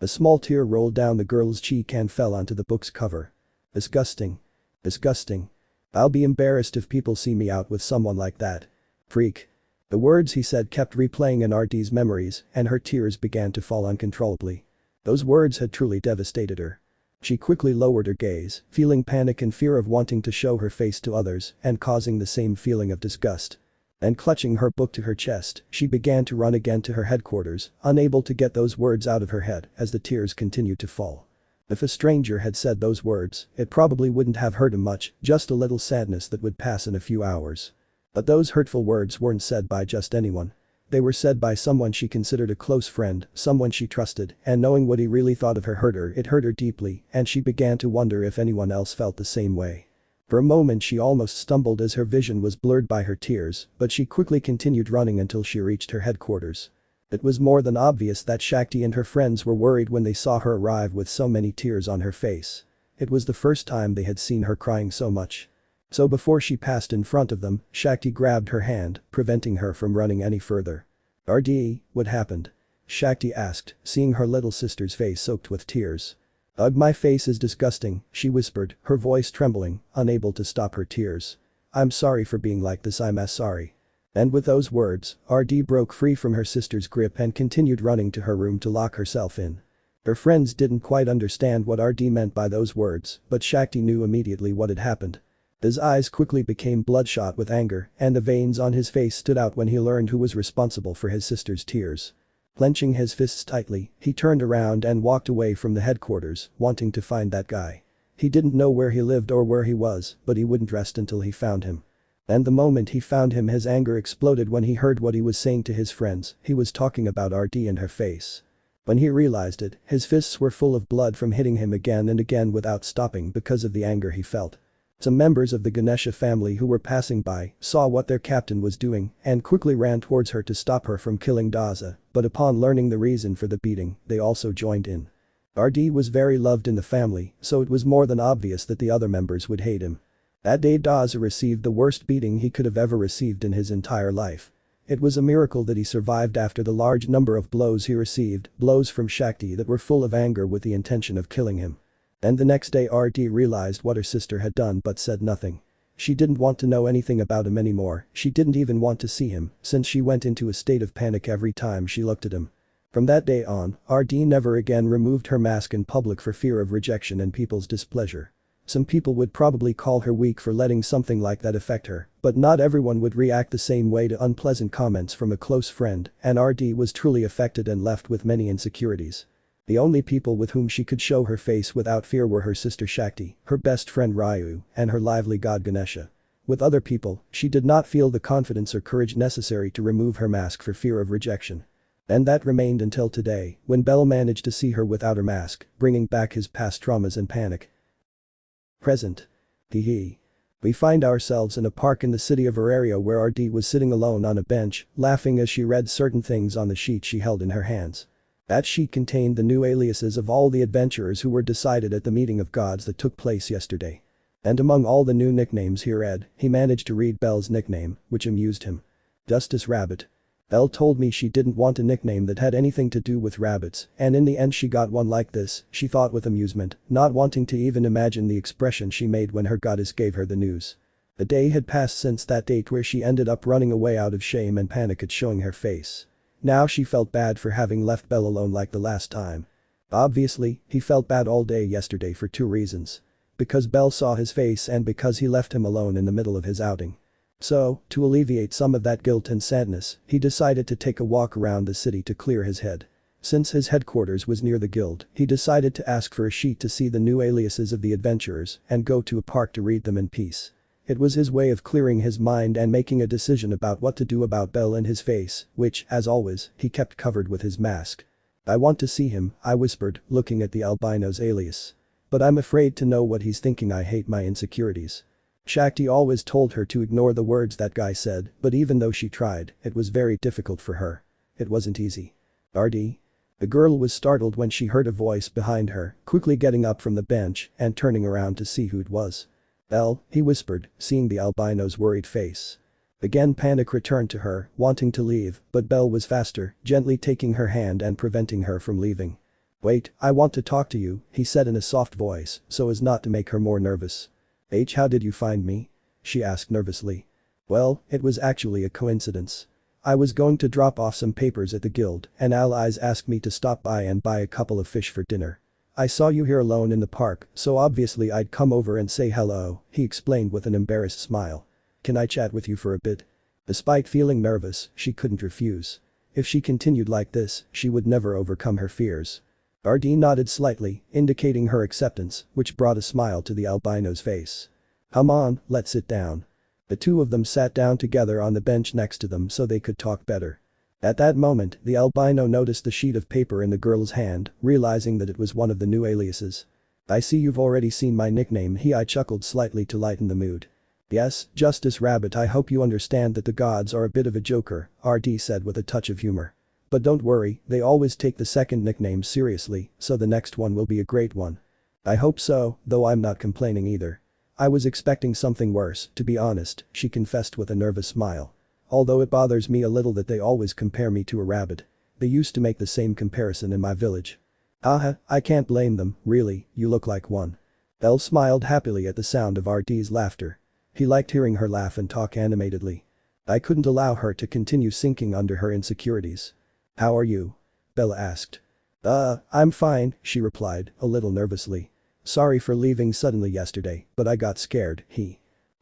A small tear rolled down the girl's cheek and fell onto the book's cover. Disgusting. Disgusting. I'll be embarrassed if people see me out with someone like that. Freak. The words he said kept replaying in RD's memories and her tears began to fall uncontrollably. Those words had truly devastated her. She quickly lowered her gaze, feeling panic and fear of wanting to show her face to others and causing the same feeling of disgust. And clutching her book to her chest, she began to run again to her headquarters, unable to get those words out of her head as the tears continued to fall. If a stranger had said those words, it probably wouldn't have hurt him much, just a little sadness that would pass in a few hours. But those hurtful words weren't said by just anyone. They were said by someone she considered a close friend, someone she trusted, and knowing what he really thought of her, it hurt her deeply, and she began to wonder if anyone else felt the same way. For a moment she almost stumbled as her vision was blurred by her tears, but she quickly continued running until she reached her headquarters. It was more than obvious that Shakti and her friends were worried when they saw her arrive with so many tears on her face. It was the first time they had seen her crying so much. So before she passed in front of them, Shakti grabbed her hand, preventing her from running any further. "RD, what happened?" Shakti asked, seeing her little sister's face soaked with tears. "Ugh, my face is disgusting," she whispered, her voice trembling, unable to stop her tears. "I'm sorry for being like this, I'm sorry." And with those words, RD broke free from her sister's grip and continued running to her room to lock herself in. Her friends didn't quite understand what RD meant by those words, but Shakti knew immediately what had happened. His eyes quickly became bloodshot with anger, and the veins on his face stood out when he learned who was responsible for his sister's tears. Clenching his fists tightly, he turned around and walked away from the headquarters, wanting to find that guy. He didn't know where he lived or where he was, but he wouldn't rest until he found him. And the moment he found him, his anger exploded when he heard what he was saying to his friends. He was talking about RD and her face. When he realized it, his fists were full of blood from hitting him again and again without stopping because of the anger he felt. Some members of the Ganesha family who were passing by saw what their captain was doing and quickly ran towards her to stop her from killing Daza, but upon learning the reason for the beating, they also joined in. RD was very loved in the family, so it was more than obvious that the other members would hate him. That day Daza received the worst beating he could have ever received in his entire life. It was a miracle that he survived after the large number of blows he received, blows from Shakti that were full of anger with the intention of killing him. And the next day RD realized what her sister had done but said nothing. She didn't want to know anything about him anymore, she didn't even want to see him, since she went into a state of panic every time she looked at him. From that day on, RD never again removed her mask in public for fear of rejection and people's displeasure. Some people would probably call her weak for letting something like that affect her, but not everyone would react the same way to unpleasant comments from a close friend, and RD was truly affected and left with many insecurities. The only people with whom she could show her face without fear were her sister Shakti, her best friend Ryu, and her lively god Ganesha. With other people, she did not feel the confidence or courage necessary to remove her mask for fear of rejection. And that remained until today, when Bell managed to see her without her mask, bringing back his past traumas and panic. Present. Hee. We find ourselves in a park in the city of Orario where RD was sitting alone on a bench, laughing as she read certain things on the sheet she held in her hands. That sheet contained the new aliases of all the adventurers who were decided at the meeting of gods that took place yesterday. And among all the new nicknames he read, he managed to read Bell's nickname, which amused him. Justice Rabbit. Belle told me she didn't want a nickname that had anything to do with rabbits, and in the end she got one like this, she thought with amusement, not wanting to even imagine the expression she made when her goddess gave her the news. A day had passed since that date where she ended up running away out of shame and panic at showing her face. Now she felt bad for having left Belle alone like the last time. Obviously, he felt bad all day yesterday for two reasons. Because Belle saw his face and because he left him alone in the middle of his outing. So, to alleviate some of that guilt and sadness, he decided to take a walk around the city to clear his head. Since his headquarters was near the guild, he decided to ask for a sheet to see the new aliases of the adventurers and go to a park to read them in peace. It was his way of clearing his mind and making a decision about what to do about Belle and his face, which, as always, he kept covered with his mask. "I want to see him," I whispered, looking at the albino's alias. "But I'm afraid to know what he's thinking, I hate my insecurities." Shakti always told her to ignore the words that guy said, but even though she tried, it was very difficult for her. It wasn't easy. "RD?" The girl was startled when she heard a voice behind her, quickly getting up from the bench and turning around to see who it was. "Belle," he whispered, seeing the albino's worried face. Again panic returned to her, wanting to leave, but Belle was faster, gently taking her hand and preventing her from leaving. "Wait, I want to talk to you," he said in a soft voice, so as not to make her more nervous. "How did you find me?" she asked nervously. "Well, it was actually a coincidence. I was going to drop off some papers at the guild and allies asked me to stop by and buy a couple of fish for dinner. I saw you here alone in the park, so obviously I'd come over and say hello," he explained with an embarrassed smile. "Can I chat with you for a bit?" Despite feeling nervous, she couldn't refuse. If she continued like this, she would never overcome her fears. RD nodded slightly, indicating her acceptance, which brought a smile to the albino's face. "Come on, let's sit down." The two of them sat down together on the bench next to them so they could talk better. At that moment, the albino noticed the sheet of paper in the girl's hand, realizing that it was one of the new aliases. "I see you've already seen my nickname," I chuckled slightly to lighten the mood. "Yes, Justice Rabbit, I hope you understand that the gods are a bit of a joker," RD said with a touch of humor. "But don't worry, they always take the second nickname seriously, so the next one will be a great one." "I hope so, though I'm not complaining either." I was expecting something worse, to be honest, she confessed with a nervous smile. Although it bothers me a little that they always compare me to a rabbit. They used to make the same comparison in my village. Haha, I can't blame them, really, you look like one. Belle smiled happily at the sound of RD's laughter. He liked hearing her laugh and talk animatedly. I couldn't allow her to continue sinking under her insecurities. How are you? Belle asked. I'm fine, she replied, a little nervously. Sorry for leaving suddenly yesterday, but I got scared,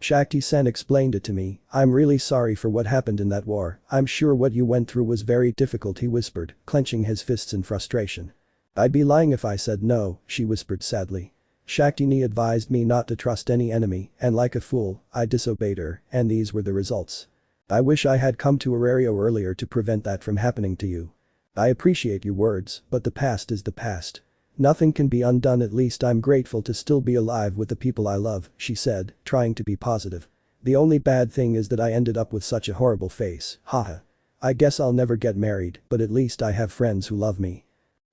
Shakti-san explained it to me. I'm really sorry for what happened in that war. I'm sure what you went through was very difficult, he whispered, clenching his fists in frustration. I'd be lying if I said no, she whispered sadly. Shakti-ni advised me not to trust any enemy, and like a fool, I disobeyed her, and these were the results. I wish I had come to Orario earlier to prevent that from happening to you. I appreciate your words, but the past is the past. Nothing can be undone, at least I'm grateful to still be alive with the people I love, she said, trying to be positive. The only bad thing is that I ended up with such a horrible face, haha. I guess I'll never get married, but at least I have friends who love me.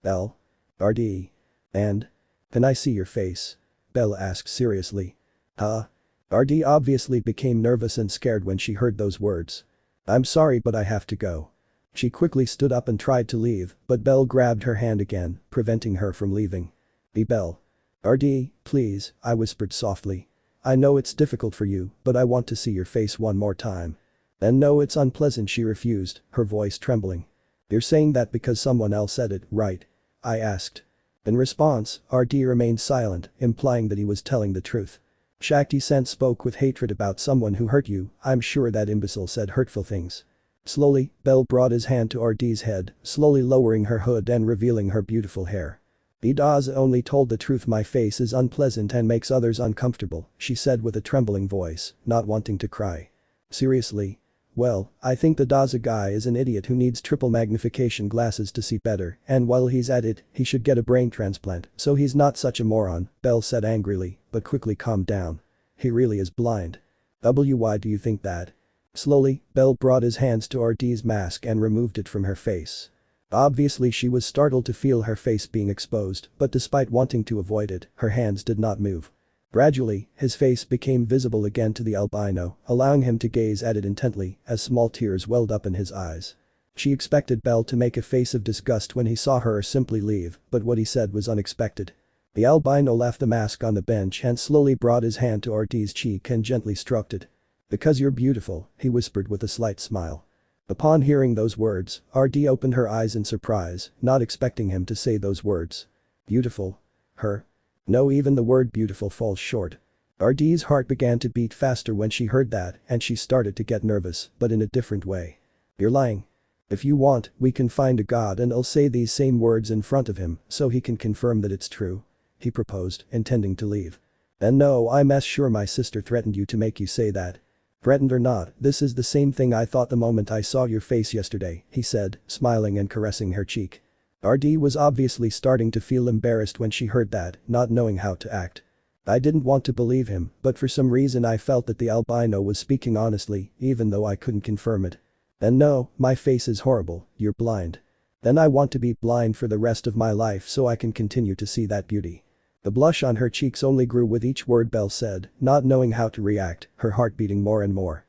Belle? RD. And? Can I see your face? Belle asked seriously. Huh? RD obviously became nervous and scared when she heard those words. I'm sorry, but I have to go. She quickly stood up and tried to leave, but Belle grabbed her hand again, preventing her from leaving. Belle. RD, please, I whispered softly. I know it's difficult for you, but I want to see your face one more time. And no, it's unpleasant, she refused, her voice trembling. You're saying that because someone else said it, right? I asked. In response, RD remained silent, implying that he was telling the truth. Shakti-san spoke with hatred about someone who hurt you. I'm sure that imbecile said hurtful things. Slowly, Belle brought his hand to RD's head, slowly lowering her hood and revealing her beautiful hair. Ida's only told the truth, my face is unpleasant and makes others uncomfortable, she said with a trembling voice, not wanting to cry. Seriously? Well, I think the Daza guy is an idiot who needs triple magnification glasses to see better, and while he's at it, he should get a brain transplant, so he's not such a moron, Belle said angrily, but quickly calmed down. He really is blind. Why do you think that? Slowly, Belle brought his hands to RD's mask and removed it from her face. Obviously she was startled to feel her face being exposed, but despite wanting to avoid it, her hands did not move. Gradually, his face became visible again to the albino, allowing him to gaze at it intently as small tears welled up in his eyes. She expected Belle to make a face of disgust when he saw her or simply leave, but what he said was unexpected. The albino left the mask on the bench and slowly brought his hand to RD's cheek and gently stroked it. Because you're beautiful, he whispered with a slight smile. Upon hearing those words, RD opened her eyes in surprise, not expecting him to say those words. Beautiful? Her? No, even the word beautiful falls short. RD's heart began to beat faster when she heard that, and she started to get nervous, but in a different way. You're lying. If you want, we can find a god and I'll say these same words in front of him so he can confirm that it's true. He proposed, intending to leave. And no, I'm sure my sister threatened you to make you say that. Threatened or not, this is the same thing I thought the moment I saw your face yesterday, he said, smiling and caressing her cheek. RD was obviously starting to feel embarrassed when she heard that, not knowing how to act. I didn't want to believe him, but for some reason I felt that the albino was speaking honestly, even though I couldn't confirm it. And no, my face is horrible, you're blind. Then I want to be blind for the rest of my life so I can continue to see that beauty. The blush on her cheeks only grew with each word Belle said, not knowing how to react, her heart beating more and more.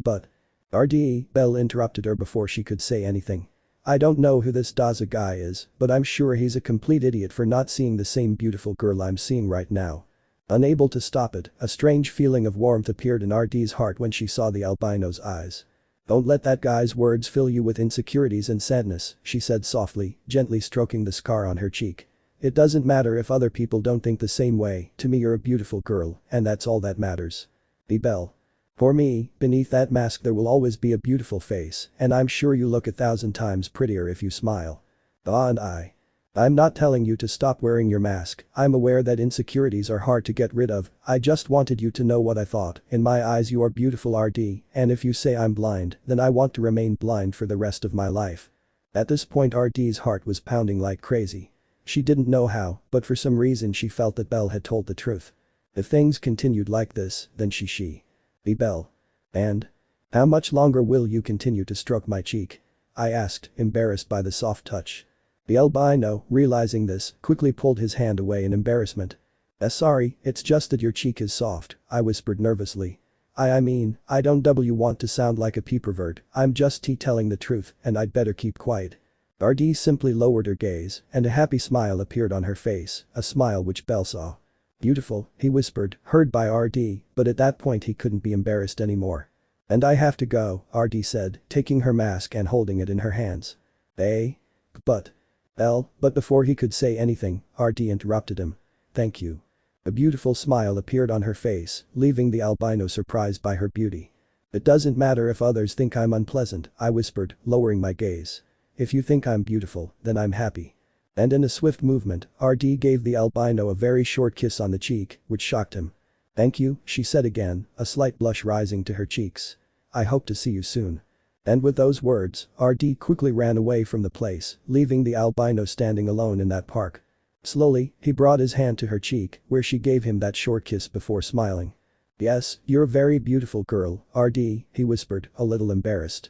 But. RD, Belle interrupted her before she could say anything. I don't know who this Daza guy is, but I'm sure he's a complete idiot for not seeing the same beautiful girl I'm seeing right now. Unable to stop it, a strange feeling of warmth appeared in RD's heart when she saw the albino's eyes. Don't let that guy's words fill you with insecurities and sadness, she said softly, gently stroking the scar on her cheek. It doesn't matter if other people don't think the same way, to me you're a beautiful girl, and that's all that matters. Belle. For me, beneath that mask there will always be a beautiful face, and I'm sure you look 1,000 times prettier if you smile. And I'm not telling you to stop wearing your mask, I'm aware that insecurities are hard to get rid of, I just wanted you to know what I thought, in my eyes you are beautiful RD, and if you say I'm blind, then I want to remain blind for the rest of my life. At this point RD's heart was pounding like crazy. She didn't know how, but for some reason she felt that Belle had told the truth. If things continued like this, then she. Belle. And? How much longer will you continue to stroke my cheek? I asked, embarrassed by the soft touch. The albino, realizing this, quickly pulled his hand away in embarrassment. Sorry, it's just that your cheek is soft," I whispered nervously. I mean, I don't want to sound like a pervert, I'm just telling the truth and I'd better keep quiet." RD simply lowered her gaze and a happy smile appeared on her face, a smile which Belle saw. "Beautiful," he whispered, heard by RD, but at that point he couldn't be embarrassed anymore. "And I have to go," RD said, taking her mask and holding it in her hands. "Eh? But..." But before he could say anything, RD interrupted him. "Thank you." A beautiful smile appeared on her face, leaving the albino surprised by her beauty. "It doesn't matter if others think I'm unpleasant," I whispered, lowering my gaze. "If you think I'm beautiful, then I'm happy." And in a swift movement, RD gave the albino a very short kiss on the cheek, which shocked him. "Thank you," she said again, a slight blush rising to her cheeks. "I hope to see you soon." And with those words, RD quickly ran away from the place, leaving the albino standing alone in that park. Slowly, he brought his hand to her cheek, where she gave him that short kiss before smiling. "Yes, you're a very beautiful girl, RD," he whispered, a little embarrassed.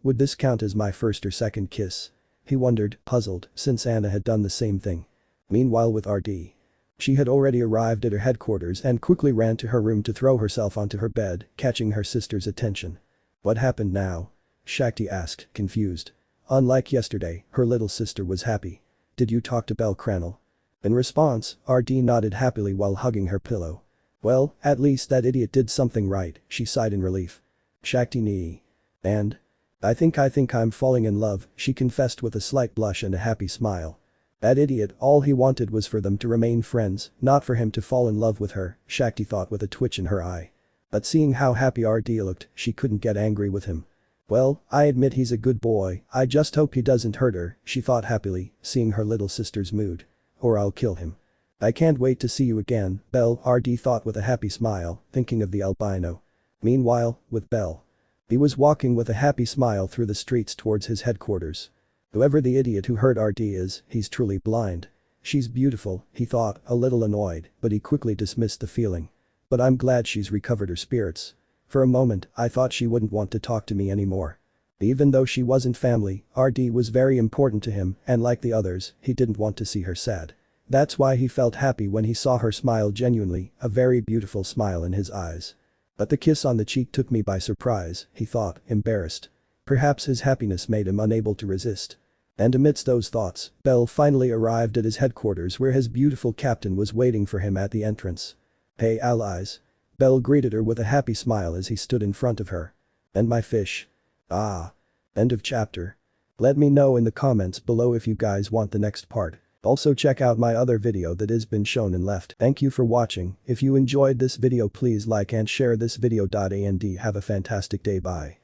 Would this count as my first or second kiss? He wondered, puzzled, since Anna had done the same thing. Meanwhile with RD. She had already arrived at her headquarters and quickly ran to her room to throw herself onto her bed, catching her sister's attention. "What happened now?" Shakti asked, confused. Unlike yesterday, her little sister was happy. "Did you talk to bellcranel?" In response, RD nodded happily while hugging her pillow. "Well, at least that idiot did something right," she sighed in relief. Shakti nee. "And? I think I'm falling in love," she confessed with a slight blush and a happy smile. That idiot, all he wanted was for them to remain friends, not for him to fall in love with her, Shakti thought with a twitch in her eye. But seeing how happy RD looked, she couldn't get angry with him. "Well, I admit he's a good boy, I just hope he doesn't hurt her," she thought happily, seeing her little sister's mood. "Or I'll kill him." "I can't wait to see you again, Belle," RD thought with a happy smile, thinking of the albino. Meanwhile, with Belle. He was walking with a happy smile through the streets towards his headquarters. Whoever the idiot who hurt RD is, he's truly blind. "She's beautiful," he thought, a little annoyed, but he quickly dismissed the feeling. "But I'm glad she's recovered her spirits. For a moment, I thought she wouldn't want to talk to me anymore." Even though she wasn't family, RD was very important to him and like the others, he didn't want to see her sad. That's why he felt happy when he saw her smile genuinely, a very beautiful smile in his eyes. But the kiss on the cheek took me by surprise, he thought, embarrassed. Perhaps his happiness made him unable to resist. And amidst those thoughts, Belle finally arrived at his headquarters where his beautiful captain was waiting for him at the entrance. "Hey allies." Belle greeted her with a happy smile as he stood in front of her. "And my fish." Ah. End of chapter. Let me know in the comments below if you guys want the next part. Also check out my other video that has been shown and left. Thank you for watching. If you enjoyed this video please like and share this video. And have a fantastic day. Bye.